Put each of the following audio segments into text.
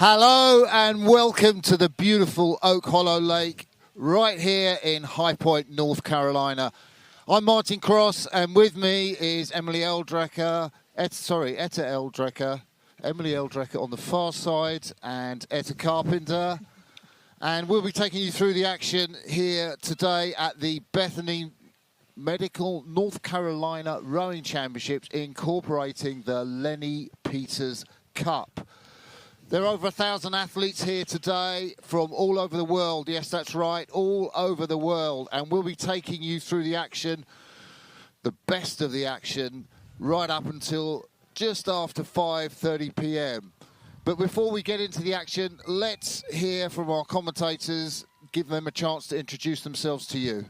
Hello and welcome to the beautiful Oak Hollow Lake right here in High Point, North Carolina. I'm Martin Cross and with me is Emily Eldrecker, Etta Eldrecker, Emily Eldrecker on the far side and Etta Carpenter. And we'll be taking you through the action here today at the Bethany Medical North Carolina Rowing Championships incorporating the Lenny Peters Cup. There are over 1,000 athletes here today from all over the world. Yes, that's right, all over the world. And we'll be taking you through the action, the best of the action, right up until just after 5:30 p.m. But before we get into the action, let's hear from our commentators, give them a chance to introduce themselves to you.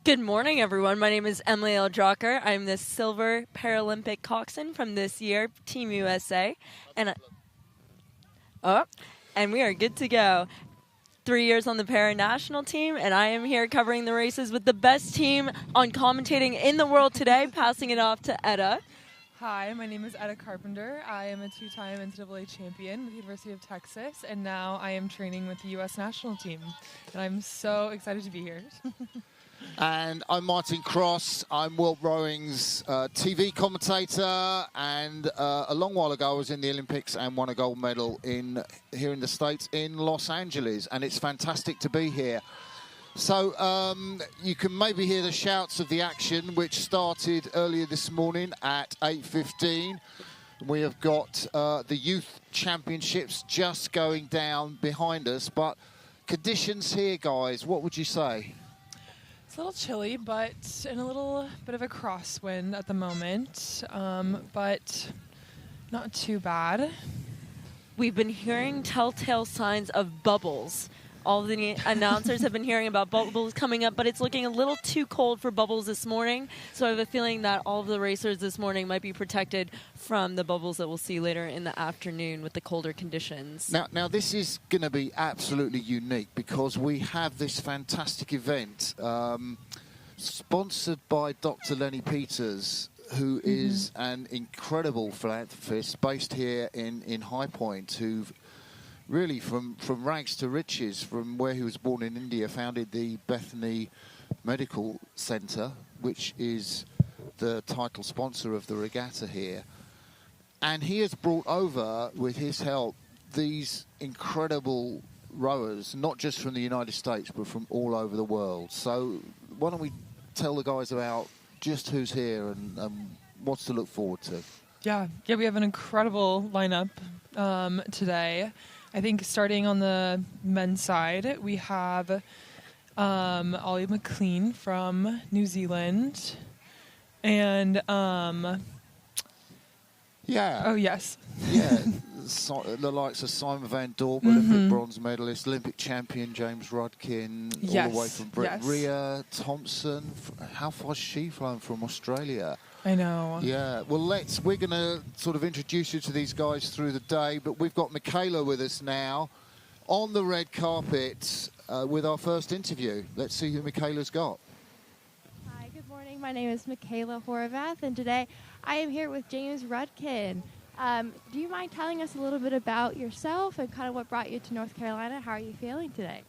Good morning, everyone. My name is Emily Eldrecker. I'm the silver Paralympic coxswain from this year, Team USA. And we are good to go. 3 years on the para-national team, and I am here covering the races with the best team on commentating in the world today, passing it off to Etta. Hi, my name is Etta Carpenter. I am a two-time NCAA champion with the University of Texas, and now I am training with the U.S. national team. And I'm so excited to be here. And I'm Martin Cross. I'm World Rowing's TV commentator, and a long while ago I was in the Olympics and won a gold medal here in the States in Los Angeles, and it's fantastic to be here. So you can maybe hear the shouts of the action, which started earlier this morning at 8:15. We have got the Youth Championships just going down behind us, but conditions here, guys, what would you say? It's a little chilly, but in a little bit of a crosswind at the moment, but not too bad. We've been hearing telltale signs of bubbles. All the announcers have been hearing about bubbles coming up, but it's looking a little too cold for bubbles this morning. So I have a feeling that all of the racers this morning might be protected from the bubbles that we'll see later in the afternoon with the colder conditions. Now this is going to be absolutely unique because we have this fantastic event sponsored by Dr. Lenny Peters, who is an incredible philanthropist based here in High Point, who really from rags to riches, from where he was born in India, founded the Bethany Medical Center, which is the title sponsor of the regatta here. And he has brought over, with his help, these incredible rowers, not just from the United States, but from all over the world. So why don't we tell the guys about just who's here and what's to look forward to? Yeah, we have an incredible lineup today. I think starting on the men's side, we have Ollie McLean from New Zealand, and the likes of Simon van Dorp, Olympic bronze medalist, Olympic champion James Rudkin, all the way from Britt Thompson. How far has she flown from Australia? I know. Yeah, well, we're going to sort of introduce you to these guys through the day, but we've got Caileigh with us now on the red carpet with our first interview. Let's see who Cailaigh's got. Hi, good morning. My name is Caileigh Horvath, and today I am here with James Rudkin. Do you mind telling us a little bit about yourself and kind of what brought you to North Carolina? How are you feeling today?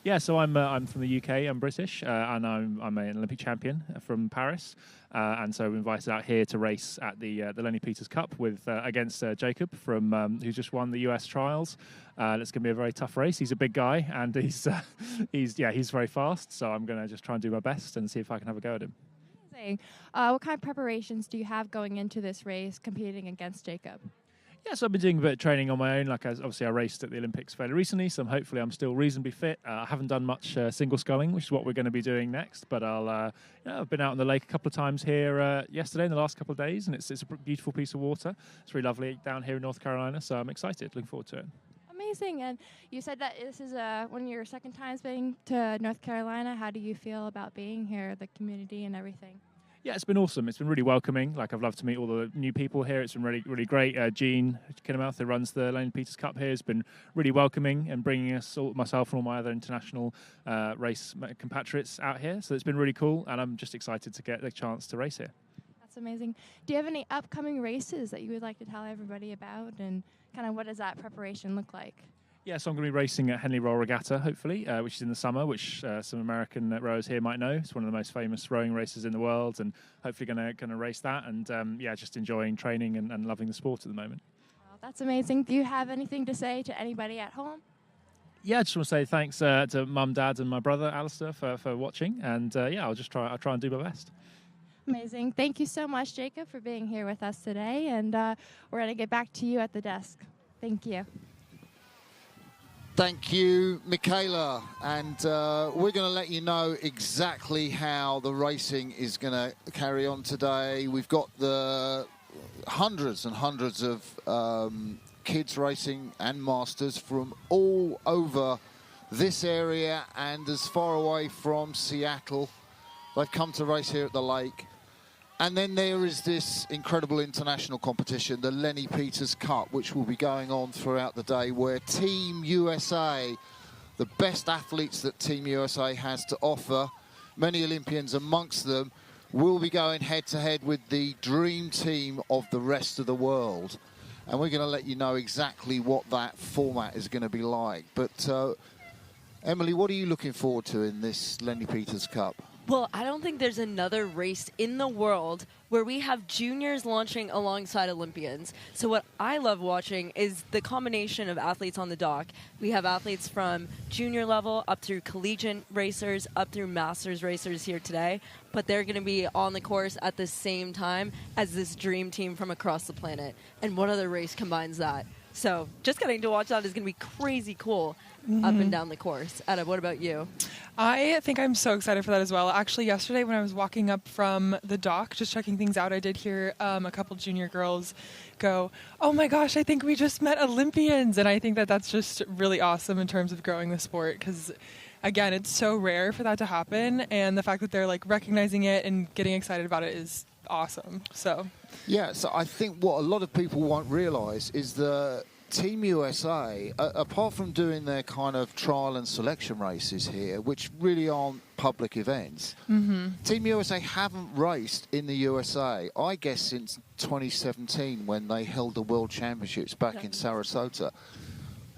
Yeah, so I'm from the UK. I'm British, and I'm an Olympic champion from Paris, and so we're invited out here to race at the Lenny Peters Cup with against Jacob from who's just won the US trials. It's going to be a very tough race. He's a big guy, and he's very fast. So I'm going to just try and do my best and see if I can have a go at him. Amazing. What kind of preparations do you have going into this race, competing against Jacob? Yeah, so I've been doing a bit of training on my own. Obviously I raced at the Olympics fairly recently, so hopefully I'm still reasonably fit. I haven't done much single sculling, which is what we're going to be doing next. But I've been out on the lake a couple of times here yesterday in the last couple of days, and it's a beautiful piece of water. It's really lovely down here in North Carolina, so I'm excited, looking forward to it. Amazing. And you said that this is one of your second times being to North Carolina. How do you feel about being here, the community and everything? Yeah, it's been awesome. It's been really welcoming. I've loved to meet all the new people here. It's been really, really great. Jean Kinnemouth, who runs the Lenny Peters Cup here, has been really welcoming and bringing myself and all my other international race compatriots out here. So it's been really cool, and I'm just excited to get the chance to race here. That's amazing. Do you have any upcoming races that you would like to tell everybody about and kind of what does that preparation look like? Yeah, so I'm going to be racing at Henley Royal Regatta, hopefully, which is in the summer, which some American rowers here might know. It's one of the most famous rowing races in the world, and hopefully going to race that. And yeah, just enjoying training and loving the sport at the moment. Well, that's amazing. Do you have anything to say to anybody at home? Yeah, I just want to say thanks to Mum, Dad, and my brother Alistair for watching. And yeah, I'll try and do my best. Amazing. Thank you so much, Jacob, for being here with us today. And we're going to get back to you at the desk. Thank you. Thank you, Michaela. And we're going to let you know exactly how the racing is going to carry on today. We've got the hundreds and hundreds of kids racing and masters from all over this area and as far away from Seattle. They've come to race here at the lake. And then there is this incredible international competition, the Lenny Peters Cup, which will be going on throughout the day, where Team USA, the best athletes that Team USA has to offer, many Olympians amongst them, will be going head-to-head with the dream team of the rest of the world. And we're going to let you know exactly what that format is going to be like. But, Emily, what are you looking forward to in this Lenny Peters Cup? Well, I don't think there's another race in the world where we have juniors launching alongside Olympians. So what I love watching is the combination of athletes on the dock. We have athletes from junior level up through collegiate racers, up through masters racers here today, but they're going to be on the course at the same time as this dream team from across the planet. And what other race combines that? So just getting to watch that is going to be crazy cool up and down the course. Ada, what about you? I think I'm so excited for that as well. Actually, yesterday when I was walking up from the dock, just checking things out, I did hear a couple junior girls go, "Oh my gosh, I think we just met Olympians." And I think that that's just really awesome in terms of growing the sport because, again, it's so rare for that to happen. And the fact that they're like recognizing it and getting excited about it is awesome. So yeah, so I think what a lot of people won't realise is the Team USA, apart from doing their kind of trial and selection races here, which really aren't public events, Team USA haven't raced in the USA, I guess, since 2017 when they held the World Championships back in Sarasota,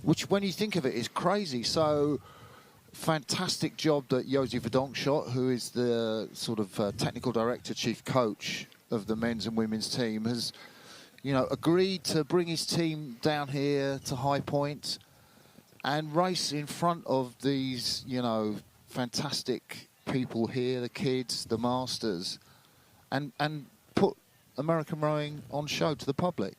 which, when you think of it, is crazy. So fantastic job that Josie Verdonschot, who is the sort of technical director, chief coach of the men's and women's team, has agreed to bring his team down here to High Point and race in front of these, fantastic people here, the kids, the masters, and put American rowing on show to the public.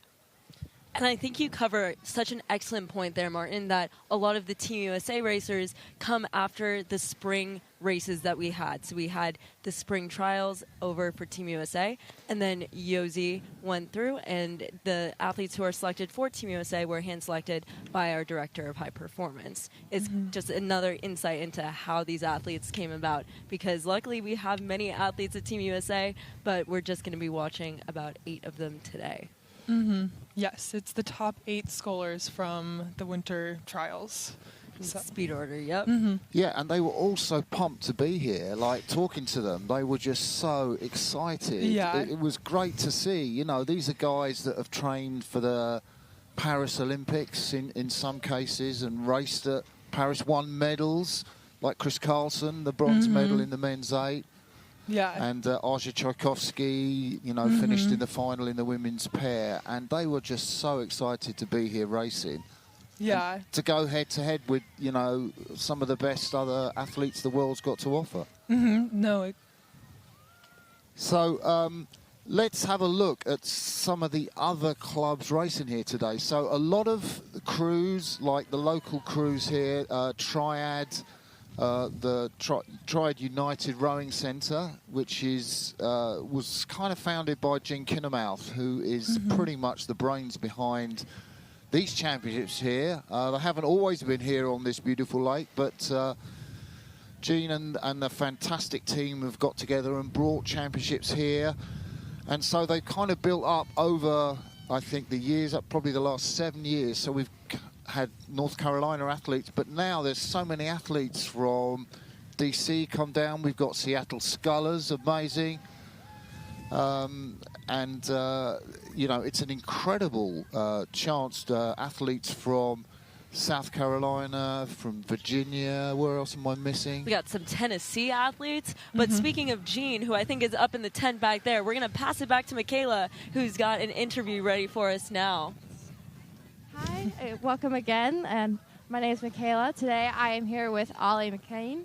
And I think you cover such an excellent point there, Martin, that a lot of the Team USA racers come after the spring races that we had. So we had the spring trials over for Team USA, and then Josie went through, and the athletes who are selected for Team USA were hand-selected by our Director of High Performance. It's just another insight into how these athletes came about, because luckily we have many athletes at Team USA, but we're just going to be watching about 8 of them today. Yes, it's the top 8 scullers from the winter trials. So. Speed order, yep. Yeah, and they were all so pumped to be here, like talking to them. They were just so excited. Yeah. It was great to see. These are guys that have trained for the Paris Olympics in some cases and raced at Paris, won medals, like Chris Carlson, the bronze medal in the men's 8. Yeah. And Azja Czajkowski, finished in the final in the women's pair. And they were just so excited to be here racing. Yeah. And to go head-to-head with, some of the best other athletes the world's got to offer. No. So let's have a look at some of the other clubs racing here today. So a lot of crews, like the local crews here, Triad, the Triad United Rowing Centre, which was kind of founded by Jean Kinnemouth, who is pretty much the brains behind these championships here. They haven't always been here on this beautiful lake, but Jean and the fantastic team have got together and brought championships here. And so they've kind of built up over, I think, the years, up probably the last 7 years. So we've had North Carolina athletes, but now there's so many athletes from DC come down. We've got Seattle Scullers, amazing. It's an incredible chance to athletes from South Carolina, from Virginia. Where else am I missing? We got some Tennessee athletes. But speaking of Jean, who I think is up in the tent back there, we're going to pass it back to Michaela, who's got an interview ready for us now. Hi, welcome again. And my name is Michaela. Today I am here with Ollie McCain.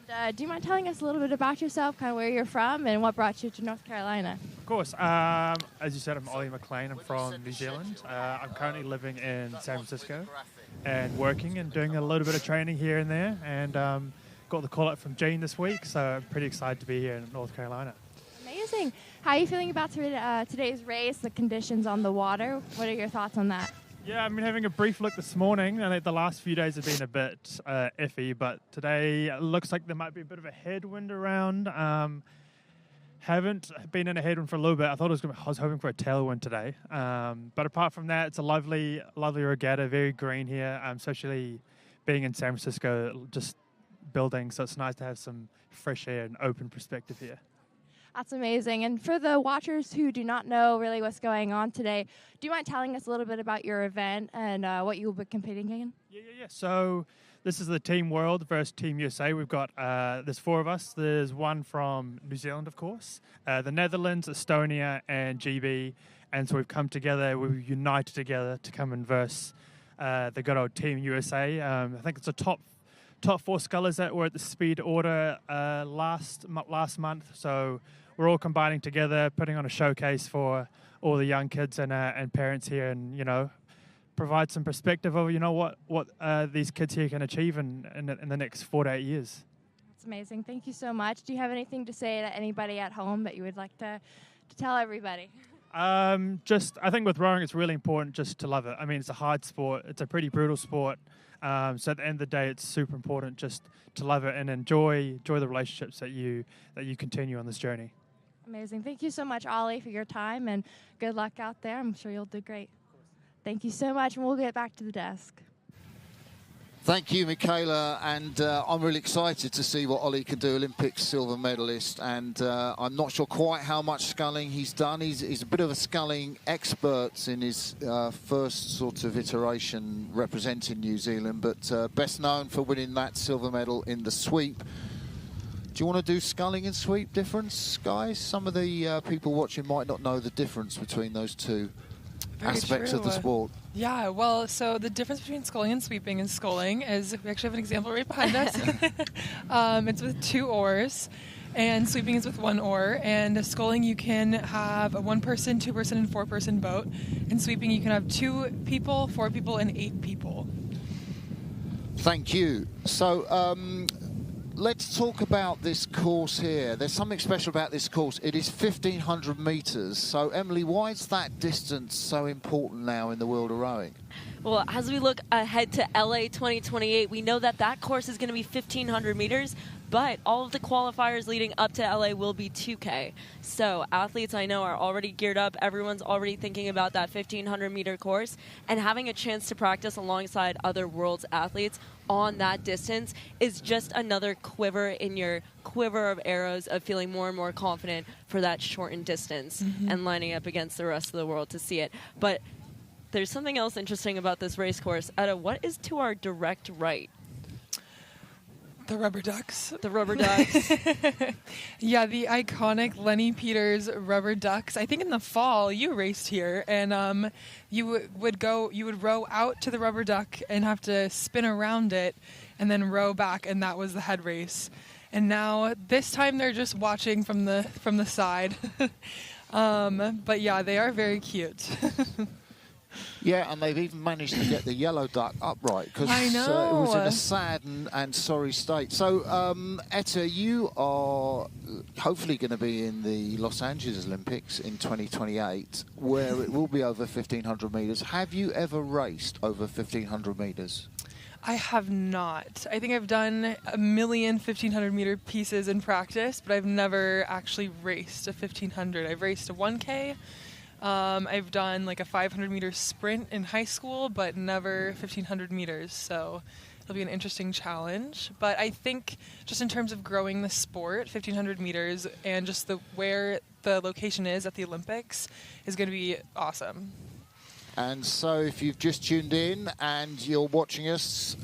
And do you mind telling us a little bit about yourself, kind of where you're from, and what brought you to North Carolina? Of course. As you said, I'm Ollie McLean. I'm from New Zealand. I'm currently living in San Francisco and working and doing a little bit of training here and there. And got the call-up from Jean this week, so I'm pretty excited to be here in North Carolina. Amazing. How are you feeling about today's race, the conditions on the water? What are your thoughts on that? Yeah, I've been having a brief look this morning, and the last few days have been a bit iffy, but today it looks like there might be a bit of a headwind around. Haven't been in a headwind for a little bit. I was hoping for a tailwind today. But apart from that, it's a lovely regatta, very green here, especially being in San Francisco, just building, so it's nice to have some fresh air and open perspective here. That's amazing. And for the watchers who do not know really what's going on today, do you mind telling us a little bit about your event and what you'll be competing in? Yeah. So this is the Team World versus Team USA. We've got, there's 4 of us. There's one from New Zealand, of course, the Netherlands, Estonia, and GB. And so we've come together, we've united together to come and verse the good old Team USA. I think it's the top 4 scullers that were at the speed order last month. So we're all combining together, putting on a showcase for all the young kids and parents here, and provide some perspective of what these kids here can achieve in the next 4 to 8 years. That's amazing. Thank you so much. Do you have anything to say to anybody at home that you would like to tell everybody? I think with rowing, it's really important just to love it. I mean, it's a hard sport. It's a pretty brutal sport. So at the end of the day, it's super important just to love it and enjoy the relationships that you continue on this journey. Amazing. Thank you so much, Ollie, for your time, and good luck out there. I'm sure you'll do great. Thank you so much, and we'll get back to the desk. Thank you, Michaela, and I'm really excited to see what Ollie can do, Olympic silver medalist, and I'm not sure quite how much sculling he's done. He's a bit of a sculling expert in his first sort of iteration representing New Zealand, but best known for winning that silver medal in the sweep. Do you want to do sculling and sweep difference, guys? Some of the people watching might not know the difference between those two aspects of the sport. Yeah, well, so the difference between sculling and sweeping is sculling is, we actually have an example right behind us. It's with 2 oars, and sweeping is with 1 oar. And sculling, you can have a 1-person, 2-person, and 4-person boat. And sweeping, you can have 2 people, 4 people, and 8 people. Thank you. So, let's talk about this course here. There's something special about this course. It is 1,500 metres. So, Emily, why is that distance so important now in the world of rowing? Well, as we look ahead to LA 2028, we know that course is going to be 1,500 meters, but all of the qualifiers leading up to LA will be 2K. So athletes I know are already geared up. Everyone's already thinking about that 1,500-meter course, and having a chance to practice alongside other world's athletes on that distance is just another quiver in your quiver of arrows of feeling more and more confident for that shortened distance and lining up against the rest of the world to see it. But there's something else interesting about this race course. Etta, what is to our direct right? The rubber ducks. The rubber ducks. Yeah, the iconic Lenny Peters rubber ducks. I think in the fall you raced here, and you would row out to the rubber duck and have to spin around it, and then row back, and that was the head race. And now this time they're just watching from the side. But yeah, they are very cute. Yeah, and they've even managed to get the yellow duck upright because it was in a sad and sorry state. So, Etta, you are hopefully going to be in the Los Angeles Olympics in 2028, where it will be over 1,500 metres. Have you ever raced over 1,500 metres? I have not. I think I've done a million 1,500-meter pieces in practice, but I've never actually raced a 1,500. I've raced a 1K. I've done like a 500-meter sprint in high school, but never 1,500 meters, so it'll be an interesting challenge. But I think just in terms of growing the sport, 1,500 meters, and just where the location is at the Olympics is going to be awesome. And so if you've just tuned in and you're watching us,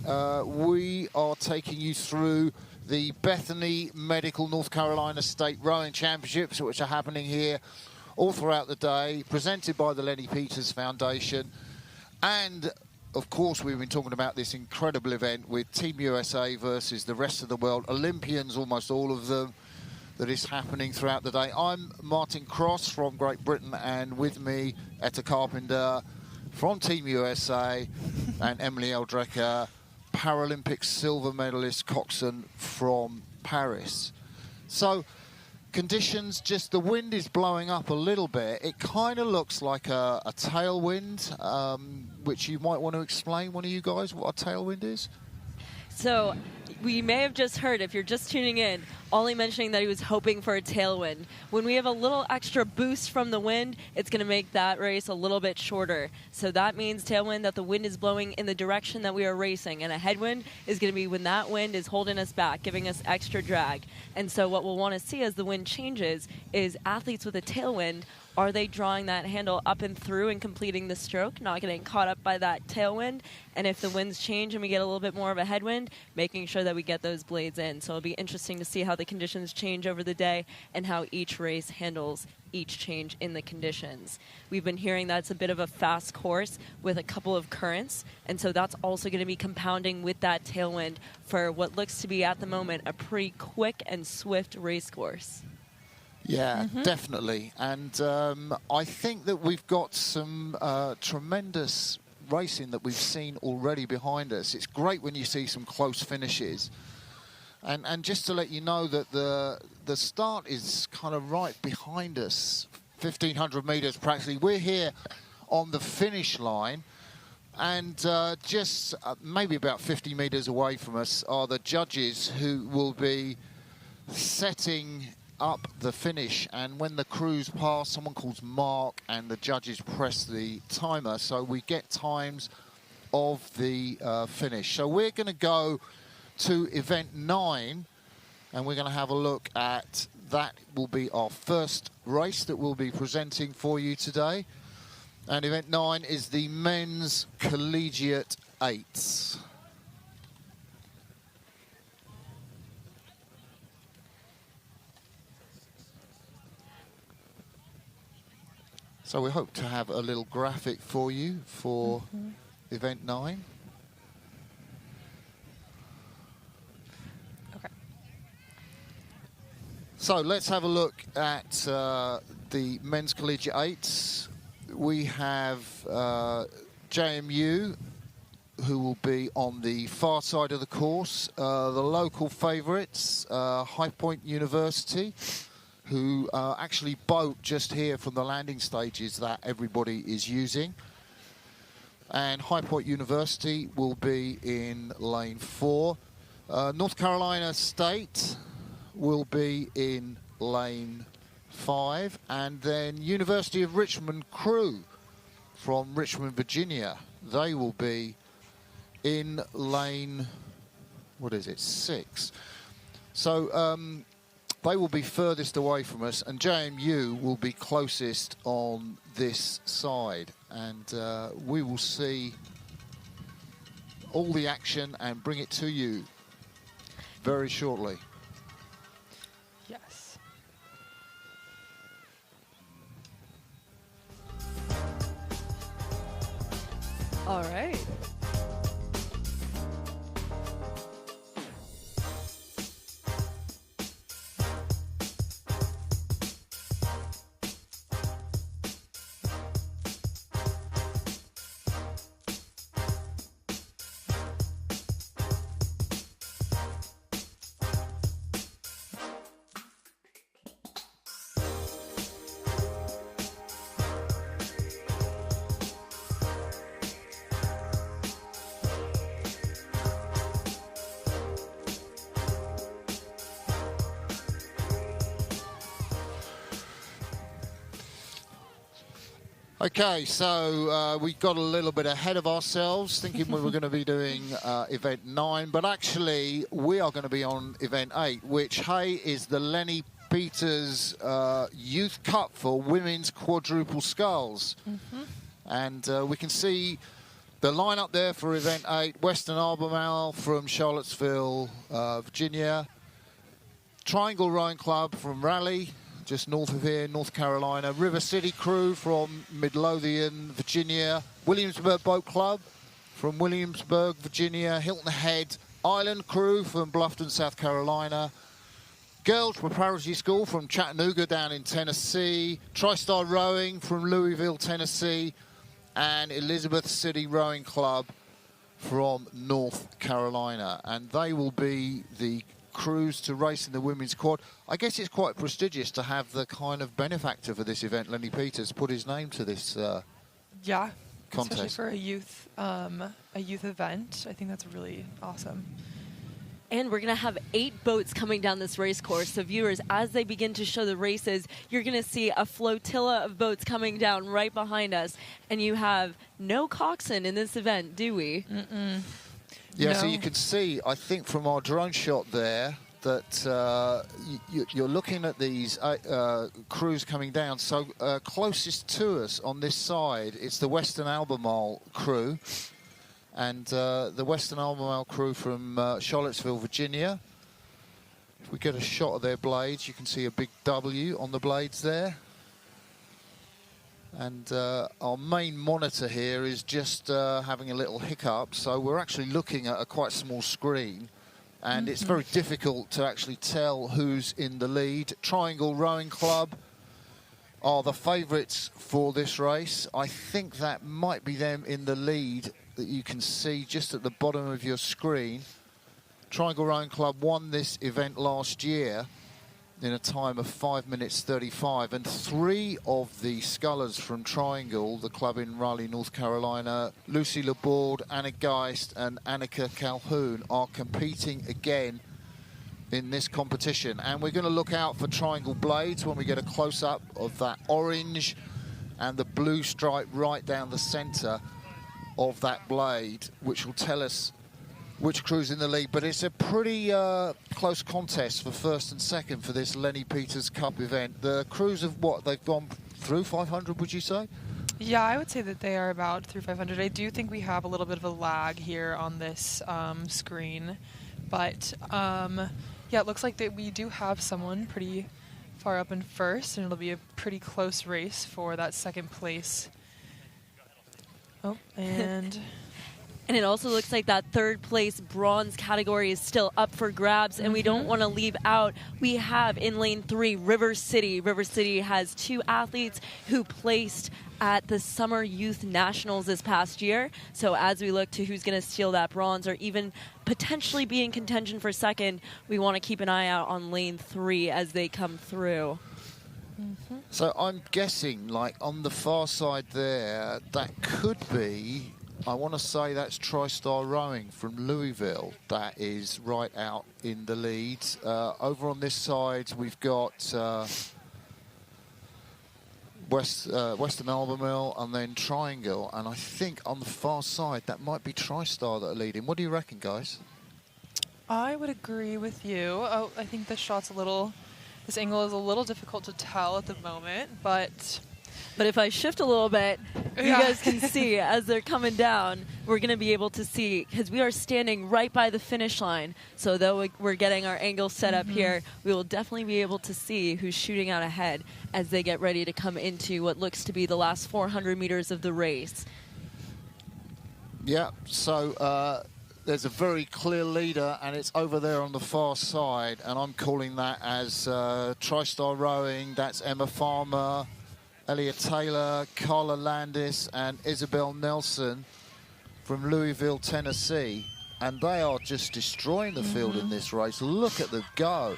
we are taking you through the Bethany Medical North Carolina State Rowing Championships, which are happening here all throughout the day, presented by the Lenny Peters Foundation. And of course, we've been talking about this incredible event with Team USA versus the rest of the world, Olympians, almost all of them, that is happening throughout the day. I'm Martin Cross from Great Britain, and with me, Etta Carpenter from Team USA, and Emily Eldrecker, Paralympic silver medalist coxswain from Paris. So, conditions, just the wind is blowing up a little bit. It kind of looks like a tailwind, which you might want to explain, one of you guys, what a tailwind is? So we may have just heard, if you're just tuning in, Ollie mentioning that he was hoping for a tailwind. When we have a little extra boost from the wind, it's going to make that race a little bit shorter. So that means tailwind, that the wind is blowing in the direction that we are racing. And a headwind is going to be when that wind is holding us back, giving us extra drag. And so what we'll want to see as the wind changes is athletes with a tailwind, are they drawing that handle up and through and completing the stroke, not getting caught up by that tailwind? And if the winds change and we get a little bit more of a headwind, making sure that we get those blades in. So it'll be interesting to see how the conditions change over the day and how each race handles each change in the conditions. We've been hearing that it's a bit of a fast course with a couple of currents, and so that's also going to be compounding with that tailwind for what looks to be, at the moment, a pretty quick and swift race course. Yeah, definitely. And I think that we've got some tremendous racing that we've seen already behind us. It's great when you see some close finishes. And just to let you know that the start is kind of right behind us, 1,500 metres practically. We're here on the finish line, and just maybe about 50 metres away from us are the judges who will be setting up the finish. And when the crews pass, someone calls Mark, and the judges press the timer, so we get times of the finish. So we're going to go to event 9, and we're going to have a look at that. Will be our first race that we'll be presenting for you today. And event 9 is the men's collegiate 8s. So we hope to have a little graphic for you for event 9. Okay. So let's have a look at the men's collegiate 8s. We have JMU, who will be on the far side of the course. The local favourites, High Point University, who actually boat just here from the landing stages that everybody is using. And High Point University will be in lane 4. North Carolina State will be in lane 5. And then University of Richmond crew from Richmond, Virginia, they will be in lane, 6. So they will be furthest away from us, and JMU will be closest on this side. And we will see all the action and bring it to you very shortly. Yes. All right. Okay, so we got a little bit ahead of ourselves, thinking we were going to be doing event 9, but actually we are going to be on event 8, which, hey, is the Lenny Peters Youth Cup for Women's Quadruple Sculls. And we can see the lineup there for Event 8. Western Albemarle from Charlottesville, Virginia. Triangle Rowing Club from Raleigh, just north of here, North Carolina. River City Crew from Midlothian, Virginia. Williamsburg Boat Club from Williamsburg, Virginia. Hilton Head Island Crew from Bluffton, South Carolina. Girls Preparatory School from Chattanooga down in Tennessee. TriStar Rowing from Louisville, Tennessee. And Elizabeth City Rowing Club from North Carolina. And they will be the crews to race in the women's quad. I guess it's quite prestigious to have the kind of benefactor for this event, Lenny Peters, put his name to this yeah, contest. especially for a youth event. I think that's really awesome. And we're going to have 8 boats coming down this race course. So viewers, as they begin to show the races, you're going to see a flotilla of boats coming down right behind us. And you have no coxswain in this event, do we? Yeah, No. so you can see, I think from our drone shot there, that you're looking at these crews coming down. So closest to us on this side, it's the Western Albemarle crew. And the Western Albemarle crew from Charlottesville, Virginia. If we get a shot of their blades, you can see a big W on the blades there. And our main monitor here is just having a little hiccup, so we're actually looking at a quite small screen, and it's very difficult to actually tell who's in the lead. Triangle Rowing Club are the favourites for this race. I think that might be them in the lead that you can see just at the bottom of your screen. Triangle Rowing Club won this event last year in a time of 5 minutes 35, and 3 of the scullers from Triangle, the club in Raleigh, North Carolina, Lucy Laborde, Anna Geist and Annika Calhoun, are competing again in this competition. And we're going to look out for Triangle blades when we get a close-up of that orange and the blue stripe right down the centre of that blade, which will tell us which crew's in the lead. But it's a pretty close contest for first and second for this Lenny Peters Cup event. The crews of what, they've gone through 500, would you say? Yeah, I would say that they are about through 500. I do think we have a little bit of a lag here on this screen, but yeah, it looks like that we do have someone pretty far up in first, and it'll be a pretty close race for that second place. Oh, and And it also looks like that third place bronze category is still up for grabs, and we don't want to leave out. We have in lane 3 River City. River City has 2 athletes who placed at the Summer Youth Nationals this past year. So as we look to who's going to steal that bronze or even potentially be in contention for second, we want to keep an eye out on lane 3 as they come through. So I'm guessing, like on the far side there, that could be, I want to say that's TriStar Rowing from Louisville. That is right out in the lead. Over on this side, we've got Western Albemarle and then Triangle. And I think on the far side, that might be TriStar that are leading. What do you reckon, guys? I would agree with you. Oh, I think this shot's this angle is a little difficult to tell at the moment, but if I shift a little bit, you guys can see as they're coming down, we're going to be able to see, because we are standing right by the finish line. So though we're getting our angle set up here, we will definitely be able to see who's shooting out ahead as they get ready to come into what looks to be the last 400 meters of the race. Yeah, so there's a very clear leader, and it's over there on the far side, and I'm calling that as TriStar Rowing. That's Emma Farmer, Elliot Taylor, Carla Landis and Isabel Nelson from Louisville, Tennessee. And they are just destroying the field in this race. Look at the go.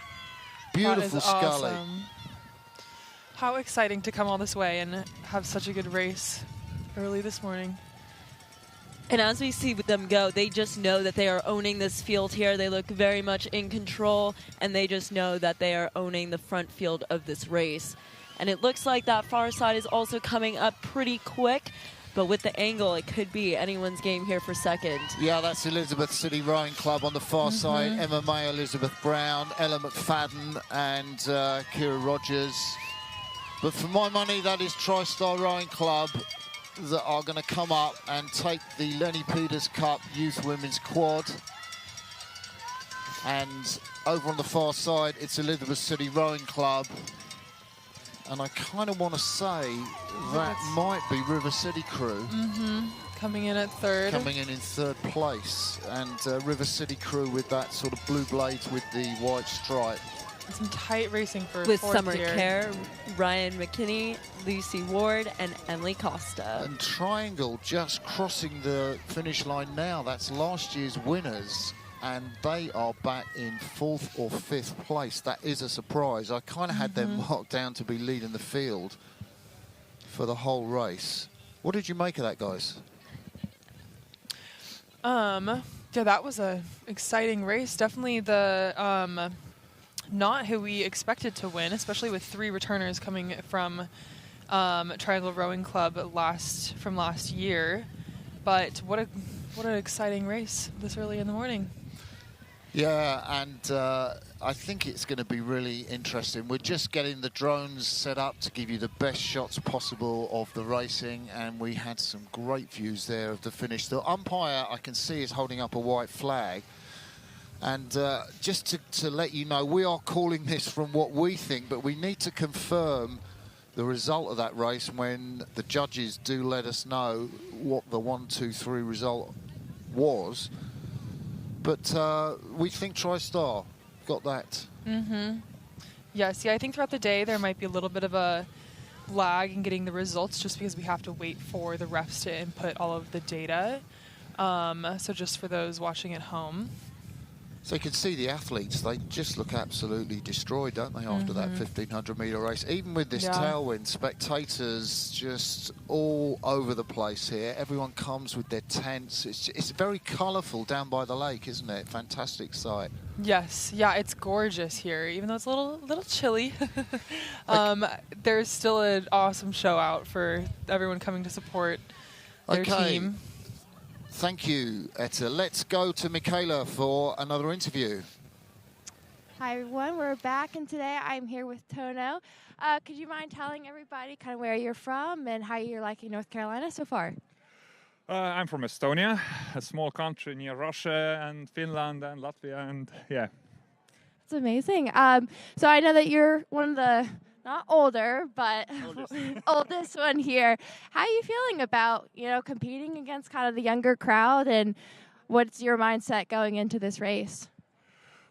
Beautiful scully. Awesome. How exciting to come all this way and have such a good race early this morning. And as we see them go, they just know that they are owning this field here. They look very much in control, and they just know that they are owning the front field of this race. And it looks like that far side is also coming up pretty quick. but with the angle, it could be anyone's game here for second. Yeah, that's Elizabeth City Rowing Club on the far side. MMA, Elizabeth Brown, Ella McFadden, and Kira Rogers. But for my money, that is TriStar Rowing Club that are going to come up and take the Lenny Peters Cup Youth Women's Quad. And over on the far side, it's Elizabeth City Rowing Club. And I kind of want to say that might be River City Crew. Coming in at third. Coming in third place. And River City Crew with that sort of blue blades with the white stripe. Some tight racing for with fourth Summer here. Kerr, Ryan McKinney, Lucy Ward, and Emily Costa. And Triangle just crossing the finish line now. That's last year's winners. And they are back in fourth or fifth place. That is a surprise. I kind of had them marked down to be leading the field for the whole race. What did you make of that, guys? Yeah, that was a exciting race. Definitely the not who we expected to win, especially with 3 returners coming from Triangle Rowing Club from last year. But what an exciting race this early in the morning. Yeah, and I think it's going to be really interesting. We're just getting the drones set up to give you the best shots possible of the racing, and we had some great views there of the finish. The umpire, I can see, is holding up a white flag. And just to let you know, we are calling this from what we think, but we need to confirm the result of that race when the judges do let us know what the 1, 2, 3 result was. But we think TriStar got that. Yes, yeah, I think throughout the day there might be a little bit of a lag in getting the results just because we have to wait for the refs to input all of the data. So just for those watching at home. So you can see the athletes, they just look absolutely destroyed, don't they, after that 1,500-metre race. Even with this tailwind, spectators just all over the place here. Everyone comes with their tents. It's very colourful down by the lake, isn't it? Fantastic sight. Yes, yeah, it's gorgeous here, even though it's a little chilly. There's still an awesome show out for everyone coming to support their team. Thank you, Etta. Let's go to Michaela for another interview. Hi, everyone. We're back, and today I'm here with Tõnu. Could you mind telling everybody kind of where you're from and how you're liking North Carolina so far? I'm from Estonia, a small country near Russia and Finland and Latvia, and yeah. It's amazing. So I know that you're one of the, not older, but oldest one here. How are you feeling about, competing against kind of the younger crowd, and what's your mindset going into this race?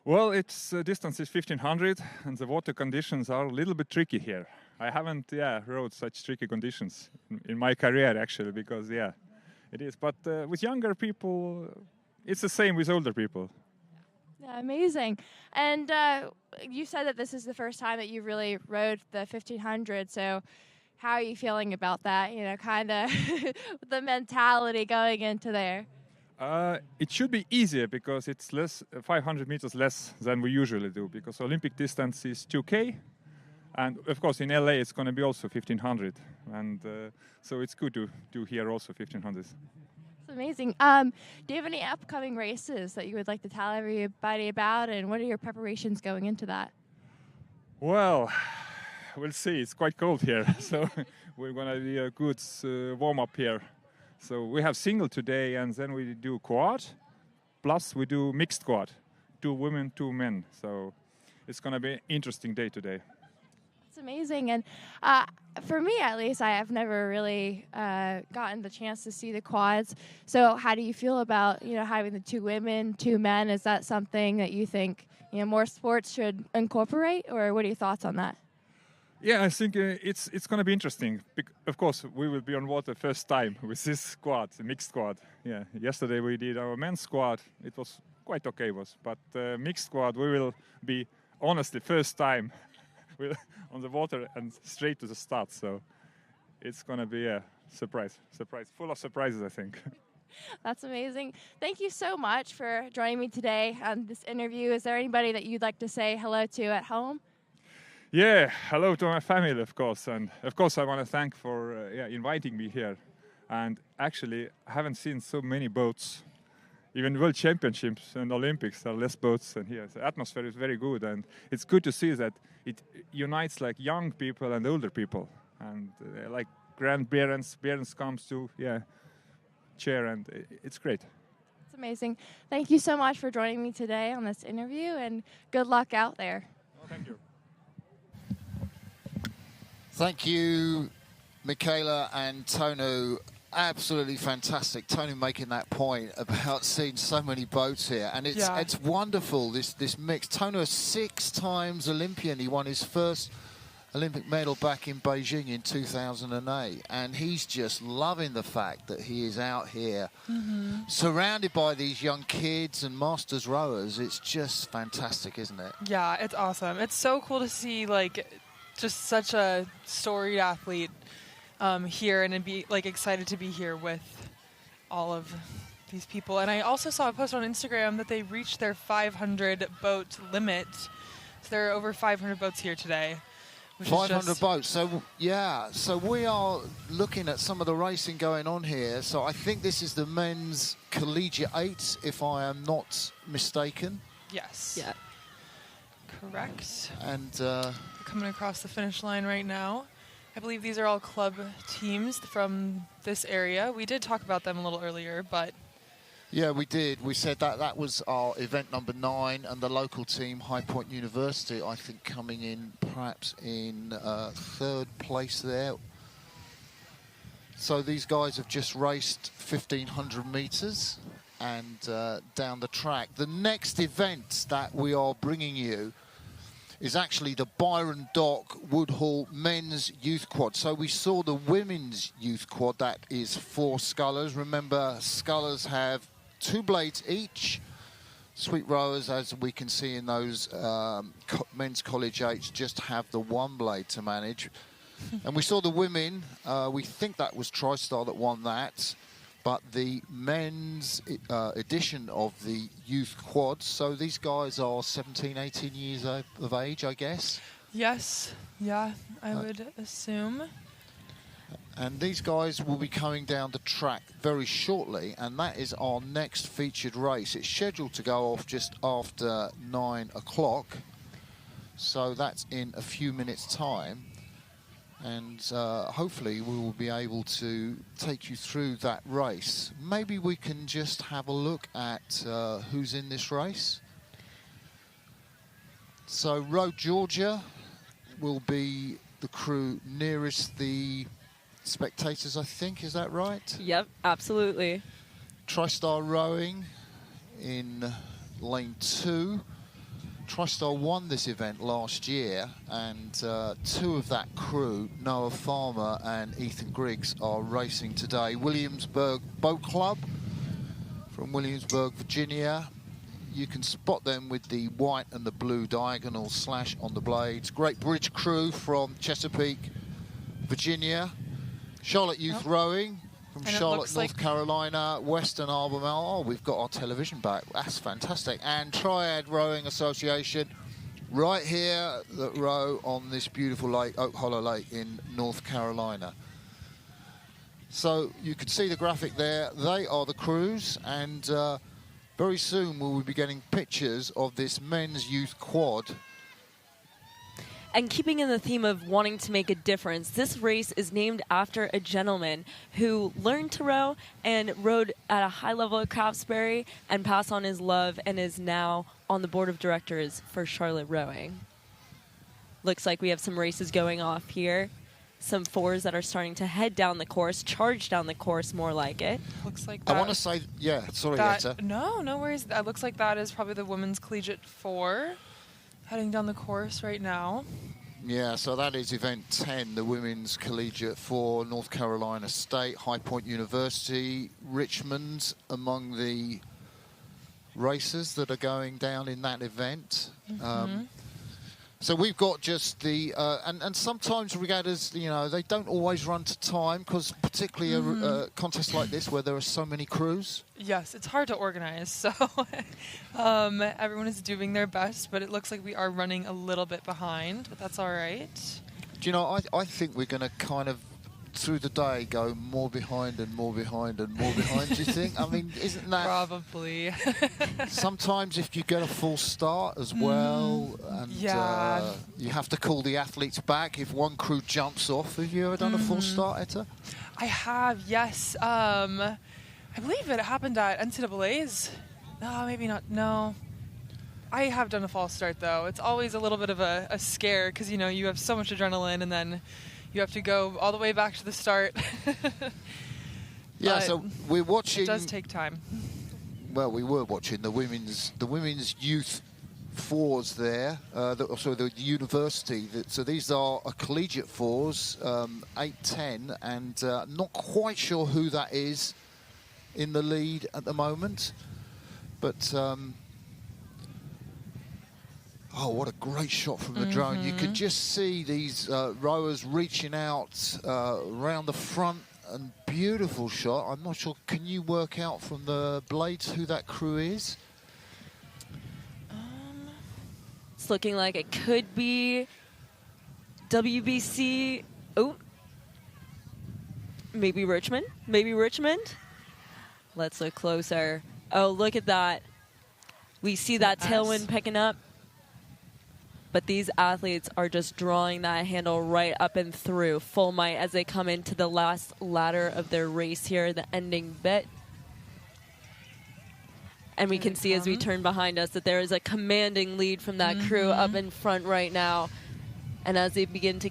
Well, its distance is 1,500, and the water conditions are a little bit tricky here. I haven't, rode such tricky conditions in my career, actually, because, it is. But with younger people, it's the same with older people. Yeah, amazing. And you said that this is the first time that you really rode the 1,500, so how are you feeling about that, kind of the mentality going into there? It should be easier because it's 500 meters less than we usually do, because Olympic distance is 2K, and of course in LA it's going to be also 1,500, and so it's good to do here also 1,500. That's amazing. Do you have any upcoming races that you would like to tell everybody about, and what are your preparations going into that? Well, we'll see. It's quite cold here, so we're going to be a good warm-up here. So we have single today, and then we do quad, plus we do mixed quad, 2 women, 2 men. So it's going to be an interesting day today. It's amazing, and for me at least, I have never really gotten the chance to see the quads. So how do you feel about having the 2 women, 2 men? Is that something that you think more sports should incorporate, or what are your thoughts on that? Yeah, I think it's going to be interesting. Of course, we will be on water first time with this squad, the mixed squad. Yeah, yesterday we did our men's squad. It was quite okay, but mixed squad we will be honestly first time on the water and straight to the start. So it's going to be a surprise, full of surprises, I think. That's amazing. Thank you so much for joining me today on this interview. Is there anybody that you'd like to say hello to at home? Yeah, hello to my family, of course, and of course I want to thank for inviting me here. And actually, I haven't seen so many boats. Even World Championships and Olympics are less boats than here. The atmosphere is very good, and it's good to see that it unites like young people and older people, and like grandparents comes to cheer, and it's great. It's amazing. Thank you so much for joining me today on this interview, and good luck out there. Oh, thank you. Thank you, Caileigh and Tõnu. Absolutely fantastic. Tõnu making that point about seeing so many boats here, and it's wonderful, this mix. Tõnu is 6 times Olympian. He won his first Olympic medal back in Beijing in 2008, and he's just loving the fact that he is out here surrounded by these young kids and masters rowers. It's just fantastic, isn't it? Yeah, it's awesome. It's so cool to see like just such a storied athlete here, and be like excited to be here with all of these people. And I also saw a post on Instagram that they reached their 500 boat limit. So there are over 500 boats here today. 500 boats. So so we are looking at some of the racing going on here. So I think this is the men's collegiate 8, if I am not mistaken. Yes. Yeah. Correct. And coming across the finish line right now. I believe these are all club teams from this area. We did talk about them a little earlier, but... Yeah, we did. We said that was our event number 9, and the local team, High Point University, I think coming in perhaps in 3rd place there. So these guys have just raced 1,500 metres and down the track. The next event that we are bringing you is actually the Byron Dock Woodhall Men's Youth Quad. So we saw the Women's Youth Quad, that is 4 scullers. Remember, scullers have 2 blades each. Sweet rowers, as we can see in those men's collegiates, just have the 1 blade to manage. And we saw the women, we think that was TriStar that won that. But the men's edition of the youth quads, so these guys are 17, 18 years of age, I guess? Yes, yeah, I would assume. And these guys will be coming down the track very shortly, and that is our next featured race. It's scheduled to go off just after 9 o'clock, so that's in a few minutes' time. And hopefully we will be able to take you through that race. Maybe we can just have a look at who's in this race. So Road Georgia will be the crew nearest the spectators, I think. Is that right? Yep, absolutely. TriStar Rowing in lane 2. TriStar won this event last year, and 2 of that crew, Noah Farmer and Ethan Griggs, are racing today. Williamsburg Boat Club from Williamsburg, Virginia. You can spot them with the white and the blue diagonal slash on the blades. Great Bridge Crew from Chesapeake, Virginia. Charlotte Youth Rowing from Charlotte, North Carolina. Western Albemarle. Oh, we've got our television back. That's fantastic. And Triad Rowing Association right here that row on this beautiful lake, Oak Hollow Lake in North Carolina. So you can see the graphic there. They are the crews, and very soon we will be getting pictures of this men's youth quad. And keeping in the theme of wanting to make a difference, this race is named after a gentleman who learned to row and rowed at a high level at Craftsbury and passed on his love and is now on the board of directors for Charlotte Rowing. Looks like we have some races going off here. Some 4s that are starting to head down the course, charge down the course more like it. Looks like that. I want to say, yeah, sorry, Etta. No worries. That looks like that is probably the women's collegiate 4. Heading down the course right now. Yeah, so that is event 10, the women's collegiate 4, North Carolina State, High Point University, Richmond among the racers that are going down in that event. So we've got just the, and sometimes regattas, you know, they don't always run to time, because particularly a contest like this where there are so many crews. Yes, it's hard to organize, so everyone is doing their best, but it looks like we are running a little bit behind, but that's all right. Do you know, I think we're going to kind of through the day go more behind and more behind and more behind, do you think? I mean, isn't that... Probably. Sometimes if you get a full start as well, and Yeah. you have to call the athletes back if one crew jumps off. Have you ever done a full start, Etta? I have, yes. I believe it happened at NCAA's. No, maybe not. No. I have done a false start, though. It's always a little bit of a scare because, you know, you have so much adrenaline and then you have to go all the way back to the start. Yeah, But so we're watching... it does take time. Well, we were watching the women's youth fours there, the university. So these are a collegiate fours, 8-10, and not quite sure who that is in the lead at the moment. But, oh, what a great shot from the drone. You could just see these rowers reaching out around the front, and beautiful shot. I'm not sure, can you work out from the blades who that crew is? It's looking like it could be WBC. Oh, maybe Richmond. Maybe Richmond. Let's look closer. Oh, look at that. We see that tailwind picking up. But these athletes are just drawing that handle right up and through full might as they come into the last ladder of their race here, the ending bit. And we can see as we turn behind us that there is a commanding lead from that crew up in front right now. And as they begin to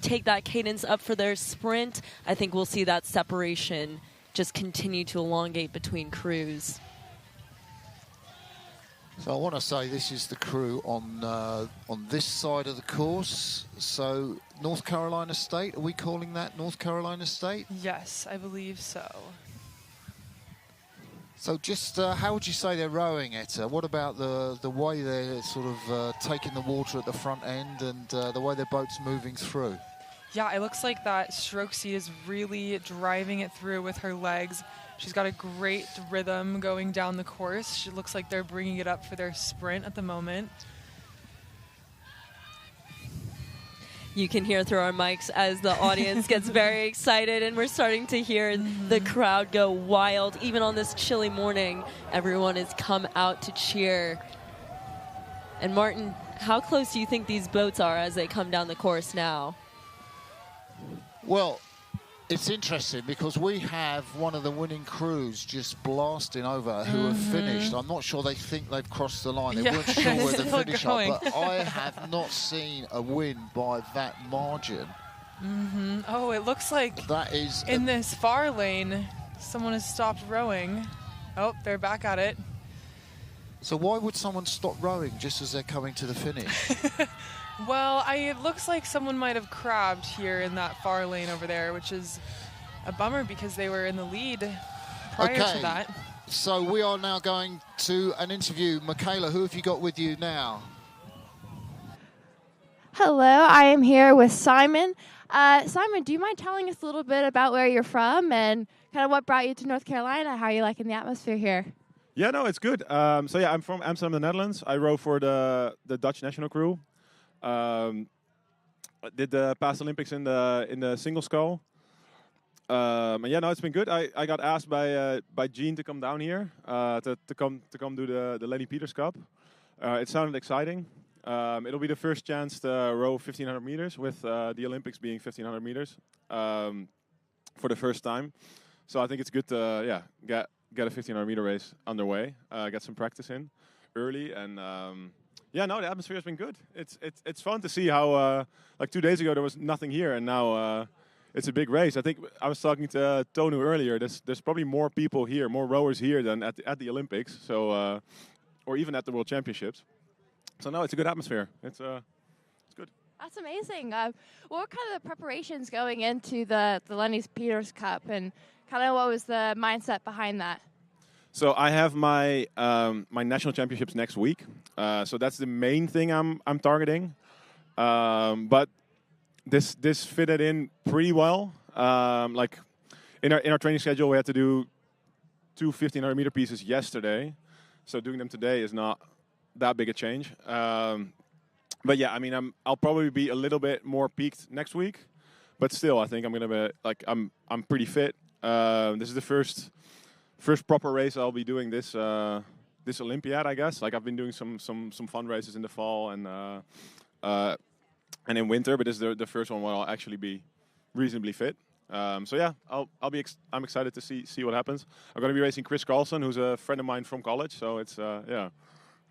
take that cadence up for their sprint, I think we'll see that separation just continue to elongate between crews. So I want to say this is the crew on this side of the course. So North Carolina State, are we calling that North Carolina State? Yes, I believe so. So just how would you say they're rowing, Etta? What about the way they're sort of taking the water at the front end and the way their boat's moving through? Yeah, it looks like that stroke seat is really driving it through with her legs. She's got a great rhythm going down the course. She looks like they're bringing it up for their sprint at the moment. You can hear through our mics as the audience gets very excited, and we're starting to hear the crowd go wild. Even on this chilly morning, everyone has come out to cheer. And Martin, how close do you think these boats are as they come down the course now? Well, it's interesting because we have one of the winning crews just blasting over who have finished. I'm not sure they think they've crossed the line. They weren't sure where the finish are, but I have not seen a win by that margin. Oh, it looks like that is in this far lane, someone has stopped rowing. Oh, they're back at it. So why would someone stop rowing just as they're coming to the finish? Well, it looks like someone might have crabbed here in that far lane over there, which is a bummer because they were in the lead prior to that. So we are now going to an interview. Caileigh, who have you got with you now? Hello, I am here with Simon. Simon, do you mind telling us a little bit about where you're from and kind of what brought you to North Carolina? How are you liking the atmosphere here? Yeah, no, it's good. So yeah, I'm from Amsterdam, the Netherlands. I row for the Dutch national crew. I did the past Olympics in the single scull. And yeah, no, it's been good. I got asked by Jean to come down here to come do the Lenny Peters Cup. It sounded exciting. It'll be the first chance to row 1,500 meters with the Olympics being 1,500 meters for the first time. So I think it's good to get a 1,500 meter race underway, get some practice in early, and yeah, no, the atmosphere has been good. It's fun to see how like 2 days ago there was nothing here, and now it's a big race. I think I was talking to Tõnu earlier. There's probably more people here, more rowers here than at the Olympics, so or even at the World Championships. So no, it's a good atmosphere. It's good. That's amazing. What were kind of the preparations going into the Lenny Peters Cup, and kind of what was the mindset behind that? So I have my my national championships next week. So that's the main thing I'm targeting. But this fitted in pretty well. Like in our training schedule, we had to do 2 1,500 meter pieces yesterday. So doing them today is not that big a change. But yeah, I mean, I'll probably be a little bit more peaked next week. but still, I think I'm gonna be like I'm pretty fit. This is the first proper race I'll be doing this this Olympiad, I guess. Like I've been doing some fun races in the fall and in winter, but this is the first one where I'll actually be reasonably fit. So yeah, I'm excited to see what happens. I'm going to be racing Chris Carlson, who's a friend of mine from college. So it's yeah,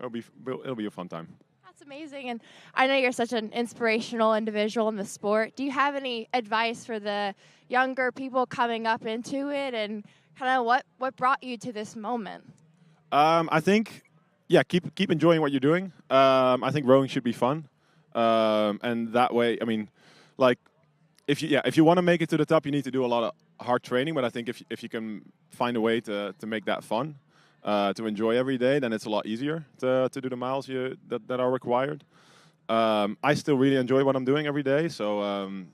it'll be a fun time. That's amazing, and I know you're such an inspirational individual in the sport. Do you have any advice for the younger people coming up into it, and kind of what brought you to this moment? I think, yeah, keep enjoying what you're doing. I think rowing should be fun, and that way, I mean, like, if you want to make it to the top, you need to do a lot of hard training. But I think if you can find a way to make that fun, to enjoy every day, then it's a lot easier to do the miles that are required. I still really enjoy what I'm doing every day. So, and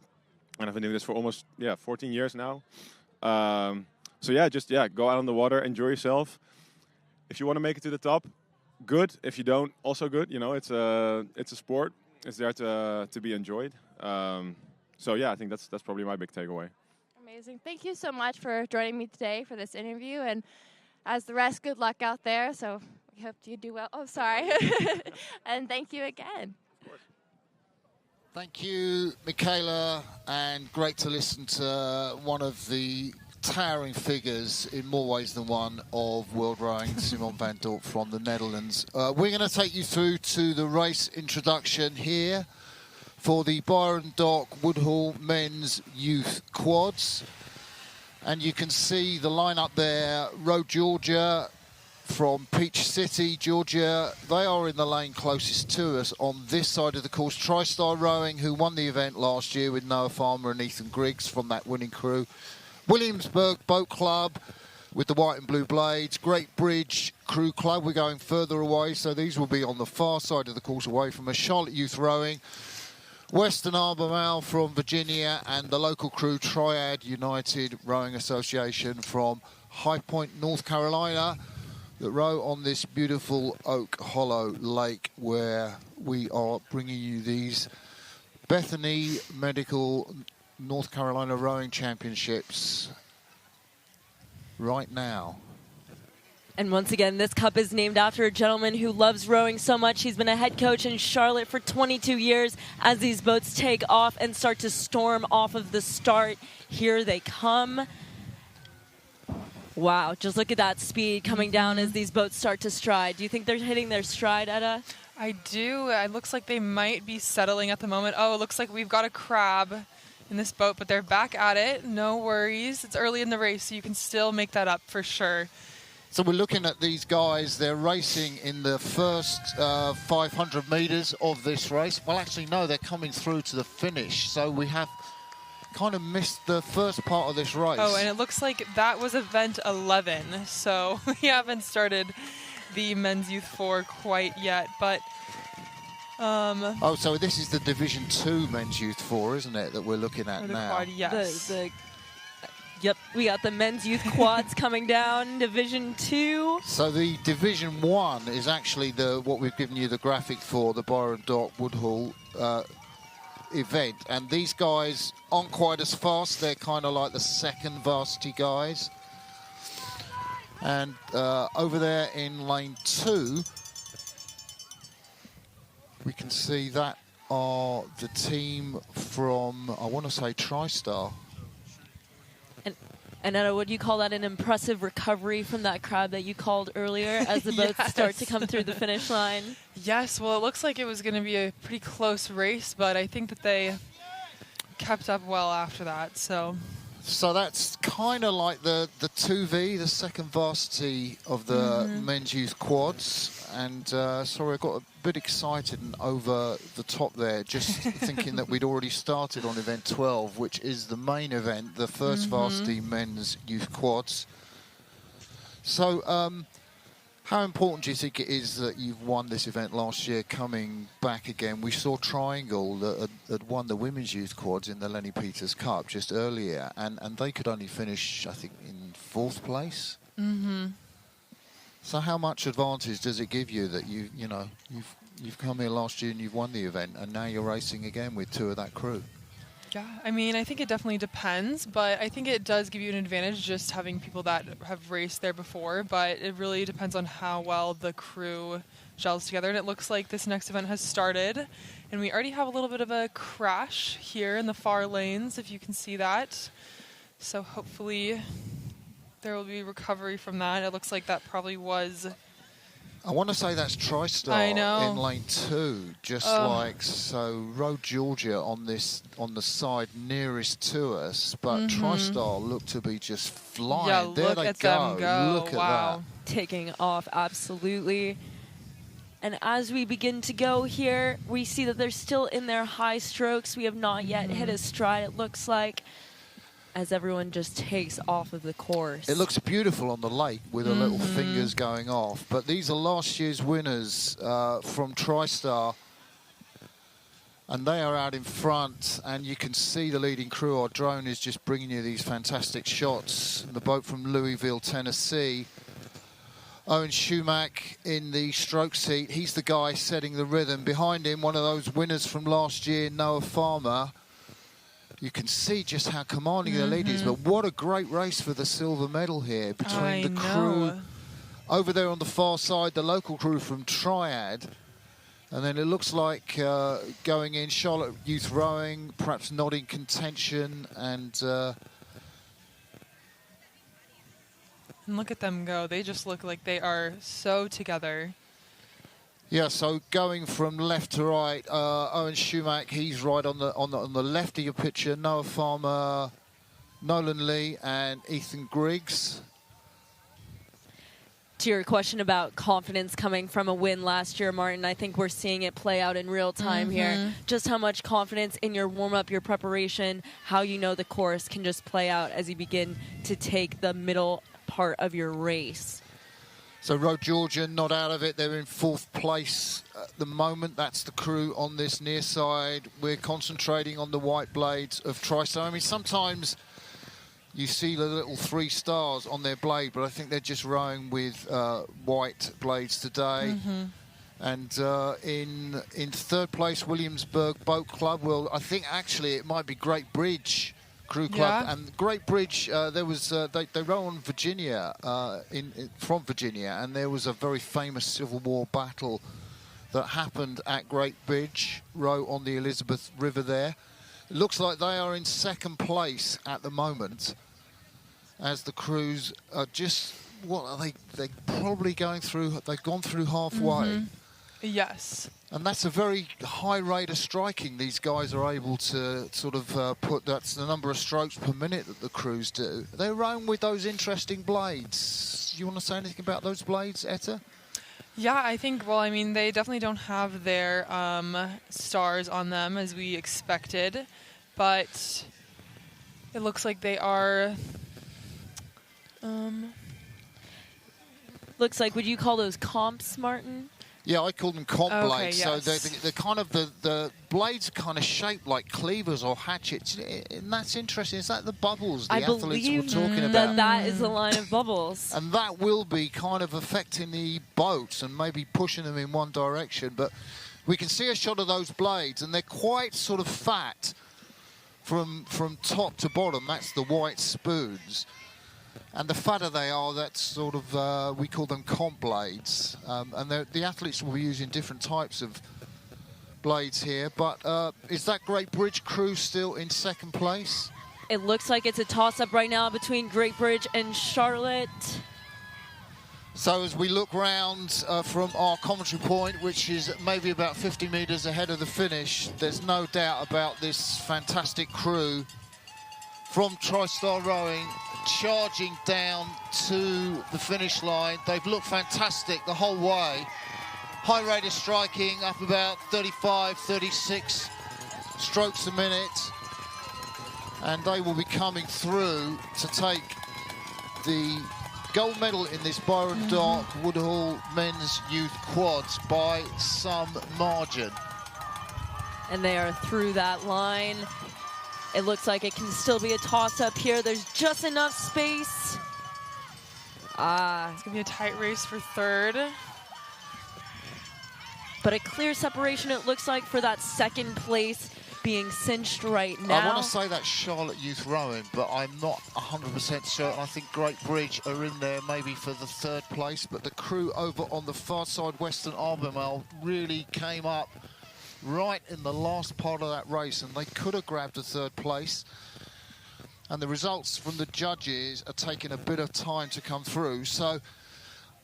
I've been doing this for almost 14 years now. So yeah, just go out on the water, enjoy yourself. If you want to make it to the top, good. If you don't, also good. You know, it's a sport. It's there to be enjoyed. So yeah, I think that's probably my big takeaway. Amazing. Thank you so much for joining me today for this interview. And as the rest, good luck out there. So we hope you do well. Oh, sorry. And thank you again. Thank you, Michaela, and great to listen to one of the towering figures in more ways than one of world rowing, Simon van Dorp from the Netherlands. We're going to take you through to the race introduction here for the Byron Dock Woodhull Men's Youth Quads. And you can see the lineup there. Row Georgia from Peach City, Georgia. They are in the lane closest to us on this side of the course. TriStar Rowing, who won the event last year with Noah Farmer and Ethan Griggs from that winning crew. Williamsburg Boat Club with the white and blue blades. Great Bridge Crew Club, we're going further away, so these will be on the far side of the course away from us. Charlotte Youth Rowing, Western Albemarle from Virginia, and the local crew Triad United Rowing Association from High Point, North Carolina, that row on this beautiful Oak Hollow Lake where we are bringing you these Bethany Medical North Carolina Rowing Championships right now. And once again, this cup is named after a gentleman who loves rowing so much. He's been a head coach in Charlotte for 22 years. As these boats take off and start to storm off of the start, here they come. Wow, just look at that speed coming down as these boats start to stride. Do you think they're hitting their stride, Edda? I do. It looks like they might be settling at the moment. Oh, it looks like we've got a crab in this boat, but they're back at it. No worries. It's early in the race, so you can still make that up for sure. So we're looking at these guys. They're racing in the first 500 metres of this race. Well, actually, no, they're coming through to the finish. So we have kind of missed the first part of this race. Oh, and it looks like that was event 11. So we haven't started the men's youth 4 quite yet, but oh, so this is the Division 2 men's youth 4, isn't it, that we're looking at now? Quad, yes. Yep, we got the men's youth quads coming down, Division 2. So the Division 1 is actually what we've given you the graphic for, the Byron Dock Woodhull event. And these guys aren't quite as fast. They're kind of like the second varsity guys. And over there in lane 2, we can see that are the team from, I want to say, TriStar. And Edda, would you call that an impressive recovery from that crab that you called earlier as the boats Yes. start to come through the finish line? Yes, well, it looks like it was going to be a pretty close race, but I think that they kept up well after that, so that's kind of like the 2V, the second varsity of the men's youth quads. And sorry, I got a bit excited and over the top there, just thinking that we'd already started on event 12, which is the main event, the first varsity men's youth quads. So how important do you think it is that you've won this event last year coming back again? We saw Triangle that had won the women's youth quads in the Lenny Peters Cup just earlier, and they could only finish, I think, in 4th place. So how much advantage does it give you that you've come here last year and you've won the event, and now you're racing again with 2 of that crew? Yeah, I mean, I think it definitely depends, but I think it does give you an advantage just having people that have raced there before, but it really depends on how well the crew gels together. And it looks like this next event has started, and we already have a little bit of a crash here in the far lanes, if you can see that. So hopefully there will be recovery from that. It looks like that probably was... I want to say that's TriStar in lane 2, just like so. Road Georgia on the side nearest to us, but TriStar looked to be just flying. Yeah, there look they at them go. Look at Wow. that. Taking off, absolutely. And as we begin to go here, we see that they're still in their high strokes. We have not yet hit a stride, it looks like, as everyone just takes off of the course. It looks beautiful on the lake with the little fingers going off. But these are last year's winners from TriStar. And they are out in front, and you can see the leading crew. Our drone is just bringing you these fantastic shots. The boat from Louisville, Tennessee. Owen Schumack in the stroke seat. He's the guy setting the rhythm. Behind him, one of those winners from last year, Noah Farmer. You can see just how commanding the lead is, but what a great race for the silver medal here between the crew over there on the far side, the local crew from Triad, and then it looks like going in Charlotte Youth Rowing, perhaps not in contention, and look at them go. They just look like they are so together. yeah, so going from left to right, Owen Schumack, he's right on the left of your picture. Noah Farmer, Nolan Lee, and Ethan Griggs. To your question about confidence coming from a win last year, Martin, I think we're seeing it play out in real time here. Just how much confidence in your warm-up, your preparation, how you know the course can just play out as you begin to take the middle part of your race. So Road Georgia not out of it. They're in 4th place at the moment. That's the crew on this near side. We're concentrating on the white blades of TriStar. I mean, sometimes you see the little 3 stars on their blade, but I think they're just rowing with white blades today. And in 3rd place, Williamsburg Boat Club. Well, I think actually it might be Great Bridge Crew Club, and Great Bridge. There was they row on Virginia, from Virginia, and there was a very famous Civil War battle that happened at Great Bridge Row on the Elizabeth River. There, it looks like they are in 2nd place at the moment, as the crews are just what are they? They're probably going through. They've gone through halfway. Yes. And that's a very high rate of striking these guys are able to sort of put. That's the number of strokes per minute that the crews do. They're rowing with those interesting blades. You want to say anything about those blades, Etta? Yeah, I think, well, I mean, they definitely don't have their stars on them as we expected, but it looks like they are... Looks like, would you call those comps, Martin? Yeah, I call them comp blades. Yes. So they're kind of the blades are kind of shaped like cleavers or hatchets, and that's interesting. Is that the bubbles the athletes were talking about? That is a line of bubbles. And that will be kind of affecting the boats and maybe pushing them in one direction. But we can see a shot of those blades, and they're quite sort of fat from top to bottom. That's the white spoons. And the fatter they are, that's sort of, we call them comp blades. And the athletes will be using different types of blades here. But is that Great Bridge crew still in 2nd place? It looks like it's a toss-up right now between Great Bridge and Charlotte. So as we look round from our commentary point, which is maybe about 50 metres ahead of the finish, there's no doubt about this fantastic crew from TriStar Rowing charging down to the finish line. They've looked fantastic the whole way. High rate of striking, up about 35, 36 strokes a minute. And they will be coming through to take the gold medal in this Byron Dark Woodhall Men's Youth Quads by some margin. And they are through that line. It looks like it can still be a toss-up here. There's just enough space. It's going to be a tight race for 3rd. But a clear separation, it looks like, for that 2nd place being cinched right now. I want to say that's Charlotte Youth Rowing, but I'm not 100% certain. I think Great Bridge are in there maybe for the 3rd place, but the crew over on the far side, Western Albemarle, really came up right in the last part of that race, and they could have grabbed a 3rd place. And the results from the judges are taking a bit of time to come through. So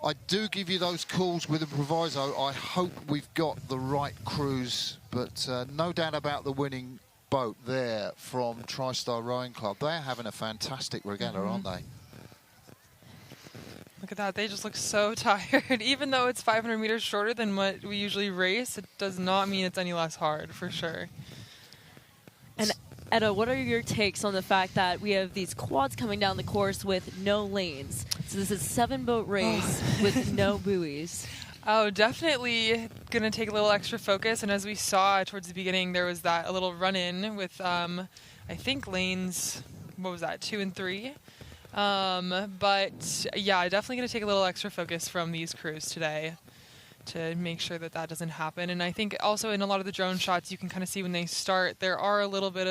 I do give you those calls with a proviso. I hope we've got the right crews, but no doubt about the winning boat there from TriStar Rowing Club. They're having a fantastic regatta, aren't they? Look at that. They just look so tired. Even though it's 500 meters shorter than what we usually race, it does not mean it's any less hard, for sure. And Etta, what are your takes on the fact that we have these quads coming down the course with no lanes? So this is a 7-boat race with no buoys. Oh, definitely going to take a little extra focus. And as we saw towards the beginning, there was that a little run-in with, I think, lanes, what was that, 2 and 3? But, yeah, definitely going to take a little extra focus from these crews today to make sure that that doesn't happen. And I think also in a lot of the drone shots, you can kind of see when they start, there is a little bit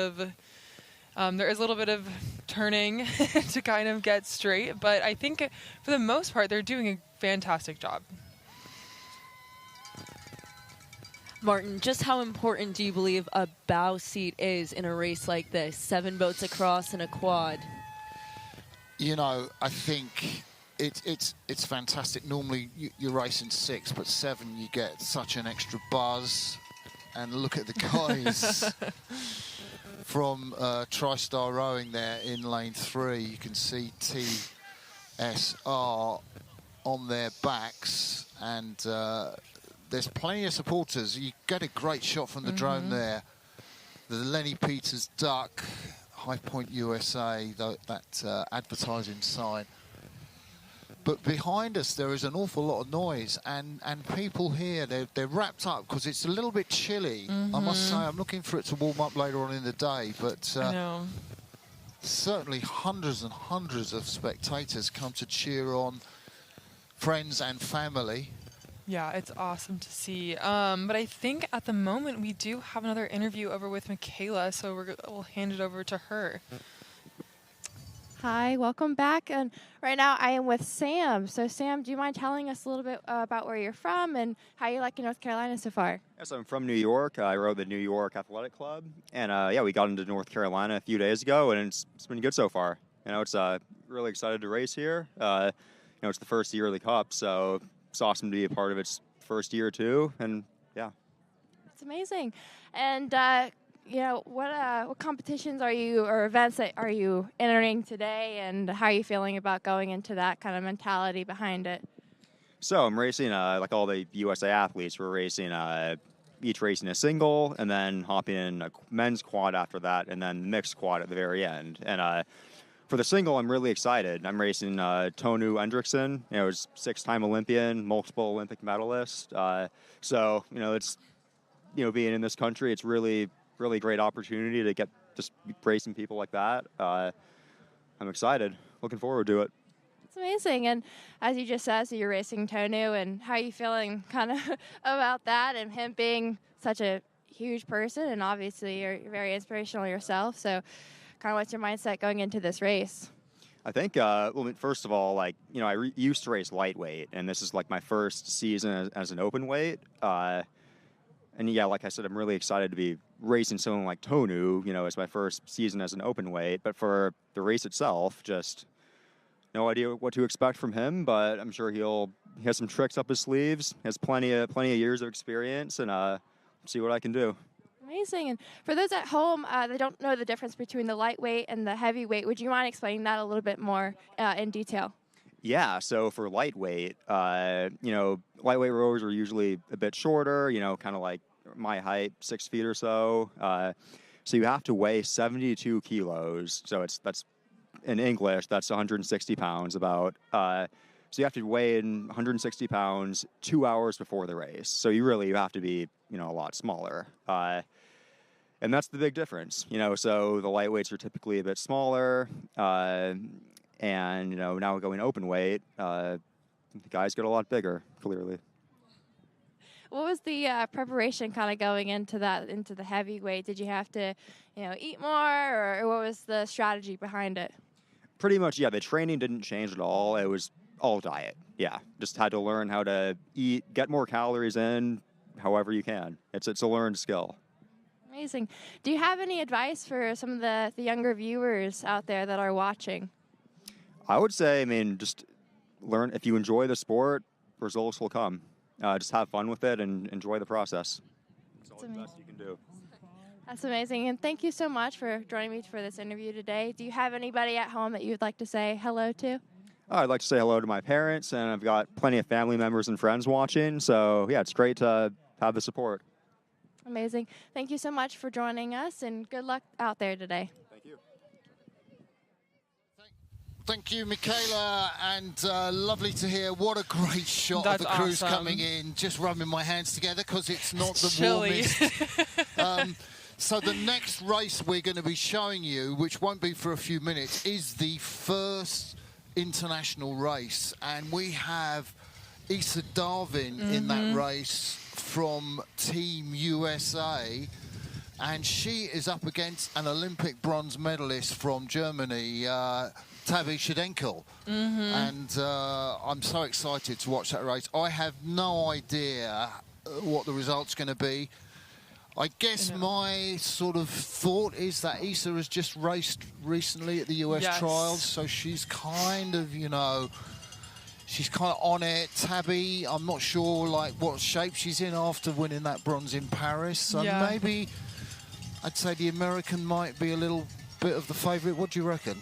of turning to kind of get straight. But I think for the most part, they're doing a fantastic job. Martin, just how important do you believe a bow seat is in a race like this? 7 boats across in a quad. You know, I think it's fantastic. Normally you're racing 6, but 7 you get such an extra buzz. And look at the guys from TriStar Rowing there in lane 3. You can see TSR on their backs, and there's plenty of supporters. You get a great shot from the drone there. The Lenny Peters Duck, High Point USA, that advertising sign. But behind us, there is an awful lot of noise, and people here, they're wrapped up because it's a little bit chilly. I must say, I'm looking for it to warm up later on in the day, but certainly hundreds and hundreds of spectators come to cheer on friends and family. Yeah, it's awesome to see. But I think at the moment we do have another interview over with Caileigh, so we'll hand it over to her. Hi, welcome back. And right now I am with Sam. So Sam, do you mind telling us a little bit about where you're from and how you like North Carolina so far? Yes, I'm from New York. I rode the New York Athletic Club. And yeah, we got into North Carolina a few days ago, and it's been good so far. You know, it's really excited to race here. You know, it's the first year of the Cup, so it's awesome to be a part of its first year too. And yeah. It's amazing. And you know, what competitions are you, or events that are you entering today, and how are you feeling about going into that kind of mentality behind it? So I'm racing, like all the USA athletes, we're racing, each racing a single, and then hopping in a men's quad after that, and then mixed quad at the very end. And for the single, I'm really excited. I'm racing Tõnu Endrekson. You know, he's 6-time Olympian, multiple Olympic medalist. So, you know, it's, you know, being in this country, it's really great opportunity to get just racing people like that. I'm excited. Looking forward to it. It's amazing. And as you just said, so you're racing Tõnu, and how are you feeling kind of about that, and him being such a huge person, and obviously you're very inspirational yourself. So kind of what's your mindset going into this race? I think, well, first of all, like, you know, I used to race lightweight, and this is like my first season as an open weight. And yeah, like I said, I'm really excited to be racing someone like Tõnu, you know, it's my first season as an open weight. But for the race itself, just no idea what to expect from him, but I'm sure he has some tricks up his sleeves, has plenty of years of experience, and see what I can do. Amazing. And for those at home that don't know the difference between the lightweight and the heavyweight, would you mind explaining that a little bit more in detail? Yeah, so for lightweight, you know, lightweight rowers are usually a bit shorter, you know, kind of like my height, 6 feet or so. So you have to weigh 72 kilos. So that's in English, that's 160 pounds about. So you have to weigh in 160 pounds 2 hours before the race. So you have to be, you know, a lot smaller. And that's the big difference, you know. So the lightweights are typically a bit smaller. And, you know, now going open weight, the guys get a lot bigger, clearly. what was the preparation kind of going into the heavyweight? Did you have to, eat more, or what was the strategy behind it? Pretty much, yeah. The training didn't change at all. It was all diet. Yeah, just had to learn how to eat, get more calories in, however you can. It's a learned skill. Amazing. Do you have any advice for some of the younger viewers out there that are watching? I would say, just learn. If you enjoy the sport, results will come. Just have fun with it and enjoy the process. It's all the best you can do. That's amazing. And thank you so much for joining me for this interview today. Do you have anybody at home that you would like to say hello to? I'd like to say hello to my parents, and I've got plenty of family members and friends watching. So, yeah, it's great to have the support. Amazing. Thank you so much for joining us, and good luck out there today. Thank you. Thank you, Michaela, and lovely to hear. What a great shot That's of the crews awesome. coming in. Just rubbing my hands together because it's not the chilly. warmest. So the next race we're going to be showing you, which won't be for a few minutes, is the first international race, and we have Issa Darvin in that race from Team USA, and she is up against an Olympic bronze medalist from Germany, Tabea Schendekhl. And I'm so excited to watch that race. I have no idea what the result's going to be. I guess my sort of thought is that Issa has just raced recently at the US trials, so she's kind of, she's kind of on it. Tabby, I'm not sure what shape she's in after winning that bronze in Paris. So maybe I'd say the American might be a little bit of the favourite. What do you reckon?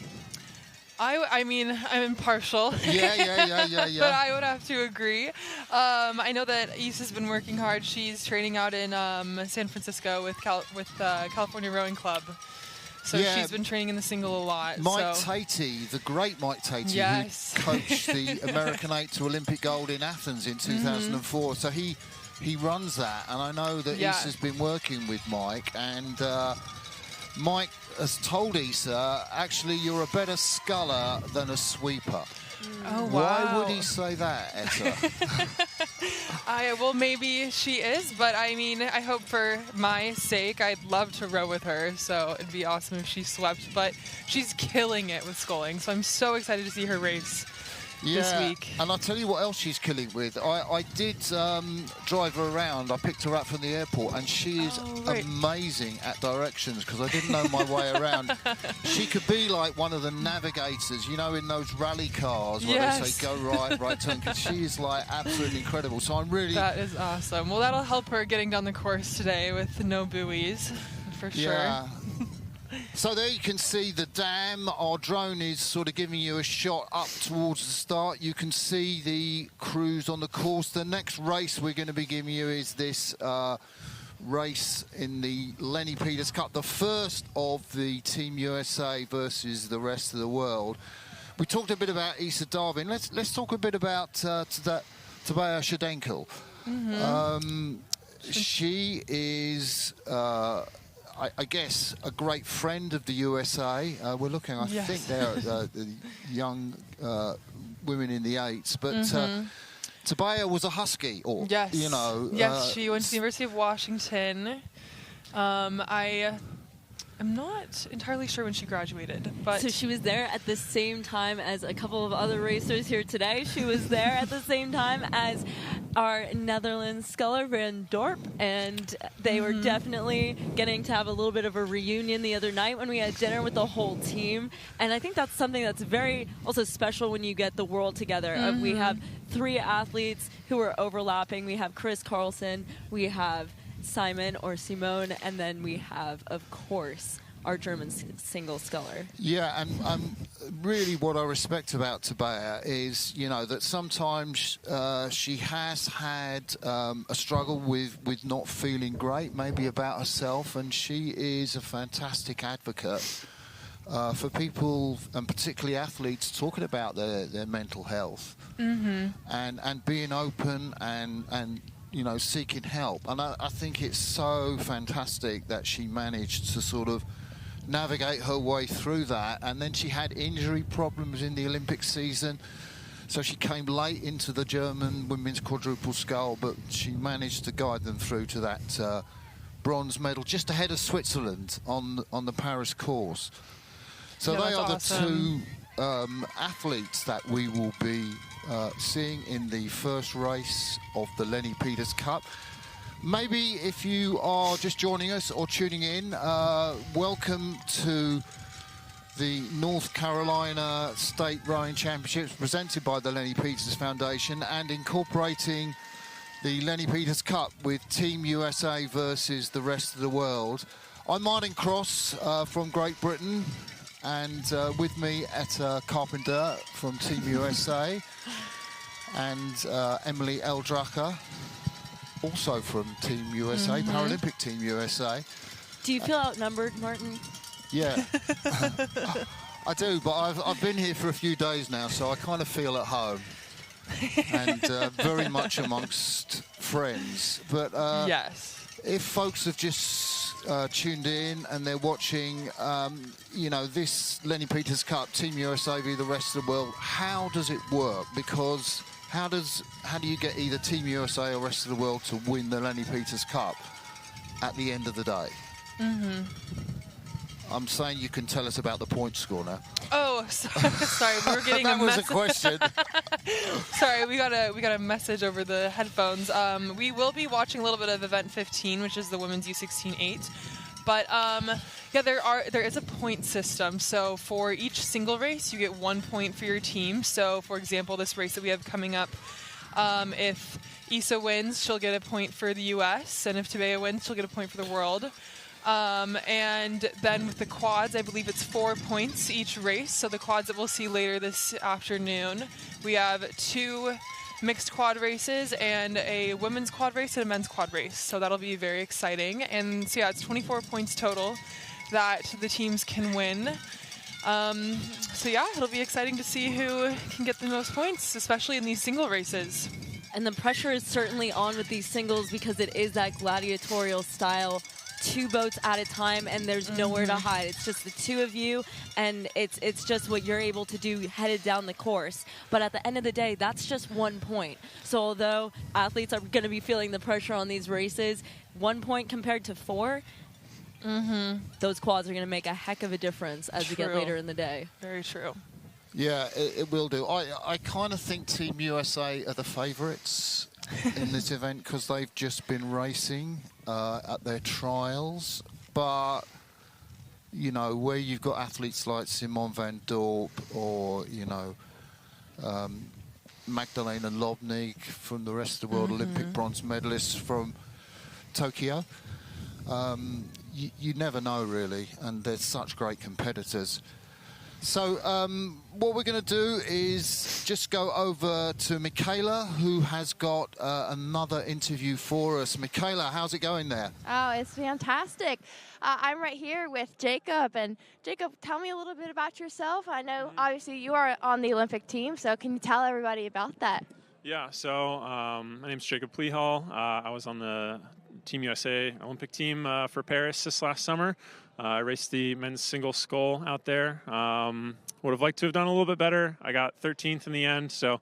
I mean, I'm impartial. Yeah. But I would have to agree. I know that Issa's been working hard. She's training out in San Francisco with California Rowing Club. So she's been training in the single a lot. Mike Tatey, the great Mike Tatey, who coached the American 8 to Olympic gold in Athens in 2004. So he runs that, and I know that Issa's been working with Mike, and Mike has told Issa, actually, you're a better sculler than a sweeper. Oh, wow. Why would he say that, Etta? Well, maybe she is, but I mean, I hope for my sake, I'd love to row with her, so it'd be awesome if she swept, but she's killing it with sculling, so I'm so excited to see her race this week. And I'll tell you what else she's killing with. I did drive her around. I picked her up from the airport, and she is amazing at directions because I didn't know my way around. She could be like one of the navigators, in those rally cars where they say go right turn. She is absolutely incredible. So I'm really... That is awesome. Well, that'll help her getting down the course today with no buoys, for sure. Yeah. So there you can see the dam. Our drone is sort of giving you a shot up towards the start. You can see the crews on the course. The next race we're going to be giving you is this race in the Lenny Peters Cup, the first of the Team USA versus the rest of the world. We talked a bit about Issa Darvin. Let's talk a bit about Tabea Schendekhl. She is... I guess a great friend of the USA. We're looking, I think they're the young women in the 8s, but Tabea was a Husky, or Yes, she went to the University of Washington. I'm not entirely sure when she graduated, but... So she was there at the same time as a couple of other racers here today. She was there at the same time as our Netherlands sculler Van Dorp, and they were definitely getting to have a little bit of a reunion the other night when we had dinner with the whole team. And I think that's something that's very also special when you get the world together. We have 3 athletes who are overlapping. We have Chris Carlson, we have Simon or Simone, and then we have, of course, our German single sculler. Yeah, and really what I respect about Tabea is, that sometimes she has had a struggle with not feeling great, maybe about herself, and she is a fantastic advocate for people, and particularly athletes, talking about their mental health and being open and seeking help. And I think it's so fantastic that she managed to sort of navigate her way through that. And then she had injury problems in the Olympic season. So she came late into the German women's quadruple scull, but she managed to guide them through to that bronze medal, just ahead of Switzerland on the Paris course. So Yeah, they are that's the awesome. two athletes that we will be seeing in the first race of the Lenny Peters Cup. Maybe if you are just joining us or tuning in, welcome to the North Carolina State Rowing Championships presented by the Lenny Peters Foundation and incorporating the Lenny Peters Cup with Team USA versus the rest of the world. I'm Martin Cross from Great Britain, and with me Etta Carpenter from Team USA and Emily Eldracker, also from Team USA, Paralympic Team USA. Do you feel outnumbered, Martin? Yeah, I do, but I've been here for a few days now, so I kind of feel at home and very much amongst friends. But Yes. if folks have just tuned in and they're watching, you know, this Lenny Peters Cup, Team USA v the rest of the world, how does it work? Because how do you get either Team USA or rest of the world to win the Lenny Peters Cup at the end of the day? I'm saying you can tell us about the point score now. Oh, sorry, we were getting That a was a message. question. Sorry, we got a message over the headphones. We will be watching a little bit of event 15, which is the women's U16-8. But yeah, there is a point system. So for each single race, you get 1 point for your team. So for example, this race that we have coming up, if Isa wins, she'll get a point for the U.S., and if Tabea wins, she'll get a point for the world. And then with the quads, I believe it's 4 points each race. So the quads that we'll see later this afternoon, we have 2 mixed quad races and a women's quad race and a men's quad race. So that'll be very exciting. And so yeah, it's 24 points total that the teams can win. So yeah, it'll be exciting to see who can get the most points, especially in these single races. And the pressure is certainly on with these singles because it is that gladiatorial style, 2 boats at a time, and there's nowhere to hide. It's just the 2 of you, and it's just what you're able to do headed down the course. But at the end of the day, that's just 1 point. So although athletes are going to be feeling the pressure on these races, 1 point compared to 4, those quads are going to make a heck of a difference as we get True. later in the day. Very true. Yeah, it will do. I kind of think Team USA are the favourites in this event because they've just been racing at their trials. But, you know, where you've got athletes like Simone van Dorp or, you know, Magdalena Lobnig from the rest of the world, Olympic bronze medalists from Tokyo, you never know, really, and they're such great competitors. So what we're going to do is just go over to Michaela, who has got another interview for us. Michaela, how's it going there? Oh, it's fantastic. I'm right here with Jacob. And Jacob, tell me a little bit about yourself. I know, obviously, you are on the Olympic team, so can you tell everybody about that? Yeah, so my name's Jacob Plihal. I was on the Team USA Olympic team for Paris this last summer. I raced the men's single scull out there. Would have liked to have done a little bit better. I got 13th in the end, so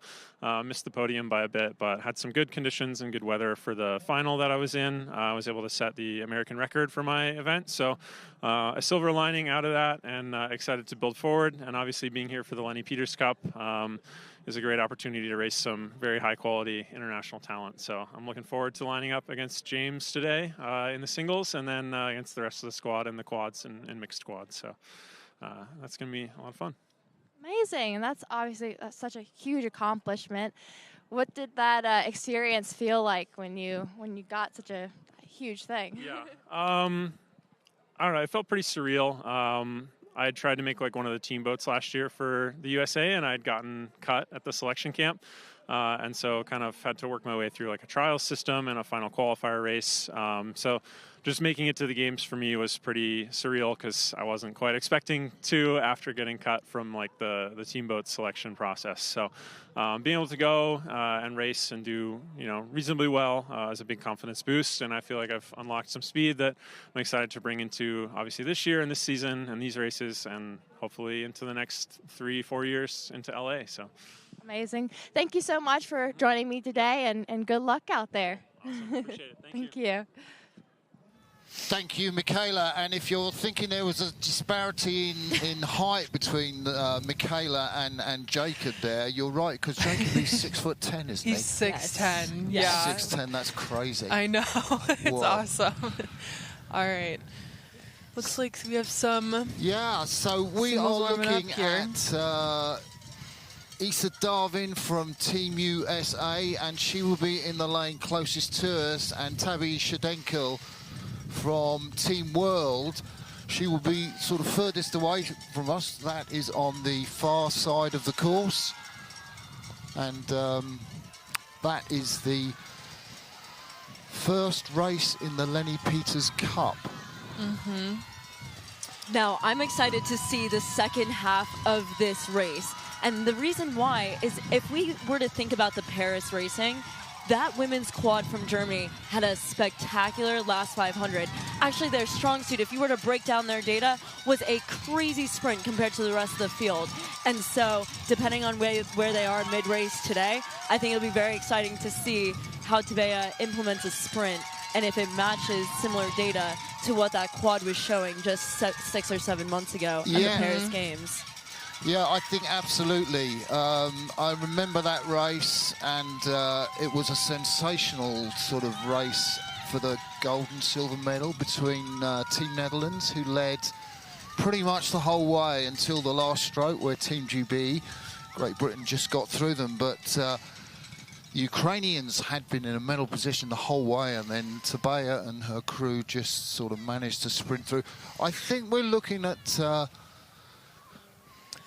missed the podium by a bit, but had some good conditions and good weather for the final that I was in. I was able to set the American record for my event, so a silver lining out of that, and excited to build forward. And obviously being here for the Lenny Peters Cup is a great opportunity to race some very high-quality international talent. So I'm looking forward to lining up against James today in the singles, and then against the rest of the squad in the quads and mixed quads. So that's going to be a lot of fun. Amazing. And that's such a huge accomplishment. What did that experience feel like when you got such a huge thing? Yeah. I don't know. It felt pretty surreal. I had tried to make like one of the team boats last year for the USA, and I had gotten cut at the selection camp. And so kind of had to work my way through like a trial system and a final qualifier race. So just making it to the games for me was pretty surreal because I wasn't quite expecting to after getting cut from like the team boat selection process. So being able to go and race and do, you know, reasonably well is a big confidence boost. And I feel like I've unlocked some speed that I'm excited to bring into obviously this year and this season and these races and hopefully into the next 3-4 years into LA. So. Amazing. Thank you so much for joining me today, and good luck out there. Awesome. Appreciate it. Thank you. Thank you, Caileigh. And if you're thinking there was a disparity in height between Caileigh and Jacob there, you're right, because Jacob is 6'10", isn't he? He's 6'10". Yeah. 6'10", that's crazy. I know. It's Whoa. awesome. All right. Looks like we have some... Yeah, so we are singles warming up looking here. at Darvin from Team USA, and she will be in the lane closest to us, and Tabea Schendekhl from Team World. She will be sort of furthest away from us. That is on the far side of the course. And that is the first race in the Lenny Peters Cup. Now, I'm excited to see the second half of this race. And the reason why is if we were to think about the Paris racing, that women's quad from Germany had a spectacular last 500. Actually, their strong suit, if you were to break down their data, was a crazy sprint compared to the rest of the field. And so, depending on where they are mid-race today, I think it'll be very exciting to see how Tabea implements a sprint and if it matches similar data to what that quad was showing just 6 or 7 months ago at the Paris Games. Yeah, I think absolutely. I remember that race, and it was a sensational sort of race for the gold and silver medal between Team Netherlands, who led pretty much the whole way until the last stroke, where Team GB, Great Britain, just got through them. But Ukrainians had been in a medal position the whole way, and then Tabea and her crew just sort of managed to sprint through. I think we're looking at...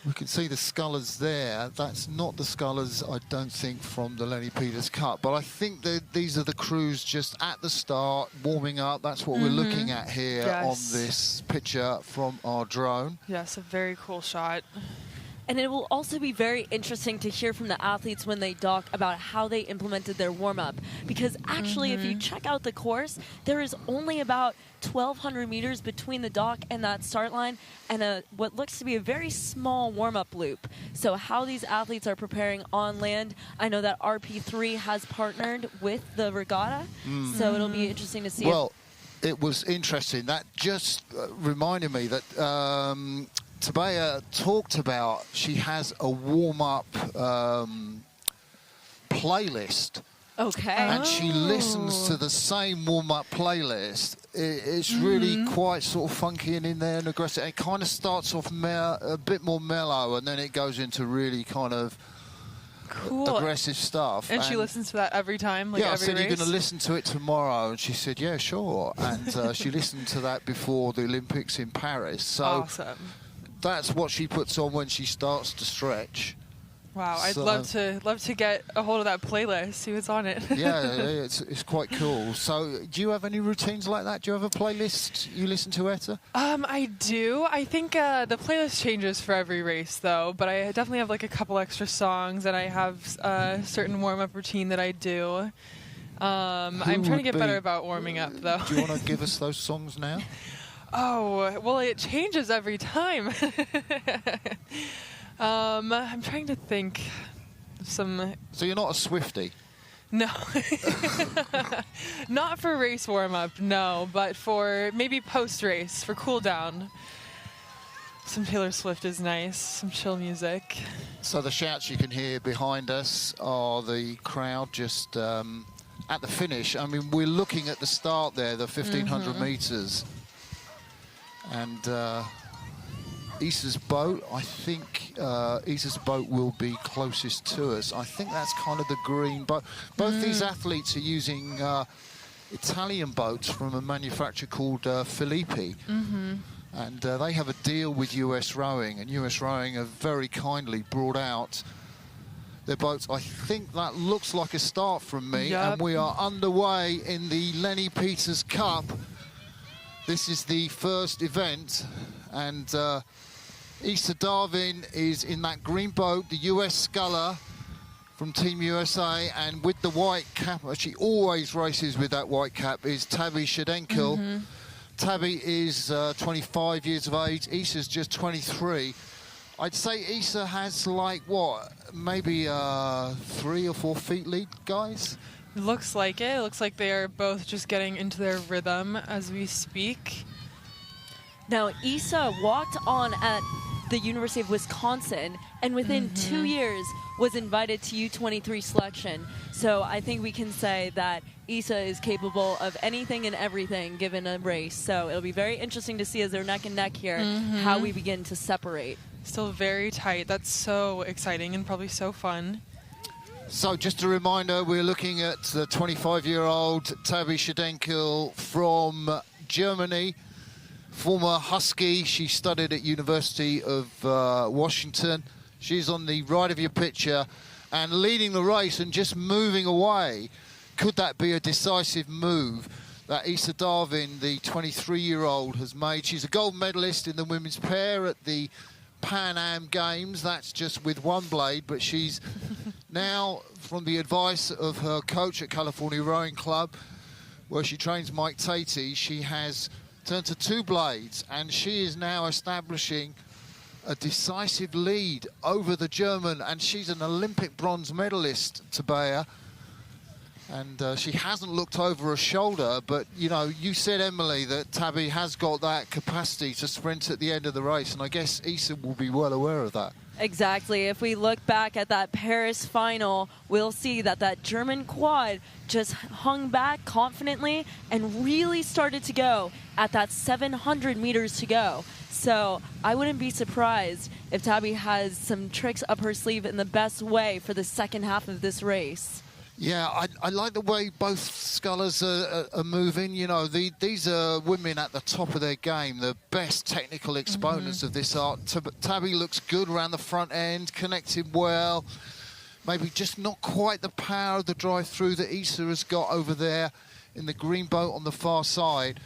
we can see the scullers there. That's not the scullers, I don't think, from the Lenny Peters Cup. But I think that these are the crews just at the start, warming up. That's what we're looking at here on this picture from our drone. Yes, a very cool shot. And it will also be very interesting to hear from the athletes when they dock about how they implemented their warm-up. Because actually, if you check out the course, there is only about 1,200 meters between the dock and that start line, and what looks to be a very small warm-up loop. So how these athletes are preparing on land, I know that RP3 has partnered with the regatta, so it'll be interesting to see. Well, it was interesting. That just reminded me that Tabea talked about she has a warm-up playlist. Okay. And she listens to the same warm-up playlist. It's really quite sort of funky and in there and aggressive. It kind of starts off a bit more mellow, and then it goes into really kind of aggressive stuff. And she listens to that every time, like I every said, race? you're going to listen to it tomorrow. And she said, yeah, sure. And she listened to that before the Olympics in Paris. So awesome. That's what she puts on when she starts to stretch. Wow, I'd love to get a hold of that playlist, see what's on it. Yeah, it's quite cool. So, do you have any routines like that? Do you have a playlist you listen to, Etta? I do. I think the playlist changes for every race, though. But I definitely have like a couple extra songs, and I have a certain warm-up routine that I do. I'm trying to get better about warming up, though. Do you want to give us those songs now? Oh, well, it changes every time. I'm trying to think of some... So you're not a Swiftie? No. Not for race warm-up, no. But for maybe post-race, for cool-down. Some Taylor Swift is nice, some chill music. So the shouts you can hear behind us are the crowd just at the finish. I mean, we're looking at the start there, the 1,500 metres. And... Isa's boat, I think Isa's boat will be closest to us. I think that's kind of the green boat. Both these athletes are using Italian boats from a manufacturer called Filippi. And they have a deal with US Rowing, and US Rowing have very kindly brought out their boats. I think that looks like a start from me, and we are underway in the Lenny Peters Cup. This is the first event, and Darvin is in that green boat, the US Sculler from Team USA, and with the white cap, she always races with that white cap, is Tabea Schendekhl. Tabea is 25 years of age, Isa's just 23. I'd say Isa has like, what, maybe 3 or 4 feet lead, guys? Looks like it. It looks like they are both just getting into their rhythm as we speak. Now, Isa walked on at the University of Wisconsin, and within 2 years was invited to U23 selection. So I think we can say that Isa is capable of anything and everything given a race. So it'll be very interesting to see as they're neck and neck here how we begin to separate. Still very tight. That's so exciting and probably so fun. So just a reminder, we're looking at the 25-year-old Tabea Schendekhl from Germany, former Husky. She studied at University of Washington. She's on the right of your picture and leading the race and just moving away. Could that be a decisive move that Isa Darvin, the 23-year-old, has made? She's a gold medalist in the women's pair at the Pan Am Games. That's just with one blade, but she's now, from the advice of her coach at California Rowing Club, where she trains Mike Tatey, she has turned to 2 blades, and she is now establishing a decisive lead over the German, and she's an Olympic bronze medalist, Tabea. And she hasn't looked over her shoulder, but, you know, you said, Emily, that Tabea has got that capacity to sprint at the end of the race, and I guess Isa will be well aware of that. Exactly. If we look back at that Paris final, we'll see that that German quad just hung back confidently and really started to go at that 700 meters to go. So I wouldn't be surprised if Tabea has some tricks up her sleeve in the best way for the second half of this race. Yeah, I like the way both scullers are moving. You know, these are women at the top of their game, the best technical exponents of this art. Tabea looks good around the front end, connected well. Maybe just not quite the power of the drive-through that Isa has got over there in the green boat on the far side.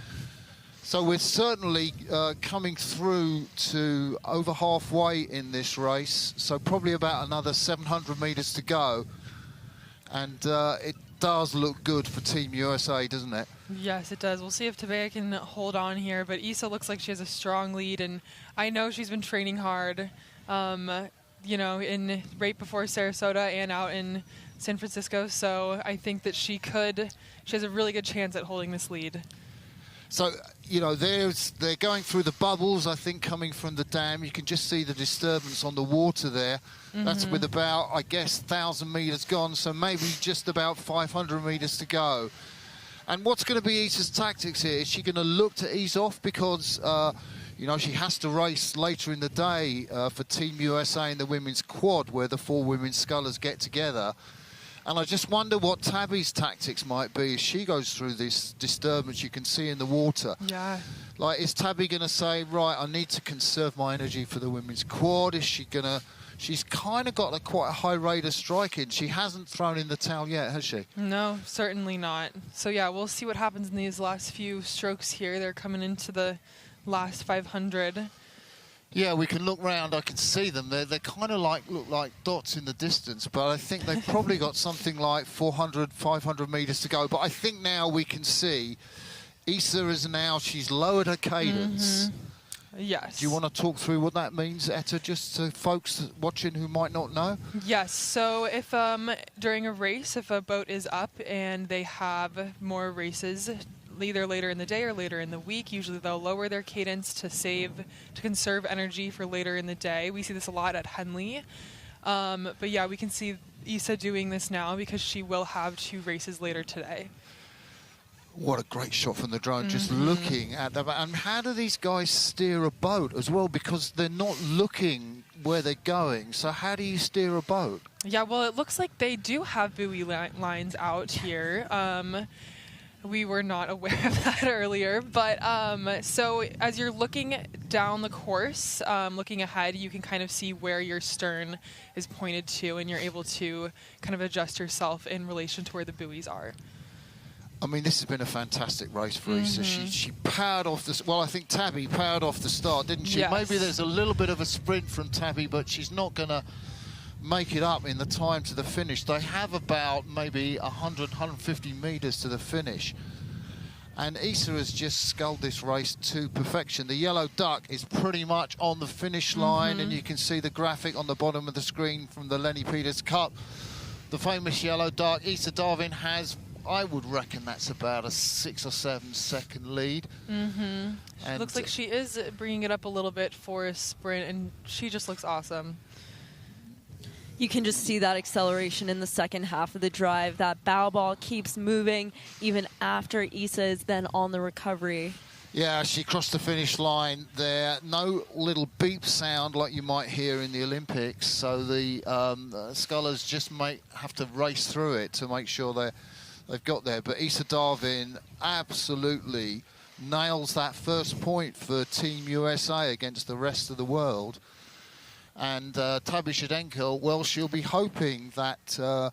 So we're certainly coming through to over halfway in this race, so probably about another 700 metres to go. And it does look good for Team USA, doesn't it? Yes, it does. We'll see if Tabea can hold on here, but Isa looks like she has a strong lead, and I know she's been training hard, you know, right before Sarasota and out in San Francisco, so I think that she has a really good chance at holding this lead. So, you know, they're going through the bubbles, I think, coming from the dam. You can just see the disturbance on the water there. That's with about, I guess, 1,000 metres gone, so maybe just about 500 metres to go. And what's going to be Isa's tactics here? Is she going to look to ease off because, you know, she has to race later in the day for Team USA in the women's quad, where the 4 women's scullers get together. And I just wonder what Tabea's tactics might be as she goes through this disturbance you can see in the water. Yeah. Like, is Tabea going to say, right, I need to conserve my energy for the women's quad? Is she going to... She's kind of got quite a high rate of striking. She hasn't thrown in the towel yet, has she? No, certainly not. So, yeah, we'll see what happens in these last few strokes here. They're coming into the last 500. Yeah, we can look round. I can see them. They're kind of look like dots in the distance, but I think they've probably got something like 400, 500 metres to go. But I think now we can see Isa she's lowered her cadence. Yes. Do you want to talk through what that means, Etta, just to folks watching who might not know? Yes. So if during a race, if a boat is up and they have more races, either later in the day or later in the week, usually they'll lower their cadence to conserve energy for later in the day. We see this a lot at Henley. But yeah, we can see Isa doing this now because she will have 2 races later today. What a great shot from the drone, just looking at them. And how do these guys steer a boat as well? Because they're not looking where they're going. So how do you steer a boat? Yeah, well, it looks like they do have buoy lines out here. We were not aware of that earlier. But so as you're looking down the course, looking ahead, you can kind of see where your stern is pointed to, and you're able to kind of adjust yourself in relation to where the buoys are. I mean, this has been a fantastic race for Isa. She powered off this. Well, I think Tabea powered off the start, didn't she? Yes. Maybe there's a little bit of a sprint from Tabea, but she's not going to make it up in the time to the finish. They have about maybe 100, 150 metres to the finish. And Issa has just sculled this race to perfection. The yellow duck is pretty much on the finish line, and you can see the graphic on the bottom of the screen from the Lenny Peters Cup. The famous yellow duck. Issa Darvin has, I would reckon that's about a 6 or 7 second lead. And looks like she is bringing it up a little bit for a sprint, and she just looks awesome. You can just see that acceleration in the second half of the drive. That bow ball keeps moving even after Issa is then on the recovery. Yeah, she crossed the finish line there. No little beep sound like you might hear in the Olympics. So the scullers just might have to race through it to make sure they've got there. But Issa Darvin absolutely nails that first point for Team USA against the rest of the world. And Tabea Schendekhl, well, she'll be hoping that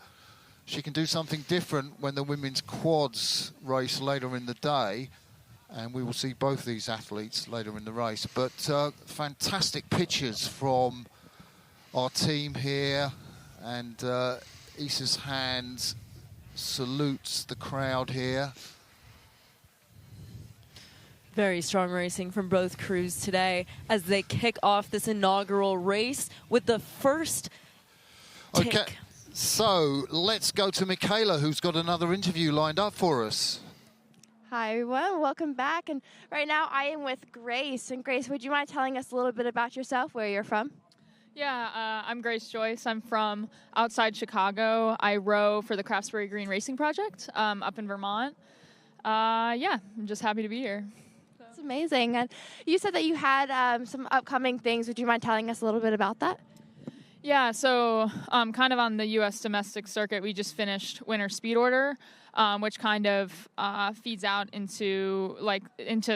she can do something different when the women's quads race later in the day. And we will see both these athletes later in the race. But fantastic pictures from our team here. And Issa's hand salutes the crowd here. Very strong racing from both crews today as they kick off this inaugural race with the first tick. Okay, so let's go to Caileigh, who's got another interview lined up for us. Hi, everyone. Welcome back. And right now I am with Grace. And Grace, would you mind telling us a little bit about yourself, where you're from? Yeah, I'm Grace Joyce. I'm from outside Chicago. I row for the Craftsbury Green Racing Project up in Vermont. Yeah, I'm just happy to be here. That's amazing. And you said that you had some upcoming things. Would you mind telling us a little bit about that? Yeah, so kind of on the U.S. domestic circuit, we just finished Winter Speed Order, which kind of feeds out into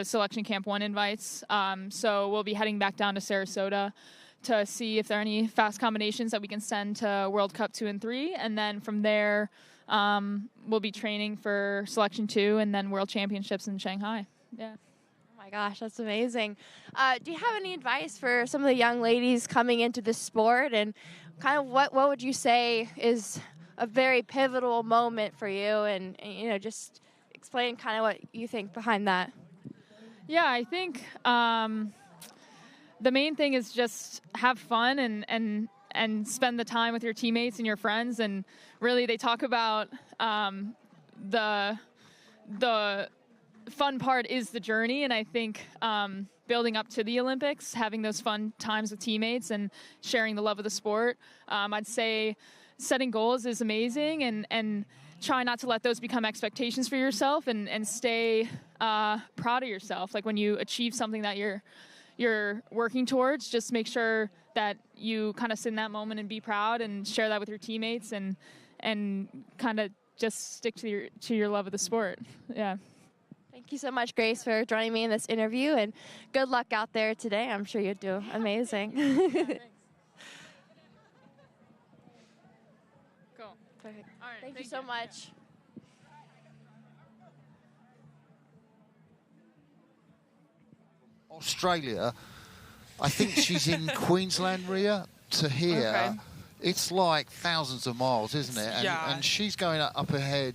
Selection Camp 1 invites. So we'll be heading back down to Sarasota to see if there are any fast combinations that we can send to World Cup 2 and 3. And then from there, we'll be training for Selection 2 and then World Championships in Shanghai. Yeah. Oh my gosh, that's amazing. Do you have any advice for some of the young ladies coming into this sport, and kind of what would you say is a very pivotal moment for you, and you know, just explain kind of what you think behind that? Yeah, I think the main thing is just have fun and spend the time with your teammates and your friends. And really, they talk about the fun part is the journey. And I think building up to the Olympics, having those fun times with teammates and sharing the love of the sport, I'd say setting goals is amazing, and try not to let those become expectations for yourself, and stay proud of yourself. Like when you achieve something that you're working towards, just make sure that you kind of sit in that moment and be proud and share that with your teammates, and kind of just stick to your love of the sport. Yeah. Thank you so much, Grace, for joining me in this interview, and good luck out there today. I'm sure you'll do amazing. Thanks. Cool. Perfect. All right. Thank you so much. Australia, I think she's in Queensland, Ria, to here. Okay. It's like thousands of miles, isn't it? And, Yeah. and she's going up ahead,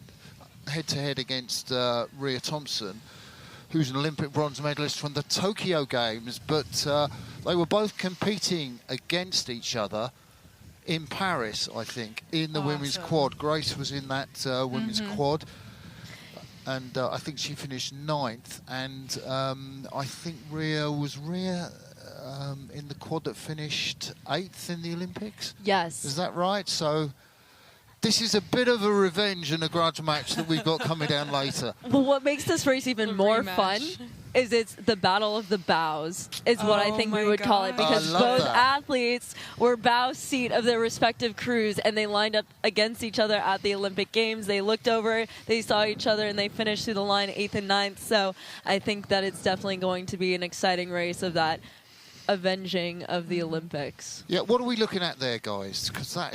head-to-head against Ria Thompson, who's an Olympic bronze medalist from the Tokyo Games. But they were both competing against each other in Paris, I think, in the women's quad. Grace was in that women's quad. And I think she finished 9th. And I think Ria in the quad that finished 8th in the Olympics? Yes. Is that right? So this is a bit of a revenge and a grudge match that we've got coming down later. Well, what makes this race even The more rematch. fun is it's the battle of the bows, is what I Oh think we my would call it, gosh. because I love both that. athletes were bow seat of their respective crews, and they lined up against each other at the Olympic Games. They looked over, they saw each other, and they finished through the line 8th and 9th. So I think that it's definitely going to be an exciting race of that avenging of the Olympics. Yeah, what are we looking at there, guys? Because that's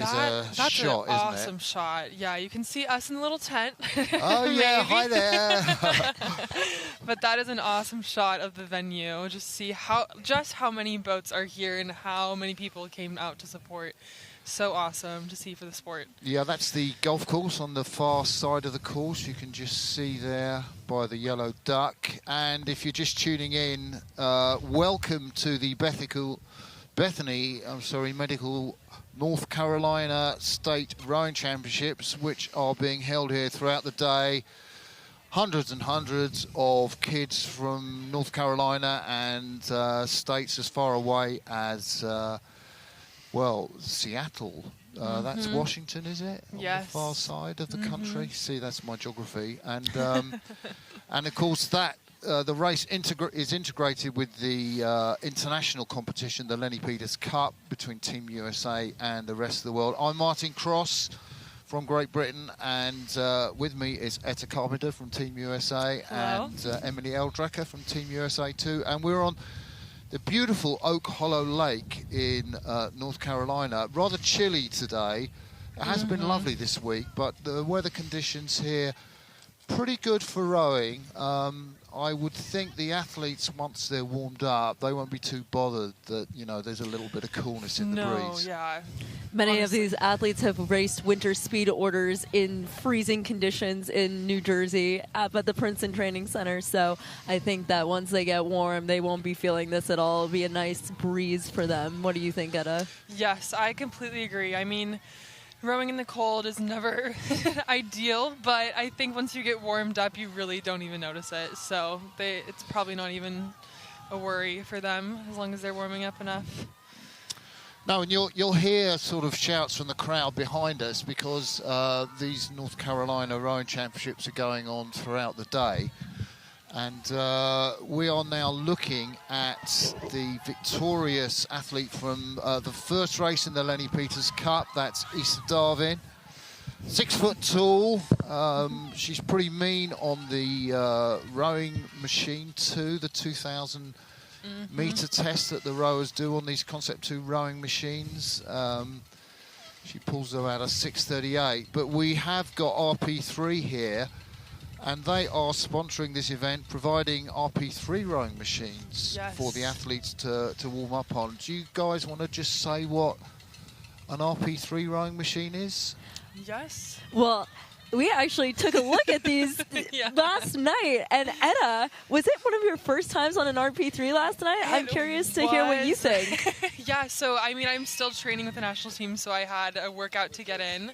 That's shot, an isn't awesome it? shot. Yeah, you can see us in the little tent. Oh, yeah, Maybe. hi there. But that is an awesome shot of the venue. Just see how many boats are here and how many people came out to support so awesome to see for the sport. Yeah, that's the golf course on the far side of the course. You can just see there by the yellow duck. And if you're just tuning in, welcome to the Medical North Carolina State Rowing Championships, which are being held here throughout the day. Hundreds and hundreds of kids from North Carolina and states as far away as, Seattle. That's Washington, is it? Yes. On the far side of the country. See, that's my geography. And and of course that the race is integrated with the international competition, the Lenny Peters Cup, between Team USA and the rest of the world. I'm Martin Cross from Great Britain, and with me is Etta Carpenter from Team USA. Hello. And Emily Eldracker from Team USA too. And we're on the beautiful Oak Hollow Lake in North Carolina. Rather chilly today. It has been lovely this week, but the weather conditions here pretty good for rowing. I would think the athletes, once they're warmed up, they won't be too bothered that, there's a little bit of coolness in the breeze. Yeah. Many of these athletes have raced winter speed orders in freezing conditions in New Jersey up at the Princeton Training Center. So I think that once they get warm, they won't be feeling this at all. It'll be a nice breeze for them. What do you think, Etta? Yes, I completely agree. I mean, rowing in the cold is never ideal, but I think once you get warmed up, you really don't even notice it. So it's probably not even a worry for them as long as they're warming up enough. No, and you'll hear sort of shouts from the crowd behind us because these North Carolina Rowing Championships are going on throughout the day. And we are now looking at the victorious athlete from the first race in the Lenny Peters Cup. That's Darvin. 6 foot tall. She's pretty mean on the rowing machine too, the 2,000 metre test that the rowers do on these Concept 2 rowing machines. She pulls them out of 6:38. But we have got RP3 here, and they are sponsoring this event, providing RP3 rowing machines for the athletes to warm up on. Do you guys want to just say what an RP3 rowing machine is? Yes. Well, we actually took a look at these last night. And Etta, was it one of your first times on an RP3 last night? I'm curious to hear what you think. Yeah, so I mean, I'm still training with the national team, so I had a workout to get in.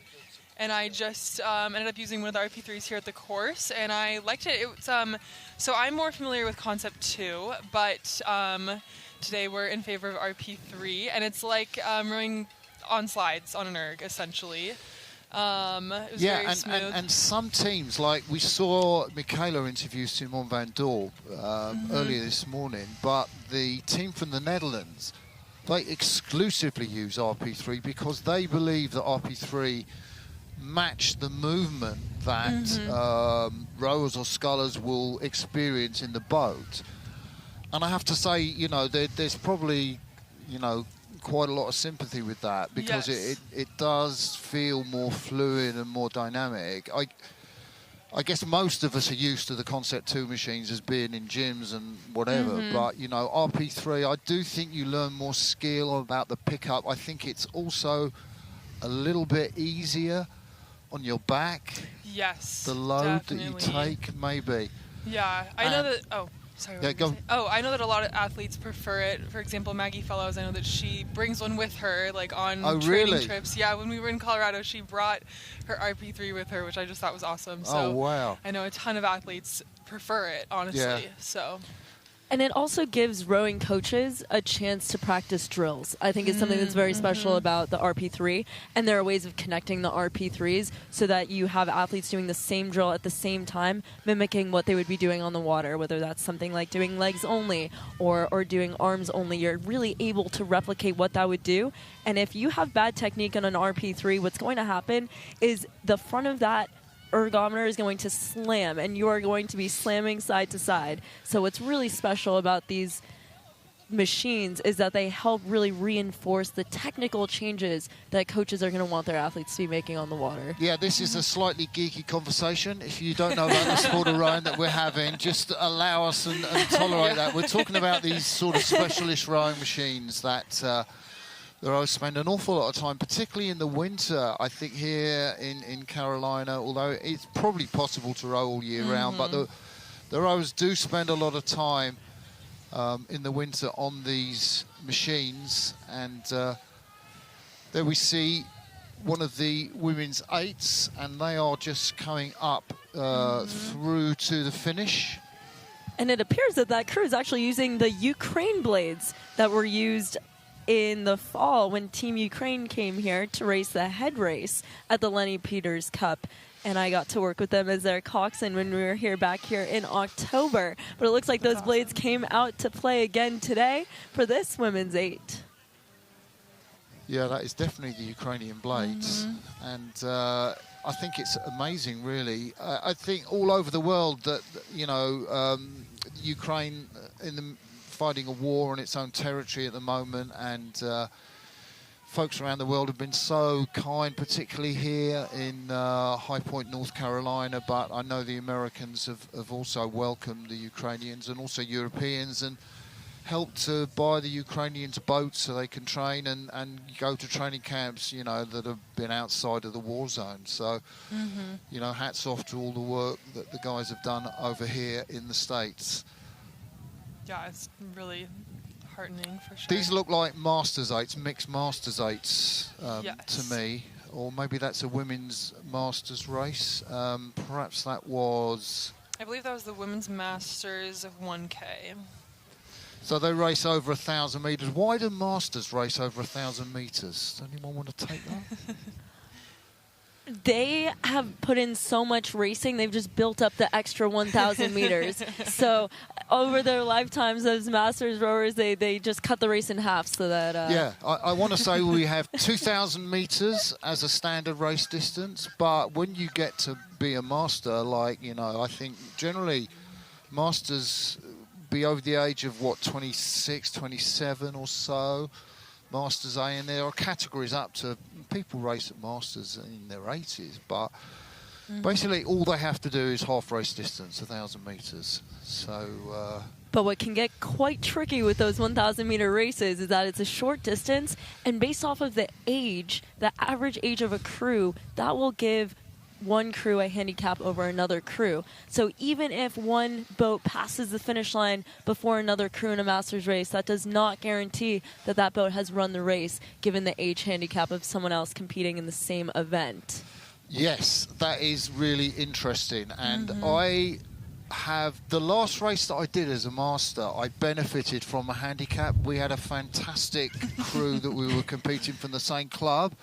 And I just ended up using one of the RP3s here at the course, and I liked it. So I'm more familiar with Concept 2, but today we're in favor of RP3, and it's like rowing on slides on an erg, essentially. It was very smooth. And some teams, like we saw Caileigh interview Simon van Dorp earlier this morning, but the team from the Netherlands, they exclusively use RP3 because they believe that RP3 match the movement that rowers or scullers will experience in the boat. And I have to say, there's probably, quite a lot of sympathy with that because it does feel more fluid and more dynamic. I guess most of us are used to the Concept 2 machines as being in gyms and whatever, but, RP3, I do think you learn more skill about the pickup. I think it's also a little bit easier on your back. Yes, the load definitely. that you take, maybe. Yeah, I know that. Oh, sorry. Yeah, go. I know that a lot of athletes prefer it. For example, Maggie Fellows, I know that she brings one with her, like on training trips. Yeah, when we were in Colorado, she brought her RP3 with her, which I just thought was awesome. So wow. I know a ton of athletes prefer it, honestly. Yeah. So. And it also gives rowing coaches a chance to practice drills. I think it's something that's very special about the RP3. And there are ways of connecting the RP3s so that you have athletes doing the same drill at the same time, mimicking what they would be doing on the water, whether that's something like doing legs only or doing arms only. You're really able to replicate what that would do. And if you have bad technique on an RP3, what's going to happen is the front of that ergometer is going to slam, and you are going to be slamming side to side. So what's really special about these machines is that they help really reinforce the technical changes that coaches are going to want their athletes to be making on the water. Yeah, this is a slightly geeky conversation. If you don't know about the sport of rowing that we're having, just allow us and tolerate that. We're talking about these sort of specialist rowing machines that the rows spend an awful lot of time, particularly in the winter, I think here in Carolina, although it's probably possible to row all year round, but the rowers do spend a lot of time in the winter on these machines. And there we see one of the women's eights, and they are just coming up through to the finish. And it appears that that crew is actually using the Ukraine blades that were used in the fall when Team Ukraine came here to race the head race at the Lenny Peters Cup. And I got to work with them as their coxswain when we were back here in October. But it looks like those blades came out to play again today for this women's 8. Yeah, that is definitely the Ukrainian blades. And I think it's amazing, really. I think all over the world that, you know, Ukraine fighting a war on its own territory at the moment, and folks around the world have been so kind, particularly here in High Point, North Carolina. But I know the Americans have also welcomed the Ukrainians, and also Europeans, and helped to buy the Ukrainians boats so they can train and go to training camps, you know, that have been outside of the war zone. So, you know, hats off to all the work that the guys have done over here in the States. Yeah, it's really heartening for sure. These look like Masters 8s, mixed Masters 8s Yes. to me. Or maybe that's a women's Masters race. Perhaps that was... I believe that was the Women's Masters of 1K. So they race over 1,000 metres. Why do Masters race over 1,000 metres? Does anyone want to take that? They have put in so much racing, they've just built up the extra 1,000 meters. So over their lifetimes as Masters rowers, they just cut the race in half so that... Yeah, I want to say we have 2,000 metres as a standard race distance, but when you get to be a master, like, you know, I think generally Masters be over the age of, what, 26, 27 or so. Masters A, and there are categories up to, people race at Masters in their 80s, but basically all they have to do is half race distance, 1,000 metres. So... But what can get quite tricky with those 1,000 meter races is that it's a short distance, and based off of the age, the average age of a crew, that will give one crew a handicap over another crew. So even if one boat passes the finish line before another crew in a Masters race, that does not guarantee that that boat has run the race, given the age handicap of someone else competing in the same event. Yes, that is really interesting. And I have, the last race that I did as a master, I benefited from a handicap. We had a fantastic crew that we were competing from the same club.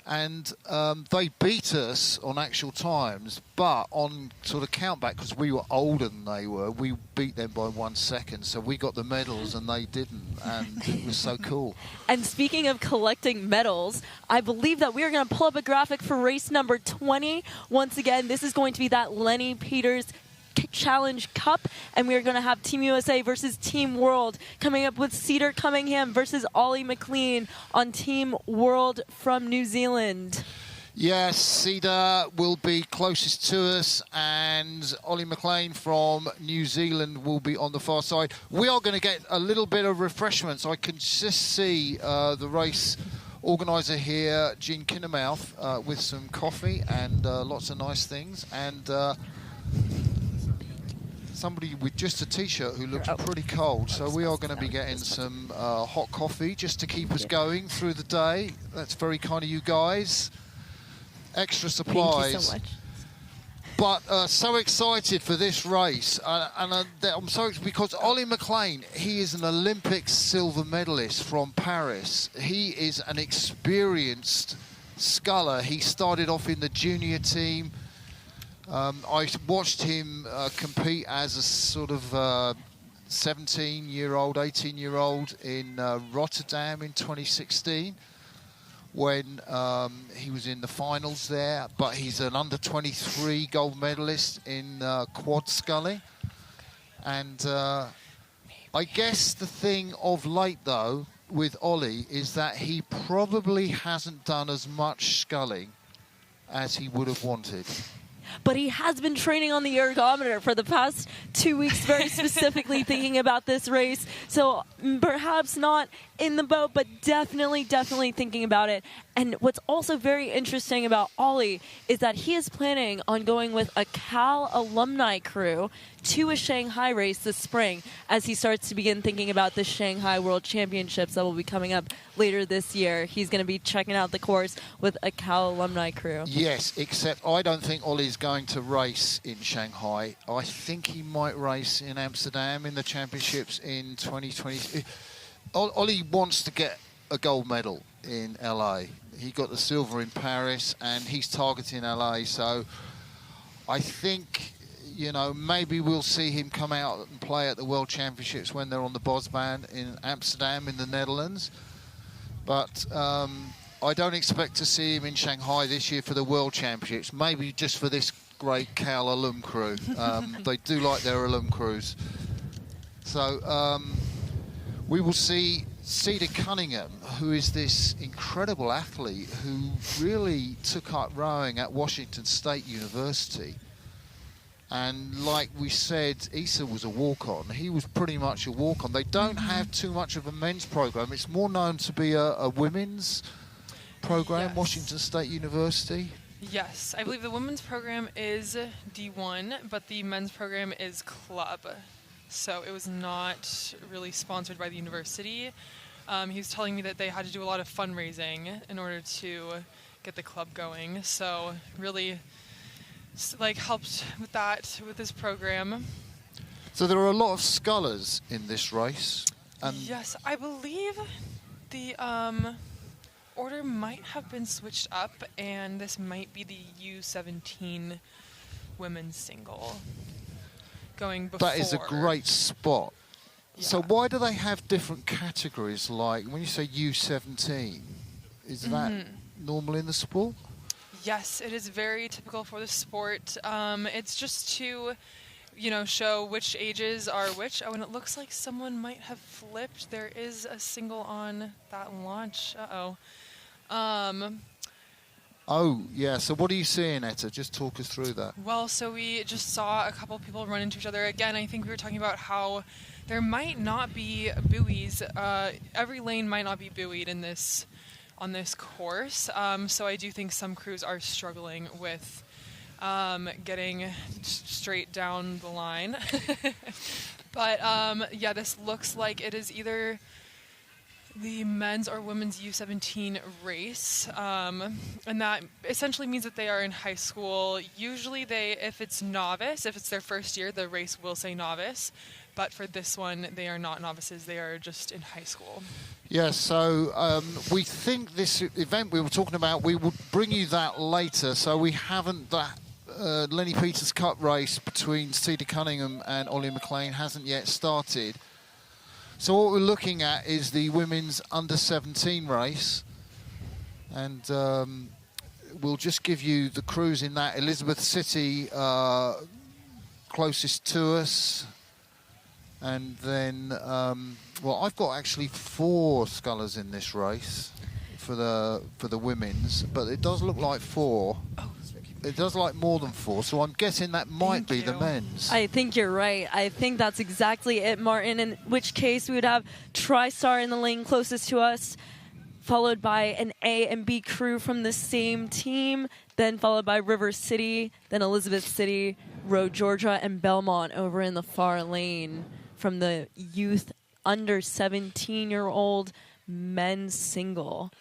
And they beat us on actual times, but on sort of countback, because we were older than they were, we beat them by 1 second. So we got the medals and they didn't, and it was so cool. And speaking of collecting medals, I believe that we are going to pull up a graphic for race number 20. Once again, this is going to be that Lenny Peters Challenge Cup, and we are going to have Team USA versus Team World coming up with Cedar Cunningham versus Ollie McLean on Team World from New Zealand. Yes, Cedar will be closest to us, and Ollie McLean from New Zealand will be on the far side. We are going to get a little bit of refreshments. I can just see the race organiser here, Jean Kinnermouth, with some coffee and lots of nice things, and somebody with just a t-shirt who looks pretty cold. So we are going to be getting some hot coffee just to keep us going through the day. That's very kind of you guys. Extra supplies. Thank you so much. But so excited for this race. And I'm so excited because Ollie McLean, he is an Olympic silver medalist from Paris. He is an experienced sculler. He started off in the junior team. I watched him compete as a sort of 17-year-old, 18-year-old in Rotterdam in 2016 when he was in the finals there. But he's an under-23 gold medalist in quad sculling. And I guess the thing of late, though, with Ollie is that he probably hasn't done as much sculling as he would have wanted. But he has been training on the ergometer for the past 2 weeks, very specifically thinking about this race. So perhaps not in the boat, but definitely thinking about it. And what's also very interesting about Ollie is that he is planning on going with a Cal alumni crew to a Shanghai race this spring as he starts to begin thinking about the Shanghai World Championships that will be coming up later this year. He's going to be checking out the course with a Cal alumni crew. Yes, except I don't think Ollie's going to race in Shanghai. I think he might race in Amsterdam in the championships in 2020. Ollie wants to get a gold medal in LA. He got the silver in Paris and he's targeting LA. So I think, you know, maybe we'll see him come out and play at the World Championships when they're on the Bosbaan in Amsterdam in the Netherlands. But I don't expect to see him in Shanghai this year for the World Championships, maybe just for this great Cal alum crew. They do like their alum crews. So we will see Cedar Cunningham, who is this incredible athlete who really took up rowing at Washington State University. And like we said, Issa was a walk-on. He was pretty much a walk-on. They don't have too much of a men's program. It's more known to be a women's program, yes. Washington State University. Yes, I believe the women's program is D1, but the men's program is club. So it was not really sponsored by the university. He was telling me that they had to do a lot of fundraising in order to get the club going. So really, like, helped with that, with this program. So there are a lot of scullers in this race. Yes, I believe the order might have been switched up, and this might be the U17 women's single going before. That is a great spot. Yeah. So why do they have different categories? Like when you say U17, is that normal in the sport? Yes, it is very typical for the sport. It's just to, you know, show which ages are which. Oh, and it looks like someone might have flipped. There is a single on that launch. Oh, yeah. So what are you seeing, Etta? Just talk us through that. Well, so we just saw a couple people run into each other. Again, I think we were talking about how there might not be buoys. Every lane might not be buoyed in this on this course. So I do think some crews are struggling with getting straight down the line. But yeah, this looks like it is either the men's or women's U17 race. And that essentially means that they are in high school. Usually if it's novice, if it's their first year, the race will say novice. But for this one, they are not novices. They are just in high school. Yeah, so we think this event we were talking about, we will bring you that later. So we haven't, that Lenny Peters Cup race between Cedar Cunningham and Ollie McLean hasn't yet started. So what we're looking at is the women's under-17 race. And we'll just give you the crews in that. Elizabeth City closest to us. And then, well, I've got actually 4 scullers in this race for the women's, but it does look like 4. Oh, it does like more than 4, so I'm guessing that might be the men's. I think you're right. I think that's exactly it, Martin, in which case we would have TriStar in the lane closest to us, followed by an A and B crew from the same team, then followed by River City, then Elizabeth City, Road Georgia, and Belmont over in the far lane from the youth under 17-year-old men's single.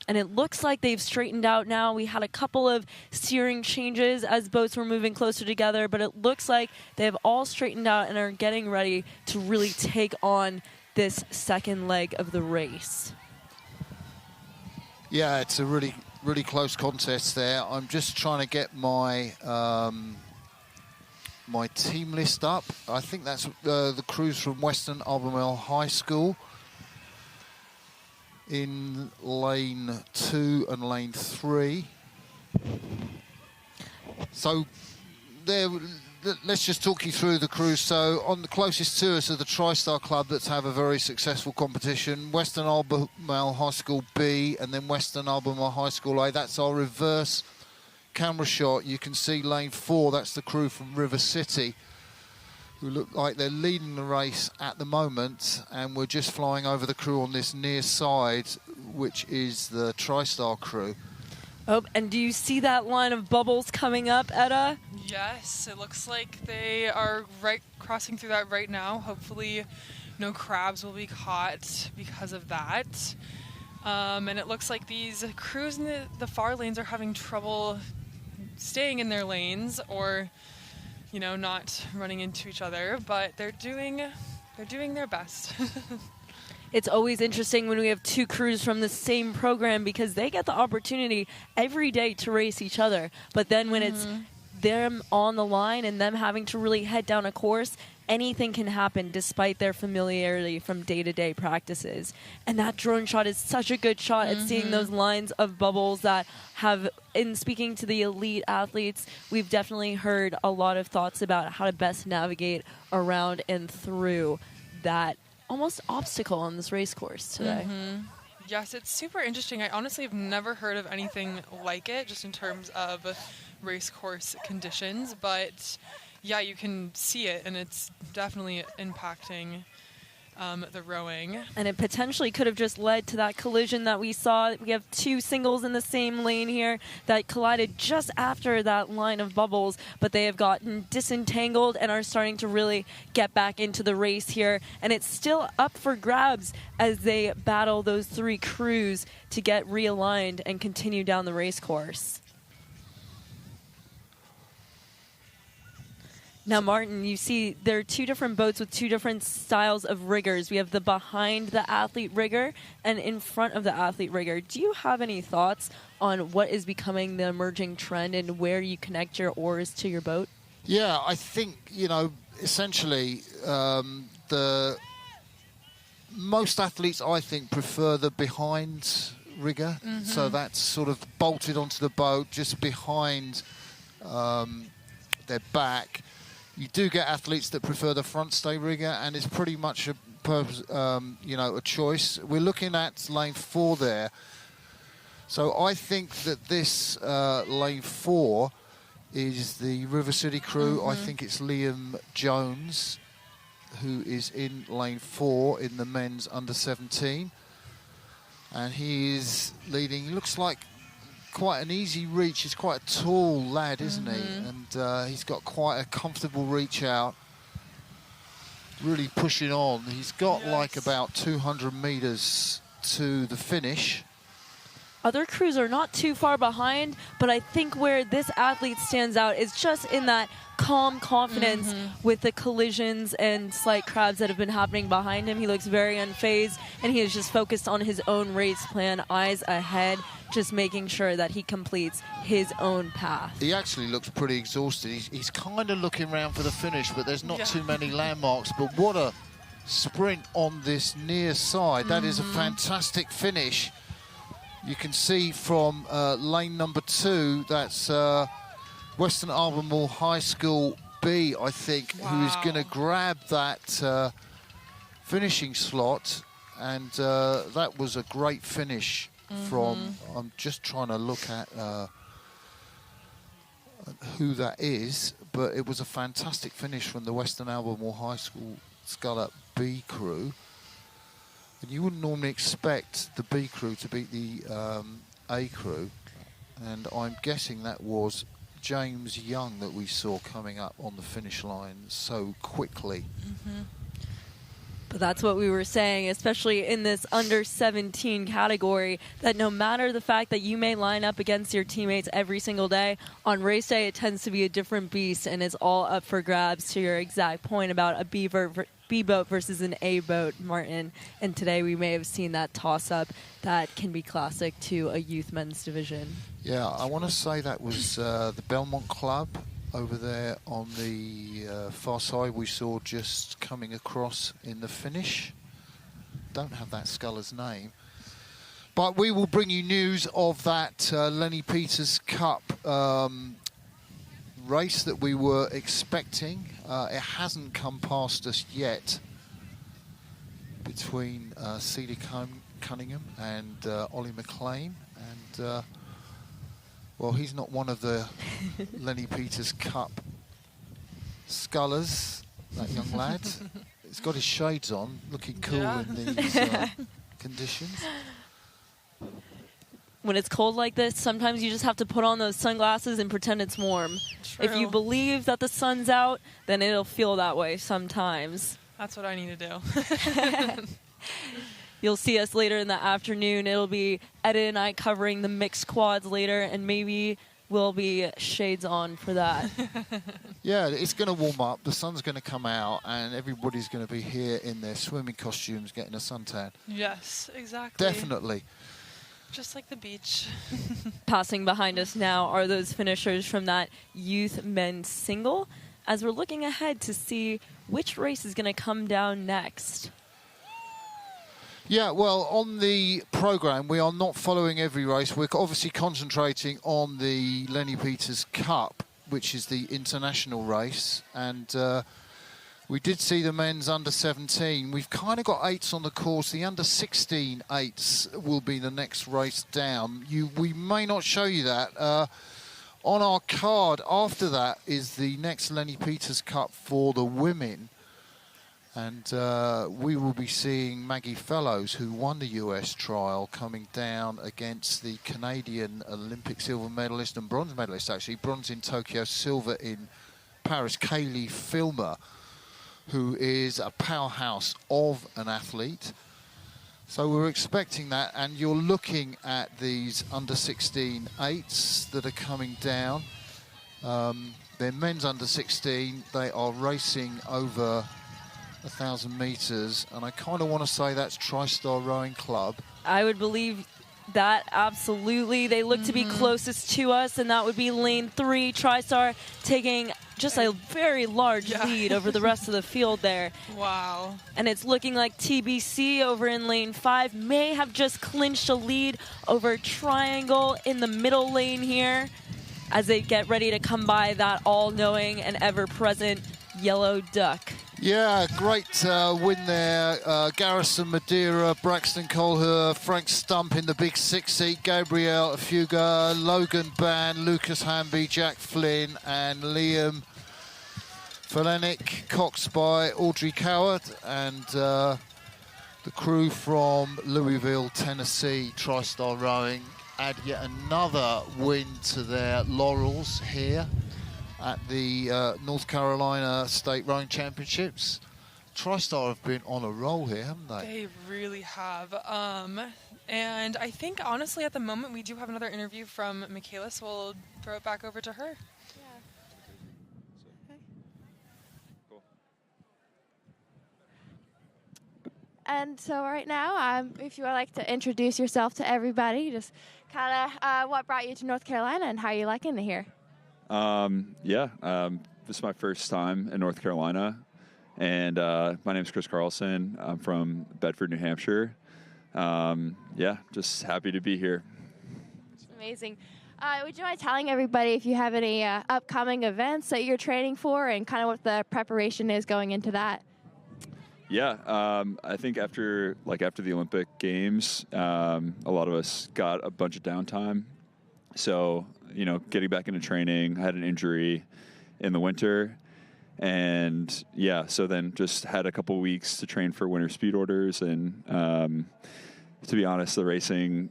And it looks like they've straightened out now. We had a couple of steering changes as boats were moving closer together, but it looks like they have all straightened out and are getting ready to really take on this second leg of the race. Yeah, it's a really, really close contest there. I'm just trying to get my my team list up. I think that's the crews from Western Albemarle High School in lane 2 and lane 3. So there, let's just talk you through the crews. So on the closest to us are the TriStar Club that's have a very successful competition. Western Albemarle High School B and then Western Albemarle High School A. That's our reverse camera shot, you can see lane 4, that's the crew from River City, who look like they're leading the race at the moment, and we're just flying over the crew on this near side, which is the TriStar crew. Oh, and do you see that line of bubbles coming up, Etta? Yes, it looks like they are crossing through that right now. Hopefully no crabs will be caught because of that. And it looks like these crews in the far lanes are having trouble staying in their lanes or, you know, not running into each other, but they're doing their best. It's always interesting when we have two crews from the same program because they get the opportunity every day to race each other. But then when it's them on the line and them having to really head down a course, anything can happen despite their familiarity from day-to-day practices. And that drone shot is such a good shot at seeing those lines of bubbles that have, in speaking to the elite athletes, we've definitely heard a lot of thoughts about how to best navigate around and through that almost obstacle on this race course today. Yes, it's super interesting. I honestly have never heard of anything like it, just in terms of race course conditions. But yeah, you can see it, and it's definitely impacting the rowing. And it potentially could have just led to that collision that we saw. We have two singles in the same lane here that collided just after that line of bubbles, but they have gotten disentangled and are starting to really get back into the race here. And it's still up for grabs as they battle those three crews to get realigned and continue down the race course. Now, Martin, you see there are two different boats with two different styles of riggers. We have the behind the athlete rigger and in front of the athlete rigger. Do you have any thoughts on what is becoming the emerging trend and where you connect your oars to your boat? Yeah, I think, you know, essentially the most athletes, I think, prefer the behind rigger. So that's sort of bolted onto the boat just behind their back. You do get athletes that prefer the front stay rigger, and it's pretty much a choice. We're looking at lane 4 there. So I think that this lane 4 is the River City crew. I think it's Liam Jones who is in lane 4 in the men's under 17. And he is leading, he looks like quite an easy reach. He's quite a tall lad, isn't he? And he's got quite a comfortable reach out, really pushing on. He's got like about 200 meters to the finish. Other crews are not too far behind, but I think where this athlete stands out is just in that calm confidence with the collisions and slight crabs that have been happening behind him. He looks very unfazed, and he is just focused on his own race plan, eyes ahead, just making sure that he completes his own path. He actually looks pretty exhausted. He's kind of looking around for the finish, but there's not too many landmarks. But what a sprint on this near side. That is a fantastic finish. You can see from lane number 2, that's Western Albemarle High School B, I think, who is going to grab that finishing slot. And that was a great finish from, I'm just trying to look at who that is, but it was a fantastic finish from the Western Albemarle High School Scullet B crew. And you wouldn't normally expect the B crew to beat the A crew. And I'm guessing that was James Young that we saw coming up on the finish line so quickly. But that's what we were saying, especially in this under 17 category, that no matter the fact that you may line up against your teammates every single day, on race day it tends to be a different beast, and it's all up for grabs, to your exact point about a B boat versus an A boat, Martin. And today we may have seen that toss-up that can be classic to a youth men's division. Yeah, I want to say that was the Belmont Club over there on the far side we saw just coming across in the finish. Don't have that sculler's name. But we will bring you news of that Lenny Peters Cup race that we were expecting. It hasn't come past us yet between Cedar Cunningham and Ollie McLean. And Well, he's not one of the Lenny Peters Cup scullers, that young lad. He's got his shades on, looking cool in these conditions. When it's cold like this, sometimes you just have to put on those sunglasses and pretend it's warm. True. If you believe that the sun's out, then it'll feel that way sometimes. That's what I need to do. You'll see us later in the afternoon. It'll be Eda and I covering the mixed quads later, and maybe we'll be shades on for that. Yeah, it's going to warm up. The sun's going to come out, and everybody's going to be here in their swimming costumes getting a suntan. Yes, exactly. Definitely. Just like the beach. Passing behind us now are those finishers from that youth men's single, as we're looking ahead to see which race is going to come down next. Yeah, well, on the programme, we are not following every race. We're obviously concentrating on the Lenny Peters Cup, which is the international race. And we did see the men's under-17. We've kind of got 8s on the course. The under-16 8s will be the next race down. We may not show you that. On our card after that is the next Lenny Peters Cup for the women. And we will be seeing Maggie Fellows, who won the US trial, coming down against the Canadian Olympic silver medalist and bronze medalist, actually. Bronze in Tokyo, silver in Paris, Caileigh Filmer, who is a powerhouse of an athlete. So we're expecting that, and you're looking at these under-16 8s that are coming down. They're men's under-16. They are racing over 1,000 metres, and I kind of want to say that's TriStar Rowing Club. I would believe that, absolutely. They look to be closest to us, and that would be lane 3. TriStar taking just a very large lead over the rest of the field there. Wow. And it's looking like TBC over in lane 5 may have just clinched a lead over Triangle in the middle lane here as they get ready to come by that all-knowing and ever-present Yellow Duck. Yeah, great win there. Garrison Madeira, Braxton Colher, Frank Stump in the big 6 seat, Gabriel Fuga, Logan Ban, Lucas Hamby, Jack Flynn, and Liam Felenik, Cox by Audrey Coward, and the crew from Louisville, Tennessee, TriStar Rowing, add yet another win to their laurels here at the North Carolina State Rowing Championships. TriStar have been on a roll here, haven't they? They really have. And I think, honestly, at the moment, we do have another interview from Michaela, so we'll throw it back over to her. And so right now, if you would like to introduce yourself to everybody, just kind of what brought you to North Carolina and how you liking it here. This is my first time in North Carolina, and my name is Chris Carlson. I'm from Bedford, New Hampshire. Just happy to be here. Amazing. Would you mind telling everybody if you have any upcoming events that you're training for and kind of what the preparation is going into that? I think after the Olympic Games, a lot of us got a bunch of downtime. So, getting back into training, I had an injury in the winter. And, so then just had a couple weeks to train for winter speed orders. And to be honest, the racing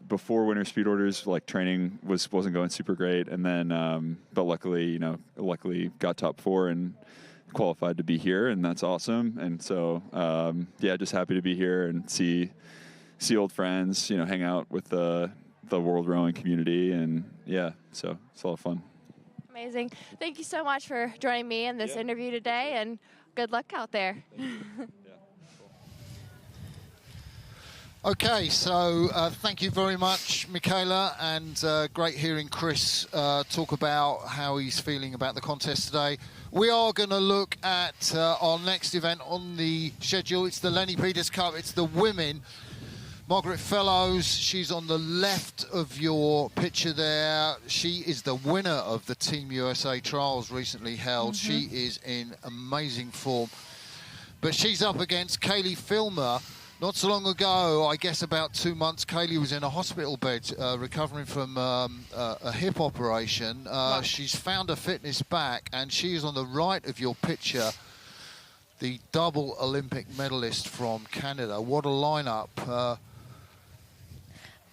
before winter speed orders, training wasn't going super great. And then, but luckily got top 4 and qualified to be here, and that's awesome. And so, just happy to be here and see old friends, hang out with the world rowing community, and so it's a lot of fun. Amazing. Thank you so much for joining me in this interview today, and good luck out there. Okay, so thank you very much, Michaela, and great hearing Chris talk about how he's feeling about the contest today. We are going to look at our next event on the schedule. It's the Lenny Peters Cup. It's the women. Margaret Fellows, she's on the left of your picture there. She is the winner of the Team USA trials recently held. She is in amazing form. But she's up against Caileigh Filmer, Not so long ago, I guess about 2 months, Caileigh was in a hospital bed recovering from a hip operation. Wow. She's found her fitness back, and she is on the right of your picture, the double Olympic medalist from Canada. What a lineup.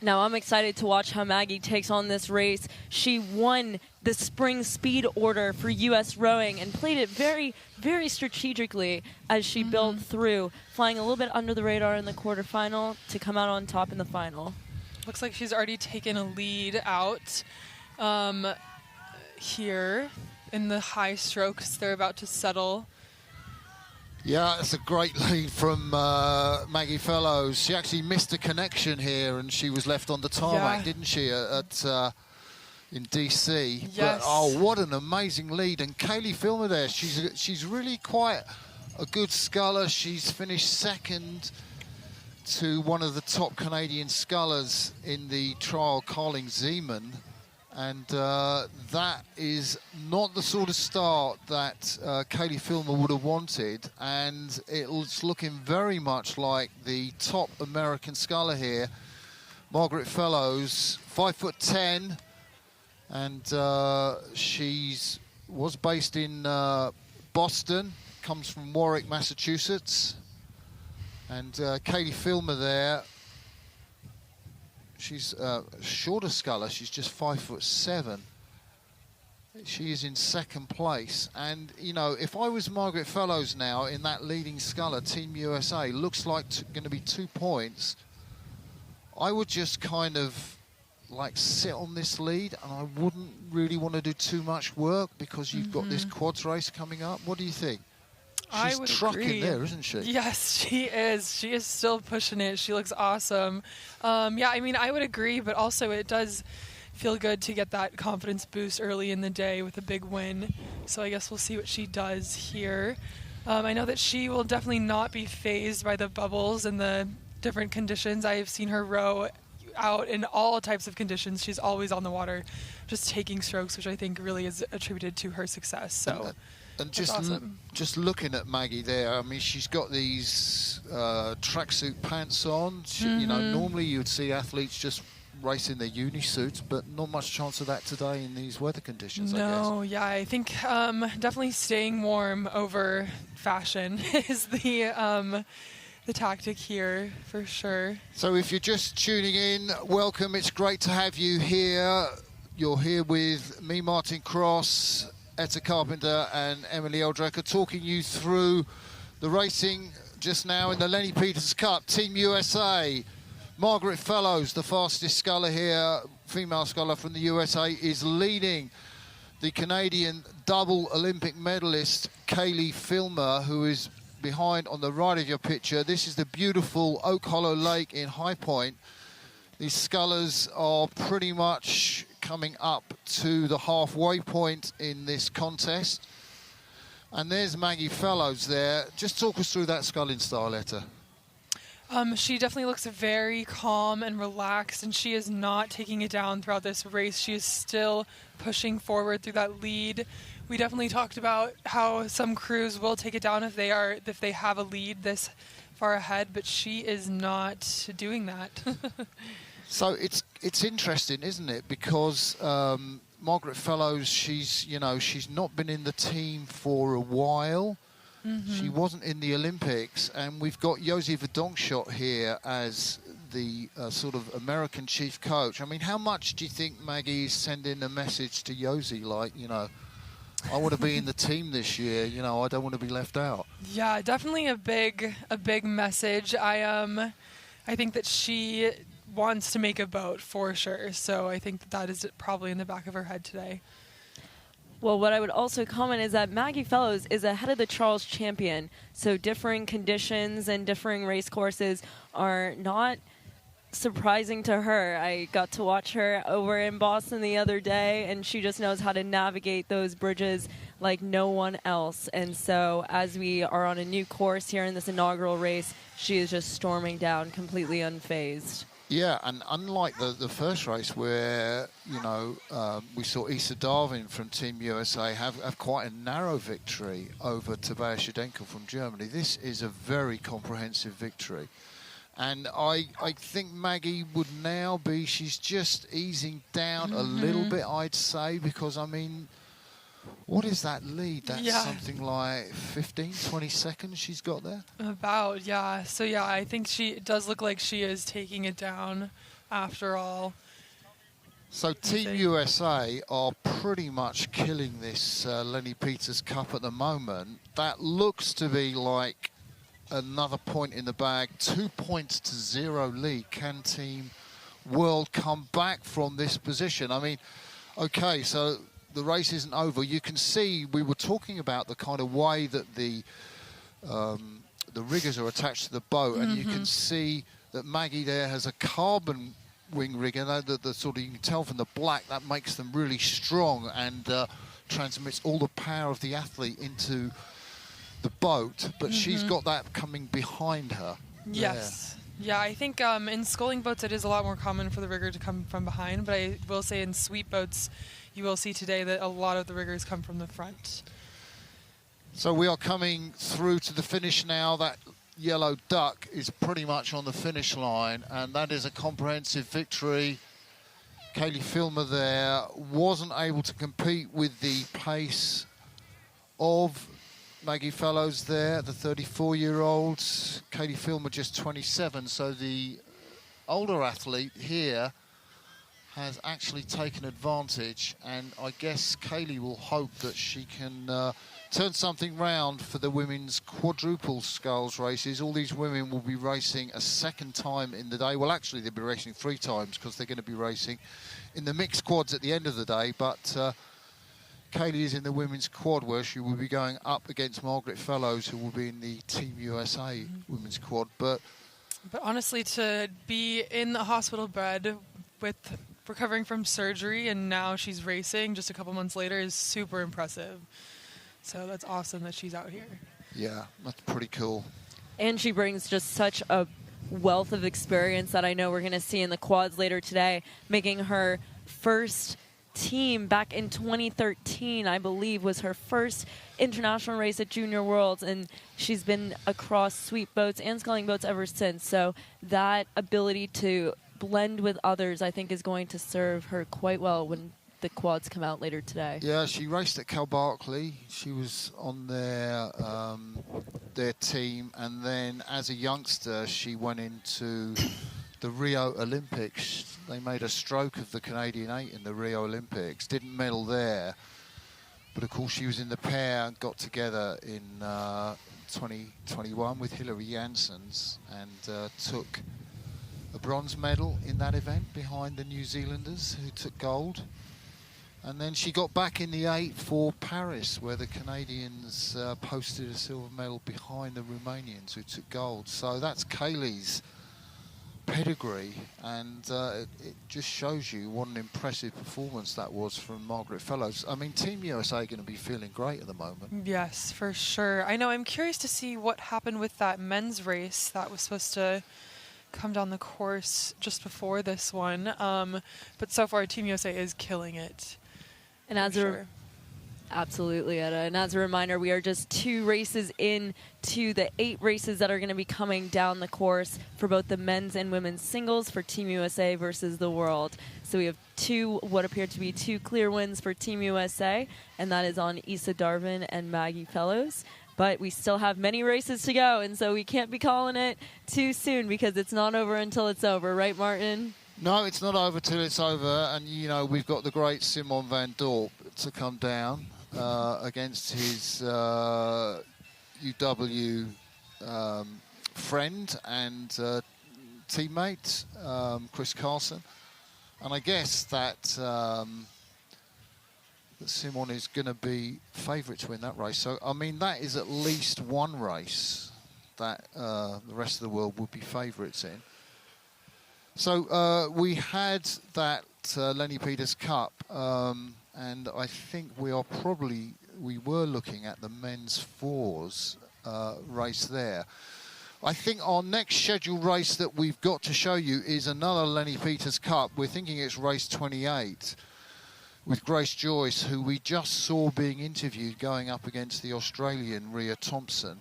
Now I'm excited to watch how Maggie takes on this race. She won the spring speed order for U.S. rowing and played it very, very strategically as she built through, flying a little bit under the radar in the quarterfinal to come out on top in the final. Looks like she's already taken a lead out here in the high strokes. They're about to settle. Yeah, it's a great lead from Maggie Fellows. She actually missed a connection here, and she was left on the tarmac, didn't she, in DC? Yes. But, oh, what an amazing lead. And Caileigh Filmer there, she's really quite a good sculler. She's finished second to one of the top Canadian scullers in the trial, Carling Zeeman. And that is not the sort of start that Caileigh Filmer would have wanted. And it's looking very much like the top American sculler here, Margaret Fellows, 5'10", and she's was based in Boston, comes from Warwick, Massachusetts. And Caileigh Filmer there, she's a shorter sculler. She's just 5'7". She is in second place. And, you know, if I was Margaret Fellows now in that leading sculler, Team USA, looks like going to be 2 points, I would just kind of, like, sit on this lead, and I wouldn't really want to do too much work because you've got this quads race coming up. What do you think? She's trucking there, isn't she? Yes, she is. She is still pushing it. She looks awesome. Yeah, I mean, I would agree, but also it does feel good to get that confidence boost early in the day with a big win. So I guess we'll see what she does here. I know that she will definitely not be fazed by the bubbles and the different conditions. I have seen her row out in all types of conditions. She's always on the water, just taking strokes, which I think really is attributed to her success. So. And just awesome. Just looking at Maggie there, I mean, she's got these tracksuit pants on. She, you know, normally you'd see athletes just racing their uni suits, but not much chance of that today in these weather conditions, I guess. No, yeah, I think definitely staying warm over fashion is the tactic here, for sure. So if you're just tuning in, welcome. It's great to have you here. You're here with me, Martin Cross, Etta Carpenter and Emily Eldrecker, talking you through the racing just now in the Lenny Peters Cup. Team USA, Margaret Fellows, the fastest sculler here, female sculler from the USA, is leading the Canadian double Olympic medalist, Caileigh Filmer, who is behind on the right of your picture. This is the beautiful Oak Hollow Lake in High Point. These scullers are pretty much coming up to the halfway point in this contest. And there's Maggie Fellows there. Just talk us through that sculling style, Etta. She definitely looks very calm and relaxed, and she is not taking it down throughout this race. She is still pushing forward through that lead. We definitely talked about how some crews will take it down if they have a lead this far ahead, but she is not doing that. So it's interesting, isn't it? Because Margaret Fellows, she's not been in the team for a while. She wasn't in the Olympics, and we've got Josie Verdonschot here as the sort of American chief coach. I mean, how much do you think Maggie is sending a message to Josie, like, you know, I want to be in the team this year, you know, I don't want to be left out? Yeah, definitely a big message. I think that she wants to make a boat for sure, so I think that is probably in the back of her head today. Well, what I would also comment is that Maggie Fellows is ahead of the Charles champion, so differing conditions and differing race courses are not surprising to her. I got to watch her over in Boston the other day, and she just knows how to navigate those bridges like no one else. And so as we are on a new course here in this inaugural race, she is just storming down completely unfazed. Yeah, and unlike the first race where, you know, we saw Issa Darvin from Team USA have quite a narrow victory over Tabea Schendekhl from Germany, this is a very comprehensive victory. And I think Maggie would now be, she's just easing down a little bit, I'd say, because, I mean, what is that lead? That's something like 15, 20 seconds she's got there? About, yeah. So, yeah, I think it does look like she is taking it down after all. So Team USA are pretty much killing this Lenny Peters Cup at the moment. That looks to be like another point in the bag. 2 points to 0 lead. Can Team World come back from this position? I mean, okay, so the race isn't over. You can see we were talking about the kind of way that the riggers are attached to the boat, and you can see that Maggie there has a carbon wing rig, and the sort of, you can tell from the black, that makes them really strong and transmits all the power of the athlete into the boat, but she's got that coming behind her. Yes. Yeah, I think in sculling boats it is a lot more common for the rigger to come from behind, but I will say in sweep boats you will see today that a lot of the riggers come from the front. So we are coming through to the finish now. That yellow duck is pretty much on the finish line, and that is a comprehensive victory. Caileigh Filmer there wasn't able to compete with the pace of Maggie Fellows there, the 34-year-olds. Caileigh Filmer just 27, so the older athlete here has actually taken advantage, and I guess Caileigh will hope that she can turn something round for the women's quadruple sculls races. All these women will be racing a second time in the day. Well, actually, they'll be racing 3 times because they're going to be racing in the mixed quads at the end of the day, but Caileigh is in the women's quad, where she will be going up against Margaret Fellows, who will be in the Team USA women's quad. But honestly, to be in the hospital bed with recovering from surgery and now she's racing just a couple months later is super impressive. So that's awesome that she's out here. Yeah, that's pretty cool. And she brings just such a wealth of experience that I know we're going to see in the quads later today, making her first team back in 2013, I believe, was her first international race at Junior Worlds, and she's been across sweep boats and sculling boats ever since. So that ability to blend with others, I think, is going to serve her quite well when the quads come out later today. Yeah, she raced at Cal Berkeley. She was on their team, and then as a youngster she went into the Rio Olympics. They made a stroke of the Canadian 8 in the Rio Olympics. Didn't medal there, but of course she was in the pair and got together in 2021 with Hilary Janssens and took a bronze medal in that event behind the New Zealanders who took gold. And then she got back in the 8 for Paris, where the Canadians posted a silver medal behind the Romanians who took gold. So that's Caileigh's pedigree, and it just shows you what an impressive performance that was from Margaret Fellows. I mean, Team USA are going to be feeling great at the moment. Yes, for sure. I know, I'm curious to see what happened with that men's race that was supposed to come down the course just before this one. But so far, Team USA is killing it. And as absolutely, Etta. And as a reminder, we are just 2 races into the 8 races that are going to be coming down the course for both the men's and women's singles for Team USA versus the world. So we have what appear to be 2 clear wins for Team USA, and that is on Issa Darvin and Maggie Fellows. But we still have many races to go, and so we can't be calling it too soon because it's not over until it's over. Right, Martin? No, it's not over till it's over, and you know we've got the great Simon van Dorp to come down against his UW friend and teammate Chris Carlson, and I guess that Simon is going to be favourite to win that race. So I mean that is at least one race that the rest of the world would be favourites in. So we had that Lenny Peters Cup, and I think we were looking at the men's fours race there. I think our next scheduled race that we've got to show you is another Lenny Peters Cup. We're thinking it's race 28 with Grace Joyce, who we just saw being interviewed going up against the Australian Ria Thompson,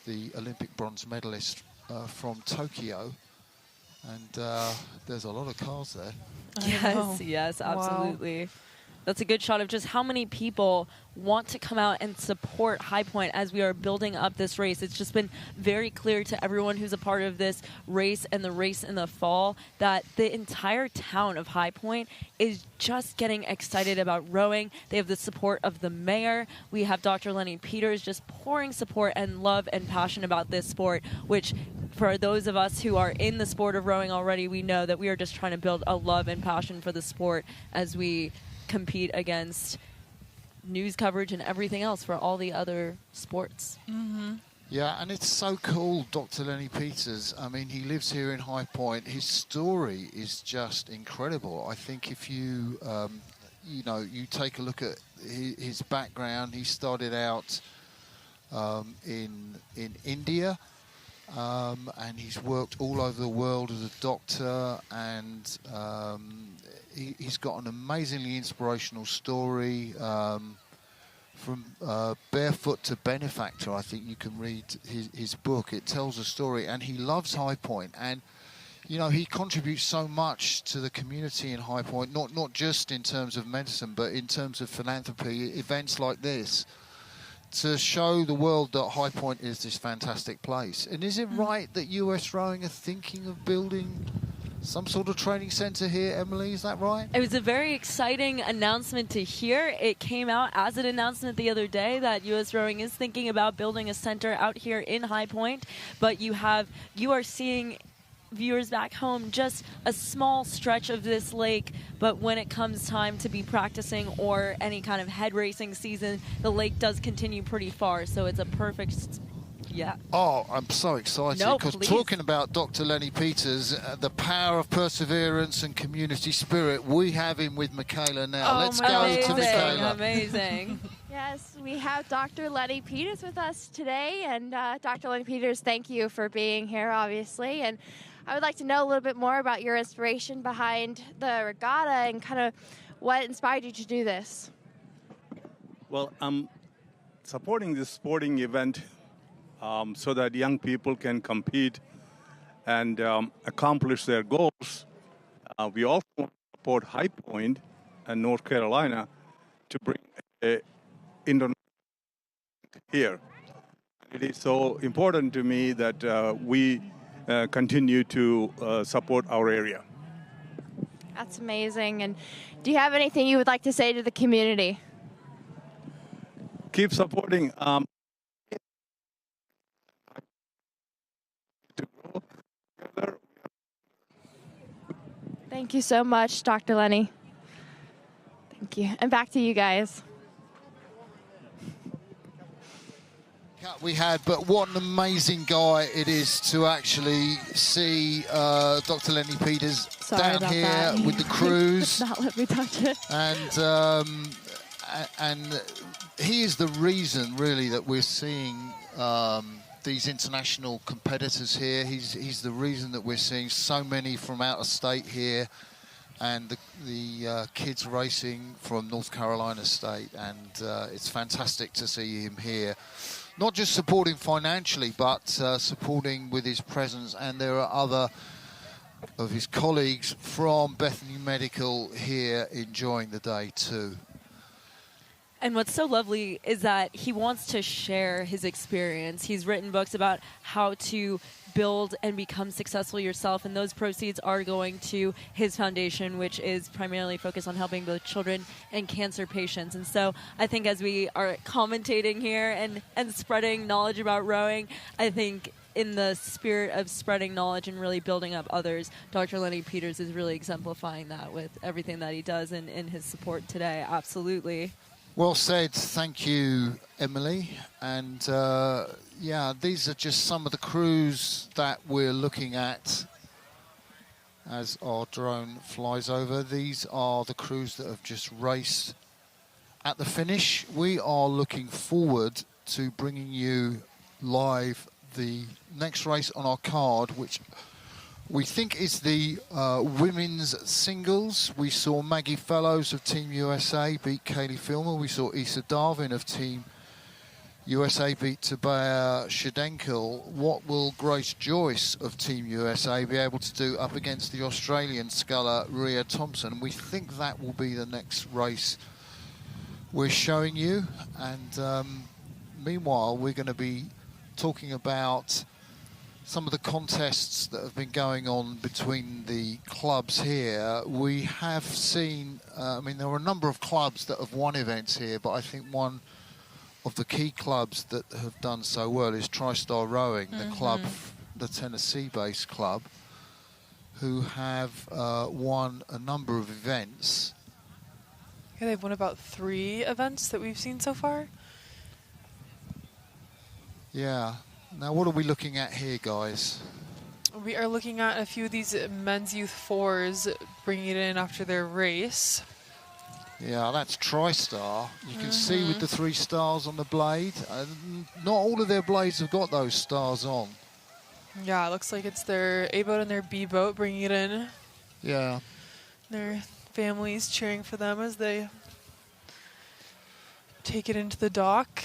the Olympic bronze medalist from Tokyo. And there's a lot of cars there. Yes, absolutely. Wow. That's a good shot of just how many people want to come out and support High Point as we are building up this race. It's just been very clear to everyone who's a part of this race and the race in the fall that the entire town of High Point is just getting excited about rowing. They have the support of the mayor. We have Dr. Lenny Peters just pouring support and love and passion about this sport, which for those of us who are in the sport of rowing already, we know that we are just trying to build a love and passion for the sport as we compete against news coverage and everything else for all the other sports. Mm-hmm. Yeah, and it's so cool, Dr. Lenny Peters. I mean, he lives here in High Point. His story is just incredible. I think if you, you take a look at his background, he started out in India. And he's worked all over the world as a doctor, and he's got an amazingly inspirational story. From barefoot to benefactor, I think you can read his book. It tells a story, and he loves High Point. And he contributes so much to the community in High Point, not just in terms of medicine, but in terms of philanthropy, events like this, to show the world that High Point is this fantastic place. And is it right that US Rowing are thinking of building some sort of training centre here, Emily? Is that right? It was a very exciting announcement to hear. It came out as an announcement the other day that US Rowing is thinking about building a centre out here in High Point. But you are seeing, viewers back home, just a small stretch of this lake, but when it comes time to be practicing or any kind of head racing season, the lake does continue pretty far, so it's a perfect Oh, I'm so excited because talking about Dr. Lenny Peters, the power of perseverance and community spirit, we have him with Michaela now. Let's go to Michaela. Amazing. Yes, we have Dr. Lenny Peters with us today, and Dr. Lenny Peters, thank you for being here, obviously, and I would like to know a little bit more about your inspiration behind the regatta and kind of what inspired you to do this. Well, I'm supporting this sporting event so that young people can compete and accomplish their goals. We also want to support High Point and North Carolina to bring international here. It is so important to me that we continue to support our area. That's amazing. And do you have anything you would like to say to the community? Keep supporting. Thank you so much, Dr. Lenny. Thank you. And back to you guys. We had, but what an amazing guy it is to actually see Dr. Lenny Peters down here with the crews. Not let me touch it. And he is the reason, really, that we're seeing these international competitors here. He's the reason that we're seeing so many from out of state here, and the kids racing from North Carolina State. And it's fantastic to see him here. Not just supporting financially, but supporting with his presence. And there are other of his colleagues from Bethany Medical here enjoying the day too. And what's so lovely is that he wants to share his experience. He's written books about how to build and become successful yourself, and those proceeds are going to his foundation, which is primarily focused on helping both children and cancer patients. And so I think as we are commentating here and spreading knowledge about rowing, I think in the spirit of spreading knowledge and really building up others, Dr. Lenny Peters is really exemplifying that with everything that he does and in his support today. Absolutely. Well said. Thank you, Emily. And these are just some of the crews that we're looking at as our drone flies over. These are the crews that have just raced at the finish. We are looking forward to bringing you live the next race on our card, which we think is the women's singles. We saw Maggie Fellows of Team USA beat Caileigh Filmer. We saw Darvin of Team USA beat Tabea Schendekhl. What will Grace Joyce of Team USA be able to do up against the Australian sculler Ria Thompson? We think that will be the next race we're showing you. And meanwhile, we're going to be talking about some of the contests that have been going on between the clubs here. We have seen, I mean, there are a number of clubs that have won events here, but I think one of the key clubs that have done so well is TriStar Rowing, the club, the Tennessee-based club, who have won a number of events. Yeah, they've won about 3 events that we've seen so far. Yeah. Now, what are we looking at here, guys? We are looking at a few of these men's youth 4s bringing it in after their race. Yeah, that's TriStar. You can see with the 3 stars on the blade. Not all of their blades have got those stars on. Yeah, it looks like it's their A boat and their B boat bringing it in. Yeah. Their families cheering for them as they take it into the dock.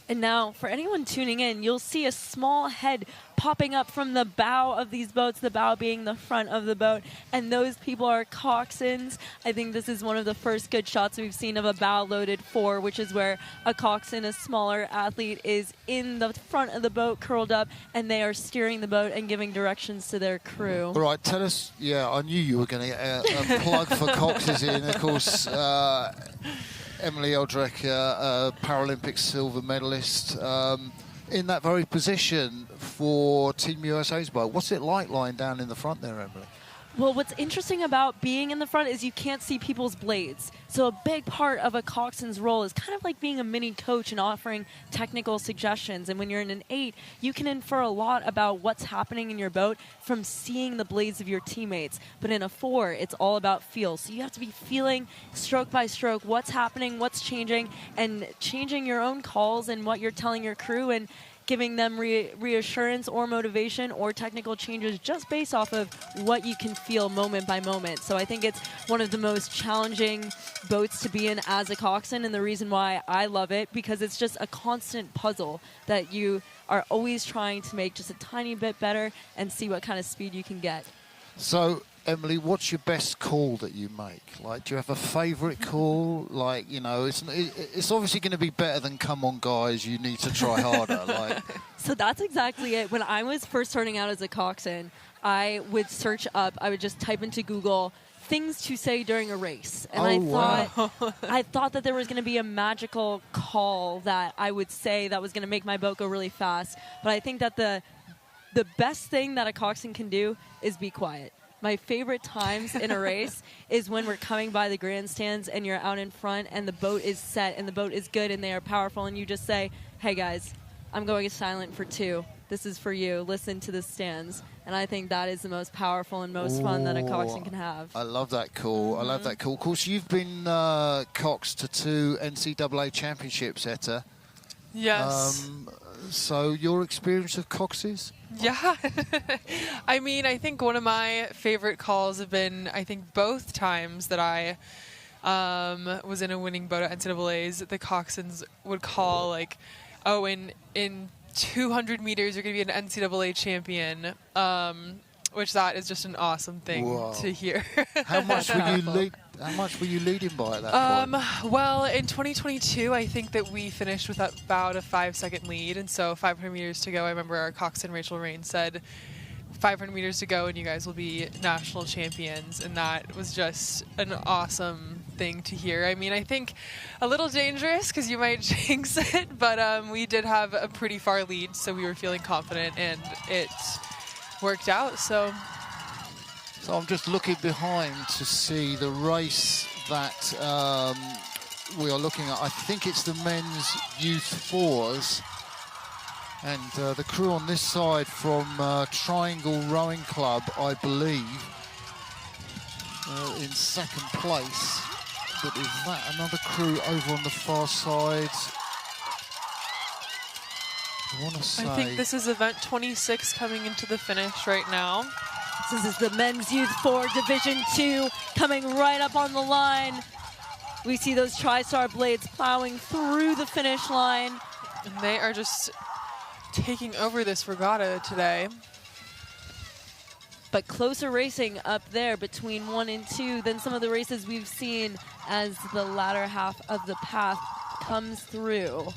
And now, for anyone tuning in, you'll see a small head popping up from the bow of these boats, the bow being the front of the boat, and those people are coxswains. I think this is one of the first good shots we've seen of a bow-loaded 4, which is where a coxswain, a smaller athlete, is in the front of the boat, curled up, and they are steering the boat and giving directions to their crew. All right, tell us, yeah, I knew you were going to get a plug for coxes in, of course. Emily Eldreck, Paralympic silver medalist, in that very position for Team USA's boat. What's it like lying down in the front there, Emily? Well, what's interesting about being in the front is you can't see people's blades. So a big part of a coxswain's role is kind of like being a mini coach and offering technical suggestions. And when you're in an 8, you can infer a lot about what's happening in your boat from seeing the blades of your teammates. But in a 4, it's all about feel. So you have to be feeling stroke by stroke what's happening, what's changing, and changing your own calls and what you're telling your crew and giving them reassurance or motivation or technical changes just based off of what you can feel moment by moment. So I think it's one of the most challenging boats to be in as a coxswain, and the reason why I love it, because it's just a constant puzzle that you are always trying to make just a tiny bit better and see what kind of speed you can get. So, Emily, what's your best call that you make? Like, do you have a favourite call? Like, you know, it's obviously going to be better than "Come on, guys, you need to try harder." Like, so that's exactly it. When I was first starting out as a coxswain, I would search up. I would just type into Google things to say during a race, and I thought that there was going to be a magical call that I would say that was going to make my boat go really fast. But I think that the best thing that a coxswain can do is be quiet. My favorite times in a race is when we're coming by the grandstands and you're out in front and the boat is set and the boat is good and they are powerful, and you just say, "Hey guys, I'm going silent for 2. This is for you. Listen to the stands." And I think that is the most powerful and most fun that a coxswain can have. I love that call. I love that call. Of course, you've been coxed to 2 NCAA championships, Etta. Yes. So your experience of coxes? Yeah. I mean, I think one of my favorite calls have been, I think, both times that I was in a winning boat at NCAAs, the coxswains would call, like, oh, in 200 meters you're going to be an NCAA champion, which that is just an awesome thing to hear. How much were you leading by at that point? Well, in 2022, I think that we finished with about a 5-second lead, and so 500 meters to go. I remember our coxswain Rachel Rain said, 500 meters to go and you guys will be national champions, and that was just an awesome thing to hear. I mean, I think a little dangerous because you might jinx it, but we did have a pretty far lead, so we were feeling confident, and it worked out. So I'm just looking behind to see the race that we are looking at. I think it's the men's youth 4s. And the crew on this side from Triangle Rowing Club, I believe, in second place. But is that another crew over on the far side? I want to say... I think this is event 26 coming into the finish right now. This is the men's youth 4 Division 2 coming right up on the line. We see those TriStar blades plowing through the finish line. And they are just taking over this regatta today. But closer racing up there between 1 and 2 than some of the races we've seen as the latter half of the path comes through.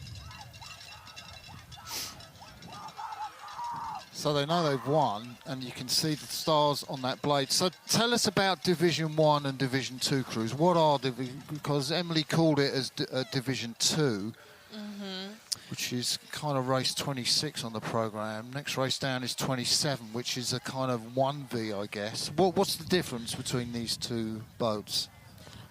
So they know they've won, and you can see the stars on that blade. So tell us about Division 1 and Division 2 crews. What are because Emily called it as Division 2, which is kind of race 26 on the programme. Next race down is 27, which is a kind of 1V, I guess. What's the difference between these two boats?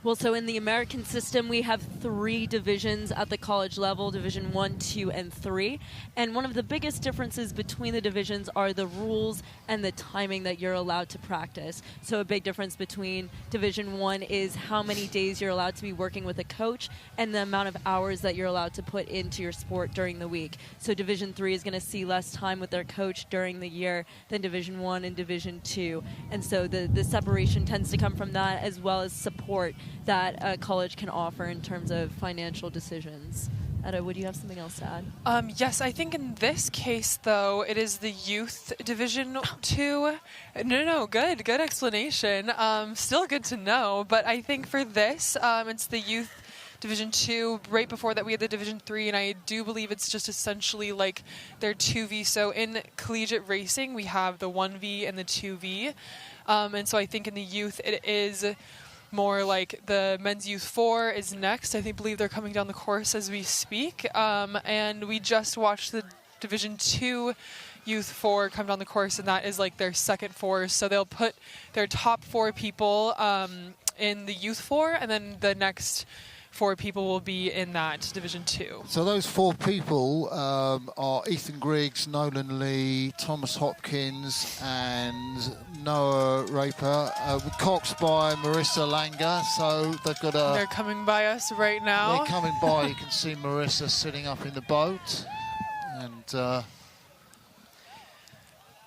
Well, so in the American system, we have 3 divisions at the college level, Division 1, 2, and 3. And one of the biggest differences between the divisions are the rules and the timing that you're allowed to practice. So a big difference between Division 1 is how many days you're allowed to be working with a coach and the amount of hours that you're allowed to put into your sport during the week. So Division 3 is going to see less time with their coach during the year than Division 1 and Division 2. And so the separation tends to come from that, as well as support that a college can offer in terms of financial decisions. Etta, would you have something else to add? Yes, I think in this case, though, it is the youth division 2. No, good explanation. Still good to know, but I think for this, it's the youth Division 2. Right before that, we had the Division 3, and I do believe it's just essentially like their 2V. So in collegiate racing, we have the 1V and the 2V. And so I think in the youth, it is more like the men's youth 4 is next. I believe they're coming down the course as we speak. And we just watched the Division 2 youth 4 come down the course, and that is like their second 4. So they'll put their top 4 people in the youth 4, and then the next 4 people will be in that Division 2. So those 4 people are Ethan Griggs, Nolan Lee, Thomas Hopkins, and Noah Raper, coxed by Marissa Langer. So they've got a... They're coming by us right now. They're coming by. You can see Marissa sitting up in the boat. And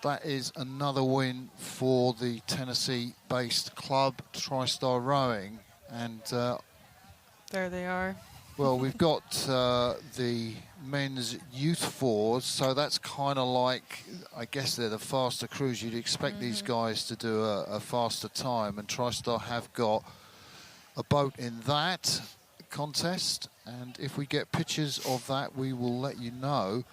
that is another win for the Tennessee-based club, TriStar Rowing. And... there they are. Well, we've got the men's youth 4s, so that's kind of like, I guess they're the faster crews. You'd expect these guys to do a faster time, and TriStar have got a boat in that contest, and if we get pictures of that, we will let you know.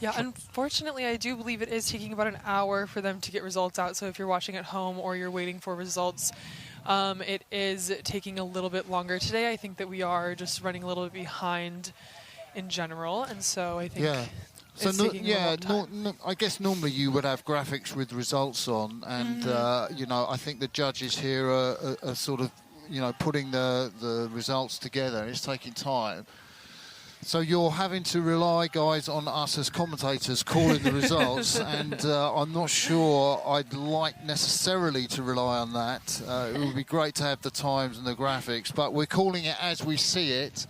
Yeah, unfortunately, I do believe it is taking about an hour for them to get results out, so if you're watching at home or you're waiting for results, it is taking a little bit longer today. I think that we are just running a little bit behind in general, and so I think it's taking a little time. I guess normally you would have graphics with results on, and you know, I think the judges here are sort of, you know, putting the results together. It's taking time. So you're having to rely, guys, on us as commentators calling the results, and I'm not sure I'd like necessarily to rely on that. It would be great to have the times and the graphics, but we're calling it as we see it.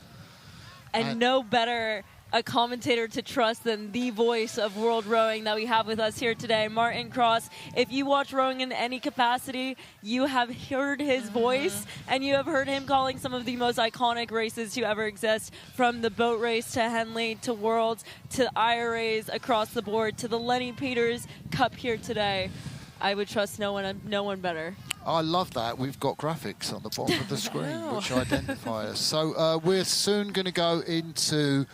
And no better a commentator to trust than the voice of world rowing that we have with us here today, Martin Cross. If you watch rowing in any capacity, you have heard his voice, and you have heard him calling some of the most iconic races to ever exist, from the boat race to Henley to Worlds to IRAs across the board to the Lenny Peters Cup here today. I would trust no one better. I love that. We've got graphics on the bottom of the screen which identify us. So we're soon going to go into...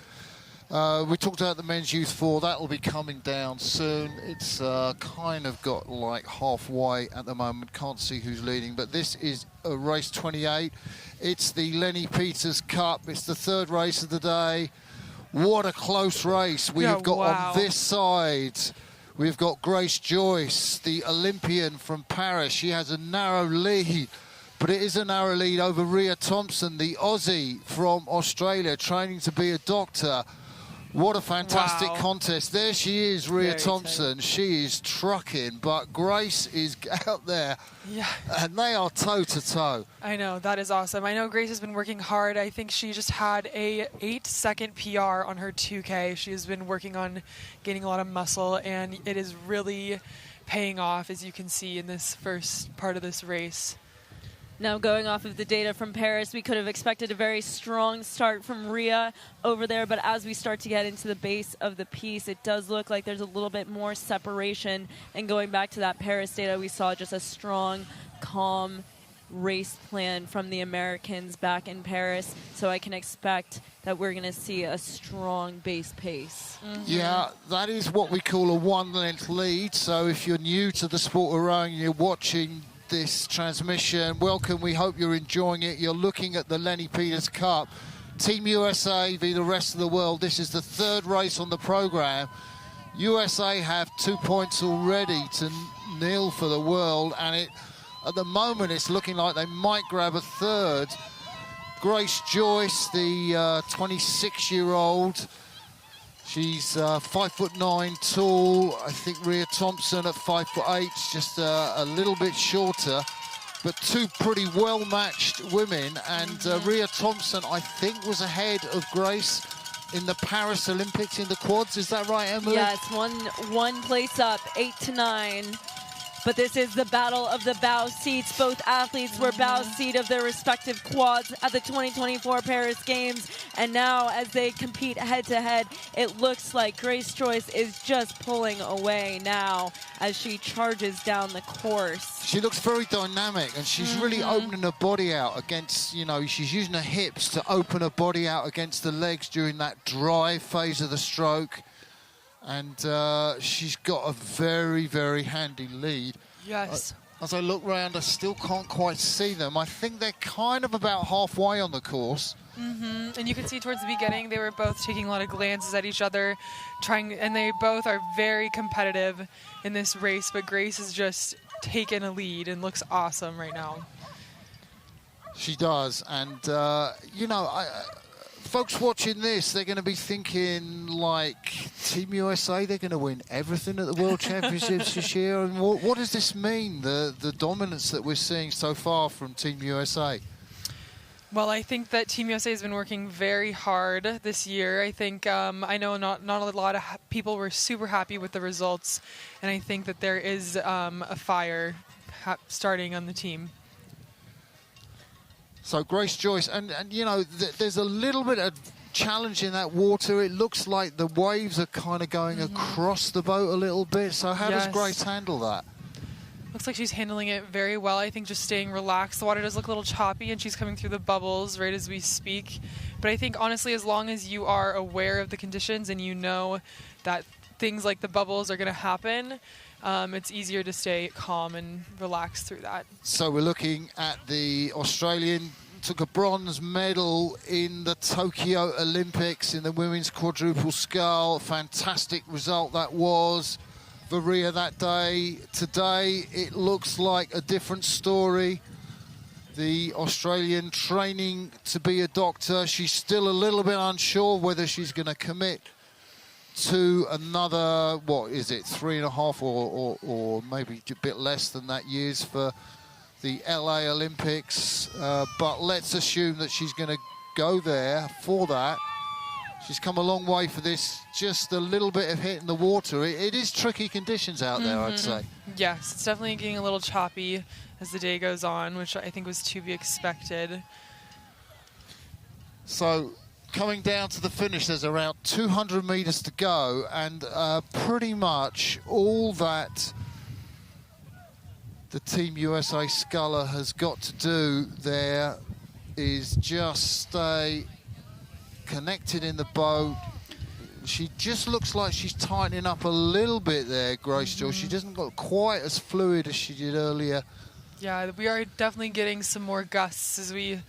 we talked about the men's youth 4. That will be coming down soon. It's kind of got like halfway at the moment. Can't see who's leading, but this is race 28. It's the Lenny Peters Cup. It's the 3rd race of the day. What a close race we have got on this side. We've got Grace Joyce, the Olympian from Paris. She has a narrow lead, but it is a narrow lead over Rhea Thompson, the Aussie from Australia, training to be a doctor. What a fantastic contest. There she is, Rhea Thompson. She is trucking, but Grace is out there. Yeah. And they are toe-to-toe. I know, that is awesome. I know Grace has been working hard. I think she just had a 8-second PR on her 2K. She has been working on gaining a lot of muscle, and it is really paying off, as you can see in this first part of this race. Now, going off of the data from Paris, we could have expected a very strong start from Rhea over there, but as we start to get into the base of the piece, it does look like there's a little bit more separation. And going back to that Paris data, we saw just a strong, calm race plan from the Americans back in Paris, so I can expect that we're going to see a strong base pace. Yeah, that is what we call a one-length lead. So if you're new to the sport of rowing, you're watching this transmission, welcome. We hope you're enjoying it. You're looking at the Lenny Peters Cup. Team USA v the rest of the world. This is the third race on the program. USA have 2 points already to nil for the world, and at the moment it's looking like they might grab a third. Grace Joyce, the 26-year-old, she's 5'9" tall. I think Rhea Thompson at 5'8", just a little bit shorter, but two pretty well-matched women. And Rhea Thompson, I think, was ahead of Grace in the Paris Olympics in the quads. Is that right, Emily? Yes, one place up, 8-9. But this is the battle of the bow seats. Both athletes were bow seat of their respective quads at the 2024 Paris Games. And now as they compete head-to-head, it looks like Grace Joyce is just pulling away now as she charges down the course. She looks very dynamic, and she's really opening her body out against, you know, she's using her hips to open her body out against the legs during that drive phase of the stroke. And she's got a very, very handy lead. Yes. As I look round, I still can't quite see them. I think they're kind of about halfway on the course. And you can see towards the beginning, they were both taking a lot of glances at each other, and they both are very competitive in this race, but Grace has just taken a lead and looks awesome right now. She does, and, you know, folks watching this, they're going to be thinking, like, Team USA, they're going to win everything at the World Championships this year. And what does this mean, the dominance that we're seeing so far from Team USA? Well, I think that Team USA has been working very hard this year. I think, I know not a lot of people were super happy with the results, and I think that there is a fire starting on the team. So Grace Joyce, and you know, there's a little bit of challenge in that water. It looks like the waves are kind of going across the boat a little bit. So how does Grace handle that? Looks like she's handling it very well. I think just staying relaxed. The water does look a little choppy, and she's coming through the bubbles right as we speak. But I think, honestly, as long as you are aware of the conditions and you know that things like the bubbles are going to happen, it's easier to stay calm and relaxed through that. So we're looking at the Australian, took a bronze medal in the Tokyo Olympics in the women's quadruple scull. Fantastic result that was for Rhea that day. Today it looks like a different story. The Australian training to be a doctor. She's still a little bit unsure whether she's going to commit to another, what is it, 3.5 or maybe a bit less than that years for the LA Olympics. But let's assume that she's going to go there for that. She's come a long way for this, just a little bit of hit in the water. It is tricky conditions out there, I'd say. Yes, it's definitely getting a little choppy as the day goes on, which I think was to be expected. So coming down to the finish, there's around 200 meters to go, and pretty much all that the Team USA sculler has got to do there is just stay connected in the boat. She just looks like she's tightening up a little bit there, Grace Joyce. She doesn't got quite as fluid as she did earlier. Yeah, we are definitely getting some more gusts as we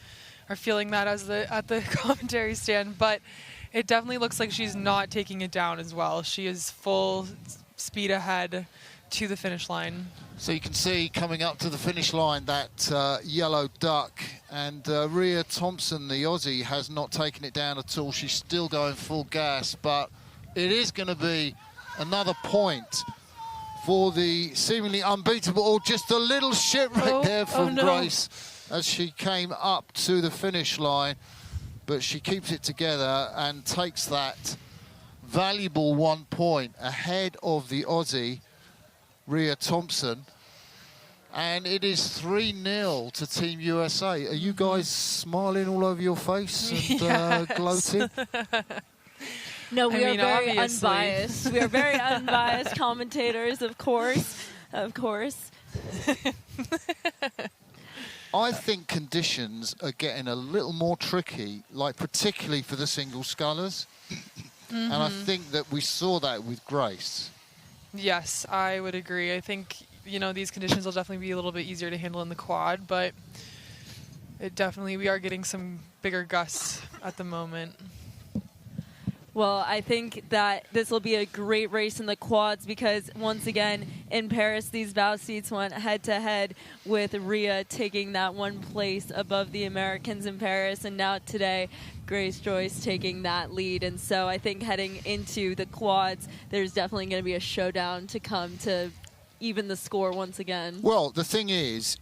are feeling that at the commentary stand, but it definitely looks like she's not taking it down as well. She is full speed ahead to the finish line. So you can see coming up to the finish line that yellow duck, and Rhea Thompson, the Aussie, has not taken it down at all. She's still going full gas, but it is going to be another point for the seemingly unbeatable, or just a little shipwreck there from Grace as she came up to the finish line. But she keeps it together and takes that valuable 1 point ahead of the Aussie, Rhea Thompson. And it is 3-0 to Team USA. Are you guys smiling all over your face and gloating? No, we are very obviously. unbiased. We are very unbiased commentators, of course. Of course. I think conditions are getting a little more tricky, like particularly for the single scullers. And I think that we saw that with Grace. Yes, I would agree. I think, these conditions will definitely be a little bit easier to handle in the quad, but we are getting some bigger gusts at the moment. Well, I think that this will be a great race in the quads because, once again, in Paris, these bow seats went head-to-head with Rhea taking that one place above the Americans in Paris, and now today, Joyce taking that lead. And so I think heading into the quads, there's definitely going to be a showdown to come to even the score once again. Well, the thing is,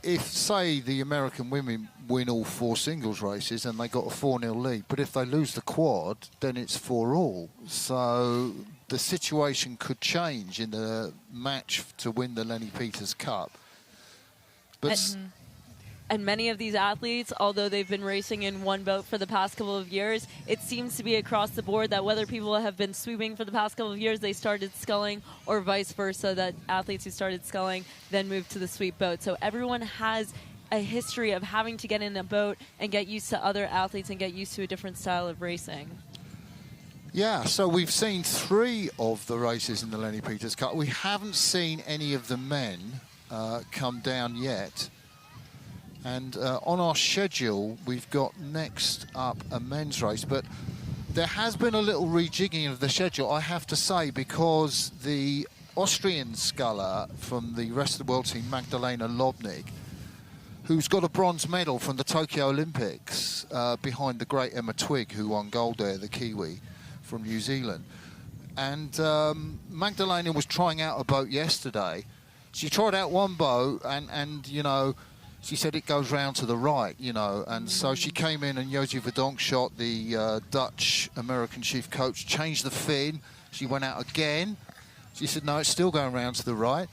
if, say, the American women win all 4 singles races and they got a 4-0 lead, but if they lose the quad, then it's 4-all. So the situation could change in the match to win the Lenny Peters Cup. But And many of these athletes, although they've been racing in one boat for the past couple of years, it seems to be across the board that whether people have been sweeping for the past couple of years, they started sculling, or vice versa, that athletes who started sculling then moved to the sweep boat. So everyone has a history of having to get in a boat and get used to other athletes and get used to a different style of racing. yeah, so we've seen 3 of the races in the Lenny Peters Cup. We haven't seen any of the men come down yet. And on our schedule, we've got next up a men's race. But there has been a little rejigging of the schedule, I have to say, because the Austrian sculler from the rest of the world team, Magdalena Lobnig, who's got a bronze medal from the Tokyo Olympics behind the great Emma Twigg, who won gold there, the Kiwi from New Zealand. And Magdalena was trying out a boat yesterday. She tried out one boat and she said it goes round to the right, and so she came in and Josie Verdonk shot, the Dutch-American chief coach, changed the fin. She went out again. She said, no, it's still going round to the right.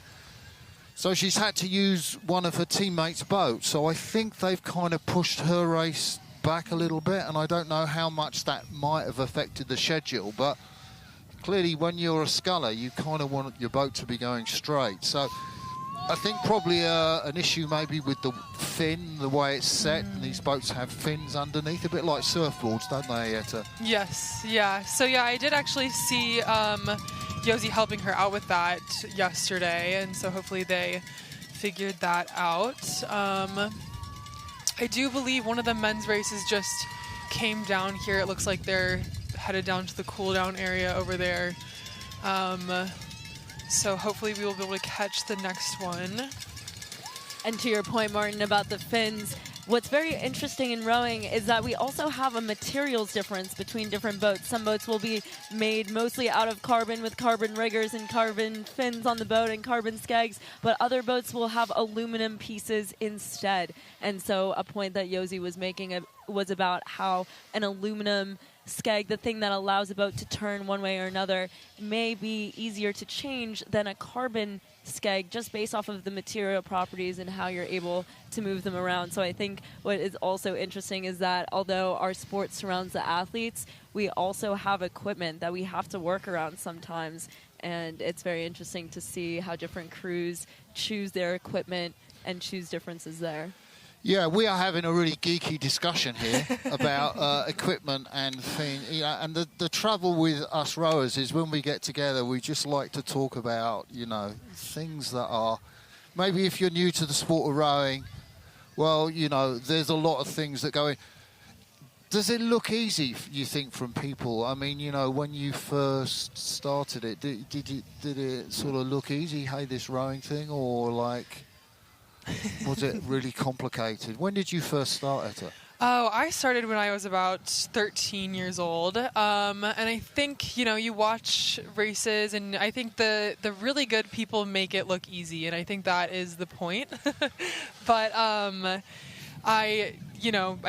So she's had to use one of her teammates' boats. So I think they've kind of pushed her race back a little bit, and I don't know how much that might have affected the schedule, but clearly when you're a sculler, you kind of want your boat to be going straight. So I think probably an issue maybe with the fin, the way it's set, and these boats have fins underneath, a bit like surfboards, don't they, Etta? Yes, yeah. So, yeah, I did actually see Josie helping her out with that yesterday, and so hopefully they figured that out. I do believe one of the men's races just came down here. It looks like they're headed down to the cool-down area over there. So hopefully we will be able to catch the next one. And to your point, Martin, about the fins, what's very interesting in rowing is that we also have a materials difference between different boats. Some boats will be made mostly out of carbon with carbon riggers and carbon fins on the boat and carbon skegs, but other boats will have aluminum pieces instead. And so a point that Josie was making was about how an aluminum skeg, the thing that allows a boat to turn one way or another, may be easier to change than a carbon skeg, just based off of the material properties and how you're able to move them around. So I think what is also interesting is that although our sport surrounds the athletes, we also have equipment that we have to work around sometimes, and it's very interesting to see how different crews choose their equipment and choose differences there. Yeah, we are having a really geeky discussion here about equipment and things. And the trouble with us rowers is when we get together, we just like to talk about, things that are, maybe if you're new to the sport of rowing, well, there's a lot of things that go in. Does it look easy, you think, from people? I mean, when you first started it, did it sort of look easy, hey, this rowing thing, or like... Was it really complicated? When did you first start, Etta? Oh, I started when I was about 13 years old. And I think, you watch races, and I think the really good people make it look easy, and I think that is the point. But I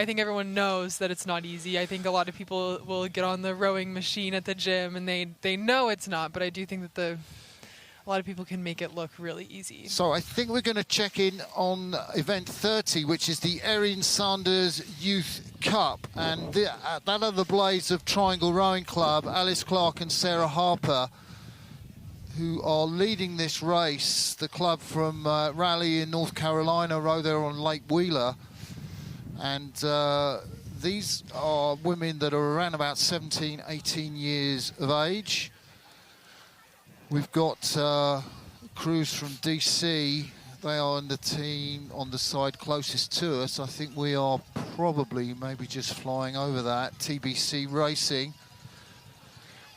think everyone knows that it's not easy. I think a lot of people will get on the rowing machine at the gym, and they know it's not, but I do think that a a lot of people can make it look really easy. So I think we're going to check in on event 30, which is the Erin Sanders Youth Cup. And that are the blades of Triangle Rowing Club, Alice Clark and Sarah Harper, who are leading this race. The club from Raleigh in North Carolina row there on Lake Wheeler. And these are women that are around about 17, 18 years of age. We've got crews from DC. They are in the team on the side closest to us. I think we are probably maybe just flying over that. TBC Racing.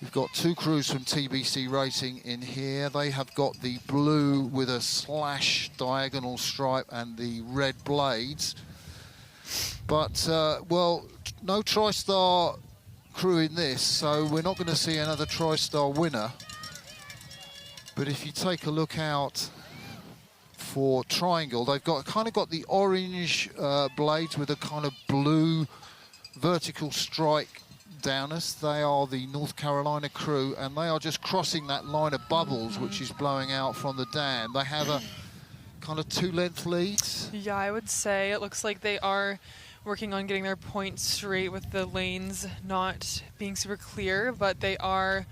We've got 2 crews from TBC Racing in here. They have got the blue with a slash diagonal stripe and the red blades. But, well, no TriStar crew in this, so we're not going to see another TriStar winner. But if you take a look out for Triangle, they've got kind of got the orange blades with a kind of blue vertical strike down us. They are the North Carolina crew, and they are just crossing that line of bubbles which is blowing out from the dam. They have a kind of 2-length lead. Yeah, I would say it looks like they are working on getting their points straight with the lanes not being super clear, but they are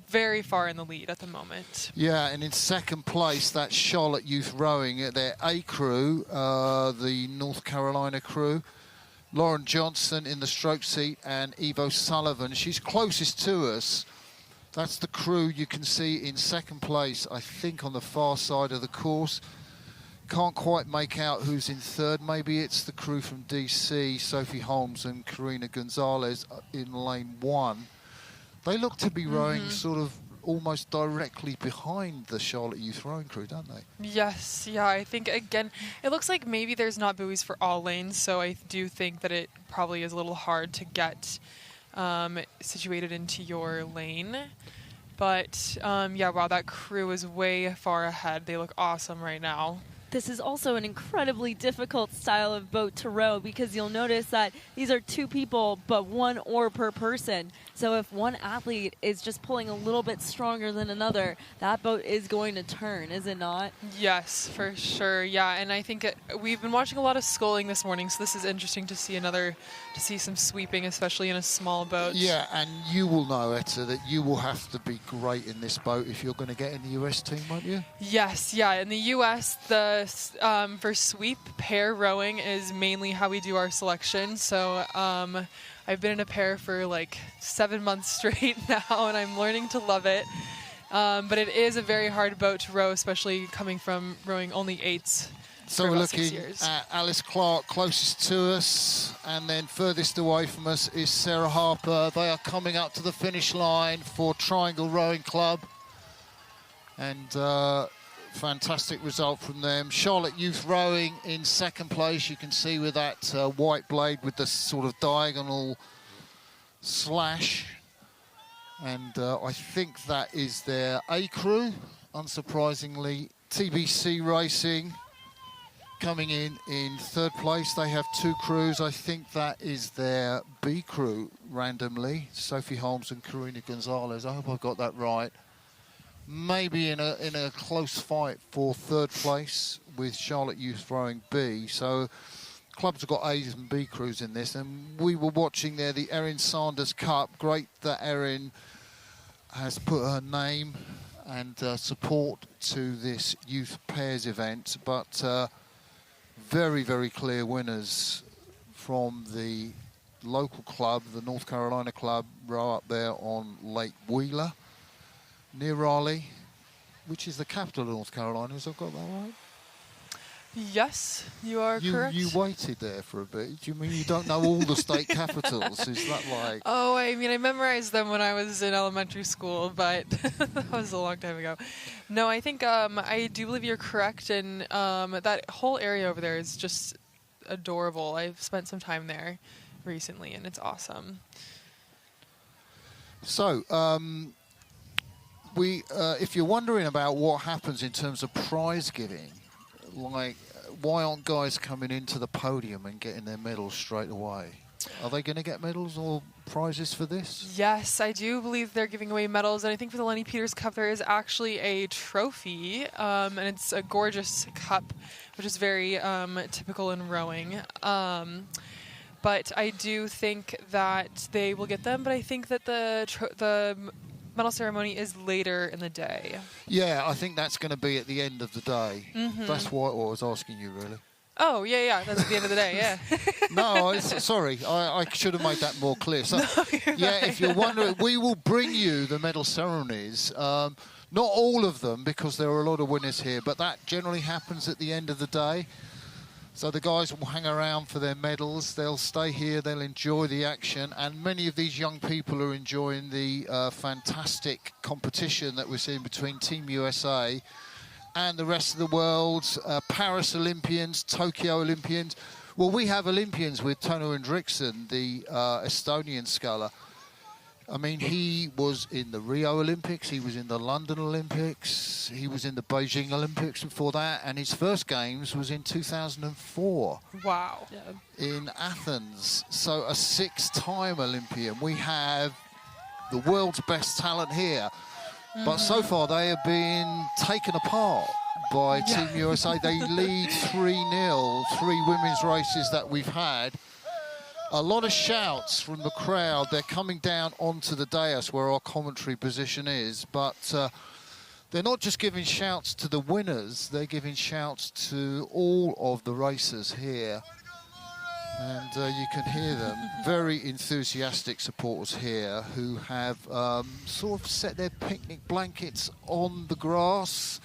very far in the lead at the moment. Yeah, and in second place, that's Charlotte Youth Rowing, their A crew, the North Carolina crew. Lauren Johnson in the stroke seat and Evo Sullivan. She's closest to us. That's the crew you can see in second place, I think, on the far side of the course. Can't quite make out who's in third. Maybe it's the crew from DC, Sophie Holmes and Karina Gonzalez in lane 1. They look to be rowing sort of almost directly behind the Charlotte Youth Rowing crew, don't they? Yes, yeah, I think, again, it looks like maybe there's not buoys for all lanes, so I do think that it probably is a little hard to get situated into your lane. But, yeah, wow, that crew is way far ahead. They look awesome right now. This is also an incredibly difficult style of boat to row because you'll notice that these are 2 people, but 1 oar per person. So if one athlete is just pulling a little bit stronger than another, that boat is going to turn, is it not? Yes, for sure. Yeah, and I think we've been watching a lot of sculling this morning, so this is interesting to see some sweeping, especially in a small boat. Yeah, and you will know, Etta, that you will have to be great in this boat if you're going to get in the US team, won't you? Yes, yeah. In the US, for sweep, pair rowing is mainly how we do our selection. So I've been in a pair for like 7 months straight now, and I'm learning to love it. But it is a very hard boat to row, especially coming from rowing only 8s. So we're looking at Alice Clark closest to us, and then furthest away from us is Sarah Harper. They are coming up to the finish line for Triangle Rowing Club. And fantastic result from them. Charlotte Youth Rowing in second place, you can see with that white blade with the sort of diagonal slash. And I think that is their A crew, unsurprisingly. TBC Racing coming in third place. They have 2 crews. I think that is their B crew randomly. Sophie Holmes and Karina Gonzalez. I hope I've got that right. Maybe in a close fight for third place with Charlotte Youth Rowing B. So clubs have got A's and B crews in this. And we were watching there the Erin Sanders Cup. Great that Erin has put her name and support to this youth pairs event. But very, very clear winners from the local club, the North Carolina club, row up there on Lake Wheeler, near Raleigh, which is the capital of North Carolina. Has I got that right? Yes, you are correct. You waited there for a bit. Do you mean you don't know all the state capitals? Is that like... Oh, I mean, I memorized them when I was in elementary school, but that was a long time ago. No, I think I do believe you're correct, and that whole area over there is just adorable. I've spent some time there recently, and it's awesome. So, if you're wondering about what happens in terms of prize giving, like, why aren't guys coming into the podium and getting their medals straight away? Are they going to get medals or prizes for this? Yes, I do believe they're giving away medals, and I think for the Lenny Peters Cup there is actually a trophy, and it's a gorgeous cup, which is very typical in rowing. But I do think that they will get them, but I think that the medal ceremony is later in the day. Yeah, I think that's going to be at the end of the day. That's what I was asking you, really. Oh, yeah, that's at the end of the day, yeah. No, sorry, I should have made that more clear. So, yeah, if you're wondering, we will bring you the medal ceremonies. Not all of them, because there are a lot of winners here, but that generally happens at the end of the day. So the guys will hang around for their medals. They'll stay here. They'll enjoy the action. And many of these young people are enjoying the fantastic competition that we're seeing between Team USA and the rest of the world. Paris Olympians, Tokyo Olympians. Well, we have Olympians with Tõnu Endrekson, the Estonian sculler. I mean, he was in the Rio Olympics, he was in the London Olympics, he was in the Beijing Olympics before that, and his first games was in 2004. Wow. In Athens. So a 6-time Olympian. We have the world's best talent here. But so far they have been taken apart by Team USA. They lead 3-0, 3 women's races that we've had. A lot of shouts from the crowd. They're coming down onto the dais where our commentary position is, but they're not just giving shouts to the winners, they're giving shouts to all of the racers here. And you can hear them. Very enthusiastic supporters here who have sort of set their picnic blankets on the grass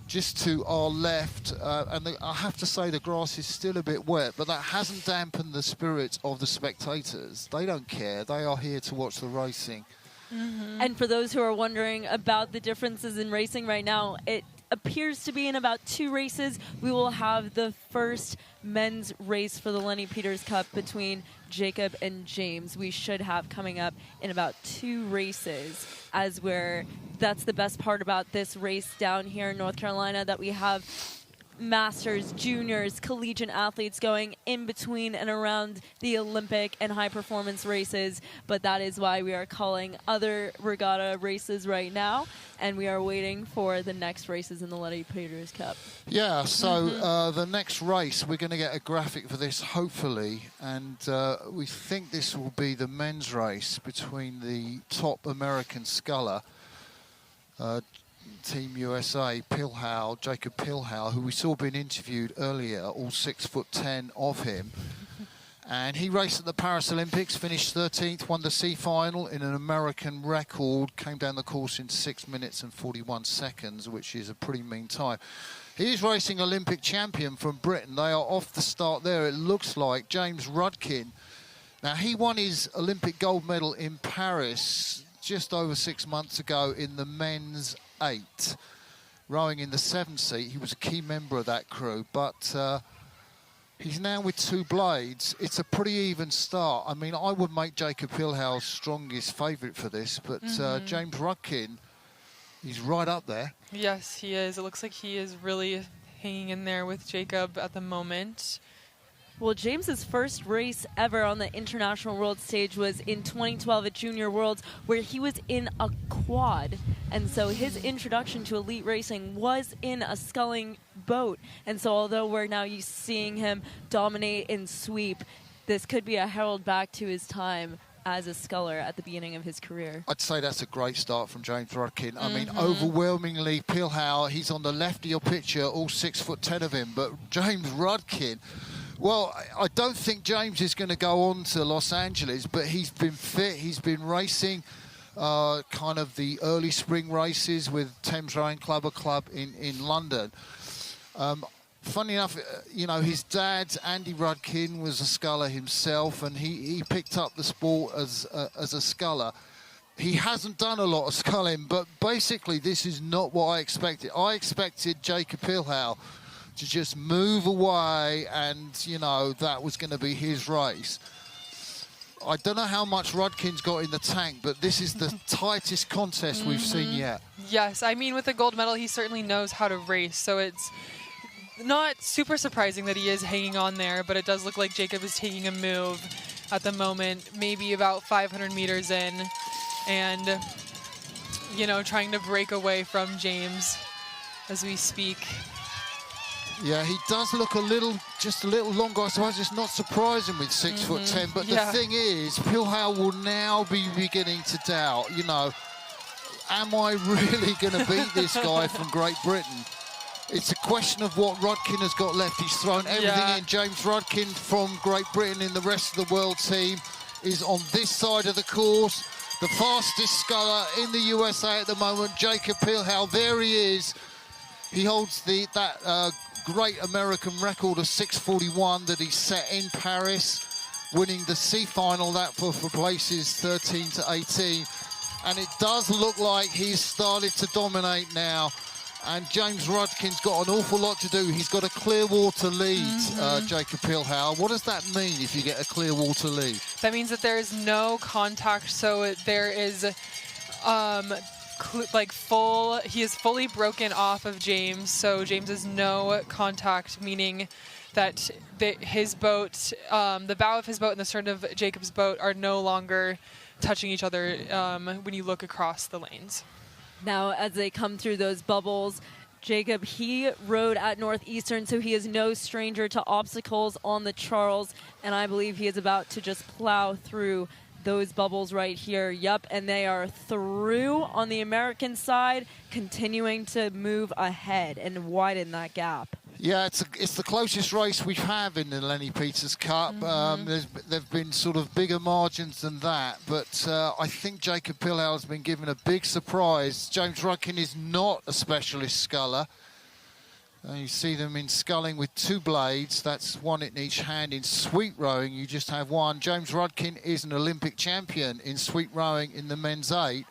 just to our left, and I have to say the grass is still a bit wet, but that hasn't dampened the spirit of the spectators. They don't care. They are here to watch the racing. And for those who are wondering about the differences in racing right now, it appears to be in about 2 races. We will have the first men's race for the Lenny Peters Cup between Jacob and James. We should have coming up in about 2 races, as that's the best part about this race down here in North Carolina, that we have masters, juniors, collegiate athletes going in between and around the Olympic and high performance races. But that is why we are calling other regatta races right now, and we are waiting for the next races in the Lenny Peters Cup. Yeah, so the next race, we're going to get a graphic for this, hopefully, and we think this will be the men's race between the top American sculler, Team USA, Plihal, Jacob Plihal, who we saw being interviewed earlier, all 6'10" of him. And he raced at the Paris Olympics, finished 13th, won the C final in an American record, came down the course in 6 minutes and 41 seconds, which is a pretty mean time. He's racing Olympic champion from Britain. They are off the start there, it looks like. James Rudkin. Now, he won his Olympic gold medal in Paris just over 6 months ago in the men's 8, rowing in the 7 seat. He was a key member of that crew, but he's now with 2 blades. It's a pretty even start. I mean, I would make Jacob Plihal strongest favourite for this, but James Rudkin, he's right up there. Yes, he is. It looks like he is really hanging in there with Jacob at the moment. Well, James's first race ever on the international world stage was in 2012 at Junior Worlds, where he was in a quad. And so his introduction to elite racing was in a sculling boat. And so although we're now seeing him dominate and sweep, this could be a herald back to his time as a sculler at the beginning of his career. I'd say that's a great start from James Rudkin. I mean, overwhelmingly, Plihal, he's on the left of your picture, all 6'10" of him. But James Rudkin, well, I don't think James is going to go on to Los Angeles, but he's been fit. He's been racing kind of the early spring races with Thames Rowing Club in London. Funny enough, you know, his dad, Andy Rudkin, was a sculler himself, and he picked up the sport as a sculler. He hasn't done a lot of sculling, but basically this is not what I expected. I expected Jacob Plihal to just move away, and, you know, that was going to be his race. I don't know how much Rudkin's got in the tank, but this is the tightest contest we've seen yet. Yes, I mean, with the gold medal, he certainly knows how to race, so it's not super surprising that he is hanging on there, but it does look like Jacob is taking a move. at the moment, maybe about 500 meters in, and, you know, trying to break away from James as we speak. Yeah, he does look just a little longer. I suppose it's not surprising with 6'10", but the thing is, Plihal will now be beginning to doubt, you know, am I really going to beat this guy from Great Britain? It's a question of what Rudkin has got left. He's thrown everything in. James Rudkin from Great Britain in the rest of the world team is on this side of the course. The fastest sculler in the USA at the moment, Jacob Plihal. There he is. He holds that great American record of 6:41 that he set in Paris, winning the C final, that for places 13 to 18. And it does look like he's started to dominate now. And James Rudkin's got an awful lot to do. He's got a clear water lead, Jacob Plihal. What does that mean if you get a clear water lead? That means that there is no contact, so there is he is fully broken off of James, so James has no contact, meaning that his boat, the bow of his boat and the stern of Jacob's boat are no longer touching each other when you look across the lanes. Now, as they come through those bubbles, Jacob, he rode at Northeastern, so he is no stranger to obstacles on the Charles, and I believe he is about to just plow through those bubbles right here. Yep, and they are through on the American side, continuing to move ahead and widen that gap. Yeah, it's the closest race we have in the Lenny Peters Cup. There've been sort of bigger margins than that, but I think Jacob Plihal has been given a big surprise. James Rudkin is not a specialist sculler. You see them in sculling with two blades. That's one in each hand. In sweep rowing, you just have one. James Rudkin is an Olympic champion in sweep rowing in the men's 8.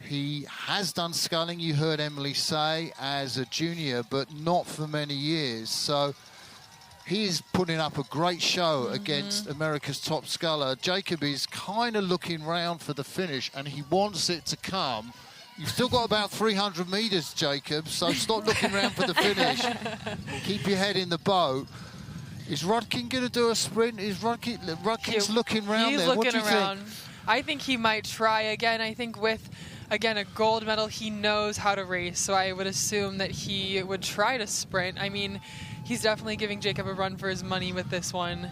He has done sculling, you heard Emily say, as a junior, but not for many years. So he's putting up a great show against America's top sculler. Jacob is kind of looking round for the finish, and he wants it to come. You've still got about 300 metres, Jacob, so stop looking around for the finish. Keep your head in the boat. Is Rudkin going to do a sprint? Rudkin's looking round there. What do you think? I think he might try again. I think with, again, a gold medal, he knows how to race, so I would assume that he would try to sprint. I mean, he's definitely giving Jacob a run for his money with this one,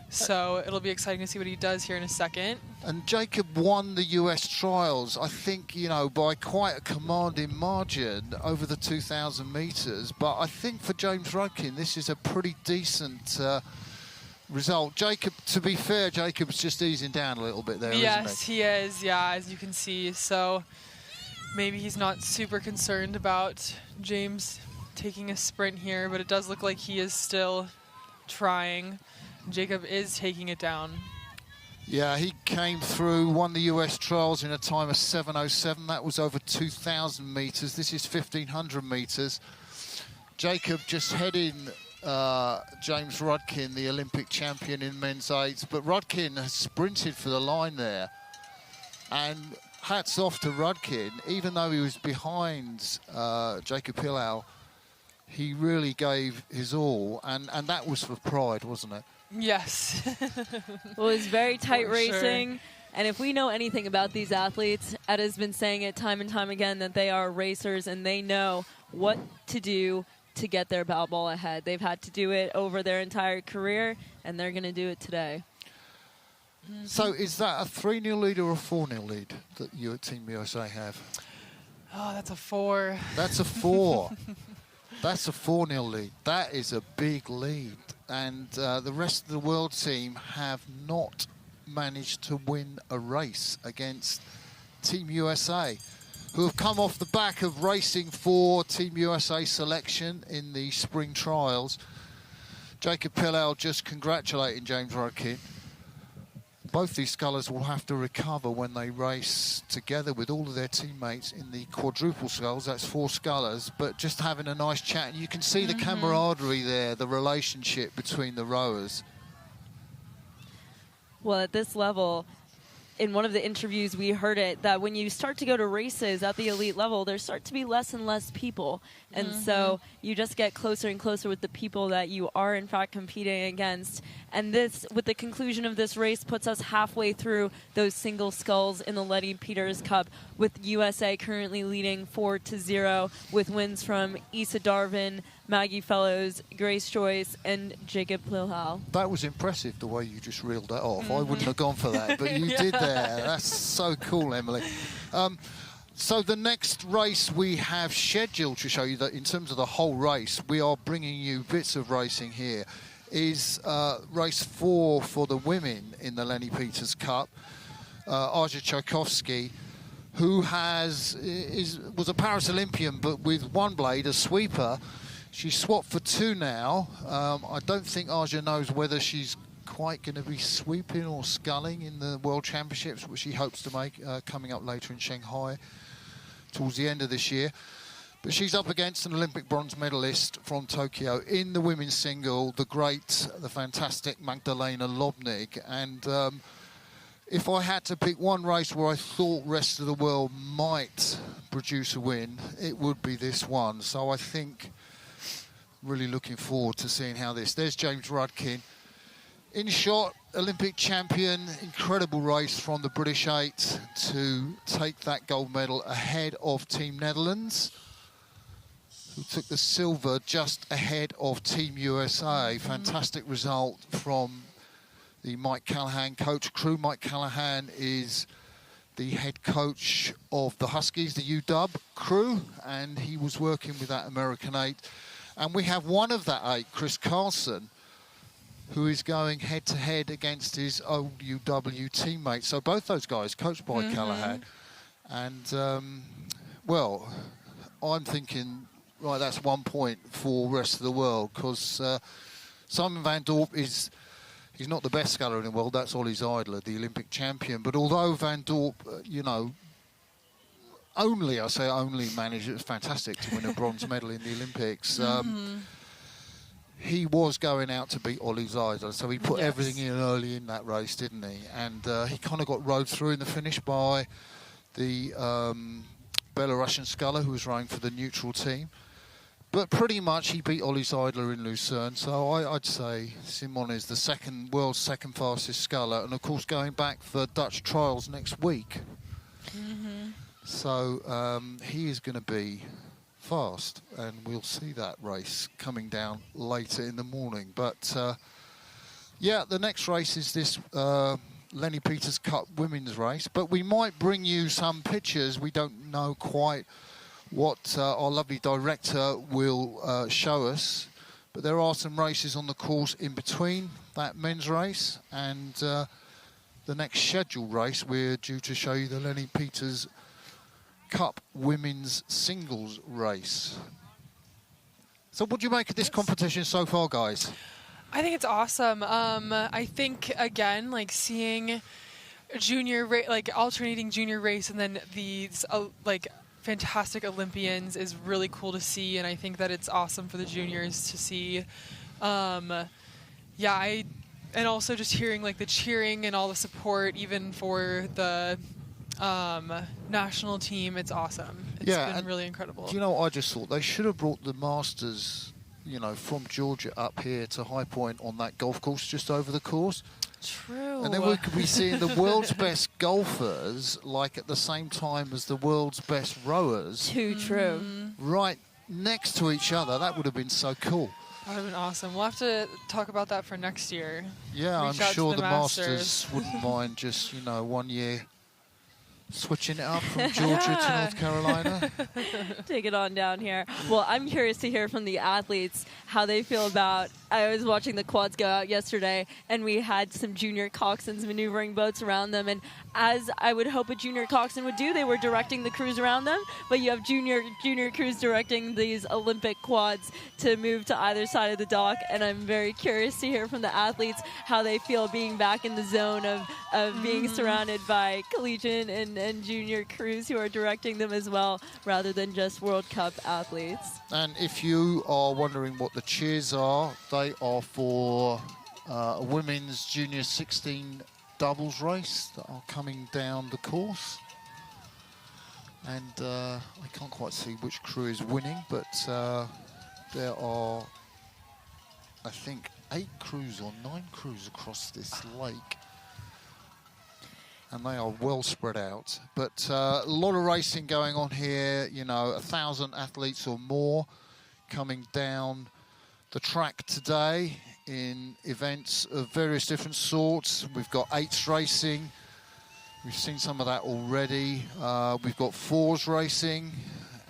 so it'll be exciting to see what he does here in a second. And Jacob won the US trials, I think, you know, by quite a commanding margin over the 2,000 metres. But I think for James Rudkin, this is a pretty decent result. Jacob, to be fair, Jacob's just easing down a little bit there, yes, isn't he? He is, yeah, as you can see. So maybe he's not super concerned about James taking a sprint here, but it does look like he is still trying. Jacob is taking it down. Yeah, he came through, won the US trials in a time of 7:07. That was over 2,000 metres. This is 1,500 metres. Jacob just heading James Rudkin, the Olympic champion in men's 8s. But Rudkin has sprinted for the line there. And hats off to Rudkin. Even though he was behind Jacob Plihal, he really gave his all. And that was for pride, wasn't it? Yes. Well, it was very tight For racing. sure. And if we know anything about these athletes, Ed has been saying it time and time again that they are racers and they know what to do to get their bow ball ahead. They've had to do it over their entire career, and they're going to do it today. So is that a 3-0 lead or a 4-0 lead that you at Team USA have? Oh, that's a 4. That's a 4. That's a 4-0 lead. That is a big lead. And the rest of the world team have not managed to win a race against Team USA, who have come off the back of racing for Team USA selection in the spring trials. Jacob Plihal just congratulating James Rudkin. Both these scullers will have to recover when they race together with all of their teammates in the quadruple sculls. That's 4 scullers, but just having a nice chat. And you can see the camaraderie there, the relationship between the rowers. Well, at this level, in one of the interviews we heard it, that when you start to go to races at the elite level, there start to be less and less people. And so you just get closer and closer with the people that you are in fact competing against. And this, with the conclusion of this race, puts us halfway through those single sculls in the Lenny Peters Cup, with USA currently leading 4-0 with wins from Issa Darvin, Maggie Fellows, Grace Joyce, and Jacob Plihal. That was impressive, the way you just reeled that off. I wouldn't have gone for that, but you did there. That's so cool, Emily. So the next race we have scheduled to show you, that in terms of the whole race, we are bringing you bits of racing here, is race 4 for the women in the Lenny Peters Cup. Azja Czajkowski, who was a Paris Olympian, but with one blade, a sweeper. She's swapped for 2 now. I don't think Azja knows whether she's quite going to be sweeping or sculling in the World Championships, which she hopes to make coming up later in Shanghai towards the end of this year. But she's up against an Olympic bronze medalist from Tokyo in the women's single, the fantastic Magdalena Lobnig. And if I had to pick one race where I thought rest of the world might produce a win, it would be this one. So I think, really looking forward to seeing how there's James Rudkin in shot, Olympic champion. Incredible race from the British 8 to take that gold medal ahead of Team Netherlands, who took the silver just ahead of Team USA. Fantastic result from the Mike Callahan coach crew. Mike Callahan is the head coach of the Huskies, the UW crew, and he was working with that American 8. And we have one of that 8, Chris Carlson, who is going head-to-head against his old UW teammate. So both those guys coached by Callahan. And, well, I'm thinking, right, that's 1 point for the rest of the world, because Simon van Dorp he's not the best sculler in the world. That's Ollie Zeidler, the Olympic champion. But although Van Dorp, only managed, it was fantastic to win a bronze medal in the Olympics. He was going out to beat Ollie Zeidler, so he put everything in early in that race, didn't he? And he kind of got rode through in the finish by the Belarusian sculler who was rowing for the neutral team. But pretty much he beat Ollie Zeidler in Lucerne, so I'd say Simon is the world's second fastest sculler, and of course going back for Dutch trials next week. So he is going to be fast, and we'll see that race coming down later in the morning. But yeah, the next race is this Lenny Peters Cup women's race, but we might bring you some pictures. We don't know quite what our lovely director will show us, but there are some races on the course in between that men's race and the next scheduled race. We're due to show you the Lenny Peters Cup women's singles race. So what do you make of this competition so far, guys? I think it's awesome. I think, again, like seeing alternating junior race and then these fantastic Olympians is really cool to see, and I think that it's awesome for the juniors to see. And also just hearing the cheering and all the support, even for the national team, it's awesome. It's been really incredible. Do you know what I just thought? They should have brought the Masters, from Georgia up here to High Point on that golf course just over the course. True. And then we could be seeing the world's best golfers, at the same time as the world's best rowers. Too true. Right next to each other. That would have been so cool. That would have been awesome. We'll have to talk about that for next year. Yeah, I'm sure the Masters wouldn't mind just, 1 year switching it up from Georgia to North Carolina. Take it on down here. Well, I'm curious to hear from the athletes how they feel about. I was watching the quads go out yesterday, and we had some junior coxswains maneuvering boats around them. And as I would hope a junior coxswain would do, they were directing the crews around them. But you have junior crews directing these Olympic quads to move to either side of the dock. And I'm very curious to hear from the athletes how they feel being back in the zone of being surrounded by collegiate and junior crews who are directing them as well, rather than just World Cup athletes. And if you are wondering what the cheers are, they are for women's junior 16 doubles race that are coming down the course. And I can't quite see which crew is winning, but there are, I think, 8 crews or 9 crews across this lake. And they are well spread out. But a lot of racing going on here, you know, 1,000 athletes or more coming down the track today in events of various different sorts. We've got 8s racing. We've seen some of that already. We've got 4s racing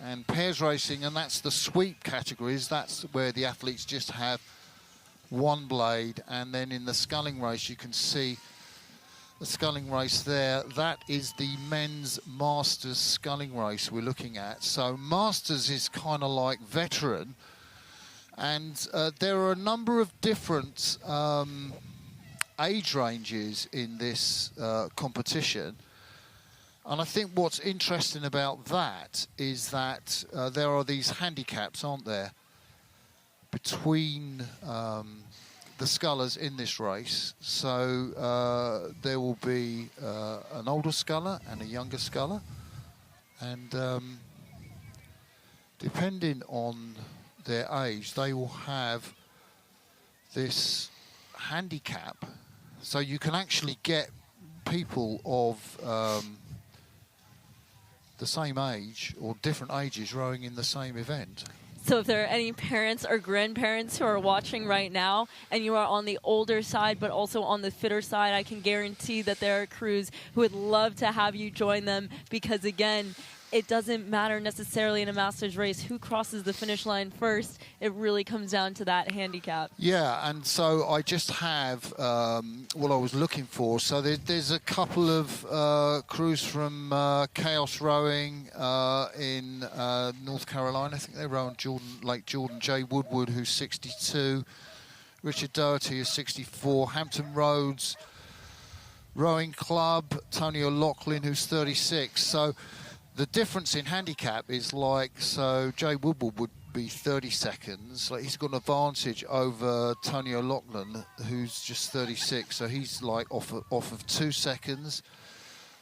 and pairs racing, and that's the sweep categories. That's where the athletes just have one blade. And then in the sculling race, you can see the sculling race there. That is the men's Masters sculling race we're looking at. So Masters is kind of like veteran, and there are a number of different age ranges in this competition. And I think what's interesting about that is that there are these handicaps, aren't there, between the scullers in this race. So there will be an older sculler and a younger sculler, and depending on their age, they will have this handicap. So you can actually get people of the same age or different ages rowing in the same event. So if there are any parents or grandparents who are watching right now and you are on the older side but also on the fitter side, I can guarantee that there are crews who would love to have you join them, because again, it doesn't matter necessarily in a Masters race who crosses the finish line first. It really comes down to that handicap. Yeah, and so I just have what I was looking for. So there's a couple of crews from Chaos Rowing in North Carolina. I think they row on Lake Jordan. Jay Woodward, who's 62. Richard Doherty is 64. Hampton Roads Rowing Club. Tony O'Loughlin, who's 36. So the difference in handicap is like, so Jay Woodward would be 30 seconds. Like, he's got an advantage over Tony O'Loughlin, who's just 36. So he's like off of 2 seconds.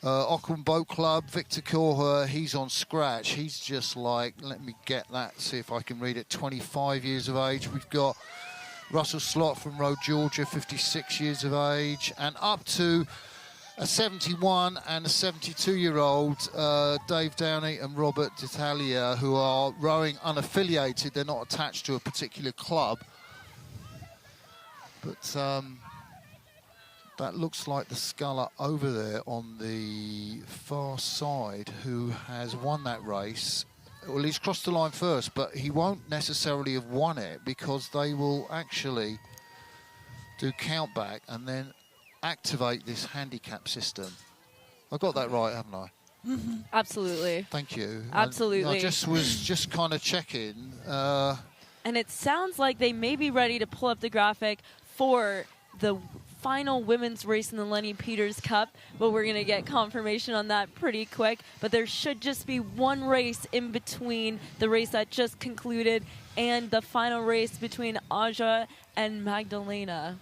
Auckland Boat Club, Victor Korher, he's on scratch. He's just like, let me get that, see if I can read it, 25 years of age. We've got Russell Slott from Road Georgia, 56 years of age, and up to a 71 and a 72-year-old, Dave Downey and Robert D'Italia, who are rowing unaffiliated. They're not attached to a particular club. But that looks like the sculler over there on the far side who has won that race. Well, he's crossed the line first, but he won't necessarily have won it because they will actually do count back and then activate this handicap system. I got that right, haven't I? Mm-hmm. Absolutely. Thank you. Absolutely. I just was kind of checking. And it sounds like they may be ready to pull up the graphic for the final women's race in the Lenny Peters Cup, but we're going to get confirmation on that pretty quick. But there should just be one race in between the race that just concluded and the final race between Azja and Magdalena.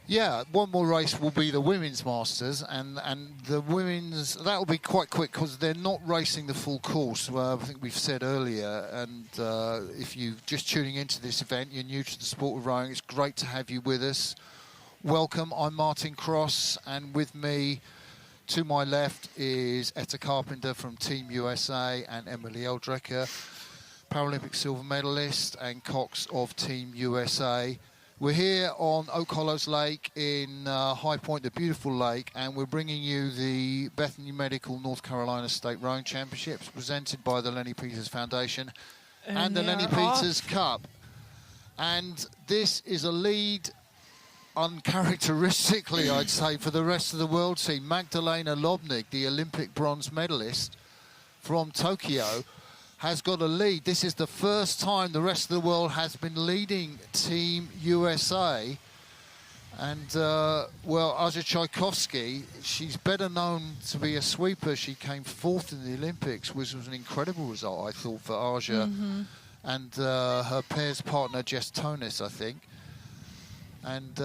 Yeah, one more race will be the Women's Masters, and the Women's, that will be quite quick because they're not racing the full course, I think we've said earlier. And if you're just tuning into this event, you're new to the sport of rowing, it's great to have you with us. Welcome, I'm Martin Cross, and with me to my left is Etta Carpenter from Team USA and Emily Eldrecker, Paralympic silver medalist, and Cox of Team USA. We're here on Oak Hollows Lake in High Point, the beautiful lake, and we're bringing you the Bethany Medical North Carolina State Rowing Championships presented by the Lenny Peters Foundation and the Lenny Peters Cup. And this is a lead, uncharacteristically, I'd say, for the rest of the world team. Magdalena Lobnig, the Olympic bronze medalist from Tokyo, has got a lead. This is the first time the rest of the world has been leading Team USA. And, well, Azja Czajkowski, she's better known to be a sweeper. She came 4th in the Olympics, which was an incredible result, I thought, for Azja and her pairs partner, Jess Tonis, I think. And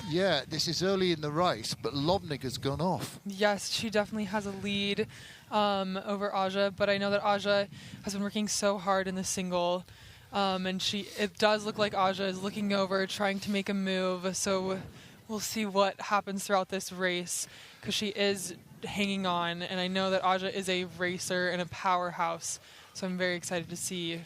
Yeah, this is early in the race, but Lobnig has gone off. Yes, she definitely has a lead over Azja, but I know that Azja has been working so hard in the single, and it does look like Azja is looking over, trying to make a move, so we'll see what happens throughout this race, because she is hanging on, and I know that Azja is a racer and a powerhouse, so I'm very excited to see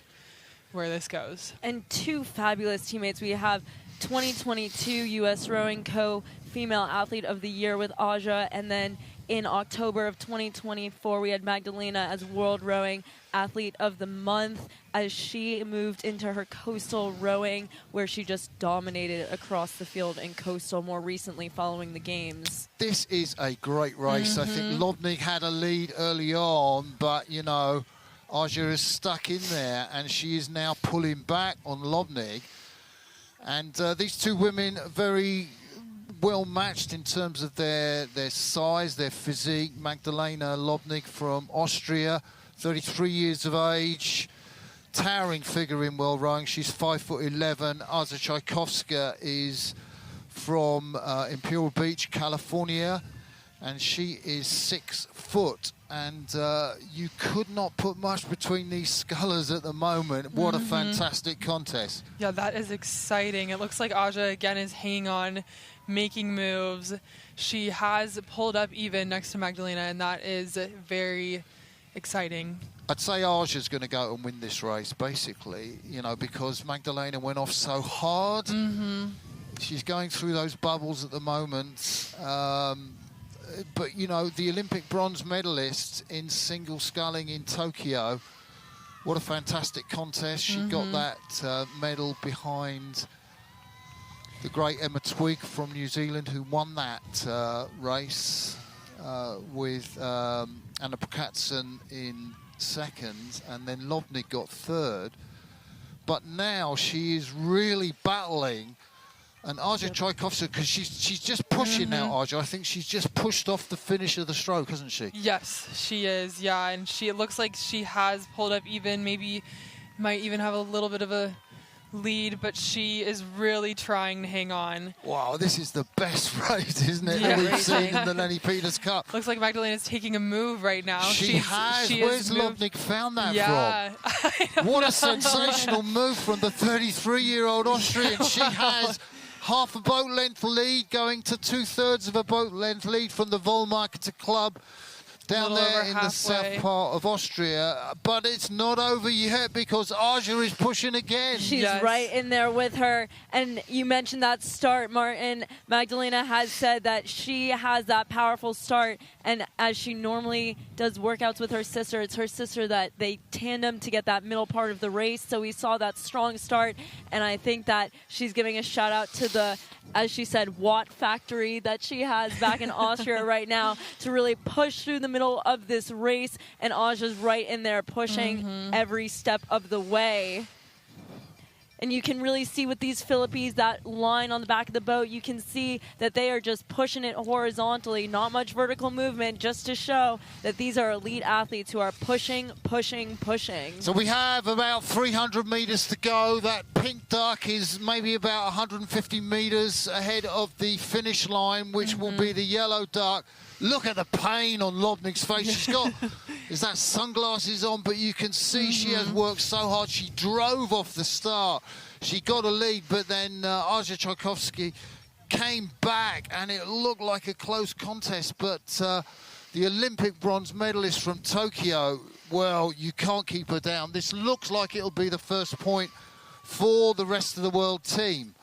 where this goes. And two fabulous teammates. We have 2022 U.S. Rowing Co-Female Athlete of the Year with Azja, and then in October of 2024 we had Magdalena as World Rowing Athlete of the Month as she moved into her coastal rowing, where she just dominated across the field in coastal more recently following the games. This is a great race. I think Lobnig had a lead early on, but, you know, Azja is stuck in there, and she is now pulling back on Lobnig. And these two women are very well matched in terms of their size, their physique. Magdalena Lobnig from Austria, 33 years of age, towering figure in world rowing. She's 5'11". Azja Czajkowski is from Imperial Beach, California, and she is 6 foot. And you could not put much between these scullers at the moment. What a fantastic contest. Yeah, that is exciting. It looks like Azja again is hanging on, making moves. She has pulled up even next to Magdalena, and that is very exciting. I'd say Azja's going to go and win this race, basically, you know, because Magdalena went off so hard. She's going through those bubbles at the moment. But, you know, the Olympic bronze medalist in single sculling in Tokyo, what a fantastic contest. She got that medal behind the great Emma Twigg from New Zealand, who won that race with Anna Prokatson in second, and then Lobnig got third. But now she is really battling. And Azja Czajkowski, because she's just pushing now, Azja. I think she's just pushed off the finish of the stroke, hasn't she? Yes, she is, yeah. And it looks like she has pulled up even, maybe might even have a little bit of a lead, but she is really trying to hang on. Wow, this is the best race, isn't it, Yeah. that we've seen in the Lenny Peters Cup. Looks like Magdalena's taking a move right now. She has. Where's Lobnig found that from? What a sensational move from the 33-year-old Austrian. She has half a boat length lead, going to 2/3 of a boat length lead from the Wollmarketer Club down there in the south part of Austria. But it's not over yet, because Azja is pushing again. She's right in there with her. And you mentioned that start, Martin. Magdalena has said that she has that powerful start. And as she normally does workouts with her sister, it's her sister that they tandem to get that middle part of the race. So we saw that strong start. And I think that she's giving a shout out to the, as she said, Watt factory that she has back in Austria right now to really push through the middle of this race. And Azja's right in there pushing every step of the way. And you can really see with these Philippines, that line on the back of the boat, you can see that they are just pushing it horizontally, not much vertical movement, just to show that these are elite athletes who are pushing, pushing, pushing. So we have about 300 meters to go. That pink duck is maybe about 150 meters ahead of the finish line, which will be the yellow duck. Look at the pain on Lobnig's face. She's got is that sunglasses on, but you can see she has worked so hard. She drove off the start. She got a lead, but then Azja Czajkowski came back, and it looked like a close contest. But the Olympic bronze medalist from Tokyo, well, you can't keep her down. This looks like it'll be the first point for the rest of the world team.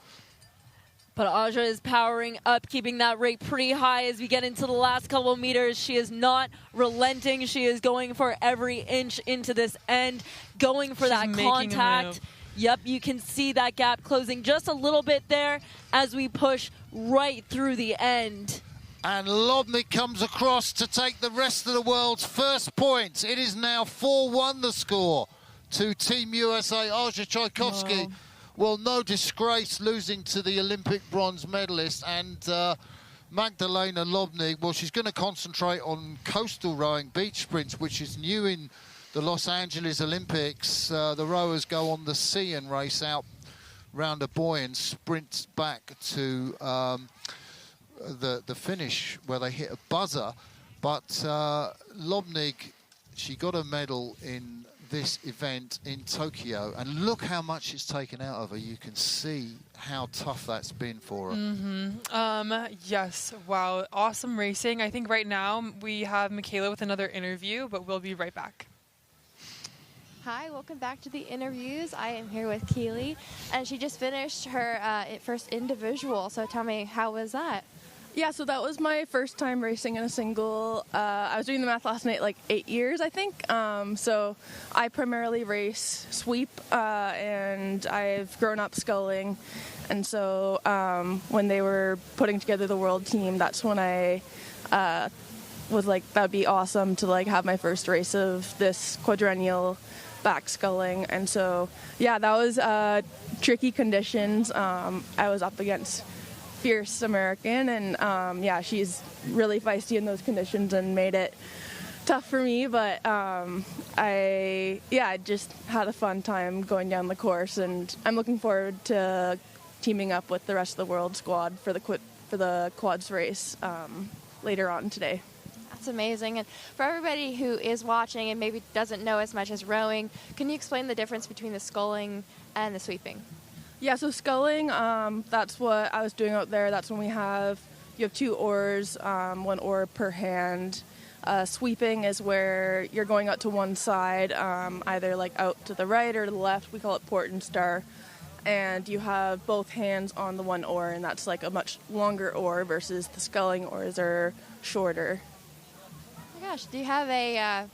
But Azja is powering up, keeping that rate pretty high as we get into the last couple of meters. She is not relenting. She is going for every inch into this end, going for that contact. Yep, you can see that gap closing just a little bit there as we push right through the end. And Lobnig comes across to take the rest of the world's first points. It is now 4-1 the score to Team USA. Azja Czajkowski. Well, no disgrace losing to the Olympic bronze medalist. And Magdalena Lobnig, well, she's going to concentrate on coastal rowing, beach sprints, which is new in the Los Angeles Olympics. The rowers go on the sea and race out round a buoy and sprints back to the finish where they hit a buzzer. But Lobnig, she got a medal in this event in Tokyo, and look how much it's taken out of her. You can see how tough that's been for her. Yes, wow, awesome racing. I think right now we have Michaela with another interview, but we'll be right back. Hi, welcome back to the interviews. I am here with Caileigh, and she just finished her first individual. So tell me, how was that? Yeah, so that was my first time racing in a single. I was doing the math last night, like 8 years, I think. So I primarily race sweep, and I've grown up sculling. And so when they were putting together the world team, that's when I was like, that'd be awesome to like have my first race of this quadrennial back sculling. And so, yeah, that was tricky conditions. I was up against fierce American, and yeah, she's really feisty in those conditions and made it tough for me, but I just had a fun time going down the course, and I'm looking forward to teaming up with the rest of the world squad for the quads race later on today. That's amazing. And for everybody who is watching and maybe doesn't know as much as rowing, can you explain the difference between the sculling and the sweeping? Yeah, so sculling, that's what I was doing out there. That's when you have 2 oars, 1 oar per hand. Sweeping is where you're going out to one side, either like out to the right or to the left. We call it port and star. And you have both hands on the 1 oar, and that's like a much longer oar versus the sculling oars are shorter. Oh my gosh, do you have a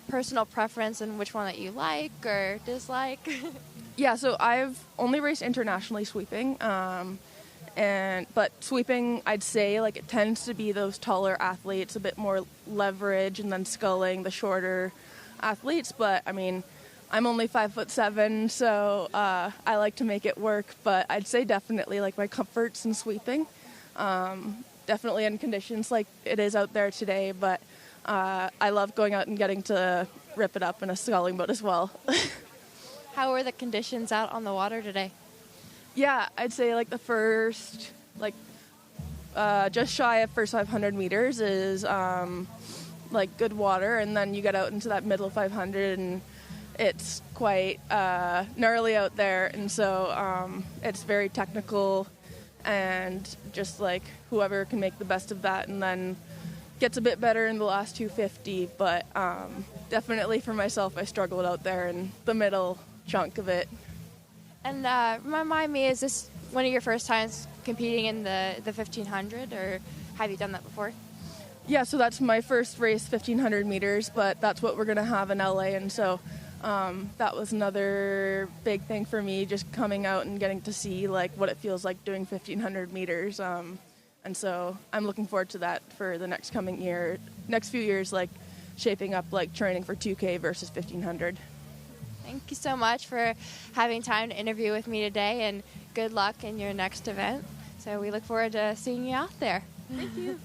personal preference in which one that you like or dislike? Yeah, so I've only raced internationally sweeping, but sweeping, I'd say, like it tends to be those taller athletes, a bit more leverage, and then sculling, the shorter athletes. But I mean, I'm only 5'7", so I like to make it work. But I'd say definitely like my comforts in sweeping, definitely in conditions like it is out there today. But I love going out and getting to rip it up in a sculling boat as well. How were the conditions out on the water today? Yeah, I'd say like the first, just shy of first 500 meters is like good water, and then you get out into that middle 500 and it's quite gnarly out there, and so it's very technical, and just like whoever can make the best of that, and then gets a bit better in the last 250, but definitely for myself, I struggled out there in the middle chunk of it. And remind me, is this one of your first times competing in the 1500, or have you done that before? Yeah, so that's my first race, 1500 meters, but that's what we're going to have in LA, and so that was another big thing for me, just coming out and getting to see like what it feels like doing 1500 meters. And so I'm looking forward to that for the next few years, like shaping up like training for 2K versus 1500. Thank you so much for having time to interview with me today, and good luck in your next event. So we look forward to seeing you out there. Thank you.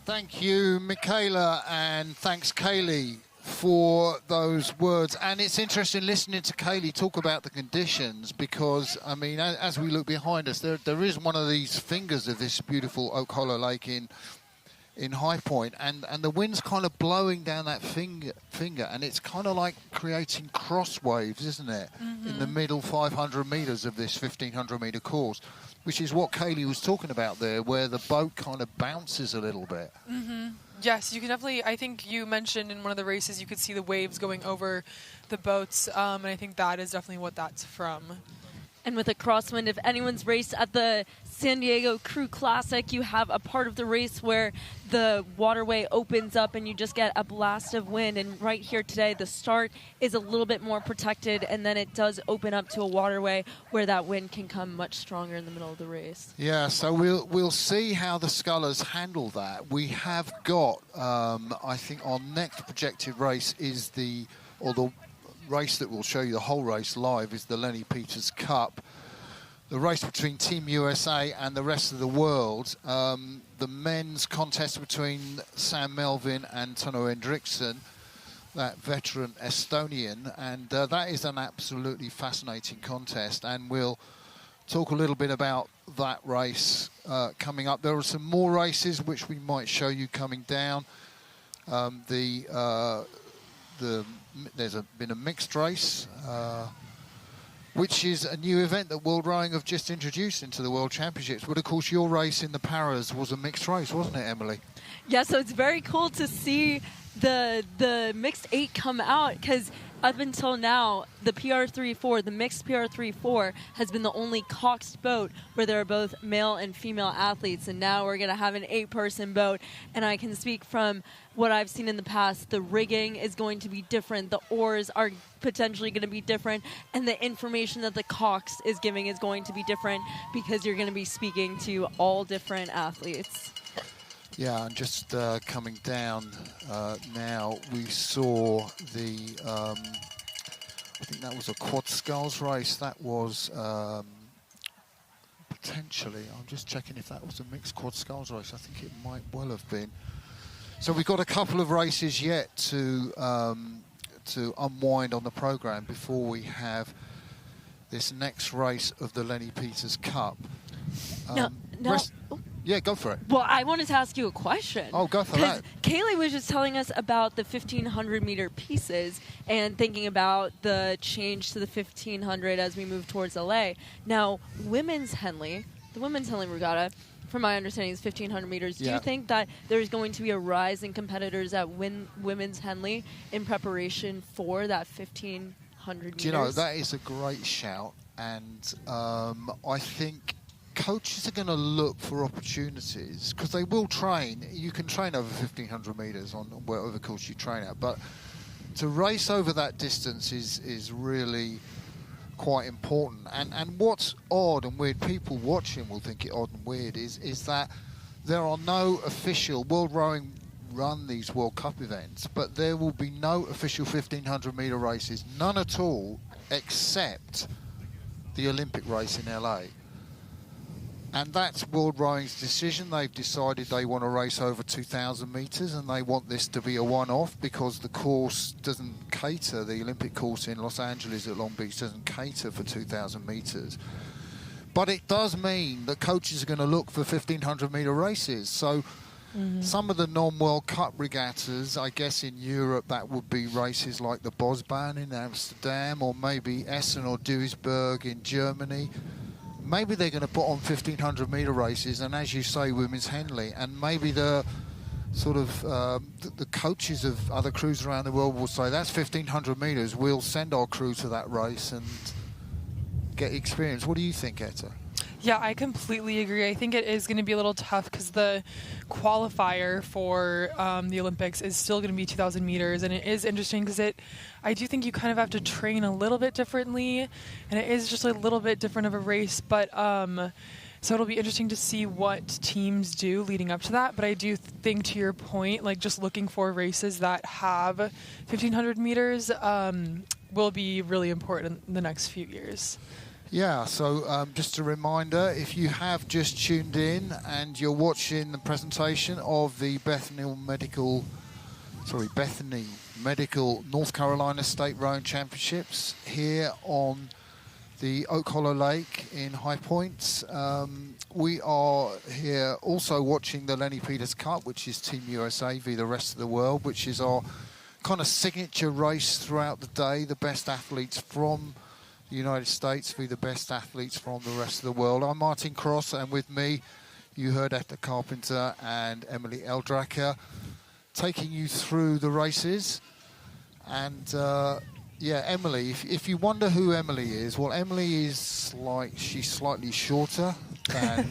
Thank you, Michaela, and thanks, Caileigh, for those words. And it's interesting listening to Caileigh talk about the conditions, because, I mean, as we look behind us, there is one of these fingers of this beautiful Oak Hollow Lake in High Point, and the wind's kind of blowing down that finger, and it's kind of like creating cross waves, isn't it, in the middle 500 metres of this 1,500-metre course, which is what Caileigh was talking about there, where the boat kind of bounces a little bit. Yes, you can definitely, I think you mentioned in one of the races you could see the waves going over the boats, and I think that is definitely what that's from. And with a crosswind, if anyone's raced at the San Diego Crew Classic, you have a part of the race where the waterway opens up and you just get a blast of wind. And right here today, the start is a little bit more protected, and then it does open up to a waterway where that wind can come much stronger in the middle of the race. Yeah, so we'll see how the scullers handle that. We have got, I think, our next projected race is the race that will show you the whole race live is the Lenny Peters Cup, the race between Team USA and the rest of the world. The men's contest between Melvin and Tõnu Endrekson. that veteran Estonian, and that is an absolutely fascinating contest, and we'll talk a little bit about that race coming up. There are some more races which we might show you coming down. There's been a mixed race, which is a new event that World Rowing have just introduced into the World Championships. But of course, your race in the Paras was a mixed race, wasn't it, Emily? Yeah, so it's very cool to see the mixed 8 come out, because up until now, the PR3-4, the mixed PR3-4, has been the only coxed boat where there are both male and female athletes, and now we're going to have an 8-person boat. And I can speak from what I've seen in the past. The rigging is going to be different. The oars are potentially going to be different, and the information that the cox is giving is going to be different, because you're going to be speaking to all different athletes. Yeah, and just coming down now, we saw the, I think that was a quad sculls race. That was potentially, I'm just checking if that was a mixed quad sculls race. I think it might well have been. So we've got a couple of races yet to unwind on the programme before we have this next race of the Lenny Peters Cup. Yeah, go for it. Well, I wanted to ask you a question. Oh, go for that. Caileigh was just telling us about the 1,500-meter pieces and thinking about the change to the 1,500 as we move towards LA. Now, the women's Henley regatta, from my understanding, is 1,500 meters. Do you think that there's going to be a rise in competitors at women's Henley in preparation for that 1,500 meters? Do you know, that is a great shout, and I think coaches are going to look for opportunities, because they will train. You can train over 1,500 metres on whatever course you train at, but to race over that distance is really quite important. And what's odd and weird, people watching will think it odd and weird, is that there are no official, World Rowing run these World Cup events, but there will be no official 1,500 metre races, none at all, except the Olympic race in LA. And that's World Rowing's decision. They've decided they want to race over 2,000 metres, and they want this to be a one-off, because the course doesn't cater, the Olympic course in Los Angeles at Long Beach doesn't cater for 2,000 metres. But it does mean that coaches are going to look for 1,500 metre races. So some of the non-World Cup regattas, I guess in Europe, that would be races like the Bosbahn in Amsterdam, or maybe Essen or Duisburg in Germany. Maybe they're going to put on 1,500 metre races, and as you say, women's Henley, and maybe the sort of the coaches of other crews around the world will say, that's 1,500 metres, we'll send our crew to that race and get experience. What do you think, Etta? Yeah, I completely agree. I think it is going to be a little tough, because the qualifier for the Olympics is still going to be 2,000 meters, and it is interesting because I do think you kind of have to train a little bit differently, and it is just a little bit different of a race. But so it'll be interesting to see what teams do leading up to that. But I do think, to your point, like just looking for races that have 1,500 meters will be really important in the next few years. Yeah, so just a reminder, if you have just tuned in and you're watching the presentation of the Bethany Medical North Carolina State Rowing Championships here on the Oak Hollow Lake in High Point. We are here also watching the Lenny Peters Cup, which is Team USA v the rest of the world, which is our kind of signature race throughout the day. The best athletes from the United States v the best athletes from the rest of the world. I'm Martin Cross, and with me, you heard Etta Carpenter and Emily Eldracker taking you through the races. And yeah, Emily, if you wonder who Emily is, well, Emily is she's slightly shorter than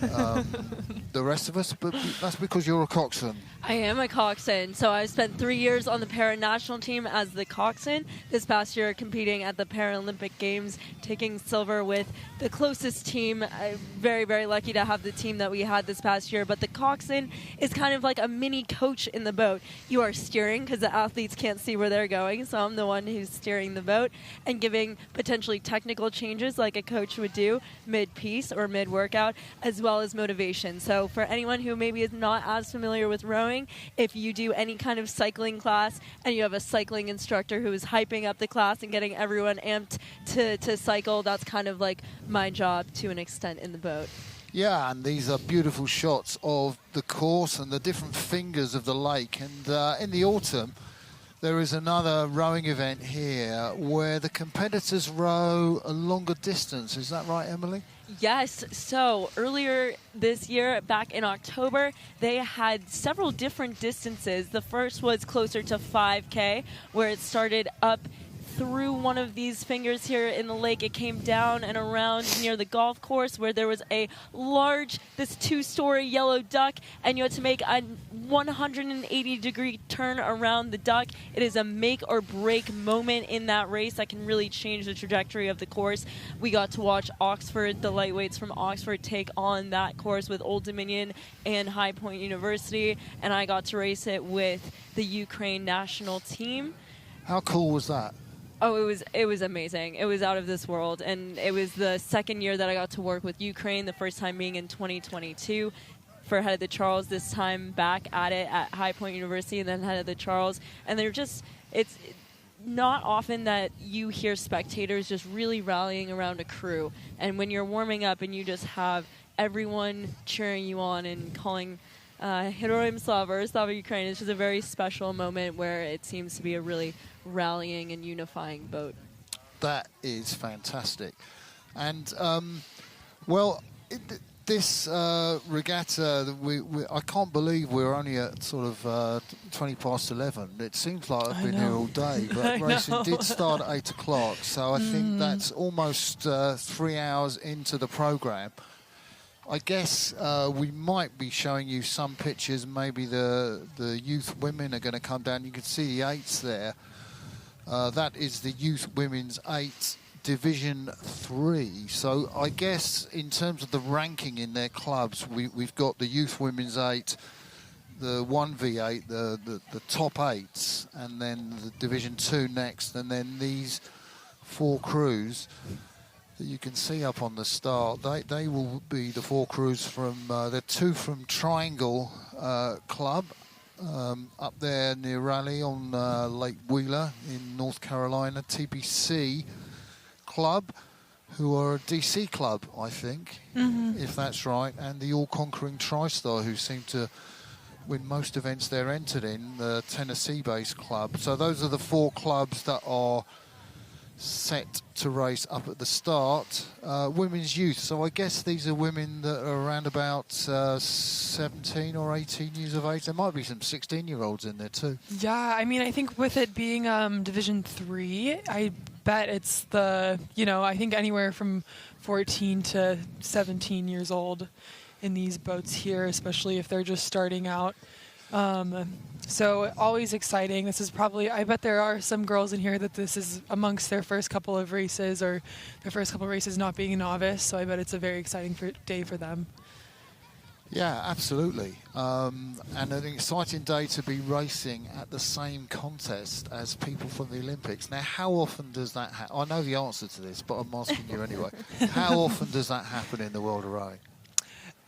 the rest of us, but that's because you're a coxswain. I am a coxswain, so I spent 3 years on the para-national team as the coxswain. This past year competing at the Paralympic Games, taking silver with the closest team. I'm very, very lucky to have the team that we had this past year, but the coxswain is kind of like a mini coach in the boat. You are steering because the athletes can't see where they're going, so I'm the one who's steering the boat and giving potentially technical changes like a coach would do mid-piece or mid-workout, as well as motivation. So for anyone who maybe is not as familiar with rowing, if you do any kind of cycling class and you have a cycling instructor who is hyping up the class and getting everyone amped to cycle, that's kind of like my job to an extent in the boat. Yeah, and these are beautiful shots of the course and the different fingers of the lake. And in the autumn, there is another rowing event here where the competitors row a longer distance. Is that right, Emily? Yes. So earlier this year, back in October, they had several different distances. The first was closer to 5K, where it started up through one of these fingers here in the lake. It came down and around near the golf course where there was a large, this 2-story yellow duck, and you had to make a 180-degree turn around the duck. It is a make or break moment in that race that can really change the trajectory of the course. We got to watch Oxford, the lightweights from Oxford, take on that course with Old Dominion and High Point University, and I got to race it with the Ukraine national team. How cool was that? Oh, it was amazing. It was out of this world, and it was the second year that I got to work with Ukraine, the first time being in 2022 for Head of the Charles, this time back at it at High Point University and then Head of the Charles. And they're just, it's not often that you hear spectators just really rallying around a crew. And when you're warming up and you just have everyone cheering you on and calling Heroim Slava, Slava Ukraine, it's just a very special moment where it seems to be a really rallying and unifying boat. That is fantastic. And, well, this regatta, I can't believe we're only at sort of 20 past 11. It seems like I've been here all day, but racing did start at 8 o'clock, so I think that's almost 3 hours into the programme. I guess we might be showing you some pictures. Maybe the youth women are going to come down. You can see the 8s there. That is the Youth Women's 8 Division 3. So I guess in terms of the ranking in their clubs, we've got the Youth Women's 8, the 1v8, the top 8s, and then the Division 2 next, and then these 4 crews that you can see up on the start. They will be the 4 crews from, they're 2 from Triangle Club, up there near Raleigh on Lake Wheeler in North Carolina, TPC Club, who are a DC club, I think, if that's right, and the all-conquering TriStar, who seem to win most events they're entered in, the Tennessee-based club. So those are the 4 clubs that are set to race up at the start. Women's youth, so I guess these are women that are around about 17 or 18 years of age. There might be some 16-year-olds in there too. Yeah, I mean, I think with it being Division 3, I bet it's I think anywhere from 14 to 17 years old in these boats here, especially if they're just starting out. So always exciting. This is probably, I bet there are some girls in here that this is amongst their first couple of races or their first couple of races not being a novice. So I bet it's a very exciting day for them. Yeah, absolutely. And an exciting day to be racing at the same contest as people from the Olympics. Now, how often does that happen? I know the answer to this, but I'm asking you anyway. How often does that happen in the world of rowing?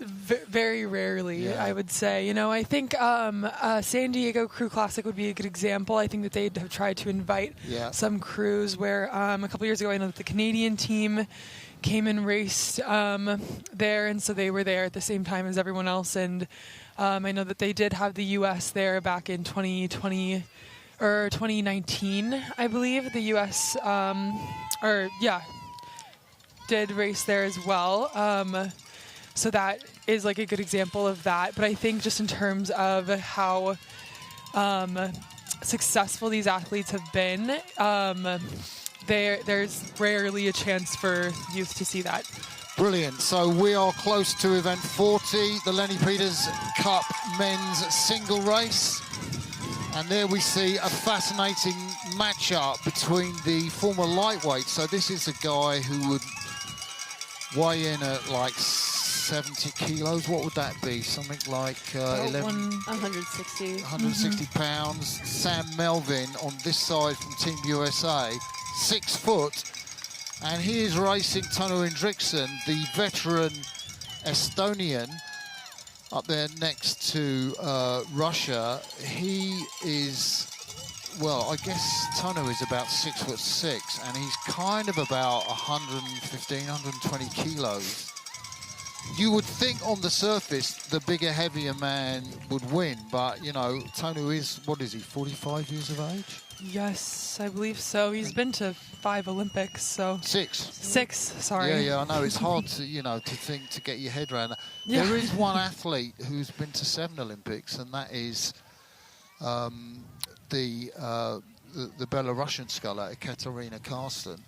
Very rarely, I would say. I think San Diego Crew Classic would be a good example. I think that they'd have tried to invite some crews where a couple years ago I know that the Canadian team came and raced there, and so they were there at the same time as everyone else. And I know that they did have the U.S. there back in 2020 or 2019, I believe. The U.S. did race there as well. So that is like a good example of that. But I think just in terms of how successful these athletes have been, there's rarely a chance for youth to see that. Brilliant. So we are close to event 40, the Lenny Peters Cup men's single race. And there we see a fascinating matchup between the former lightweights. So this is a guy who would weigh in at like 70 kilos. What would that be? Something like 160 pounds. Sam Melvin on this side from Team USA, 6 foot. And he is racing Tõnu Endrekson, the veteran Estonian up there next to Russia. He is, well, I guess Tõnu is about 6'6", and he's kind of about 115, 120 kilos. You would think on the surface the bigger, heavier man would win, but, you know, Tõnu is, what is he, 45 years of age? Yes, I believe so. He's been to 5 Olympics, so... 6. 6, sorry. Yeah, I know. It's hard to, you know, to think, to get your head around that. Yeah. There is one athlete who's been to 7 Olympics, and that is the Belarusian sculler, Katerina Carlson.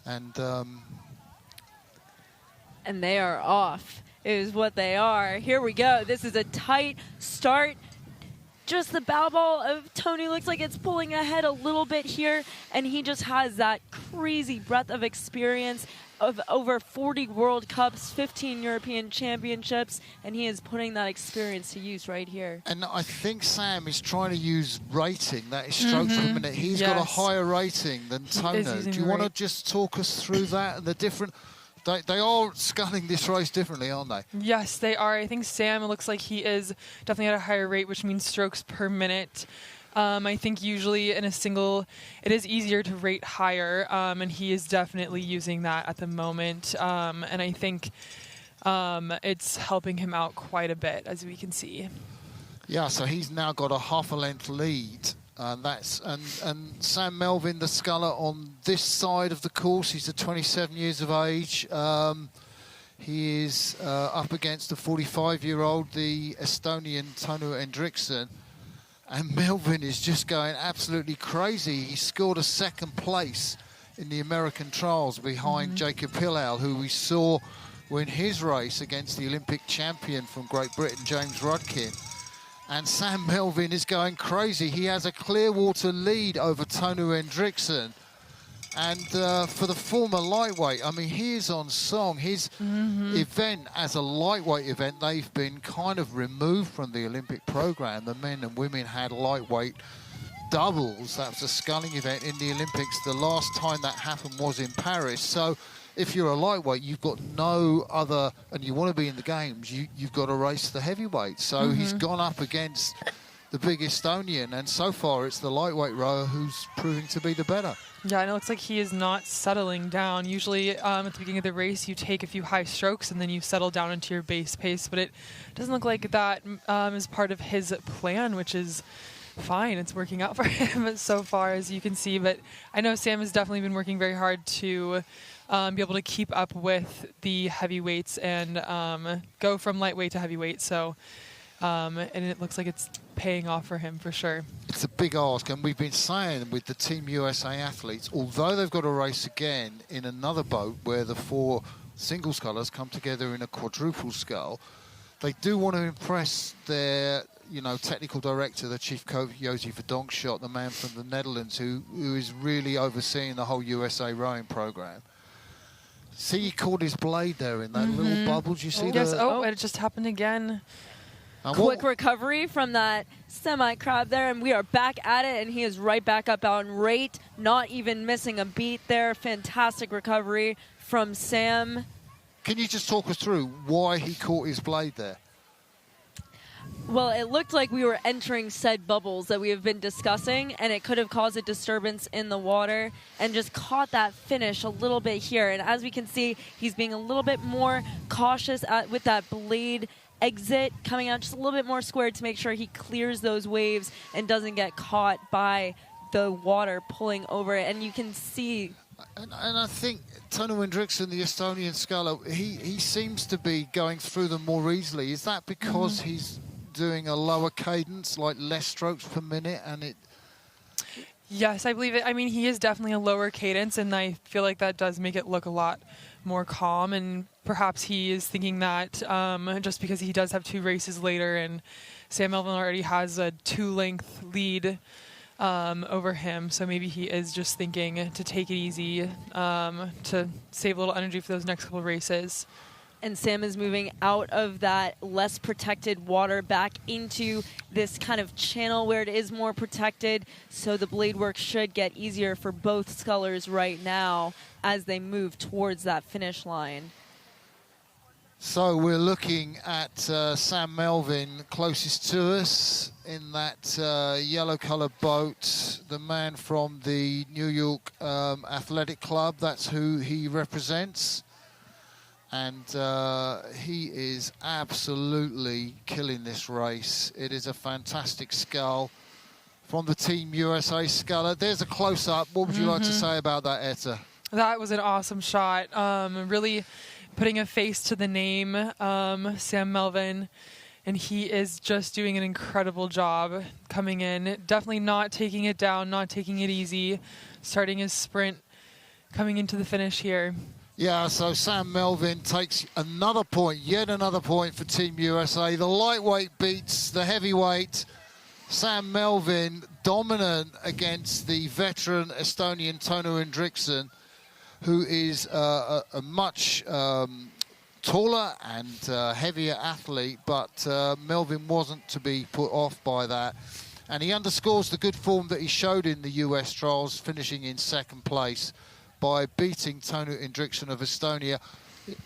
And they are off, is what they are. Here we go. This is a tight start. Just the bow ball of Tõnu looks like it's pulling ahead a little bit here, and he just has that crazy breadth of experience of over 40 World Cups, 15 European Championships, and he is putting that experience to use right here. And I think Sam is trying to use rating, that is strokes per minute. He's got a higher rating than Tõnu. Do you want to just talk us through that and the different... They are sculling this race differently, aren't they? Yes, they are. I think Sam, it looks like he is definitely at a higher rate, which means strokes per minute. I think usually in a single, it is easier to rate higher, and he is definitely using that at the moment. And I think it's helping him out quite a bit, as we can see. Yeah, so he's now got a half a length lead. And Sam Melvin, the sculler on this side of the course, he's 27 years of age. He is up against a 45-year-old, the Estonian Tõnu Endrekson. And Melvin is just going absolutely crazy. He scored a 2nd place in the American trials behind Jacob Plihal, who we saw win his race against the Olympic champion from Great Britain, James Rudkin. And Sam Melvin is going crazy. He has a Clearwater lead over Tõnu Endrekson. And for the former lightweight, I mean, he is on song. His event as a lightweight event, they've been kind of removed from the Olympic program. The men and women had lightweight doubles. That was a sculling event in the Olympics. The last time that happened was in Paris. So if you're a lightweight, you've got no other, and you want to be in the games, you've got to race the heavyweight. So he's gone up against the big Estonian, and so far it's the lightweight rower who's proving to be the better. Yeah, and it looks like he is not settling down. Usually at the beginning of the race, you take a few high strokes and then you settle down into your base pace, but it doesn't look like that is part of his plan, which is fine. It's working out for him so far, as you can see. But I know Sam has definitely been working very hard to be able to keep up with the heavyweights and go from lightweight to heavyweight. So, and it looks like it's paying off for him for sure. It's a big ask, and we've been saying with the Team USA athletes, although they've got to race again in another boat where the 4 single scullers come together in a quadruple scull, they do want to impress their, you know, technical director, the chief coach, Josie Verdonschot, the man from the Netherlands, who is really overseeing the whole USA rowing program. See, he caught his blade there in that little bubble. Do you see that? Yes, it just happened again. Quick recovery from that semi-crab there, and we are back at it, and he is right back up on rate, not even missing a beat there. Fantastic recovery from Sam. Can you just talk us through why he caught his blade there? Well, it looked like we were entering said bubbles that we have been discussing, and it could have caused a disturbance in the water and just caught that finish a little bit here. And as we can see, he's being a little bit more cautious with that blade exit, coming out just a little bit more squared to make sure he clears those waves and doesn't get caught by the water pulling over it. And you can see... And I think Tõnu Endrekson, the Estonian sculler, he seems to be going through them more easily. Is that because he's doing a lower cadence, like less strokes per minute, and it... Yes, I believe it. I mean, he is definitely a lower cadence, and I feel like that does make it look a lot more calm, and perhaps he is thinking that just because he does have 2 races later, and Sam Melvin already has a 2-length lead over him, so maybe he is just thinking to take it easy, to save a little energy for those next couple of races. And Sam is moving out of that less protected water back into this kind of channel where it is more protected. So the blade work should get easier for both scullers right now as they move towards that finish line. So we're looking at Sam Melvin closest to us in that yellow-coloured boat, the man from the New York Athletic Club. That's who he represents. And he is absolutely killing this race. It is a fantastic scull from the Team USA sculler. There's a close-up. What would you like to say about that, Etta? That was an awesome shot. Really putting a face to the name, Sam Melvin. And he is just doing an incredible job coming in. Definitely not taking it down, not taking it easy. Starting his sprint, coming into the finish here. Yeah, so Sam Melvin takes another point, yet another point for Team USA. The lightweight beats the heavyweight. Sam Melvin dominant against the veteran Estonian Tõnu Endrekson, who is a much taller and heavier athlete, but Melvin wasn't to be put off by that. And he underscores the good form that he showed in the US trials, finishing in second place by beating Tõnu Endrekson of Estonia.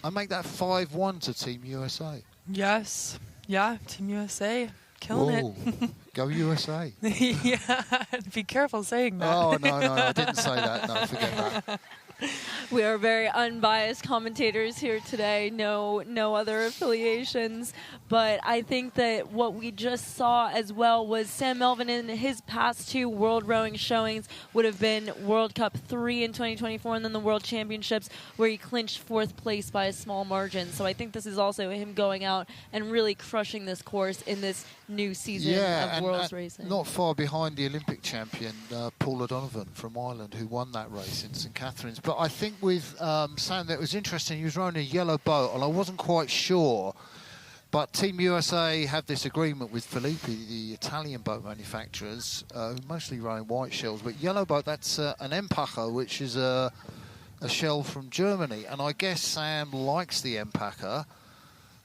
I make that 5-1 to Team USA. Yes. Yeah, Team USA. Killing it. Go USA. Yeah, be careful saying that. Oh, no, I didn't say that. No, forget that. We are very unbiased commentators here today, no other affiliations, but I think that what we just saw as well was Sam Melvin in his past two World Rowing showings would have been World Cup 3 in 2024 and then the World Championships where he clinched 4th place by a small margin. So I think this is also him going out and really crushing this course in this new season of Worlds racing. Not far behind the Olympic champion, Paul O'Donovan from Ireland, who won that race in St Catherine's. But I think with Sam, that was interesting. He was rowing a yellow boat, and I wasn't quite sure. But Team USA have this agreement with Filippi, the Italian boat manufacturers, who mostly rowing white shells. But yellow boat, that's an Empacher, which is a shell from Germany. And I guess Sam likes the Empacher.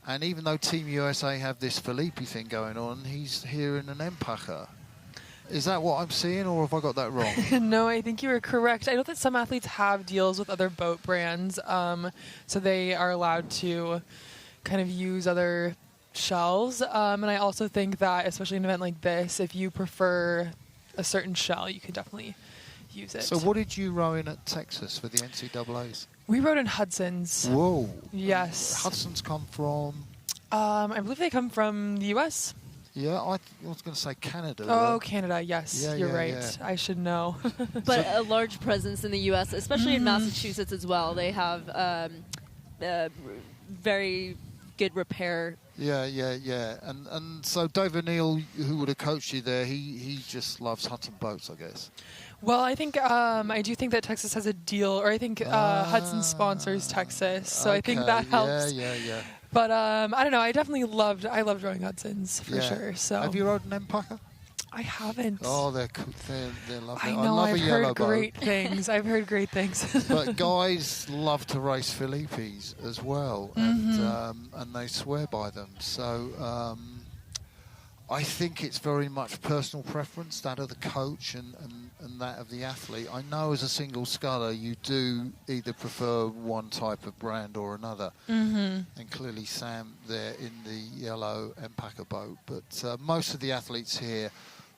And even though Team USA have this Filippi thing going on, he's here in an Empacher. Is that what I'm seeing, or have I got that wrong? No, I think you were correct. I know that some athletes have deals with other boat brands, so they are allowed to kind of use other shells. And I also think that, especially in an event like this, if you prefer a certain shell, you can definitely use it. So what did you row in at Texas for the NCAAs? We rowed in Hudson's. Whoa. Yes. Hudson's come from? I believe they come from the U.S. Yeah, I was going to say Canada. Oh, Canada, yes, yeah, you're right. Yeah. I should know. But a large presence in the U.S., especially in Massachusetts as well. They have very good repair. Yeah. And so Dave O'Neill, who would have coached you there, he just loves Hudson boats, I guess. Well, I think I do think that Texas has a deal, or I think Hudson sponsors Texas, so I think that helps. Yeah. But I don't know. I loved rowing Hudson's for sure. So have you rowed an Empacher? I haven't. Oh, they're lovely. I know. I've heard great things. I've heard great things. But guys love to race Filippis as well, and they swear by them. So I think it's very much personal preference, that of the coach and that of the athlete. I know as a single sculler you do either prefer one type of brand or another. And clearly Sam there in the yellow Empacher boat. But most of the athletes here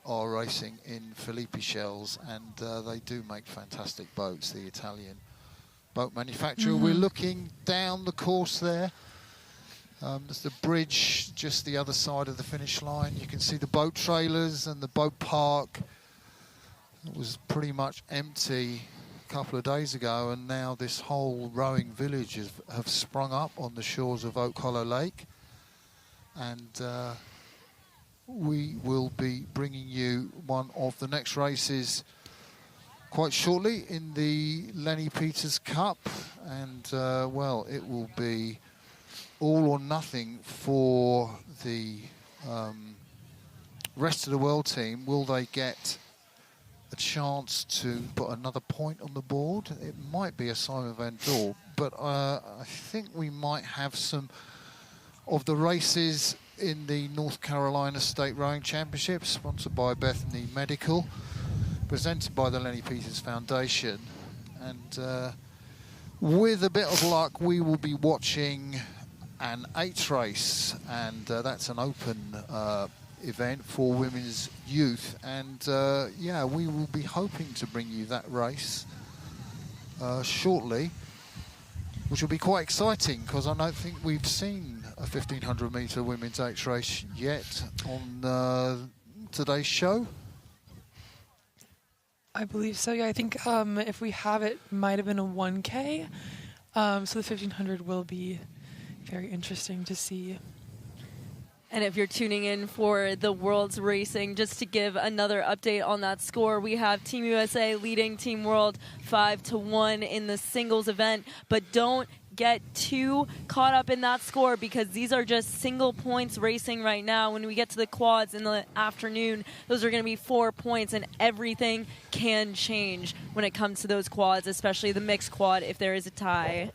are racing in Filippi shells, and they do make fantastic boats, the Italian boat manufacturer. We're looking down the course there. There's the bridge just the other side of the finish line. You can see the boat trailers and the boat park. It was pretty much empty a couple of days ago, and now this whole rowing village have sprung up on the shores of Oak Hollow Lake. And we will be bringing you one of the next races quite shortly in the Lenny Peters Cup. And, well, it will be all or nothing for the rest of the world team. Will they get a chance to put another point on the board. It might be a Simon van Dorp, but I think we might have some of the races in the North Carolina State Rowing Championships, sponsored by Bethany Medical, presented by the Lenny Peters Foundation. And with a bit of luck, we will be watching an 8th race, and that's an open event for women's youth. And yeah, we will be hoping to bring you that race shortly, which will be quite exciting, because I don't think we've seen a 1500 metre women's 8th race yet on today's show. I believe so, yeah. I think if we have it, might have been a 1K. So the 1500 will be very interesting to see. And if you're tuning in for the World's Racing, just to give another update on that score, we have Team USA leading Team World 5-1 in the singles event. But don't get too caught up in that score, because these are just single points racing right now. When we get to the quads in the afternoon, those are going to be 4 points, and everything can change when it comes to those quads, especially the mixed quad if there is a tie.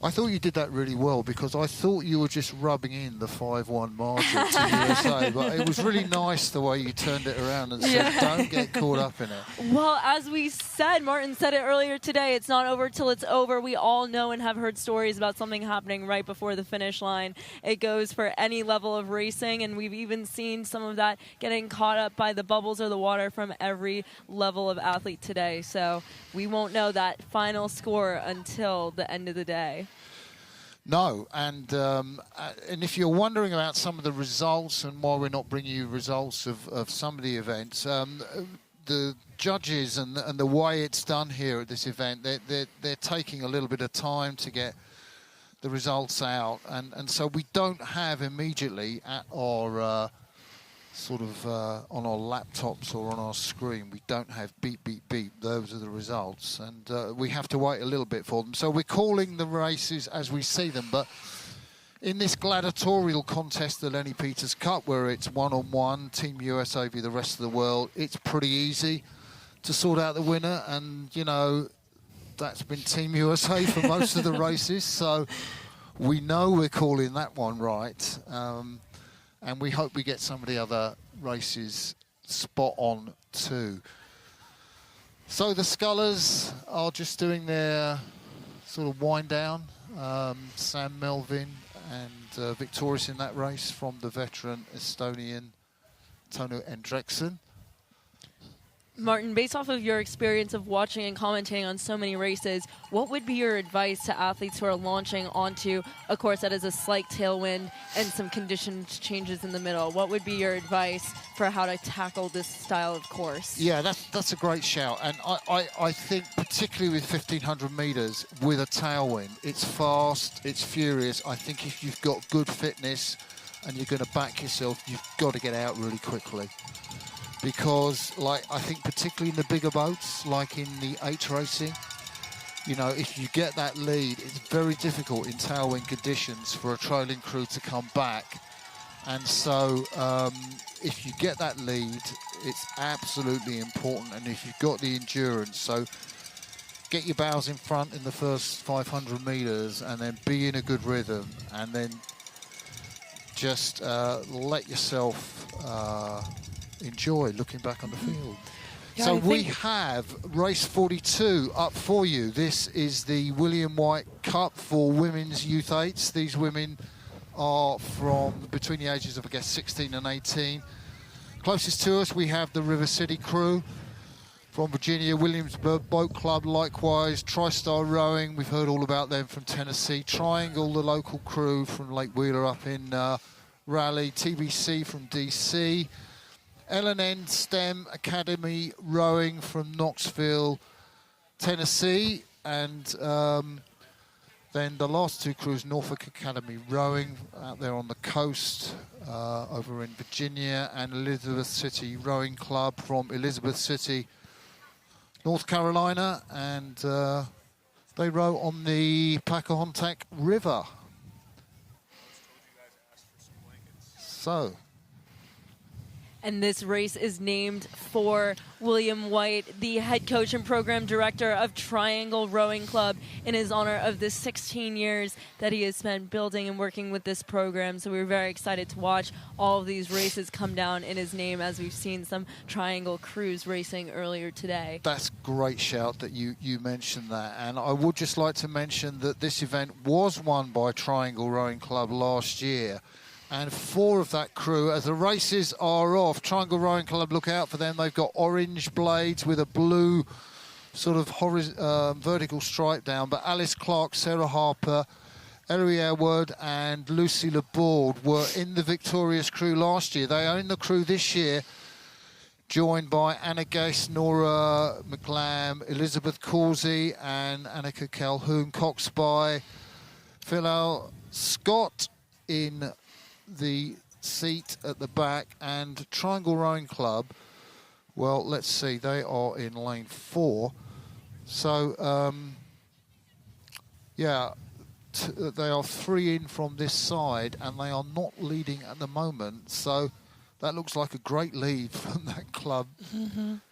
I thought you did that really well, because I thought you were just rubbing in the 5-1 margin to USA, but it was really nice the way you turned it around and said, don't get caught up in it. Well, as we said, Martin said it earlier today, it's not over till it's over. We all know and have heard stories about something happening right before the finish line. It goes for any level of racing, and we've even seen some of that getting caught up by the bubbles or the water from every level of athlete today. So we won't know that final score until the end of the day. No, and if you're wondering about some of the results and why we're not bringing you results of some of the events, the judges and the way it's done here at this event, they're taking a little bit of time to get the results out, and so we don't have immediately at our sort of on our laptops or on our screen, we don't have beep, beep, beep. Those are the results. And we have to wait a little bit for them. So we're calling the races as we see them. But in this gladiatorial contest, the Lenny Peters Cup, where it's one-on-one, Team USA v the rest of the world, it's pretty easy to sort out the winner. And, you know, that's been Team USA for most of the races. So we know we're calling that one right. And we hope we get some of the other races spot on too. So the scullers are just doing their sort of wind down. Sam, Melvin and victorious in that race from the veteran Estonian Tõnu Endrekson. Martin, based off of your experience of watching and commentating on so many races, what would be your advice to athletes who are launching onto a course that is a slight tailwind and some condition changes in the middle? What would be your advice for how to tackle this style of course? Yeah, that's a great shout. And I think particularly with 1500 metres with a tailwind, it's fast, it's furious. I think if you've got good fitness and you're going to back yourself, you've got to get out really quickly. Because, like, I think particularly in the bigger boats, like in the 8 racing, you know, if you get that lead, it's very difficult in tailwind conditions for a trailing crew to come back. And so, if you get that lead, it's absolutely important. And if you've got the endurance, so get your bows in front in the first 500 metres and then be in a good rhythm, and then just let yourself enjoy looking back on the field. Yeah, so we have race 42 up for you. This is the William White Cup for women's youth 8s. These women are from between the ages of, I guess, 16 and 18. Closest to us, we have the River City crew from Virginia, Williamsburg Boat Club, likewise, TriStar Rowing, we've heard all about them from Tennessee, Triangle, the local crew from Lake Wheeler up in Raleigh, TBC from DC, L&N STEM Academy Rowing from Knoxville, Tennessee, and then the last two crews, Norfolk Academy Rowing out there on the coast over in Virginia, and Elizabeth City Rowing Club from Elizabeth City, North Carolina, and they row on the Pocahontas River. And this race is named for William White, the head coach and program director of Triangle Rowing Club, in his honor of the 16 years that he has spent building and working with this program. So we're very excited to watch all of these races come down in his name, as we've seen some Triangle crews racing earlier today. That's a great shout that you mentioned that. And I would just like to mention that this event was won by Triangle Rowing Club last year. And 4 of that crew, as the races are off, Triangle Rowing Club, look out for them. They've got orange blades with a blue sort of vertical stripe down. But Alice Clark, Sarah Harper, Ellery Airwood and Lucy Laborde were in the victorious crew last year. They own the crew this year, joined by Anna Gase, Nora McLam, Elizabeth Causey and Annika Calhoun, Coxby, Plihal, Scott in the seat at the back, and Triangle Rowing Club, well, let's see, they are in lane 4. So, yeah, they are 3 in from this side, and they are not leading at the moment. So that looks like a great lead from that club.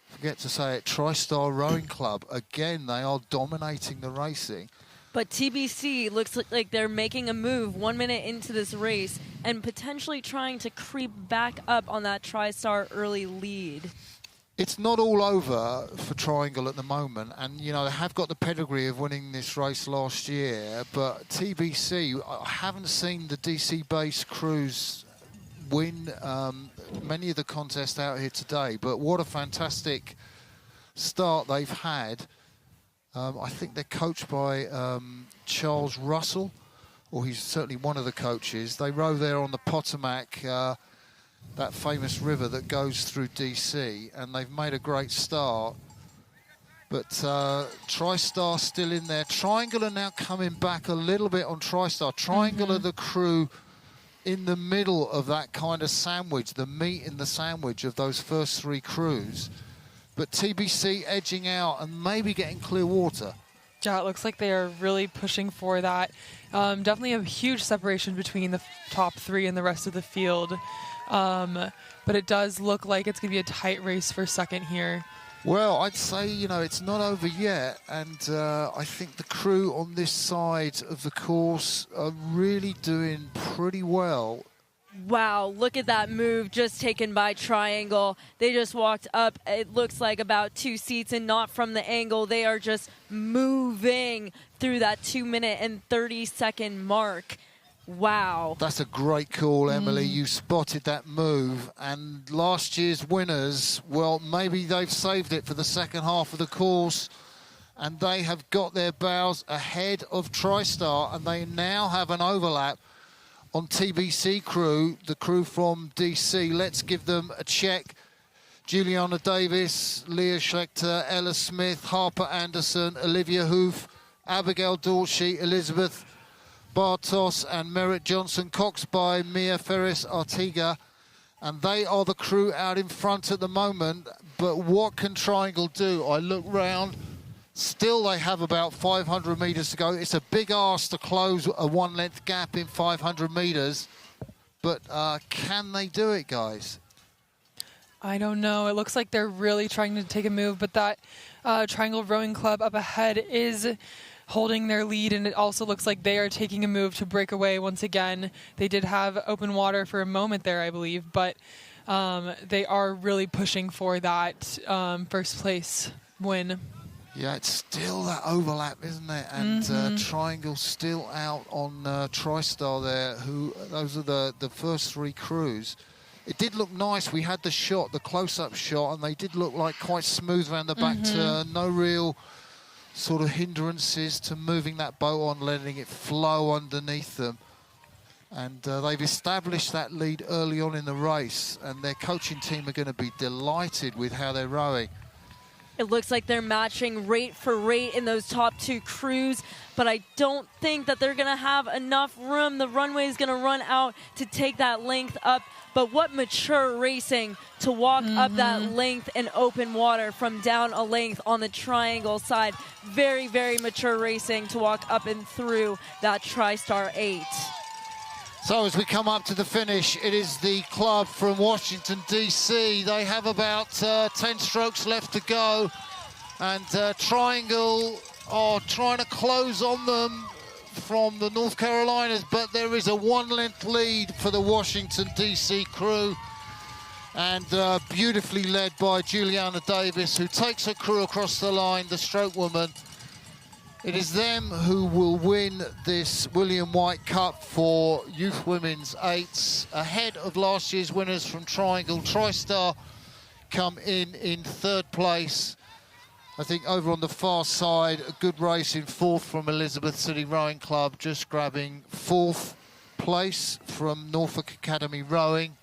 Forget to say it, TriStar Rowing Club. Again, they are dominating the racing. But TBC looks like they're making a move 1 minute into this race and potentially trying to creep back up on that TriStar early lead. It's not all over for Triangle at the moment, and you know they have got the pedigree of winning this race last year, but TBC, I haven't seen the DC-based crews win many of the contests out here today, but what a fantastic start they've had. I think they're coached by Charles Russell, or he's certainly one of the coaches. They row there on the Potomac, that famous river that goes through DC, and they've made a great start. But TriStar still in there. Triangle are now coming back a little bit on TriStar. Triangle are the crew in the middle of that kind of sandwich, the meat in the sandwich of those first 3 crews. But TBC edging out and maybe getting clear water. Yeah, it looks like they are really pushing for that. Definitely a huge separation between the top 3 and the rest of the field. But it does look like it's going to be a tight race for second here. Well, I'd say, you know, it's not over yet. And I think the crew on this side of the course are really doing pretty well. Wow, look at that move just taken by Triangle. They just walked up, it looks like about 2 seats, and not from the angle. They are just moving through that 2 minute and 30-second mark. Wow. That's a great call, Emily. You spotted that move. And last year's winners, well, maybe they've saved it for the second half of the course. And they have got their bows ahead of TriStar, and they now have an overlap on TBC crew, the crew from DC. Let's give them a check. Juliana Davis, Leah Schlechter, Ella Smith, Harper Anderson, Olivia Hoof, Abigail Dorsey, Elizabeth Bartos and Merritt Johnson, Coxby, Mia Ferris Artiga. And they are the crew out in front at the moment. But what can Triangle do? I look round. Still, they have about 500 metres to go. It's a big ask to close a 1-length gap in 500 metres. But can they do it, guys? I don't know. It looks like they're really trying to take a move, but that Triangle Rowing Club up ahead is holding their lead, and it also looks like they are taking a move to break away once again. They did have open water for a moment there, I believe, but they are really pushing for that first place win. Yeah, it's still that overlap, isn't it? And Triangle still out on TriStar there, those are the first 3 crews. It did look nice. We had the shot, the close-up shot, and they did look like quite smooth around the back turn. No real sort of hindrances to moving that boat on, letting it flow underneath them. And they've established that lead early on in the race, and their coaching team are going to be delighted with how they're rowing. It looks like they're matching rate for rate in those top 2 crews, but I don't think that they're going to have enough room. The runway is going to run out to take that length up. But what mature racing to walk up that length in open water from down a length on the Triangle side. Very, very mature racing to walk up and through that TriStar 8. So as we come up to the finish, it is the club from Washington, D.C. They have about 10 strokes left to go. And Triangle are trying to close on them from the North Carolinas, but there is a 1-length lead for the Washington, D.C. crew. And beautifully led by Juliana Davis, who takes her crew across the line, the stroke woman. It is them who will win this William White Cup for Youth Women's Eights, ahead of last year's winners from Triangle. TriStar come in third place. I think over on the far side, a good race in fourth from Elizabeth City Rowing Club, just grabbing fourth place from Norfolk Academy Rowing.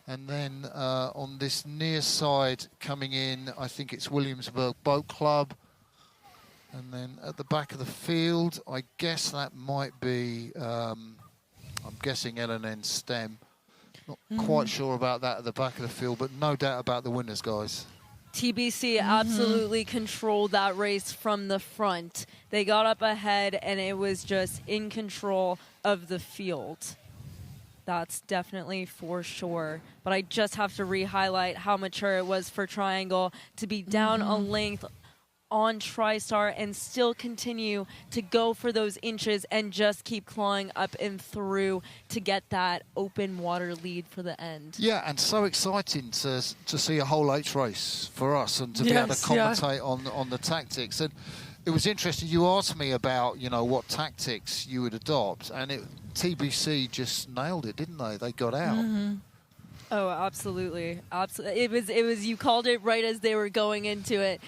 And then on this near side coming in, I think it's Williamsburg Boat Club. And then at the back of the field, I guess that might be, I'm guessing L&N STEM. Not quite sure about that at the back of the field, but no doubt about the winners, guys. TBC absolutely controlled that race from the front. They got up ahead, and it was just in control of the field. That's definitely for sure. But I just have to re-highlight how mature it was for Triangle to be down a length on TriStar and still continue to go for those inches and just keep clawing up and through to get that open water lead for the end. Yeah, and so exciting to see a whole H race for us and to be able to commentate on the tactics. And it was interesting, you asked me about, you know, what tactics you would adopt, and TBC just nailed it, didn't they? They got out. Oh, absolutely. It was you called it right as they were going into it.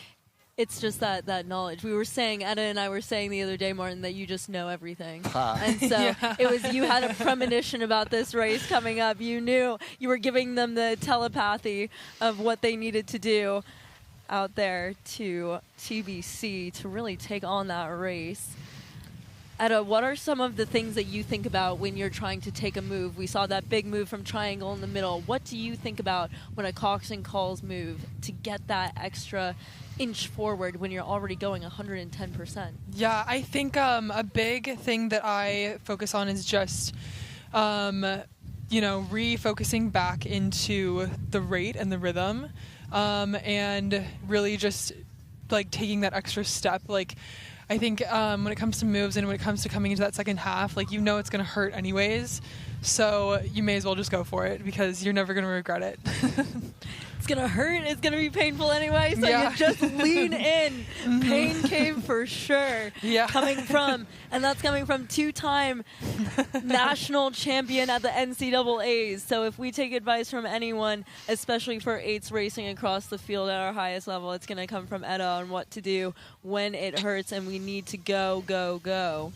It's just that knowledge. We were saying, Anna and I were saying the other day, Martin, that you just know everything. And so it was, you had a premonition about this race coming up. You knew, you were giving them the telepathy of what they needed to do out there to TBC to really take on that race. Etta, what are some of the things that you think about when you're trying to take a move? We saw that big move from Triangle in the middle. What do you think about when a Coxon calls move to get that extra inch forward when you're already going 110%? Yeah, I think a big thing that I focus on is just, refocusing back into the rate and the rhythm, and really just like taking that extra step. Like, I think when it comes to moves and when it comes to coming into that second half, like, you know it's going to hurt anyways. So you may as well just go for it because you're never going to regret it. It's going to hurt. It's going to be painful anyway. So you just lean in. Pain came for sure. Yeah. And that's coming from two-time national champion at the NCAAs. So if we take advice from anyone, especially for eights racing across the field at our highest level, it's going to come from Etta on what to do when it hurts and we need to go, go, go.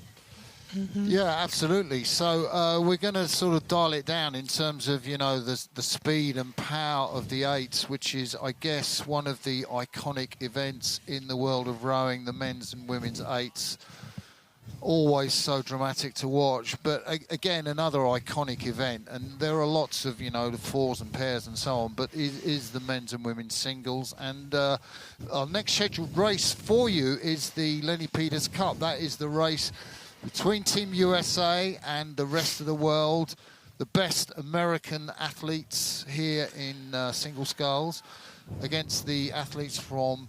Yeah, absolutely. So we're going to sort of dial it down in terms of, the speed and power of the eights, which is, I guess, one of the iconic events in the world of rowing, the men's and women's eights. Always so dramatic to watch. But again, another iconic event. And there are lots of, the fours and pairs and so on, but it is the men's and women's singles. And our next scheduled race for you is the Lenny Peters Cup. That is the race between Team USA and the rest of the world, the best American athletes here in Single Sculls against the athletes from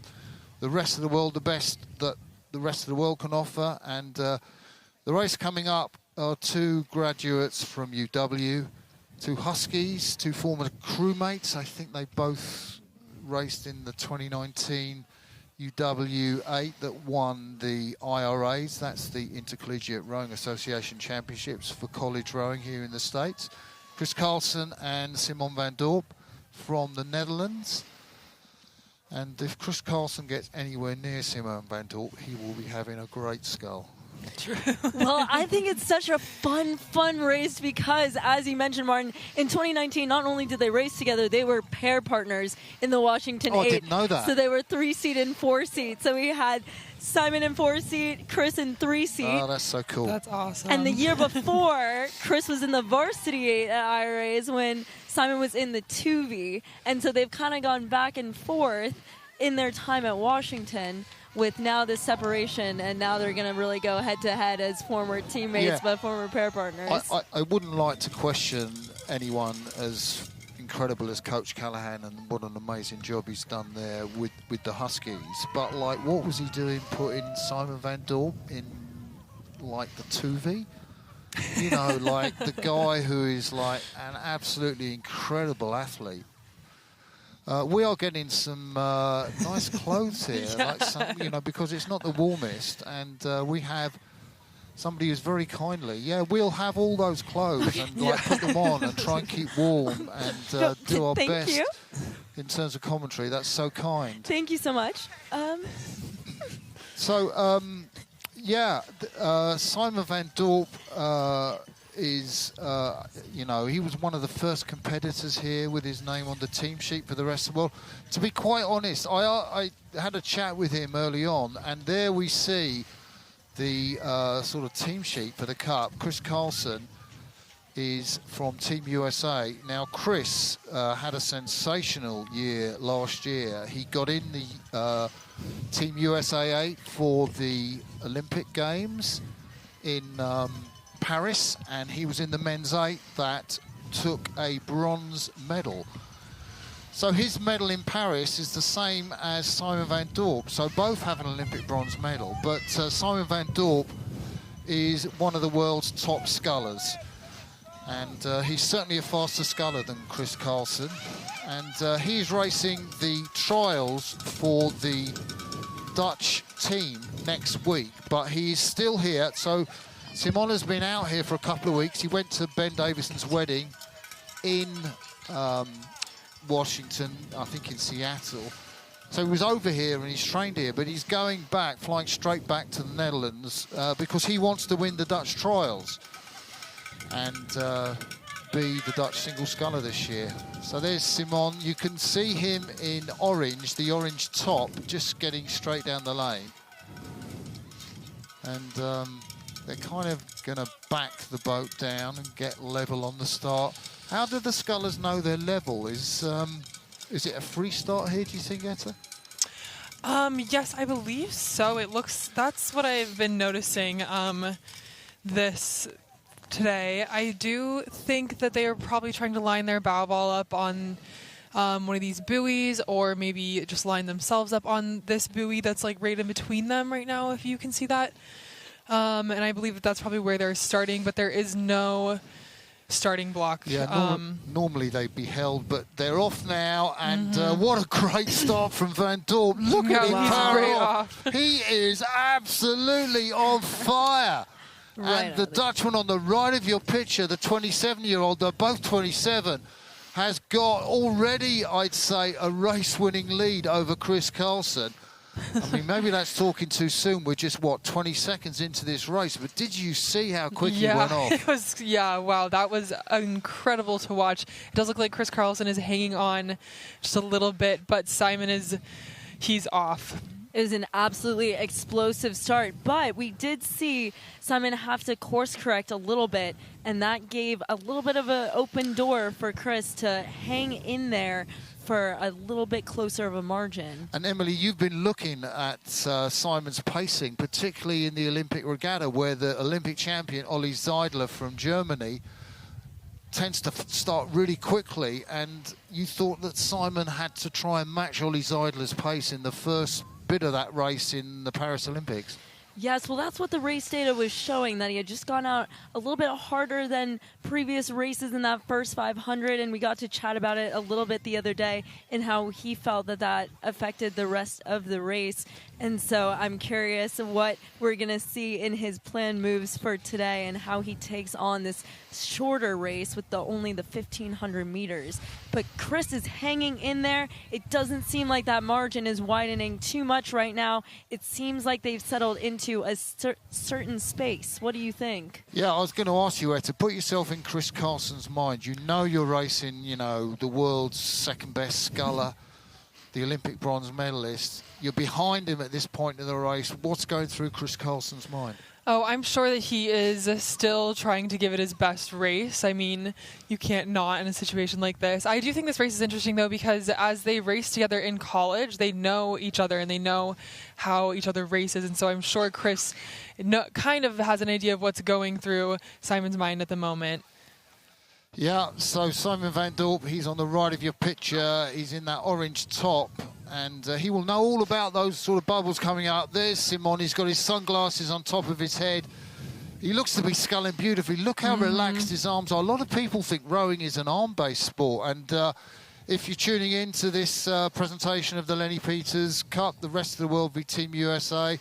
the rest of the world, the best that the rest of the world can offer. And the race coming up are two graduates from UW, two Huskies, two former crewmates. I think they both raced in the 2019 UW8 that won the IRAs, that's the Intercollegiate Rowing Association Championships for college rowing here in the States. Chris Carlson and Simon van Dorp from the Netherlands. And if Chris Carlson gets anywhere near Simon van Dorp, he will be having a great scull. Well, I think it's such a fun race because, as you mentioned, Martin, in 2019, not only did they race together, they were pair partners in the Washington 8. I didn't know that. So they were 3-seat and 4-seat. So we had Simon in 4-seat, Chris in 3-seat. Oh, that's so cool. That's awesome. And the year before, Chris was in the varsity 8 at IRAs when Simon was in the 2V. And so they've kind of gone back and forth in their time at Washington. with now this separation, and now they're going to really go head-to-head as former teammates, but former pair partners. I wouldn't like to question anyone as incredible as Coach Callahan, and what an amazing job he's done there with the Huskies. But, like, what was he doing putting Simon van Dorp in, like, the 2V? You know, like the guy who is like an absolutely incredible athlete. We are getting some nice clothes here, like some, you know, because it's not the warmest, and we have somebody who's very kindly. Yeah, we'll have all those clothes and like put them on and try and keep warm and do our best in terms of commentary. That's so kind. Thank you so much. Yeah, Simon van Dorp is, you know, he was one of the first competitors here with his name on the team sheet for the rest of the world. To be quite honest, I had a chat with him early on, and there we see the sort of team sheet for the Cup. Chris Carlson is from Team USA. Now, Chris had a sensational year last year. He got in the Team USA 8 for the Olympic Games in Paris, and he was in the men's 8 that took a bronze medal. So his medal in Paris is the same as Simon van Dorp. So both have an Olympic bronze medal, but Simon van Dorp is one of the world's top scullers. And he's certainly a faster sculler than Chris Carlson. And he's racing the trials for the Dutch team next week, but he's still here. So Simon has been out here for a couple of weeks. He went to Ben Davison's wedding in Washington, I think in Seattle. So he was over here and he's trained here, but he's going back, flying straight back to the Netherlands because he wants to win the Dutch trials and be the Dutch single sculler this year. So there's Simon. You can see him in orange, the orange top, just getting straight down the lane. And they're kind of going to back the boat down and get level on the start. How do the scullers know they're level? Is it a free start here, do you think, Etta? Yes, I believe so. It looks, that's what I've been noticing this today. I do think that they are probably trying to line their bow ball up on one of these buoys, or maybe just line themselves up on this buoy that's like right in between them right now, if you can see that. And I believe that that's probably where they're starting, but there is no starting block. Yeah, normally they'd be held, but they're off now, and what a great start from Van Dorp. Look at him power off. He is absolutely on fire. And the Dutchman on the right of your picture, the 27-year-old, they're both 27, has got already, I'd say, a race-winning lead over Chris Carlson. I mean, maybe that's talking too soon. We're just, what, 20 seconds into this race, but did you see how quick he went off? It was, wow, that was incredible to watch. It does look like Chris Carlson is hanging on just a little bit, but Simon he's off. It was an absolutely explosive start, but we did see Simon have to course correct a little bit, and that gave a little bit of an open door for Chris to hang in there for a little bit closer of a margin. And Emily, you've been looking at Simon's pacing, particularly in the Olympic regatta, where the Olympic champion, Olli Zeidler from Germany, tends to start really quickly, and you thought that Simon had to try and match Olli Zeidler's pace in the first bit of that race in the Paris Olympics. Yes, well, that's what the race data was showing, that he had just gone out a little bit harder than previous races in that first 500, and we got to chat about it a little bit the other day and how he felt that affected the rest of the race. And so I'm curious what we're going to see in his planned moves for today and how he takes on this shorter race with only the 1,500 meters. But Chris is hanging in there. It doesn't seem like that margin is widening too much right now. It seems like they've settled into a certain space. What do you think? Yeah, I was going to ask you, Etta, put yourself in Chris Carlson's mind. You know you're racing, you know, the world's second best sculler, the Olympic bronze medalist. You're behind him at this point in the race. What's going through Chris Carlson's mind? Oh, I'm sure that he is still trying to give it his best race. I mean, you can't not in a situation like this. I do think this race is interesting, though, because as they race together in college, they know each other and they know how each other races. And so I'm sure Chris kind of has an idea of what's going through Simon's mind at the moment. Yeah, so Simon van Dorp, he's on the right of your picture. He's in that orange top, and he will know all about those sort of bubbles coming up. There's Simon. He's got his sunglasses on top of his head. He looks to be sculling beautifully. Look how relaxed his arms are. A lot of people think rowing is an arm-based sport, and if you're tuning in to this presentation of the Lenny Peters Cup, the rest of the world be Team USA.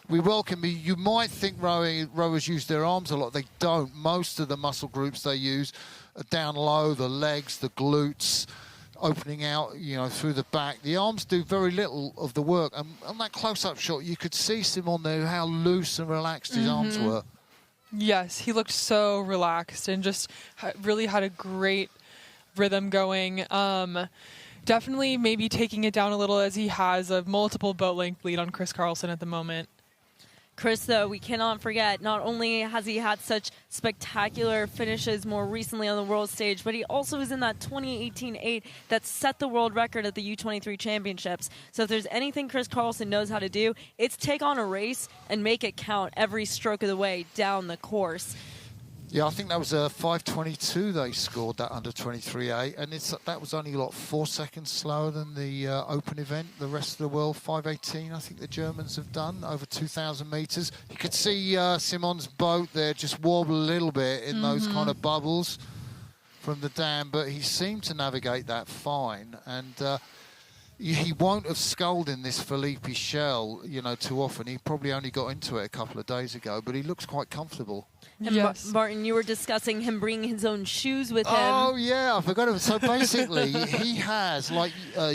We welcome you. You might think rowers use their arms a lot. They don't. Most of the muscle groups they use are down low, the legs, the glutes, opening out, you know, through the back. The arms do very little of the work. And on that close-up shot, you could see Simon there, how loose and relaxed his arms were. Yes, he looked so relaxed and just really had a great rhythm going. Definitely maybe taking it down a little as he has a multiple boat length lead on Chris Carlson at the moment. Chris, though, we cannot forget, not only has he had such spectacular finishes more recently on the world stage, but he also is in that 2018 8 that set the world record at the U23 Championships. So if there's anything Chris Carlson knows how to do, it's take on a race and make it count every stroke of the way down the course. Yeah, I think that was a 5:22 they scored, that under 23A, and that was only, 4 seconds slower than the open event. The rest of the world, 5:18, I think the Germans have done, over 2,000 metres. You could see Simon's boat there just wobble a little bit in those kind of bubbles from the dam, but he seemed to navigate that fine, and he won't have sculled in this Felipe shell, you know, too often. He probably only got into it a couple of days ago, but he looks quite comfortable. And yes. Martin, you were discussing him bringing his own shoes with him. Oh, yeah, I forgot it. So basically, he has,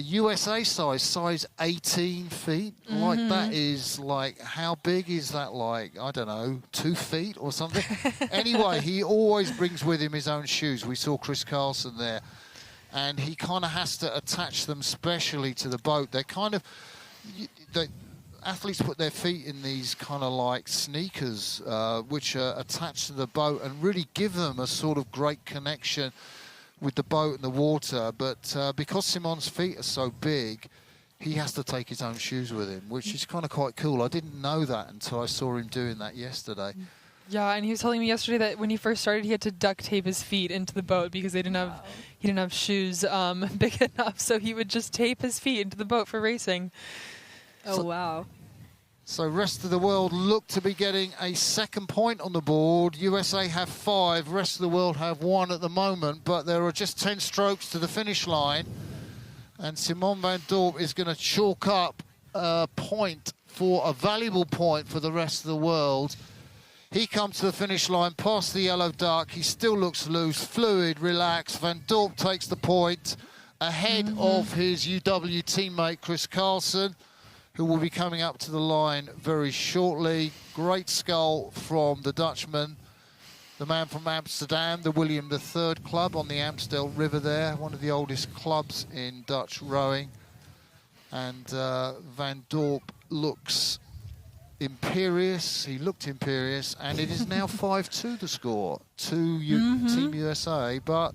USA size 18 feet. Like, that is, how big is that, I don't know, 2 feet or something? Anyway, he always brings with him his own shoes. We saw Chris Carlson there. And he kind of has to attach them specially to the boat. They're kind of... Athletes put their feet in these kind of sneakers, which are attached to the boat and really give them a sort of great connection with the boat and the water. But because Simon's feet are so big, he has to take his own shoes with him, which is kind of quite cool. I didn't know that until I saw him doing that yesterday. Yeah, and he was telling me yesterday that when he first started, he had to duct tape his feet into the boat because he didn't have shoes big enough. So he would just tape his feet into the boat for racing. Oh, wow. So rest of the world look to be getting a second point on the board. USA have 5, rest of the world have 1 at the moment, but there are just 10 strokes to the finish line. And Simon van Dorp is going to chalk up a valuable point for the rest of the world. He comes to the finish line past the yellow duck. He still looks loose, fluid, relaxed. Van Dorp takes the point ahead of his UW teammate Chris Carlson, who will be coming up to the line very shortly. Great scull from the Dutchman, the man from Amsterdam, the William III Club on the Amstel River there, one of the oldest clubs in Dutch rowing. And Van Dorp looks imperious. He looked imperious, and it is now 5-2 the score to Team USA, but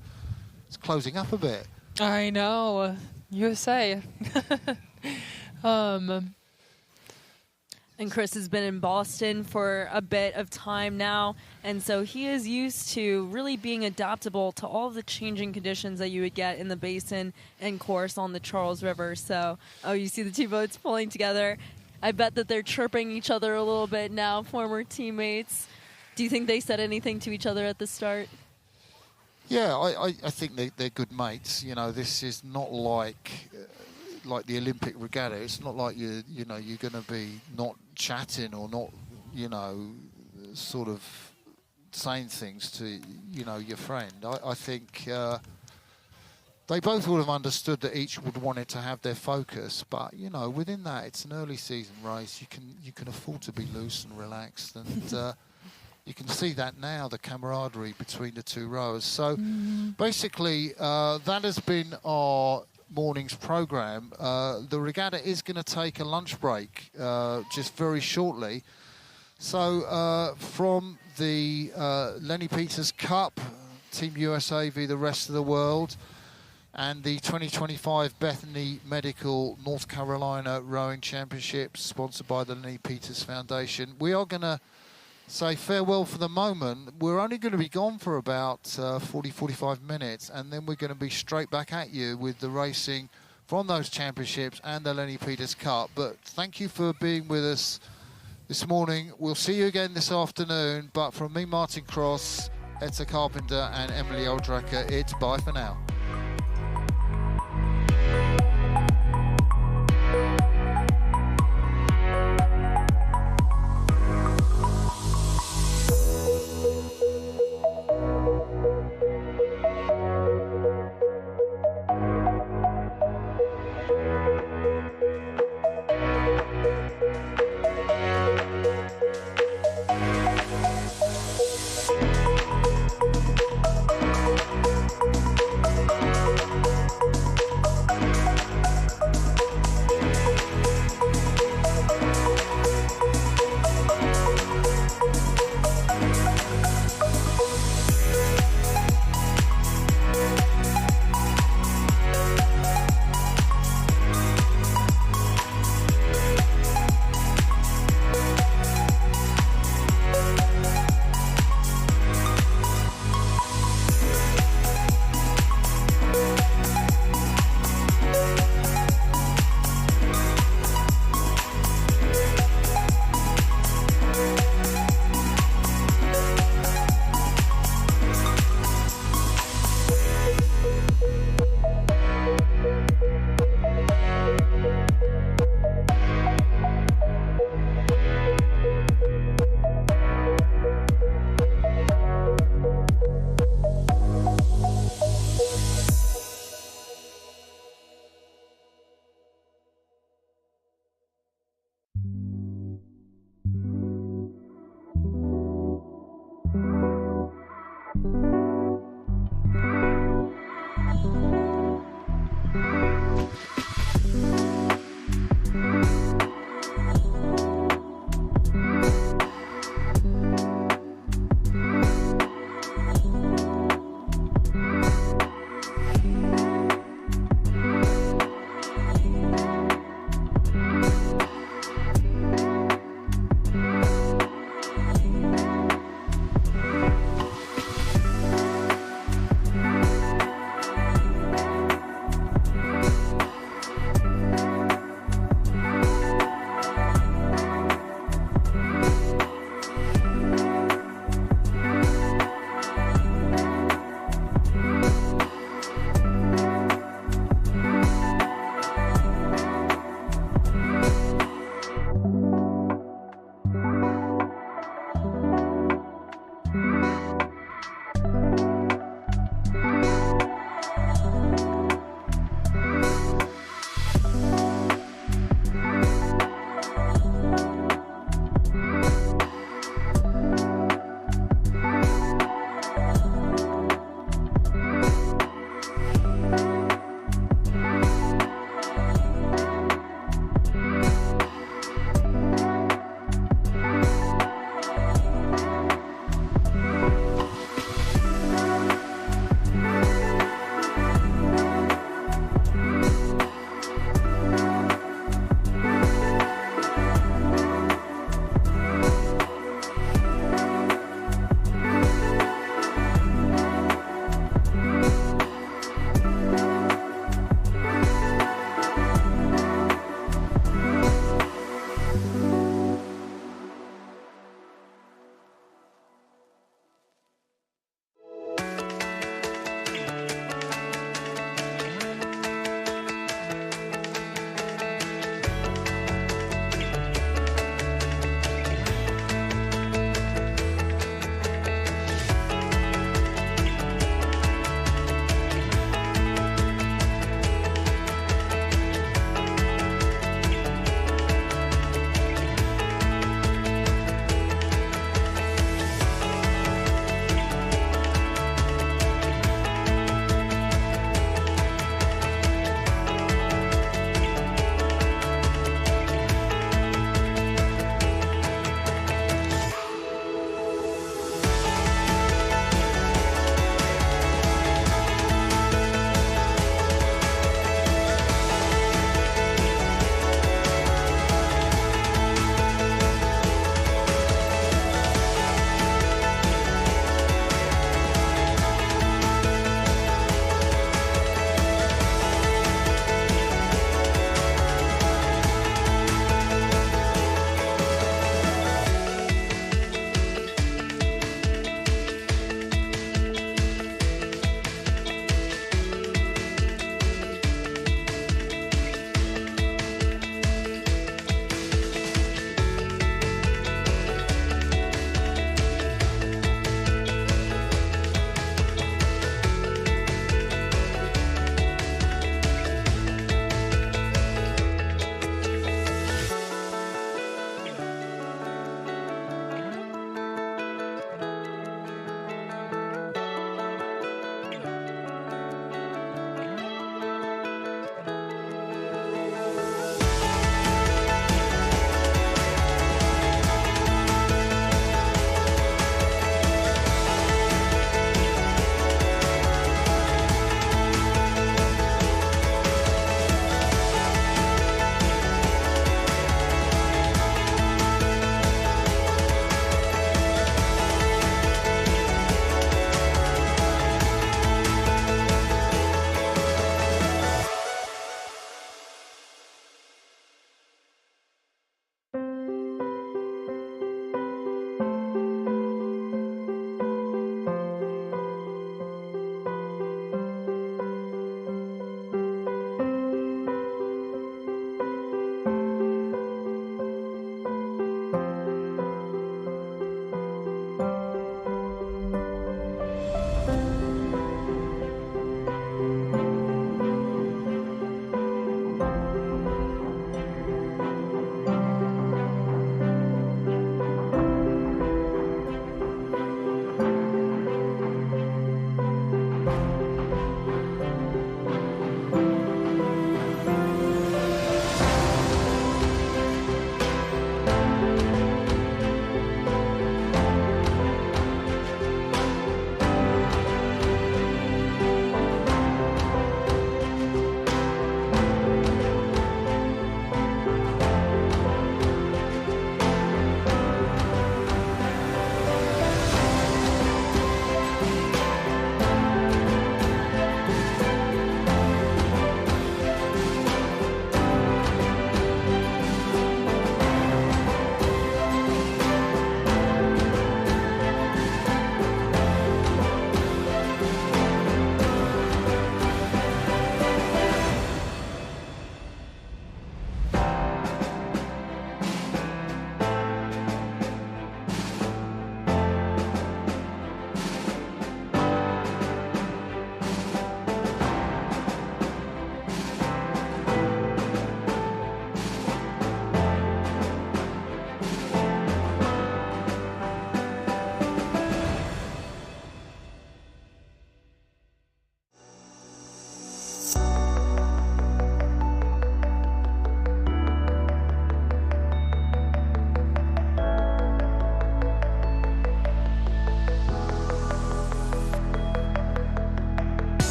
it's closing up a bit. I know, USA. And Chris has been in Boston for a bit of time now, and so he is used to really being adaptable to all of the changing conditions that you would get in the basin and course on the Charles River. So, you see the two boats pulling together. I bet that they're chirping each other a little bit now, former teammates. Do you think they said anything to each other at the start? Yeah, I think they're good mates. You know, this is not like the Olympic regatta. It's not like you're going to be not chatting or not, sort of saying things to, your friend. I think they both would have understood that each would want it to have their focus, but within that, it's an early season race. You can afford to be loose and relaxed, and you can see that now, the camaraderie between the two rowers. So basically, that has been our morning's program. The regatta is going to take a lunch break just very shortly. So from the Lenny Peters Cup, Team USA v the rest of the world, and the 2025 Bethany Medical North Carolina Rowing Championships, sponsored by the Lenny Peters Foundation, we are going to say farewell for the moment. We're only going to be gone for about 40-45 minutes, and then we're going to be straight back at you with the racing from those championships and the Lenny Peters Cup. But thank you for being with us this morning. We'll see you again this afternoon, but from me, Martin Cross, Etta Carpenter and Emily Eldracker, it's bye for now.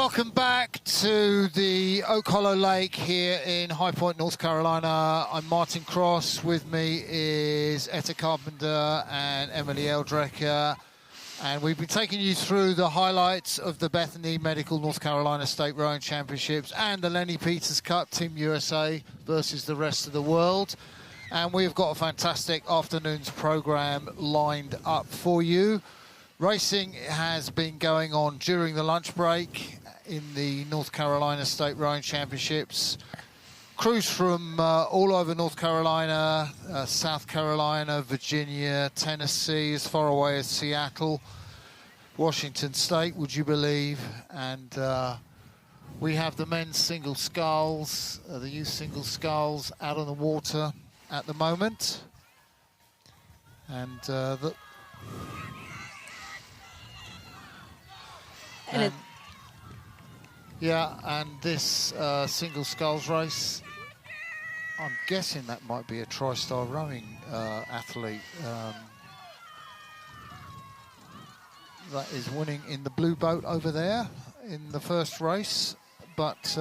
welcome back to the Oak Hollow Lake here in High Point, North Carolina. I'm Martin Cross. With me is Etta Carpenter and Emily Eldrecker. And we've been taking you through the highlights of the Bethany Medical North Carolina State Rowing Championships and the Lenny Peters Cup, Team USA versus the rest of the world. And we've got a fantastic afternoon's program lined up for you. Racing has been going on during the lunch break in the North Carolina State Rowing Championships. Crews from all over North Carolina, South Carolina, Virginia, Tennessee, as far away as Seattle, Washington State, would you believe? And we have the men's single sculls, the youth single sculls out on the water at the moment. And and this single sculls race, I'm guessing that might be a TriStar rowing athlete that is winning in the blue boat over there in the first race. But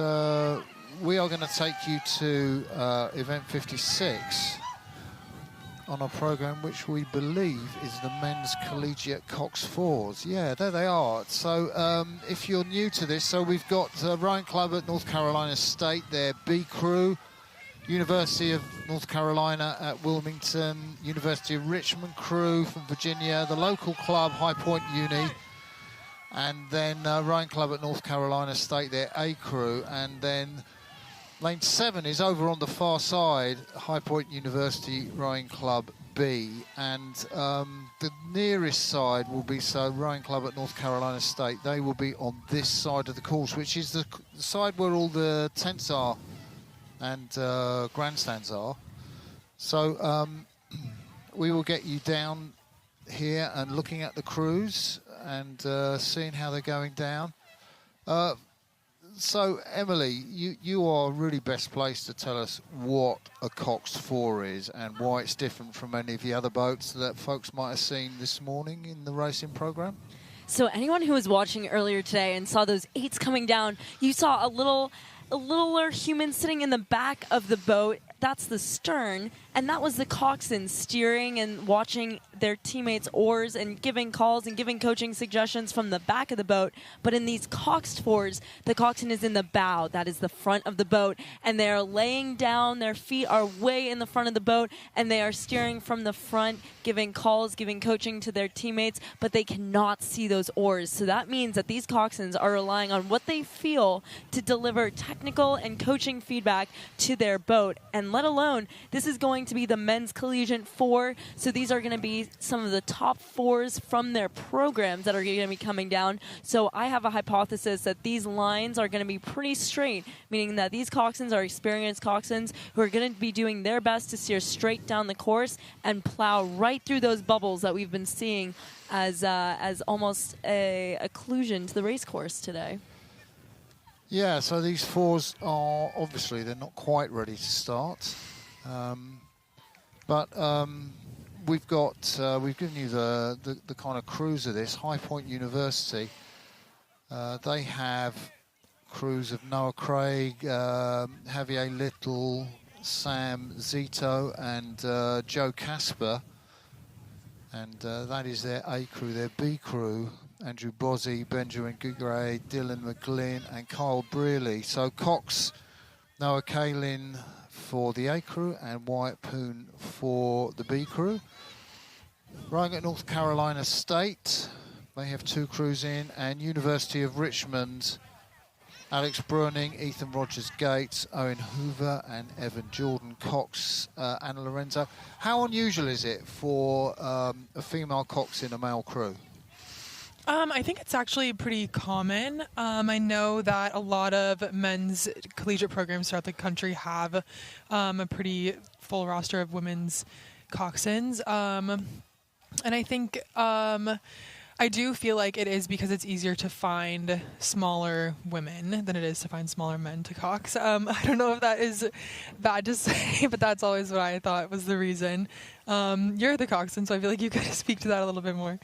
we are going to take you to event 56 on a program which we believe is the men's collegiate Cox Fours. Yeah, there they are. So if you're new to this, so we've got Rowing Club at North Carolina State, their B crew, University of North Carolina at Wilmington, University of Richmond crew from Virginia, the local club High Point Uni, and then Rowing Club at North Carolina State, their A crew, and then Lane 7 is over on the far side, High Point University Rowing Club B, and the nearest side will be Rowing Club at North Carolina State. They will be on this side of the course, which is the side where all the tents are and grandstands are. So we will get you down here and looking at the crews and seeing how they're going down. So, Emily, you are really best placed to tell us what a Cox 4 is and why it's different from any of the other boats that folks might have seen this morning in the racing program. So anyone who was watching earlier today and saw those 8s coming down, you saw a littler human sitting in the back of the boat. That's the stern, and that was the coxswain steering and watching their teammates' oars and giving calls and giving coaching suggestions from the back of the boat. But in these Cox 4s, the coxswain is in the bow. That is the front of the boat, and they are laying down. Their feet are way in the front of the boat, and they are steering from the front, giving calls, giving coaching to their teammates, but they cannot see those oars. So that means that these coxswains are relying on what they feel to deliver technical and coaching feedback to their boat. And let alone, this is going to be the men's collegiate 4, so these are going to be some of the top 4s from their programs that are going to be coming down. So I have a hypothesis that these lines are going to be pretty straight, meaning that these coxswains are experienced coxswains who are going to be doing their best to steer straight down the course and plow right through those bubbles that we've been seeing as almost a occlusion to the race course today. Yeah, so these 4s are obviously they're not quite ready to start, but we've given you the kind of crews of this. High Point University, they have crews of Noah Craig, Javier Little, Sam Zito, and Joe Casper, and that is their A crew. Their B crew, Andrew Bozzi, Benjamin Gugray, Dylan McGlynn and Kyle Brearley. So Cox, Noah Caileigh for the A crew and Wyatt Poon for the B crew. Rowing at North Carolina State, they have 2 crews in, and University of Richmond, Alex Bruning, Ethan Rogers-Gates, Owen Hoover and Evan Jordan Cox, Anna Lorenzo. How unusual is it for a female Cox in a male crew? I think it's actually pretty common. I know that a lot of men's collegiate programs throughout the country have a pretty full roster of women's coxswains. And I think I do feel like it is because it's easier to find smaller women than it is to find smaller men to cox. I don't know if that is bad to say, but that's always what I thought was the reason. You're the coxswain, so I feel like you could speak to that a little bit more.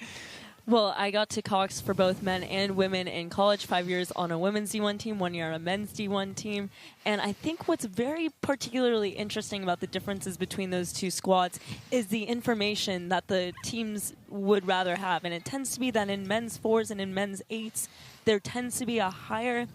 Well, I got to cox for both men and women in college, 5 years on a women's D1 team, 1 year on a men's D1 team. And I think what's very particularly interesting about the differences between those two squads is the information that the teams would rather have. And it tends to be that in men's 4s and in men's 8s, there tends to be a higher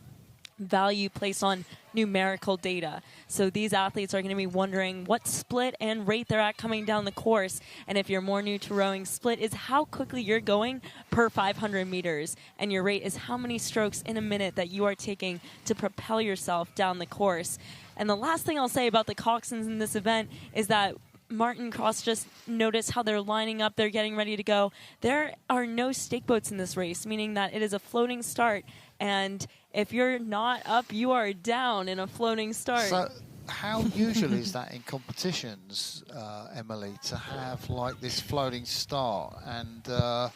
value placed on numerical data. So these athletes are going to be wondering what split and rate they're at coming down the course. And if you're more new to rowing, split is how quickly you're going per 500 meters. And your rate is how many strokes in a minute that you are taking to propel yourself down the course. And the last thing I'll say about the coxswains in this event is that Martin Cross just noticed how they're lining up. They're getting ready to go. There are no stake boats in this race, meaning that it is a floating start. And if you're not up, you are down in a floating start. So how usual is that in competitions, Emily, to have like this floating start? And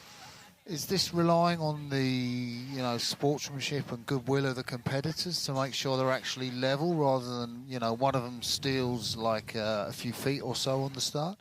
is this relying on the sportsmanship and goodwill of the competitors to make sure they're actually level rather than one of them steals like a few feet or so on the start?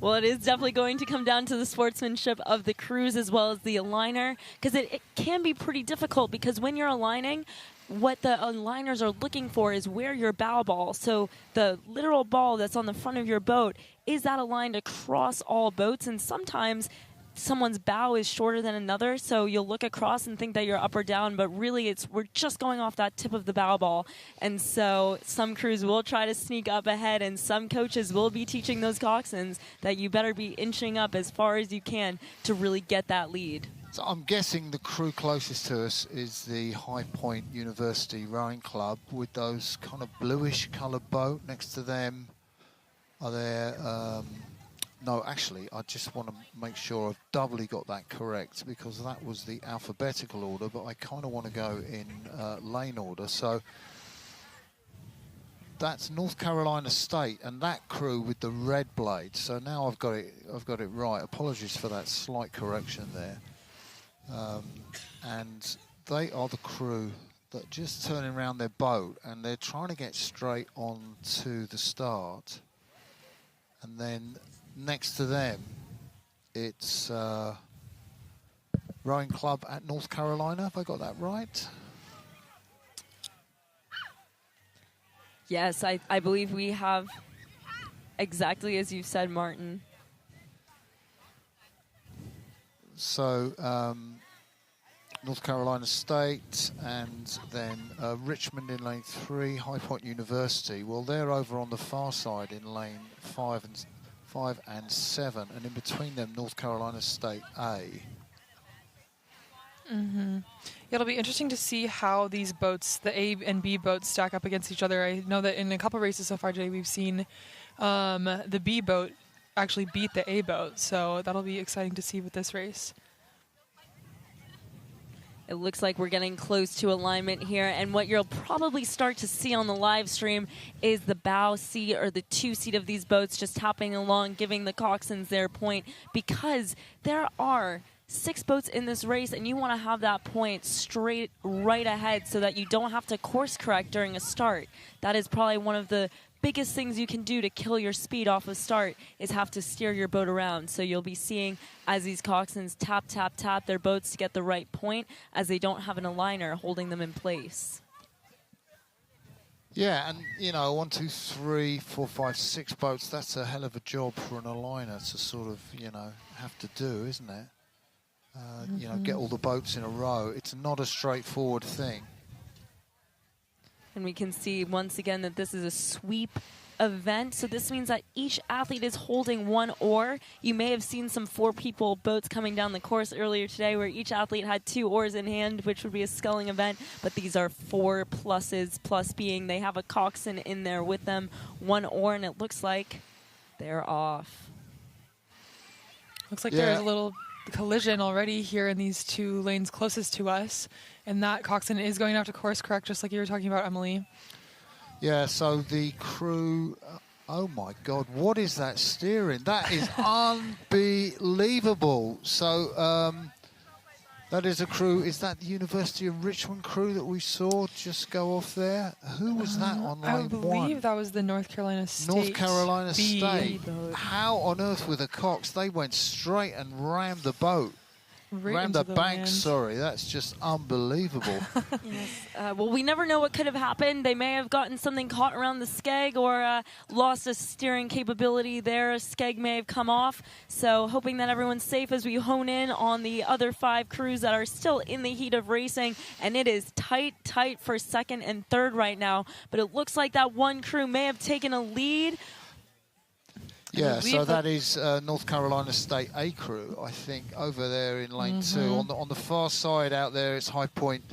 Well, it is definitely going to come down to the sportsmanship of the crews as well as the aligner, because it can be pretty difficult, because when you're aligning, what the aligners are looking for is where your bow ball, so the literal ball that's on the front of your boat, is that aligned across all boats? And sometimes someone's bow is shorter than another, so you'll look across and think that you're up or down, but really we're just going off that tip of the bow ball. And so some crews will try to sneak up ahead, and some coaches will be teaching those coxswains that you better be inching up as far as you can to really get that lead. So I'm guessing the crew closest to us is the High Point University Rowing Club with those kind of bluish coloured boat next to them. Are there... No, actually, I just want to make sure I've doubly got that correct, because that was the alphabetical order, but I kind of want to go in lane order. So that's North Carolina State, and that crew with the red blades. So now I've got it right. Apologies for that slight correction there. And they are the crew that are just turning around their boat, and they're trying to get straight on to the start, and then next to them, it's Rowing Club at North Carolina. Have I got that right? Yes, I believe we have exactly as you said, Martin. So North Carolina State, and then Richmond in lane 3, High Point University. Well, they're over on the far side in lane 5 and 7, and in between them, North Carolina State A. Mm-hmm. It'll be interesting to see how these boats, the A and B boats, stack up against each other. I know that in a couple races so far today, we've seen the B boat actually beat the A boat, so that'll be exciting to see with this race. It looks like we're getting close to alignment here, and what you'll probably start to see on the live stream is the bow seat or the 2 seat of these boats just hopping along, giving the coxswains their point, because there are 6 boats in this race, and you want to have that point straight right ahead so that you don't have to course correct during a start. That is probably one of the biggest things you can do to kill your speed off a start, is have to steer your boat around. So you'll be seeing as these coxswains tap, tap, tap their boats to get the right point, as they don't have an aligner holding them in place. Yeah, and 1, 2, 3, 4, 5, 6 boats, that's a hell of a job for an aligner to sort of, have to do, isn't it? Get all the boats in a row. It's not a straightforward thing. And we can see once again that this is a sweep event. So this means that each athlete is holding 1 oar. You may have seen some 4-people boats coming down the course earlier today where each athlete had 2 oars in hand, which would be a sculling event. But these are 4 pluses, plus being they have a coxswain in there with them, 1 oar, and it looks like they're off. Looks like there's a little collision already here in these 2 lanes closest to us, and that coxswain is going to have to course correct, just like you were talking about, Emily. Yeah, so the crew, oh my God, what is that steering? That is unbelievable. So that is a crew, is that the University of Richmond crew that we saw just go off there? Who was that on line 1? I believe that was the North Carolina State. North Carolina B State. boat. How on earth with the Cox? They went straight and rammed the boat. Around the bank, sorry. That's just unbelievable. Yes. Well, we never know what could have happened. They may have gotten something caught around the skeg or lost a steering capability there. A skeg may have come off. So hoping that everyone's safe as we hone in on the other 5 crews that are still in the heat of racing. And it is tight for second and third right now. But it looks like that one crew may have taken a lead. Yeah, so that is North Carolina State A crew, I think, over there in lane 2. On the far side out there, it's High Point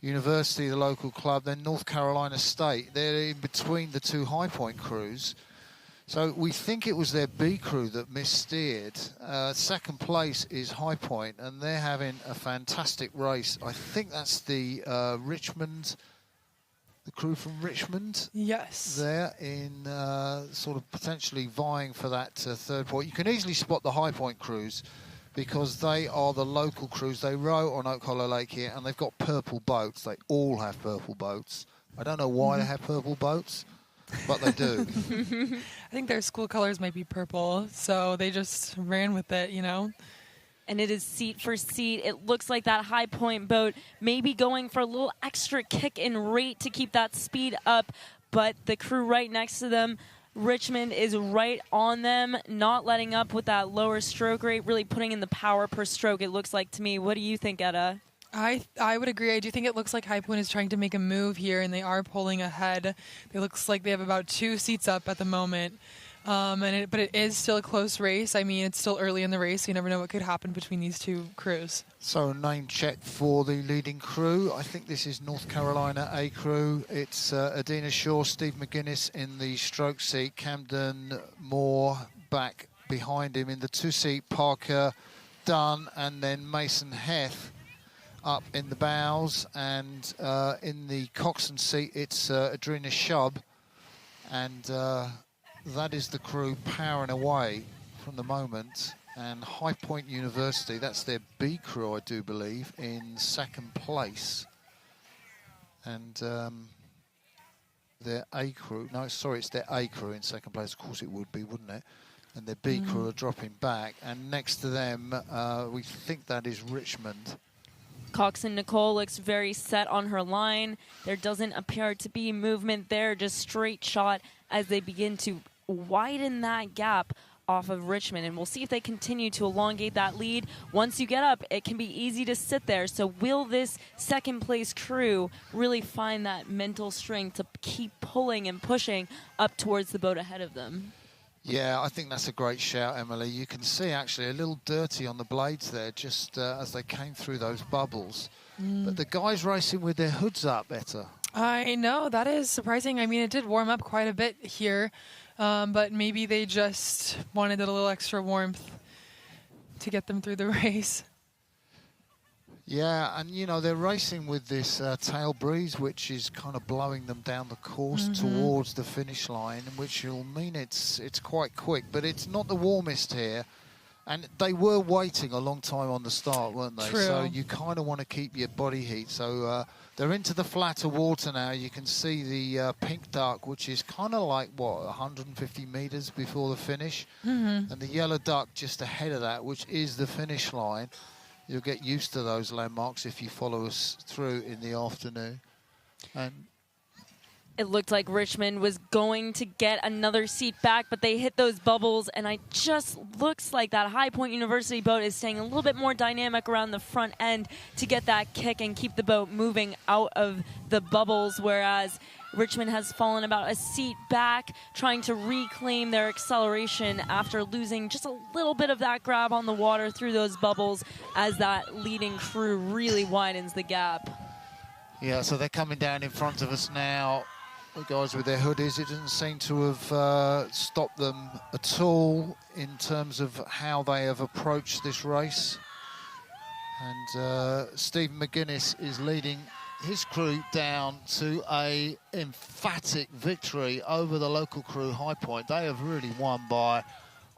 University, the local club, then North Carolina State. They're in between the 2 High Point crews. So we think it was their B crew that missteered. Second place is High Point, and they're having a fantastic race. I think that's the Richmond... The crew from Richmond, yes, there in sort of potentially vying for that third point. You can easily spot the High Point crews because they are the local crews. They row on Oak Hollow Lake here, and they've got purple boats. They all have purple boats. I don't know why they have purple boats, but they do. I think their school colors might be purple, so they just ran with it, you know. And it is seat for seat. It looks like that High Point boat may be going for a little extra kick in rate to keep that speed up, but the crew right next to them, Richmond, is right on them, not letting up with that lower stroke rate, really putting in the power per stroke, it looks like to me. What do you think, Etta? I would agree. I do think it looks like High Point is trying to make a move here, and they are pulling ahead. It looks like they have about 2 seats up at the moment. But it is still a close race. I mean, it's still early in the race. So you never know what could happen between these 2 crews. So name check for the leading crew. I think this is North Carolina A crew. It's Adina Shaw, Steve McGuinness in the stroke seat, Camden Moore back behind him in the 2-seat, Parker Dunn, and then Mason Heth up in the bows. And in the coxswain seat, it's Adrina Shub. And... that is the crew powering away from the moment. And High Point University, that's their B crew, I do believe, in second place. And their A crew, no, sorry, it's their A crew in second place. Of course it would be, wouldn't it? And their B crew are dropping back. And next to them, we think that is Richmond. Coxswain Nicole looks very set on her line. There doesn't appear to be movement there, just straight shot as they begin to widen that gap off of Richmond. And we'll see if they continue to elongate that lead. Once you get up, it can be easy to sit there. So will this second place crew really find that mental strength to keep pulling and pushing up towards the boat ahead of them? Yeah, I think that's a great shout, Emily. You can see actually a little dirty on the blades there just as they came through those bubbles. But the guys racing with their hoods up better. I know, that is surprising. I mean, it did warm up quite a bit here, but maybe they just wanted a little extra warmth to get them through the race. Yeah, and, you know, they're racing with this tail breeze, which is kind of blowing them down the course towards the finish line, which will mean it's quite quick. But it's not the warmest here. And they were waiting a long time on the start, weren't they? True. So you kind of want to keep your body heat. So they're into the flatter water now. You can see the pink duck, which is kind of like, what, 150 metres before the finish. And the yellow duck just ahead of that, which is the finish line. You'll get used to those landmarks if you follow us through in the afternoon. And it looked like Richmond was going to get another seat back, but they hit those bubbles, and it just looks like that High Point University boat is staying a little bit more dynamic around the front end to get that kick and keep the boat moving out of the bubbles, whereas Richmond has fallen about a seat back, trying to reclaim their acceleration after losing just a little bit of that grab on the water through those bubbles as that leading crew really widens the gap. yeah, so they're coming down in front of us now. The guys with their hoodies, it doesn't seem to have stopped them at all in terms of how they have approached this race. And Stephen McGuinness is leading his crew down to a emphatic victory over the local crew High Point. They have really won by,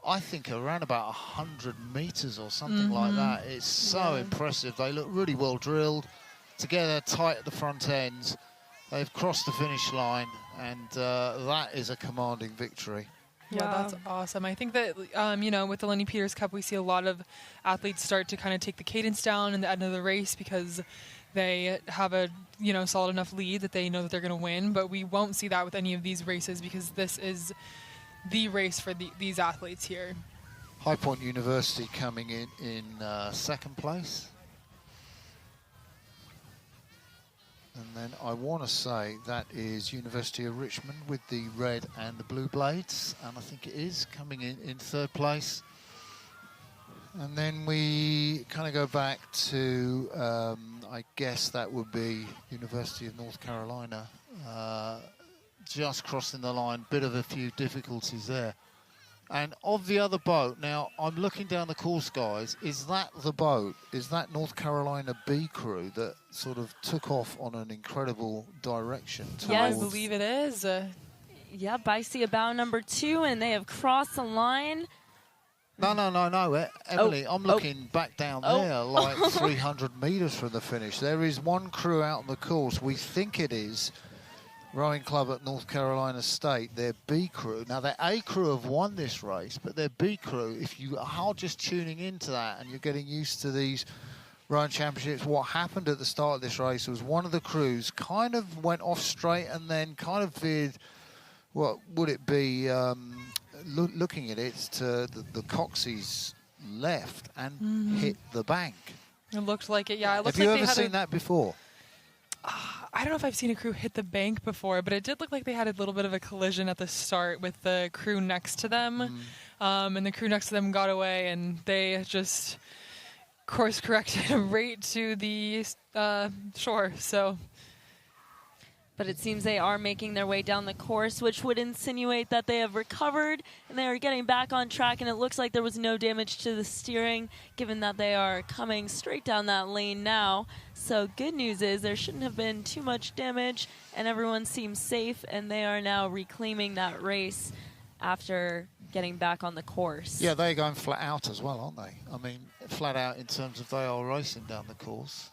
I think, around about 100 metres or something like that. It's so impressive. They look really well drilled, together tight at the front ends. They've crossed the finish line, and that is a commanding victory. Yeah, that's awesome. I think that, with the Lenny Peters Cup, we see a lot of athletes start to kind of take the cadence down in the end of the race because they have a, solid enough lead that they know that they're going to win. But we won't see that with any of these races because this is the race for these athletes here. High Point University coming in second place. And then I want to say that is University of Richmond with the red and the blue blades. And I think it is coming in third place. And then we kind of go back to, I guess that would be University of North Carolina. Just crossing the line, bit of a few difficulties there. And of the other boat, now I'm looking down the course, guys, is that the boat, is that North Carolina B crew that sort of took off on an incredible direction? Yes, I believe it is. Yep, I see about number 2, and they have crossed the line. No, Emily, I'm looking back down there, like 300 metres from the finish. There is one crew out on the course. We think it is Rowing Club at North Carolina State, their B crew. Now, their A crew have won this race, but their B crew, if you are just tuning into that and you're getting used to these rowing championships, what happened at the start of this race was one of the crews kind of went off straight and then kind of veered, what would it be, looking at it, to the Coxey's left and hit the bank. It looked like it, yeah. It looked Have you like ever seen that before? I don't know if I've seen a crew hit the bank before, but it did look like they had a little bit of a collision at the start with the crew next to them. And the crew next to them got away, and they just course-corrected right to the shore. But it seems they are making their way down the course, which would insinuate that they have recovered and they are getting back on track. And it looks like there was no damage to the steering, given that they are coming straight down that lane now. So good news is there shouldn't have been too much damage, and everyone seems safe, and they are now reclaiming that race after getting back on the course. Yeah, they're going flat out as well, aren't they? I mean, flat out in terms of they are racing down the course.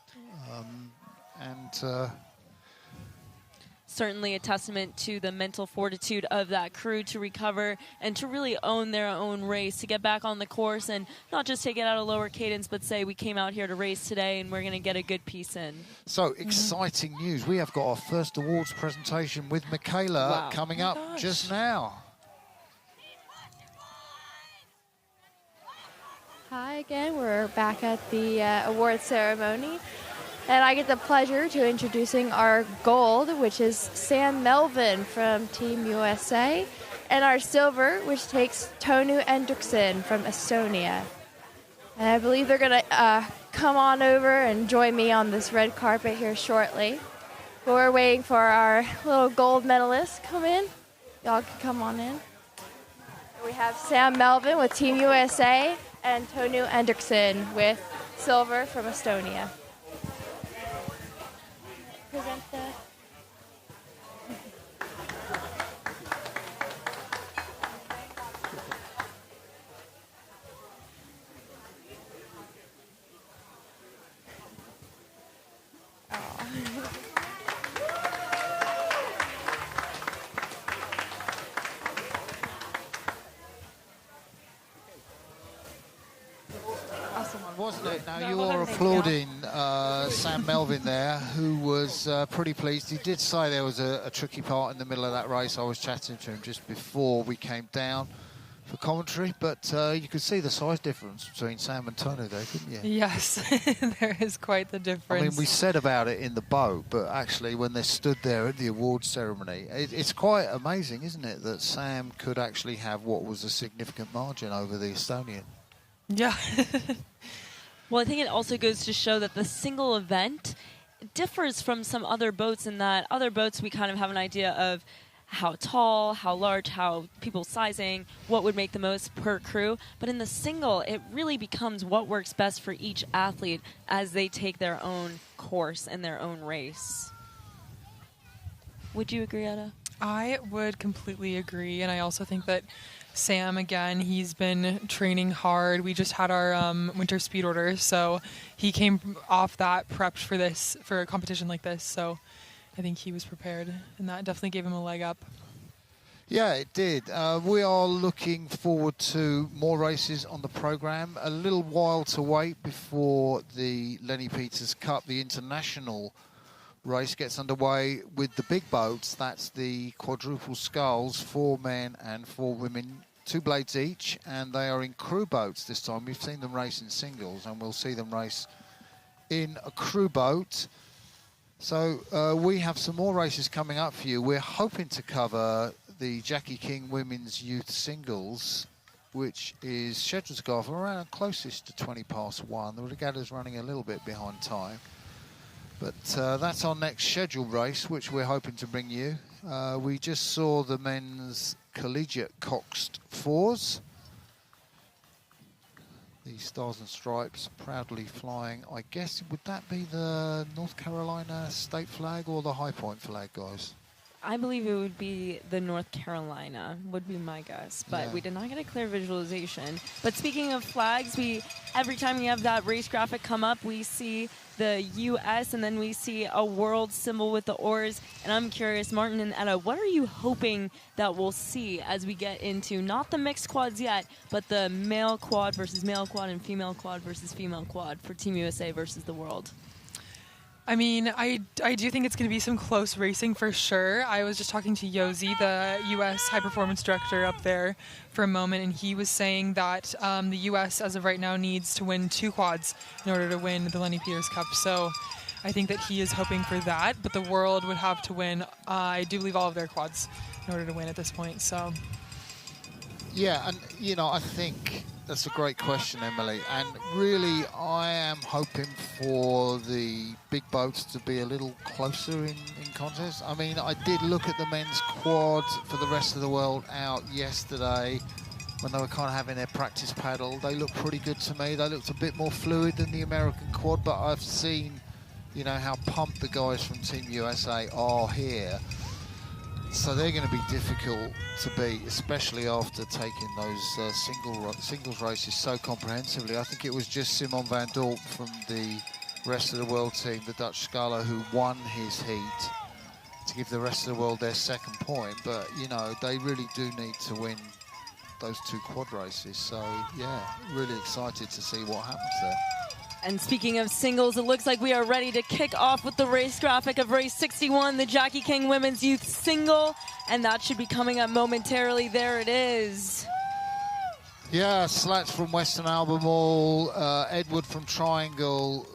Certainly a testament to the mental fortitude of that crew to recover and to really own their own race, to get back on the course and not just take it out a lower cadence, but say we came out here to race today and we're going to get a good piece in. So exciting news. We have got our first awards presentation with Caileigh coming up just now. Hi again, we're back at the award ceremony. And I get the pleasure to introducing our gold, which is Sam Melvin from Team USA, and our silver, which takes Tõnu Endrekson from Estonia. And I believe they're going to come on over and join me on this red carpet here shortly. But we're waiting for our little gold medalists come in. Y'all can come on in. We have Sam Melvin with Team USA and Tõnu Endrekson with silver from Estonia. Present the wasn't it? Now, you are applauding Sam Melvin there, who was pretty pleased. He did say there was a tricky part in the middle of that race. I was chatting to him just before we came down for commentary, but you could see the size difference between Sam and Tõnu there, couldn't you? Yes, there is quite the difference. I mean, we said about it in the boat, but actually when they stood there at the awards ceremony, it's quite amazing, isn't it, that Sam could actually have what was a significant margin over the Estonian. Yeah. Well, I think it also goes to show that the single event differs from some other boats in that other boats we kind of have an idea of how tall, how large, how people sizing, what would make the most per crew. But in the single, it really becomes what works best for each athlete as they take their own course and their own race. Would you agree, Ada? I would completely agree, and I also think that Sam, again, he's been training hard. We just had our winter speed order, so he came off that prepped for a competition like this. So I think he was prepared, and that definitely gave him a leg up. Yeah, it did. We are looking forward to more races on the programme. A little while to wait before the Lenny Peters Cup, the international race, gets underway with the big boats. That's the Quadruple Sculls, 4 men and 4 women, 2 blades each, and they are in crew boats this time. We've seen them race in singles, and we'll see them race in a crew boat. So we have some more races coming up for you. We're hoping to cover the Jackie King Women's Youth Singles, which is scheduled to go off around closest to 1:20. The regatta's running a little bit behind time. But that's our next scheduled race, which we're hoping to bring you. We just saw the men's collegiate coxed 4s. The Stars and Stripes proudly flying. I guess, would that be the North Carolina state flag or the High Point flag, guys? I believe it would be the North Carolina, would be my guess. But we did not get a clear visualization. But speaking of flags, every time we have that race graphic come up, we see the U.S. and then we see a world symbol with the oars. And I'm curious, Martin and Etta, what are you hoping that we'll see as we get into not the mixed quads yet, but the male quad versus male quad and female quad versus female quad for Team USA versus the world? I mean, I do think it's going to be some close racing for sure. I was just talking to Yosi, the U.S. high performance director up there for a moment, and he was saying that the U.S. as of right now needs to win 2 quads in order to win the Lenny Peters Cup. So I think that he is hoping for that, but the world would have to win, I do believe, all of their quads in order to win at this point. So yeah, and you know, I think that's a great question, Emily. And really, I am hoping for the big boats to be a little closer in contest. I mean, I did look at the men's quad for the rest of the world out yesterday when they were kind of having their practice paddle. They looked pretty good to me. They looked a bit more fluid than the American quad, but I've seen, you know, how pumped the guys from Team USA are here. So they're going to be difficult to beat, especially after taking those singles races so comprehensively. I think it was just Simon van Dorp from the rest of the world team, the Dutch sculler, who won his heat to give the rest of the world their second point. But, you know, they really do need to win those 2 quad races. So, yeah, really excited to see what happens there. And speaking of singles, it looks like we are ready to kick off with the race graphic of race 61, the Jackie King Women's Youth Single. And that should be coming up momentarily. There it is. Yeah, Slats from Western Albemarle, Edward from Triangle,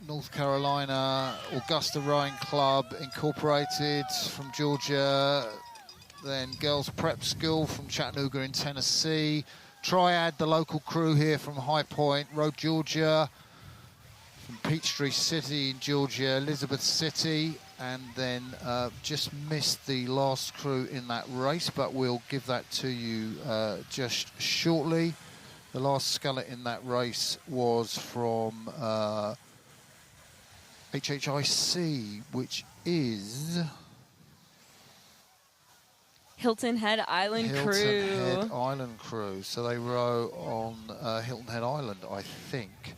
North Carolina, Augusta Rowing Club Incorporated from Georgia, then Girls Prep School from Chattanooga in Tennessee, Triad, the local crew here from High Point, Road, Georgia, from Peachtree City in Georgia, Elizabeth City, and then just missed the last crew in that race, but we'll give that to you just shortly. The last sculler in that race was from HHIC, which is Hilton Head Island Crew. Hilton Head Island Crew. So they row on Hilton Head Island, I think.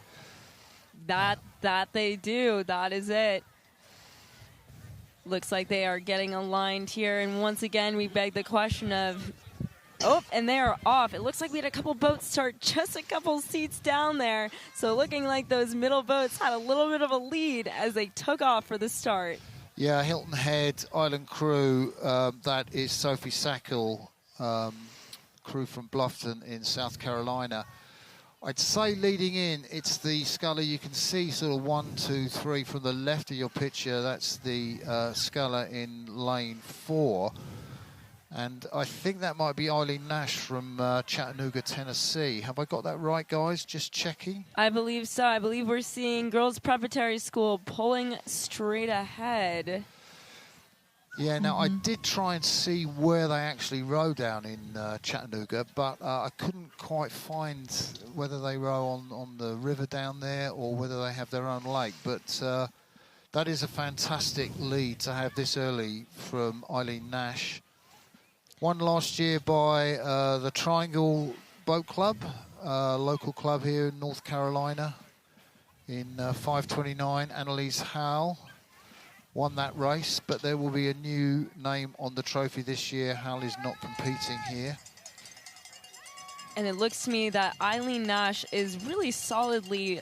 That they do. That is it. Looks like they are getting aligned here. And once again, we beg the question of... Oh, and they are off. It looks like we had a couple boats start just a couple seats down there. So looking like those middle boats had a little bit of a lead as they took off for the start. Yeah, Hilton Head Island Crew. That is Sophie Sackle, crew from Bluffton in South Carolina. I'd say leading in, it's the sculler you can see sort of 1, 2, 3 from the left of your picture. That's the sculler in lane 4. And I think that might be Eileen Nash from Chattanooga, Tennessee. Have I got that right, guys? Just checking. I believe so. I believe we're seeing Girls Preparatory School pulling straight ahead. Yeah, now I did try and see where they actually row down in Chattanooga, but I couldn't quite find whether they row on the river down there or whether they have their own lake. But that is a fantastic lead to have this early from Eileen Nash. Won last year by the Triangle Boat Club, local club here in North Carolina, in 5:29. Annalise Howell won that race, but there will be a new name on the trophy this year. Hal is not competing here. And it looks to me that Eileen Nash is really solidly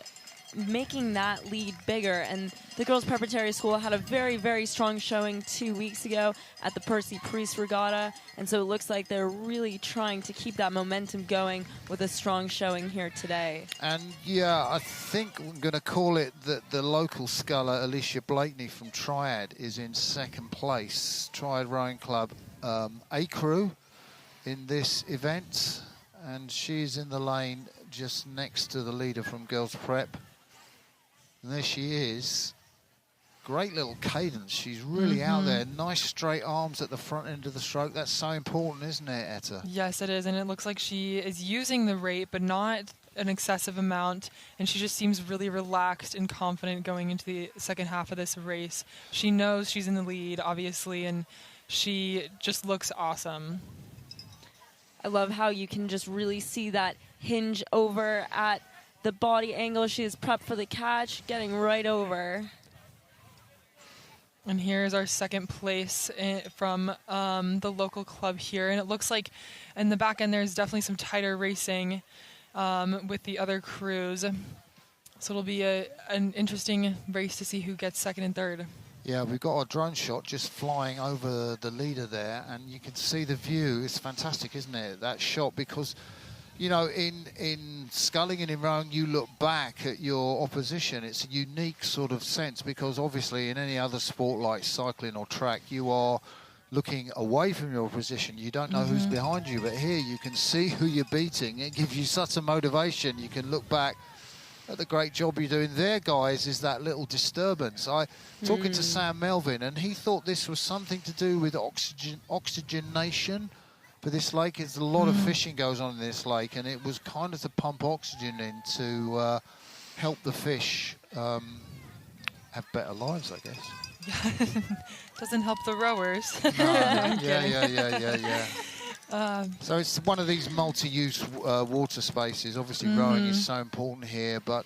making that lead bigger. And the girls' preparatory school had a very, very strong showing 2 weeks ago at the Percy Priest Regatta. And so it looks like they're really trying to keep that momentum going with a strong showing here today. And yeah, I think I'm going to call it that the local sculler, Alicia Blakeney from Triad, is in second place. Triad Rowing Club A crew in this event. And she's in the lane just next to the leader from Girls Prep. And there she is. Great little cadence. She's really out there. Nice straight arms at the front end of the stroke. That's so important, isn't it, Etta? Yes, it is. And it looks like she is using the rate, but not an excessive amount. And she just seems really relaxed and confident going into the second half of this race. She knows she's in the lead, obviously, and she just looks awesome. I love how you can just really see that hinge over at the body angle. She is prepped for the catch, getting right over. And here's our second place from the local club here. And it looks like in the back end there's definitely some tighter racing with the other crews. So it'll be an interesting race to see who gets second and third. Yeah, we've got our drone shot just flying over the leader there, and you can see the view. It's fantastic, isn't it, that shot? Because, you know, in sculling and in rowing, you look back at your opposition. It's a unique sort of sense, because obviously in any other sport like cycling or track, you are looking away from your opposition. You don't know who's behind you, but here you can see who you're beating. It gives you such a motivation. You can look back at the great job you're doing there, guys, is that little disturbance. Talking to Sam Melvin, and he thought this was something to do with oxygenation for this lake. There's a lot of fishing goes on in this lake, and it was kind of to pump oxygen in to help the fish have better lives, I guess. Doesn't help the rowers. No. Yeah. So it's one of these multi-use water spaces. Obviously, rowing is so important here, but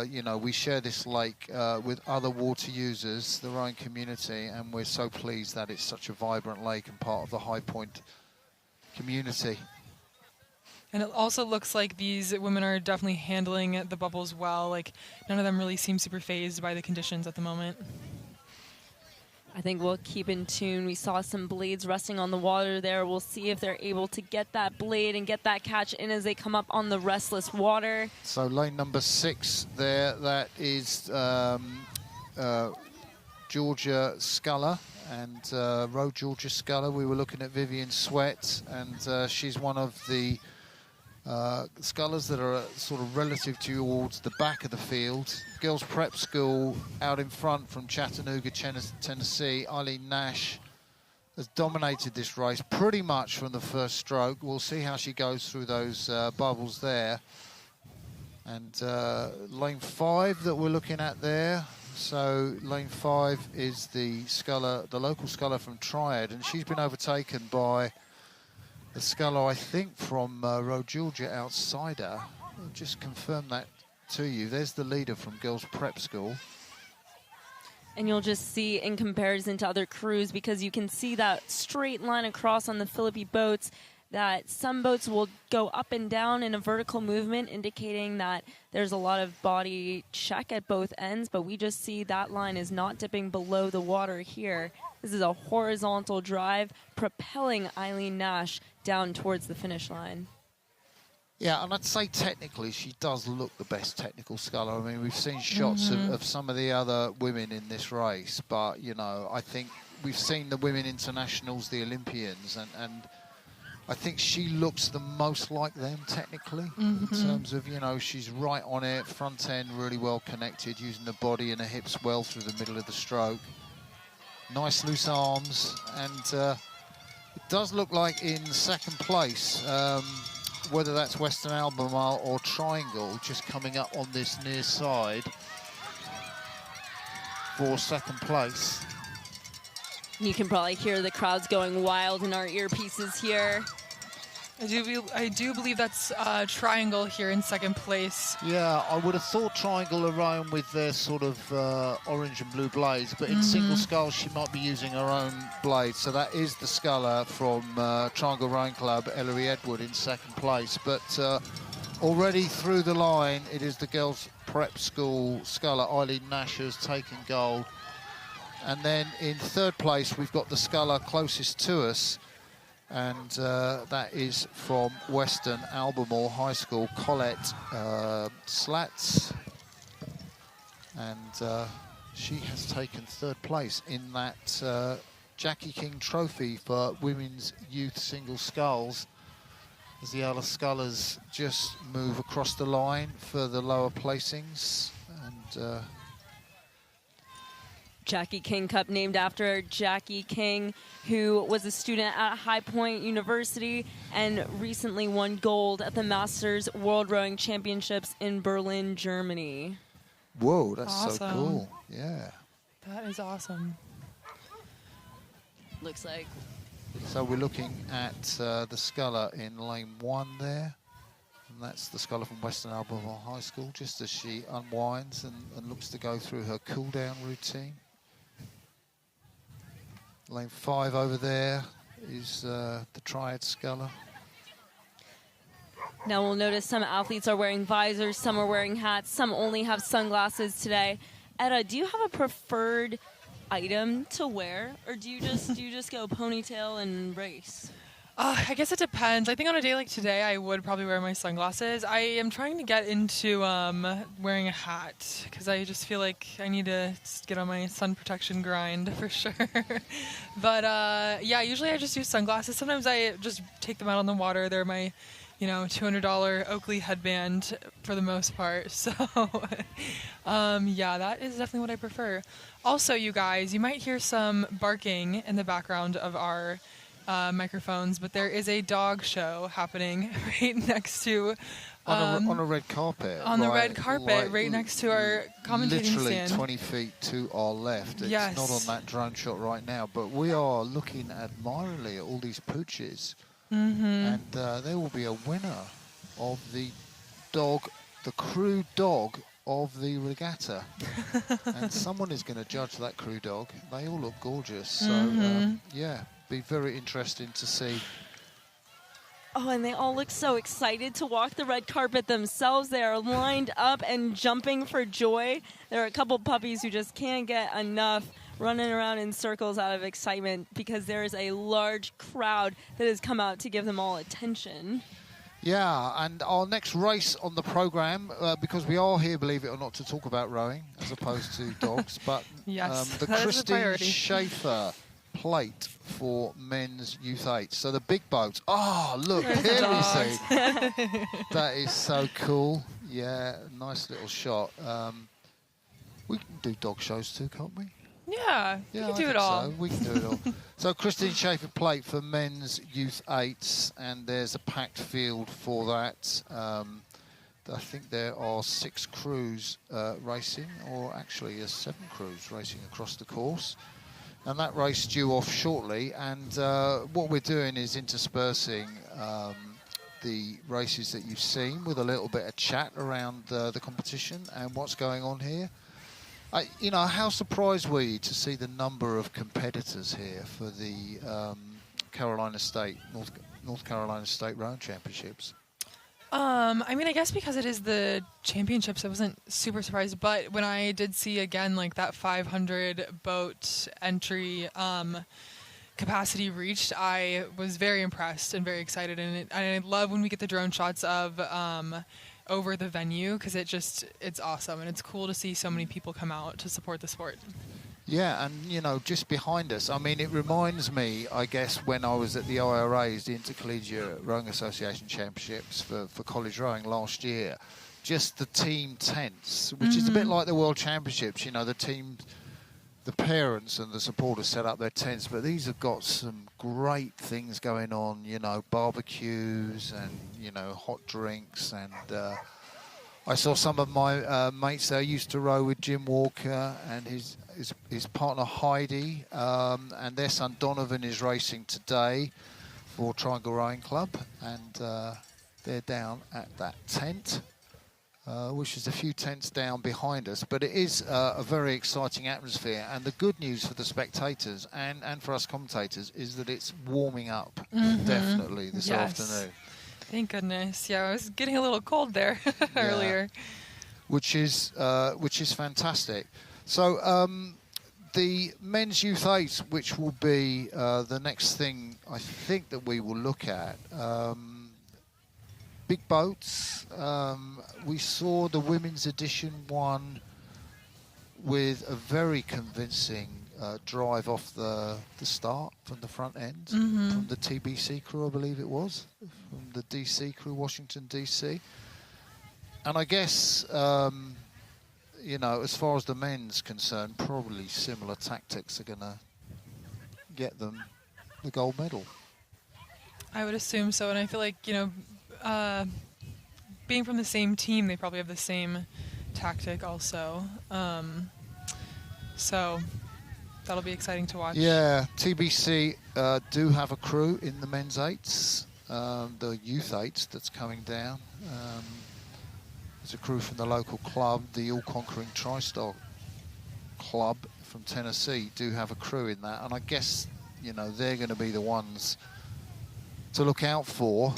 you know, we share this lake with other water users, the rowing community, and we're so pleased that it's such a vibrant lake and part of the High Point community. And it also looks like these women are definitely handling the bubbles well. Like, none of them really seem super phased by the conditions at the moment. I think we'll keep in tune. We saw some blades resting on the water there. We'll see if they're able to get that blade and get that catch in as they come up on the restless water. So lane number 6 there, that is Georgia Sculler and Row Georgia Sculler. We were looking at Vivian Sweat, and she's one of the scullers that are sort of relative towards the back of the field. Girls Prep School out in front from Chattanooga, Tennessee. Eileen Nash has dominated this race pretty much from the first stroke. We'll see how she goes through those bubbles there. And lane 5 that we're looking at there. So lane 5 is the sculler, the local sculler from Triad, and she's been overtaken by the sculler, I think, from Row Georgia Outsider. I'll just confirm that to you. There's the leader from Girls Prep School. And you'll just see in comparison to other crews, because you can see that straight line across on the Philippi boats, that some boats will go up and down in a vertical movement, indicating that there's a lot of body check at both ends, but we just see that line is not dipping below the water here. This is a horizontal drive, propelling Eileen Nash down towards the finish line. Yeah, and I'd say technically she does look the best technical sculler. I mean, we've seen shots of some of the other women in this race, but, you know, I think we've seen the women internationals, the Olympians, and I think she looks the most like them technically in terms of, you know, she's right on it, front end really well connected, using the body and the hips well through the middle of the stroke. Nice loose arms, and it does look like in second place, whether that's Western Albemarle or Triangle, just coming up on this near side for second place. You can probably hear the crowds going wild in our earpieces here. I do believe that's Triangle here in second place. Yeah, I would have thought Triangle are rowing with their sort of orange and blue blades, but in Single Sculls she might be using her own blades. So that is the sculler from Triangle Rowing Club, Ellery Edward, in second place. But already through the line, it is the girls' prep school sculler, Eileen Nash, has taken gold. And then in third place, we've got the sculler closest to us, and that is from Western Albemarle High School, Colette Slats. And she has taken third place in that Jackie King Trophy for Women's Youth Single Sculls, as the other scullers just move across the line for the lower placings. And Jackie King Cup, named after Jackie King, who was a student at High Point University and recently won gold at the Masters World Rowing Championships in Berlin, Germany. Whoa, that's awesome. so cool. Yeah. That is awesome. Looks like. So we're looking at the sculler in lane 1 there. And that's the sculler from Western Albemarle High School, just as she unwinds and looks to go through her cool-down routine. Lane 5 over there is the Triad sculler. Now we'll notice some athletes are wearing visors, some are wearing hats, some only have sunglasses today. Etta, do you have a preferred item to wear, or do you just go ponytail and race? I guess it depends. I think on a day like today, I would probably wear my sunglasses. I am trying to get into wearing a hat because I just feel like I need to get on my sun protection grind for sure. But yeah, usually I just use sunglasses. Sometimes I just take them out on the water. They're my, $200 Oakley headband for the most part. So yeah, that is definitely what I prefer. Also, you guys, you might hear some barking in the background of our microphones, but there is a dog show happening right next to on a red carpet. On the red carpet, right next to our commentating literally stand. 20 feet to our left. It's Yes. not on that drone shot right now, but we are looking admiringly at all these pooches. And there will be a winner of the dog, the crew dog of the regatta. And someone is going to judge that crew dog. They all look gorgeous. So, yeah, be very interesting to see. Oh, and they all look so excited to walk the red carpet themselves. They are lined up and jumping for joy. There are a couple puppies who just can't get enough, running around in circles out of excitement because there is a large crowd that has come out to give them all attention. Yeah, and our next race on the programme, because we are here, believe it or not, to talk about rowing as opposed to dogs, but Yes, the that is a Christine priority. Schaefer plate for men's youth 8. So the big boats. Oh, look, There's here we dogs. see. That is so cool. Yeah, nice little shot. We can do dog shows too, can't we? Yeah, we Yeah, can I do it think all. so. We can do it all. So Christine Schaefer plate for men's youth 8s, and there's a packed field for that. I think there are 6 crews racing, or actually there's 7 crews racing across the course. And that race due off shortly, and what we're doing is interspersing the races that you've seen with a little bit of chat around the competition and what's going on here. How surprised were you to see the number of competitors here for the North Carolina State Rowing Championships? I mean, I guess because it is the championships, I wasn't super surprised. But when I did see again, like that 500 boat entry capacity reached, I was very impressed and very excited. And I love when we get the drone shots of over the venue because it's awesome and it's cool to see so many people come out to support the sport. Yeah, and just behind us, I mean, it reminds me, I guess, when I was at the IRA's, the Intercollegiate Rowing Association Championships for college rowing last year, just the team tents, which is a bit like the World Championships, the parents and the supporters set up their tents, but these have got some great things going on, barbecues and, hot drinks, and I saw some of my mates there used to row with Jim Walker and his partner Heidi, and their son Donovan is racing today for Triangle Rowing Club, and they're down at that tent, which is a few tents down behind us. But it is a very exciting atmosphere, and the good news for the spectators and for us commentators is that it's warming up definitely this afternoon. Thank goodness. Yeah, I was getting a little cold there earlier. Which is fantastic. So the men's youth 8, which will be the next thing I think that we will look at. Big boats. We saw the women's edition one with a very convincing drive off the start from the front end, from the TBC crew, I believe it was, from the DC crew, Washington DC. And I guess, you know, as far as the men's concerned, probably similar tactics are going to get them the gold medal. I would assume so, and I feel like, you know, being from the same team, they probably have the same tactic also. So that'll be exciting to watch. Yeah, TBC do have a crew in the men's 8s, the youth 8s that's coming down. There's a crew from the local club, the all-conquering TriStar Club from Tennessee, do have a crew in that, and I guess, you know, they're going to be the ones to look out for,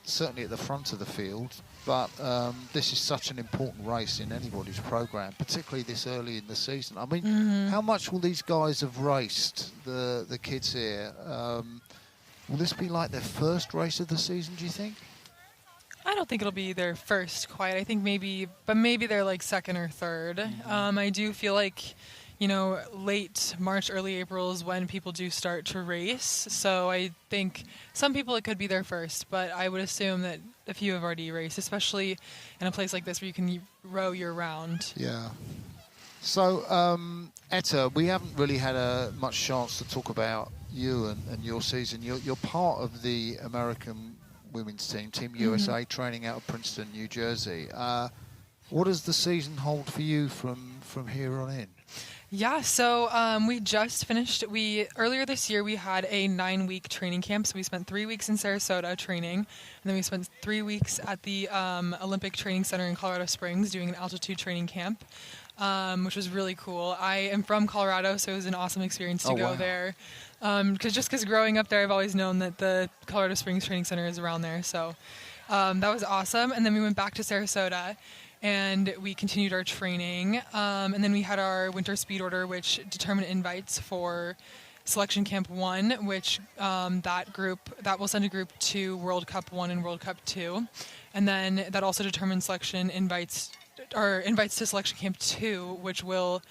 certainly at the front of the field. But this is such an important race in anybody's programme, particularly this early in the season. I mean, how much will these guys have raced, the kids here? Will this be like their first race of the season, do you think? I don't think it'll be their first quite. I think maybe they're like second or third. I do feel like, you know, late March, early April is when people do start to race. So I think some people it could be their first, but I would assume that a few have already raced, especially in a place like this where you can row year-round. Yeah. So, Etta, we haven't really had much chance to talk about you and your season. You're part of the American women's team, Team USA, training out of Princeton, New Jersey. What does the season hold for you from here on in? Yeah, so we just finished. Earlier this year we had a 9-week training camp. So we spent 3 weeks in Sarasota training, and then we spent 3 weeks at the Olympic Training Center in Colorado Springs doing an altitude training camp, which was really cool. I am from Colorado, so it was an awesome experience to go there. Because growing up there, I've always known that the Colorado Springs Training Center is around there. So that was awesome. And then we went back to Sarasota, and we continued our training. And then we had our winter speed order, which determined invites for Selection Camp 1, which that will send a group to World Cup 1 and World Cup 2. And then that also determines invites to Selection Camp 2, which will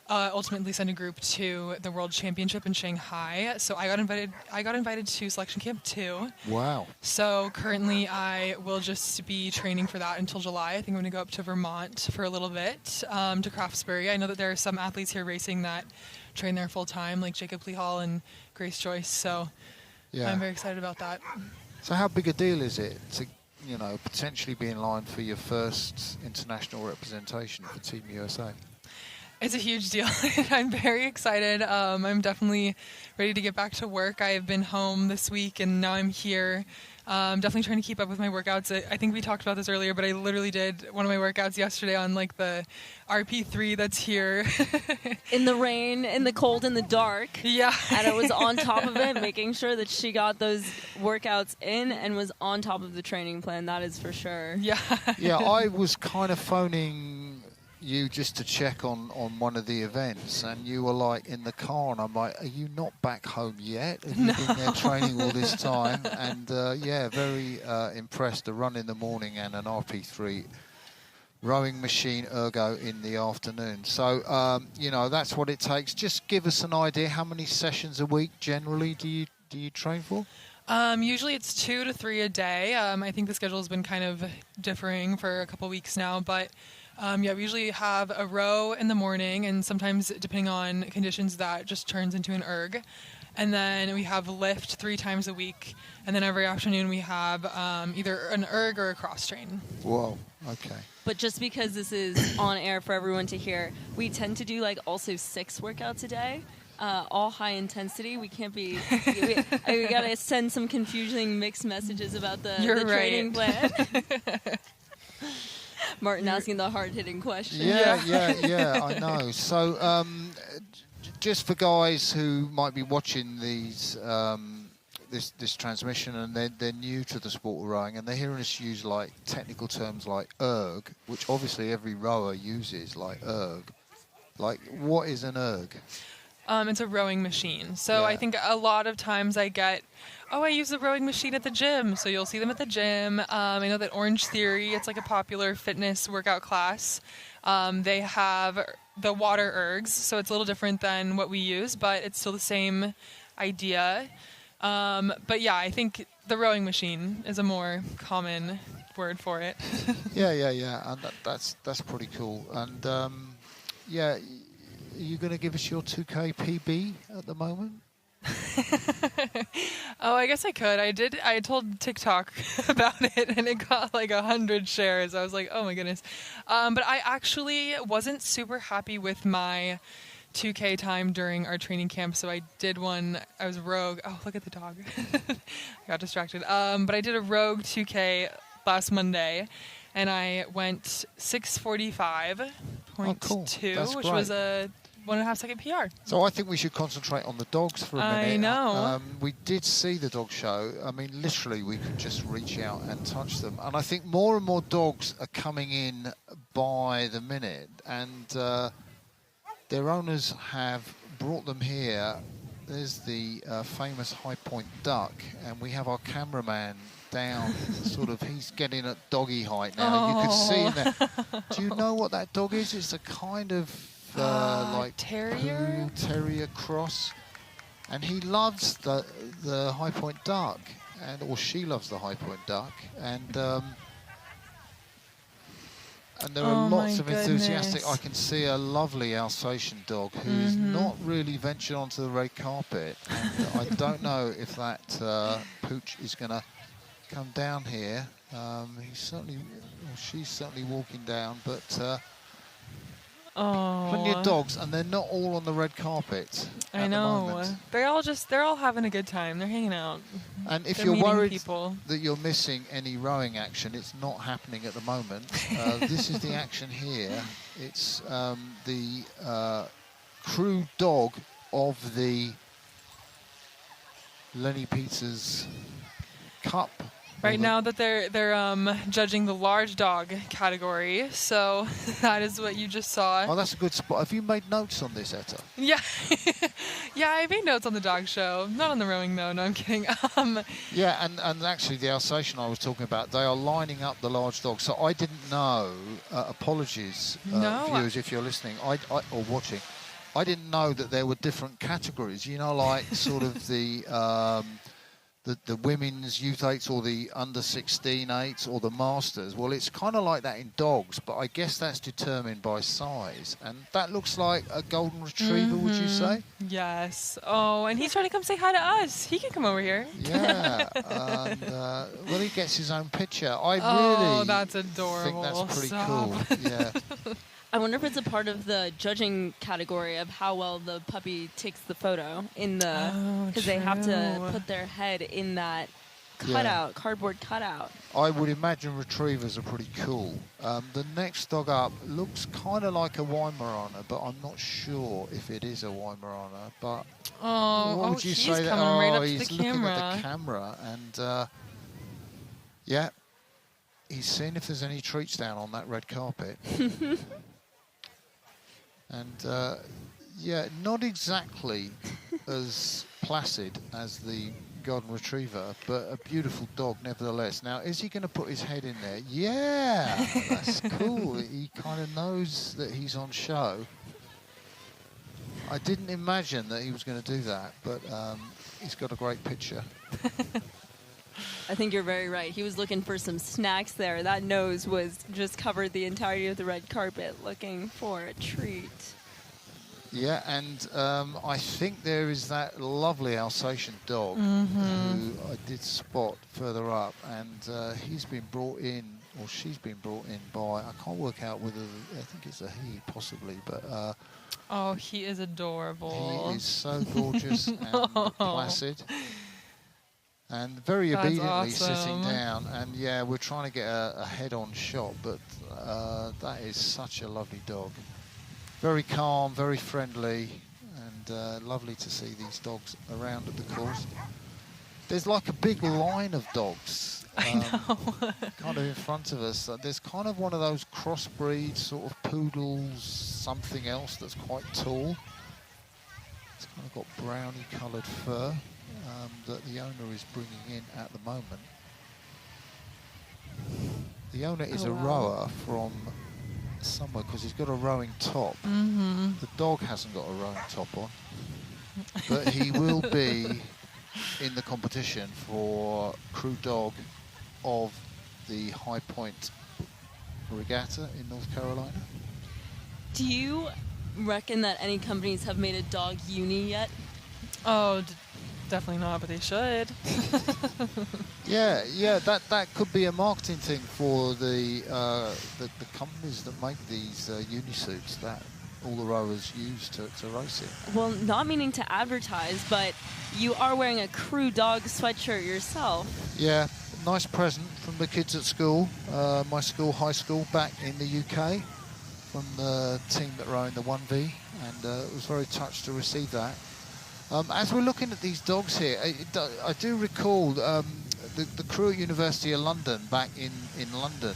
ultimately send a group to the World Championship in Shanghai. So I got invited to Selection Camp 2. Wow. So currently I will just be training for that until July. I think I'm going to go up to Vermont for a little bit, to Craftsbury. I know that there are some athletes here racing that train there full time, like Jacob Plihal and Grace Joyce. So I'm very excited about that. So how big a deal is it to, you know, potentially be in line for your first international representation for Team USA? It's a huge deal. I'm very excited. I'm definitely ready to get back to work. I have been home this week, and now I'm here. Definitely trying to keep up with my workouts. I think we talked about this earlier, but I literally did one of my workouts yesterday on like the RP3 that's here. In the rain, in the cold, in the dark. Yeah. And I was on top of it, making sure that she got those workouts in and was on top of the training plan. That is for sure. Yeah. Yeah, I was kind of phoning you just to check on one of the events, and you were like in the car, and I'm like, are you not back home yet? Have you been there training all this time? And very impressed. A run in the morning and an RP3 rowing machine ergo in the afternoon. So you know, that's what it takes. Just give us an idea, how many sessions a week generally do you train for? Usually it's 2 to 3 a day. I think the schedule has been kind of differing for a couple weeks now, but we usually have a row in the morning, and sometimes, depending on conditions, that just turns into an erg. And then we have lift 3 times a week, and then every afternoon we have either an erg or a cross train. Whoa, okay. But just because this is on air for everyone to hear, we tend to do like also 6 workouts a day. all high intensity. We can't be. we got to send some confusing mixed messages about the training plan. Martin asking the hard-hitting question. Yeah, I know. So, just for guys who might be watching these, this transmission and they're new to the sport of rowing and they're hearing us use like technical terms like erg, which obviously every rower uses, like erg. Like, what is an erg? It's a rowing machine. So I think a lot of times I get, I use the rowing machine at the gym. So you'll see them at the gym. I know that Orange Theory, it's like a popular fitness workout class. They have the water ergs, so it's a little different than what we use, but it's still the same idea. But yeah, I think the rowing machine is a more common word for it. Yeah, and that's pretty cool. And are you going to give us your 2K PB at the moment? I guess I could. I told TikTok about it, and it got like 100 shares. I was like, oh my goodness. But I actually wasn't super happy with my 2K time during our training camp, so I did one. I was rogue. Oh, look at the dog. I got distracted. But I did a rogue 2K last Monday, and I went 6:45.2, which was a 1.5 second PR. So I think we should concentrate on the dogs for a minute. I know. We did see the dog show. I mean, literally, we could just reach out and touch them. And I think more and more dogs are coming in by the minute. And their owners have brought them here. There's the famous High Point duck. And we have our cameraman down, sort of, he's getting at doggy height now. You can see him there. Do you know what that dog is? It's a kind of like terrier? Terrier cross, and he loves the High Point duck, or she loves the High Point duck, and there are lots of enthusiastic. I can see a lovely Alsatian dog who is not really ventured onto the red carpet, and I don't know if that pooch is going to come down here. She's certainly walking down, but. Plenty of dogs, and they're not all on the red carpet. I know. They're all having a good time. They're hanging out. And if you're worried that you're missing any rowing action, it's not happening at the moment. This is the action here. It's the crew dog of the Lenny Peters Cup. Right now that they're judging the large dog category, so that is what you just saw. Oh, that's a good spot. Have you made notes on this, Etta? Yeah, yeah, I made notes on the dog show. Not on the rowing, though. No, I'm kidding. Yeah, and actually the Alsatian I was talking about, they are lining up the large dogs. So I didn't know. Apologies, viewers, if you're listening or watching. I didn't know that there were different categories. You know, like sort of the women's youth 8s or the under 16 8s or the masters. Well, it's kind of like that in dogs, but I guess that's determined by size. And that looks like a golden retriever, would you say? Yes. Oh, and he's trying to come say hi to us. He can come over here. Yeah. And, well, he gets his own picture. That's adorable. Think that's pretty cool. Yeah. I wonder if it's a part of the judging category of how well the puppy takes the photo in the, because they have to put their head in that cutout, cardboard cutout. I would imagine retrievers are pretty cool. The next dog up looks kind of like a Weimaraner, but I'm not sure if it is a Weimaraner. But what would you say? He's coming right up to he's the looking camera. at the camera, and yeah, he's seeing if there's any treats down on that red carpet. And yeah, not exactly as placid as the golden retriever, but a beautiful dog nevertheless. Now, is he going to put his head in there? Yeah, that's cool. He kind of knows that he's on show. I didn't imagine that he was going to do that, but he's got a great picture. I think you're very right. He was looking for some snacks there. That nose was just covered the entirety of the red carpet looking for a treat. Yeah, and I think there is that lovely Alsatian dog who I did spot further up, and he's been brought in or she's been brought in by, I can't work out whether, I think it's a he possibly, but oh, he is adorable. he is so gorgeous and placid. And very That's obediently awesome. sitting down. And yeah, we're trying to get a head-on shot, but that is such a lovely dog. Very calm, very friendly, and lovely to see these dogs around at the course. There's like a big line of dogs I know. kind of in front of us. There's kind of one of those crossbreed sort of poodles, something else that's quite tall. It's kind of got browny coloured fur. That the owner is bringing in at the moment. The owner is a rower from somewhere because he's got a rowing top. The dog hasn't got a rowing top on, but he will be in the competition for crew dog of the High Point Regatta in North Carolina. Do you reckon that any companies have made a dog uni yet? Oh, definitely not, but they should. Yeah, that could be a marketing thing for the companies that make these unisuits that all the rowers use to race in. Well, not meaning to advertise, but you are wearing a crew dog sweatshirt yourself. Yeah, nice present from the kids at school, my school, high school, back in the UK, from the team that row in the 1V, and was very touched to receive that. As we're looking at these dogs here, I do recall the crew at University of London back in London.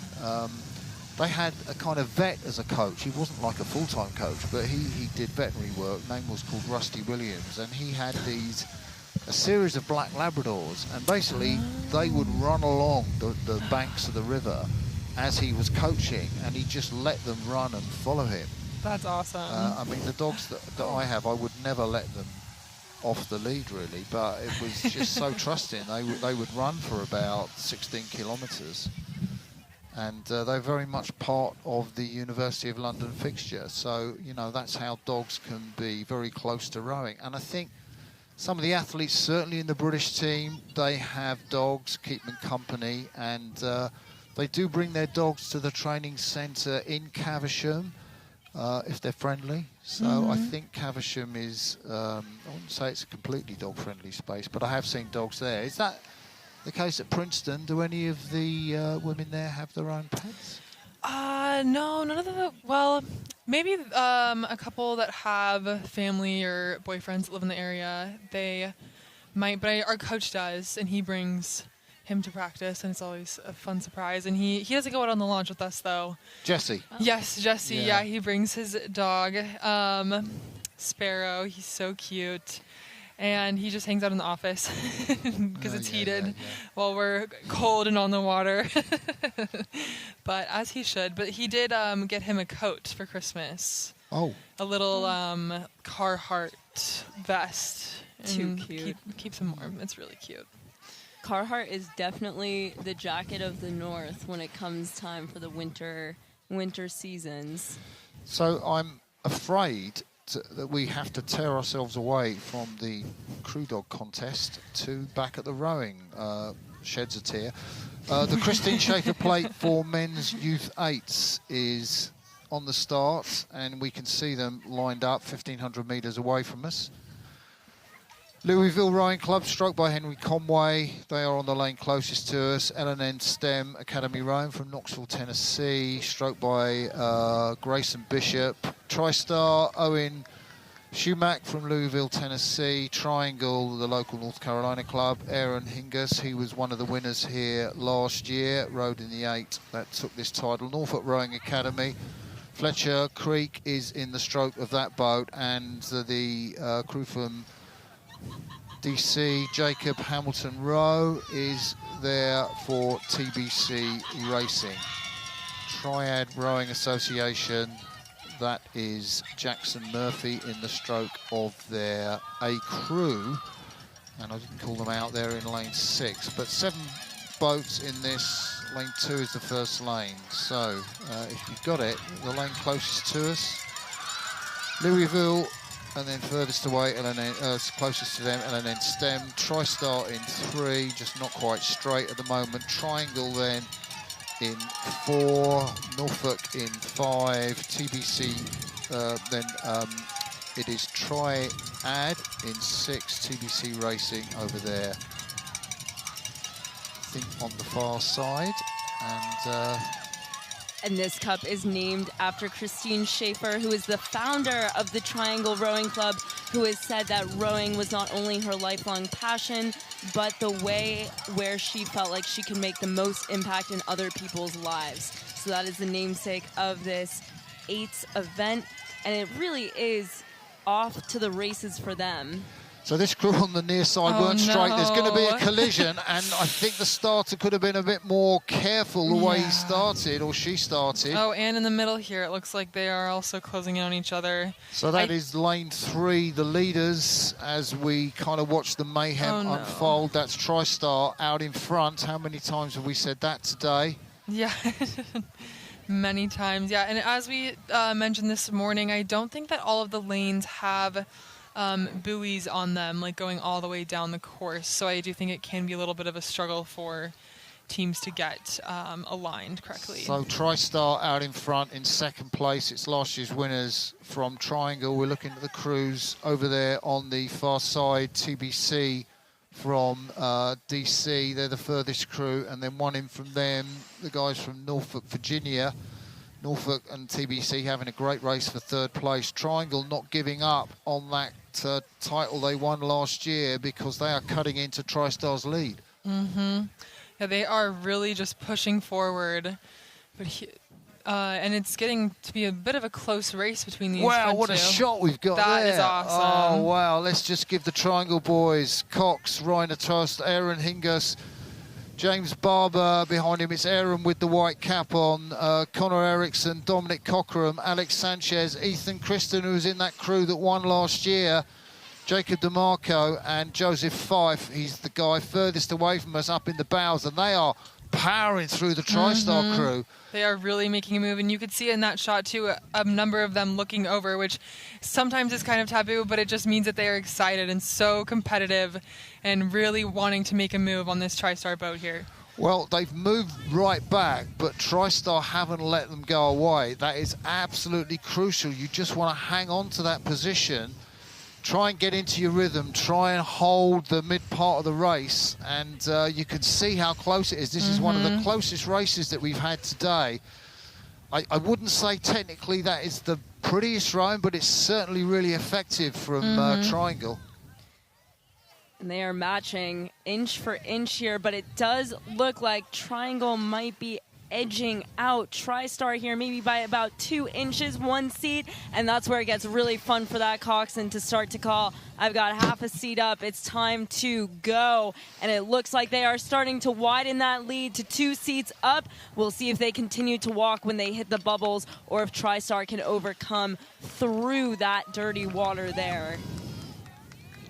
They had a kind of vet as a coach. He wasn't like a full-time coach, but he did veterinary work. Name was called Rusty Williams, and he had a series of black Labradors, and basically they would run along the banks of the river as he was coaching, and he just let them run and follow him. That's awesome. I mean, the dogs that I have, I would never let them off the lead really, but it was just so trusting. They would run for about 16 kilometres, and they're very much part of the University of London fixture. So you know, that's how dogs can be very close to rowing. And I think some of the athletes, certainly in the British team, they have dogs, keep them company, and they do bring their dogs to the training centre in Caversham if they're friendly. So I think Caversham is, I wouldn't say it's a completely dog-friendly space, but I have seen dogs there. Is that the case at Princeton? Do any of the women there have their own pets? No, none of them. Well, maybe a couple that have family or boyfriends that live in the area. They might, but our coach does, and he brings him to practice, and it's always a fun surprise. And he doesn't go out on the launch with us, though. Jesse. Oh. Yes, Jesse. Yeah, he brings his dog, Sparrow. He's so cute. And he just hangs out in the office because it's heated while we're cold and on the water. But as he should. But he did get him a coat for Christmas. Oh. A little Carhartt vest. Too cute. Keeps him warm. It's really cute. Carhartt is definitely the jacket of the North when it comes time for the winter seasons. So I'm afraid that we have to tear ourselves away from the crew dog contest to back at the rowing. Sheds a tear. The Christine Schaefer plate for men's youth 8s is on the start, and we can see them lined up 1,500 metres away from us. Louisville Rowing Club, stroked by Henry Conway. They are on the lane closest to us. L&N STEM Academy Rowing from Knoxville, Tennessee, stroked by Grayson Bishop. TriStar Owen Schumack from Louisville, Tennessee. Triangle, the local North Carolina club. Aaron Hingus, he was one of the winners here last year, rowed in the 8 that took this title. Norfolk Rowing Academy. Fletcher Creek is in the stroke of that boat, and the crew from DC, Jacob Hamilton Rowe, is there for TBC Racing. Triad Rowing Association, that is Jackson Murphy in the stroke of their A crew, and I didn't call them out there in lane 6, but 7 boats in this. Lane 2 is the first lane, so if you've got it, the lane closest to us, Louisville, and then furthest away, closest to them, L&N STEM. TriStar in 3, just not quite straight at the moment. Triangle then in 4, Norfolk in 5, TBC, then it is Triad in 6, TBC Racing over there, I think on the far side. And this cup is named after Christine Schaefer, who is the founder of the Triangle Rowing Club, who has said that rowing was not only her lifelong passion, but the way where she felt like she could make the most impact in other people's lives. So that is the namesake of this 8th event, and it really is off to the races for them. So this crew on the near side weren't straight. There's going to be a collision, and I think the starter could have been a bit more careful the way he started, or she started. Oh, and in the middle here, it looks like they are also closing in on each other. So that is lane 3, the leaders, as we kind of watch the mayhem unfold. That's TriStar out in front. How many times have we said that today? Yeah, many times. Yeah, and as we mentioned this morning, I don't think that all of the lanes have buoys on them, like going all the way down the course. So I do think it can be a little bit of a struggle for teams to get aligned correctly. So TriStar out in front in 2nd place. It's last year's winners from Triangle. We're looking at the crews over there on the far side. TBC from DC, they're the furthest crew, and then one in from them, the guys from Norfolk, Virginia. Norfolk and TBC having a great race for 3rd place. Triangle not giving up on that title they won last year, because they are cutting into TriStar's lead. Yeah, they are really just pushing forward, but and it's getting to be a bit of a close race between these. Wow, what a shot we've got there. That is awesome. Oh, wow. Let's just give the Triangle boys, Cox, Rainer Trust, Aaron Hingus, James Barber behind him. It's Aaron with the white cap on, Connor Eriksson, Dominic Cockram, Alex Sanchez, Ethan Christen, who was in that crew that won last year, Jacob DeMarco, and Joseph Fife. He's the guy furthest away from us up in the bows, and they are powering through the TriStar crew. They are really making a move, and you could see in that shot too a number of them looking over, which sometimes is kind of taboo, but it just means that they are excited and so competitive and really wanting to make a move on this TriStar boat here. Well, they've moved right back, but TriStar haven't let them go away. That is absolutely crucial. You just want to hang on to that position, try and get into your rhythm, try and hold the mid part of the race, and you can see how close it is. This is one of the closest races that we've had today. I wouldn't say technically that is the prettiest rowing, but it's certainly really effective from Triangle. And they are matching inch for inch here, but it does look like Triangle might be edging out TriStar here, maybe by about 2 inches, 1 seat, and that's where it gets really fun for that coxswain to start to call, I've got half a seat up, it's time to go. And it looks like they are starting to widen that lead to 2 seats up. We'll see if they continue to walk when they hit the bubbles, or if TriStar can overcome through that dirty water there.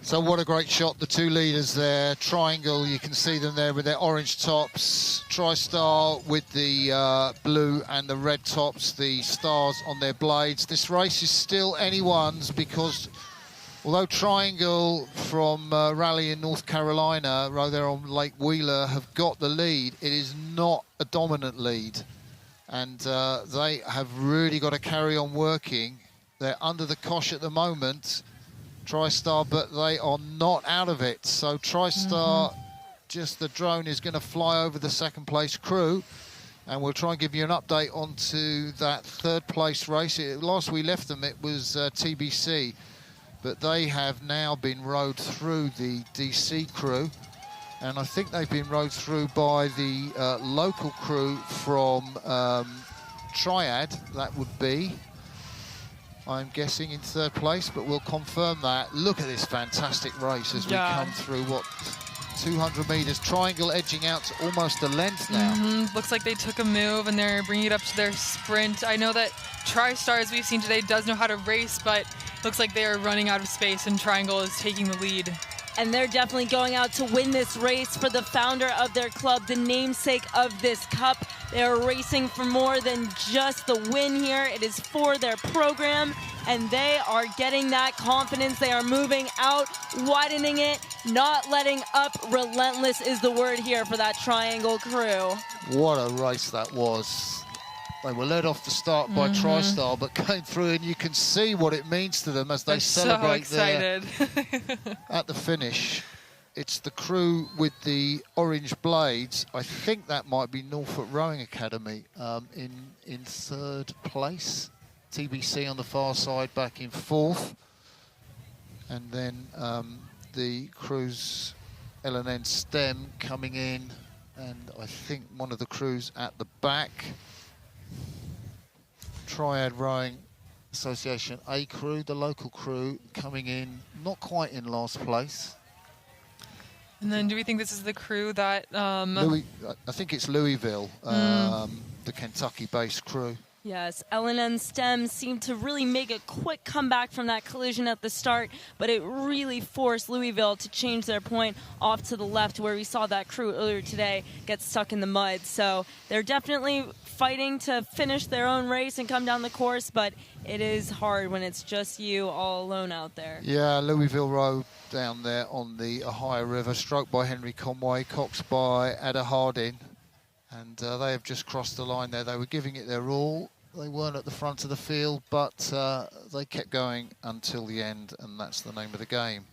So what a great shot, the 2 leaders there. Triangle, you can see them there with their orange tops. TriStar with the blue and the red tops, the stars on their blades. This race is still anyone's, because although Triangle from Raleigh in North Carolina, right there on Lake Wheeler, have got the lead, it is not a dominant lead. And they have really got to carry on working. They're under the cosh at the moment, TriStar, but they are not out of it. So TriStar, just the drone is going to fly over the 2nd place crew, and we'll try and give you an update onto that 3rd place race. Last we left them, it was TBC, but they have now been rowed through the DC crew, and I think they've been rowed through by the local crew from Triad, that would be. I'm guessing in 3rd place, but we'll confirm that. Look at this fantastic race as we come through, 200 metres. Triangle edging out to almost a length now. Looks like they took a move and they're bringing it up to their sprint. I know that TriStar, as we've seen today, does know how to race, but looks like they are running out of space and Triangle is taking the lead. And they're definitely going out to win this race for the founder of their club, the namesake of this cup. They are racing for more than just the win here. It is for their program, and they are getting that confidence. They are moving out, widening it, not letting up. Relentless is the word here for that Triangle crew. What a race that was. They were led off the start by TriStar, but came through, and you can see what it means to them as they celebrate so excited. there at the finish. It's the crew with the orange blades. I think that might be Norfolk Rowing Academy in third place. TBC on the far side back in fourth. And then the crew's L&N STEM coming in, and I think one of the crews at the back. Triad Rowing Association A crew, the local crew, coming in not quite in last place. And then do we think this is the crew that... I think it's Louisville, the Kentucky-based crew. Yes, L&N STEM seemed to really make a quick comeback from that collision at the start, but it really forced Louisville to change their point off to the left, where we saw that crew earlier today get stuck in the mud. So they're definitely fighting to finish their own race and come down the course, but it is hard when it's just you all alone out there. Yeah, Louisville Road down there on the Ohio River, stroked by Henry Conway, coxed by Ada Hardin. And they have just crossed the line there. They were giving it their all. They weren't at the front of the field, but they kept going until the end, and that's the name of the game.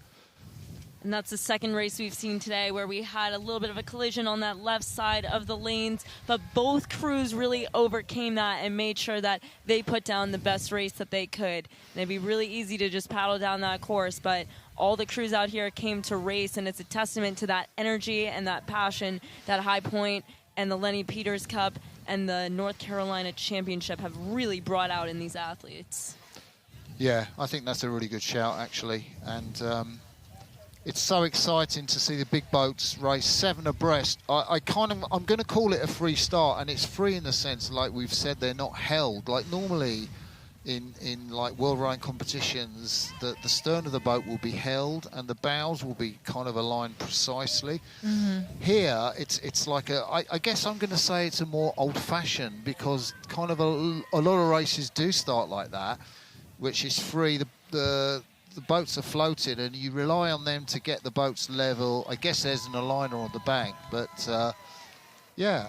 And that's the second race we've seen today where we had a little bit of a collision on that left side of the lanes, but both crews really overcame that and made sure that they put down the best race that they could. And it'd be really easy to just paddle down that course, but all the crews out here came to race, and it's a testament to that energy and that passion that High Point and the Lenny Peters Cup and the North Carolina Championship have really brought out in these athletes. Yeah, I think that's a really good shout, actually. And it's so exciting to see the big boats race 7 abreast. I'm going to call it a free start, and it's free in the sense, like we've said, they're not held. Like normally in like world rowing competitions, the stern of the boat will be held and the bows will be kind of aligned precisely. Here it's like I guess I'm going to say it's a more old-fashioned, because kind of a lot of races do start like that, which is free. The boats are floated and you rely on them to get the boats level. I guess there's an aligner on the bank, but yeah,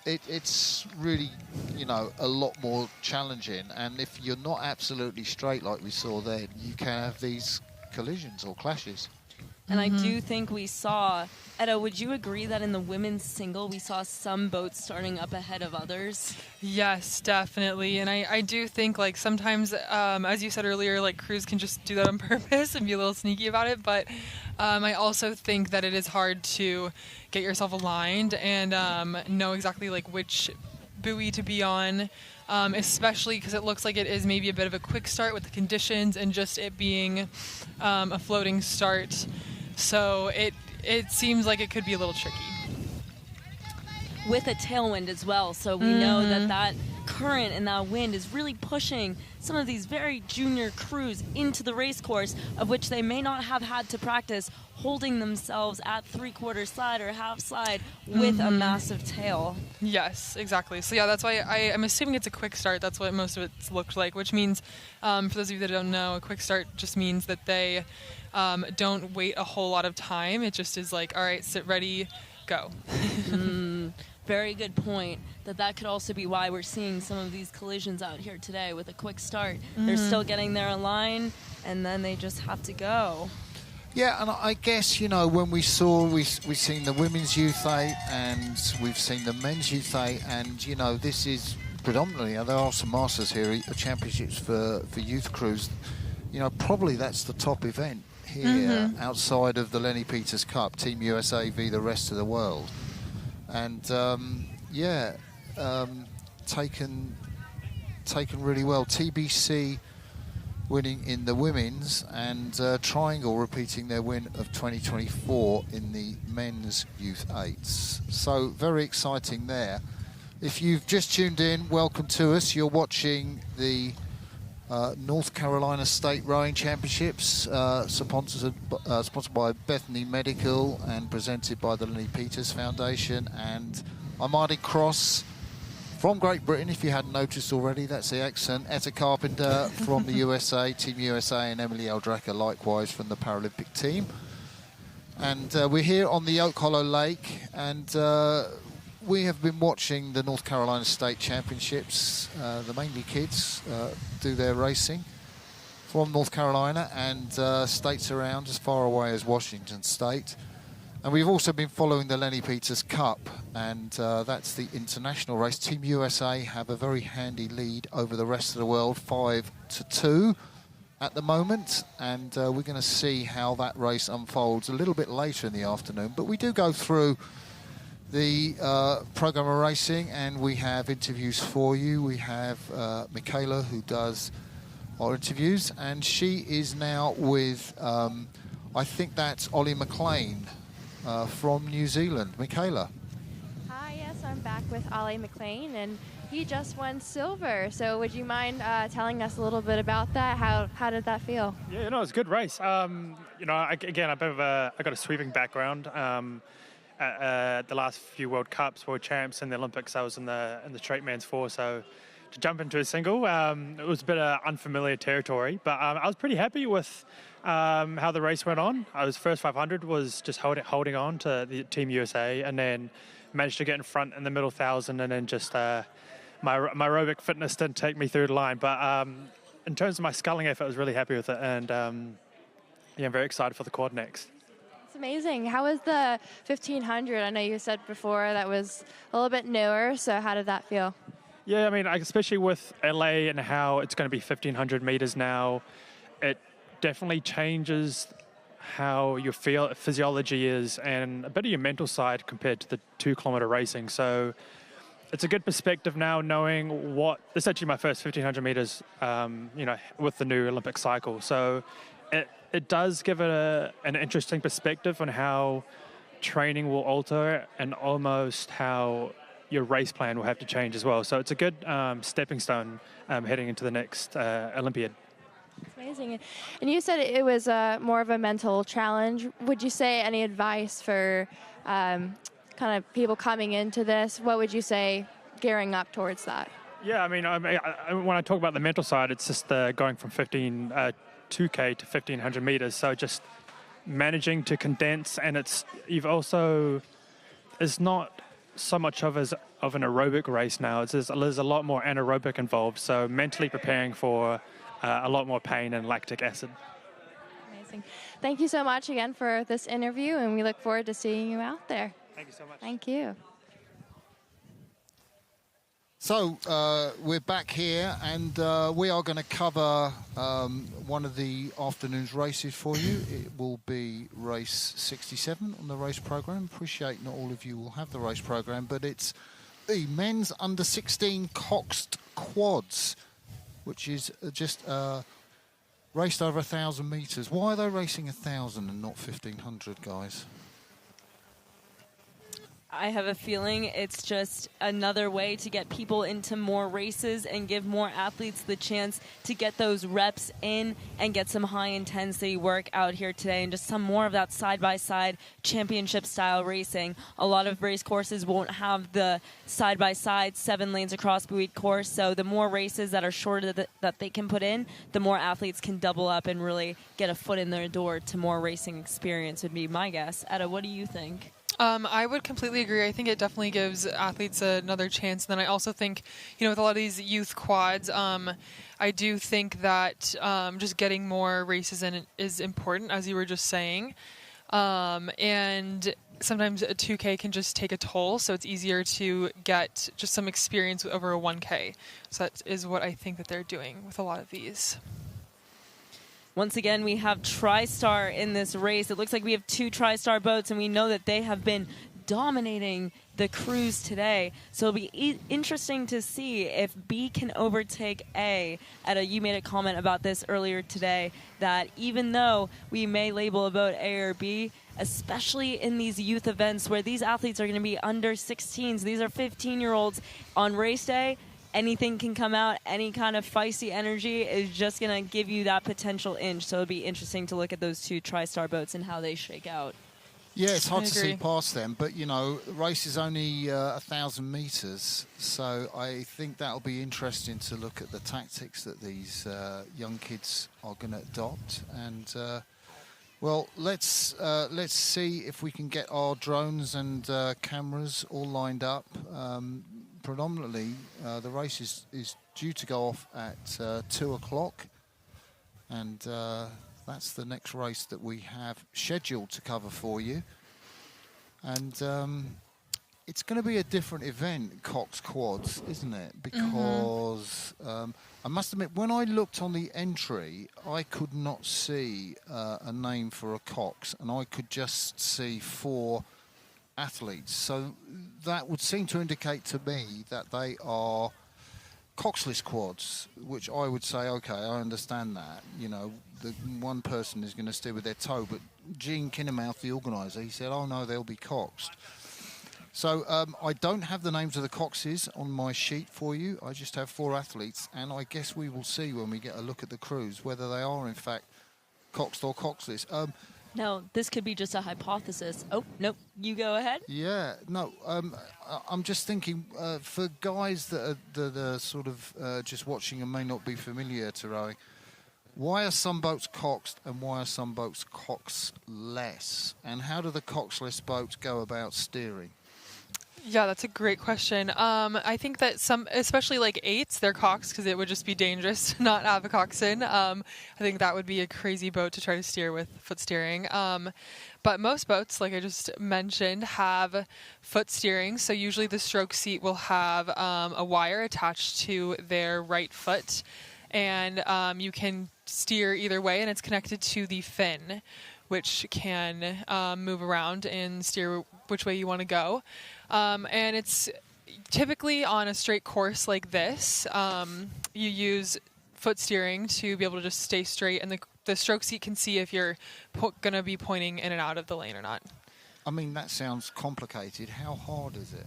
it's really, you know, a lot more challenging. And if you're not absolutely straight like we saw then, you can have these collisions or clashes. And I do think we saw, Etta, would you agree that in the women's single we saw some boats starting up ahead of others? Yes, definitely. And I do think, like, sometimes, as you said earlier, like, crews can just do that on purpose and be a little sneaky about it. But I also think that it is hard to get yourself aligned and know exactly, like, which buoy to be on, especially because it looks like it is maybe a bit of a quick start with the conditions and just it being a floating start. So it seems like it could be a little tricky. With a tailwind as well, so we know that current and that wind is really pushing some of these very junior crews into the race course, of which they may not have had to practice holding themselves at three-quarter slide or half slide with a massive tail. Yes, exactly. So yeah, that's why I'm assuming it's a quick start. That's what most of it's looked like, which means, for those of you that don't know, a quick start just means that they don't wait a whole lot of time. It just is like, all right, sit ready, go. Very good point. That could also be why we're seeing some of these collisions out here today with a quick start. They're still getting their line, and then they just have to go. Yeah, and I guess, you know, when we've seen the women's youth 8 and we've seen the men's youth 8, and, you know, this is predominantly, there are some masters here, championships for youth crews. You know, probably that's the top event here outside of the Lenny Peters Cup, Team USA v the rest of the world. And taken really well. TBC winning in the women's, and Triangle repeating their win of 2024 in the men's youth 8s. So very exciting there. If you've just tuned in, welcome to us. You're watching the North Carolina State Rowing Championships, sponsored by Bethany Medical and presented by the Lenny Peters Foundation. And I'm Marty Cross from Great Britain, if you hadn't noticed already. That's the accent. Etta Carpenter from the USA, Team USA, and Emily Eldracker likewise from the Paralympic team. And we're here on the Oak Hollow Lake, and we have been watching the North Carolina State Championships. The mainly kids do their racing from North Carolina and states around as far away as Washington State. And we've also been following the Lenny Peters Cup, and that's the international race. Team USA have a very handy lead over the rest of the world, 5-2 at the moment. And we're going to see how that race unfolds a little bit later in the afternoon. But we do go through the program of racing, and we have interviews for you. We have Michaela, who does our interviews, and she is now with, I think that's Ollie McLean from New Zealand. Michaela. Hi, yes, I'm back with Ollie McLean, and he just won silver. So would you mind telling us a little bit about that? How did that feel? Yeah, it was a good race. You know, I got a sweeping background. At the last few World Cups, World Champs, and the Olympics, I was in the straight man's four. So to jump into a single, it was a bit of unfamiliar territory. But I was pretty happy with how the race went on. I was first 500, was just holding on to the Team USA, and then managed to get in front in the middle 1,000, and then just my aerobic fitness didn't take me through the line. But in terms of my sculling effort, I was really happy with it, and yeah, I'm very excited for the quad next. It's amazing. How was the 1,500? I know you said before that was a little bit newer, so how did that feel? Yeah, I mean, especially with LA and how it's going to be 1,500 meters now, it definitely changes how your physiology is and a bit of your mental side compared to the 2 kilometer racing. So it's a good perspective now knowing this is actually my first 1,500 meters, you know, with the new Olympic cycle. So it does give it an interesting perspective on how training will alter and almost how your race plan will have to change as well. So it's a good stepping stone heading into the next Olympiad. It's amazing. And you said it was more of a mental challenge. Would you say any advice for kind of people coming into this? What would you say gearing up towards that? Yeah, I mean, when I talk about the mental side, it's just going from 2K to 1,500 meters. So just managing to condense, and it's not so much of an aerobic race now. There's a lot more anaerobic involved. So mentally preparing for a lot more pain and lactic acid. Amazing. Thank you so much again for this interview, and we look forward to seeing you out there. Thank you so much. Thank you. So we're back here, and we are going to cover one of the afternoon's races for you. It will be race 67 on the race program. Appreciate not all of you will have the race program, but it's the men's under 16 coxed quads, which is just raced over 1,000 meters. Why are they racing 1,000 and not 1,500, guys? I have a feeling it's just another way to get people into more races and give more athletes the chance to get those reps in and get some high-intensity work out here today, and just some more of that side-by-side championship-style racing. A lot of race courses won't have the side-by-side 7 lanes across buoyed course, so the more races that are shorter that they can put in, the more athletes can double up and really get a foot in their door to more racing experience would be my guess. Etta, what do you think? I would completely agree. I think it definitely gives athletes another chance. And then I also think, with a lot of these youth quads, I do think that just getting more races in is important, as you were just saying. And sometimes a 2K can just take a toll, so it's easier to get just some experience over a 1K. So that is what I think that they're doing with a lot of these. Once again, we have TriStar in this race. It looks like we have 2 TriStar boats, and we know that they have been dominating the cruise today. So it'll be interesting to see if B can overtake A. Etta, you made a comment about this earlier today, that even though we may label a boat A or B, especially in these youth events where these athletes are going to be under 16s, these are 15-year-olds on race day, anything can come out. Any kind of feisty energy is just going to give you that potential inch. So it'll be interesting to look at those 2 TriStar boats and how they shake out. Yeah, it's hard to see past them, but, the race is only 1,000 metres, so I think that'll be interesting to look at the tactics that these young kids are going to adopt. And, Well, let's see if we can get our drones and cameras all lined up. Predominantly, the race is due to go off at 2 o'clock, and that's the next race that we have scheduled to cover for you. And it's going to be a different event, Cox Quads, isn't it? Because I must admit, when I looked on the entry, I could not see a name for a Cox, and I could just see 4 athletes. So that would seem to indicate to me that they are Coxless quads, which I would say, okay, I understand that. You know, the one person is going to steer with their toe, but Gene Kinnemouth, the organiser, he said, oh no, they'll be coxed. So I don't have the names of the coxes on my sheet for you. I just have 4 athletes, and I guess we will see when we get a look at the crews whether they are in fact coxed or coxless. No, this could be just a hypothesis. Oh, nope. You go ahead. Yeah, no, I'm just thinking for guys that are sort of just watching and may not be familiar to rowing, why are some boats coxed and why are some boats coxless? And how do the coxless boats go about steering? Yeah, that's a great question. I think that some, especially like 8s, they're coxed because it would just be dangerous to not have a coxswain. I think that would be a crazy boat to try to steer with foot steering. But most boats, like I just mentioned, have foot steering. So usually the stroke seat will have a wire attached to their right foot. And you can steer either way, and it's connected to the fin, which can move around and steer which way you want to go. And it's typically on a straight course like this, you use foot steering to be able to just stay straight, and the stroke seat can see if you're going to be pointing in and out of the lane or not. I mean, that sounds complicated. How hard is it?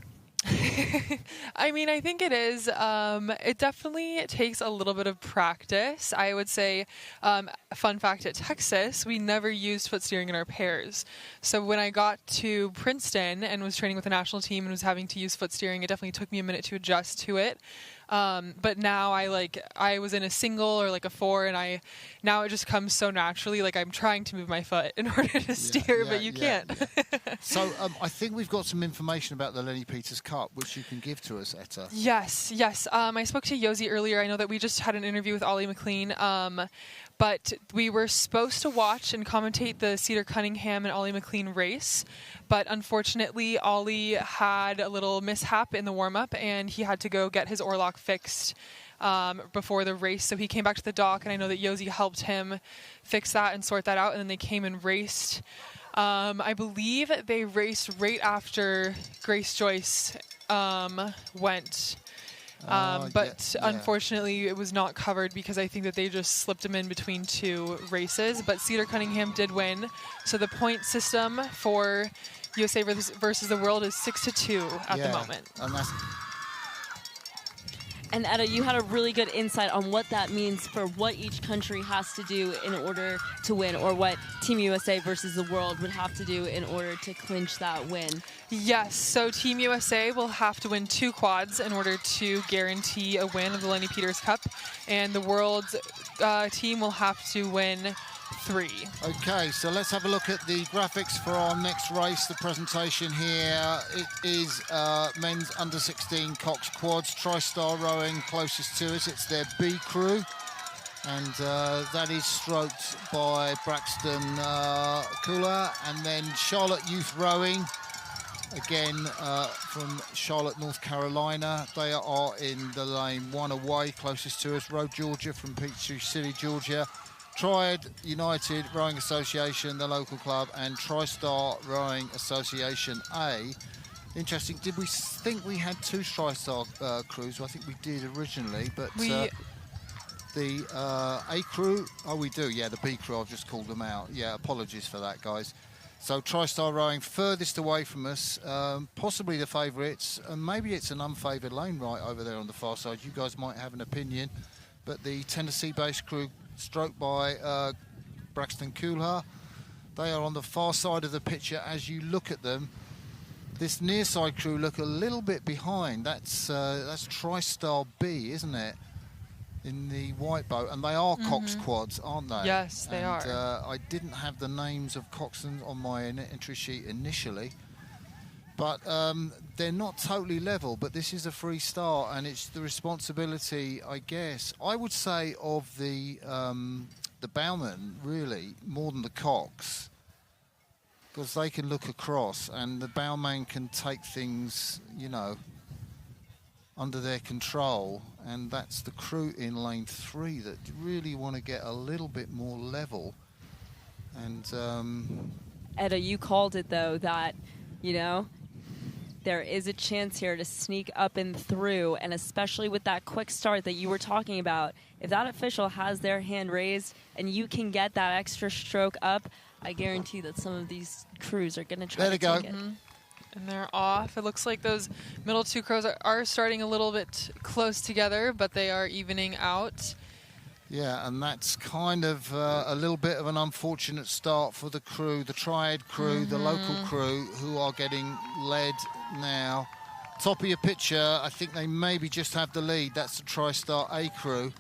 I mean, I think it is. It definitely takes a little bit of practice. I would say, fun fact, at Texas, we never used foot steering in our pairs. So when I got to Princeton and was training with the national team and was having to use foot steering, it definitely took me a minute to adjust to it. But now I was in a single or like a 4, and now it just comes so naturally. Like I'm trying to move my foot in order to steer, but you can't. Yeah. So I think we've got some information about the Lenny Peters Cup, which you can give to us, Etta. Yes. I spoke to Yosi earlier. I know that we just had an interview with Ollie McLean. But we were supposed to watch and commentate the Cedar Cunningham and Ollie McLean race. But unfortunately, Ollie had a little mishap in the warm-up, and he had to go get his oarlock fixed before the race. So he came back to the dock, and I know that Yosi helped him fix that and sort that out. And then they came and raced. I believe they raced right after Joyce went. But unfortunately, it was not covered because I think that they just slipped him in between 2 races. But Cedar Cunningham did win. So the point system for USA versus the world is 6-2 at the moment. And Etta, you had a really good insight on what that means for what each country has to do in order to win, or what Team USA versus the world would have to do in order to clinch that win. Yes, so Team USA will have to win 2 quads in order to guarantee a win of the Lenny Peters Cup, and the world team will have to win 3. Okay, so let's have a look at the graphics for our next race. The presentation here, it is men's under-16 Cox Quads, TriStar rowing closest to us. It's their B crew, and that is stroked by Braxton Kula, and then Charlotte Youth Rowing, again from Charlotte, North Carolina. They are in the lane 1 away, closest to us. Row Georgia from Peachtree City, Georgia. Triad United Rowing Association, the local club, and TriStar Rowing Association A. Interesting. Did we think we had 2 TriStar crews? Well, I think we did originally, but the A crew, oh, we do. Yeah, the B crew, I've just called them out. Yeah, apologies for that, guys. So TriStar Rowing furthest away from us, possibly the favourites, and maybe it's an unfavoured lane right over there on the far side. You guys might have an opinion, but the Tennessee-based crew, stroked by Braxton Kula, they are on the far side of the picture as you look at them. This near side crew look a little bit behind. That's TriStar B, isn't it? in the white boat, and they are Cox quads, aren't they? Yes, they are. I didn't have the names of coxswains on my entry sheet initially, but they're not totally level, but this is a free start, and it's the responsibility, I guess, I would say, of the bowmen, really, more than the cox, because they can look across, and the bowman can take things, you know, under their control, and that's the crew in lane 3 that really want to get a little bit more level. And Edda, you called it though, that, you know, there is a chance here to sneak up and through, and especially with that quick start that you were talking about, if that official has their hand raised and you can get that extra stroke up, I guarantee that some of these crews are going to try to take it. And they're off. It looks like those middle two crows are starting a little bit close together, but they are evening out. yeah, and that's kind of a little bit of an unfortunate start for the crew, the Triad crew, the local crew, who are getting led now. Top of your picture, I think they maybe just have the lead. That's the TriStar A crew.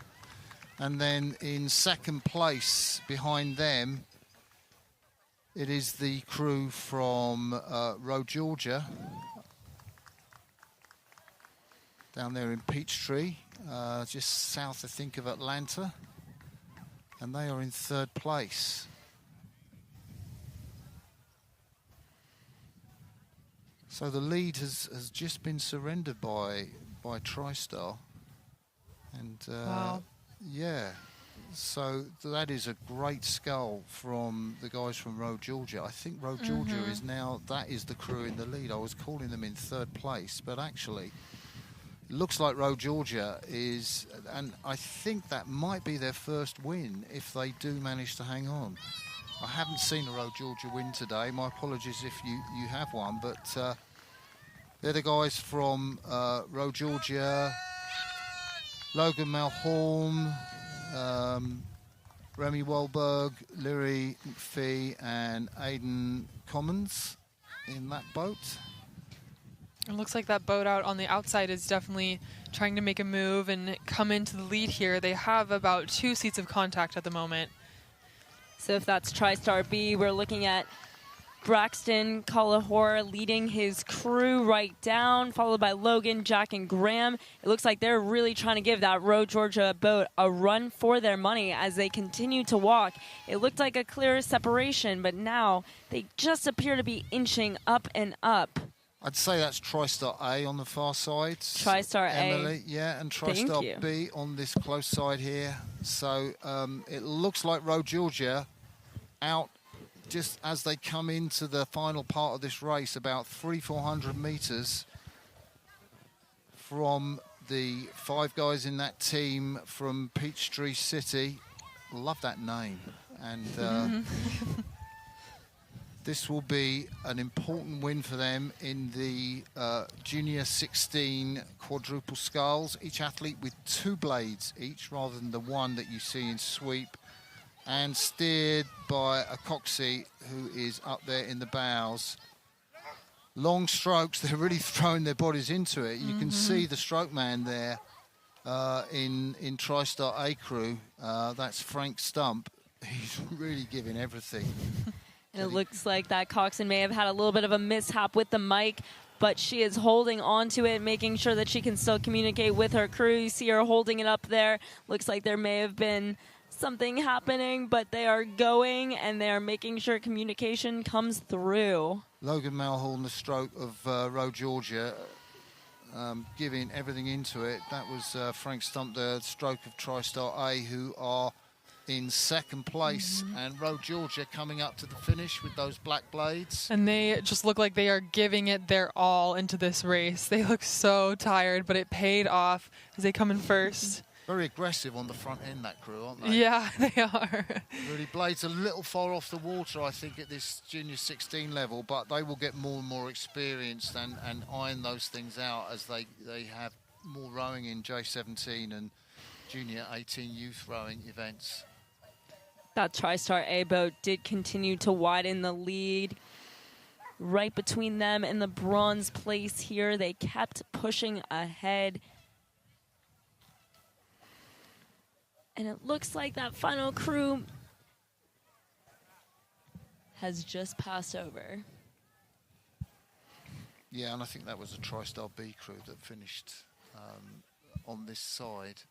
And then in second place behind them, it is the crew from Road Georgia, down there in Peachtree, just south, I think, of Atlanta. And they are in third place. So the lead has just been surrendered by TriStar. And wow. Yeah. So that is a great scull from the guys from Road Georgia. I think Road Georgia is now, that is the crew in the lead. I was calling them in third place, but actually it looks like Road Georgia is, and I think that might be their first win if they do manage to hang on. I haven't seen a Road Georgia win today. My apologies if you have one, but they're the guys from Road Georgia, Logan Malholm, Remy Wahlberg, Leary McPhee and Aidan Commons in that boat. It looks like that boat out on the outside is definitely trying to make a move and come into the lead here. They have about 2 seats of contact at the moment. So if that's TriStar B, we're looking at Braxton Callahor leading his crew right down, followed by Logan, Jack, and Graham. It looks like they're really trying to give that Road Georgia boat a run for their money as they continue to walk. It looked like a clear separation, but now they just appear to be inching up and up. I'd say that's TriStar A on the far side. TriStar A. Emily, yeah, and TriStar B on this close side here. So it looks like Road Georgia out just as they come into the final part of this race, about 300-400 meters from the 5 guys in that team from Peachtree City. Love that name. And this will be an important win for them in the Junior 16 Quadruple Sculls. Each athlete with 2 blades each, rather than the one that you see in sweep, and steered by a coxie who is up there in the bows. Long strokes, they're really throwing their bodies into it. You can see the stroke man there in TriStar A crew. That's Frank Stump. He's really giving everything. And it looks like that coxswain may have had a little bit of a mishap with the mic, but she is holding on to it, making sure that she can still communicate with her crew. You see her holding it up there. Looks like there may have been something happening, but they are going and they are making sure communication comes through. Logan Malhorn, the stroke of Road Georgia, giving everything into it. That was Frank Stump, the stroke of TriStar A, who are in second place, and Road Georgia coming up to the finish with those black blades. And they just look like they are giving it their all into this race. They look so tired, but it paid off as they come in first. Very aggressive on the front end, that crew, aren't they? Yeah, they are. Really, blades a little far off the water, I think, at this Junior 16 level, but they will get more and more experienced and iron those things out as they have more rowing in J17 and Junior 18 youth rowing events. That TriStar A boat did continue to widen the lead. Right between them and the bronze place here, they kept pushing ahead. And it looks like that final crew has just passed over. Yeah, and I think that was a TriStar B crew that finished on this side.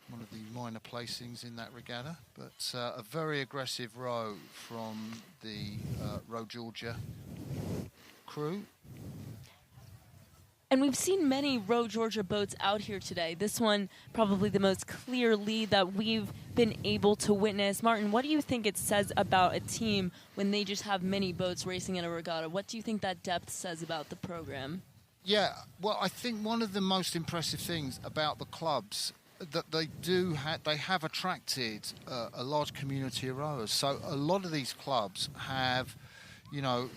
One of the minor placings in that regatta, but a very aggressive row from the Row Georgia crew. And we've seen many Row Georgia boats out here today. This one, probably the most clear lead that we've been able to witness. Martin, what do you think it says about a team when they just have many boats racing in a regatta? What do you think that depth says about the program? Yeah, well, I think one of the most impressive things about the clubs that they have attracted a large community of rowers. So a lot of these clubs have, you know,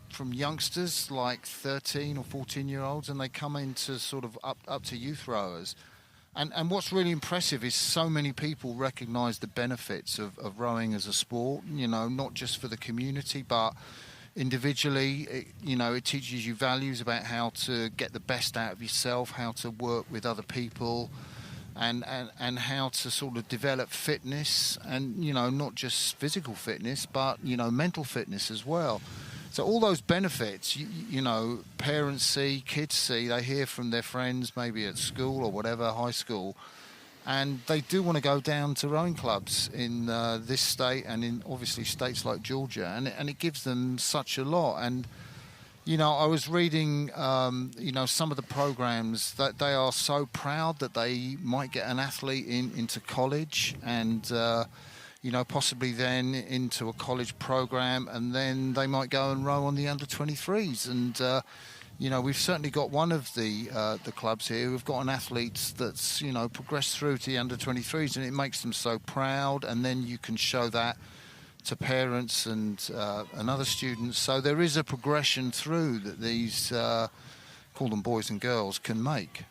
from youngsters like 13 or 14-year-olds, and they come into sort of up to youth rowers. And what's really impressive is so many people recognise the benefits of rowing as a sport, you know, not just for the community, but individually. It teaches you values about how to get the best out of yourself, how to work with other people, and how to sort of develop fitness, and, you know, not just physical fitness, but, you know, mental fitness as well. So all those benefits, you know, parents see, kids see, they hear from their friends, maybe at school or whatever, high school, and they do want to go down to rowing clubs in this state and in obviously states like Georgia, and it gives them such a lot. And, you know, I was reading, you know, some of the programs that they are so proud that they might get an athlete into college and, you know, possibly then into a college program, and then they might go and row on the under-23s. And, you know, we've certainly got one of the clubs here. We've got an athlete that's, you know, progressed through to the under-23s, and it makes them so proud. And then you can show that to parents and other students. So there is a progression through that these, call them boys and girls, can make.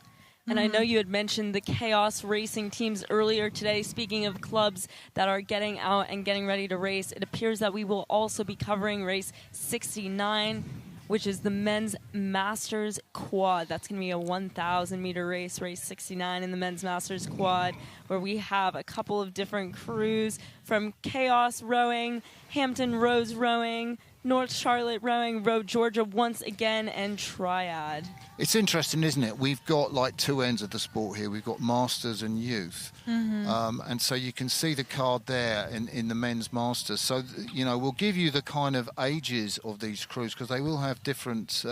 And I know you had mentioned the Chaos Racing teams earlier today. Speaking of clubs that are getting out and getting ready to race, it appears that we will also be covering race 69, which is the men's Masters Quad. That's going to be a 1,000-meter race, race 69 in the men's Masters Quad, where we have a couple of different crews from Chaos Rowing, Hampton Roads Rowing, North Charlotte Rowing, Row Georgia once again, and Triad. It's interesting, isn't it? We've got like two ends of the sport here. We've got Masters and Youth. Mm-hmm. And so you can see the card there in the men's Masters. So, you know, we'll give you the kind of ages of these crews, because they will have different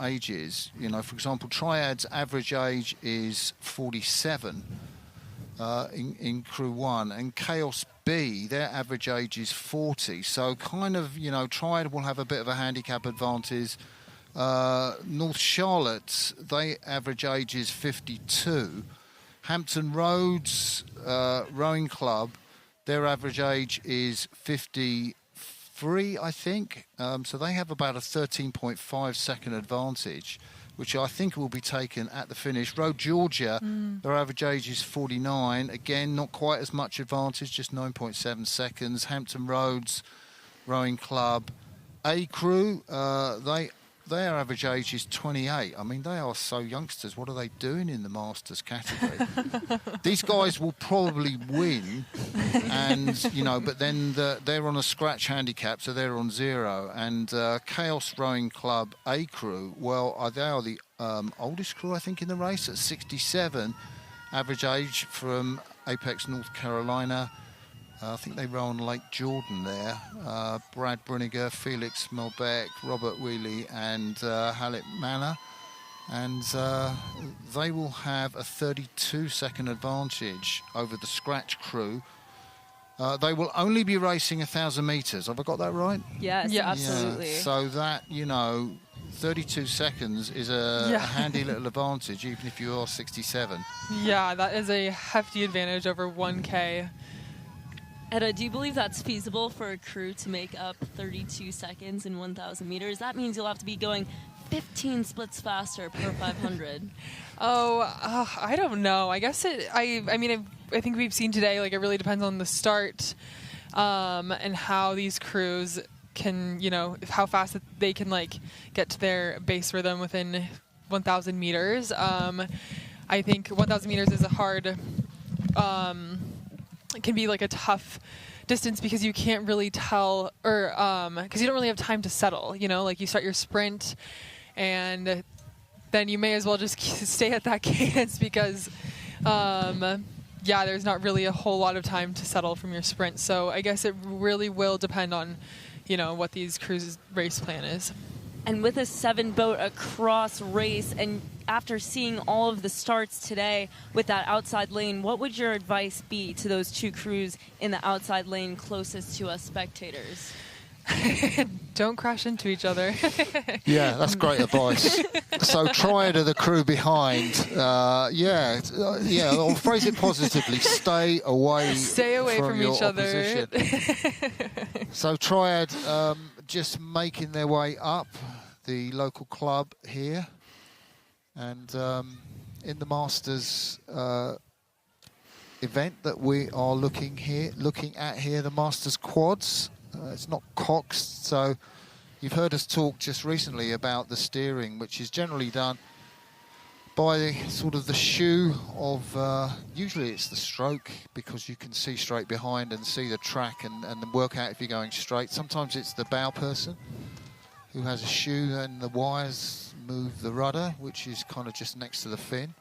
ages. You know, for example, Triad's average age is 47 in Crew 1, and Chaos B, their average age is 40. So kind of, you know, Triad will have a bit of a handicap advantage. North Charlotte, they average age is 52. Hampton Roads Rowing Club, their average age is 53, I think. So they have about a 13.5 second advantage, which I think will be taken at the finish. Row Georgia, their average age is 49. Again, not quite as much advantage, just 9.7 seconds. Hampton Roads Rowing Club A crew, their average age is 28. I mean, they are so youngsters. What are they doing in the Masters category? These guys will probably win, and, you know, but then they're on a scratch handicap, so they're on 0. And Chaos Rowing Club A crew, well, they are the oldest crew, I think, in the race at 67. Average age from Apex, North Carolina. I think they row on Lake Jordan there. Brad Bruniger, Felix Melbeck, Robert Wheely, and Hallett Manor. And they will have a 32-second advantage over the scratch crew. They will only be racing 1,000 metres. Have I got that right? Yes, yeah, absolutely. Yeah. So that, you know, 32 seconds is a handy little advantage, even if you are 67. Yeah, that is a hefty advantage over 1K. Edda, do you believe that's feasible for a crew to make up 32 seconds in 1,000 meters? That means you'll have to be going 15 splits faster per 500. I don't know. I guess I think we've seen today, like, it really depends on the start and how these crews can, you know, how fast they can, like, get to their base rhythm within 1,000 meters. I think 1,000 meters is a hard, it can be like a tough distance because you can't really tell, or because you don't really have time to settle, you know, like you start your sprint and then you may as well just stay at that cadence because, yeah, there's not really a whole lot of time to settle from your sprint. So I guess it really will depend on, you know, what these crews' race plan is. And with a 7-boat across race, and after seeing all of the starts today with that outside lane, what would your advice be to those 2 crews in the outside lane closest to us spectators? Don't crash into each other. Yeah, that's great advice. So Triad are the crew behind. I'll phrase it positively. Stay away from each opposition. other. So Triad just making their way up the local club here. And in the Masters event that we are looking at here, the Masters quads. It's not coxed, so you've heard us talk just recently about the steering, which is generally done by the sort of the shoe of, usually it's the stroke, because you can see straight behind and see the track and then work out if you're going straight. Sometimes it's the bow person who has a shoe and the wires move the rudder, which is kind of just next to the fin.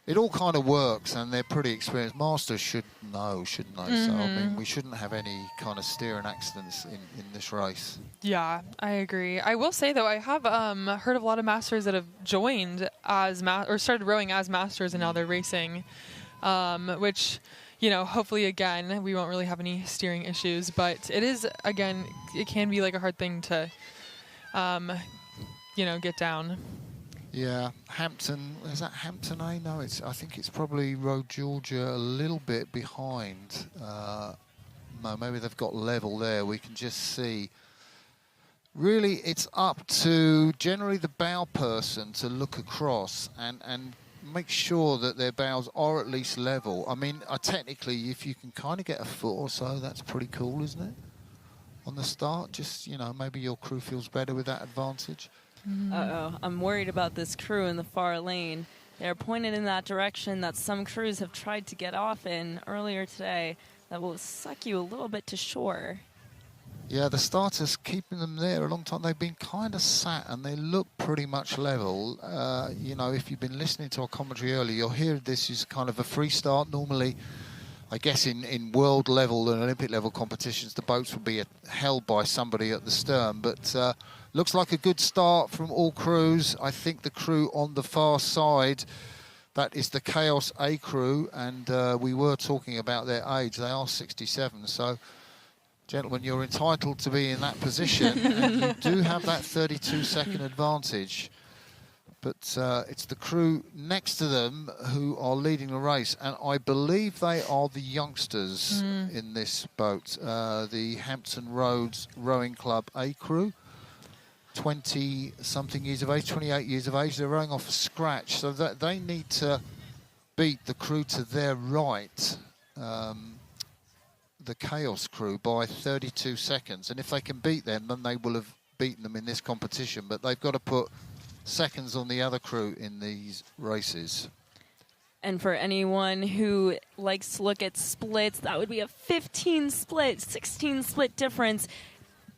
It all kind of works, and they're pretty experienced. Masters should know, shouldn't they? So, I mean, we shouldn't have any kind of steering accidents in this race. Yeah, I agree. I will say, though, I have heard of a lot of Masters that have joined as or started rowing as Masters, and now they're racing, which, you know, hopefully, again, we won't really have any steering issues. But it is, again, it can be like a hard thing to, you know, get down. Yeah, Hampton, is that Hampton A? No, I think it's probably Road Georgia a little bit behind. No, maybe they've got level there. We can just see. Really, it's up to generally the bow person to look across and make sure that their bows are at least level. I mean, technically, if you can kind of get a foot or so, that's pretty cool, isn't it? On the start, just, you know, maybe your crew feels better with that advantage. Uh-oh, I'm worried about this crew in the far lane. They're pointed in that direction that some crews have tried to get off in earlier today that will suck you a little bit to shore. Yeah, the starters keeping them there a long time. They've been kind of sat and they look pretty much level. You know, if you've been listening to our commentary earlier, you'll hear this is kind of a free start. Normally, I guess in world level and Olympic level competitions, the boats will be held by somebody at the stern. But looks like a good start from all crews. I think the crew on the far side, that is the Chaos A crew, and we were talking about their age. They are 67, so gentlemen, you're entitled to be in that position, and you do have that 32-second advantage. But it's the crew next to them who are leading the race, and I believe they are the youngsters in this boat, the Hampton Roads Rowing Club A crew. 20-something years of age, 28 years of age. They're rowing off a scratch, so that they need to beat the crew to their right, the Chaos crew, by 32 seconds. And if they can beat them, then they will have beaten them in this competition. But they've got to put seconds on the other crew in these races. And for anyone who likes to look at splits, that would be a 15 split, 16 split difference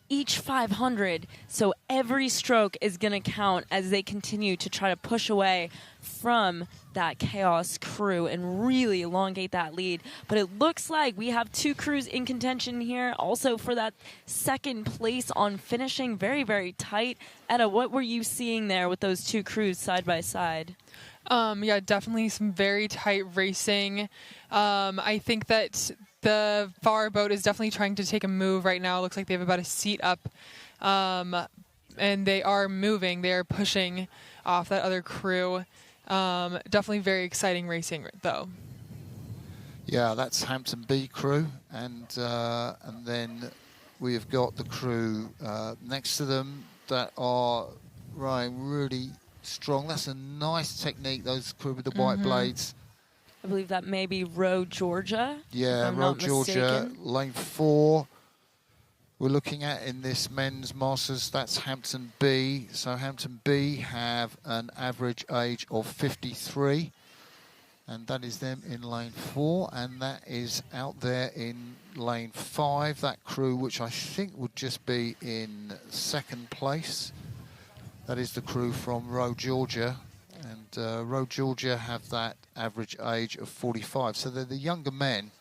each 500. So every stroke is going to count as they continue to try to push away from that Chaos crew and really elongate that lead. But it looks like we have two crews in contention here also for that second place on finishing. Very, very tight. Etta, what were you seeing there with those two crews side by side? Yeah, definitely some very tight racing. I think that the far boat is definitely trying to take a move right now. It looks like they have about a seat up, and they are moving. They are pushing off that other crew. Definitely very exciting racing, though. Yeah, that's Hampton B crew, and then we have got the crew next to them that are rowing really strong. That's a nice technique, those crew with the white blades. I believe that may be Road Georgia. Yeah, Road Georgia, lane 4. We're looking at in this men's masters, that's Hampton B. So Hampton B have an average age of 53. And that is them in lane 4, and that is out there in lane 5, that crew, which I think would just be in second place. That is the crew from Roe, Georgia. And Roe, Georgia have that average age of 45. So they're the younger men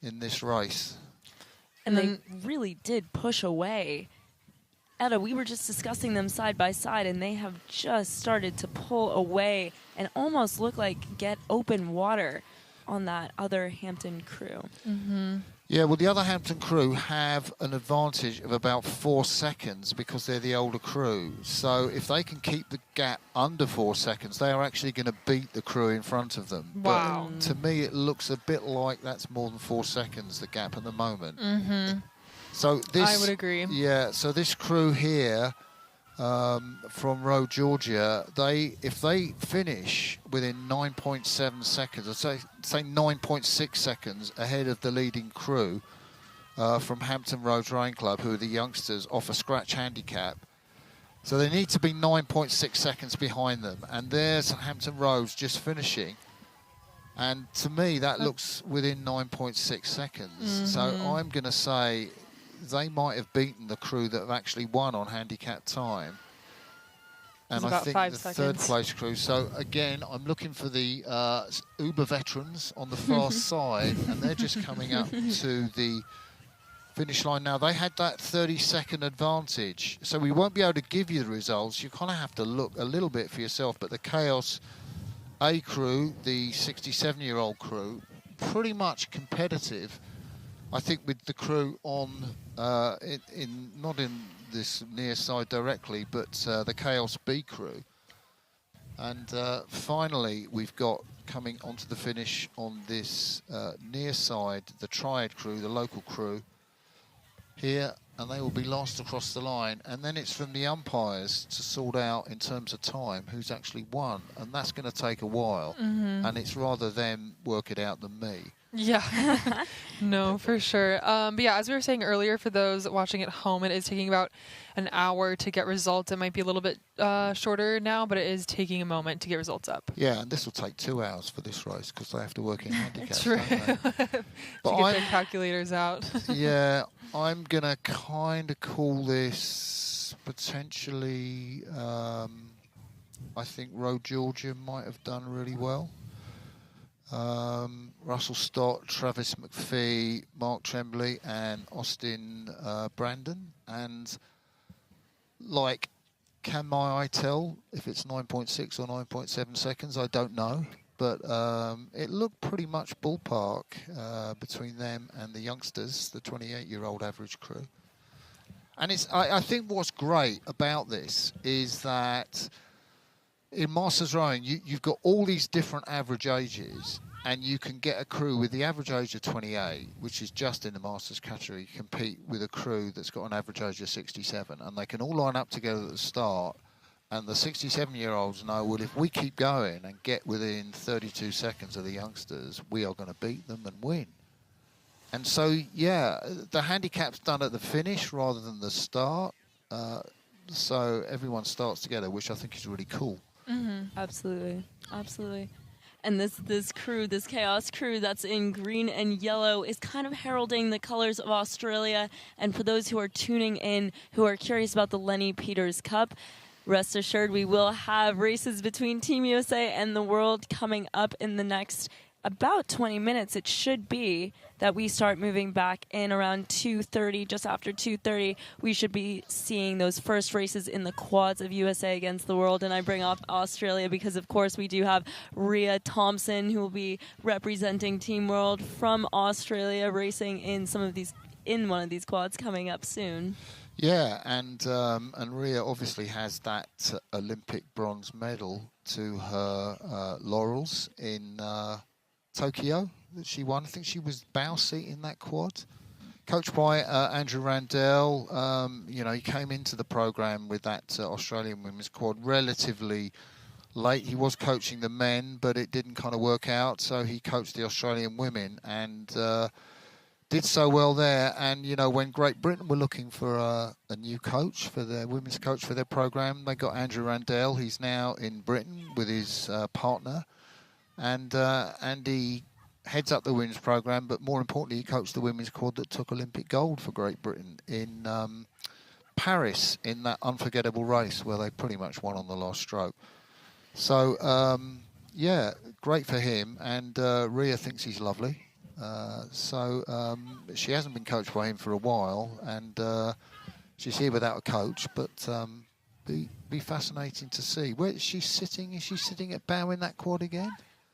in this race. And they really did push away. Etta, we were just discussing them side by side, and they have just started to pull away and almost look like get open water on that other Hampton crew. Yeah, well, the other Hampton crew have an advantage of about 4 seconds because they're the older crew. So if they can keep the gap under 4 seconds, they are actually going to beat the crew in front of them. Wow. But to me, it looks a bit like that's more than 4 seconds, the gap at the moment. So this, I would agree. Yeah, so this crew here from Roe, Georgia, if they finish within 9.7 seconds, or say 9.6 seconds ahead of the leading crew from Hampton Roads Rowing Club, who are the youngsters, off a scratch handicap. So they need to be 9.6 seconds behind them. And there's Hampton Roads just finishing. And to me, that looks within 9.6 seconds. So I'm going to say they might have beaten the crew that have actually won on handicap time. And I think the third place crew. So again, I'm looking for the Uber veterans on the far side, and they're just coming up to the finish line now. They had that 30-second advantage, so we won't be able to give you the results. You kind of have to look a little bit for yourself. But the Chaos A crew, the 67-year-old crew, pretty much competitive. I think with the crew on, not in this near side directly, but the Chaos B crew. And finally, we've got coming onto the finish on this near side, the Triad crew, the local crew here, and they will be last across the line. And then it's from the umpires to sort out in terms of time who's actually won, and that's going to take a while. And it's rather them work it out than me. Yeah, no, for sure. But yeah, as we were saying earlier, for those watching at home, it is taking about an hour to get results. It might be a little bit shorter now, but it is taking a moment to get results up. Yeah, and this will take 2 hours for this race because they have to work in handicaps. True. But to get their calculators out. Yeah, I'm going to kind of call this potentially, I think Roe, Georgia might have done really well. Russell Stott, Travis McPhee, Mark Tremblay, and Austin Brandon. And, like, can my eye tell if it's 9.6 or 9.7 seconds? I don't know. But it looked pretty much ballpark between them and the youngsters, the 28-year-old average crew. And I think what's great about this is that in Masters Rowing, you've got all these different average ages, and you can get a crew with the average age of 28, which is just in the Masters category, compete with a crew that's got an average age of 67, and they can all line up together at the start, and the 67-year-olds know, well, if we keep going and get within 32 seconds of the youngsters, we are going to beat them and win. And so, yeah, the handicap's done at the finish rather than the start, so everyone starts together, which I think is really cool. Absolutely, absolutely. And this crew, this Chaos crew that's in green and yellow, is kind of heralding the colors of Australia. And for those who are tuning in, who are curious about the Lenny Peters Cup, rest assured we will have races between Team USA and the world coming up in the next about 20 minutes. It should be that we start moving back in around 2:30, just after 2:30. We should be seeing those first races in the quads of USA against the world. And I bring up Australia because, of course, we do have Rhea Thompson, who will be representing Team World from Australia, racing in one of these quads coming up soon. Yeah, and Rhea obviously has that Olympic bronze medal to her laurels in Tokyo that she won. I think she was bow seat in that quad. Coached by Andrew Randell. He came into the program with that Australian women's quad relatively late. He was coaching the men, but it didn't kind of work out, so he coached the Australian women and did so well there. And, when Great Britain were looking for a new coach, for their women's coach for their program, they got Andrew Randell. He's now in Britain with his partner, And Andy heads up the women's program, but more importantly, he coached the women's quad that took Olympic gold for Great Britain in Paris in that unforgettable race where they pretty much won on the last stroke. So, yeah, great for him. And Rhea thinks he's lovely. She hasn't been coached by him for a while, and she's here without a coach, but be fascinating to see. Where is she sitting? Is she sitting at bow in that quad again?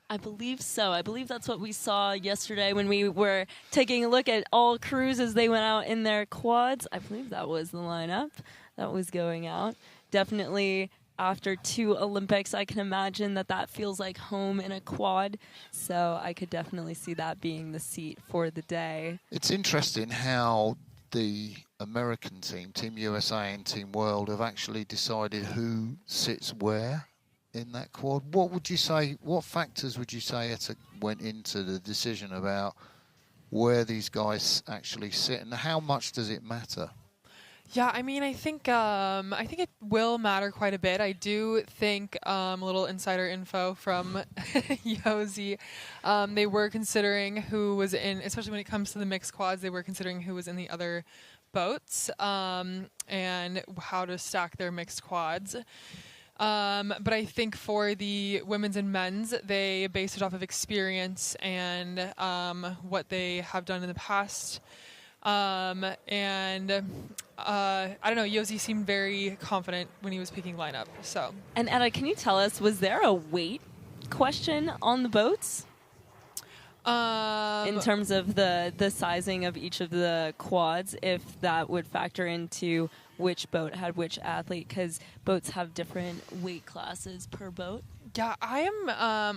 I believe so. I believe that's what we saw yesterday when we were taking a look at all crews as they went out in their quads. I believe that was the lineup that was going out. Definitely after 2 Olympics, I can imagine that feels like home in a quad. So I could definitely see that being the seat for the day. It's interesting how the American team, Team USA and Team World, have actually decided who sits where in that quad. What would you say, what factors would you say went into the decision about where these guys actually sit, and how much does it matter? Yeah, I mean, I think it will matter quite a bit. I do think a little insider info from Yosi. They were considering who was in, especially when it comes to the mixed quads, they were considering who was in the other boats and how to stack their mixed quads. But I think for the women's and men's, they based it off of experience and what they have done in the past. I don't know, Yosi seemed very confident when he was picking lineup. So. And Edda, can you tell us, was there a weight question on the boats? In terms of the sizing of each of the quads, if that would factor into which boat had which athlete, because boats have different weight classes per boat. Yeah, I am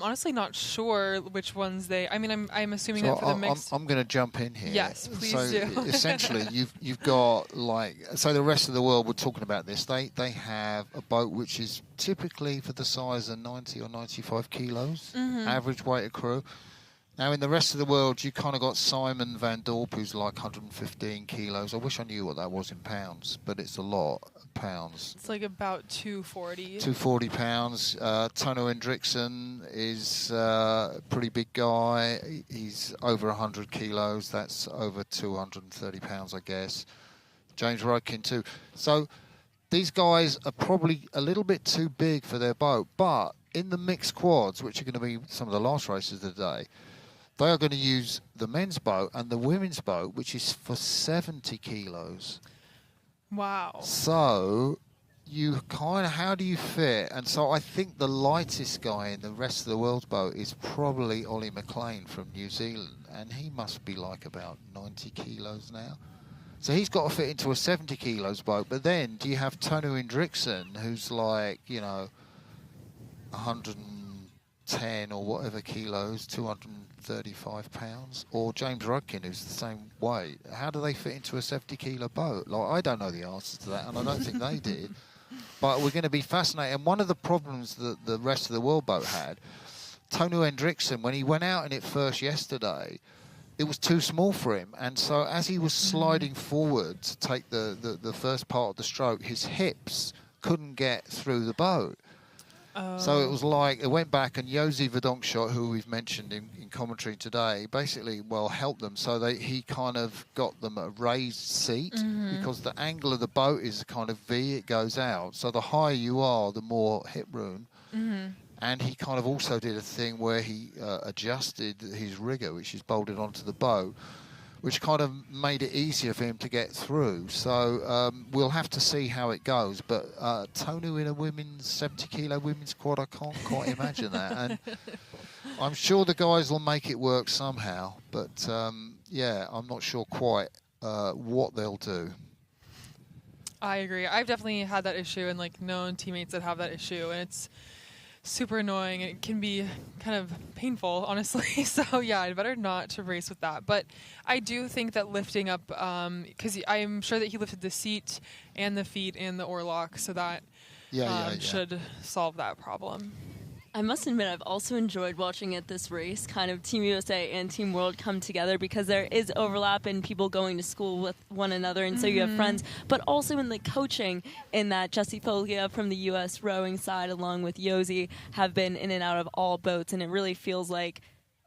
honestly not sure which ones they. I mean, I'm assuming So that for the mixed. I'm going to jump in here. Yes, please do. Essentially, you've got the rest of the world. We're talking about this. They have a boat which is typically for the size of 90 or 95 kilos, average weight of crew. Now, in the rest of the world, you kind of got Simon van Dorp, who's like 115 kilos. I wish I knew what that was in pounds, but it's a lot of pounds. It's like about 240. 240 pounds. Tõnu Endrekson is a pretty big guy. He's over 100 kilos. That's over 230 pounds, I guess. James Rudkin, too. So these guys are probably a little bit too big for their boat, but in the mixed quads, which are going to be some of the last races of the day, they are going to use the men's boat and the women's boat, which is for 70 kilos. Wow. So you kind of, how do you fit? And so I think the lightest guy in the rest of the world's boat is probably Ollie McLean from New Zealand, and he must be like about 90 kilos now. So he's got to fit into a 70 kilos boat. But then do you have Tõnu Endrekson, who's like, 110 or whatever kilos, 235 pounds, or James Rudkin, who's the same weight? How do they fit into a 70 kilo boat? Like, I don't know the answer to that, and I don't think they did. But we're going to be fascinated. And one of the problems that the rest of the world boat had, Tõnu Endrekson, when he went out in it first yesterday, it was too small for him. And so as he was sliding forward to take the first part of the stroke, his hips couldn't get through the boat. So it was like, it went back, and Josi Verdonschot, who we've mentioned in commentary today, basically, helped them. So he kind of got them a raised seat, because the angle of the boat is kind of V, it goes out. So the higher you are, the more hip room. And he kind of also did a thing where he adjusted his rigger, which is bolted onto the boat, which kind of made it easier for him to get through. So we'll have to see how it goes. But Tõnu in a 70-kilo women's quad, I can't quite imagine that. And I'm sure the guys will make it work somehow. But, I'm not sure quite what they'll do. I agree. I've definitely had that issue and, known teammates that have that issue. And it's super annoying, and it can be kind of painful, honestly. So yeah, I'd better not to race with that. But I do think that lifting up, because I'm sure that he lifted the seat and the feet and the oarlock, so that should solve that problem. I must admit, I've also enjoyed watching at this race, kind of Team USA and Team World come together, because there is overlap in people going to school with one another, and so you have friends, but also in the coaching, in that Jesse Foglia from the U.S. rowing side, along with Yosi, have been in and out of all boats, and it really feels like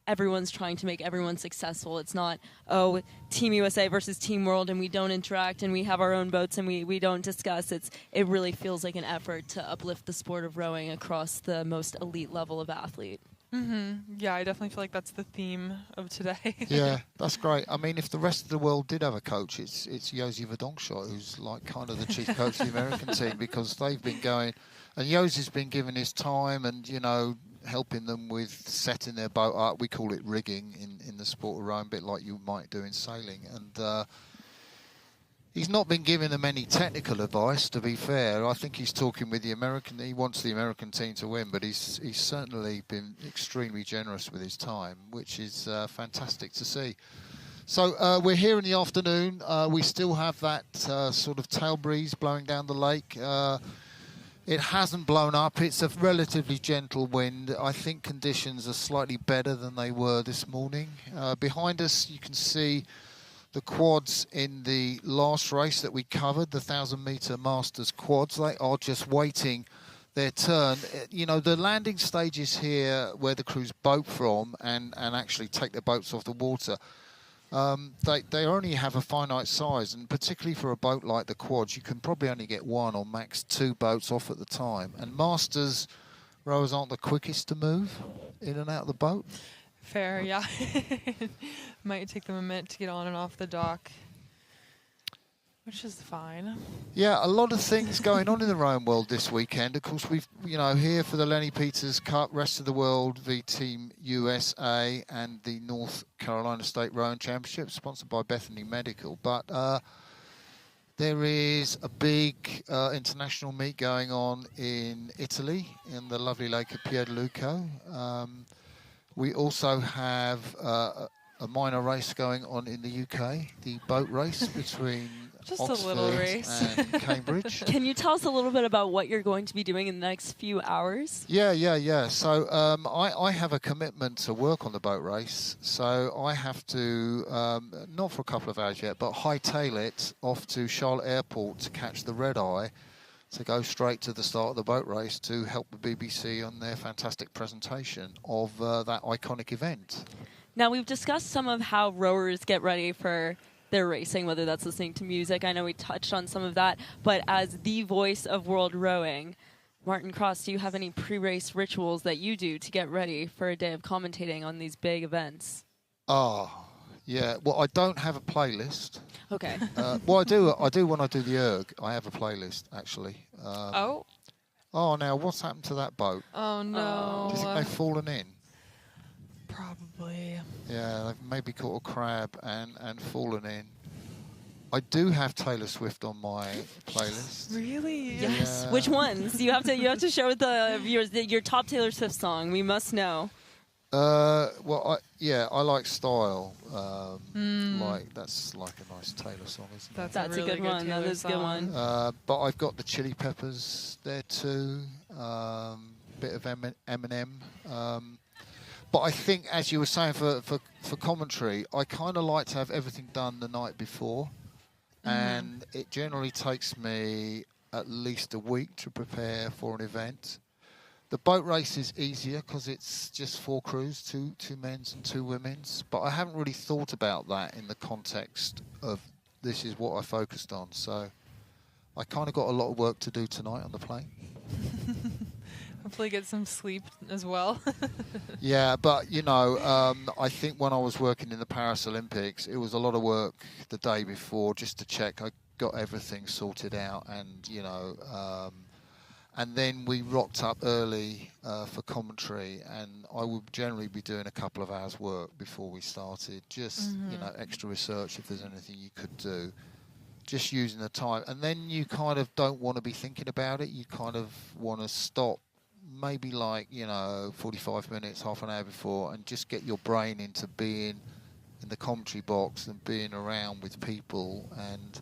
everyone's trying to make everyone successful. It's not, oh, Team USA versus Team World, and we don't interact, and we have our own boats, and we don't discuss. It really feels like an effort to uplift the sport of rowing across the most elite level of athlete. Yeah, I definitely feel like that's the theme of today. Yeah, that's great. I mean, if the rest of the world did have a coach, it's Yosi Verdonschot, who's like kind of the chief coach of the American team, because they've been going, and Yosi's been given his time and, you know, helping them with setting their boat up. We call it rigging in the sport of rowing, a bit like you might do in sailing. And he's not been giving them any technical advice, to be fair. I think he's talking with the American. He wants the American team to win, but he's certainly been extremely generous with his time, which is fantastic to see. So we're here in the afternoon. We still have that sort of tail breeze blowing down the lake. It hasn't blown up. It's a relatively gentle wind. I think conditions are slightly better than they were this morning. Behind us, you can see the quads in the last race that we covered, the 1,000-metre Masters quads. They are just waiting their turn. You know, the landing stages here where the crews boat from and actually take their boats off the water, they only have a finite size, and particularly for a boat like the quads, you can probably only get one or max two boats off at the time. And Masters rowers aren't the quickest to move in and out of the boat. Fair, yeah. Might take them a minute to get on and off the dock, which is fine. Yeah, a lot of things going on in the rowing world this weekend. Of course, we've, you know, here for the Lenny Peters Cup, rest of the world, the Team USA and the North Carolina State Rowing Championship, sponsored by Bethany Medical. But there is a big international meet going on in Italy, in the lovely lake of Pierluco. We also have a minor race going on in the UK, the boat race between just Oxford a little race and Cambridge. Can you tell us a little bit about what you're going to be doing in the next few hours? Yeah. So I have a commitment to work on the boat race, so I have to, not for a couple of hours yet, but hightail it off to Charlotte Airport to catch the red eye, to go straight to the start of the boat race to help the BBC on their fantastic presentation of that iconic event. Now, we've discussed some of how rowers get ready for their racing, whether that's listening to music. I know we touched on some of that, but as the voice of world rowing, Martin Cross, do you have any pre-race rituals that you do to get ready for a day of commentating on these big events? Yeah, well, I don't have a playlist. Okay. Well, I do when I do the erg. I have a playlist, actually. Oh, now, what's happened to that boat? Oh, no. Do you think they've fallen in? Probably. Yeah, they've maybe caught a crab and fallen in. I do have Taylor Swift on my playlist. Really? Yes. Yeah. Which ones? You have to show the viewers your top Taylor Swift song. We must know. Well, I like Style. Like that's like a nice Taylor song, isn't it? That's a good one. That is a good one. But I've got the Chili Peppers there too. Bit of Eminem. But I think, as you were saying, for commentary, I kind of like to have everything done the night before, and it generally takes me at least a week to prepare for an event. The boat race is easier because it's just 4 crews, two men's and 2 women's. But I haven't really thought about that in the context of this is what I focused on. So I kind of got a lot of work to do tonight on the plane. Hopefully get some sleep as well. Yeah, but, you know, I think when I was working in the Paris Olympics, it was a lot of work the day before just to check I got everything sorted out and, you know... and then we rocked up early for commentary, and I would generally be doing a couple of hours' work before we started. Just, you know, extra research if there's anything you could do. Just using the time. And then you kind of don't want to be thinking about it. You kind of want to stop maybe like, you know, 45 minutes, half an hour before, and just get your brain into being in the commentary box and being around with people and...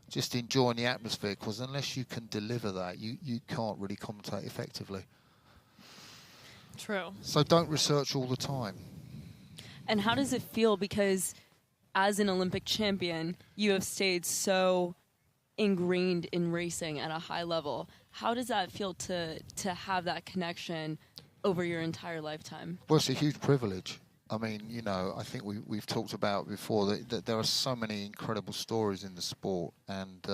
just enjoying the atmosphere, because unless you can deliver that, you can't really commentate effectively. True. So don't research all the time. And how does it feel? Because as an Olympic champion, you have stayed so ingrained in racing at a high level. How does that feel to have that connection over your entire lifetime? Well, it's a huge privilege. I mean, you know, I think we've talked about before that there are so many incredible stories in the sport, and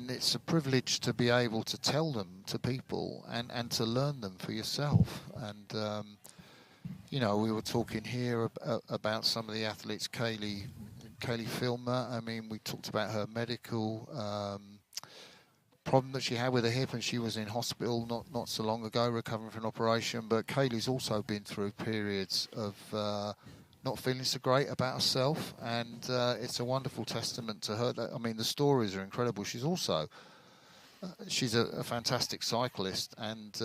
it's a privilege to be able to tell them to people and to learn them for yourself. And you know, we were talking here about some of the athletes. Caileigh Filmer. I mean, we talked about her medical problem that she had with her hip, and she was in hospital not so long ago recovering from an operation. But Caileigh's also been through periods of not feeling so great about herself, and it's a wonderful testament to her. I mean, the stories are incredible. She's also she's a fantastic cyclist, and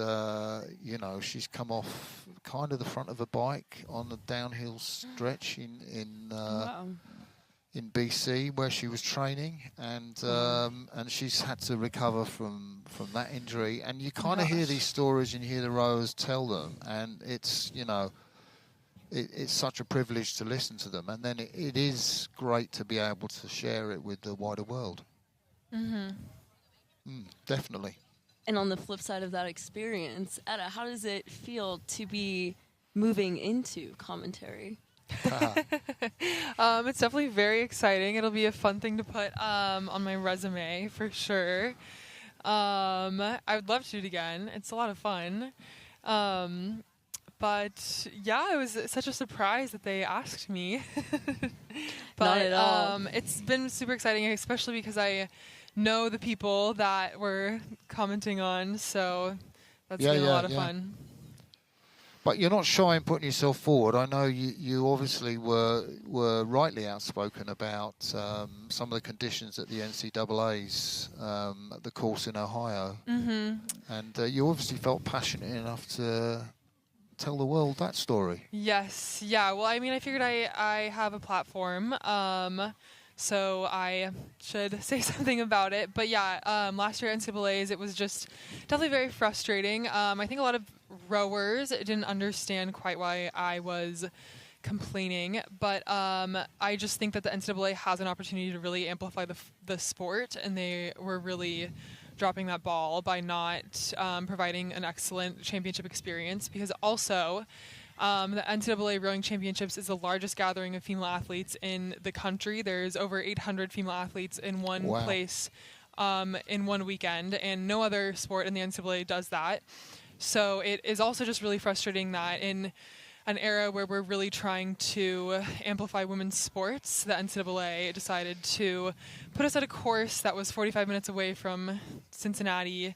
you know, she's come off kind of the front of a bike on the downhill stretch in BC where she was training, and she's had to recover from that injury. And you kind of hear these stories, and you hear the rowers tell them, and it's, you know, it's such a privilege to listen to them, and then it is great to be able to share it with the wider world. Definitely. And on the flip side of that experience, Etta, how does it feel to be moving into commentary? It's definitely very exciting. It'll be a fun thing to put on my resume for sure. I would love to do it again. It's a lot of fun. But yeah, it was such a surprise that they asked me. But Not at all. It's been super exciting, especially because I know the people that we're commenting on, so that's been a lot of fun. But you're not shy in putting yourself forward. I know you obviously were rightly outspoken about some of the conditions at the NCAA's at the course in Ohio. And you obviously felt passionate enough to tell the world that story. Yes, yeah. Well, I mean, I figured I have a platform, so I should say something about it. But yeah, last year at NCAA's, it was just definitely very frustrating. I think a lot of rowers didn't understand quite why I was complaining, but I just think that the NCAA has an opportunity to really amplify the sport, and they were really dropping that ball by not providing an excellent championship experience, because also the NCAA Rowing Championships is the largest gathering of female athletes in the country. There's over 800 female athletes in one place in one weekend, and no other sport in the NCAA does that. So it is also just really frustrating that in an era where we're really trying to amplify women's sports, the NCAA decided to put us at a course that was 45 minutes away from Cincinnati,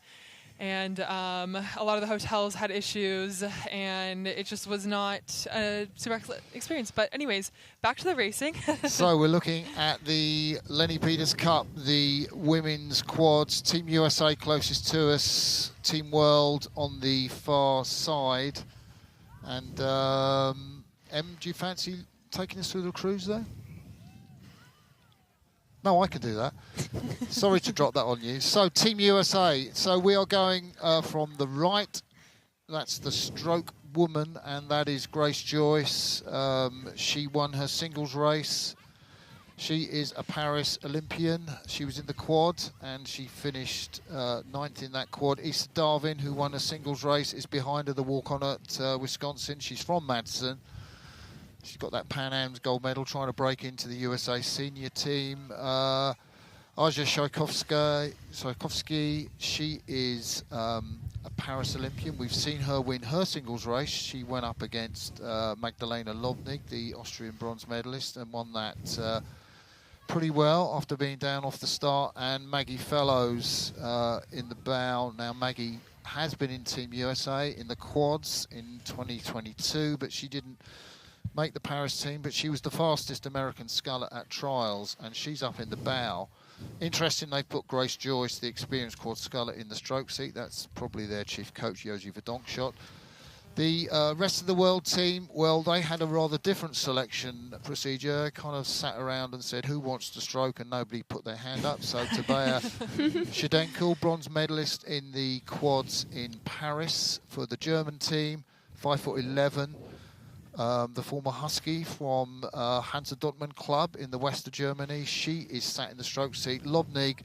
and a lot of the hotels had issues, and it just was not a super excellent experience. But anyways, back to the racing. So we're looking at the Lenny Peters Cup, the women's quads. Team USA closest to us, Team World on the far side. And Em, do you fancy taking us through the cruise there? No, I can do that. Sorry to drop that on you. So, Team USA. So, we are going from the right. That's the stroke woman, and that is Grace Joyce. She won her singles race. She is a Paris Olympian. She was in the quad, and she finished ninth in that quad. Issa Darvin, who won a singles race, is behind her, the walk-on at Wisconsin. She's from Madison. She's got that Pan Am's gold medal, trying to break into the USA senior team. Azja Czajkowski, she is a Paris Olympian. We've seen her win her singles race. She went up against Magdalena Lobnig, the Austrian bronze medalist, and won that pretty well after being down off the start. And Maggie Fellows in the bow. Now, Maggie has been in Team USA in the quads in 2022, but she didn't make the Paris team, but she was the fastest American sculler at trials, and she's up in the bow. Interesting, they put Grace Joyce, the experienced quad sculler, in the stroke seat. That's probably their chief coach, Josie Verdonschot. The rest of the world team, well, they had a rather different selection procedure. Kind of sat around and said, who wants to stroke? And nobody put their hand up. So Tabea Schendekhl, bronze medalist in the quads in Paris for the German team, 5'11". The former Husky from Hansa Dortmund club in the west of Germany. She is sat in the stroke seat. Lobnig,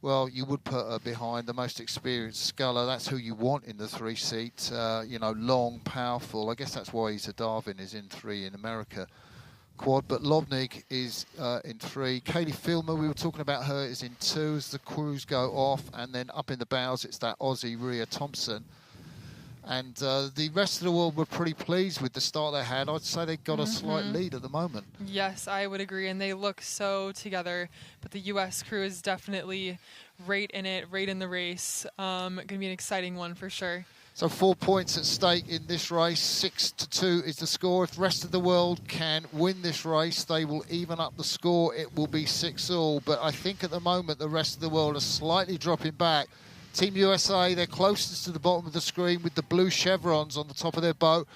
well, you would put her behind the most experienced sculler. That's who you want in the 3-seat. You know, long, powerful. I guess that's why he's a Darvin is in 3 in America quad. But Lobnig is in 3. Caileigh Filmer, we were talking about her, is in 2 as the crews go off. And then up in the bows, it's that Aussie Rhea Thompson. And the rest of the world were pretty pleased with the start they had. I'd say they got a slight lead at the moment. Yes, I would agree, and they look so together. But the U.S. crew is definitely right in it, right in the race. Going to be an exciting one for sure. So 4 points at stake in this race. 6-2 is the score. If the rest of the world can win this race, they will even up the score. It will be 6-all. But I think at the moment the rest of the world are slightly dropping back. Team USA, they're closest to the bottom of the screen with the blue chevrons on the top of their boat.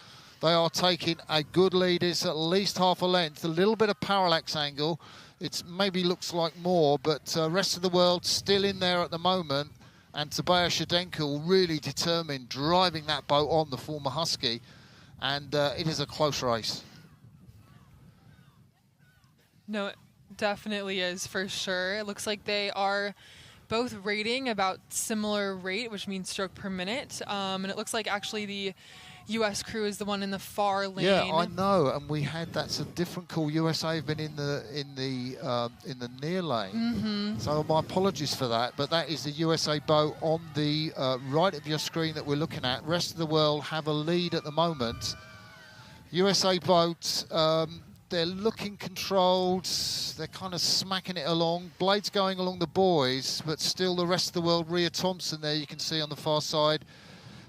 They are taking a good lead. It's at least half a length. A little bit of parallax angle. It maybe looks like more, but rest of the world still in there at the moment. And Tabea Schendekhl really determined, driving that boat on, the former Husky. And it is a close race. No, it definitely is for sure. It looks like they are both rating about similar rate, which means stroke per minute. And it looks like actually the U.S. crew is the one in the far lane. Yeah, I know, and we had that's a different call. USA have been in the near lane, so my apologies for that. But that is the USA boat on the right of your screen that we're looking at. Rest of the world have a lead at the moment. USA boat. They're looking controlled. They're kind of smacking it along. Blades going along the buoys, but still the rest of the world. Rhea Thompson there, you can see on the far side,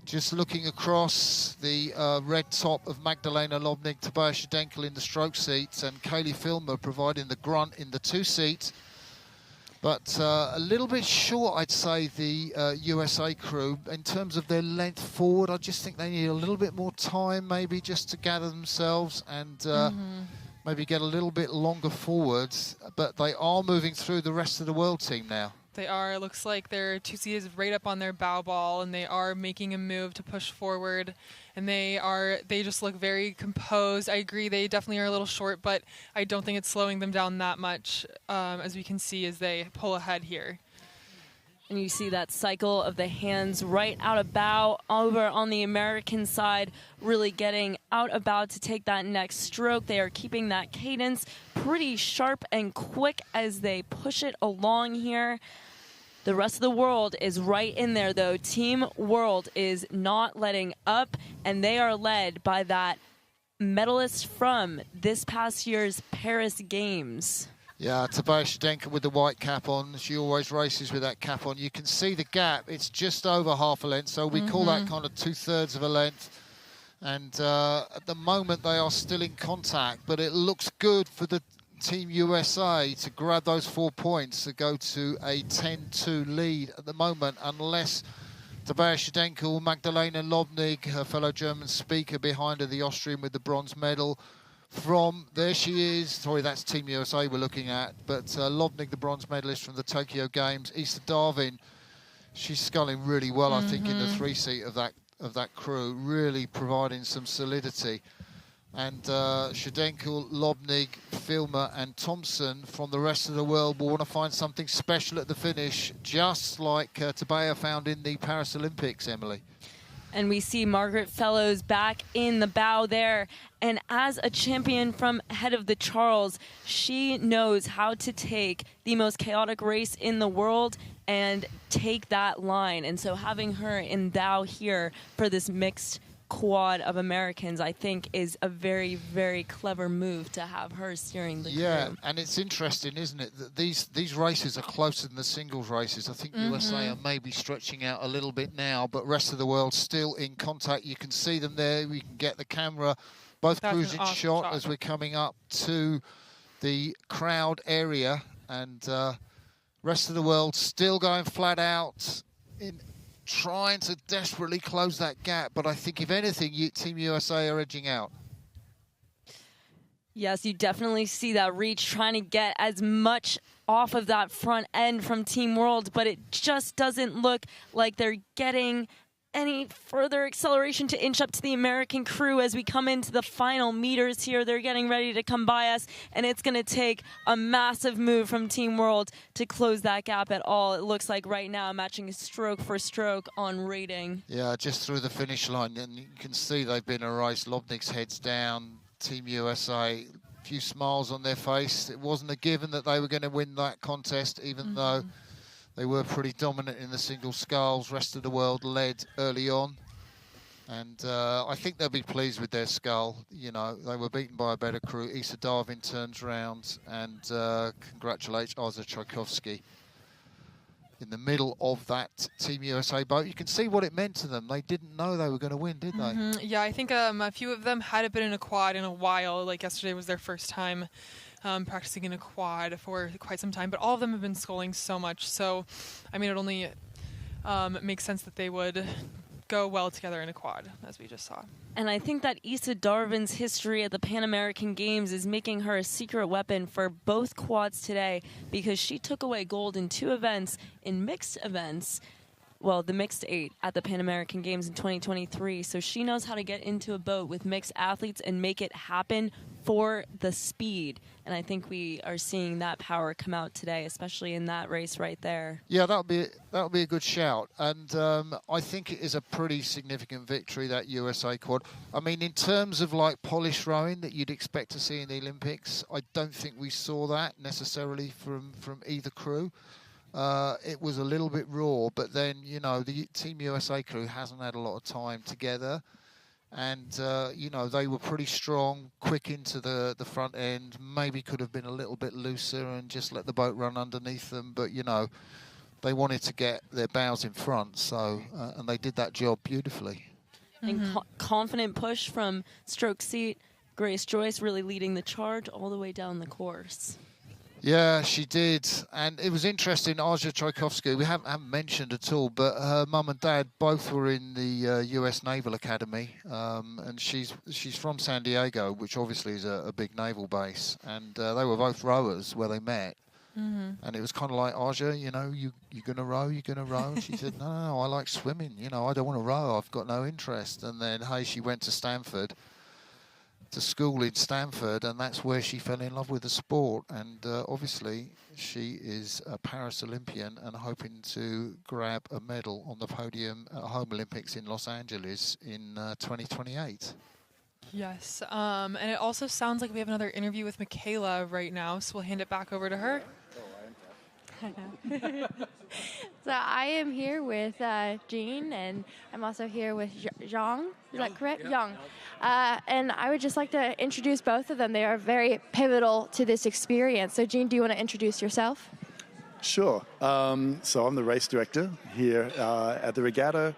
just looking across the red top of Magdalena, Lobnig, Tabea Schendekhl in the stroke seats, and Caileigh Filmer providing the grunt in the 2-seat. But a little bit short, I'd say, the USA crew. In terms of their length forward, I just think they need a little bit more time, maybe, just to gather themselves and maybe get a little bit longer forwards. But they are moving through the rest of the world team now. They are. It looks like their 2-seat is right up on their bow ball, and they are making a move to push forward. And they just look very composed. I agree, they definitely are a little short, but I don't think it's slowing them down that much, as we can see as they pull ahead here. And you see that cycle of the hands right out of bow over on the American side, really getting out of bow to take that next stroke. They are keeping that cadence pretty sharp and quick as they push it along here. The rest of the world is right in there, though. Team World is not letting up, and they are led by that medalist from this past year's Paris Games. Yeah, Tabea Schendekhl with the white cap on. She always races with that cap on. You can see the gap. It's just over half a length, so we call that kind of 2/3 of a length. And at the moment, they are still in contact, but it looks good for the Team USA to grab those 4 points to go to a 10-2 lead at the moment, unless Tabea Schendekhl, Magdalena Lobnig, her fellow German speaker behind her, the Austrian with the bronze medal. There she is. Sorry, that's Team USA we're looking at. But Lobnig, the bronze medalist from the Tokyo Games. Easter Darvin, she's sculling really well, I think, in the 3-seat of that crew, really providing some solidity. And Schendekhl, Lobnig, Filmer and Thompson from the rest of the world will want to find something special at the finish, just like Tabea found in the Paris Olympics, Emily. And we see Margaret Fellows back in the bow there. And as a champion from head of the Charles, she knows how to take the most chaotic race in the world and take that line. And so having her in bow here for this mixed quad of Americans, I think, is a very, very clever move to have her steering the crew. Yeah, and it's interesting, isn't it, that these races are closer than the singles races. I think USA are maybe stretching out a little bit now, but rest of the world still in contact. You can see them there. We can get the camera. Both crews in shot as we're coming up to the crowd area, and rest of the world still going flat out in trying to desperately close that gap. But I think, if anything, Team USA are edging out. Yes, you definitely see that reach, trying to get as much off of that front end from Team World, but it just doesn't look like they're getting any further acceleration to inch up to the American crew as we come into the final meters here. They're getting ready to come by us, and it's going to take a massive move from Team World to close that gap at all. It looks like right now matching stroke for stroke on rating. Yeah, just through the finish line, and you can see they've been erased. Lobnig's head's down. Team USA, a few smiles on their face. It wasn't a given that they were going to win that contest, even though they were pretty dominant in the single sculls. Rest of the world led early on. And I think they'll be pleased with their scull. You know, they were beaten by a better crew. Darvin turns round and congratulates Azja Czajkowski in the middle of that Team USA boat. You can see what it meant to them. They didn't know they were going to win, did they? Yeah, I think a few of them hadn't been in a quad in a while. Like yesterday was their first time practicing in a quad for quite some time, but all of them have been sculling so much. So, I mean, it only makes sense that they would go well together in a quad, as we just saw. And I think that Darvin's history at the Pan American Games is making her a secret weapon for both quads today, because she took away gold in 2 events, in mixed events, well, the mixed 8 at the Pan American Games in 2023. So she knows how to get into a boat with mixed athletes and make it happen for the speed. And I think we are seeing that power come out today, especially in that race right there. Yeah, that'll be a good shout. And I think it is a pretty significant victory, that USA quad. I mean, in terms of like polished rowing that you'd expect to see in the Olympics, I don't think we saw that necessarily from either crew. It was a little bit raw, but then, you know, the Team USA crew hasn't had a lot of time together. And, you know, they were pretty strong, quick into the front end, maybe could have been a little bit looser and just let the boat run underneath them. But, you know, they wanted to get their bows in front, so and they did that job beautifully. And confident push from stroke seat. Grace Joyce really leading the charge all the way down the course. Yeah, she did. And it was interesting, Azja Czajkowski, we haven't mentioned at all, but her mum and dad both were in the US Naval Academy. And she's from San Diego, which obviously is a big naval base. And they were both rowers where they met. And it was kind of like, Azja, you know, you're going to row, you're going to row. And she said, no, I like swimming. You know, I don't want to row. I've got no interest. And then, hey, she went to Stanford, to school in Stanford, and that's where she fell in love with the sport. And obviously she is a Paris Olympian and hoping to grab a medal on the podium at Home Olympics in Los Angeles in 2028. Yes, and it also sounds like we have another interview with Michaela right now, so we'll hand it back over to her. So I am here with Jean, and I'm also here with Zhang. Is that correct? Zhang. And I would just like to introduce both of them. They are very pivotal to this experience. So Jean, do you want to introduce yourself? Sure. So I'm the race director here at the regatta.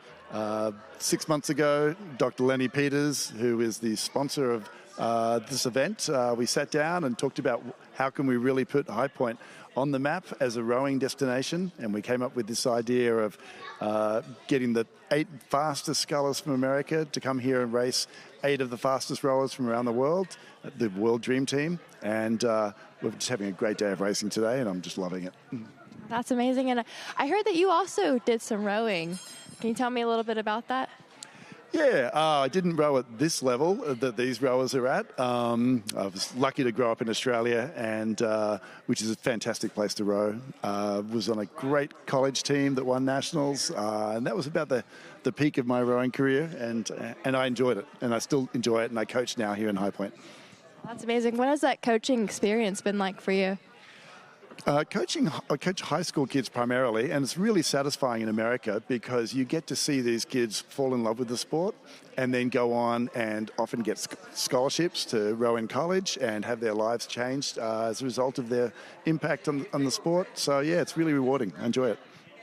6 months ago, Dr. Lenny Peters, who is the sponsor of this event, we sat down and talked about how can we really put High Point on the map as a rowing destination, and we came up with this idea of getting the 8 fastest scullers from America to come here and race 8 of the fastest rowers from around the world, the World Dream Team, and we're just having a great day of racing today, and I'm just loving it. That's amazing. And I heard that you also did some rowing. Can you tell me a little bit about that? Yeah, I didn't row at this level that these rowers are at. I was lucky to grow up in Australia, and which is a fantastic place to row. Was on a great college team that won nationals, and that was about the peak of my rowing career, and I enjoyed it, and I still enjoy it, and I coach now here in High Point. That's amazing. What has that coaching experience been like for you? I coach high school kids primarily, and it's really satisfying in America because you get to see these kids fall in love with the sport and then go on and often get scholarships to row in college and have their lives changed as a result of their impact on the sport. So, yeah, it's really rewarding. I enjoy it.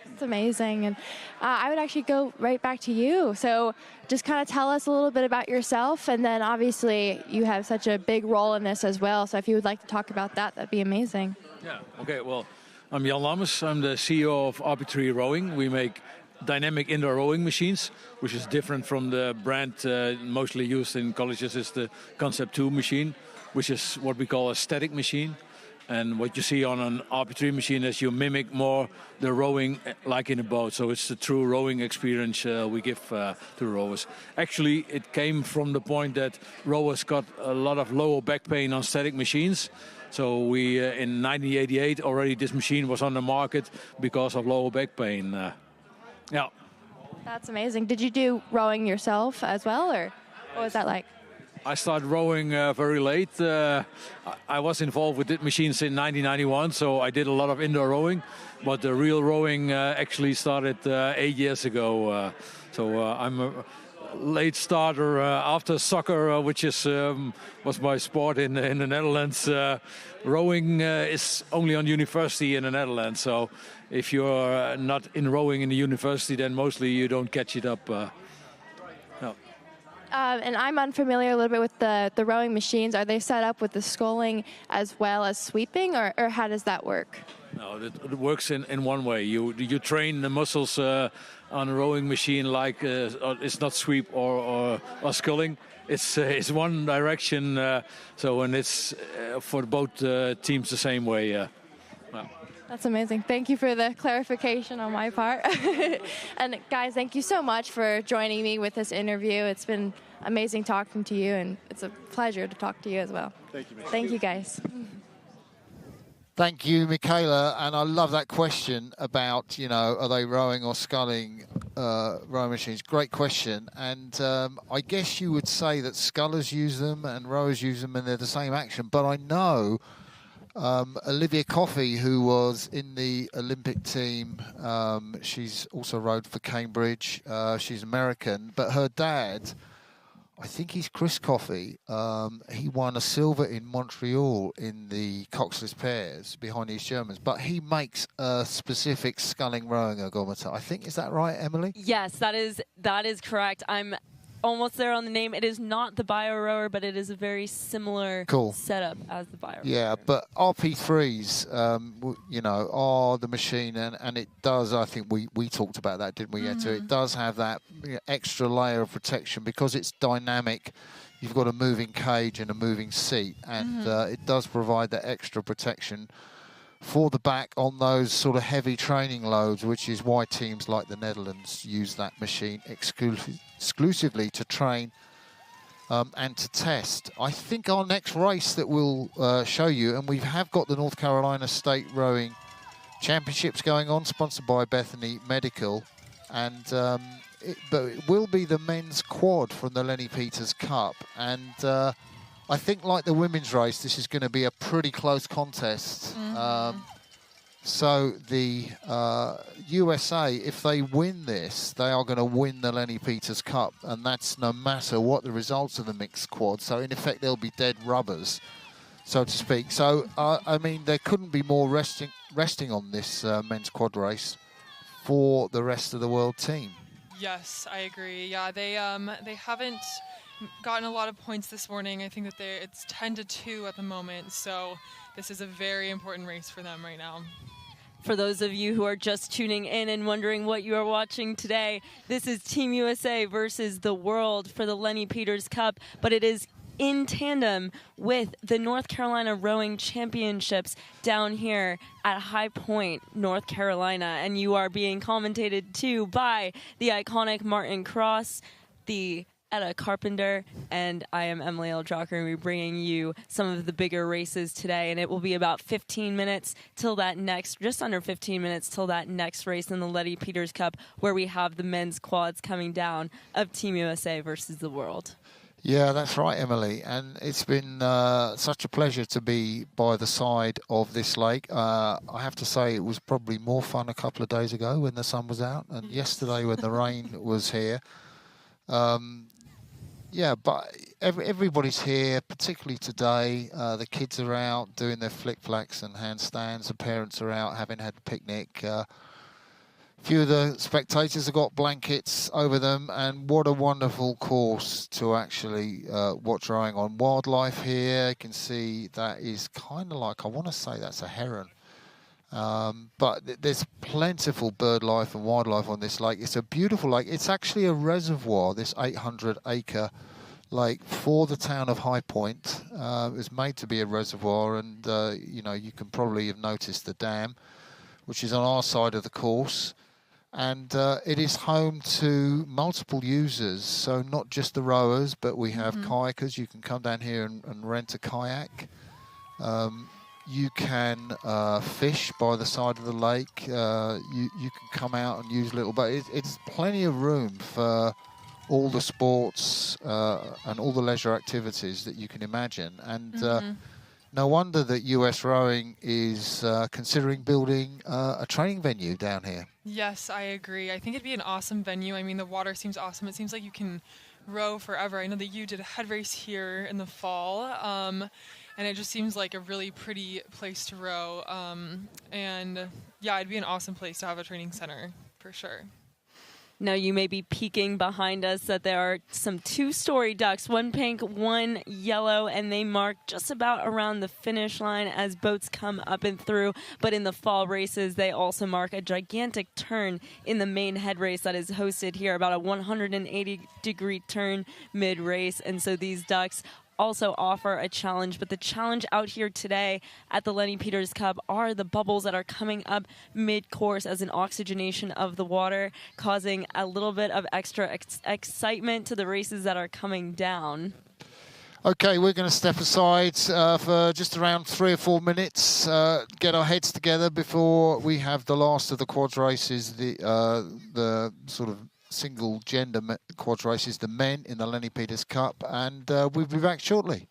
That's amazing. And I would actually go right back to you. So just kind of tell us a little bit about yourself, and then obviously you have such a big role in this as well. So if you would like to talk about that, that'd be amazing. Yeah, okay, well, I'm Jan Lammers. I'm the CEO of RP3 Rowing. We make dynamic indoor rowing machines, which is different from the brand mostly used in colleges is the Concept 2 machine, which is what we call a static machine. And what you see on an RP3 machine is you mimic more the rowing like in a boat. So it's the true rowing experience we give to the rowers. Actually, it came from the point that rowers got a lot of lower back pain on static machines. So we, in 1988, already this machine was on the market because of lower back pain. Yeah. That's amazing. Did you do rowing yourself as well, or what was that like? I started rowing very late. I was involved with this machine since 1991, so I did a lot of indoor rowing. But the real rowing actually started 8 years ago. So I'm a late starter after soccer, which is was my sport in the Netherlands. Rowing is only on university in the Netherlands. So if you're not in rowing in the university, then mostly you don't catch it up. No. And I'm unfamiliar a little bit with the rowing machines. Are they set up with the sculling as well as sweeping, or how does that work? No, it works in one way. You train the muscles on a rowing machine like it's not sweep or sculling. It's one direction. So and it's for both teams the same way. Well. That's amazing. Thank you for the clarification on my part. And guys, thank you so much for joining me with this interview. It's been amazing talking to you, and it's a pleasure to talk to you as well. Thank you, man. Thank you, guys. Thank you, Michaela. And I love that question about, are they rowing or sculling rowing machines? Great question. And I guess you would say that scullers use them and rowers use them and they're the same action. But I know Olivia Coffey, who was in the Olympic team, she's also rowed for Cambridge. She's American, but her dad, I think he's Chris Coffey. He won a silver in Montreal in the coxless pairs behind these Germans, but he makes a specific sculling rowing ergometer. I think, is that right, Emily? Yes, that is correct. I'm almost there on the name. It is not the bio rower, but it is a very similar setup as the bio rower. Yeah, but RP3s, are the machine, and it does, I think we talked about that, didn't we? Mm-hmm. It does have that extra layer of protection because it's dynamic. You've got a moving cage and a moving seat, and it does provide that extra protection for the back on those sort of heavy training loads, which is why teams like the Netherlands use that machine exclusively to train and to test. I think our next race that we'll show you, and we have got the North Carolina State Rowing Championships going on, sponsored by Bethany Medical, and but it will be the men's quad from the Lenny Peters Cup, and I think, like the women's race, this is going to be a pretty close contest. So the USA, if they win this, they are going to win the Lenny Peters Cup, and that's no matter what the results of the mixed quad. So, in effect, they'll be dead rubbers, so to speak. So, I mean, there couldn't be more resting on this men's quad race for the rest of the world team. Yes, I agree. Yeah, they haven't gotten a lot of points this morning. I think that it's 10-2 at the moment, so this is a very important race for them right now. For those of you who are just tuning in and wondering what you are watching today, this is Team USA versus the world for the Lenny Peters Cup, but it is in tandem with the North Carolina Rowing Championships down here at High Point, North Carolina, and you are being commentated to by the iconic Martin Cross, the Etta Carpenter, and I am Emily Eldrocker, and we're bringing you some of the bigger races today, and it will be about 15 minutes till that next, just under 15 minutes till that next race in the Lenny Peters Cup, where we have the men's quads coming down of Team USA versus the world. Yeah, that's right, Emily, and it's been such a pleasure to be by the side of this lake. I have to say it was probably more fun a couple of days ago when the sun was out, and yesterday when the rain was here. Yeah, but everybody's here, particularly today. The kids are out doing their flick-flacks and handstands. The parents are out having had a picnic. A few of the spectators have got blankets over them, and what a wonderful course to actually watch rowing on. Wildlife here, you can see that is kind of like, I want to say that's a heron. But there's plentiful bird life and wildlife on this lake. It's a beautiful lake. It's actually a reservoir, this 800-acre lake for the town of High Point. It was made to be a reservoir, and you can probably have noticed the dam, which is on our side of the course. And it is home to multiple users, so not just the rowers, but we have kayakers. You can come down here and rent a kayak. You can fish by the side of the lake. You can come out and use a little, but it's plenty of room for all the sports and all the leisure activities that you can imagine. And no wonder that US Rowing is considering building a training venue down here. Yes, I agree. I think it'd be an awesome venue. I mean, the water seems awesome. It seems like you can row forever. I know that you did a head race here in the fall, and it just seems like a really pretty place to row. And yeah, it'd be an awesome place to have a training center for sure. Now you may be peeking behind us that there are some two-story ducks, one pink, one yellow, and they mark just about around the finish line as boats come up and through. But in the fall races, they also mark a gigantic turn in the main head race that is hosted here, about a 180-degree turn mid-race. And so these ducks also offer a challenge, but the challenge out here today at the Lenny Peters Cup are the bubbles that are coming up mid-course as an oxygenation of the water, causing a little bit of extra excitement to the races that are coming down. Okay, we're going to step aside for just around 3 or 4 minutes, get our heads together before we have the last of the quads races, the sort of single gender quads races, the men in the Lenny Peters Cup, and we'll be back shortly.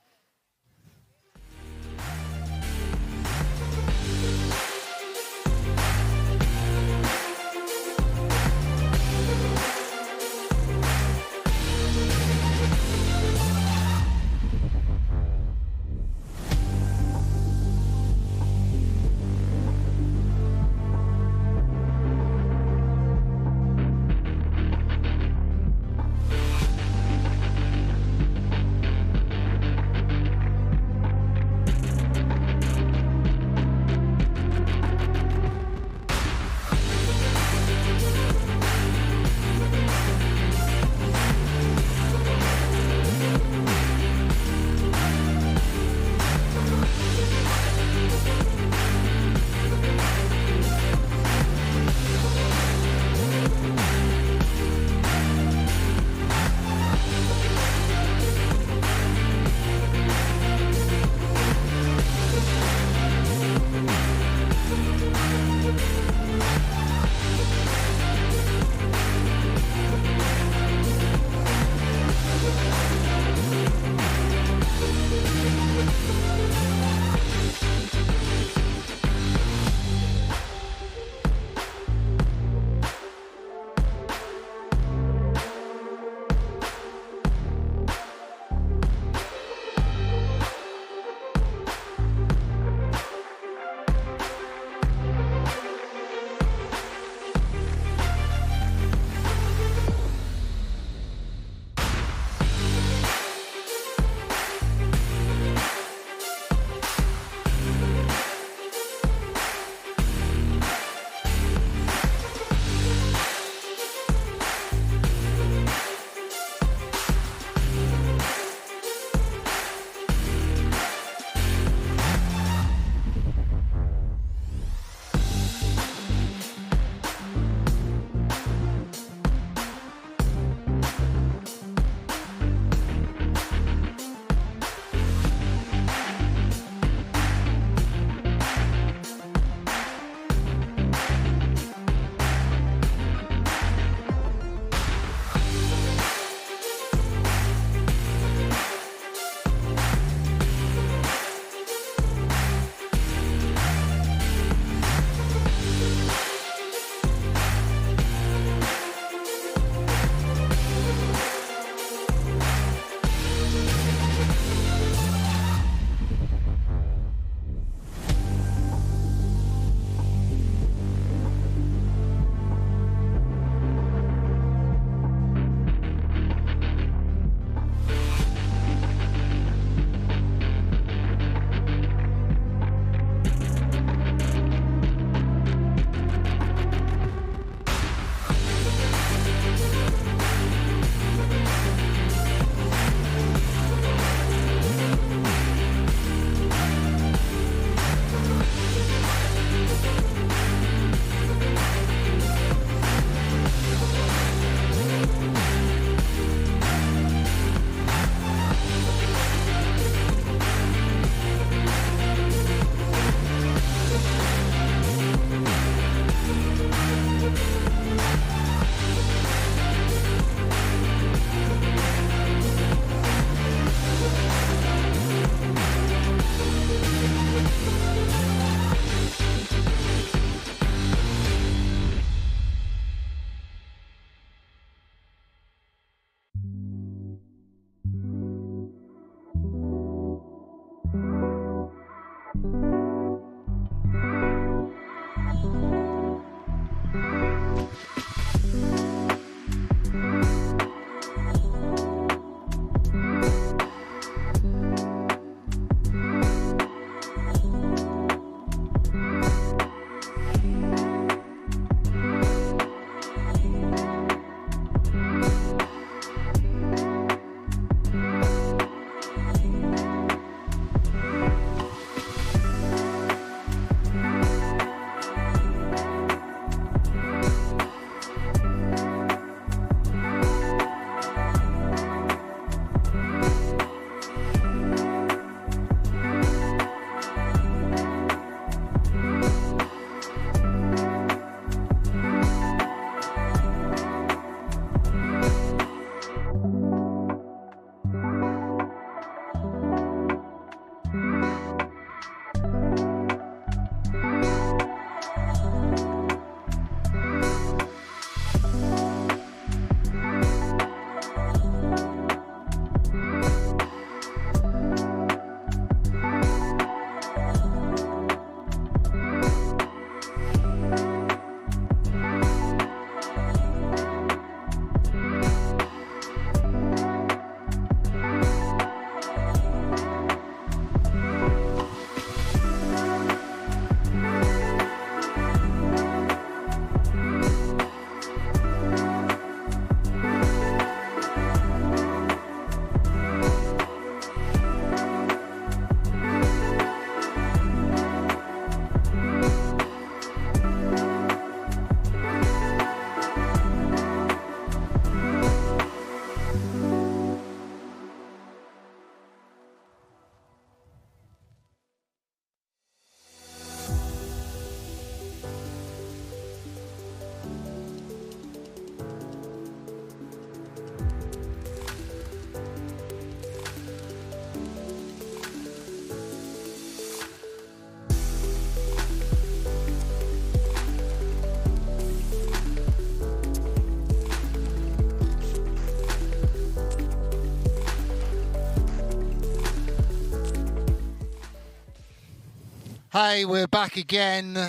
Hey, we're back again,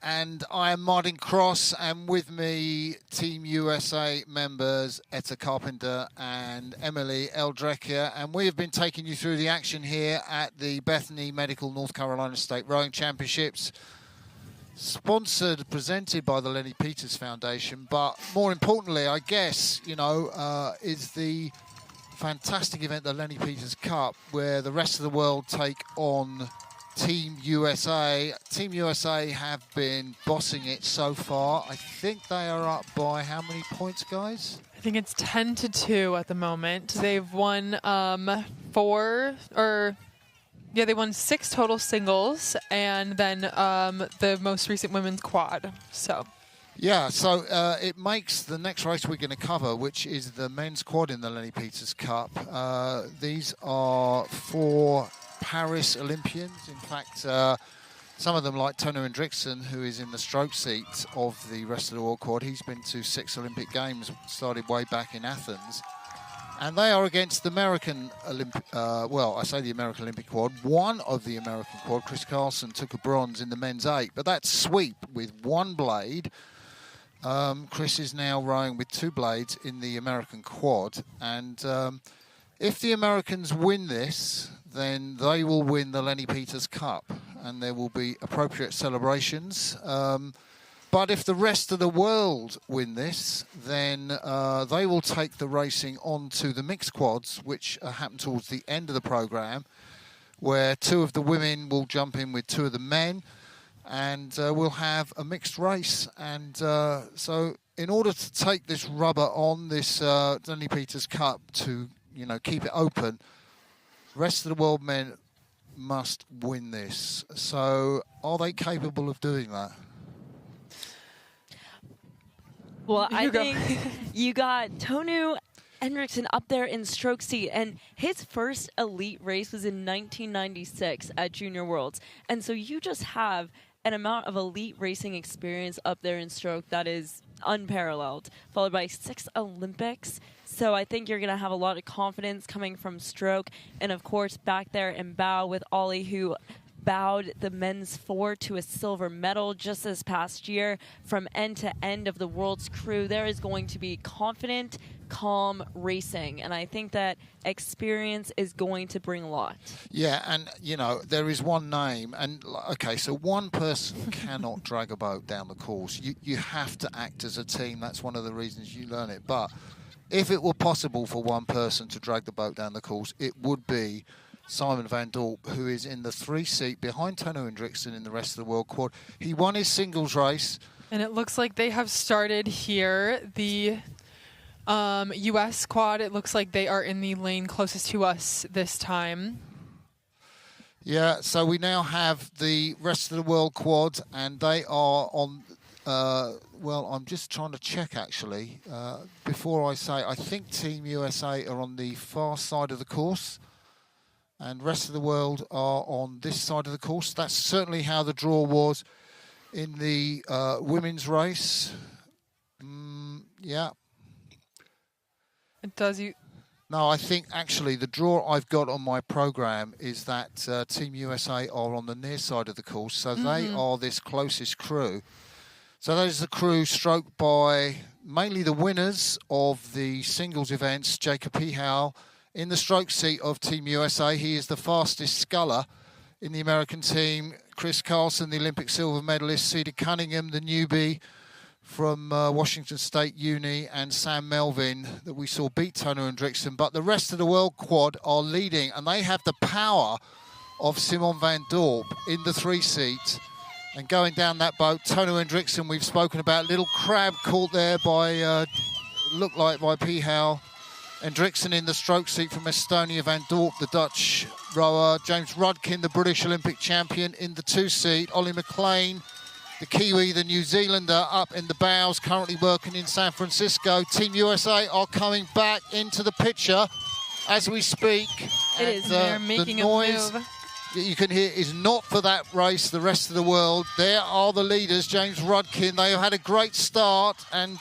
and I am Martin Cross, and with me, Team USA members Etta Carpenter and Emily Eldrecker, and we have been taking you through the action here at the Bethany Medical North Carolina State Rowing Championships, sponsored, presented by the Lenny Peters Foundation, but more importantly, I guess, you know, is the fantastic event, the Lenny Peters Cup, where the rest of the world take on Team USA. Team USA have been bossing it so far. I think they are up by how many points, guys? I think it's 10-2 at the moment. They've won they won 6 total singles, and then the most recent women's quad. So. Yeah, so it makes the next race we're going to cover, which is the men's quad in the Lenny Peters Cup. These are 4 Paris Olympians. In fact, some of them, like Tõnu Endrekson, who is in the stroke seat of the rest of the world quad, he's been to 6 Olympic Games, started way back in Athens. And they are against the American the American Olympic quad. One of the American quad, Chris Carlson, took a bronze in the men's 8, but that's sweep with 1 blade. Chris is now rowing with 2 blades in the American quad, and if the Americans win this, then they will win the Lenny Peters Cup, and there will be appropriate celebrations. But if the rest of the world win this, then they will take the racing on to the mixed quads, which happen towards the end of the programme, where 2 of the women will jump in with 2 of the men, and we'll have a mixed race. And so in order to take this rubber on, this Lenny Peters Cup, to keep it open, rest of the world men must win this. So are they capable of doing that? Well, I think you got Tõnu Endrekson up there in stroke seat, and his first elite race was in 1996 at Junior Worlds. And so you just have an amount of elite racing experience up there in stroke that is unparalleled, followed by 6 Olympics. So I think you're going to have a lot of confidence coming from stroke. And, of course, back there in bow with Ollie, who bowed the men's 4 to a silver medal just this past year from end to end of the world's crew. There is going to be confident, calm racing. And I think that experience is going to bring a lot. Yeah, and, there is one name. And, okay, so one person cannot drag a boat down the course. You have to act as a team. That's one of the reasons you learn it. But if it were possible for one person to drag the boat down the course, it would be Simon van Dorp, who is in the 3 seat behind Tõnu Endrekson in the rest of the world quad. He won his singles race. And it looks like they have started here. The U.S. quad, it looks like they are in the lane closest to us this time. Yeah, so we now have the rest of the world quad, and they are on... I'm just trying to check, actually. Before I say, I think Team USA are on the far side of the course, and rest of the world are on this side of the course. That's certainly how the draw was in the women's race. Yeah. It does you... No, I think actually the draw I've got on my programme is that Team USA are on the near side of the course, so they are this closest crew. So that is the crew stroked by mainly the winners of the singles events, Jacob Plihal in the stroke seat of Team USA. He is the fastest sculler in the American team. Chris Carlson, the Olympic silver medalist. Cedar Cunningham, the newbie from Washington State Uni. And Sam Melvin, that we saw beat Tõnu Endrekson. But the rest of the world quad are leading, and they have the power of Simon van Dorp in the 3 seat. And going down that boat, Tõnu Endrekson, we've spoken about. Little crab caught there by, looked like by Plihal. Endrekson in the stroke seat from Estonia, Van Dorp, the Dutch rower. James Rudkin, the British Olympic champion, in the 2 seat. Ollie McLean, the Kiwi, the New Zealander, up in the bows, currently working in San Francisco. Team USA are coming back into the picture as we speak. It is, they're making a move. You can hear is not for that race, the rest of the world. There are the leaders, James Rudkin. They have had a great start, and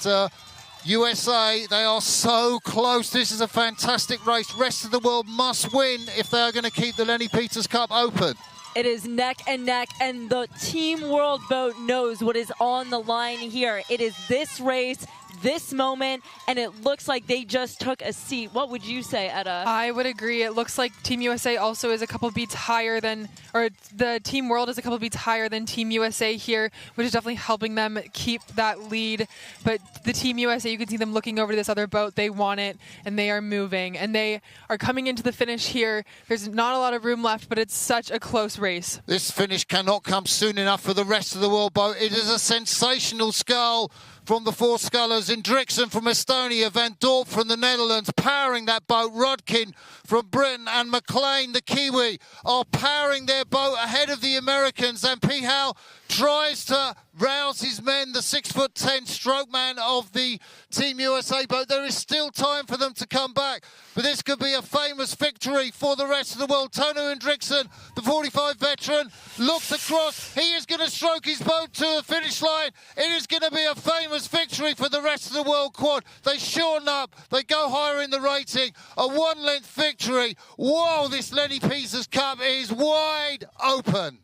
USA, they are so close. This is a fantastic race. Rest of the world must win if they are going to keep the Lenny Peters Cup open. It is neck and neck, and the Team World boat knows what is on the line here. It is this race, this moment, and it looks like they just took a seat. What would you say, Etta? I would agree. It looks like Team USA also is a couple beats higher than, or the Team World is a couple beats higher than Team USA here, which is definitely helping them keep that lead. But the Team USA, you can see them looking over to this other boat. They want it, and they are moving, and they are coming into the finish here. There's not a lot of room left, but it's such a close race. This finish cannot come soon enough for the rest of the world boat. It is a sensational scull from the 4 scullers. Endrekson from Estonia, Van Dorp from the Netherlands, powering that boat. Rudkin from Britain and McLean, the Kiwi, are powering their boat ahead of the Americans. And Plihal tries to rouse his men, the 6'10" stroke man of the Team USA boat. There is still time for them to come back, but this could be a famous victory for the rest of the world. Tõnu Endrekson, the 45 veteran, looks across. He is going to stroke his boat to the finish line. It is going to be a famous victory for the rest of the world quad. They shorten up. They go higher in the rating. A 1-length victory. Whoa, this Lenny Peters Cup is wide open.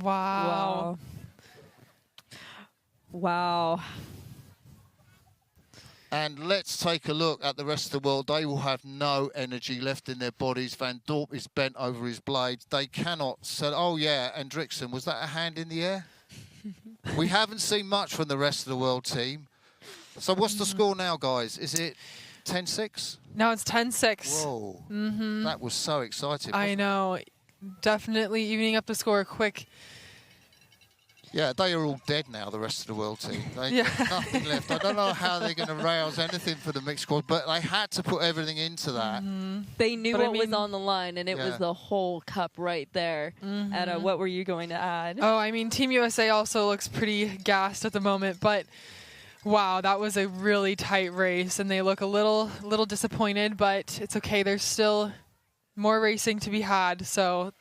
Wow. Wow. And let's take a look at the rest of the world. They will have no energy left in their bodies. Van Dorp is bent over his blades. They cannot say, oh yeah, Endrekson, was that a hand in the air? We haven't seen much from the rest of the world team. So what's the score now, guys? Is it 10-6? No, it's 10-6. Whoa. Mm-hmm. That was so exciting. I know. Definitely evening up the score quick. Yeah, they are all dead now, the rest of the world team. They got nothing left. I don't know how they're going to rouse anything for the mixed squad, but they had to put everything into that. Mm-hmm. They knew what was on the line, and it was the whole cup right there. Mm-hmm. Etta, what were you going to add? Oh, I mean, Team USA also looks pretty gassed at the moment, but wow, that was a really tight race, and they look a little disappointed, but it's okay. There's still more racing to be had, so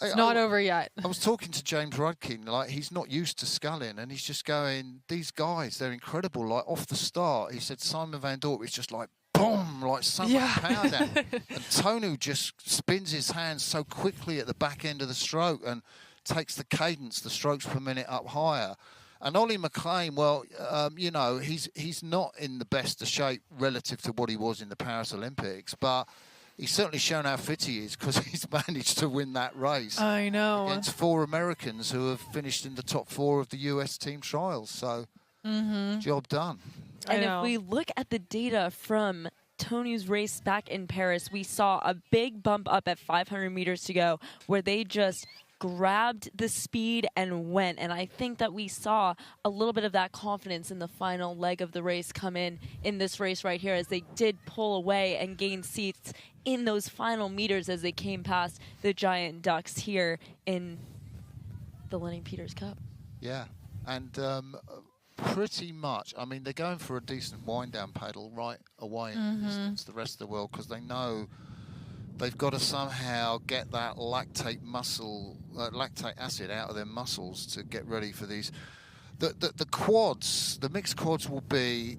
it's not over yet. I was talking to James Rudkin, like he's not used to sculling, and he's just going, these guys, they're incredible. Like off the start, he said Simon Van Dorp is just like boom, like so much power down. And Tõnu just spins his hands so quickly at the back end of the stroke and takes the cadence, the strokes per minute up higher. And Ollie McLean, well, you know, he's not in the best of shape relative to what he was in the Paris Olympics, but he's certainly shown how fit he is because he's managed to win that race. I know. Against 4 Americans who have finished in the top 4 of the US team trials. So, job done. And if we look at the data from Tõnu's race back in Paris, we saw a big bump up at 500 meters to go where they just grabbed the speed and went. And I think that we saw a little bit of that confidence in the final leg of the race come in this race right here as they did pull away and gain seats in those final meters as they came past the giant ducks here in the Lenny Peters Cup. Yeah, and pretty much, I mean, they're going for a decent wind-down paddle right away in the distance, the rest of the world, because they know they've got to somehow get that lactate acid out of their muscles to get ready for these. The quads, the mixed quads will be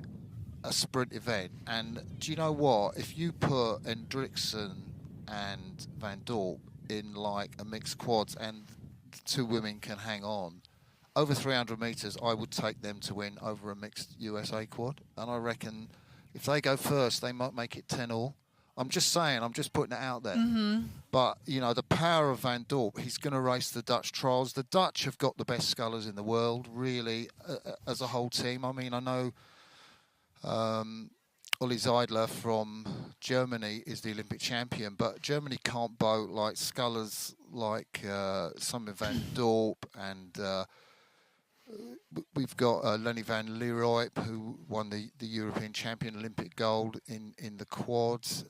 a sprint event. And do you know what? If you put Endrekson and Van Dorp in like a mixed quads and the 2 women can hang on, over 300 metres, I would take them to win over a mixed USA quad. And I reckon if they go first, they might make it 10-all. I'm just saying, I'm just putting it out there. But, you know, the power of Van Dorp, he's going to race the Dutch trials. The Dutch have got the best scullers in the world, really, as a whole team. I mean, I know Ollie Zeidler from Germany is the Olympic champion, but Germany can't boat like scullers like Simon Van Dorp, and we've got Lenny van Leeuwen, who won the European champion Olympic gold in the quads,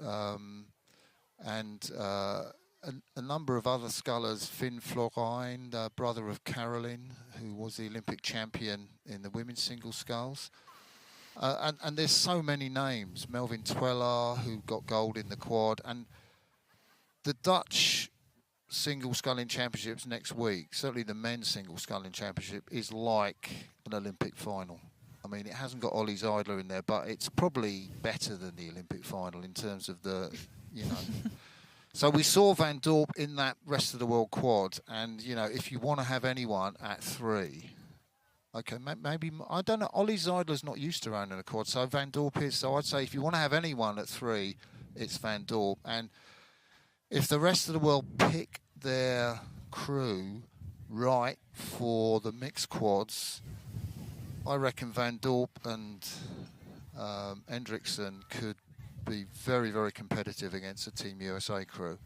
and a number of other scullers, Finn Florijn, brother of Caroline, who was the Olympic champion in the women's single sculls. And there's so many names. Melvin Tweller, who got gold in the quad. And the Dutch single sculling championships next week, certainly the men's single sculling championship, is like an Olympic final. I mean, it hasn't got Ollie Zeidler in there, but it's probably better than the Olympic final in terms of the, you know, So we saw Van Dorp in that rest of the world quad, and you know, if you want to have anyone at 3, okay, maybe I don't know. Ollie Zeidler's not used to running a quad, so Van Dorp is. So I'd say if you want to have anyone at 3, it's Van Dorp. And if the rest of the world pick their crew right for the mixed quads, I reckon Van Dorp and Endrekson could be very, very competitive against a Team USA crew.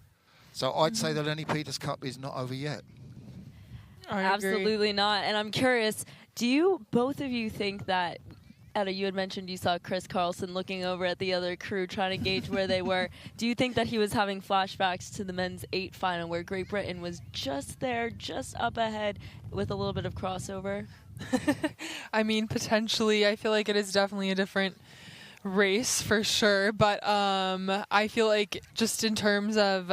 So I'd say the Lenny Peters Cup is not over yet. Absolutely not. And I'm curious, do you, both of you, think that, Etta, you had mentioned you saw Chris Carlson looking over at the other crew trying to gauge where they were. Do you think that he was having flashbacks to the men's 8 final where Great Britain was just there, just up ahead with a little bit of crossover? I mean, potentially. I feel like it is definitely a different race for sure, but I feel like just in terms of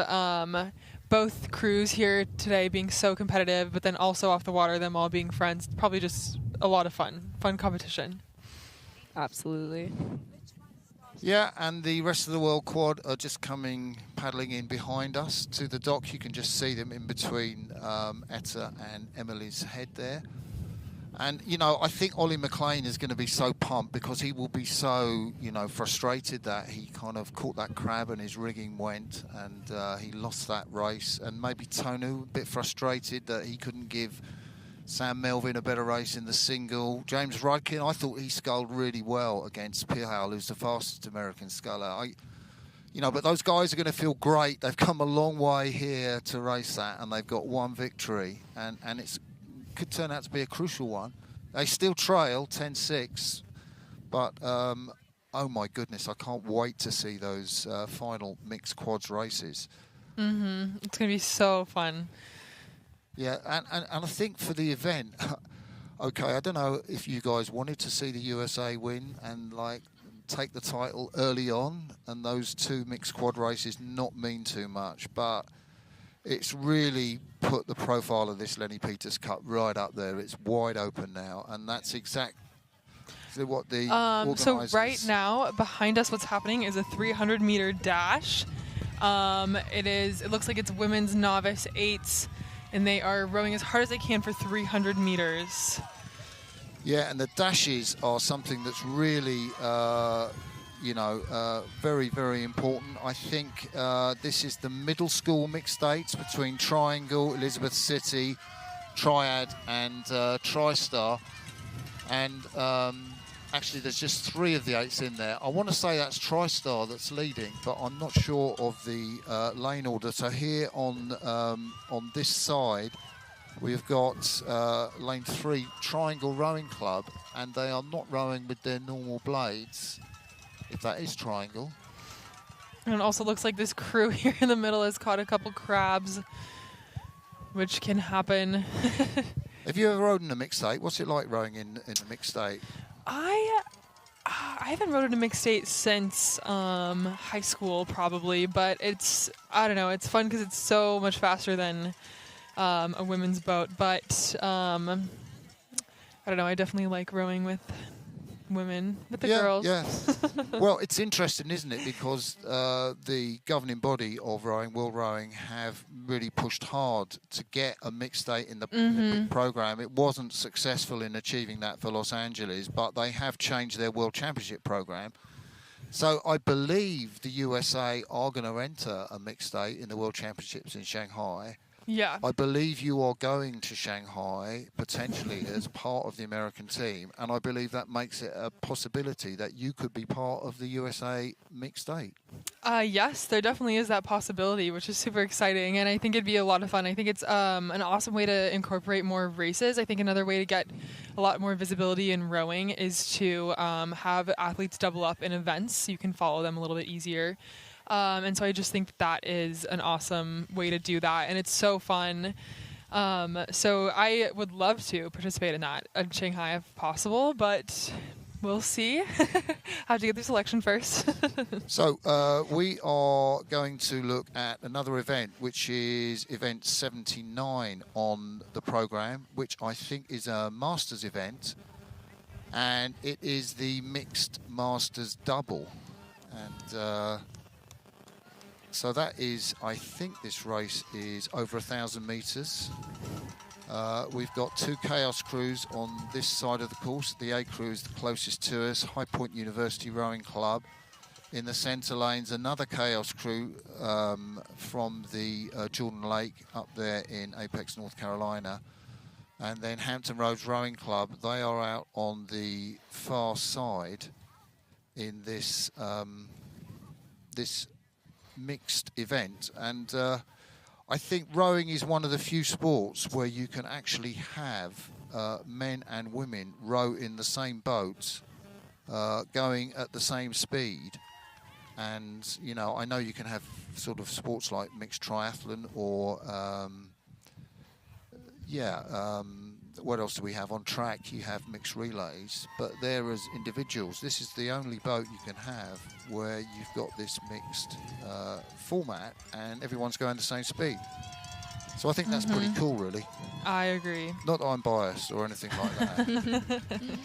both crews here today being so competitive, but then also off the water, them all being friends, probably just a lot of fun competition. Absolutely. Yeah, and the rest of the world quad are just paddling in behind us to the dock. You can just see them in between Etta and Emily's head there. And, you know, I think Ollie McLean is going to be so pumped because he will be so, you know, frustrated that he kind of caught that crab and his rigging went and he lost that race. And maybe Tõnu, a bit frustrated that he couldn't give Sam Melvin a better race in the single. James Rudkin, I thought he sculled really well against Plihal, who's the fastest American sculler. You know, but those guys are going to feel great. They've come a long way here to race that and they've got one victory. And it's could turn out to be a crucial one. They still trail 10-6, but oh my goodness, I can't wait to see those final mixed quads races. It's going to be so fun. Yeah, and I think for the event, okay, I don't know if you guys wanted to see the USA win and like take the title early on and those 2 mixed quad races not mean too much, but it's really put the profile of this Lenny Peters Cup right up there. It's wide open now, and that's exactly what the organisers... So right now, behind us, what's happening is a 300-meter dash. It looks like it's women's novice 8s, and they are rowing as hard as they can for 300 meters. Yeah, and the dashes are something that's really... very, very important. I think this is the middle school mixed eights between Triangle, Elizabeth City, Triad and TriStar. And actually there's just 3 of the 8s in there. I want to say that's TriStar that's leading, but I'm not sure of the lane order. So here on this side, we've got lane 3, Triangle Rowing Club, and they are not rowing with their normal blades. If that is Triangle. And it also looks like this crew here in the middle has caught a couple crabs, which can happen. Have you ever rowed in a mixed eight? What's it like rowing in a mixed eight? I haven't rowed in a mixed eight since high school, probably, but I don't know, it's fun because it's so much faster than a women's boat, but I don't know, I definitely like rowing with women, with the girls. Yeah. Well, it's interesting, isn't it? Because the governing body of rowing, World Rowing, have really pushed hard to get a mixed eight in the Olympic program. It wasn't successful in achieving that for Los Angeles, but they have changed their World Championship program. So I believe the USA are going to enter a mixed eight in the World Championships in Shanghai. Yeah. I believe you are going to Shanghai potentially as part of the American team, and I believe that makes it a possibility that you could be part of the USA mixed eight. Yes, there definitely is that possibility, which is super exciting, and I think it'd be a lot of fun. I think it's an awesome way to incorporate more races. I think another way to get a lot more visibility in rowing is to have athletes double up in events so you can follow them a little bit easier. And so I just think that is an awesome way to do that, and it's so fun. So I would love to participate in that in Shanghai if possible, but we'll see. Have to get the selection first. So we are going to look at another event, which is event 79 on the program, which I think is a Masters event, and it is the Mixed Masters Double. And So that is, I think this race is over 1,000 metres. We've got 2 Chaos crews on this side of the course. The A crew is the closest to us, High Point University Rowing Club. In the centre lanes, another Chaos crew from the Jordan Lake up there in Apex, North Carolina. And then Hampton Roads Rowing Club, they are out on the far side in this this mixed event. And I think rowing is one of the few sports where you can actually have men and women row in the same boat, going at the same speed. And, you know, I know you can have sort of sports like mixed triathlon or, what else do we have on track? You have mixed relays, but they're as individuals. This is the only boat you can have where you've got this mixed format and everyone's going the same speed. So I think that's pretty cool, really. I agree. Not that I'm biased or anything like that.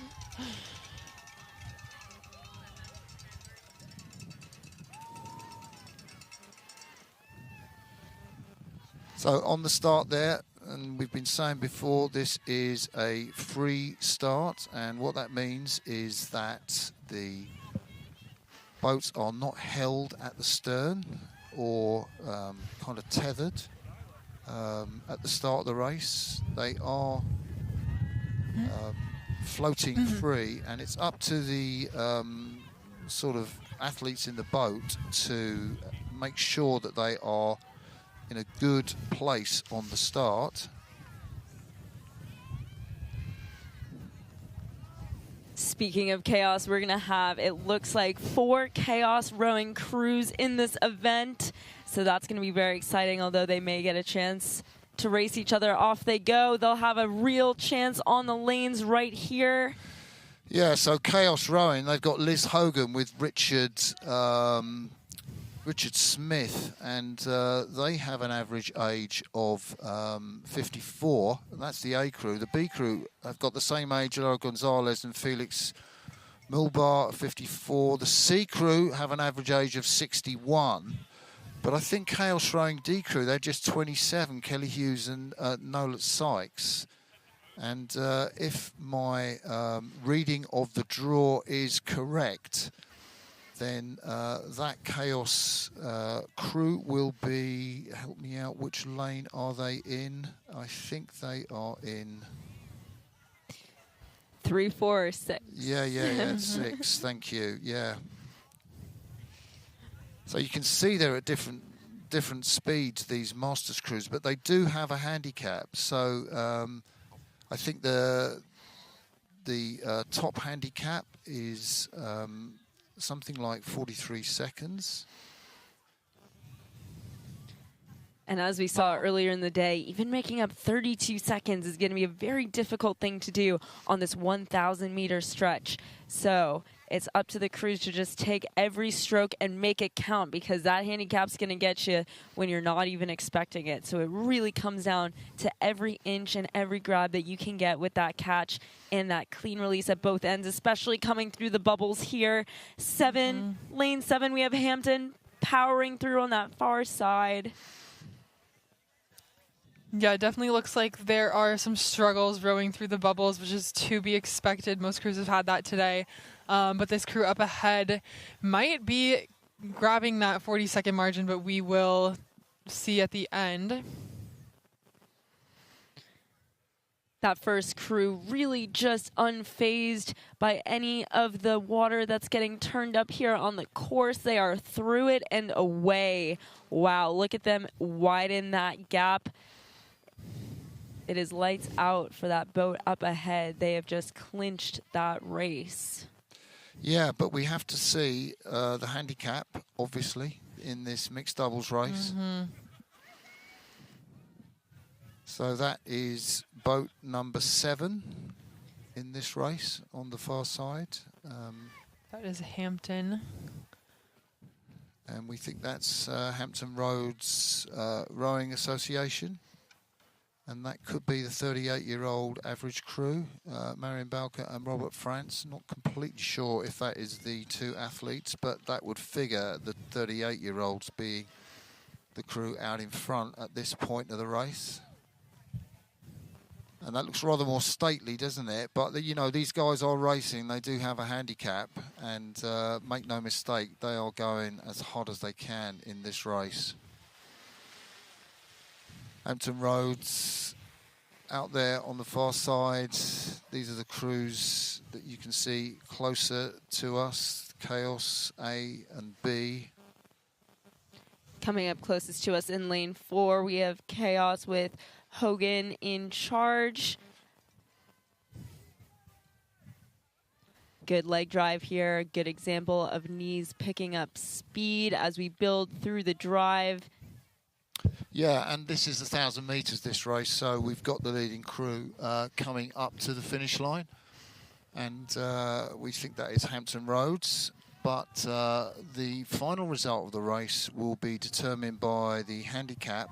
So on the start there, and we've been saying before, this is a free start, and what that means is that the boats are not held at the stern or kind of tethered at the start of the race. They are floating free, and it's up to the sort of athletes in the boat to make sure that they are in a good place on the start. Speaking of chaos, we're going to have, it looks like, 4 chaos rowing crews in this event. So that's going to be very exciting, although they may get a chance to race each other. Off they go. They'll have a real chance on the lanes right here. Yeah, so chaos rowing, they've got Liz Hogan with Richard Smith, and they have an average age of 54. That's the A crew. The B crew have got the same age, Laura Gonzalez and Felix Milbar, 54. The C crew have an average age of 61. But I think Chaos Rowing D crew, they're just 27, Kelly Hughes and Nola Sykes. And if my reading of the draw is correct, then that Chaos crew will be, help me out, which lane are they in? I think they are in 3, 4, or 6. Yeah, 6, thank you, yeah. So you can see they're at different speeds, these Masters crews, but they do have a handicap. So I think the top handicap is something like 43 seconds. And as we saw earlier in the day, even making up 32 seconds is going to be a very difficult thing to do on this 1,000-meter stretch. So it's up to the crews to just take every stroke and make it count, because that handicap's going to get you when you're not even expecting it. So it really comes down to every inch and every grab that you can get with that catch and that clean release at both ends, especially coming through the bubbles here. Lane 7, we have Hampton powering through on that far side. Yeah, it definitely looks like there are some struggles rowing through the bubbles, which is to be expected. Most crews have had that today. But this crew up ahead might be grabbing that 40-second margin, but we will see at the end. That first crew really just unfazed by any of the water that's getting turned up here on the course. They are through it and away. Wow, look at them widen that gap. It is lights out for that boat up ahead. They have just clinched that race. Yeah, but we have to see the handicap, obviously, in this mixed doubles race. So that is boat number 7 in this race on the far side. That is Hampton. And we think that's Hampton Roads Rowing Association. And that could be the 38-year-old average crew, Marion Balker and Robert France. Not completely sure if that is the 2 athletes, but that would figure the 38-year-olds being the crew out in front at this point of the race. And that looks rather more stately, doesn't it? But, you know, these guys are racing. They do have a handicap. And make no mistake, they are going as hard as they can in this race. Hampton Roads out there on the far side. These are the crews that you can see closer to us. Chaos A and B. Coming up closest to us in lane 4, we have Chaos with Hogan in charge. Good leg drive here. Good example of knees picking up speed as we build through the drive. Yeah, and this is 1,000 metres, this race, so we've got the leading crew coming up to the finish line. And we think that is Hampton Roads. But the final result of the race will be determined by the handicap.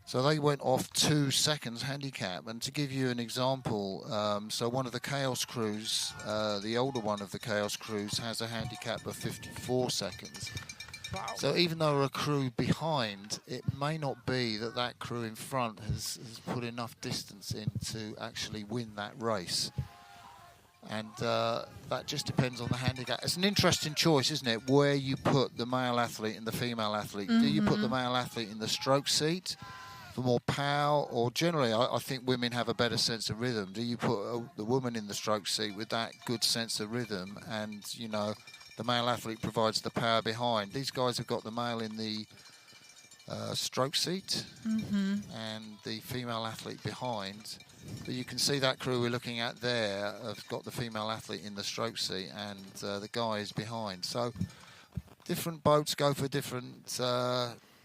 So they went off 2 seconds handicap. And to give you an example, so one of the Chaos crews, the older one of the Chaos crews, has a handicap of 54 seconds. Wow. So even though a crew behind, it may not be that that crew in front has put enough distance in to actually win that race. And that just depends on the handicap. It's an interesting choice, isn't it, where you put the male athlete and the female athlete. Do you put the male athlete in the stroke seat for more power? Or generally, I think women have a better sense of rhythm. Do you put the woman in the stroke seat with that good sense of rhythm and, you know, the male athlete provides the power behind? These guys have got the male in the stroke seat and the female athlete behind. But you can see that crew we're looking at there have got the female athlete in the stroke seat and the guy is behind. So different boats go for different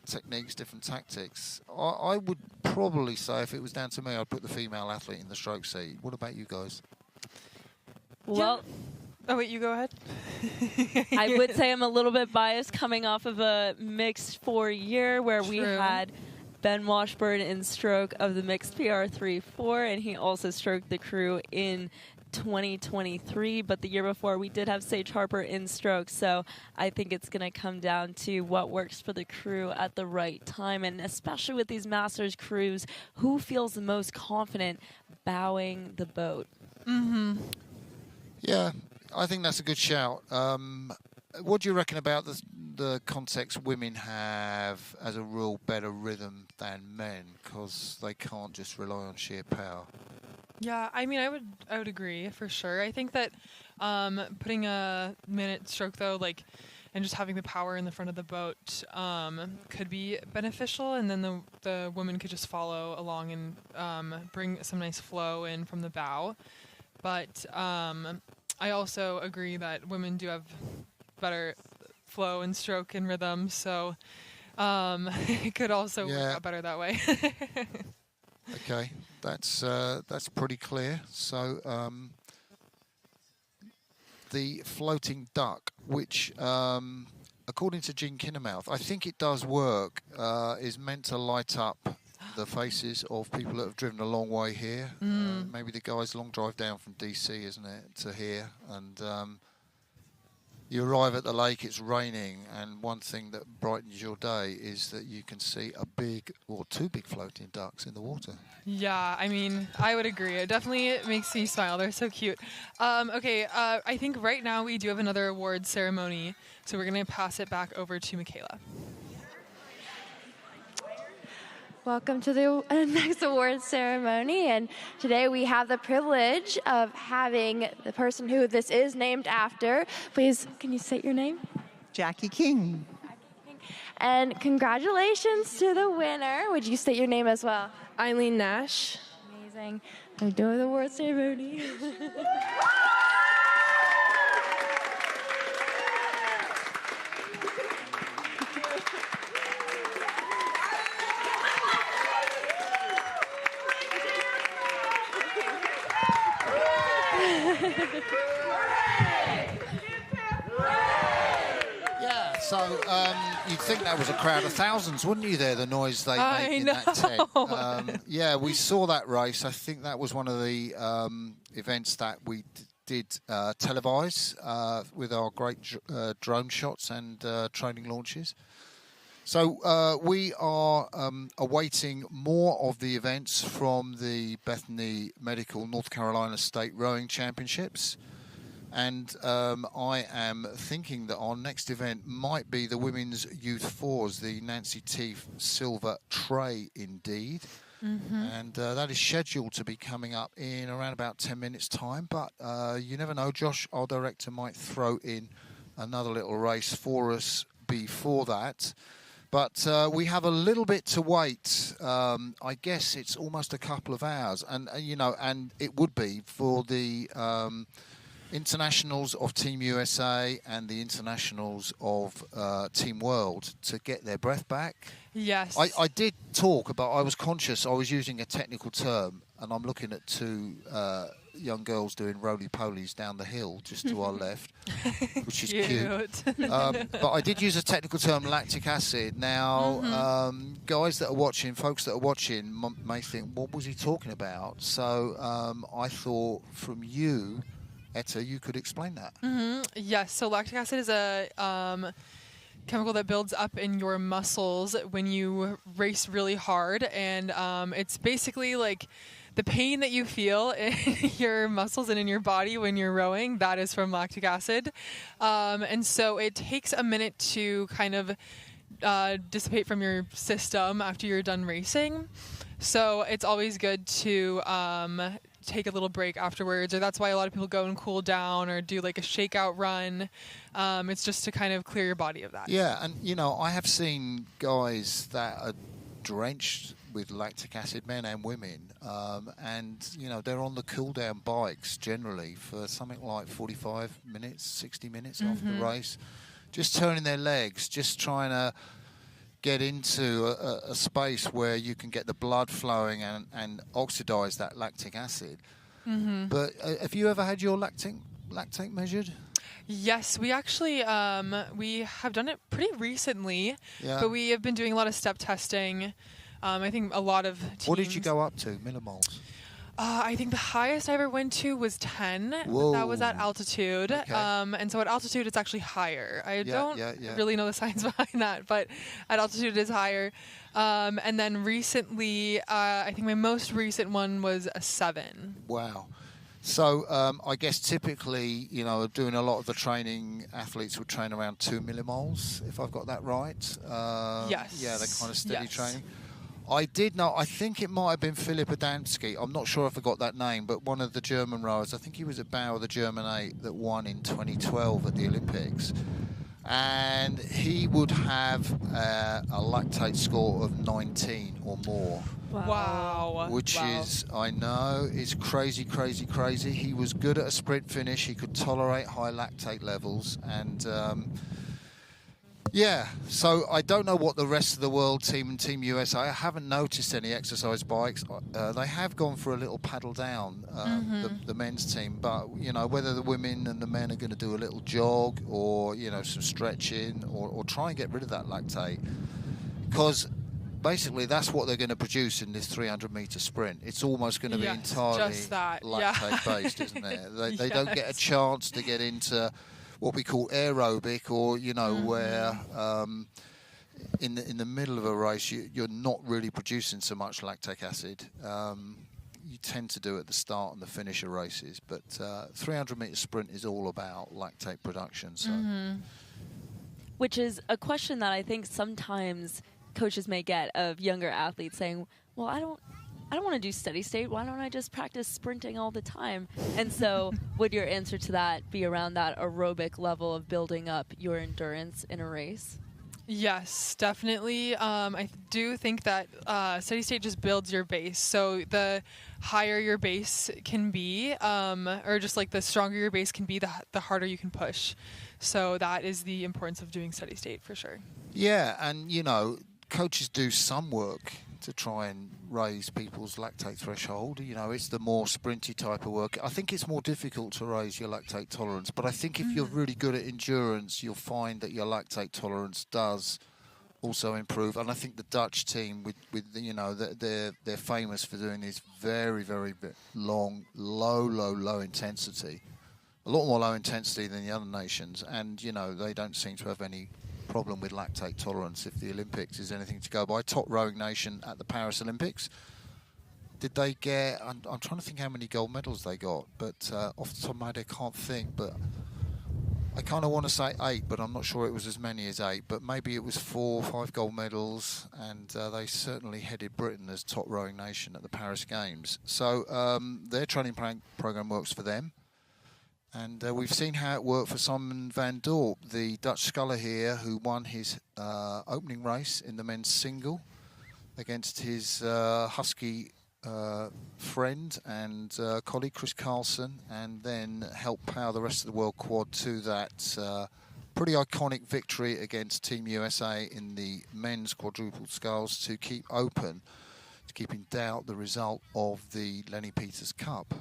techniques, different tactics. I would probably say if it was down to me, I'd put the female athlete in the stroke seat. What about you guys? Well, oh, wait, you go ahead. I would say I'm a little bit biased coming off of a mixed 4 year where we had Ben Washburn in stroke of the mixed PR3-4, and he also stroked the crew in 2023. But the year before, we did have Sage Harper in stroke. So I think it's going to come down to what works for the crew at the right time. And especially with these Masters crews, who feels the most confident bowing the boat? Yeah, I think that's a good shout. What do you reckon about the context women have, as a rule, better rhythm than men because they can't just rely on sheer power? Yeah, I mean, I would agree for sure. I think that putting a minute stroke though, like, and just having the power in the front of the boat could be beneficial, and then the women could just follow along and bring some nice flow in from the bow. But I also agree that women do have better flow and stroke and rhythm, so it could also work out better that way. Okay, that's pretty clear. So the floating duck, which according to Jean Kinnemouth, I think it does work, is meant to light up the faces of people that have driven a long way here. Maybe the guy's long drive down from DC, isn't it, to here, and you arrive at the lake, it's raining, and one thing that brightens your day is that you can see a big, or 2 big floating ducks in the water. Yeah, I mean, I would agree. It definitely makes me smile. They're so cute. Okay, I think right now we do have another award ceremony, so we're going to pass it back over to Michaela. Welcome to the next awards ceremony, and today we have the privilege of having the person who this is named after. Please, can you state your name? Jackie King. And congratulations to the winner. Would you state your name as well? Eileen Nash. Amazing. I'm doing the award ceremony. Yeah, so you'd think that was a crowd of thousands, wouldn't you, there, the noise they made in that tent? Yeah, we saw that race. I think that was one of the events that we did televise with our great drone shots and training launches. So we are awaiting more of the events from the Bethany Medical North Carolina State Rowing Championships. And I am thinking that our next event might be the Women's Youth Fours, the Nancy T. Silver Tray indeed. And that is scheduled to be coming up in around about 10 minutes' time. But you never know, Josh, our director, might throw in another little race for us before that. But we have a little bit to wait. I guess it's almost a couple of hours. And, and it would be for the internationals of Team USA and the internationals of Team World to get their breath back. Yes. I did talk about, I was conscious I was using a technical term, and I'm looking at two young girls doing roly-polies down the hill just to our left, which is cute. But I did use a technical term, lactic acid. Now, guys that are watching, folks that are watching may think, what was he talking about? So I thought from you, Etta, you could explain that. Yes, so lactic acid is a chemical that builds up in your muscles when you race really hard, and it's basically like the pain that you feel in your muscles and in your body when you're rowing, that is from lactic acid. And so it takes a minute to kind of dissipate from your system after you're done racing. So it's always good to take a little break afterwards, or that's why a lot of people go and cool down or do like a shakeout run. It's just to kind of clear your body of that. Yeah, and I have seen guys that are drenched with lactic acid, men and women, and they're on the cool down bikes generally for something like 45 minutes, 60 minutes after the race, just turning their legs, just trying to get into a space where you can get the blood flowing and oxidize that lactic acid. But have you ever had your lactate measured? Yes, we actually we have done it pretty recently, but we have been doing a lot of step testing. I think a lot of teams. What did you go up to, millimoles? I think the highest I ever went to was 10. But that was at altitude. Okay. And so at altitude, it's actually higher. I don't really know the science behind that, but at altitude it is higher. And then recently, I think my most recent one was a 7. Wow. So I guess typically, doing a lot of the training, athletes would train around 2 millimoles, if I've got that right. Yes. Yeah, they're kind of steady training. I did know, I think it might have been Philipp Adamski. I'm not sure if I got that name, but one of the German rowers, I think he was at Bauer, the German 8, that won in 2012 at the Olympics. And he would have a lactate score of 19 or more. Wow. Which is, I know, is crazy, crazy, crazy. He was good at a sprint finish. He could tolerate high lactate levels. And yeah, so I don't know what the rest of the world team and Team USA, I haven't noticed any exercise bikes. They have gone for a little paddle down, the men's team, but, whether the women and the men are going to do a little jog or, some stretching or try and get rid of that lactate. Because basically that's what they're going to produce in this 300-metre sprint. It's almost going to be entirely lactate-based, isn't it? They don't get a chance to get into what we call aerobic, or where in the middle of a race you're not really producing so much lactic acid. You tend to do it at the start and the finish of races, but 300-metre sprint is all about lactate production. So, which is a question that I think sometimes coaches may get of younger athletes saying, "Well, I don't want to do steady state. Why don't I just practice sprinting all the time?" And so would your answer to that be around that aerobic level of building up your endurance in a race? Yes, definitely. I do think that steady state just builds your base. So the higher your base can be, or just like the stronger your base can be, the harder you can push. So that is the importance of doing steady state for sure. Yeah, and coaches do some work to try and raise people's lactate threshold. It's the more sprinty type of work. I think it's more difficult to raise your lactate tolerance, but I think if you're really good at endurance, you'll find that your lactate tolerance does also improve. And I think the Dutch team, they're famous for doing these very, very long, low intensity. A lot more low intensity than the other nations, and they don't seem to have any problem with lactate tolerance if the Olympics is anything to go by. Top rowing nation at the Paris Olympics. Did they get, I'm trying to think how many gold medals they got, but off the top of my head I can't think, but I kind of want to say 8, but I'm not sure it was as many as 8, but maybe it was 4 or 5 gold medals, and they certainly headed Britain as top rowing nation at the Paris Games. So their training program works for them. And we've seen how it worked for Simon van Dorp, the Dutch sculler here, who won his opening race in the men's single against his husky friend and colleague Chris Carlson, and then helped power the rest of the world quad to that pretty iconic victory against Team USA in the men's quadruple sculls to keep open, to keep in doubt the result of the Lenny Peters Cup.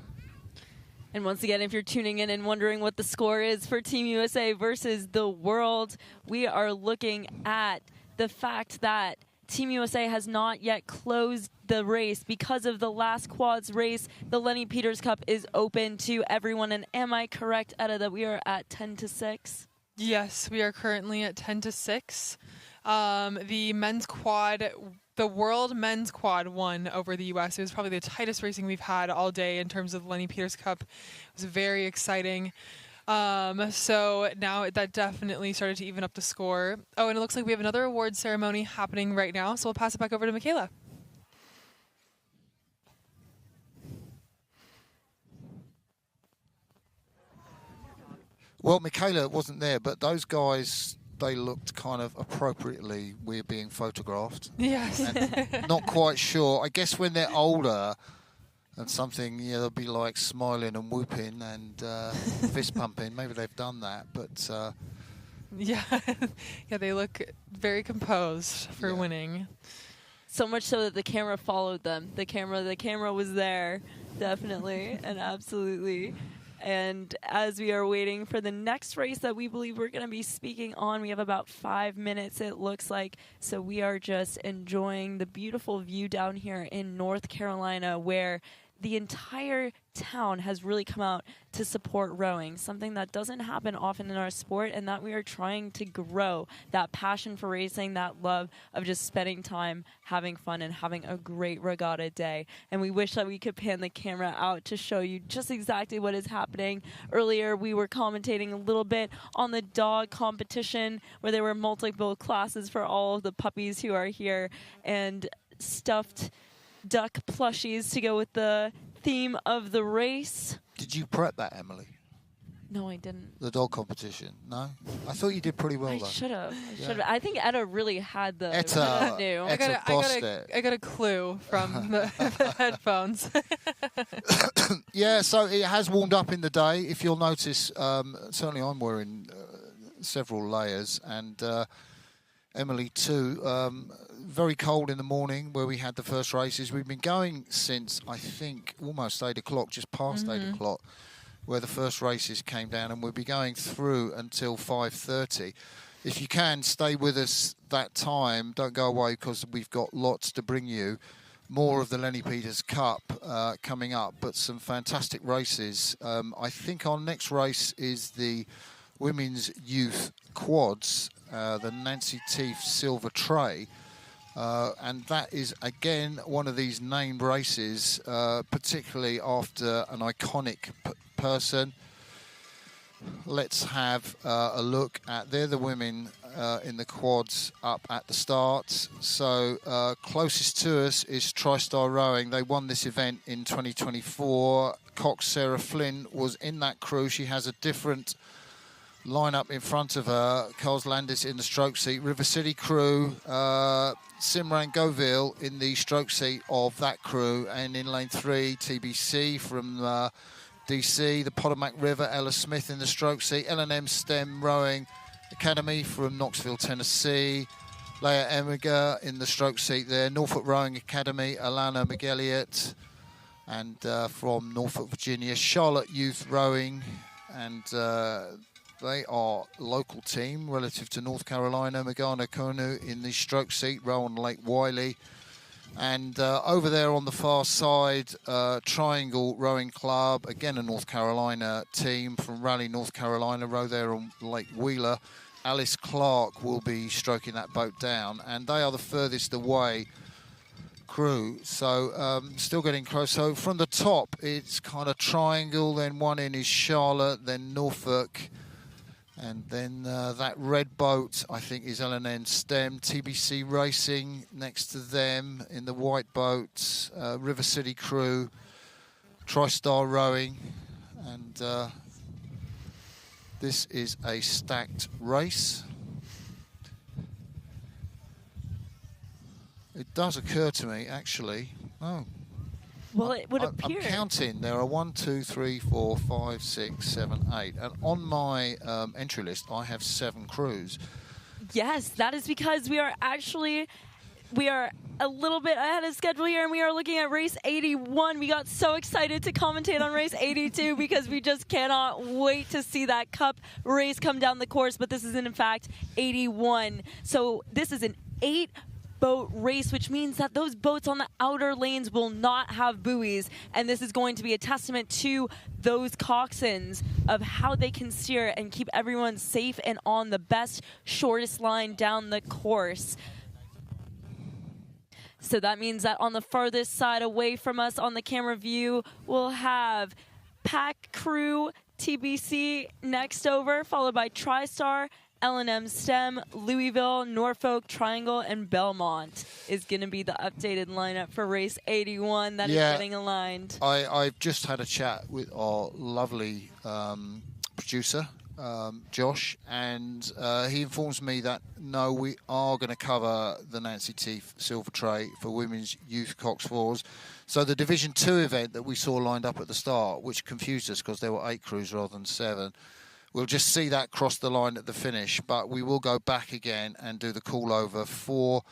And once again, if you're tuning in and wondering what the score is for Team USA versus the world, we are looking at the fact that Team USA has not yet closed the race because of the last quads race. The Lenny Peters Cup is open to everyone. And am I correct, Etta, that we are at 10-6? Yes, we are currently at 10-6. The men's quad, the world men's quad won over the U.S. It was probably the tightest racing we've had all day in terms of the Lenny Peters Cup. It was very exciting. So now that definitely started to even up the score. Oh, and it looks like we have another award ceremony happening right now, so we'll pass it back over to Michaela. Well, Michaela wasn't there, but those guys, they looked kind of appropriately we're being photographed. Yes. And not quite sure. I guess when they're older and something, yeah, they'll be like smiling and whooping and fist pumping. Maybe they've done that, but... yeah, they look very composed for winning. So much so that the camera followed them. The camera was there, definitely and absolutely. And as we are waiting for the next race that we believe we're going to be speaking on, we have about 5 minutes, it looks like. So we are just enjoying the beautiful view down here in North Carolina, where the entire town has really come out to support rowing, something that doesn't happen often in our sport, and that we are trying to grow that passion for racing, that love of just spending time having fun and having a great regatta day. And we wish that we could pan the camera out to show you just exactly what is happening. Earlier we were commentating a little bit on the dog competition, where there were multiple classes for all of the puppies who are here, and stuffed duck plushies to go with the theme of the race. Did you prep that, Emily? No, I didn't. The dog competition? No? I thought you did pretty well, though. I should have. I think Etta really had the... Etta knew. I got a clue from the headphones. Yeah, so it has warmed up in the day. If you'll notice, certainly I'm wearing several layers, and Emily too. Very cold in the morning where we had the first races. We've been going since, I think, almost 8 o'clock, just past 8 o'clock, where the first races came down, and we'll be going through until 5:30. If you can, stay with us that time. Don't go away, because we've got lots to bring you. More of the Lenny Peters Cup coming up, but some fantastic races. I think our next race is the Women's Youth Quads, the Nancy Teef Silver Tray. And that is, again, one of these named races, particularly after an iconic person. Let's have a look at, they're the women in the quads up at the start. So closest to us is TriStar Rowing. They won this event in 2024. Cox Sarah Flynn was in that crew. She has a different lineup in front of her. Carls Landis in the stroke seat. River City crew, Simran Govil in the stroke seat of that crew. And in lane 3, TBC from DC, the Potomac River, Ella Smith in the stroke seat. L&M STEM Rowing Academy from Knoxville, Tennessee. Leah Emiger in the stroke seat there. Norfolk Rowing Academy, Alana McElliott. And from Norfolk, Virginia, Charlotte Youth Rowing. And they are a local team relative to North Carolina. Magana Tõnu in the stroke seat, row on Lake Wiley. And over there on the far side, Triangle Rowing Club, again a North Carolina team from Raleigh, North Carolina, row there on Lake Wheeler. Alice Clark will be stroking that boat down, and they are the furthest away crew, so still getting close. So from the top, it's kind of triangle, then one in is Charlotte, then Norfolk, and then that red boat, I think, is L&N Stem. TBC Racing next to them in the white boat, River City crew, TriStar Rowing, and this is a stacked race. It does occur to me, actually. Oh. Well, it would appear. I'm counting. There are 1, 2, 3, 4, 5, 6, 7, 8. And on my entry list, I have 7 crews. Yes, that is because we are a little bit ahead of schedule here, and we are looking at race 81. We got so excited to commentate on race 82 because we just cannot wait to see that cup race come down the course. But this is in fact 81. So this is an 8-boat race, which means that those boats on the outer lanes will not have buoys, and this is going to be a testament to those coxswains of how they can steer and keep everyone safe and on the best, shortest line down the course. So that means that on the farthest side away from us on the camera view, we'll have Pack Crew TBC next over, followed by TriStar, L&M Stem, Louisville, Norfolk, Triangle, and Belmont is going to be the updated lineup for race 81 that is getting aligned. I've just had a chat with our lovely producer, Josh, and he informs me that no, we are going to cover the Nancy Teeth Silver Tray for women's youth cox fours. So the Division 2 event that we saw lined up at the start, which confused us because there were 8 crews rather than 7, we'll just see that cross the line at the finish, but we will go back again and do the call over for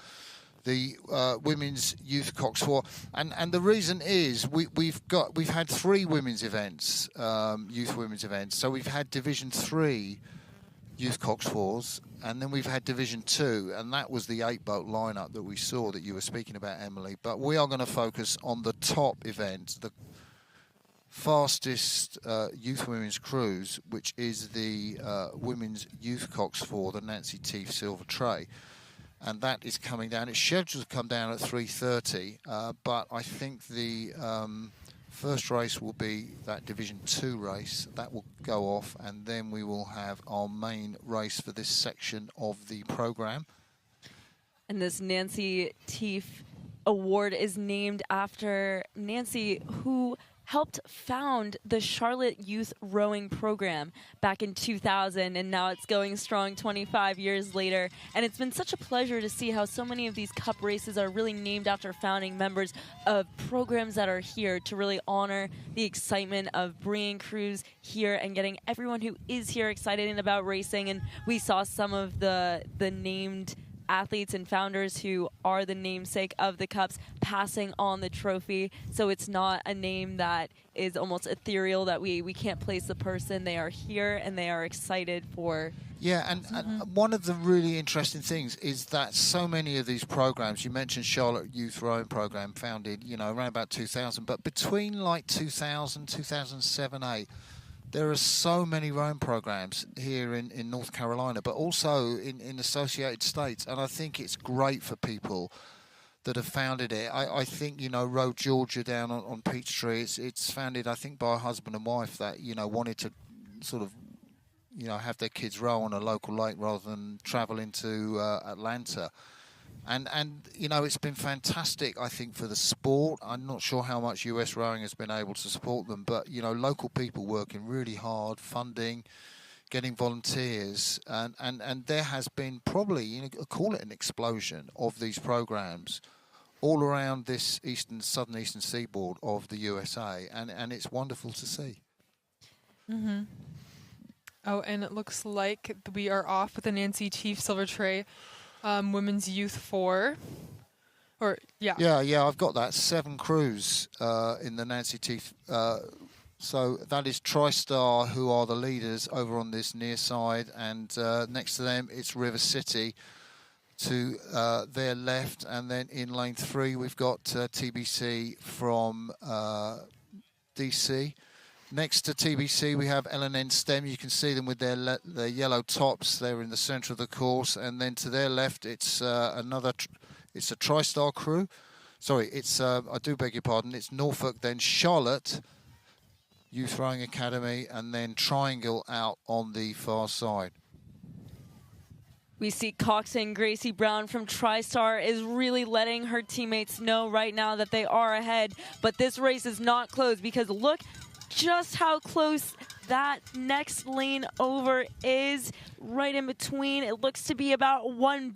the women's youth cox four. And the reason is we've had 3 women's events, youth women's events. So we've had Division 3 youth cox fours, and then we've had Division 2, and that was the 8-boat lineup that we saw that you were speaking about, Emily. But we are going to focus on the top event, the fastest youth women's cruise, which is the women's youth cox four, the Nancy Teeth Silver Tray. And that is coming down. It's scheduled to come down at 3:30, but I think the first race will be that Division 2 race. That will go off, and then we will have our main race for this section of the program. And this Nancy Teeth Award is named after Nancy, who helped found the Charlotte Youth Rowing Program back in 2000, and now it's going strong 25 years later. And it's been such a pleasure to see how so many of these cup races are really named after founding members of programs that are here to really honor the excitement of bringing crews here and getting everyone who is here excited about racing. And we saw some of the named athletes and founders who are the namesake of the cups passing on the trophy, so it's not a name that is almost ethereal, that we can't place the person. They are here and they are excited for. Yeah, and one of the really interesting things is that so many of these programs, you mentioned Charlotte Youth Rowing Program, founded, around about 2000, but between like 2000, 2007, 8, there are so many rowing programs here in North Carolina, but also in Associated States. And I think it's great for people that have founded it. I think, Row Georgia down on Peachtree, it's founded, I think, by a husband and wife that, wanted to sort of, have their kids row on a local lake rather than travel into Atlanta. And it's been fantastic, I think, for the sport. I'm not sure how much US Rowing has been able to support them, but, local people working really hard, funding, getting volunteers, and there has been probably, call it an explosion of these programs all around this southern seaboard of the USA, and it's wonderful to see. Mm-hmm. Oh, and it looks like we are off with the Nancy Teeth Silver Tray Women's Youth 4. Yeah, I've got that. 7 crews in the Nancy Teeth. So that is TriStar, who are the leaders over on this near side, and next to them it's River City to their left, and then in lane 3 we've got TBC from DC. Next to TBC, we have LNN STEM. You can see them with their yellow tops. They're in the centre of the course. And then to their left, it's it's a TriStar crew. Sorry, it's I do beg your pardon. It's Norfolk, then Charlotte Youth Rowing Academy, and then Triangle out on the far side. We see Coxon, Gracie Brown from TriStar is really letting her teammates know right now that they are ahead. But this race is not closed, because look just how close that next lane over is, right in between. It looks to be about one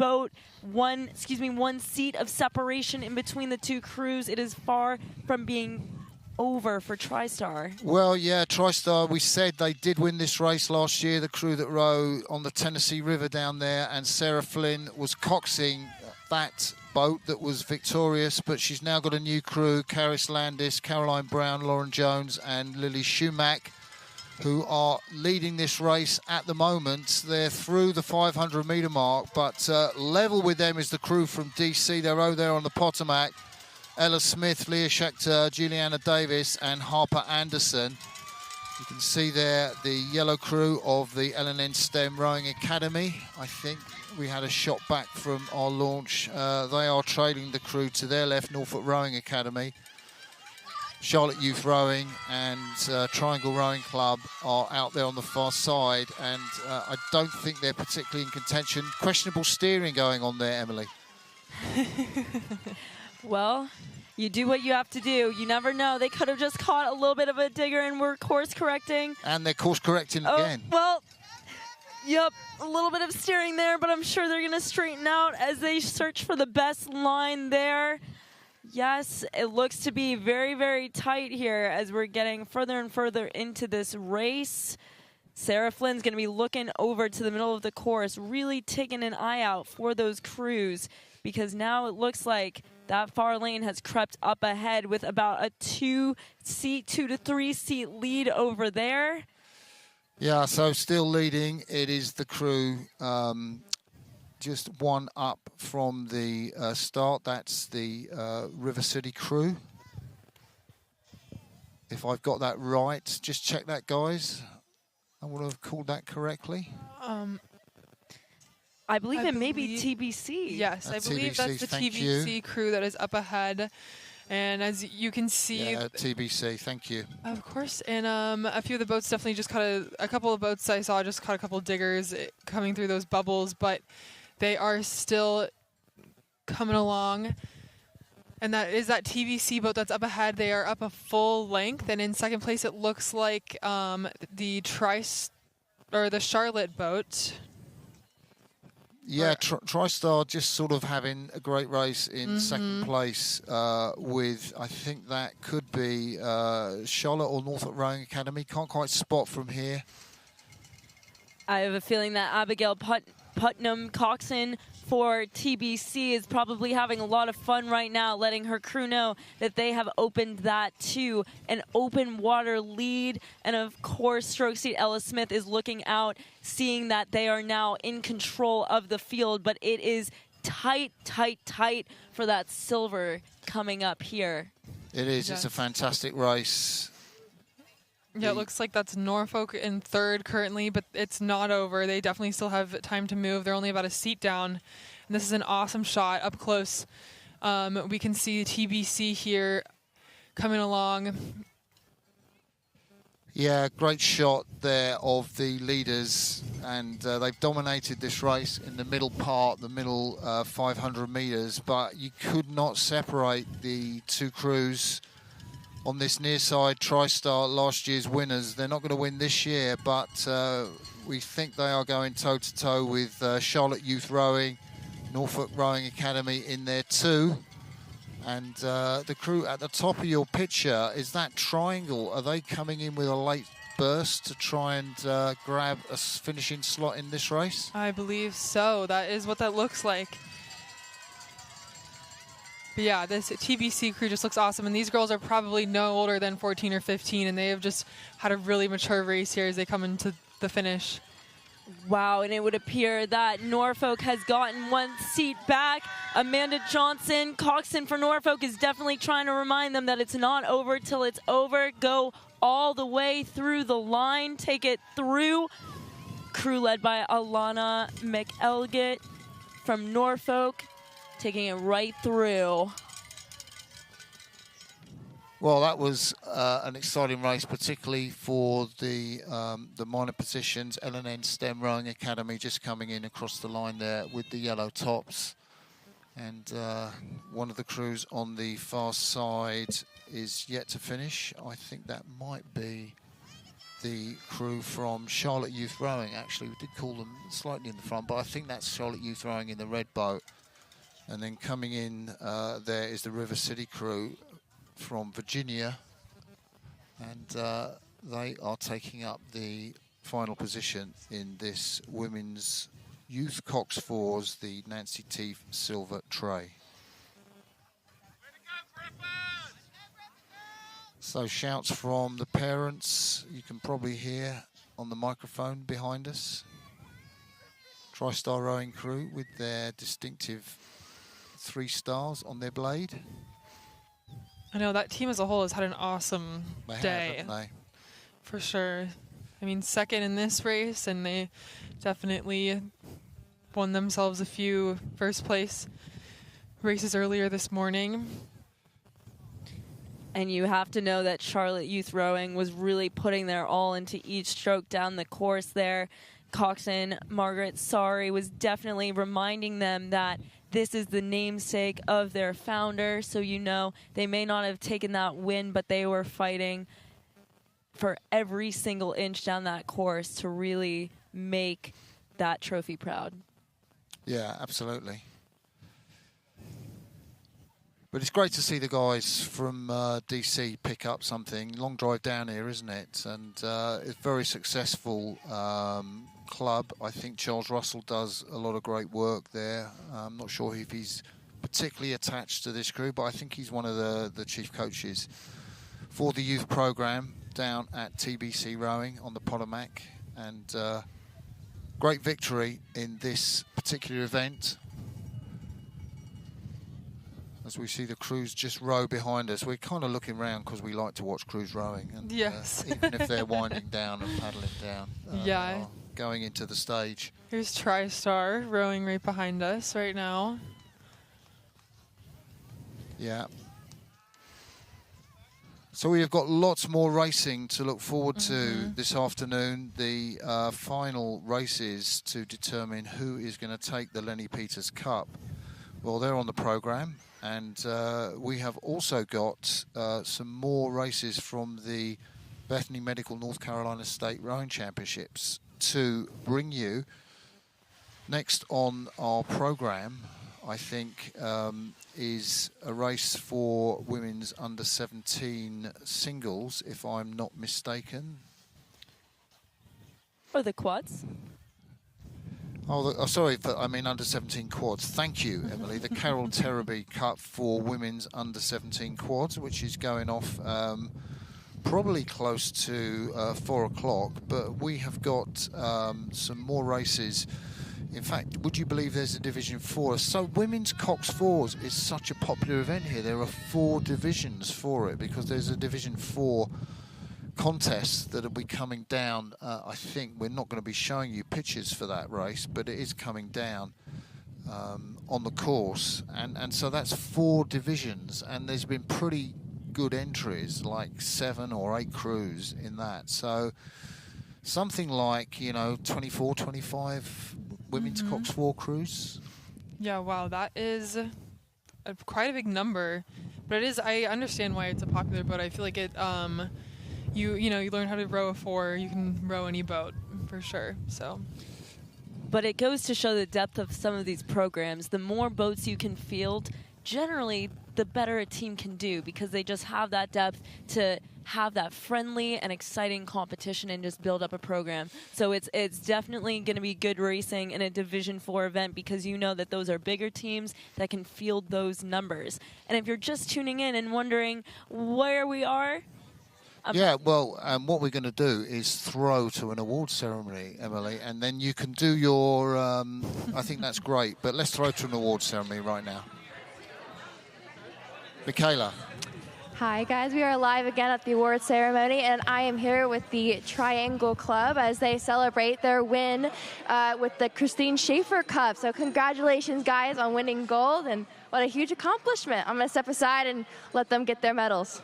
seat of separation in between the two crews. It is far from being over for TriStar. Well, yeah, TriStar, we said they did win this race last year, the crew that row on the Tennessee River down there, and Sarah Flynn was coxing that boat that was victorious, but she's now got a new crew, Caris Landis, Caroline Brown, Lauren Jones and Lily Schumack, who are leading this race at the moment. They're through the 500-metre mark, but level with them is the crew from DC. They row there on the Potomac. Ella Smith, Leah Schechter, Juliana Davis and Harper Anderson. You can see there the yellow crew of the LNN STEM Rowing Academy. I think we had a shot back from our launch. They are trailing the crew to their left, Norfolk Rowing Academy. Charlotte Youth Rowing and Triangle Rowing Club are out there on the far side, and I don't think they're particularly in contention. Questionable steering going on there, Emily. Well, you do what you have to do. You never know. They could have just caught a little bit of a digger and were course correcting. And they're course correcting again. Well, yep, a little bit of steering there, but I'm sure they're going to straighten out as they search for the best line there. Yes, it looks to be very, very tight here as we're getting further and further into this race. Sarah Flynn's going to be looking over to the middle of the course, really taking an eye out for those crews, because now it looks like that far lane has crept up ahead with about a 2 to 3 seat lead over there. Yeah, so still leading. It is the crew just one up from the start. That's the River City crew. If I've got that right, just check that, guys. I would have called that correctly. I believe it may be TBC. Yes, I believe that's the TBC crew that is up ahead. And as you can see... Yeah, TBC, thank you. Of course. And a few of the boats definitely just caught a couple of boats I saw just caught a couple of diggers coming through those bubbles, but they are still coming along. And that is that TBC boat that's up ahead. They are up a full length. And in second place, it looks like the Charlotte boat. Yeah, TriStar just sort of having a great race in second place with, I think that could be Charlotte or Norfolk Rowing Academy. Can't quite spot from here. I have a feeling that Abigail Putnam Coxon for TBC is probably having a lot of fun right now, letting her crew know that they have opened that to an open water lead. And of course, stroke seat Ella Smith is looking out, seeing that they are now in control of the field, but it is tight, tight, tight for that silver coming up here. It is. Yes. It's a fantastic race. Yeah, it looks like that's Norfolk in third currently, but it's not over. They definitely still have time to move. They're only about a seat down. And this is an awesome shot up close. We can see TBC here coming along. Yeah, great shot there of the leaders. And they've dominated this race in the middle part, the middle 500 meters. But you could not separate the two crews on this near side. TriStar, last year's winners. They're not going to win this year, but we think they are going toe-to-toe with Charlotte Youth Rowing, Norfolk Rowing Academy in there too. And the crew at the top of your picture, is that Triangle? Are they coming in with a late burst to try and grab a finishing slot in this race? I believe so. That is what that looks like. But yeah, this TBC crew just looks awesome, and these girls are probably no older than 14 or 15, and they have just had a really mature race here as they come into the finish. Wow, and it would appear that Norfolk has gotten one seat back. Amanda Johnson, Coxon for Norfolk, is definitely trying to remind them that it's not over till it's over. Go all the way through the line, take it through. Crew led by Alana McElgett from Norfolk, taking it right through. Well, that was an exciting race, particularly for the minor positions. L&N STEM Rowing Academy just coming in across the line there with the yellow tops. And one of the crews on the far side is yet to finish. I think that might be the crew from Charlotte Youth Rowing. Actually, we did call them slightly in the front, but I think that's Charlotte Youth Rowing in the red boat. And then coming in there is the River City crew from Virginia, and they are taking up the final position in this women's youth Cox Fours, the Nancy Teef Silver Tray. So shouts from the parents, you can probably hear on the microphone behind us. TriStar Rowing crew with their distinctive 3 stars on their blade. I know that team as a whole has had an awesome day. Haven't they? For sure. I mean, second in this race, and they definitely won themselves a few first place races earlier this morning. And you have to know that Charlotte Youth Rowing was really putting their all into each stroke down the course there. Coxswain Margaret Sari was definitely reminding them that this is the namesake of their founder. So, you know, they may not have taken that win, but they were fighting for every single inch down that course to really make that trophy proud. Yeah, absolutely. But it's great to see the guys from DC pick up something. Long drive down here, isn't it? And it's a very successful club. I think Charles Russell does a lot of great work there. I'm not sure if he's particularly attached to this crew, but I think he's one of the chief coaches for the youth program down at TBC Rowing on the Potomac. And great victory in this particular event. As we see the crews just row behind us, we're kind of looking around because we like to watch crews rowing. And, yes. Even if they're winding down and paddling down. Yeah. Going into the stage. Here's TriStar rowing right behind us right now. Yeah. So we have got lots more racing to look forward to this afternoon. The final races to determine who is going to take the Lenny Peters Cup. Well, they're on the programme. And we have also got some more races from the Bethany Medical North Carolina State Rowing Championships to bring you. Next on our programme, I think, is a race for women's under-17 singles, if I'm not mistaken. Or the quads. Oh, sorry, I mean under-17 quads. Thank you, Emily. The Carol Terraby Cup for women's under-17 quads, which is going off probably close to 4 o'clock. But we have got some more races. In fact, would you believe there's a Division 4? So women's Cox Fours is such a popular event here. There are 4 divisions for it because there's a Division 4 contest that will be coming down. I think we're not going to be showing you pictures for that race, but it is coming down on the course, and so that's 4 divisions, and there's been pretty good entries, like 7 or 8 crews in that. So something like 24, 25 women's Cox 4 crews. Yeah, wow, that is quite a big number, but it is. I understand why it's a popular boat. I feel like it. You learn how to row a 4, you can row any boat for sure. So, but it goes to show the depth of some of these programs. The more boats you can field, generally the better a team can do, because they just have that depth to have that friendly and exciting competition and just build up a program. So it's definitely going to be good racing in a Division 4 event, because you know that those are bigger teams that can field those numbers. And if you're just tuning in and wondering where we are, yeah, well, what we're going to do is throw to an award ceremony, Emily, and then you can do your, I think that's great, but let's throw to an award ceremony right now. Michaela. Hi guys, we are live again at the award ceremony, and I am here with the Triangle Club as they celebrate their win with the Christine Schaefer Cup. So congratulations guys on winning gold, and what a huge accomplishment. I'm going to step aside and let them get their medals.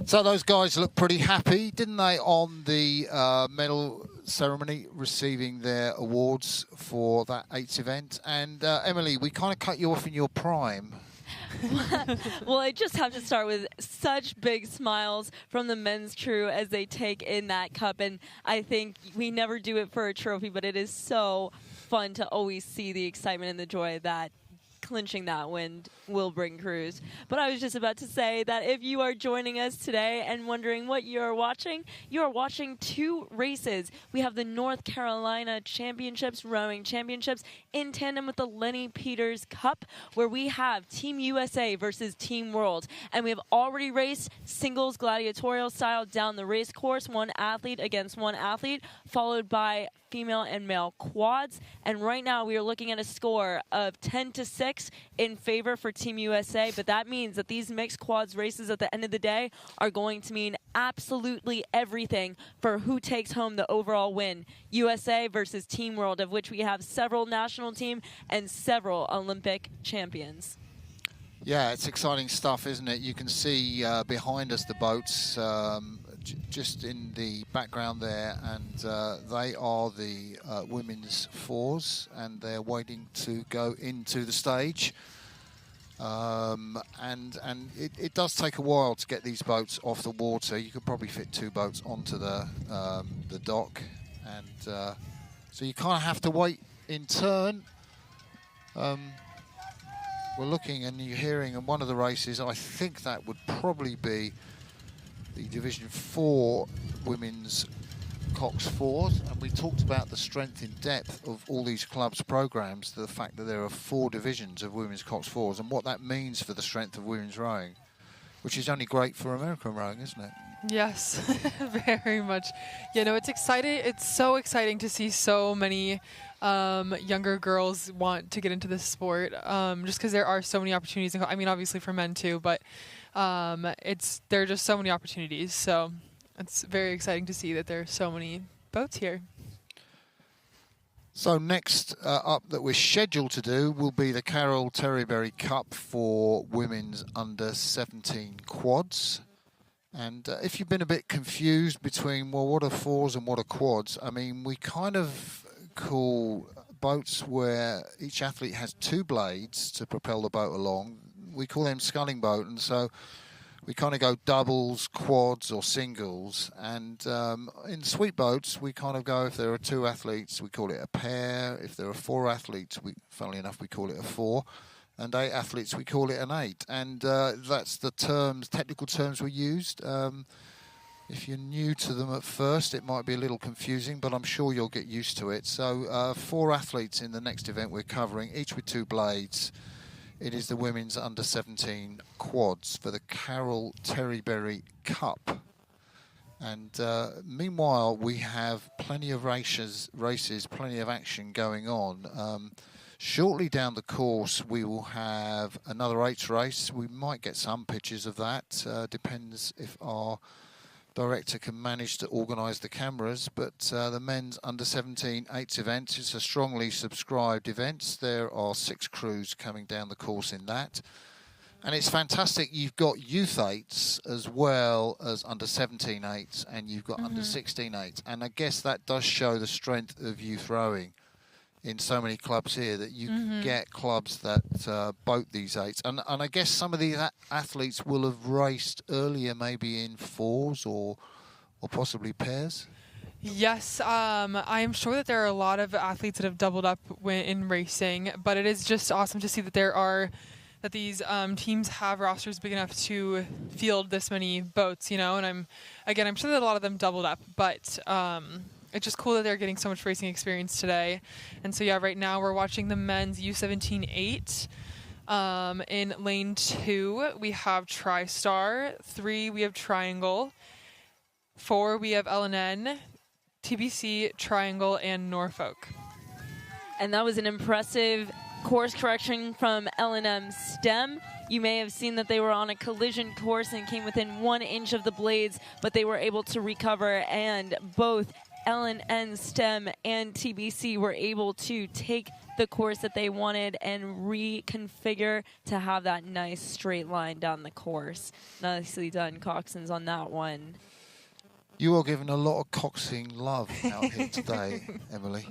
So those guys look pretty happy, didn't they, on the medal ceremony, receiving their awards for that 8th event. And Emily, we kind of cut you off in your prime. Well, I just have to start with such big smiles from the men's crew as they take in that cup. And I think we never do it for a trophy, but it is so fun to always see the excitement and the joy that clinching that win will bring crews. But I was just about to say that if you are joining us today and wondering what you are watching 2 races. We have the North Carolina Championships, Rowing Championships, in tandem with the Lenny Peters Cup, where we have Team USA versus Team World. And we have already raced singles gladiatorial style down the race course, 1 athlete against 1 athlete, followed by female and male quads. And right now we are looking at a score of 10-6 in favor for Team USA, but that means that these mixed quads races at the end of the day are going to mean absolutely everything for who takes home the overall win. USA versus Team World, of which we have several national team and several Olympic champions. Yeah, it's exciting stuff, isn't it? You can see behind us the boats just in the background there, and they are the women's 4s, and they're waiting to go into the stage. And it does take a while to get these boats off the water. You could probably fit 2 boats onto the dock, and so you kind of have to wait in turn. We're looking and you're hearing in one of the races, I think that would probably be the Division 4 women's Cox 4s, and we talked about the strength in depth of all these clubs' programs, the fact that there are 4 divisions of women's Cox 4s, and what that means for the strength of women's rowing, which is only great for American rowing, isn't it? Yes, very much. You know, it's exciting. It's so exciting to see so many younger girls want to get into this sport, just because there are so many opportunities. I mean, obviously for men too, but there are just so many opportunities. So it's very exciting to see that there are so many boats here. So next up that we're scheduled to do will be the Carol Terryberry Cup for women's under 17 quads. And if you've been a bit confused between, well, what are 4s and what are quads? I mean, we kind of call boats where each athlete has 2 blades to propel the boat along. We call them sculling boat, and so we kind of go doubles, quads, or singles. And in sweep boats, we kind of go, if there are 2 athletes, we call it a pair. If there are 4 athletes, funnily enough, we call it a 4. And 8 athletes, we call it an 8. And that's the technical terms we used. If you're new to them at first, it might be a little confusing, but I'm sure you'll get used to it. So 4 athletes in the next event we're covering, each with 2 blades. It is the women's under 17 quads for the Carol Terryberry Cup. And meanwhile, we have plenty of races, plenty of action going on. Shortly down the course, we will have another 8s race. We might get some pictures of that. Depends if our director can manage to organise the cameras. But the men's under 17 8s event is a strongly subscribed event. There are 6 crews coming down the course in that. And it's fantastic. You've got youth 8s as well as under 17 8s, and you've got under 16 8s. And I guess that does show the strength of youth rowing in so many clubs here, that you can get clubs that boat these 8s. And I guess some of these athletes will have raced earlier, maybe in 4s or possibly pairs. Yes, I am sure that there are a lot of athletes that have doubled up in racing, but it is just awesome to see that these teams have rosters big enough to field this many boats, and I'm sure that a lot of them doubled up, but it's just cool that they're getting so much racing experience today. And so, yeah, right now we're watching the men's U17-8. In lane 2, we have TriStar. 3, we have Triangle. 4, we have LNN, TBC, Triangle, and Norfolk. And that was an impressive course correction from L&M STEM. You may have seen that they were on a collision course and came within 1 inch of the blades, but they were able to recover, and both L&N STEM and TBC were able to take the course that they wanted and reconfigure to have that nice straight line down the course. Nicely done, Coxsons, on that one. You are giving a lot of coxing love out here today, Emily.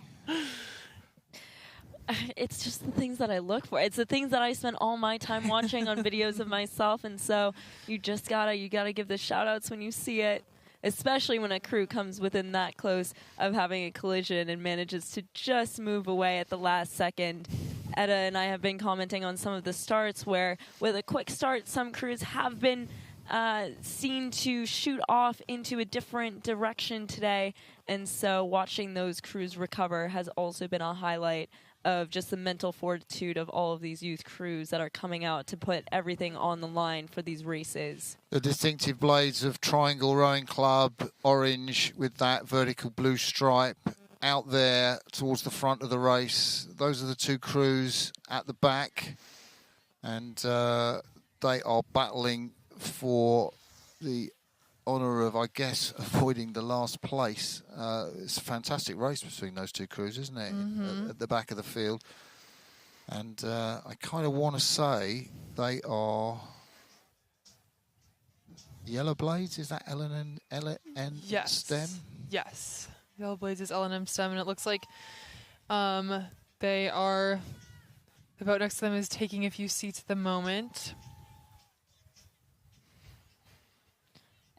It's just the things that I look for. It's the things that I spend all my time watching on videos of myself, and so you gotta give the shout outs when you see it, especially when a crew comes within that close of having a collision and manages to just move away at the last second. Etta and I have been commenting on some of the starts where, with a quick start, some crews have been seen to shoot off into a different direction today, and so watching those crews recover has also been a highlight of just the mental fortitude of all of these youth crews that are coming out to put everything on the line for these races. The distinctive blades of Triangle Rowing Club, orange with that vertical blue stripe out there towards the front of the race. Those are the 2 crews at the back, and they are battling for the honour of, I guess, avoiding the last place. It's a fantastic race between those 2 crews, isn't it? At the back of the field. And I kind of want to say they are Yellow Blades. Is that LN yes. STEM? Yes. Yellow Blades is LNM STEM, and it looks like the boat next to them is taking a few seats at the moment.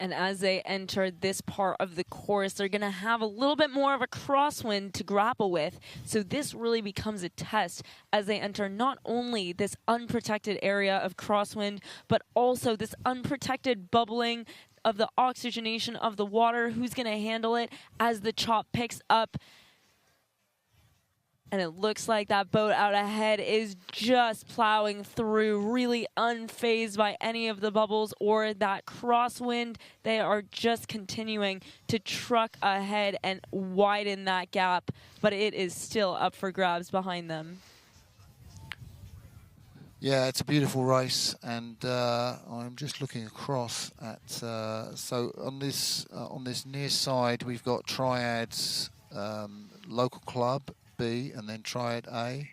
And as they enter this part of the course, they're going to have a little bit more of a crosswind to grapple with. So this really becomes a test as they enter not only this unprotected area of crosswind, but also this unprotected bubbling of the oxygenation of the water. Who's going to handle it as the chop picks up? And it looks like that boat out ahead is just plowing through, really unfazed by any of the bubbles or that crosswind. They are just continuing to truck ahead and widen that gap, but it is still up for grabs behind them. Yeah, it's a beautiful race, and I'm just looking across at so on this near side we've got Triads local club B and then Triad A.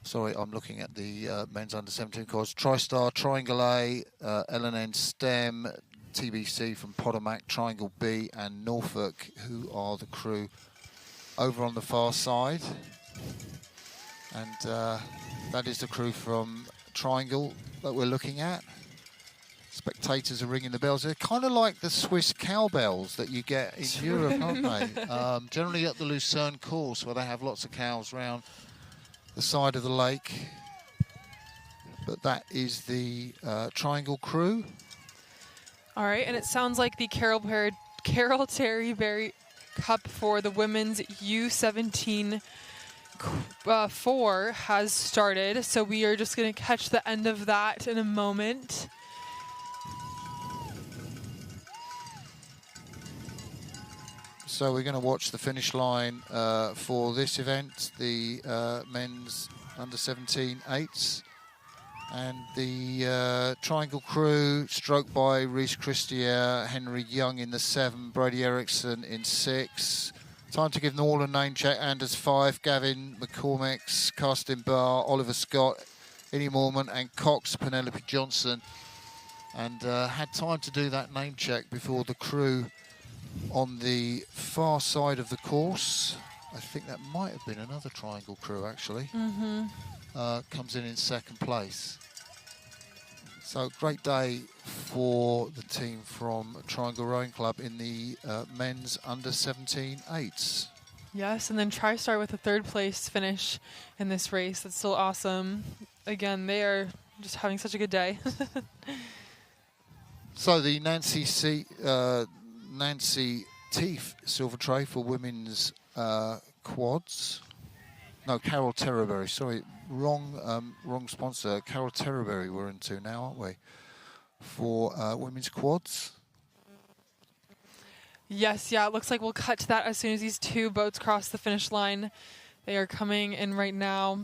Sorry, I'm looking at the men's under 17 course. TriStar, Triangle A, LNN STEM, TBC from Potomac, Triangle B, and Norfolk, who are the crew over on the far side. And that is the crew from Triangle that we're looking at. Spectators are ringing the bells. They're kind of like the Swiss cowbells that you get in Europe, aren't they? Generally at the Lucerne course, where they have lots of cows around the side of the lake. But that is the Triangle crew. All right, and it sounds like the Carol Terryberry Cup for the women's U17 4 has started. So we are just going to catch the end of that in a moment. So we're going to watch the finish line for this event, the men's under 17 8s. And the Triangle crew, stroked by Reese Christier, Henry Young in the 7, Brady Erickson in 6. Time to give them all a name check. Anders 5, Gavin McCormick, Karsten Barr, Oliver Scott Innie Moorman and Cox Penelope Johnson, and had time to do that name check before the crew on the far side of the course. I think that might have been another triangle crew actually. Comes in second place. So great day for the team from Triangle Rowing Club in the men's under 17 eights. Yes, and then TriStar with a third place finish in this race. That's still awesome. Again, they are just having such a good day. So the Nancy Teef silver tray for women's quads. No, Carol Terraberry. Sorry, wrong sponsor. Carol Terraberry we're into now, aren't we? For women's quads. Yes, yeah, it looks like we'll cut to that as soon as these two boats cross the finish line. They are coming in right now.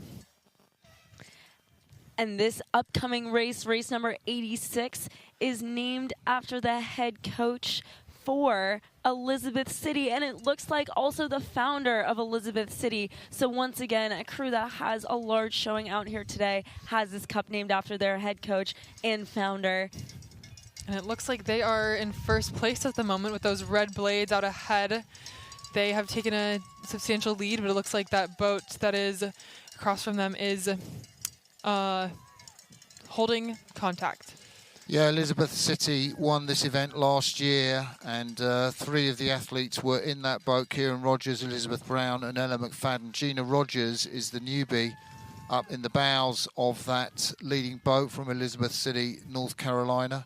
And this upcoming race, race number 86, is named after the head coach for Elizabeth City, and it looks like also the founder of Elizabeth City. So once again, a crew that has a large showing out here today has this cup named after their head coach and founder. And it looks like they are in first place at the moment with those red blades out ahead. They have taken a substantial lead, but it looks like that boat that is across from them is holding contact. Yeah, Elizabeth City won this event last year, and 3 of the athletes were in that boat: Kieran Rogers, Elizabeth Brown and Ella McFadden. Gina Rogers is the newbie up in the bows of that leading boat from Elizabeth City, North Carolina.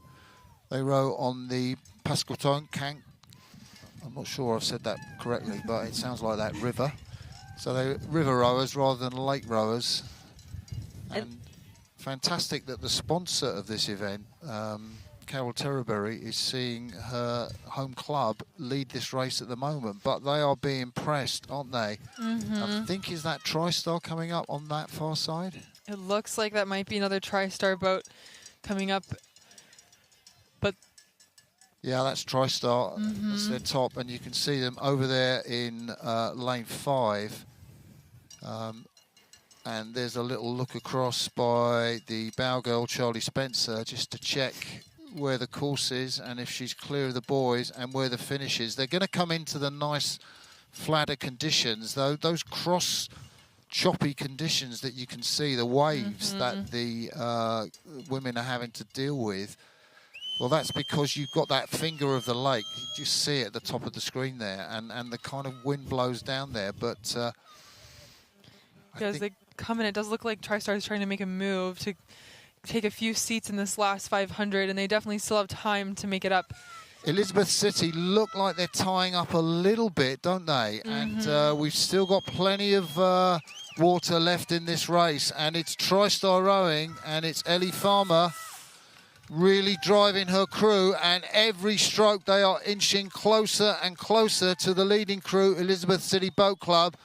They row on the Pasquotank. I'm not sure I've said that correctly, but it sounds like that river. So they're river rowers rather than lake rowers. And fantastic that the sponsor of this event, Carol Terraberry, is seeing her home club lead this race at the moment. But they are being pressed, aren't they? I think, is that TriStar coming up on that far side? It looks like that might be another TriStar boat coming up. But yeah, that's TriStar. That's their top, and you can see them over there in lane 5. And there's a little look across by the bow girl, Charlie Spencer, just to check where the course is and if she's clear of the boys and where the finish is. They're going to come into the nice flatter conditions, though. Those cross choppy conditions that you can see, the waves that the women are having to deal with. Well, that's because you've got that finger of the lake. You just see it at the top of the screen there, and the kind of wind blows down there. But as they come in, it does look like TriStar is trying to make a move to take a few seats in this last 500, and they definitely still have time to make it up. Elizabeth City look like they're tying up a little bit, don't they? And we've still got plenty of water left in this race, and it's TriStar rowing, and it's Ellie Farmer really driving her crew, and every stroke they are inching closer and closer to the leading crew, Elizabeth City Boat Club.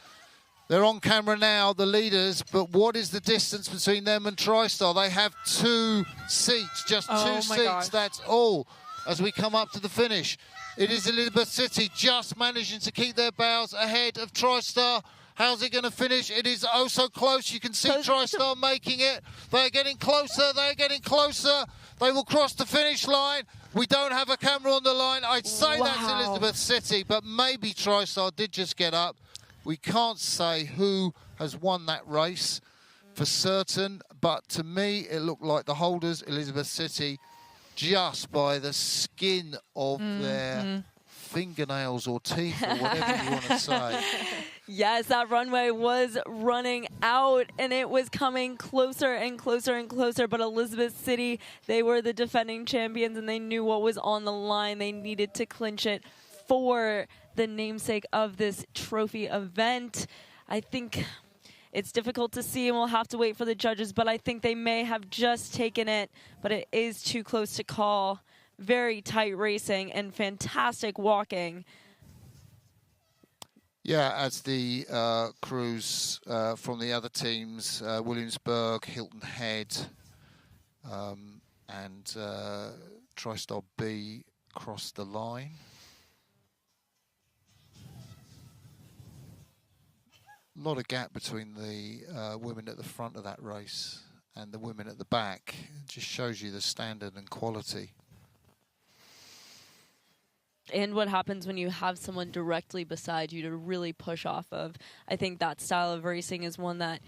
They're on camera now, the leaders, but what is the distance between them and TriStar? They have 2 seats, just 2 seats, that's all, as we come up to the finish. It is Elizabeth City just managing to keep their bows ahead of TriStar. How's it going to finish? It is oh so close. You can see TriStar making it. They're getting closer, they're getting closer. They will cross the finish line. We don't have a camera on the line. I'd say that's Elizabeth City, but maybe TriStar did just get up. We can't say who has won that race for certain, but to me, it looked like the holders, Elizabeth City, just by the skin of their fingernails or teeth or whatever you want to say. Yes, that runway was running out, and it was coming closer and closer and closer. But Elizabeth City, they were the defending champions, and they knew what was on the line. They needed to clinch it for the namesake of this trophy event. I think it's difficult to see, and we'll have to wait for the judges, but I think they may have just taken it, but it is too close to call. Very tight racing and fantastic walking. Yeah, as the crews from the other teams, Williamsburg, Hilton Head, and TriStar B crossed the line. A lot of gap between the women at the front of that race and the women at the back. It just shows you the standard and quality. And what happens when you have someone directly beside you to really push off of. I think that style of racing is one that,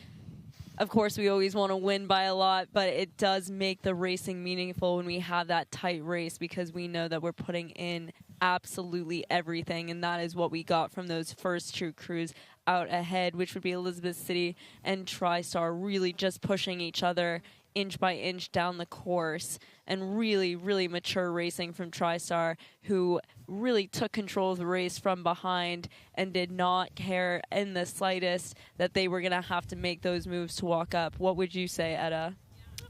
of course, we always want to win by a lot, but it does make the racing meaningful when we have that tight race, because we know that we're putting in absolutely everything, and that is what we got from those first two crews out ahead, which would be Elizabeth City and TriStar, really just pushing each other inch by inch down the course, and really, really mature racing from TriStar, who really took control of the race from behind and did not care in the slightest that they were going to have to make those moves to walk up. What would you say, Etta?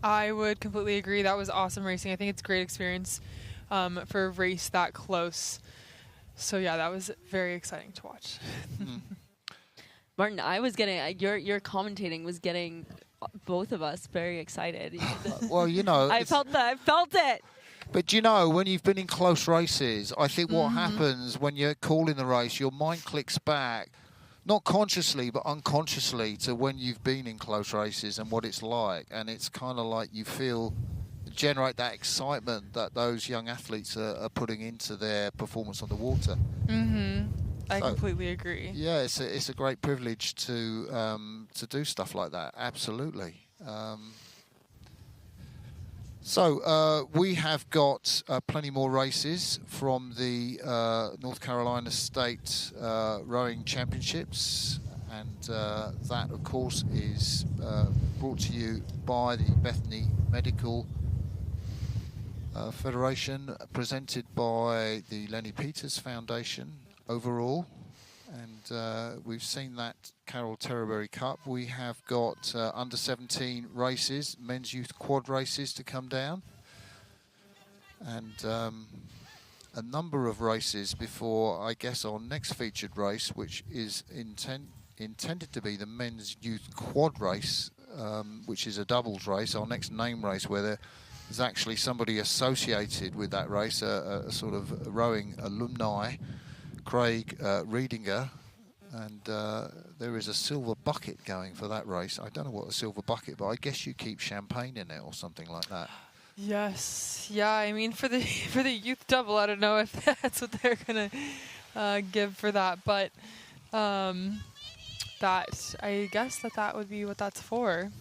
I would completely agree. That was awesome racing. I think it's a great experience for a race that close. So, yeah, that was very exciting to watch. Martin, I was getting, your commentating was getting both of us very excited. Well, you know, I felt it. But you know, when you've been in close races, I think what happens when you're calling the race, your mind clicks back, not consciously but unconsciously, to when you've been in close races and what it's like. And it's kind of like you generate that excitement that those young athletes are putting into their performance on the water. I completely agree. Yeah, it's a great privilege to do stuff like that. Absolutely. So we have got plenty more races from the North Carolina State Rowing Championships, and that, of course, is brought to you by the Bethany Medical Federation, presented by the Lenny Peters Foundation overall. And we've seen that Carroll Terraberry Cup. We have got under 17 races, men's youth quad races to come down, and a number of races before, I guess, our next featured race, which is intended to be the men's youth quad race, which is a doubles race, our next name race, where there's actually somebody associated with that race, a sort of rowing alumni, Craig Reedinger, and there is a silver bucket going for that race. I don't know what a silver bucket, but I guess you keep champagne in it or something like that. Yes, yeah. I mean, for the youth double, I don't know if that's what they're gonna give for that, but that, I guess that would be what that's for.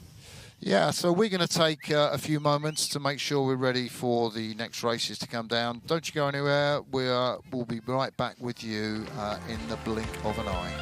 Yeah, so we're going to take a few moments to make sure we're ready for the next races to come down. Don't you go anywhere. We'll be right back with you in the blink of an eye.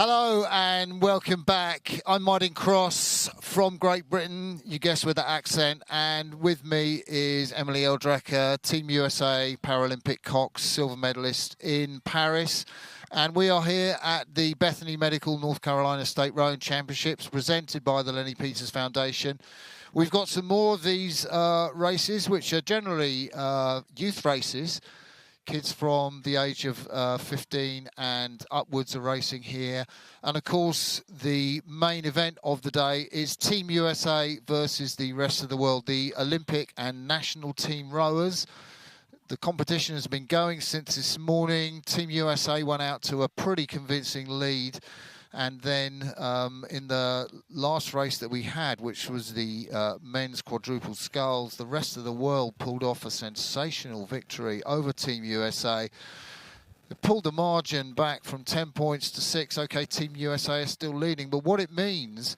Hello and welcome back. I'm Martin Cross from Great Britain, you guessed with the accent, and with me is Emily Eldracker, Team USA Paralympic Cox silver medalist in Paris. And we are here at the Bethany Medical North Carolina State Rowing Championships presented by the Lenny Peters Foundation. We've got some more of these races, which are generally youth races. Kids from the age of 15 and upwards are racing here. And of course, the main event of the day is Team USA versus the rest of the world, the Olympic and national team rowers. The competition has been going since this morning. Team USA went out to a pretty convincing lead. And then in the last race that we had, which was the men's quadruple sculls, the rest of the world pulled off a sensational victory over Team USA. They pulled the margin back from 10 points to 6. Okay, Team USA is still leading, but what it means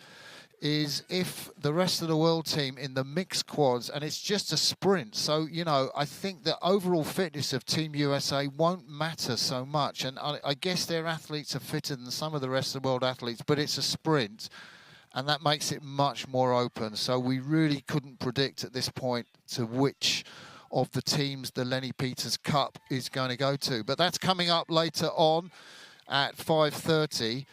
is if the rest of the world team in the mixed quads, and it's just a sprint, so, you know, I think the overall fitness of Team USA won't matter so much, and I guess their athletes are fitter than some of the rest of the world athletes, but it's a sprint, and that makes it much more open, so we really couldn't predict at this point to which of the teams the Lenny Peters Cup is going to go to, but that's coming up later on at 5:30.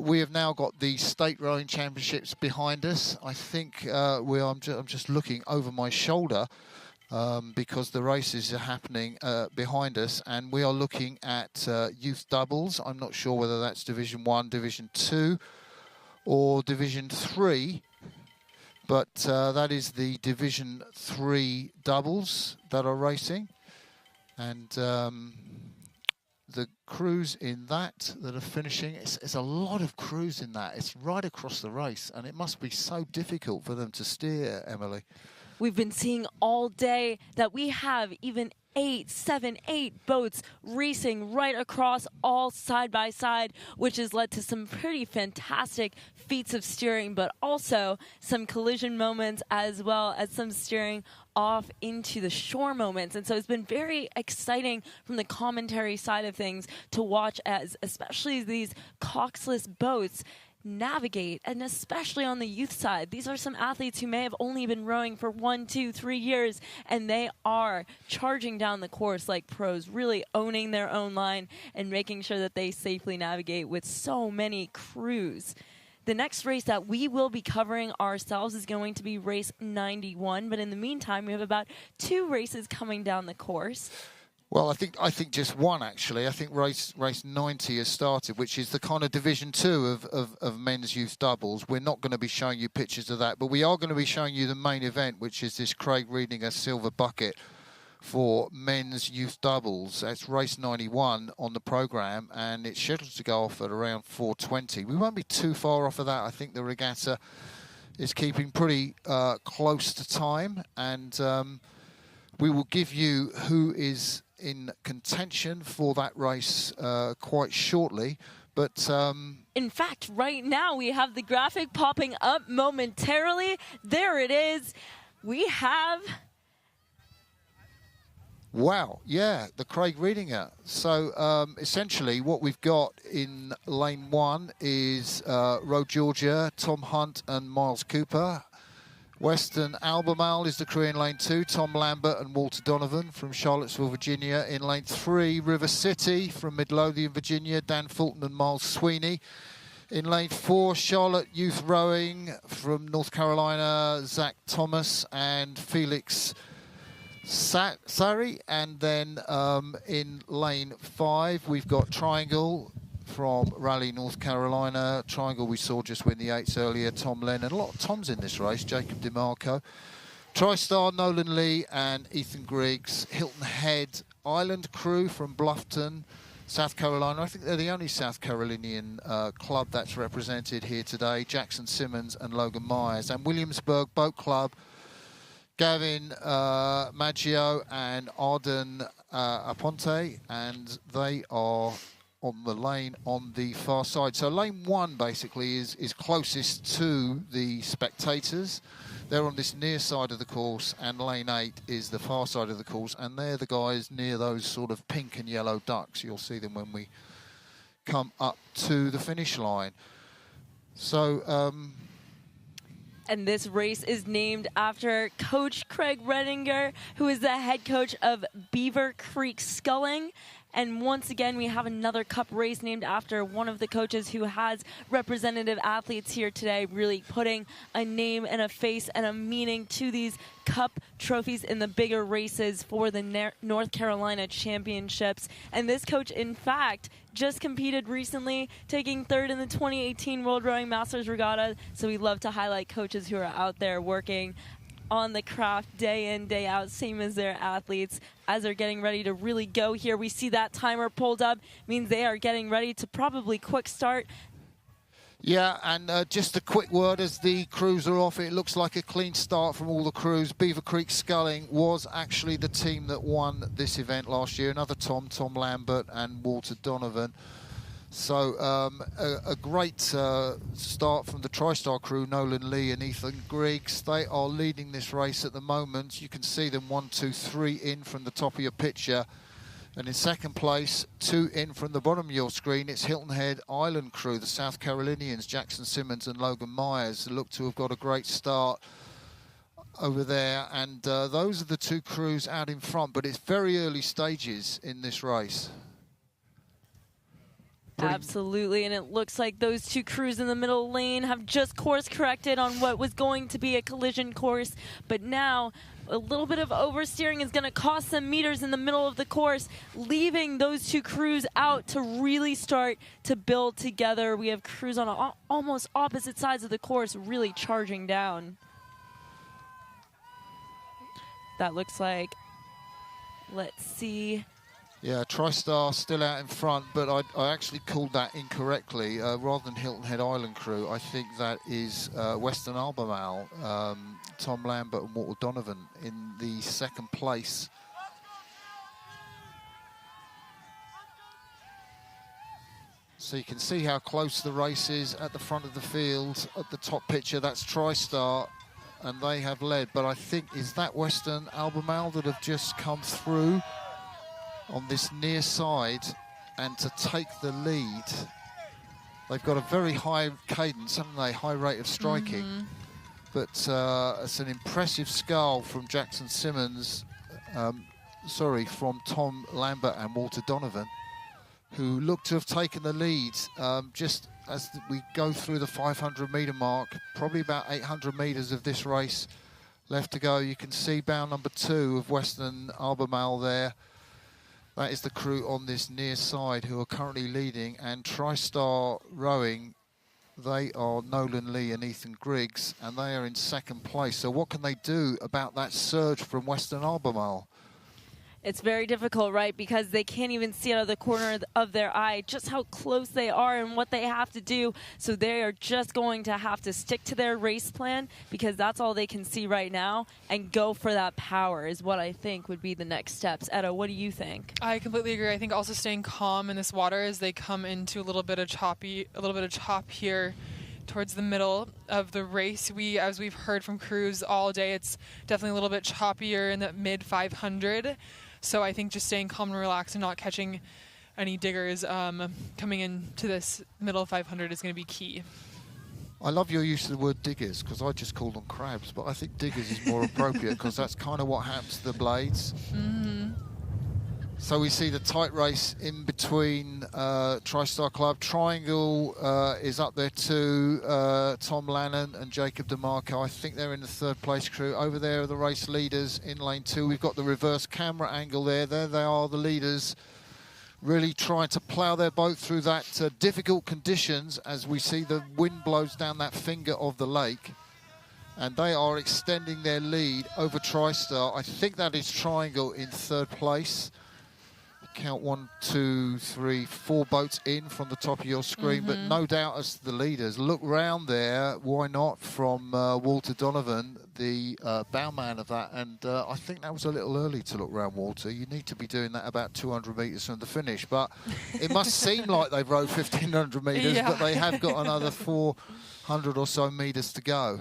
We have now got the state rowing championships behind us. I think I'm just looking over my shoulder because the races are happening behind us, and we are looking at youth doubles. I'm not sure whether that's Division 1, Division 2 or Division 3, but that is the Division 3 doubles that are racing. And the crews in that are finishing, it's a lot of crews in that. It's right across the race, and it must be so difficult for them to steer, Emily. We've been seeing all day that we have even 7, 8 boats racing right across all side by side, which has led to some pretty fantastic feats of steering, but also some collision moments as well as some steering off into the shore moments. And so it's been very exciting from the commentary side of things to watch as especially these coxless boats navigate, and especially on the youth side. These are some athletes who may have only been rowing for 1, 2, 3 years, and they are charging down the course like pros, really owning their own line and making sure that they safely navigate with so many crews. The next race that we will be covering ourselves is going to be race 91, but in the meantime, we have about 2 races coming down the course. Well, I think just one, actually. I think race 90 has started, which is the kind of Division 2 of men's youth doubles. We're not going to be showing you pictures of that, but we are going to be showing you the main event, which is this Craig Reading a silver bucket for men's youth doubles. That's race 91 on the programme, and it's scheduled to go off at around 4:20. We won't be too far off of that. I think the regatta is keeping pretty close to time, and we will give you who is in contention for that race quite shortly. But in fact, right now we have the graphic popping up momentarily. There it is. We have... Wow, yeah, the Craig Readinger. So essentially what we've got in lane 1 is Roe Georgia, Tom Hunt and Miles Cooper. Western Albemarle is the crew in lane 2, Tom Lambert and Walter Donovan from Charlottesville, Virginia. In lane 3, River City from Midlothian, Virginia, Dan Fulton and Miles Sweeney. In lane 4, Charlotte Youth Rowing from North Carolina, Zach Thomas and Felix Sari. And then in lane 5, we've got Triangle from Raleigh, North Carolina. Triangle we saw just win the 8s earlier, Tom Lennon. A lot of Toms in this race, Jacob DeMarco. TriStar, Nolan Lee and Ethan Griggs. Hilton Head Island crew from Bluffton, South Carolina. I think they're the only South Carolinian club that's represented here today. Jackson Simmons and Logan Myers. And Williamsburg Boat Club, Gavin Maggio and Arden Aponte, and they are on the lane on the far side. So lane 1 basically is closest to the spectators. They're on this near side of the course, and lane 8 is the far side of the course, and they're the guys near those sort of pink and yellow ducks. You'll see them when we come up to the finish line. So... And this race is named after Coach Craig Redinger, who is the head coach of Beaver Creek Sculling. And once again, we have another cup race named after one of the coaches who has representative athletes here today, really putting a name and a face and a meaning to these cup trophies in the bigger races for the North Carolina Championships. And this coach, in fact, just competed recently, taking third in the 2018 World Rowing Masters Regatta. So we love to highlight coaches who are out there working on the craft day in, day out, same as their athletes. As they're getting ready to really go here, we see that timer pulled up, means they are getting ready to probably quick start. Yeah, and just a quick word as the crews are off. It looks like a clean start from all the crews. Beaver Creek Sculling was actually the team that won this event last year. Another Tom Lambert and Walter Donovan. So a great start from the TriStar crew, Nolan Lee and Ethan Griggs. They are leading this race at the moment. You can see them 1, 2, 3 in from the top of your picture. And in second place, 2 in from the bottom of your screen, it's Hilton Head Island crew, the South Carolinians, Jackson Simmons and Logan Myers, look to have got a great start over there. And those are the 2 crews out in front, but it's very early stages in this race. Absolutely, and it looks like those 2 crews in the middle lane have just course corrected on what was going to be a collision course, but now a little bit of oversteering is going to cost some meters in the middle of the course, leaving those 2 crews out to really start to build together. We have crews on almost opposite sides of the course really charging down. That looks like, let's see... Yeah, TriStar still out in front, but I actually called that incorrectly. Rather than Hilton Head Island crew, I think that is Western Albemarle, Tom Lambert and Walter Donovan in the second place. So you can see how close the race is at the front of the field. At the top picture, that's TriStar, and they have led. But I think, is that Western Albemarle that have just come through on this near side and to take the lead? They've got a very high cadence, haven't they? High rate of striking. But it's an impressive scull from Jackson Simmons, from Tom Lambert and Walter Donovan, who look to have taken the lead just as we go through the 500-metre mark. Probably about 800 metres of this race left to go. You can see bound number 2 of Western Albemarle there. That is the crew on this near side who are currently leading, and TriStar Rowing, they are Nolan Lee and Ethan Griggs, and they are in second place. So what can they do about that surge from Western Albemarle? It's very difficult, right, because they can't even see out of the corner of their eye just how close they are and what they have to do. So they are just going to have to stick to their race plan, because that's all they can see right now, and go for that power is what I think would be the next steps. Etta, what do you think? I completely agree. I think also staying calm in this water as they come into a little bit of chop here towards the middle of the race. As we've heard from crews all day, it's definitely a little bit choppier in the mid 500. So I think just staying calm and relaxed and not catching any diggers coming into this middle 500 is going to be key. I love your use of the word diggers, because I just call them crabs, but I think diggers is more appropriate, because that's kind of what happens to the blades. So we see the tight race in between TriStar Club. Triangle is up there too. Tom Lannon and Jacob DeMarco. I think they're in the 3rd place crew. Over there are the race leaders in lane 2. We've got the reverse camera angle there. There they are, the leaders, really trying to plough their boat through that difficult conditions as we see the wind blows down that finger of the lake. And they are extending their lead over TriStar. I think that is Triangle in 3rd place. Count 1, 2, 3, 4 boats in from the top of your screen, but no doubt as the leaders. Look round there, why not, from Walter Donovan, the bowman of that. And I think that was a little early to look round, Walter. You need to be doing that about 200 metres from the finish. But it must seem like they've rowed 1,500 metres, but they have got another 400 or so metres to go.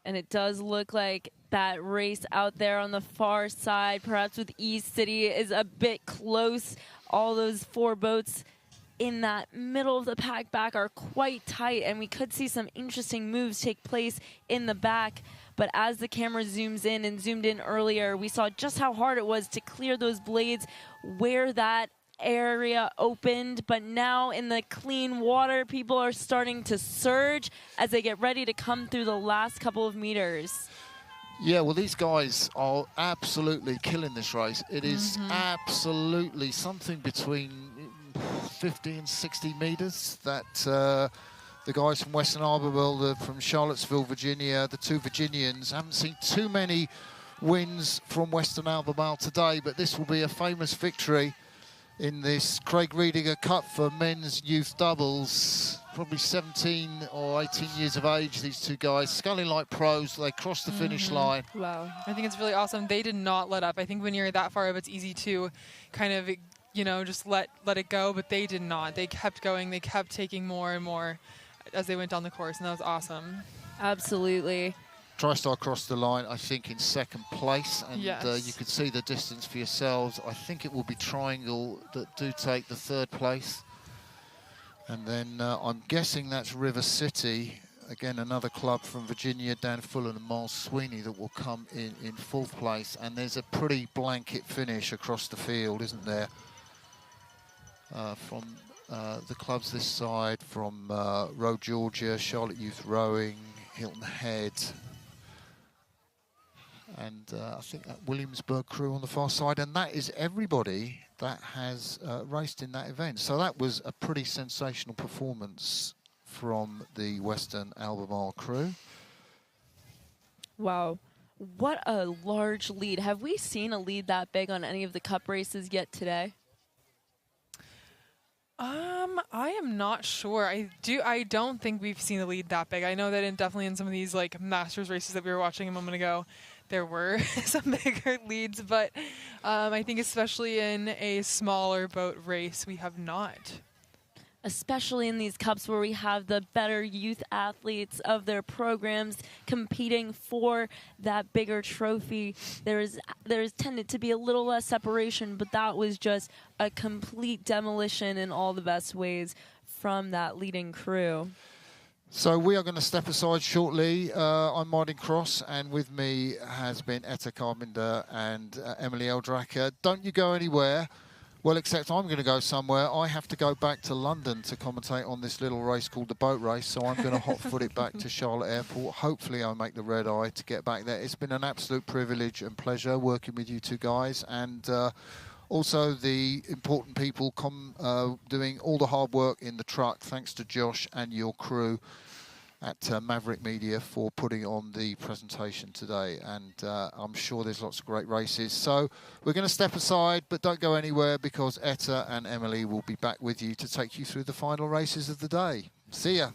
And it does look like that race out there on the far side, perhaps with East City, is a bit close. All those 4 boats in that middle of the pack back are quite tight, and we could see some interesting moves take place in the back. But as the camera zooms in and zoomed in earlier, we saw just how hard it was to clear those blades where that area opened. But now in the clean water, people are starting to surge as they get ready to come through the last couple of meters. Yeah, well, these guys are absolutely killing this race. It is absolutely something between 50 and 60 meters that the guys from Western Albemarle, from Charlottesville, Virginia, the two Virginians, haven't seen too many wins from Western Albemarle today, but this will be a famous victory in this Craig Riediger Cup for men's youth doubles. Probably 17 or 18 years of age, these two guys, sculling like pros. They crossed the finish line. Wow. I think it's really awesome. They did not let up. I think when you're that far up, it's easy to kind of, you know, just let it go, but they did not. They kept going. They kept taking more and more as they went down the course, and that was awesome. Absolutely. TriStar crossed the line, I think, in second place, and yes. you could see the distance for yourselves. I think it will be Triangle that do take the third place. And then I'm guessing that's River City, again, another club from Virginia, Dan Fullen and Miles Sweeney, that will come in fourth place. And there's a pretty blanket finish across the field, isn't there? From the clubs this side, from Row Georgia, Charlotte Youth Rowing, Hilton Head, and I think that Williamsburg crew on the far side. And that is everybody that has raced in that event. So that was a pretty sensational performance from the Western Albemarle crew. Wow. What a large lead. Have we seen a lead that big on any of the cup races yet today? I am not sure. I don't think we've seen a lead that big. I know that definitely in some of these like Masters races that we were watching a moment ago, there were some bigger leads, but I think especially in a smaller boat race, we have not. Especially in these cups where we have the better youth athletes of their programs competing for that bigger trophy, there's tended to be a little less separation, but that was just a complete demolition in all the best ways from that leading crew. So we are going to step aside shortly. I'm Martin Cross, and with me has been Etta Carminder and Emily Eldracker. Don't you go anywhere. Well, except I'm going to go somewhere. I have to go back to London to commentate on this little race called the boat race, so I'm going to hot-foot it back to Charlotte Airport. Hopefully I'll make the red eye to get back there. It's been an absolute privilege and pleasure working with you two guys, and also the important people doing all the hard work in the truck. Thanks to Josh and your crew at Maverick Media for putting on the presentation today, and I'm sure there's lots of great races. So we're going to step aside, but don't go anywhere, because Etta and Emily will be back with you to take you through the final races of the day. See ya.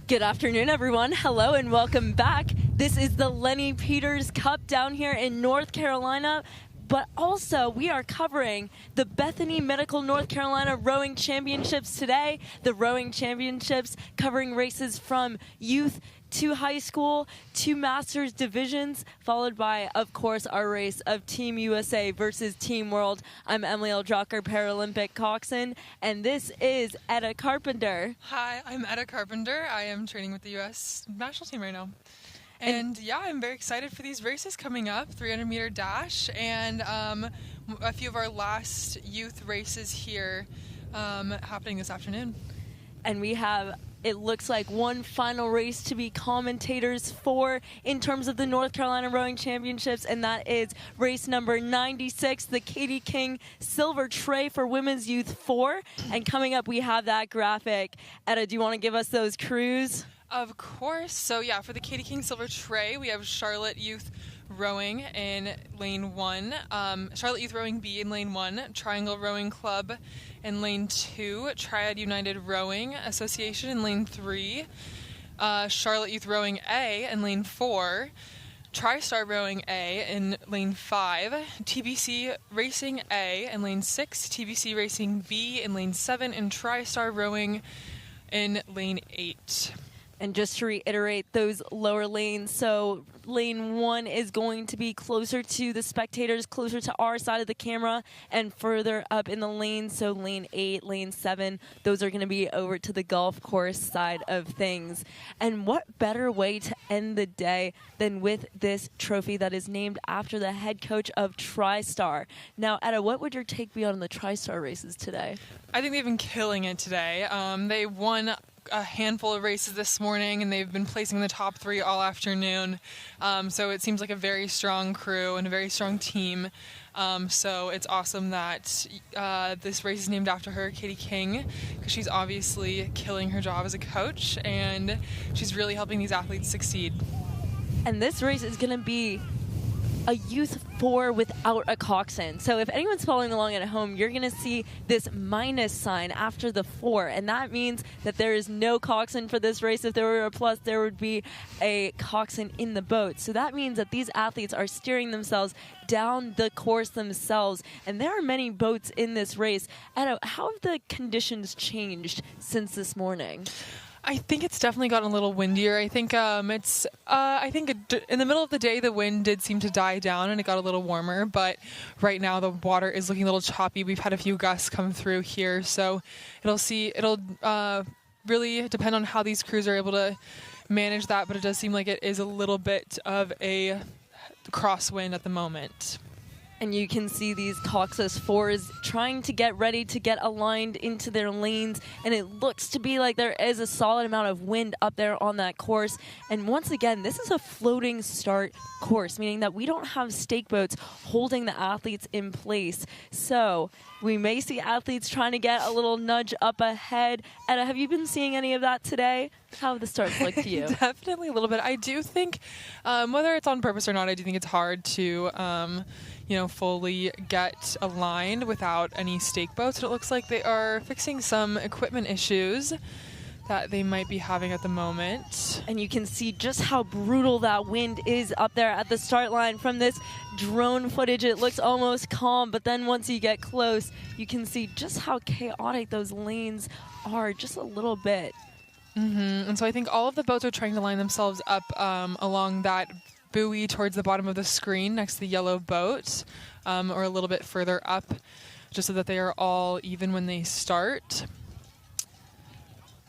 Good afternoon, everyone. Hello and welcome back. This is the Lenny Peters Cup down here in North Carolina. But also, we are covering the Bethany Medical North Carolina Rowing Championships today. The Rowing Championships covering races from youth to high school, to Masters divisions, followed by, of course, our race of Team USA versus Team World. I'm Emily Eldrocker, Paralympic coxswain, and this is Etta Carpenter. Hi, I'm Etta Carpenter. I am training with the U.S. national team right now. And yeah, I'm very excited for these races coming up, 300-meter dash, and a few of our last youth races here happening this afternoon. And we have, it looks like, one final race to be commentators for in terms of the North Carolina Rowing Championships, and that is race number 96, the Katie King Silver Tray for Women's Youth 4. And coming up, we have that graphic. Etta, do you want to give us those crews? Of course. So yeah, for the Katie King Silver Tray, we have Charlotte Youth Rowing in lane 1, Charlotte Youth Rowing B in lane 1, Triangle Rowing Club in lane 2, Triad United Rowing Association in lane 3, Charlotte Youth Rowing A in lane 4, TriStar Rowing A in lane 5, TBC Racing A in lane 6, TBC Racing B in lane 7, and TriStar Rowing in lane 8. And just to reiterate those lower lanes, so lane 1 is going to be closer to the spectators, closer to our side of the camera, and further up in the lane, so lane 8, lane 7, those are going to be over to the golf course side of things. And what better way to end the day than with this trophy that is named after the head coach of TriStar. Now, Etta, what would your take be on the TriStar races today? I think they've been killing it today. They won a handful of races this morning, and they've been placing in the top 3 all afternoon. So it seems like a very strong crew and a very strong team. So it's awesome that this race is named after her, Katie King, because she's obviously killing her job as a coach, and she's really helping these athletes succeed. And this race is going to be a youth 4 without a coxswain. So if anyone's following along at home, you're going to see this minus sign after the 4, and that means that there is no coxswain for this race. If there were a plus, there would be a coxswain in the boat. So that means that these athletes are steering themselves down the course themselves, and there are many boats in this race. Etta, how have the conditions changed since this morning? I think it's definitely gotten a little windier. I think in the middle of the day, the wind did seem to die down and it got a little warmer, but right now the water is looking a little choppy. We've had a few gusts come through here, so it'll really depend on how these crews are able to manage that, but it does seem like it is a little bit of a crosswind at the moment. And you can see these Coxus 4s trying to get ready to get aligned into their lanes, and it looks to be like there is a solid amount of wind up there on that course. And once again, this is a floating start course, meaning that we don't have stake boats holding the athletes in place. So we may see athletes trying to get a little nudge up ahead. Etta, have you been seeing any of that today? How have the starts looked to you? Definitely a little bit. I do think, whether it's on purpose or not, I do think it's hard to fully get aligned without any stake boats. And it looks like they are fixing some equipment issues that they might be having at the moment. And you can see just how brutal that wind is up there at the start line. From this drone footage, it looks almost calm, but then once you get close, you can see just how chaotic those lanes are, just a little bit. Mm-hmm. And so I think all of the boats are trying to line themselves up along that buoy towards the bottom of the screen next to the yellow boat, or a little bit further up, just so that they are all even when they start.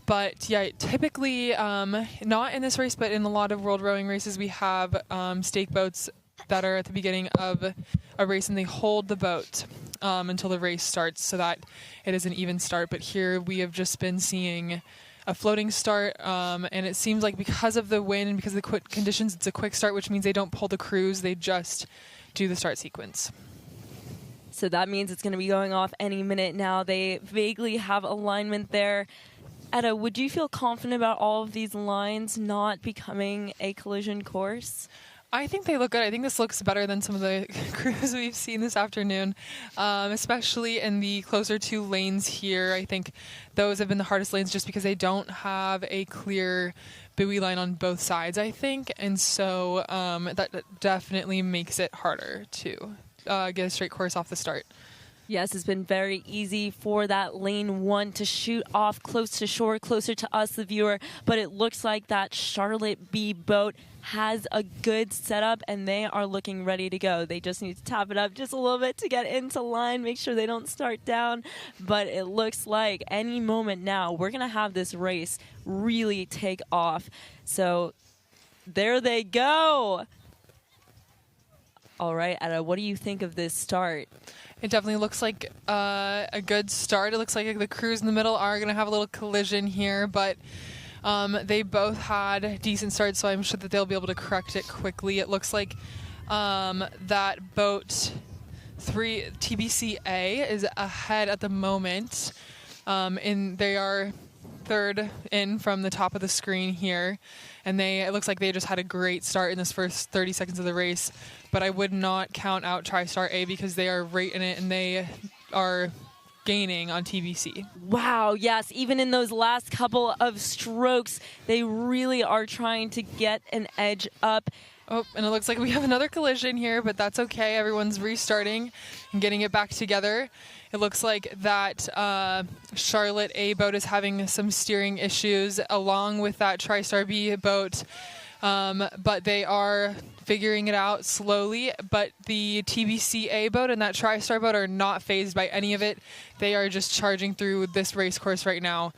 But yeah, typically, not in this race, but in a lot of world rowing races, we have stake boats that are at the beginning of a race, and they hold the boat until the race starts so that it is an even start. But here we have just been seeing a floating start, and it seems like because of the wind and because of the conditions, it's a quick start, which means they don't pull the crews, they just do the start sequence. So that means it's going to be going off any minute now. They vaguely have alignment there. Etta, would you feel confident about all of these lines not becoming a collision course? I think they look good. I think this looks better than some of the crews we've seen this afternoon, especially in the closer two lanes here. I think those have been the hardest lanes just because they don't have a clear buoy line on both sides, I think. And so that definitely makes it harder to get a straight course off the start. Yes, it's been very easy for that lane 1 to shoot off close to shore, closer to us, the viewer. But it looks like that Charlotte B boat has a good setup, and they are looking ready to go. They just need to tap it up just a little bit to get into line, make sure they don't start down. But it looks like any moment now, we're going to have this race really take off. So there they go. All right, Etta, what do you think of this start? It definitely looks like a good start. It looks like the crews in the middle are going to have a little collision here, but they both had decent starts, so I'm sure that they'll be able to correct it quickly. It looks like that boat 3 TBCA is ahead at the moment, and they are third in from the top of the screen here, and it looks like they just had a great start in this first 30 seconds of the race. But I would not count out TriStar A because they are right in it and they are gaining on TBC. Wow, yes, even in those last couple of strokes, they really are trying to get an edge up. Oh, and it looks like we have another collision here, but that's okay. Everyone's restarting and getting it back together. It looks like that Charlotte A boat is having some steering issues along with that TriStar B boat. But they are figuring it out slowly. But the TBCA boat and that TriStar boat are not phased by any of it. They are just charging through this race course right now.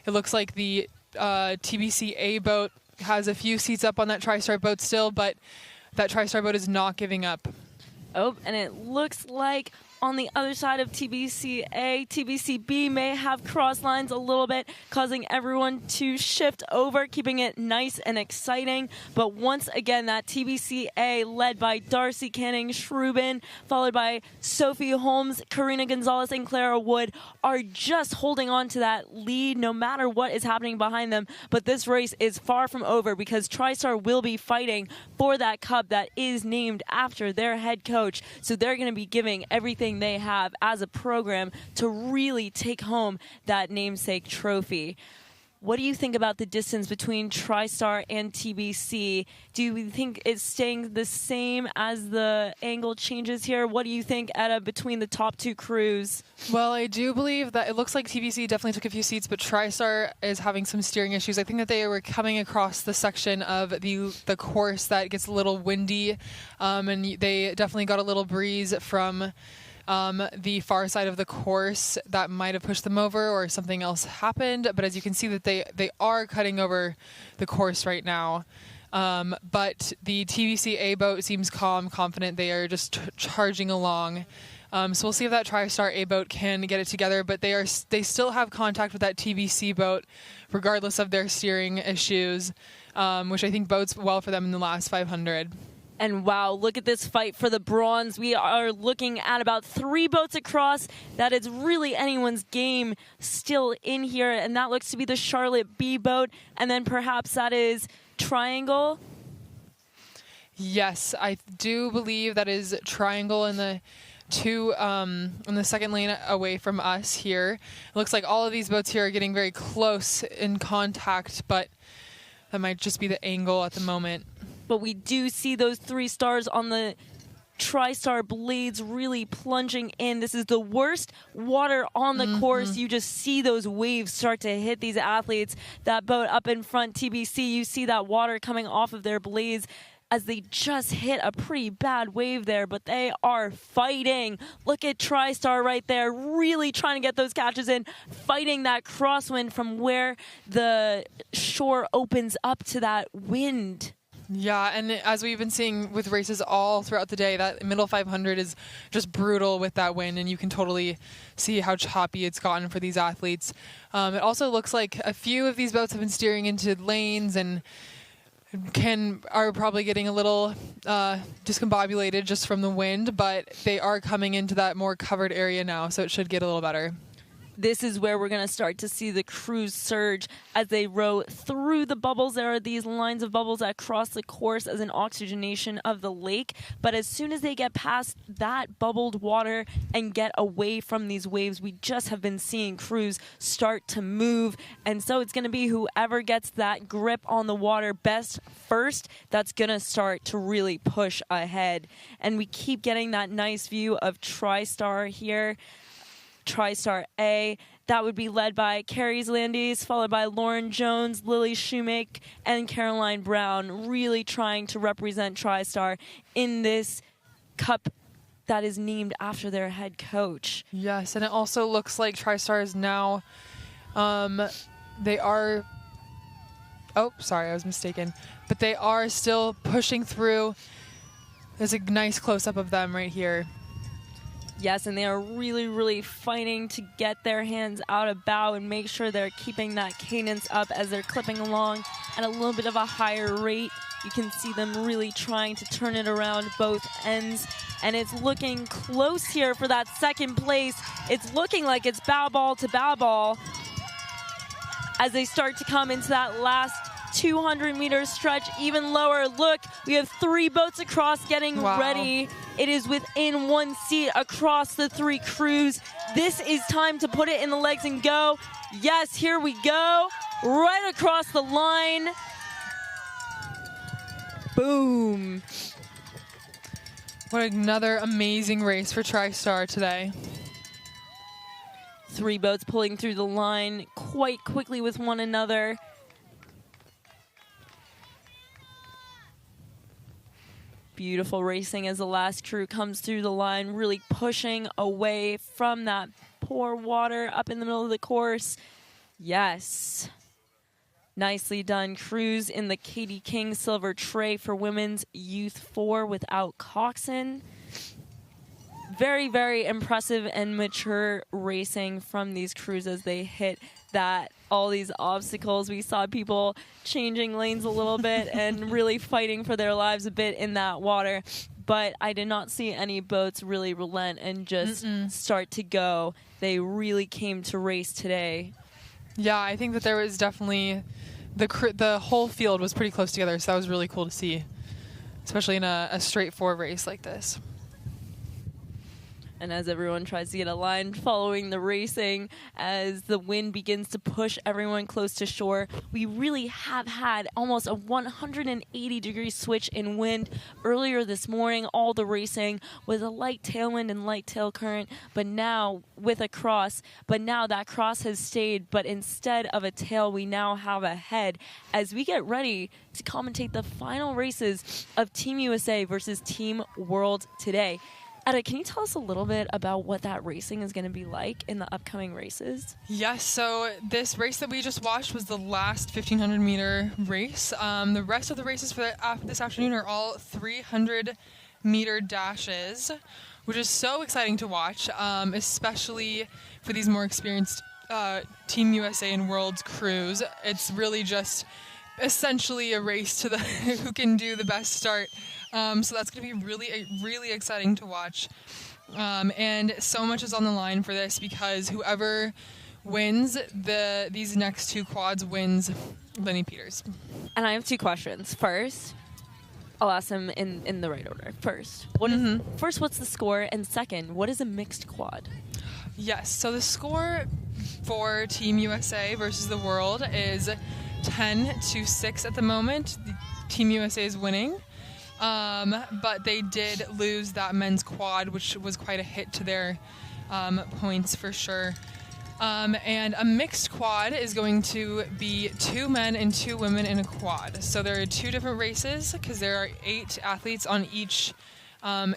It looks like the TBCA boat has a few seats up on that TriStar boat still, but that TriStar boat is not giving up. Oh, and it looks like on the other side of TBCA, TBCB may have cross lines a little bit, causing everyone to shift over, keeping it nice and exciting. But once again, that TBCA led by Darcy Canning Shrubin, followed by Sophie Holmes, Karina Gonzalez, and Clara Wood, are just holding on to that lead no matter what is happening behind them. But this race is far from over because TriStar will be fighting for that cup that is named after their head coach. So they're going to be giving everything they have as a program to really take home that namesake trophy. What do you think about the distance between TriStar and TBC? Do you think it's staying the same as the angle changes here? What do you think, Etta, between the top two crews? Well, I do believe that it looks like TBC definitely took a few seats, but TriStar is having some steering issues. I think that they were coming across the section of the course that gets a little windy, and they definitely got a little breeze from the far side of the course that might have pushed them over, or something else happened. But as you can see, that they are cutting over the course right now. But the TBCA boat seems calm, confident. They are just charging along. So we'll see if that TriStar A boat can get it together. But they still have contact with that TBC boat, regardless of their steering issues, which I think bodes well for them in the last 500. And wow, look at this fight for the bronze. We are looking at about 3 boats across. That is really anyone's game still in here. And that looks to be the Charlotte B boat. And then perhaps that is Triangle. Yes, I do believe that is Triangle in the in the second lane away from us here. It looks like all of these boats here are getting very close in contact, but that might just be the angle at the moment. But we do see those 3 stars on the TriStar blades really plunging in. This is the worst water on the course. You just see those waves start to hit these athletes. That boat up in front, TBC, you see that water coming off of their blades as they just hit a pretty bad wave there, but they are fighting. Look at TriStar right there, really trying to get those catches in, fighting that crosswind from where the shore opens up to that wind. Yeah, and as we've been seeing with races all throughout the day, that middle 500 is just brutal with that wind, and you can totally see how choppy it's gotten for these athletes. It also looks like a few of these boats have been steering into lanes and are probably getting a little discombobulated just from the wind, but they are coming into that more covered area now, so it should get a little better. this is where we're going to start to see the crews surge as they row through the bubbles. There are these lines of bubbles that cross the course as an oxygenation of the lake. But as soon as they get past that bubbled water and get away from these waves, we just have been seeing crews start to move. And so it's going to be whoever gets that grip on the water best first that's going to start to really push ahead. And we keep getting that nice view of TriStar here. TriStar A, that would be led by Carrie Landis, followed by Lauren Jones, Lily Shoemake, and Caroline Brown, really trying to represent TriStar in this cup that is named after their head coach. Yes, and it also looks like TriStar is now, they are, oh, sorry, I was mistaken, but they are still pushing through. There's a nice close-up of them right here. Yes, and they are really, really fighting to get their hands out of bow and make sure they're keeping that cadence up as they're clipping along at a little bit of a higher rate. You can see them really trying to turn it around both ends, and it's looking close here for that second place. It's looking like it's bow ball to bow ball as they start to come into that last 200-meter stretch, even lower. Look, we have 3 boats across getting ready. It is within 1 seat across the 3 crews. This is time to put it in the legs and go. Yes, here we go. Right across the line. Boom. What another amazing race for TriStar today. 3 boats pulling through the line quite quickly with one another. Beautiful racing as the last crew comes through the line, really pushing away from that poor water up in the middle of the course. Yes. Nicely done. Crews in the Katie King silver tray for women's Youth 4 without Coxon. Very, very impressive and mature racing from these crews as they hit all these obstacles. We saw people changing lanes a little bit and really fighting for their lives a bit in that water. But I did not see any boats really relent and just start to go. They really came to race today. Yeah, I think that there was definitely the whole field was pretty close together, so that was really cool to see, especially in a straightforward race like this. And as everyone tries to get aligned following the racing, as the wind begins to push everyone close to shore, we really have had almost a 180-degree switch in wind. Earlier this morning, all the racing was a light tailwind and light tail current, but now with a cross. But now that cross has stayed, but instead of a tail, we now have a head as we get ready to commentate the final races of Team USA versus Team World today. Etta, can you tell us a little bit about what that racing is going to be like in the upcoming races? Yes, so this race that we just watched was the last 1,500-meter race. The rest of the races for this afternoon are all 300-meter dashes, which is so exciting to watch, especially for these more experienced Team USA and World crews. It's really just essentially a race to the who can do the best start. So that's going to be really exciting to watch. And so much is on the line for this because whoever wins these next 2 quads wins Lenny Peters. And I have 2 questions. First, I'll ask them in the right order. First, what's the score? And second, what is a mixed quad? Yes, so the score for Team USA versus the world is 10-6 at the moment. Team USA is winning. But they did lose that men's quad, which was quite a hit to their points for sure. And a mixed quad is going to be 2 men and 2 women in a quad. So there are 2 different races because there are 8 athletes on each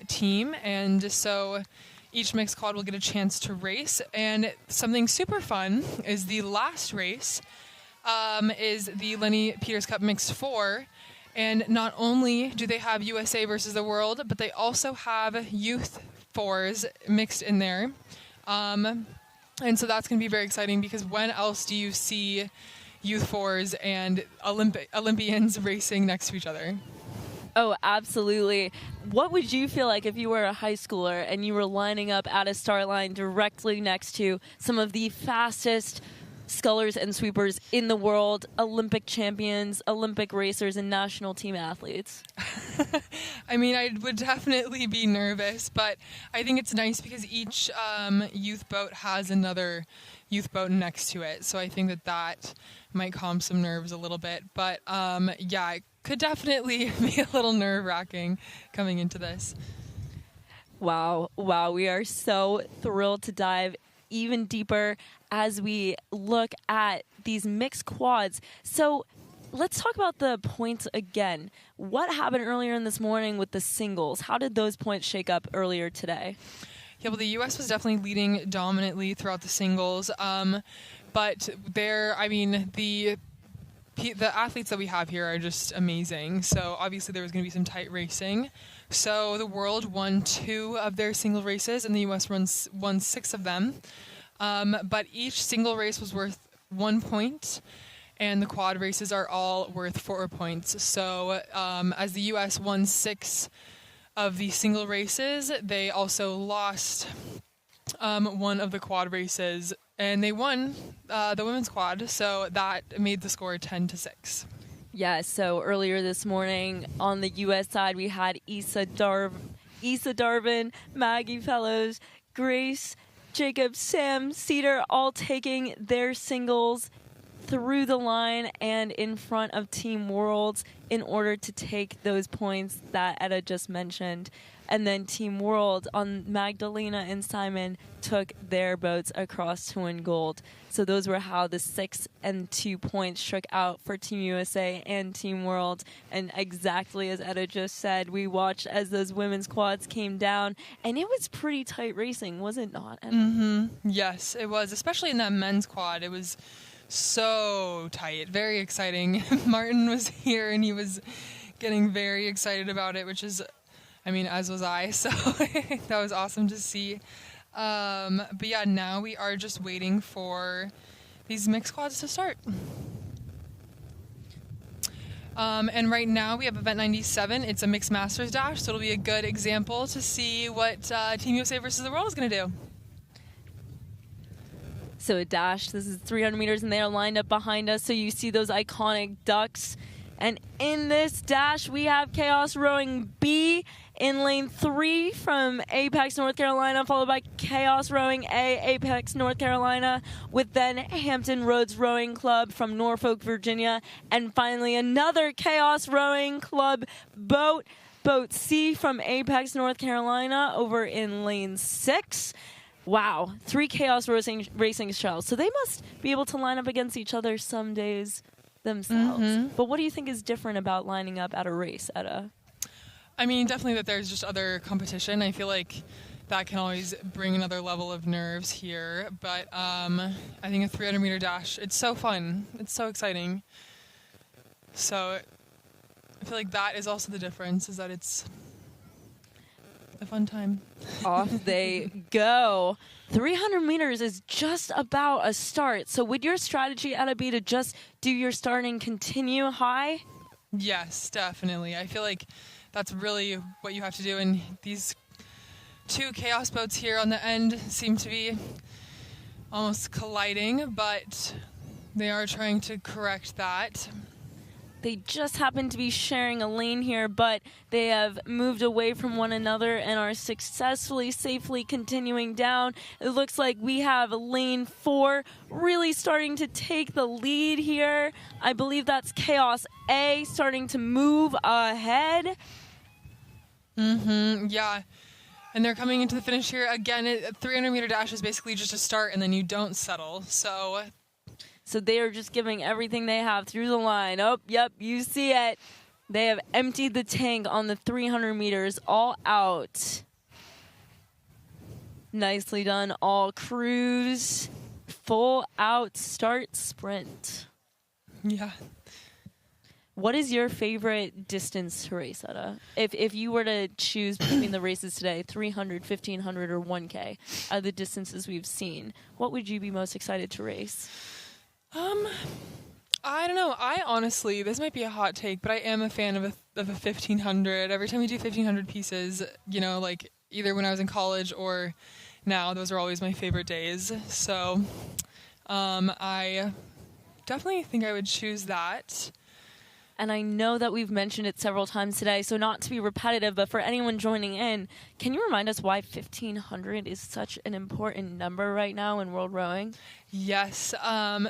team. And so each mixed quad will get a chance to race. And something super fun is the last race is the Lenny Peters Cup Mixed 4. And not only do they have USA versus the world, but they also have Youth 4s mixed in there. And so that's going to be very exciting because when else do you see Youth 4s and Olympians racing next to each other? Oh, absolutely. What would you feel like if you were a high schooler and you were lining up at a start line directly next to some of the fastest scullers and sweepers in the world, Olympic champions, Olympic racers, and national team athletes? I mean, I would definitely be nervous, but I think it's nice because each youth boat has another youth boat next to it. So I think that might calm some nerves a little bit. But yeah, it could definitely be a little nerve-wracking coming into this. Wow. We are so thrilled to dive even deeper as we look at these mixed quads. So let's talk about the points again. What happened earlier in this morning with the singles? How did those points shake up earlier today? Yeah, well, the U.S. was definitely leading dominantly throughout the singles. But the athletes that we have here are just amazing. So obviously there was going to be some tight racing. So the world won 2 of their single races, and the U.S. won 6 of them. But each single race was worth 1 point, and the quad races are all worth 4 points. So as the U.S. won 6 of the single races, they also lost 1 of the quad races, and they won the women's quad, so that made the score 10-6. Yeah, so earlier this morning on the U.S. side, we had Issa Darvin, Maggie Fellows, Grace, Jacob, Sam, Cedar, all taking their singles through the line and in front of Team Worlds in order to take those points that Etta just mentioned. And then Team World on Magdalena and Simon took their boats across to win gold. So those were how the 6 and 2 points shook out for Team USA and Team World. And exactly as Etta just said, we watched as those women's quads came down, and it was pretty tight racing, was it not, Etta? Mm-hmm. Yes, it was, especially in that men's quad. It was so tight, very exciting. Martin was here, and he was getting very excited about it, which is, I mean, as was I, so that was awesome to see. But yeah, now we are just waiting for these mixed quads to start. And right now we have event 97. It's a mixed masters dash, so it'll be a good example to see what Team USA versus the world is going to do. So a dash, this is 300 meters, and they are lined up behind us, so you see those iconic ducks. And in this dash, we have Chaos Rowing B in lane 3 from Apex, North Carolina, followed by Chaos Rowing A, Apex, North Carolina, with then Hampton Roads Rowing Club from Norfolk, Virginia, and finally another Chaos Rowing Club boat, Boat C from Apex, North Carolina, over in lane 6. Wow, 3 Chaos Racing shells. So they must be able to line up against each other some days themselves. Mm-hmm. But what do you think is different about lining up at a race, Etta? I mean, definitely that there's just other competition. I feel like that can always bring another level of nerves here. But I think a 300-meter dash, it's so fun. It's so exciting. So I feel like that is also the difference, is that it's a fun time. Off they go. 300 meters is just about a start. So would your strategy, Etta, be to just do your start and continue high? Yes, definitely. I feel like that's really what you have to do. And these 2 chaos boats here on the end seem to be almost colliding, but they are trying to correct that. They just happen to be sharing a lane here, but they have moved away from one another and are successfully, safely continuing down. It looks like we have lane 4 really starting to take the lead here. I believe that's Chaos A starting to move ahead. Mm-hmm, yeah. And they're coming into the finish here. Again, a 300-meter dash is basically just a start, and then you don't settle. So they are just giving everything they have through the line. Oh, yep, you see it. They have emptied the tank on the 300 meters, all out. Nicely done, all crews. Full out start sprint. Yeah. What is your favorite distance to race, Etta? If you were to choose between the races today, 300, 1500, or 1K, out of the distances we've seen, what would you be most excited to race? I don't know. I honestly, this might be a hot take, but I am a fan of a 1500. Every time we do 1500 pieces, like either when I was in college or now, those are always my favorite days. So I definitely think I would choose that. And I know that we've mentioned it several times today, so not to be repetitive, but for anyone joining in, can you remind us why 1,500 is such an important number right now in world rowing? Yes.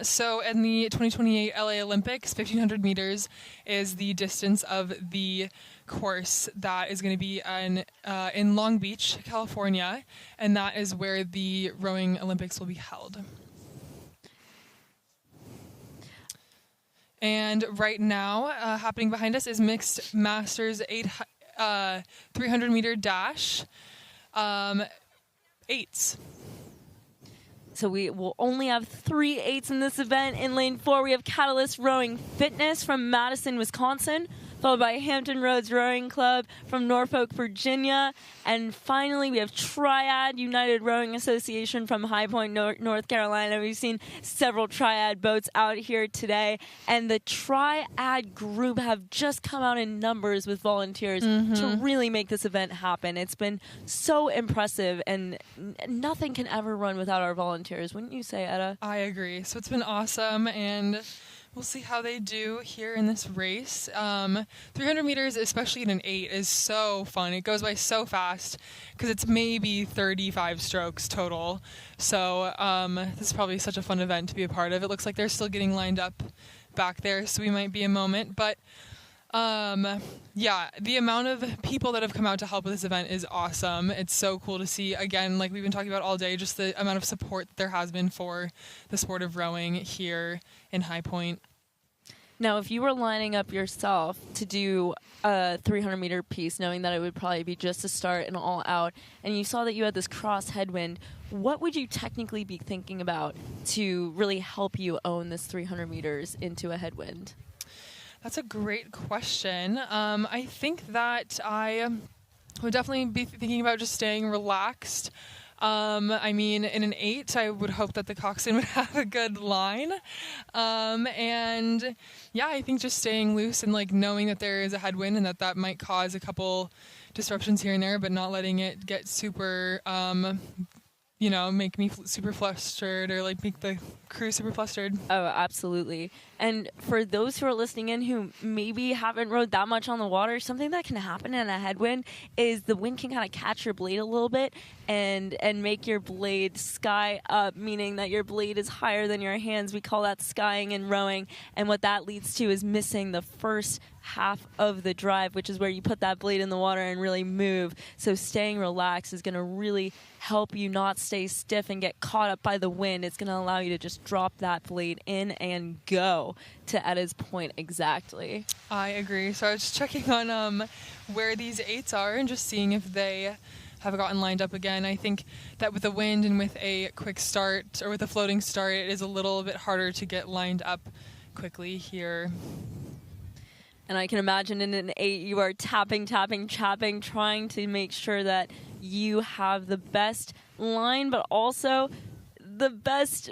So in the 2028 LA Olympics, 1,500 meters is the distance of the course that is going to be in Long Beach, California, and that is where the rowing Olympics will be held. And right now, happening behind us is mixed masters 300-meter dash, eights. So we will only have 3 eights in this event. In lane 4, we have Catalyst Rowing Fitness from Madison, Wisconsin, followed by Hampton Roads Rowing Club from Norfolk, Virginia. And finally, we have Triad United Rowing Association from High Point, North Carolina. We've seen several Triad boats out here today. And the Triad group have just come out in numbers with volunteers to really make this event happen. It's been so impressive, and nothing can ever run without our volunteers. Wouldn't you say, Etta? I agree. So it's been awesome, and we'll see how they do here in this race. 300 meters, especially in an 8, is so fun. It goes by so fast because it's maybe 35 strokes total. So this is probably such a fun event to be a part of. It looks like they're still getting lined up back there, so we might be a moment. But yeah, the amount of people that have come out to help with this event is awesome. It's so cool to see, again, like we've been talking about all day, just the amount of support that there has been for the sport of rowing here in High Point. Now, if you were lining up yourself to do a 300-meter piece, knowing that it would probably be just a start and all out, and you saw that you had this cross headwind, what would you technically be thinking about to really help you own this 300 meters into a headwind? That's a great question. I think that I would definitely be thinking about just staying relaxed. I mean, in an 8, I would hope that the coxswain would have a good line. And yeah, I think just staying loose and like knowing that there is a headwind and that might cause a couple disruptions here and there, but not letting it get super, make me super flustered or like make the crew super flustered. Oh, absolutely. And for those who are listening in who maybe haven't rowed that much on the water, something that can happen in a headwind is the wind can kind of catch your blade a little bit and make your blade sky up, meaning that your blade is higher than your hands. We call that skying in rowing. And what that leads to is missing the first half of the drive, which is where you put that blade in the water and really move. So staying relaxed is going to really help you not stay stiff and get caught up by the wind. It's going to allow you to just drop that blade in and go, to Etta's point exactly. I agree. So I was just checking on where these 8s are and just seeing if they have gotten lined up again. I think that with the wind and with a quick start or with a floating start, it is a little bit harder to get lined up quickly here. And I can imagine in an 8, you are tapping, trying to make sure that you have the best line, but also the best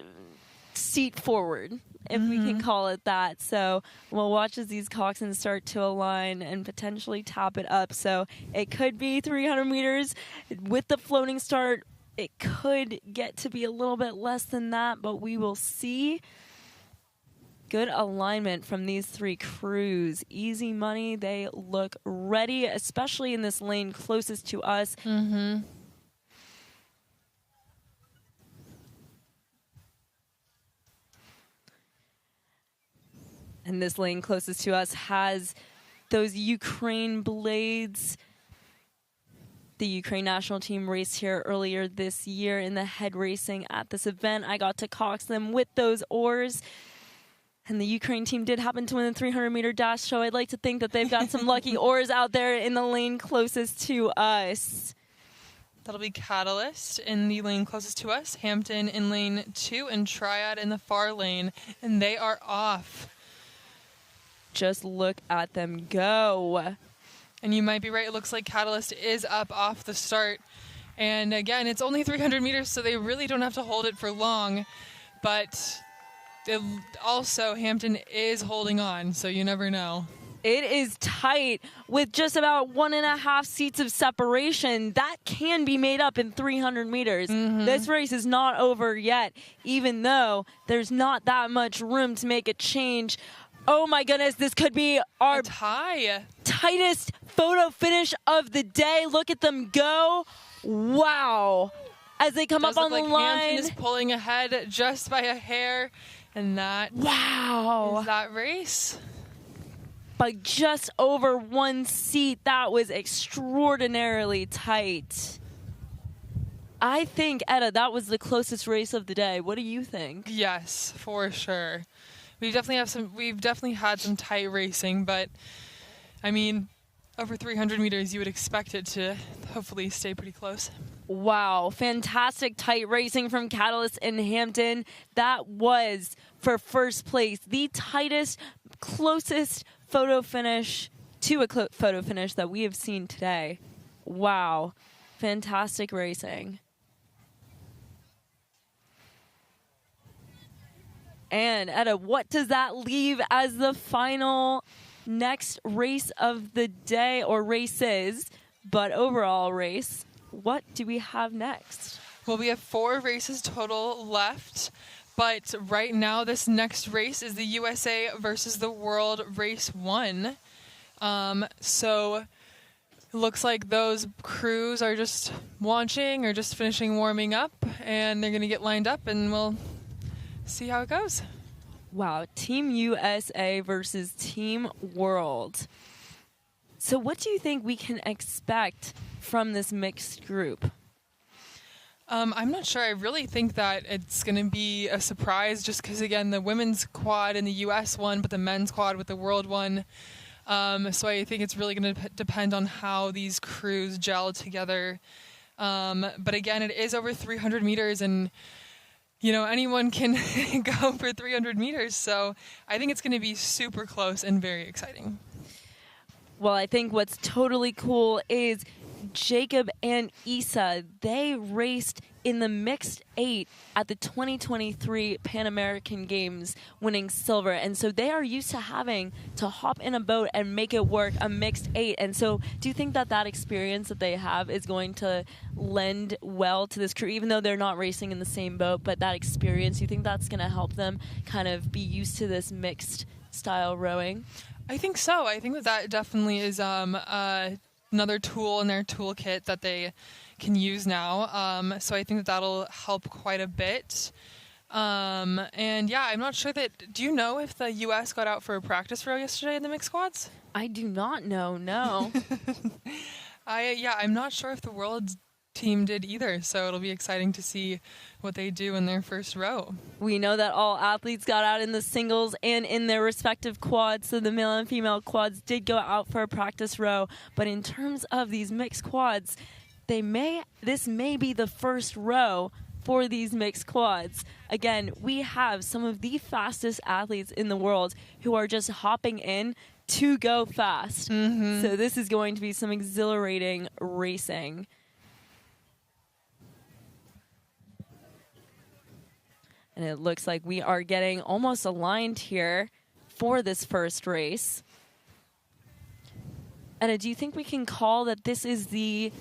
seat forward, if we can call it that. So we'll watch as these coxswains start to align and potentially tap it up. So it could be 300 meters with the floating start. It could get to be a little bit less than that, but we will see. Good alignment from these 3 crews. Easy money. They look ready, especially in this lane closest to us. Mm-hmm. And this lane closest to us has those Ukraine blades. The Ukraine national team raced here earlier this year in the head racing at this event. I got to cox them with those oars. And the Ukraine team did happen to win the 300-meter dash, so I'd like to think that they've got some lucky oars out there in the lane closest to us. That'll be Catalyst in the lane closest to us, Hampton in lane 2, and Triad in the far lane. And they are off. Just look at them go. And you might be right. It looks like Catalyst is up off the start. And again, it's only 300 meters, so they really don't have to hold it for long. But also, Hampton is holding on, so you never know. It is tight with just about 1.5 seats of separation. That can be made up in 300 meters. This race is not over yet, even though there's not that much room to make a change. Oh my goodness, this could be our tightest photo finish of the day. Look at them go. Wow. As they come up on the line. Hampton is pulling ahead just by a hair, and that is that race. By just over 1 seat. That was extraordinarily tight. I think, Etta, that was the closest race of the day. What do you think? Yes, for sure. We've definitely had some tight racing, but I mean, over 300 meters, you would expect it to hopefully stay pretty close. Wow, fantastic tight racing from Catalyst and Hampton. That was, for first place, the tightest, closest photo finish to a photo finish that we have seen today. Wow, fantastic racing. And Etta, what does that leave as the final next race of the day, or races, but overall race? What do we have next? Well, we have 4 races total left, but right now this next race is the USA versus the World Race 1. So it looks like those crews are just launching or just finishing warming up, and they're going to get lined up, and we'll see how it goes. Wow, Team USA versus Team World. So what do you think we can expect from this mixed group? I'm not sure. I really think that it's going to be a surprise just because, again, the women's quad in the U.S. won, but the men's quad with the world won. So I think it's really going to depend on how these crews gel together. But again, it is over 300 meters, and you know, anyone can go for 300 meters. So I think it's going to be super close and very exciting. Well, I think what's totally cool is Jacob and Issa, they raced in the mixed 8 at the 2023 Pan American Games, winning silver. And so they are used to having to hop in a boat and make it work, a mixed 8. And so do you think that that experience that they have is going to lend well to this crew, even though they're not racing in the same boat, but that experience, you think that's going to help them kind of be used to this mixed style rowing? I think so. I think that definitely is another tool in their toolkit that they can use now. So I think that that'll help quite a bit. And yeah, I'm not sure that. Do you know if the U.S. got out for a practice row yesterday in the mixed squads? I do not know. No. I'm not sure if the world team did either. So it'll be exciting to see what they do in their first row. We know that all athletes got out in the singles and in their respective quads. So the male and female quads did go out for a practice row. But in terms of these mixed quads, this may be the first row for these mixed quads. Again, we have some of the fastest athletes in the world who are just hopping in to go fast. So this is going to be some exhilarating racing. And it looks like we are getting almost aligned here for this first race. Anna, do you think we can call that this is the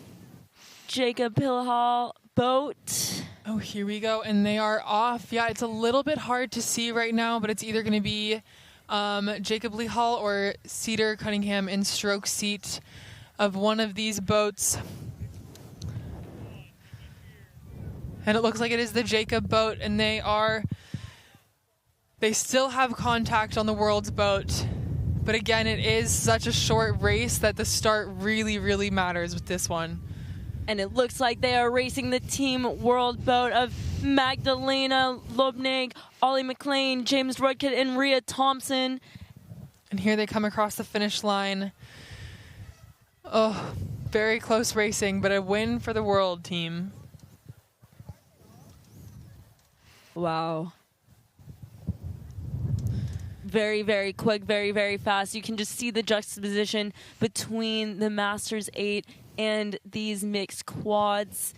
Jacob Plihal boat? Oh, here we go. And they are off. Yeah, it's a little bit hard to see right now, but it's either going to be Jacob Plihal or Cedar Cunningham in stroke seat of one of these boats. And it looks like it is the Jacob boat, and they still have contact on the world's boat. But again, it is such a short race that the start really, really matters with this one. And it looks like they are racing the team world boat of Magdalena, Lobnig, Ollie McLean, James Rudkin, and Rhea Thompson. And here they come across the finish line. Oh, very close racing, but a win for the world team. Wow. Very, very quick, very, very fast. You can just see the juxtaposition between the Masters 8 and these mixed quads.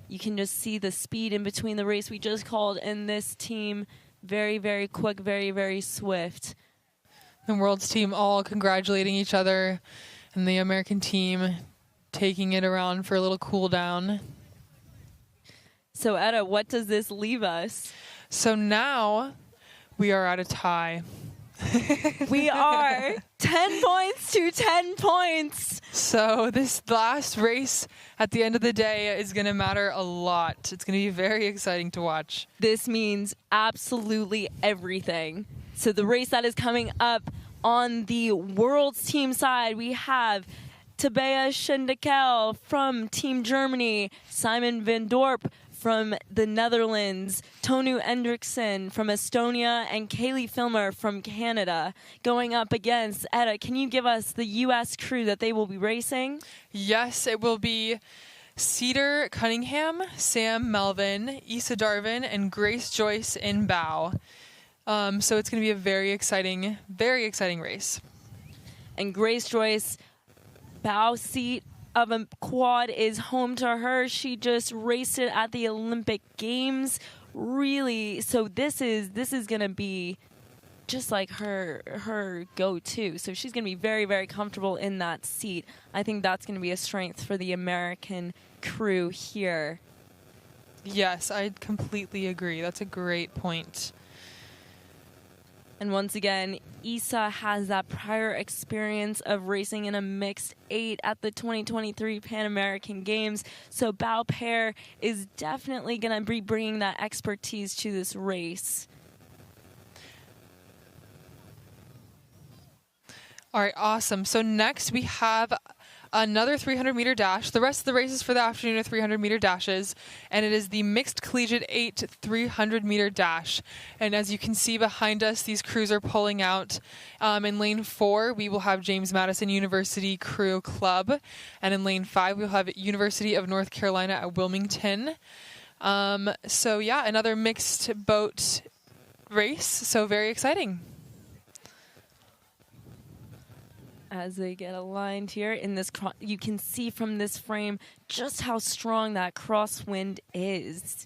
You can just see the speed in between the race we just called and this team Very, very quick, very, very swift. The world's team all congratulating each other, and the American team taking it around for a little cool down. So, Etta, what does this leave us? So now we are at a tie. We are 10 points to 10 points. So this last race at the end of the day is going to matter a lot. It's going to be very exciting to watch. This means absolutely everything. So the race that is coming up on the world's team side, we have Tabea Schendekhl from Team Germany, Simon van Dorp from the Netherlands, Tõnu Endrekson from Estonia, and Caileigh from Canada going up against, Etta, can you give us the U.S. crew that they will be racing? Yes, it will be Cedar, Cunningham, Sam, Melvin, Darvin, and Grace Joyce in bow. So it's going to be a very exciting race. And Grace Joyce, bow seat of a quad is home to her. She just raced it at the Olympic Games. Really, so this is going to be just like her go-to. So she's going to be very, very comfortable in that seat. I think that's going to be a strength for the American crew here. Yes, I completely agree. That's a great point. And once again, Isa has that prior experience of racing in a mixed 8 at the 2023 Pan American Games. So bow pair is definitely going to be bringing that expertise to this race. All right, awesome. So next we have another 300-meter dash. The rest of the races for the afternoon are 300-meter dashes, and it is the Mixed Collegiate 8 300-meter dash. And as you can see behind us, these crews are pulling out. In lane 4, we will have James Madison University Crew Club, and in lane 5, we'll have University of North Carolina at Wilmington. So yeah, another mixed boat race, so very exciting. As they get aligned here in this, you can see from this frame just how strong that crosswind is.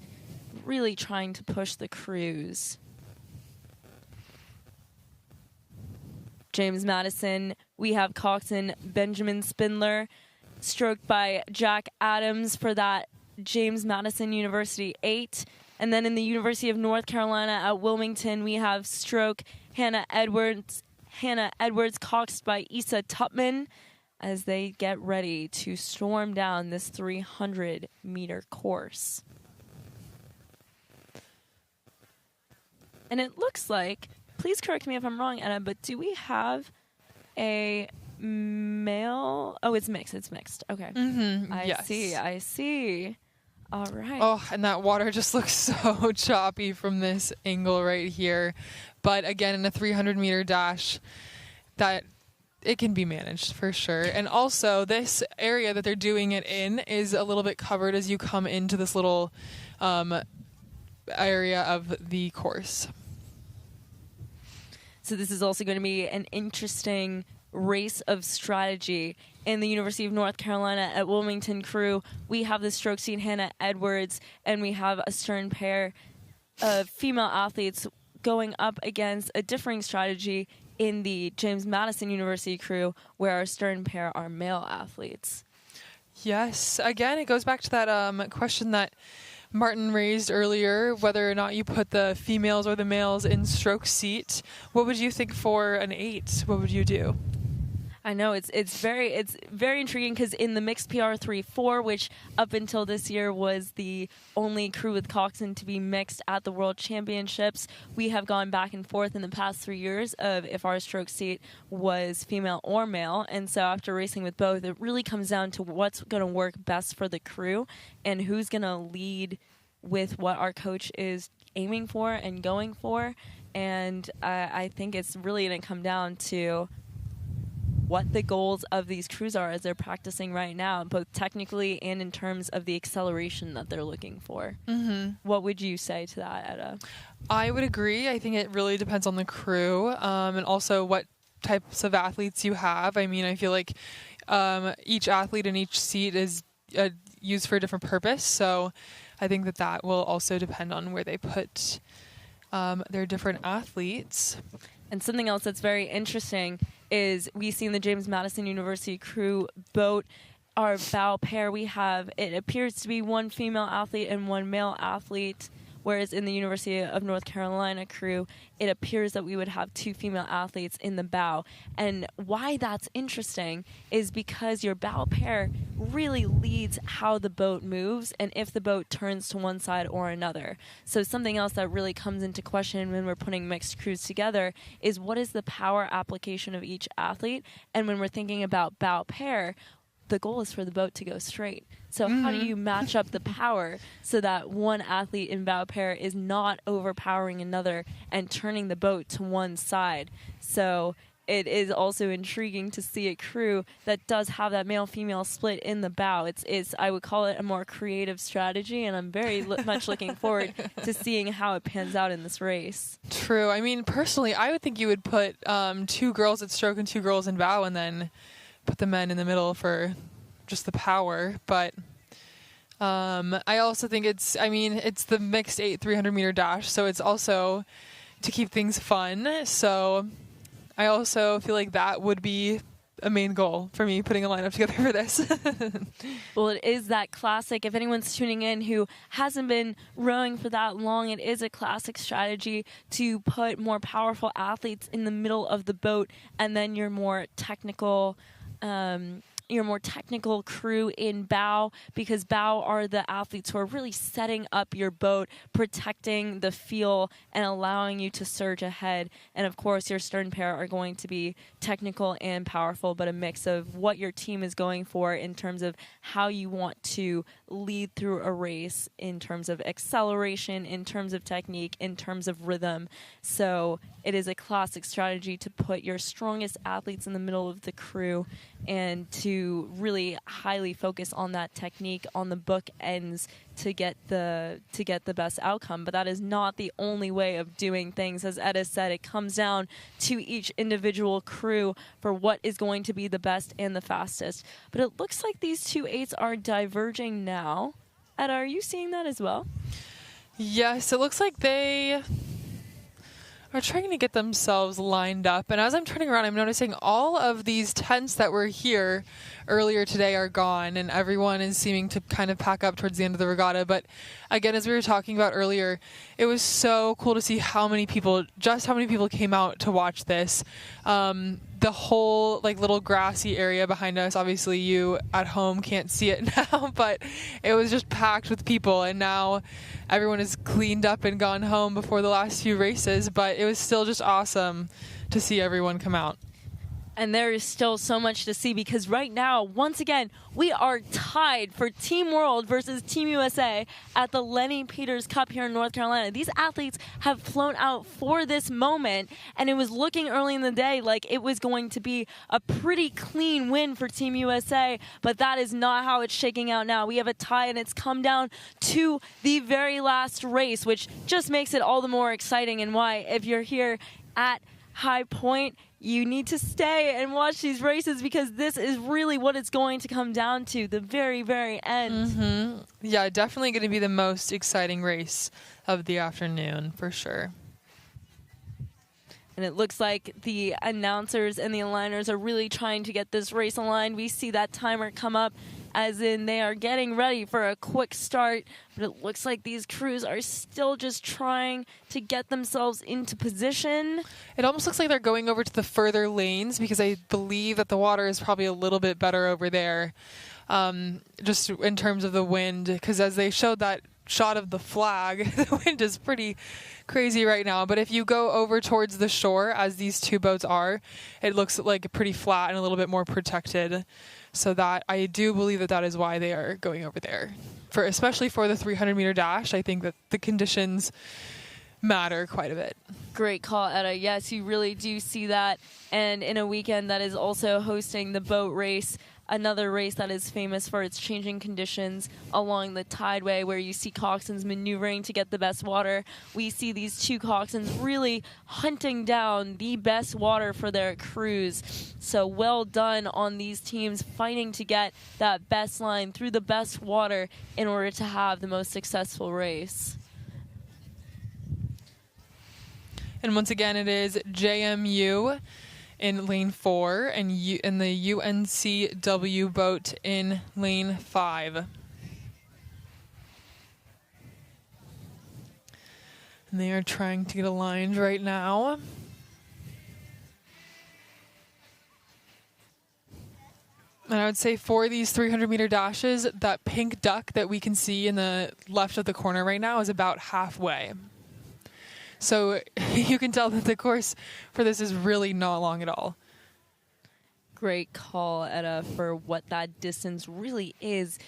Really trying to push the crews. James Madison, we have Coxon, Benjamin Spindler, stroked by Jack Adams for that James Madison University 8. And then in the University of North Carolina at Wilmington, we have stroke Hannah Edwards, coxed by Isa Tutman as they get ready to storm down this 300-meter course. And it looks like, please correct me if I'm wrong, Anna, but do we have a male? Oh, it's mixed. Okay. Mm-hmm. I see. All right. Oh, and that water just looks so choppy from this angle right here. But again, in a 300-meter dash, that it can be managed for sure. And also, this area that they're doing it in is a little bit covered as you come into this little area of the course. So this is also going to be an interesting race of strategy. In the University of North Carolina at Wilmington crew, we have the stroke seat Hannah Edwards, and we have a stern pair of female athletes going up against a differing strategy in the James Madison University crew, where our stern pair are male athletes. Yes, again, it goes back to that question that Martin raised earlier, whether or not you put the females or the males in stroke seat. What would you think for an 8? What would you do? I know it's very intriguing because in the mixed PR3-4, which up until this year was the only crew with Coxon to be mixed at the World Championships, we have gone back and forth in the past 3 years of if our stroke seat was female or male. And so after racing with both, it really comes down to what's going to work best for the crew and who's going to lead with what our coach is aiming for and going for. And I think it's really going to come down to what the goals of these crews are as they're practicing right now, both technically and in terms of the acceleration that they're looking for. Mm-hmm. What would you say to that, Etta? I would agree. I think it really depends on the crew and also what types of athletes you have. I mean, I feel like each athlete in each seat is used for a different purpose. So I think that will also depend on where they put their different athletes. And something else that's very interesting is we see in the James Madison University crew boat, our bow pair, we have, it appears to be one female athlete and one male athlete, whereas in the University of North Carolina crew, it appears that we would have two female athletes in the bow. And why that's interesting is because your bow pair really leads how the boat moves and if the boat turns to one side or another. So something else that really comes into question when we're putting mixed crews together is what is the power application of each athlete? And when we're thinking about bow pair, the goal is for the boat to go straight. So how do you match up the power so that one athlete in bow pair is not overpowering another and turning the boat to one side? So it is also intriguing to see a crew that does have that male-female split in the bow. It's I would call it a more creative strategy, and I'm very much looking forward to seeing how it pans out in this race. True. I mean, personally, I would think you would put 2 girls at stroke and 2 girls in bow, and then put the men in the middle for just the power. But I also think it's the mixed 300-meter dash, so it's also to keep things fun. So I also feel like that would be a main goal for me, putting a lineup together for this. Well, it is that classic. If anyone's tuning in who hasn't been rowing for that long, it is a classic strategy to put more powerful athletes in the middle of the boat, and then your more technical crew in bow, because bow are the athletes who are really setting up your boat, protecting the feel, and allowing you to surge ahead. And of course, your stern pair are going to be technical and powerful, but a mix of what your team is going for in terms of how you want to lead through a race, in terms of acceleration, in terms of technique, in terms of rhythm. So it is a classic strategy to put your strongest athletes in the middle of the crew and to really highly focus on that technique on the book ends to get the best outcome. But that is not the only way of doing things. As Edda said, it comes down to each individual crew for what is going to be the best and the fastest. But it looks like these 2 8s are diverging now. Edda, are you seeing that as well? Yes, it looks like they are trying to get themselves lined up. And as I'm turning around, I'm noticing all of these tents that were here earlier today are gone, and everyone is seeming to kind of pack up towards the end of the regatta. But again, as we were talking about earlier, it was so cool to see how many people came out to watch this. The whole little grassy area behind us, obviously you at home can't see it now, but it was just packed with people, and now everyone is cleaned up and gone home before the last few races, but it was still just awesome to see everyone come out. And there is still so much to see, because right now, once again, we are tied for Team World versus Team USA at the Lenny Peters Cup here in North Carolina. These athletes have flown out for this moment, and it was looking early in the day like it was going to be a pretty clean win for Team USA, but that is not how it's shaking out now. We have a tie, and it's come down to the very last race, which just makes it all the more exciting, and why, if you're here at High Point, you need to stay and watch these races, because this is really what it's going to come down to, the very, very end. Mm-hmm. Yeah, definitely going to be the most exciting race of the afternoon, for sure. And it looks like the announcers and the aligners are really trying to get this race aligned. We see that timer come up, as in they are getting ready for a quick start. But it looks like these crews are still just trying to get themselves into position. It almost looks like they're going over to the further lanes, because I believe that the water is probably a little bit better over there, just in terms of the wind. Because as they showed that shot of the flag, the wind is pretty crazy right now. But if you go over towards the shore, as these 2 boats are, it looks like pretty flat and a little bit more protected. So that I do believe that is why they are going over there. Especially for the 300-meter dash, I think that the conditions matter quite a bit. Great call, Edda. Yes, you really do see that. And in a weekend that is also hosting the boat race, another race that is famous for its changing conditions along the tideway, where you see coxswains maneuvering to get the best water. We see these 2 coxswains really hunting down the best water for their crews. So well done on these teams, fighting to get that best line through the best water in order to have the most successful race. And once again, it is JMU in lane 4 and the UNCW boat in lane 5. And they are trying to get aligned right now. And I would say for these 300-meter dashes, that pink duck that we can see in the left of the corner right now is about halfway. So you can tell that the course for this is really not long at all. Great call, Etta, for what that distance really is.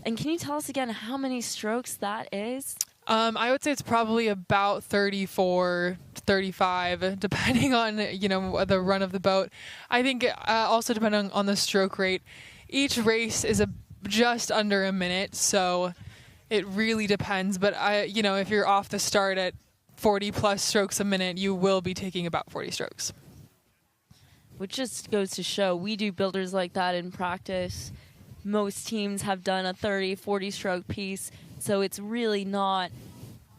And can you tell us again how many strokes that is? I would say it's probably about 34, 35, depending on, the run of the boat. I think also depending on the stroke rate. Each race is just under a minute, so it really depends. But, if you're off the start at 40-plus strokes a minute, you will be taking about 40 strokes. Which just goes to show we do builders like that in practice. Most teams have done a 30, 40-stroke piece, so it's really not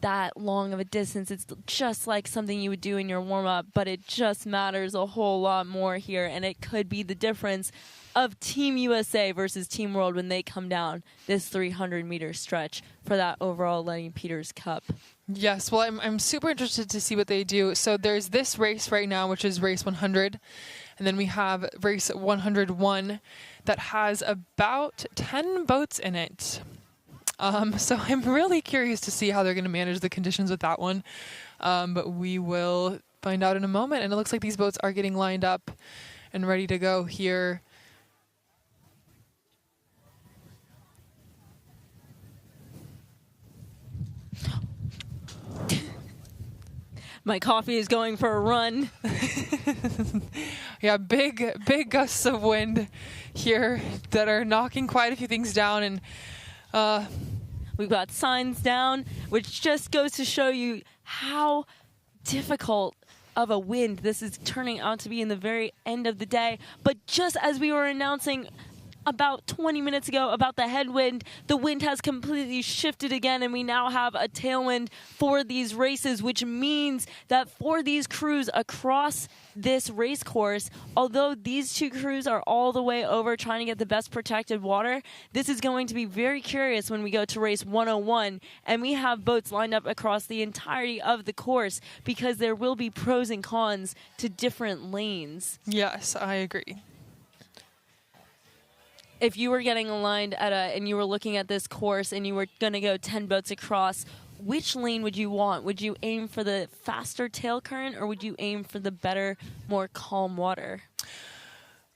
that long of a distance. It's just like something you would do in your warm-up, but it just matters a whole lot more here, and it could be the difference of Team USA versus Team World when they come down this 300-meter stretch for that overall Lenny Peters Cup. Yes, well, I'm super interested to see what they do. So there's this race right now, which is race 100, and then we have race 101 that has about 10 boats in it. So I'm really curious to see how they're going to manage the conditions with that one. But we will find out in a moment. And it looks like these boats are getting lined up and ready to go here. My coffee is going for a run. Yeah, big gusts of wind here that are knocking quite a few things down. And we've got signs down, which just goes to show you how difficult of a wind this is turning out to be in the very end of the day. But just as we were announcing about 20 minutes ago about the headwind, the wind has completely shifted again, and we now have a tailwind for these races, which means that for these crews across this race course, although these two crews are all the way over trying to get the best protected water, this is going to be very curious when we go to race 101 and we have boats lined up across the entirety of the course, because there will be pros and cons to different lanes. Yes, I agree. If you were getting aligned and you were looking at this course and you were going to go 10 boats across, which lane would you want? Would you aim for the faster tail current, or would you aim for the better, more calm water?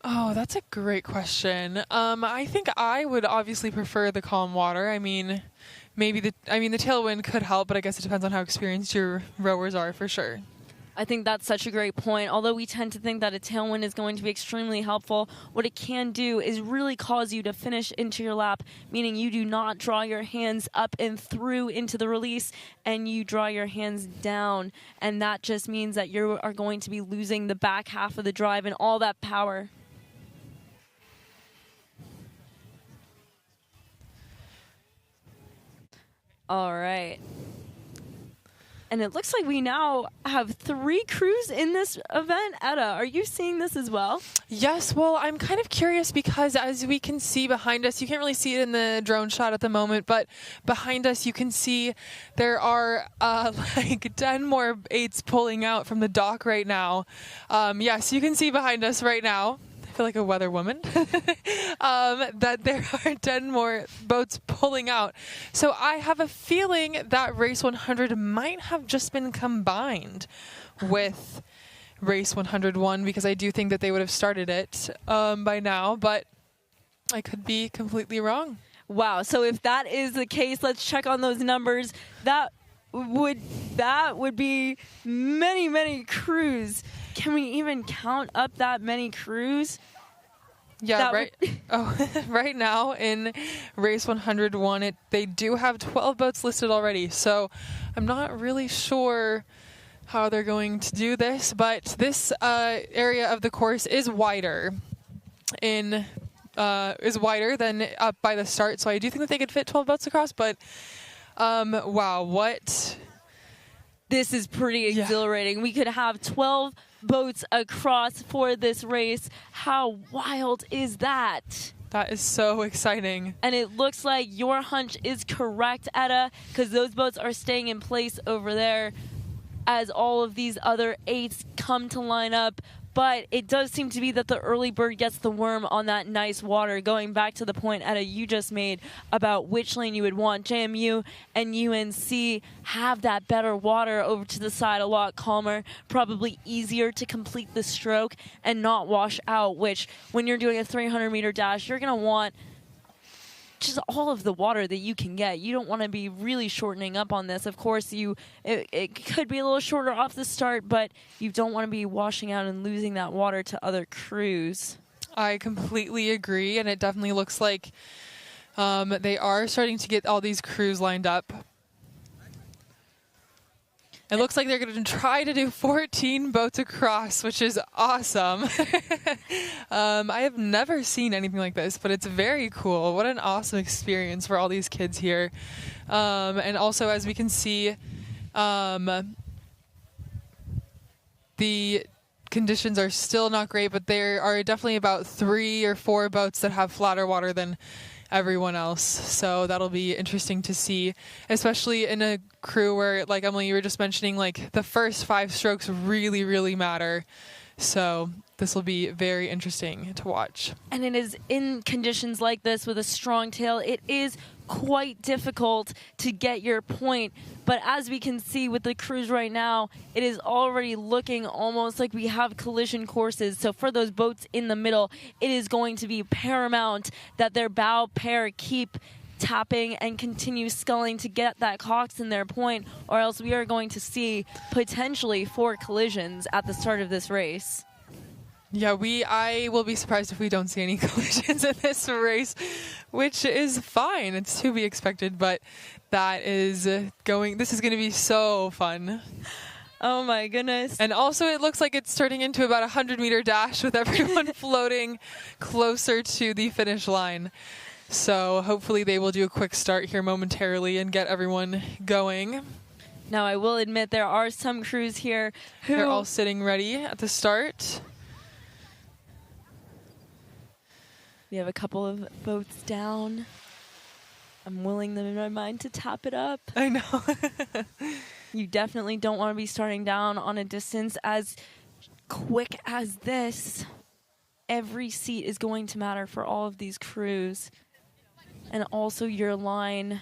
Oh, that's a great question. I think I would obviously prefer the calm water. I mean, the tailwind could help, but I guess it depends on how experienced your rowers are, for sure. I think that's such a great point. Although we tend to think that a tailwind is going to be extremely helpful, what it can do is really cause you to finish into your lap, meaning you do not draw your hands up and through into the release, and you draw your hands down. And that just means that you are going to be losing the back half of the drive and all that power. All right. And it looks like we now have 3 crews in this event. Etta, are you seeing this as well? Yes, well, I'm kind of curious because as we can see behind us, you can't really see it in the drone shot at the moment, but behind us you can see there are like 10 more 8s pulling out from the dock right now. Yes, you can see behind us right now. I feel like a weather woman, that there are 10 more boats pulling out. So I have a feeling that race 100 might have just been combined with race 101, because I do think that they would have started it by now, but I could be completely wrong. Wow, so if that is the case, let's check on those numbers. That would be many, many crews. Can we even count up that many crews? Yeah, right. Right now in race 101, they do have 12 boats listed already. So I'm not really sure how they're going to do this, but this area of the course is wider than up by the start. So I do think that they could fit 12 boats across. But wow, what this is pretty exhilarating. We could have 12 boats across for this race. How wild is that? That is so exciting. And it looks like your hunch is correct, Etta, because those boats are staying in place over there as all of these other 8s come to line up. But it does seem to be that the early bird gets the worm on that nice water. Going back to the point, Etta, you just made about which lane you would want. JMU and UNC have that better water over to the side, a lot calmer, probably easier to complete the stroke and not wash out, which when you're doing a 300-meter dash, you're going to want just all of the water that you can get. You don't want to be really shortening up on this. Of course, it could be a little shorter off the start, but you don't want to be washing out and losing that water to other crews. I completely agree, and it definitely looks like they are starting to get all these crews lined up. It looks like they're going to try to do 14 boats across, which is awesome. I have never seen anything like this, but it's very cool. What an awesome experience for all these kids here. And also, as we can see, the conditions are still not great, but there are definitely about 3 or 4 boats that have flatter water than everyone else. So that'll be interesting to see, especially in a crew where, like Emily, you were just mentioning, like the first 5 strokes really, really matter. So this will be very interesting to watch. And it is in conditions like this with a strong tail, it is quite difficult to get your point. But as we can see with the crews right now, it is already looking almost like we have collision courses. So for those boats in the middle, it is going to be paramount that their bow pair keep tapping and continue sculling to get that cox in their point, or else we are going to see potentially 4 collisions at the start of this race. Yeah, I will be surprised if we don't see any collisions in this race, which is fine. It's to be expected, but this is going to be so fun. Oh my goodness. And also it looks like it's turning into about a 100-meter dash with everyone floating closer to the finish line. So hopefully they will do a quick start here momentarily and get everyone going. Now I will admit there are some crews here who... They're all sitting ready at the start. We have a couple of boats down. I'm willing them in my mind to tap it up. I know. You definitely don't want to be starting down on a distance as quick as this. Every seat is going to matter for all of these crews. And also your line.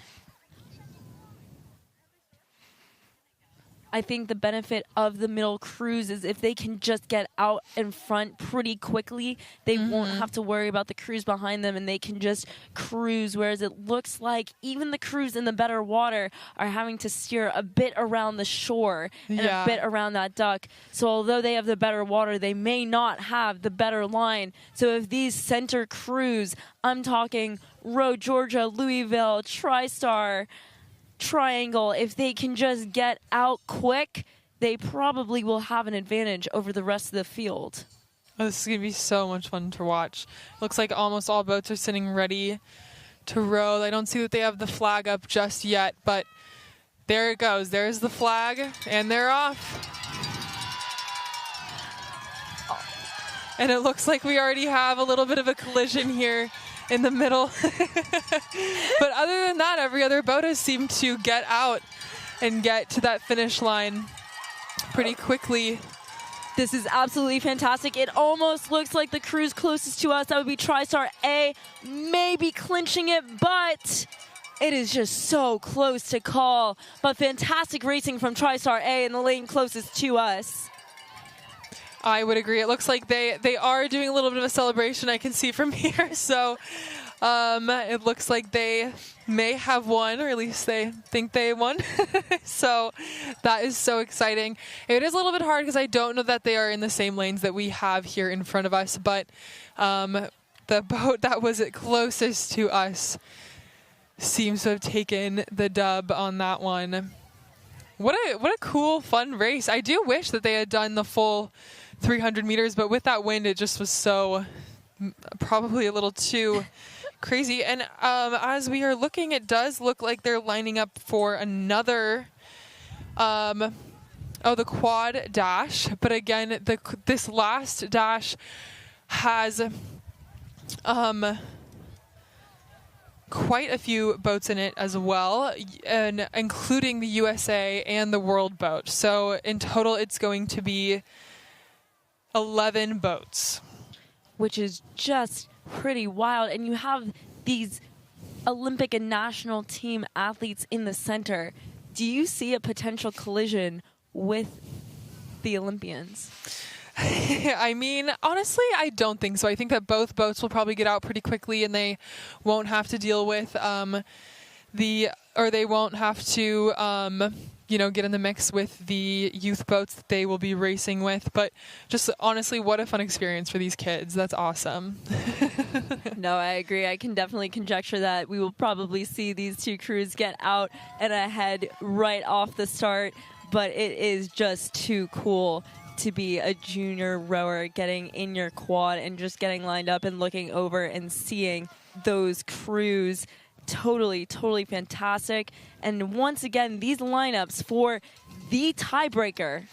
I think the benefit of the middle crews is if they can just get out in front pretty quickly, they won't have to worry about the crews behind them and they can just cruise, whereas it looks like even the crews in the better water are having to steer a bit around the shore and a bit around that duck. So although they have the better water, they may not have the better line. So if these center crews, I'm talking Road Georgia, Louisville, TriStar, Triangle, if they can just get out quick, they probably will have an advantage over the rest of the field. Oh, this is going to be so much fun to watch. Looks like almost all boats are sitting ready to row. I don't see that they have the flag up just yet, but there it goes. There's the flag, and they're off. And it looks like we already have a little bit of a collision here in the middle. But other than that, every other boat has seemed to get out and get to that finish line pretty quickly. This is absolutely fantastic. It almost looks like the crews closest to us, that would be TriStar A, maybe clinching it, but it is just so close to call. But fantastic racing from TriStar A in the lane closest to us. I would agree. It looks like they are doing a little bit of a celebration, I can see from here. So it looks like they may have won, or at least they think they won. So that is so exciting. It is a little bit hard because I don't know that they are in the same lanes that we have here in front of us, but the boat that was closest to us seems to have taken the dub on that one. What a cool, fun race. I do wish that they had done the full 300 meters, but with that wind, it just was so probably a little too crazy. And as we are looking, it does look like they're lining up for another Oh, the quad dash. But again, this last dash has quite a few boats in it as well, and including the USA and the World boat. So in total, it's going to be 11 boats. Which is just pretty wild. And you have these Olympic and national team athletes in the center. Do you see a potential collision with the Olympians? I mean, honestly, I don't think so. I think that both boats will probably get out pretty quickly, and they won't have to deal with they won't have to, get in the mix with the youth boats that they will be racing with. But just honestly, what a fun experience for these kids. That's awesome. No, I agree. I can definitely conjecture that we will probably see these two crews get out and ahead right off the start. But it is just too cool to be a junior rower getting in your quad and just getting lined up and looking over and seeing those crews. Totally fantastic. And once again, these lineups for the tiebreaker.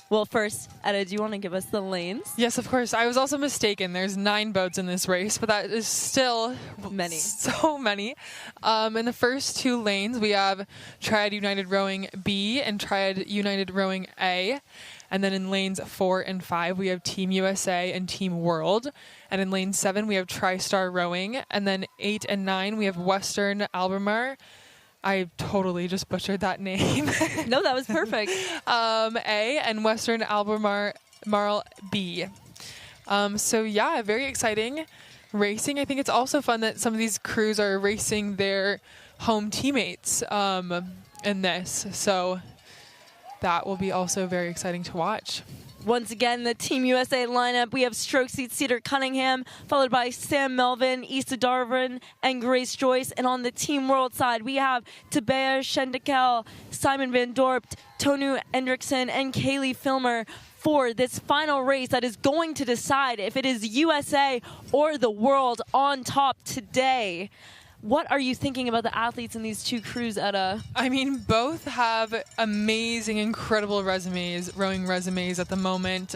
Well, first, Etta, do you want to give us the lanes? Yes, of course. I was also mistaken. There's 9 boats in this race, but that is still many. So many. In the first 2 lanes, we have Triad United Rowing B and Triad United Rowing A. And then in lanes 4 and 5, we have Team USA and Team World. And in lane 7, we have TriStar Rowing. And then 8 and 9, we have Western Albemarle. I totally just butchered that name. No, that was perfect. A and Western Albemarle B. So yeah, very exciting racing. I think it's also fun that some of these crews are racing their home teammates in this. So that will be also very exciting to watch. Once again, the Team USA lineup, we have stroke seat Cedar Cunningham, followed by Sam Melvin, Issa Darvin, and Grace Joyce. And on the Team World side, we have Tabea, Schendekhl, Simon Van Dorp, Tõnu, Endrekson, and Caileigh Filmer for this final race that is going to decide if it is USA or the world on top today. What are you thinking about the athletes in these two crews, Etta? I mean, both have amazing, incredible resumes, rowing resumes at the moment.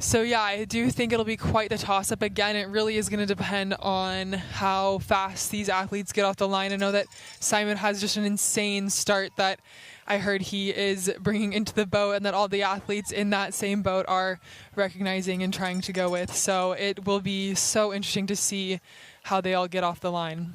So yeah, I do think it'll be quite the toss-up. Again, it really is going to depend on how fast these athletes get off the line. I know that Simon has just an insane start that I heard he is bringing into the boat, and that all the athletes in that same boat are recognizing and trying to go with. So it will be so interesting to see how they all get off the line.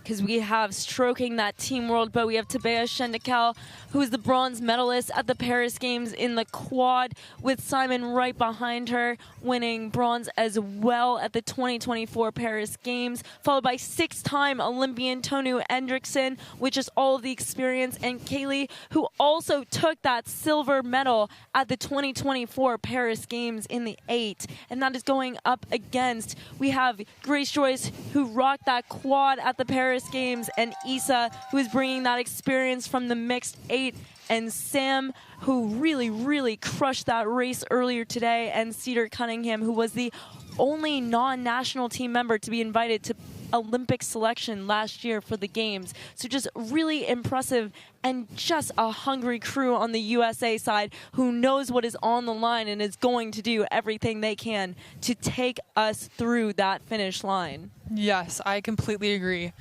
Because we have stroking that Team World boat, we have Tabea Schendekhl, who is the bronze medalist at the Paris Games in the quad, with Simon right behind her, winning bronze as well at the 2024 Paris Games, followed by 6-time Olympian Tõnu Endrekson, which is all of the experience, and Caileigh, who also took that silver medal at the 2024 Paris Games in the 8. And that is going up against, we have Grace Joyce, who rocked that quad at the Paris Games, and Issa, who is bringing that experience from the mixed 8, and Sam, who really crushed that race earlier today, and Cedar Cunningham, who was the only non-national team member to be invited to Olympic selection last year for the games. So just really impressive, and just a hungry crew on the USA side who knows what is on the line and is going to do everything they can to take us through that finish line. Yes, I completely agree.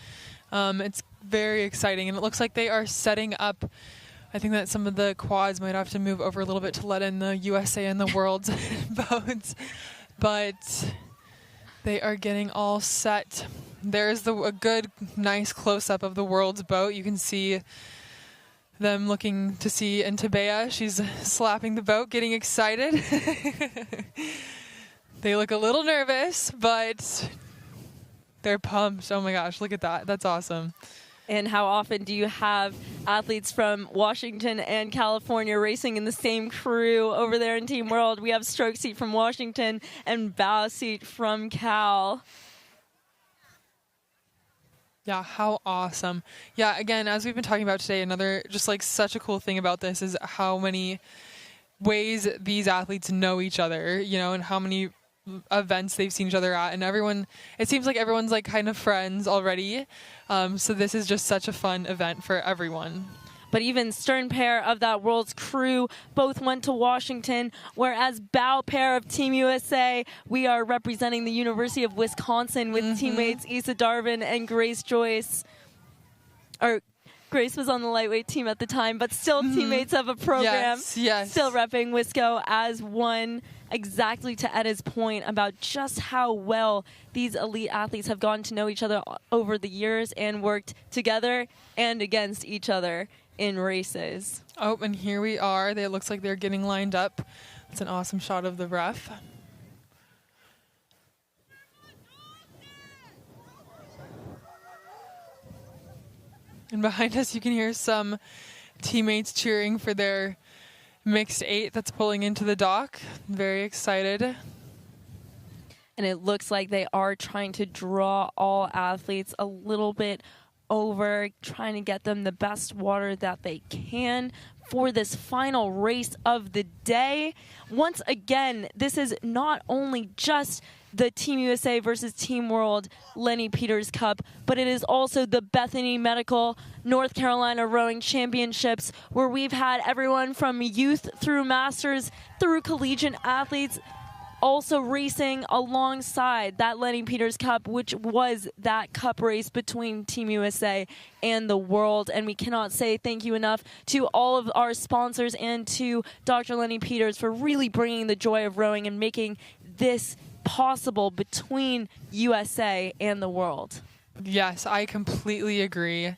It's very exciting, and it looks like they are setting up. I think that some of the quads might have to move over a little bit to let in the USA and the world's boats, but they are getting all set. There's a good, nice close-up of the world's boat. You can see them looking to see, and Tabea, she's slapping the boat, getting excited. They look a little nervous, but they're pumped. Oh my gosh, look at that. That's awesome. And how often do you have athletes from Washington and California racing in the same crew over there in Team World? We have stroke seat from Washington and bow seat from Cal. Yeah, how awesome. Yeah, again, as we've been talking about today, another just like such a cool thing about this is how many ways these athletes know each other, you know, and how many events they've seen each other at, and everyone, it seems like everyone's like kind of friends already. So this is just such a fun event for everyone. But even stern pair of that world's crew both went to Washington, whereas bow pair of Team USA, we are representing the University of Wisconsin with teammates Issa Darvin and Grace Joyce. Or Grace was on the lightweight team at the time, but still teammates of a program. Yes. Still repping Wisco as one. Exactly to Edda's point about just how well these elite athletes have gotten to know each other over the years and worked together and against each other in races. Oh, and here we are. It looks like they're getting lined up. It's an awesome shot of the ref. And behind us, you can hear some teammates cheering for their mixed 8 that's pulling into the dock. Very excited. And it looks like they are trying to draw all athletes a little bit over, trying to get them the best water that they can for this final race of the day. Once again, this is not only just the Team USA versus Team World Lenny Peters Cup, but it is also the Bethany Medical North Carolina Rowing Championships, where we've had everyone from youth through masters through collegiate athletes also racing alongside that Lenny Peters Cup, which was that cup race between Team USA and the world. And we cannot say thank you enough to all of our sponsors and to Dr. Lenny Peters for really bringing the joy of rowing and making this possible between USA and the world. Yes, I completely agree.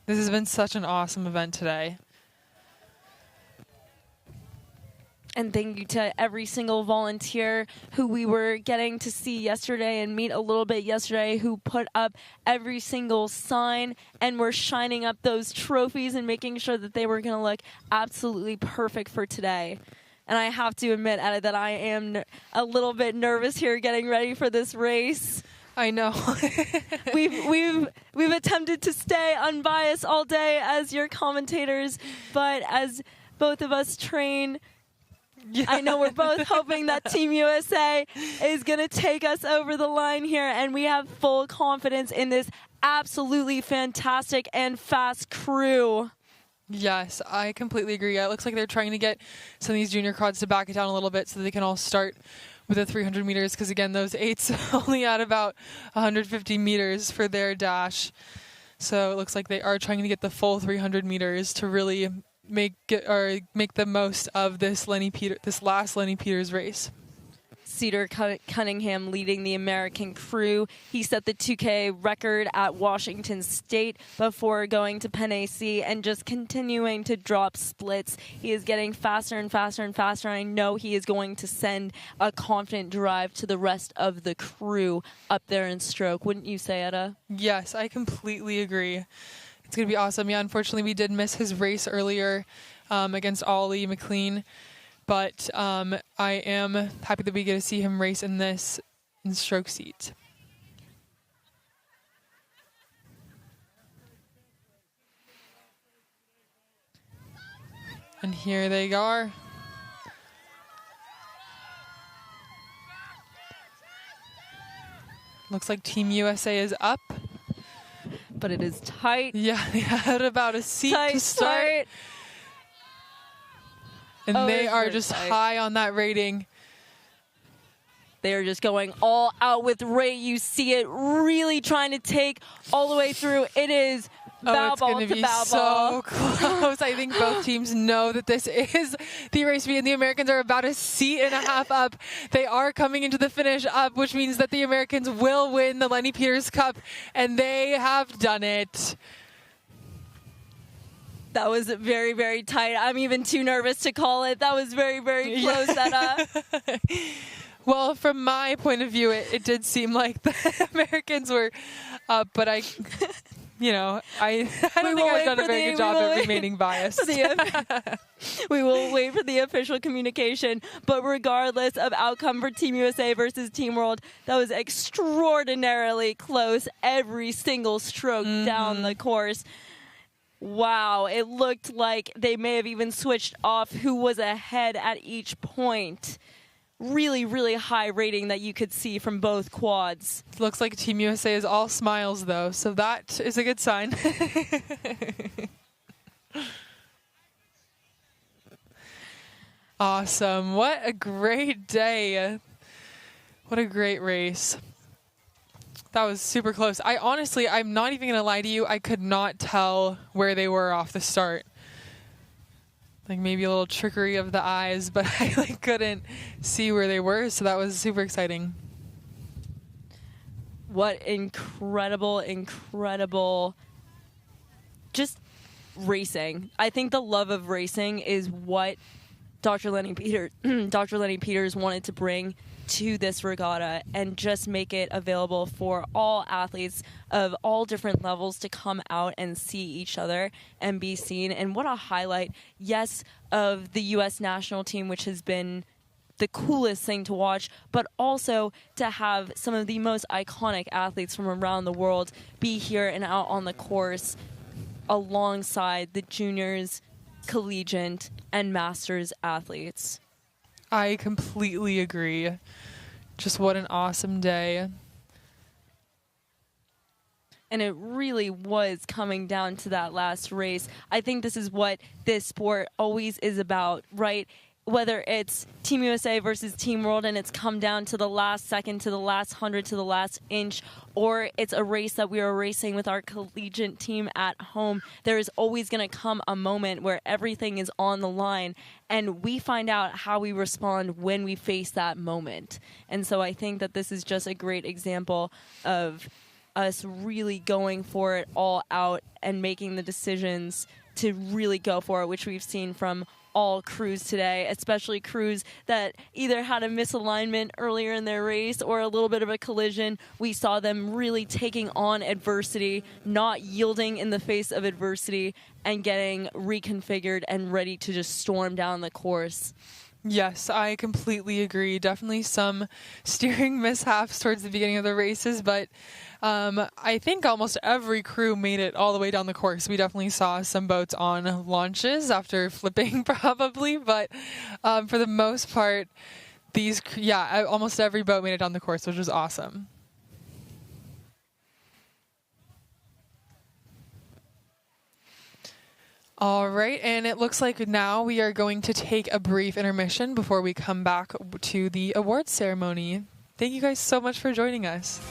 This has been such an awesome event today. And thank you to every single volunteer who we were getting to see yesterday and meet a little bit yesterday, who put up every single sign and were shining up those trophies and making sure that they were going to look absolutely perfect for today. And I have to admit, Edda, that I am a little bit nervous here getting ready for this race. I know. we've attempted to stay unbiased all day as your commentators, but as both of us train, I know we're both hoping that Team USA is going to take us over the line here, and we have full confidence in this absolutely fantastic and fast crew. Yes, I completely agree. It looks like they're trying to get some of these junior quads to back it down a little bit so they can all start with the 300 meters, because again, those 8s only at about 150 meters for their dash. So it looks like they are trying to get the full 300 meters to really make the most of this last Lenny Peters race. Cedar Cunningham leading the American crew. He set the 2K record at Washington State before going to Penn AC and just continuing to drop splits. He is getting faster and faster and faster. I know he is going to send a confident drive to the rest of the crew up there in stroke. Wouldn't you say, Edda? Yes, I completely agree. It's going to be awesome. Yeah, unfortunately, we did miss his race earlier against Ollie McLean. But I am happy that we get to see him race in this stroke seat. And here they are. Looks like Team USA is up. But it is tight. Yeah, they had about a seat tight to start. And they are just high on that rating. They are just going all out with rate. You see it really trying to take all the way through. It is bow ball to bow ball. So close. I think both teams know that this is the race and the Americans are about a seat and a half up. They are coming into the finish up, which means that the Americans will win the Lenny Peters Cup, and they have done it. That was very, very tight. I'm even too nervous to call it. That was very, very close. Well, from my point of view, it did seem like the Americans were up, but I don't think I've done a very good job at remaining biased. We will wait for the official communication. But regardless of outcome for Team USA versus Team World, that was extraordinarily close every single stroke down the course. Wow, it looked like they may have even switched off who was ahead at each point. really, really high rating that you could see from both quads. Looks like Team USA is all smiles, though, so that is a good sign. Awesome. What a great day. What a great race. That was super close. I'm not even going to lie to you. I could not tell where they were off the start. Like maybe a little trickery of the eyes, but I couldn't see where they were, so that was super exciting. What incredible just racing. I think the love of racing is what Dr. Lenny Peters wanted to bring to this regatta and just make it available for all athletes of all different levels to come out and see each other and be seen. And what a highlight, yes, of the U.S. national team, which has been the coolest thing to watch, but also to have some of the most iconic athletes from around the world be here and out on the course alongside the juniors, collegiate, and masters athletes. I completely agree. Just what an awesome day. And it really was coming down to that last race. I think this is what this sport always is about, right? Whether it's Team USA versus Team World and it's come down to the last second, to the last 100, to the last inch, or it's a race that we are racing with our collegiate team at home, there is always going to come a moment where everything is on the line, and we find out how we respond when we face that moment. And so I think that this is just a great example of us really going for it all out and making the decisions to really go for it, which we've seen from all crews today, especially crews that either had a misalignment earlier in their race or a little bit of a collision. We saw them really taking on adversity, not yielding in the face of adversity, and getting reconfigured and ready to just storm down the course. Yes, I completely agree. Definitely some steering mishaps towards the beginning of the races, but I think almost every crew made it all the way down the course. We definitely saw some boats on launches after flipping probably, but for the most part, almost every boat made it down the course, which was awesome. All right, and it looks like now we are going to take a brief intermission before we come back to the awards ceremony. Thank you guys so much for joining us.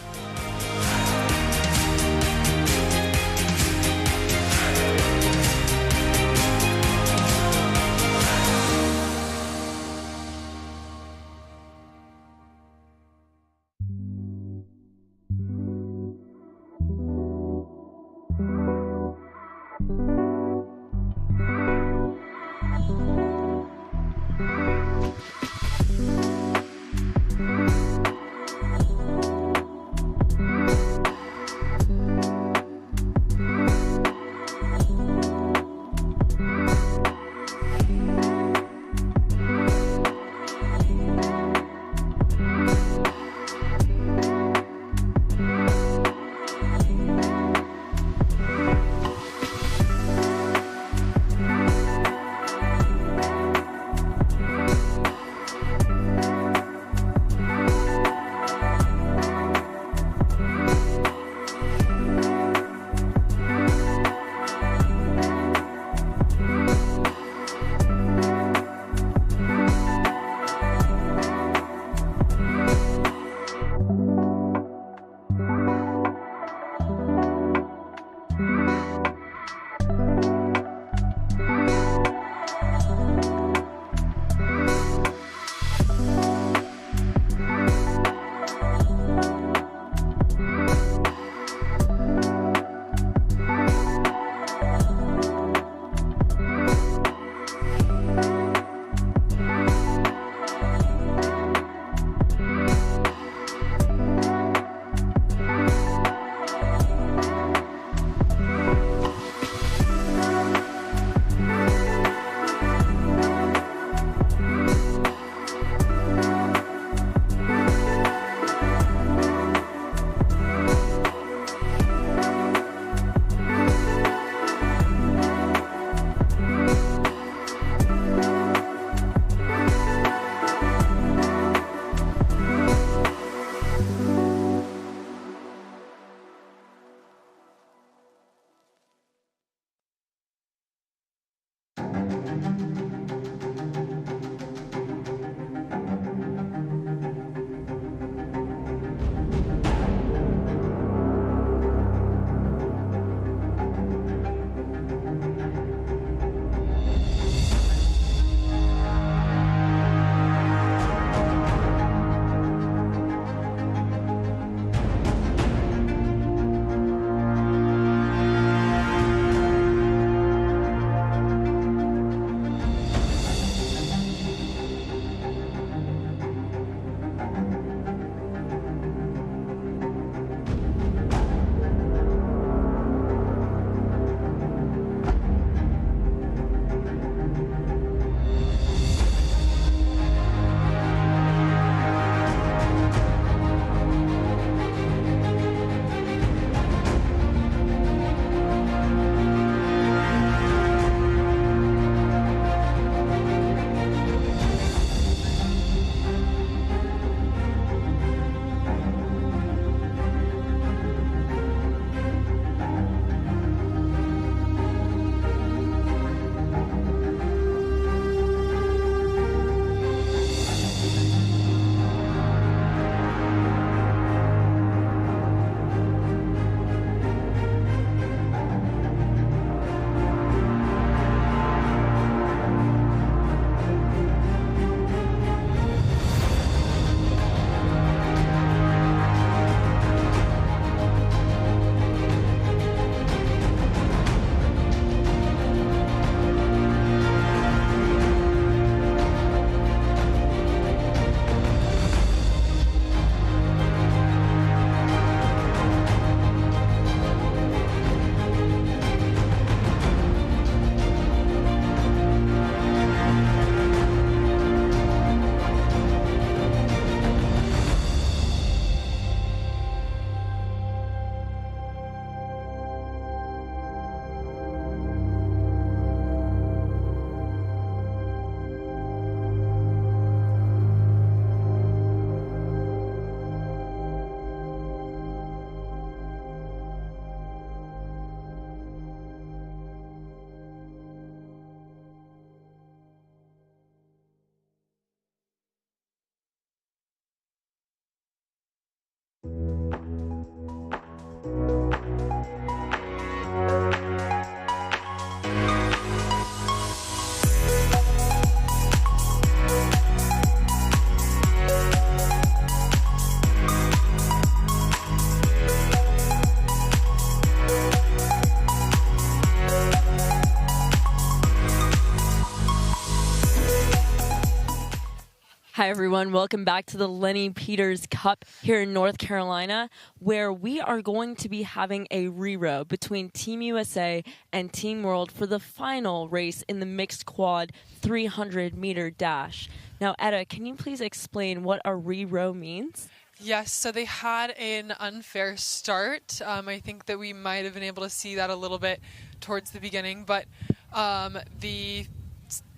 Hi, everyone. Welcome back to the Lenny Peters Cup here in North Carolina, where we are going to be having a re-row between Team USA and Team World for the final race in the mixed quad 300-meter dash. Now, Etta, can you please explain what a re-row means? Yes, so they had an unfair start. I think that we might have been able to see that a little bit towards the beginning, but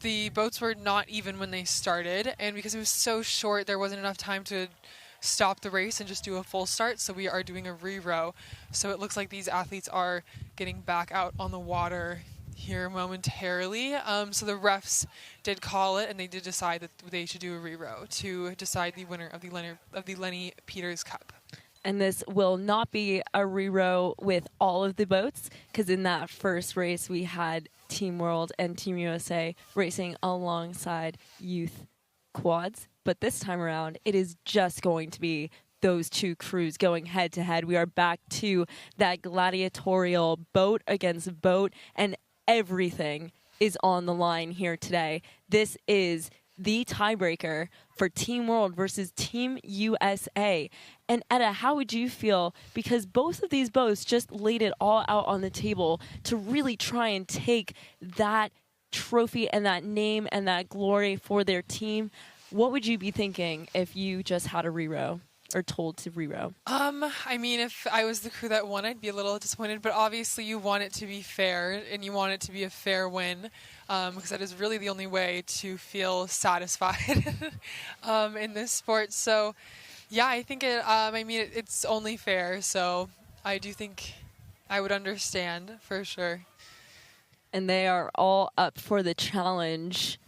the boats were not even when they started, and because it was so short, there wasn't enough time to stop the race and just do a full start, so we are doing a re-row. So it looks like these athletes are getting back out on the water here momentarily. So the refs did call it, and they did decide that they should do a re-row to decide the winner of the Lenny Peters Cup. And this will not be a re-row with all of the boats, because in that first race we had Team World and Team USA racing alongside youth quads. But this time around, it is just going to be those two crews going head-to-head. We are back to that gladiatorial boat against boat, and everything is on the line here today. This is the tiebreaker for Team World versus Team USA. And Etta, how would you feel? Because both of these boats just laid it all out on the table to really try and take that trophy and that name and that glory for their team. What would you be thinking if you just had a re-row or told to re-row? I mean, if I was the crew that won, I'd be a little disappointed, but obviously you want it to be fair, and you want it to be a fair win, because that is really the only way to feel satisfied in this sport. So, yeah, I think it's only fair, so I do think I would understand for sure. And they are all up for the challenge.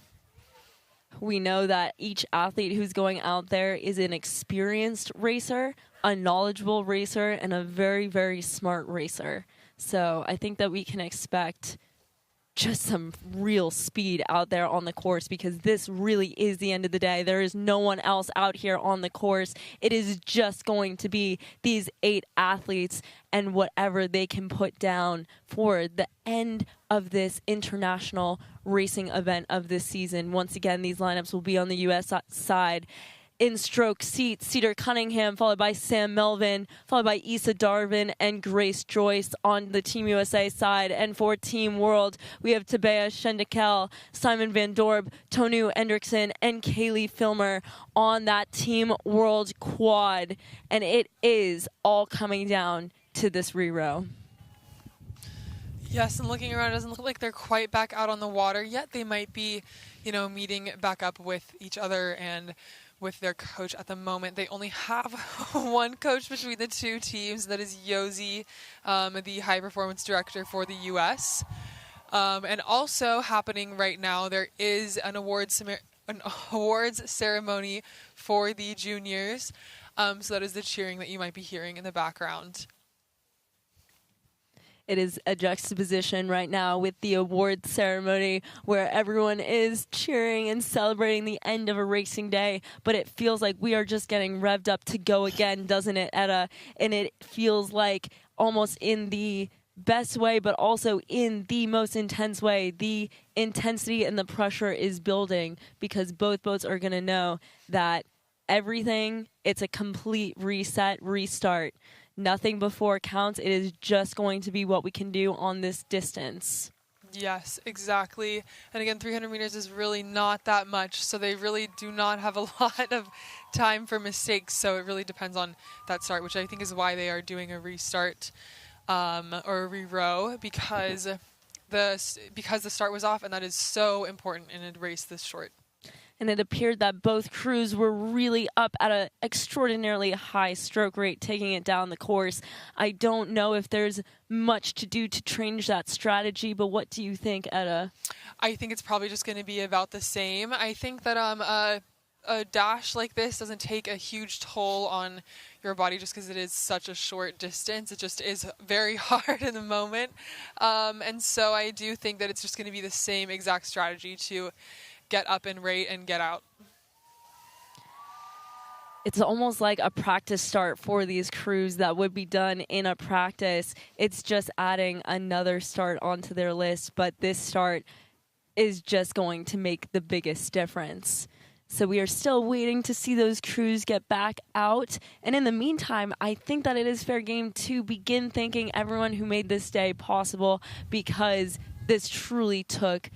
We know that each athlete who's going out there is an experienced racer, a knowledgeable racer, and a very, very smart racer. So I think that we can expect just some real speed out there on the course, because this really is the end of the day. There is no one else out here on the course. It is just going to be these 8 athletes and whatever they can put down for the end of this international racing event of this season. Once again, these lineups will be on the U.S. side. In stroke seat, Cedar Cunningham, followed by Sam Melvin, followed by Issa Darvin and Grace Joyce on the Team USA side. And for Team World, we have Tabea, Schendekhl, Simon Van Dorp, Tõnu, Endrekson, and Caileigh Filmer on that Team World quad. And it is all coming down to this re-row. Yes, and looking around, it doesn't look like they're quite back out on the water yet. They might be, meeting back up with each other and with their coach at the moment. They only have one coach between the two teams. That is Joyce, the high performance director for the U.S. And also happening right now, there is an awards ceremony for the juniors. So that is the cheering that you might be hearing in the background. It is a juxtaposition right now with the award ceremony where everyone is cheering and celebrating the end of a racing day, but it feels like we are just getting revved up to go again, doesn't it, Etta? And it feels like almost in the best way, but also in the most intense way. The intensity and the pressure is building because both boats are going to know that everything, it's a complete reset, restart. Nothing before counts. It is just going to be what we can do on this distance. Yes, exactly. And again, 300 meters is really not that much, so they really do not have a lot of time for mistakes. So it really depends on that start, which I think is why they are doing a restart or a re-row, because the start was off, and that is so important in a race this short. And it appeared that both crews were really up at an extraordinarily high stroke rate, taking it down the course. I don't know if there's much to do to change that strategy, but what do you think, Etta? I think it's probably just going to be about the same. I think that a dash like this doesn't take a huge toll on your body just because it is such a short distance. It just is very hard in the moment. And so I do think that it's just going to be the same exact strategy to get up and rate and get out. It's almost like a practice start for these crews that would be done in a practice. It's just adding another start onto their list, but this start is just going to make the biggest difference. So we are still waiting to see those crews get back out. And in the meantime, I think that it is fair game to begin thanking everyone who made this day possible, because this truly took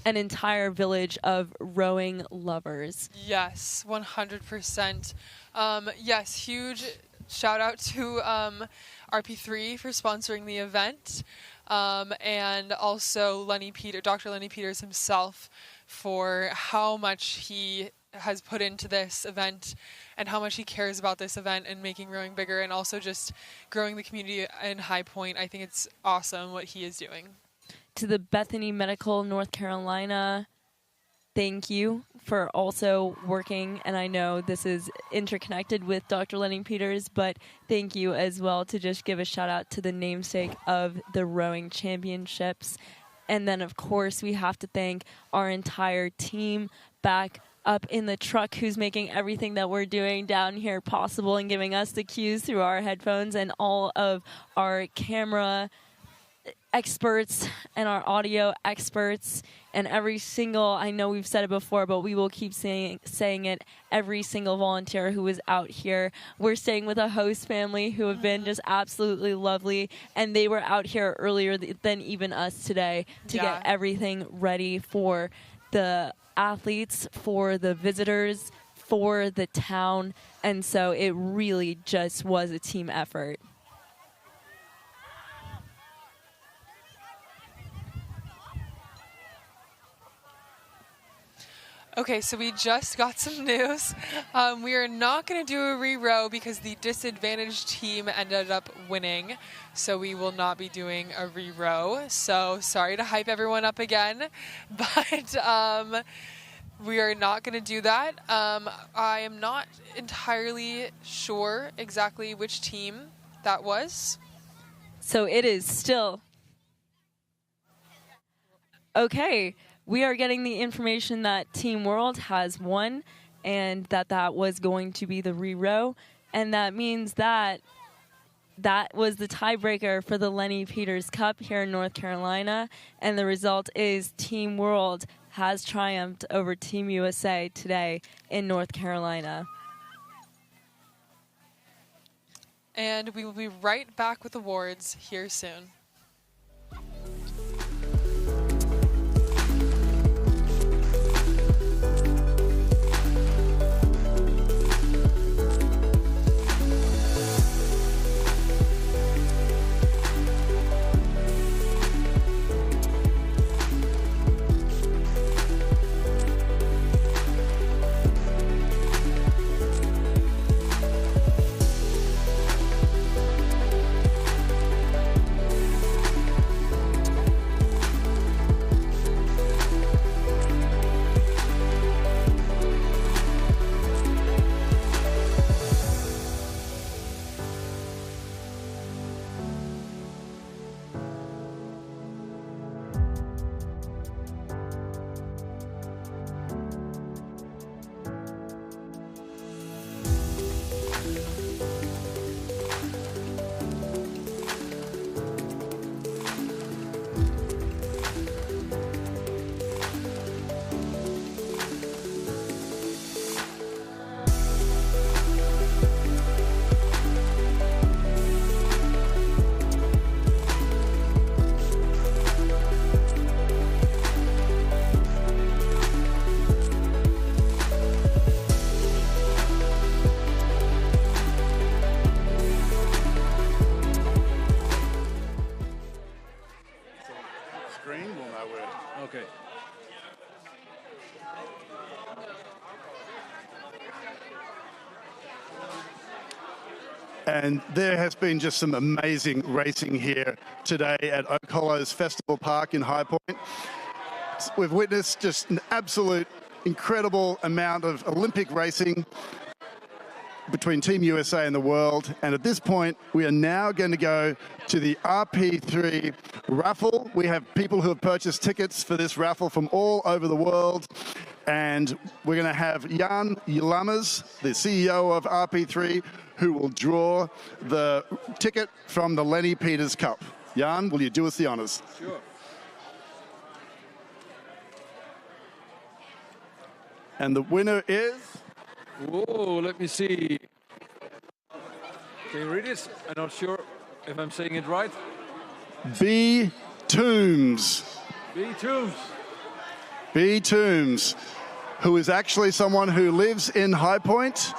an entire village of rowing lovers. Yes, 100%. Yes, huge shout out to RP3 for sponsoring the event, and also Dr. Lenny Peters himself, for how much he has put into this event and how much he cares about this event and making rowing bigger, and also just growing the community in High Point. I think it's awesome what he is doing. To the Bethany Medical North Carolina, thank you for also working, and I know this is interconnected with Dr. Lenny Peters, but thank you as well to just give a shout out to the namesake of the rowing championships. And then, of course, we have to thank our entire team back up in the truck who's making everything that we're doing down here possible and giving us the cues through our headphones, and all of our camera experts and our audio experts, and every single, I know we've said it before, but we will keep saying it, every single volunteer who is out here. We're staying with a host family who have been just absolutely lovely, and they were out here earlier than even us today to get everything ready for the athletes, for the visitors, for the town, and so it really just was a team effort. Okay, so we just got some news. We are not going to do a re-row because the disadvantaged team ended up winning. So we will not be doing a re-row. So sorry to hype everyone up again, but we are not going to do that. I am not entirely sure exactly which team that was. So it is still... Okay. We are getting the information that Team World has won, and that was going to be the re-row, and that means that was the tiebreaker for the Lenny Peters Cup here in North Carolina, and the result is Team World has triumphed over Team USA today in North Carolina. And we will be right back with awards here soon. Okay. And there has been just some amazing racing here today at Oak Hollow's Festival Park in High Point. We've witnessed just an absolute incredible amount of Olympic racing between Team USA and the world. And at this point, we are now going to go to the RP3 Raffle. We have people who have purchased tickets for this raffle from all over the world. And we're going to have Jan Lammers, the CEO of RP3, who will draw the ticket from the Lenny Peters Cup. Jan, will you do us the honors? Sure. And the winner is? Whoa, let me see. Can you read it? I'm not sure if I'm saying it right. B. Toombs. B. Toombs. B. Toombs, who is actually someone who lives in High Point.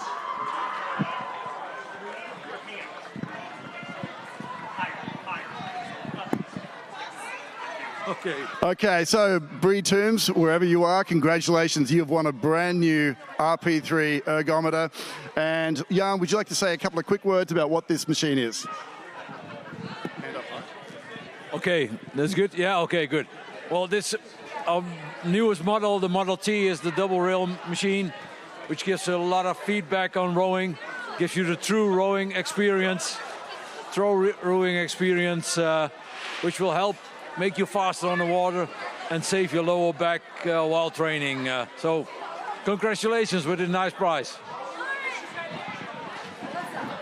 Okay. Okay, so Bree Toombs, wherever you are, congratulations. You've won a brand new RP3 ergometer. And Jan, would you like to say a couple of quick words about what this machine is? Okay, that's good. Yeah, okay, good. Well, this our newest model, the Model T, is the double rail machine, which gives a lot of feedback on rowing, gives you the true rowing experience, which will help make you faster on the water and save your lower back while training. So congratulations with a nice prize.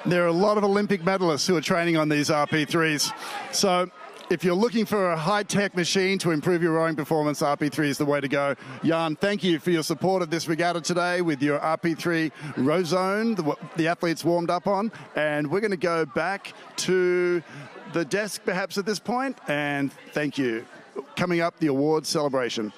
There are a lot of Olympic medalists who are training on these RP3s. So if you're looking for a high-tech machine to improve your rowing performance, RP3 is the way to go. Jan, thank you for your support of this regatta today with your RP3 row zone, the athletes warmed up on. And we're going to go back to the desk perhaps at this point, and thank you. Coming up, the awards celebration.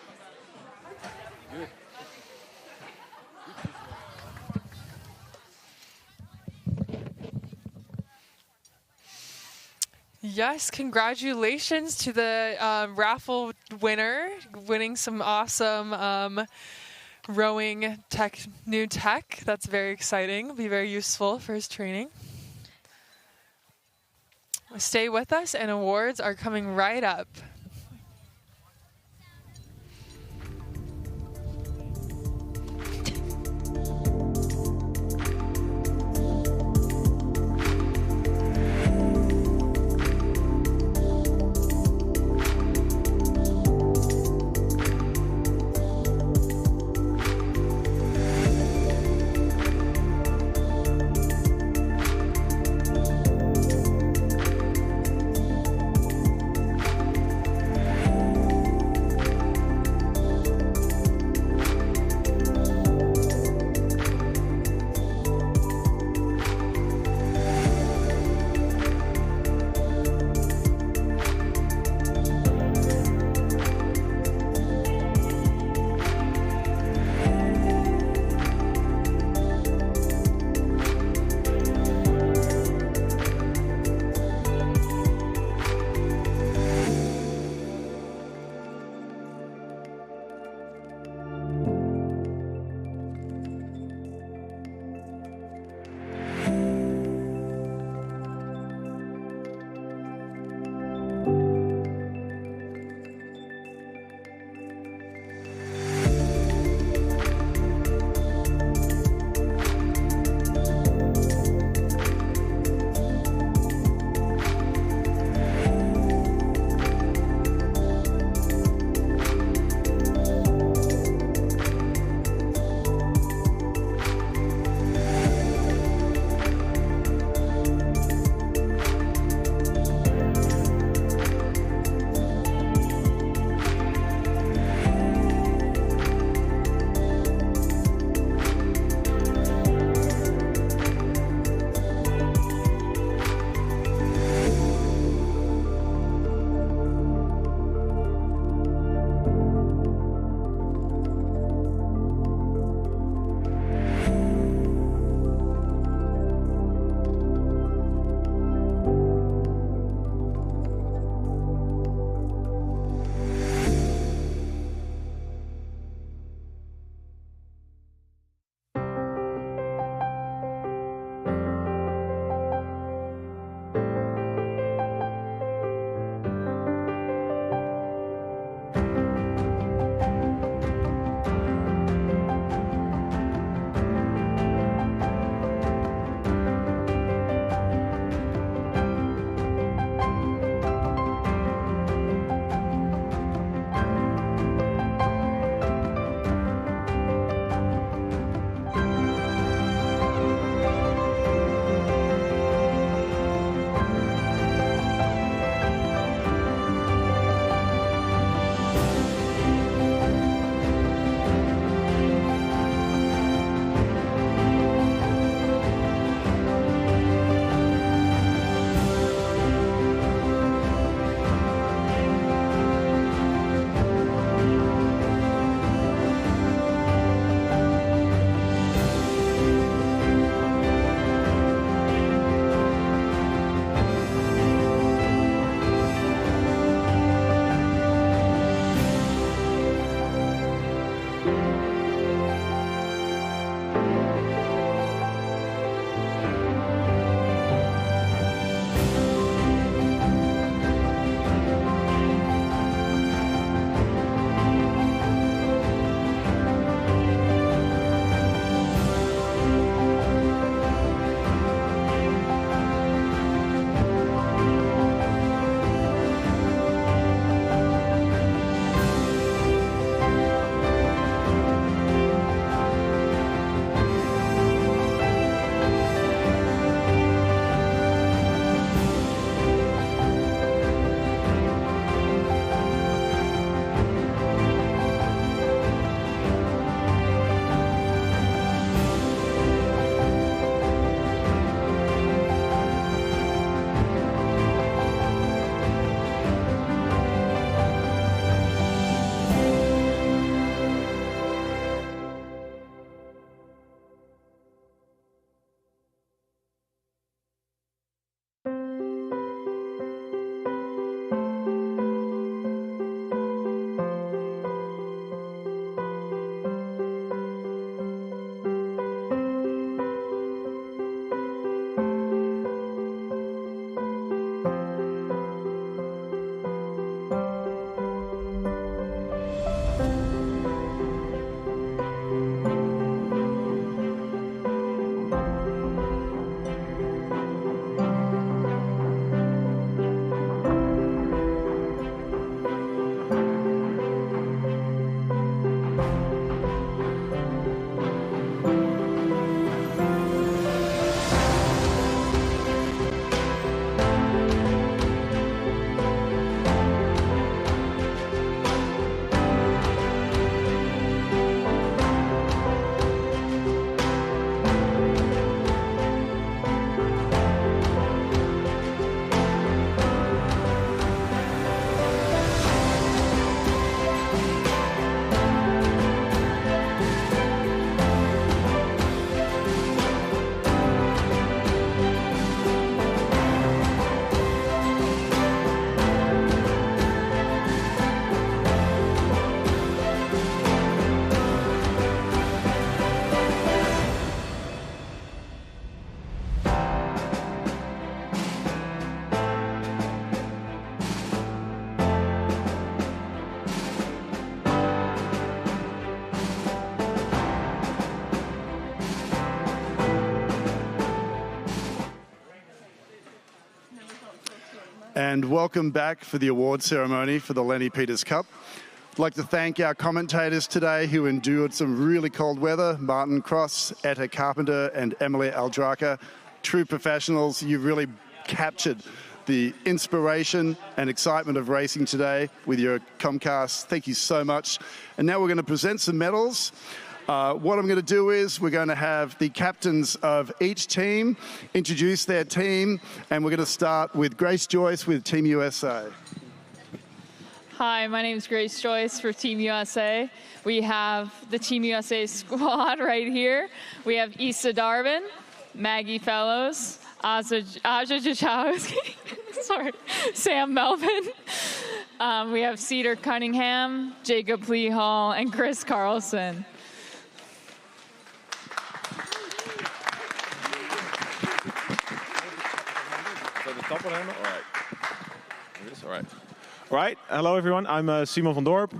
Yes, congratulations to the raffle winner, winning some awesome rowing new tech. That's very exciting. It'll be very useful for his training. Stay with us, and awards are coming right up. and welcome back for the award ceremony for the Lenny Peters Cup. I'd like to thank our commentators today who endured some really cold weather, Martin Cross, Etta Carpenter and Emily Aldraka. True professionals, you really captured the inspiration and excitement of racing today with your Comcast. Thank you so much. And now we're going to present some medals. What I'm going to do is we're going to have the captains of each team introduce their team, and we're going to start with Grace Joyce with Team USA. Hi, my name is Grace Joyce for Team USA. We have the Team USA squad right here. We have Issa Darvin, Maggie Fellows, Azja Czajkowski, sorry, Sam Melvin. We have Cedar Cunningham, Jacob Plihal, and Chris Carlson. Top one, all right. All right. All right. Hello, everyone. I'm Simon van Dorp.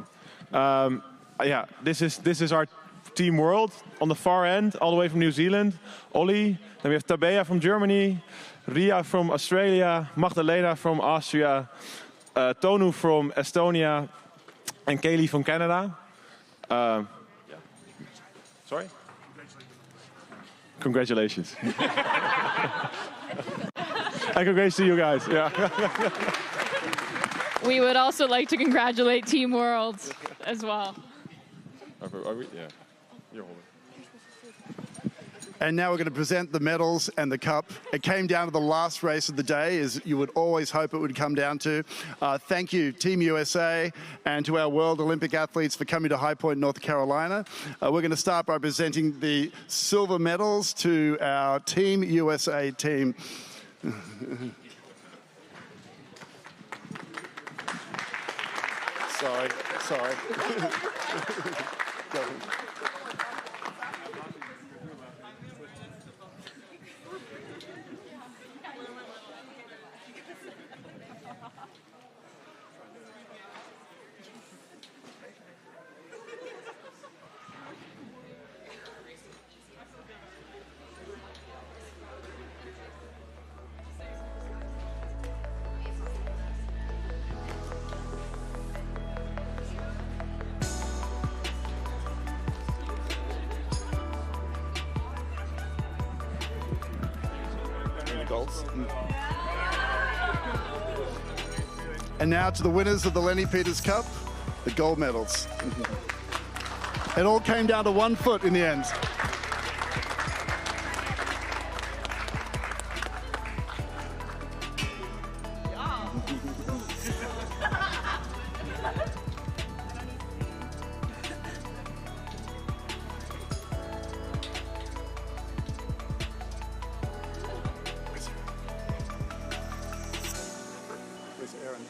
Yeah, this is our team world. On the far end, all the way from New Zealand, Ollie. Then we have Tabea from Germany, Ria from Australia, Magdalena from Austria, Tõnu from Estonia, and Caileigh from Canada. Yeah. Sorry? Congratulations. And congrats to you guys. Yeah. We would also like to congratulate Team World as well. Are we? Yeah. You're holding. And now we're going to present the medals and the cup. It came down to the last race of the day, as you would always hope it would come down to. Thank you, Team USA, and to our World Olympic athletes for coming to High Point, North Carolina. We're going to start by presenting the silver medals to our Team USA team. Sorry. And now to the winners of the Lenny Peters Cup, the gold medals. It all came down to 1 foot in the end.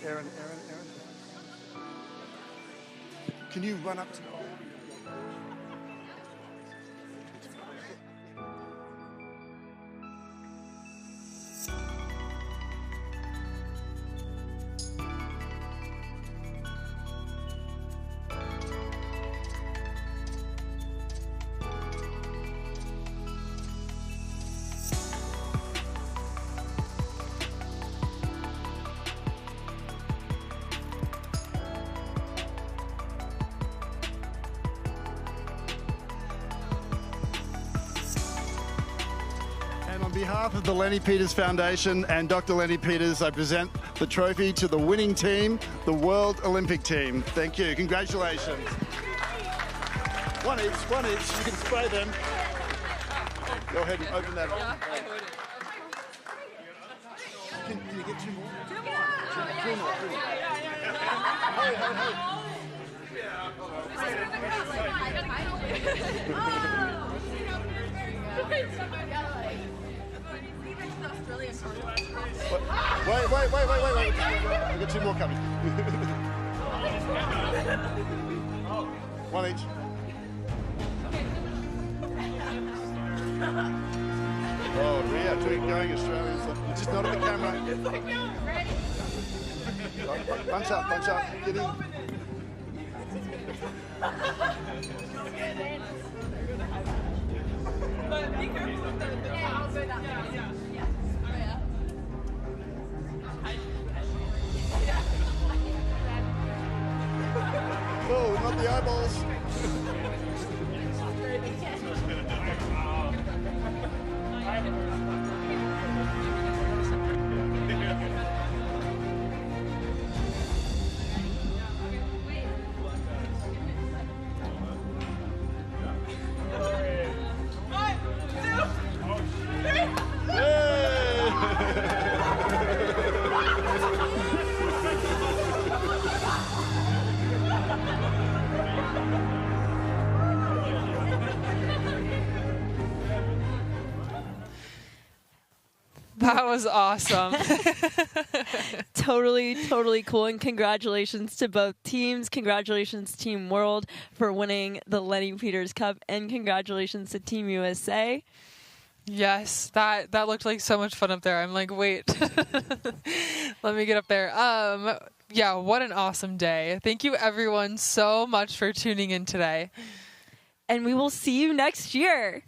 Aaron. Can you run up to... On behalf of the Lenny Peters Foundation and Dr. Lenny Peters, I present the trophy to the winning team, the World Olympic team. Thank you. Congratulations. One each. You can spray them. Go ahead and open that up. Can you get two more? Two more. Wait. We got two more coming. One each. Oh, Ria, going Australian. So you're just not on the camera. Bunch up. Get in. But be careful with the I'll go that way. Yeah. got the eyeballs. That was awesome. Totally cool. And congratulations to both teams. Congratulations, Team World, for winning the Lenny Peters Cup. And congratulations to Team USA. Yes, that looked like so much fun up there. I'm like, wait, let me get up there. Yeah, what an awesome day. Thank you, everyone, so much for tuning in today. And we will see you next year.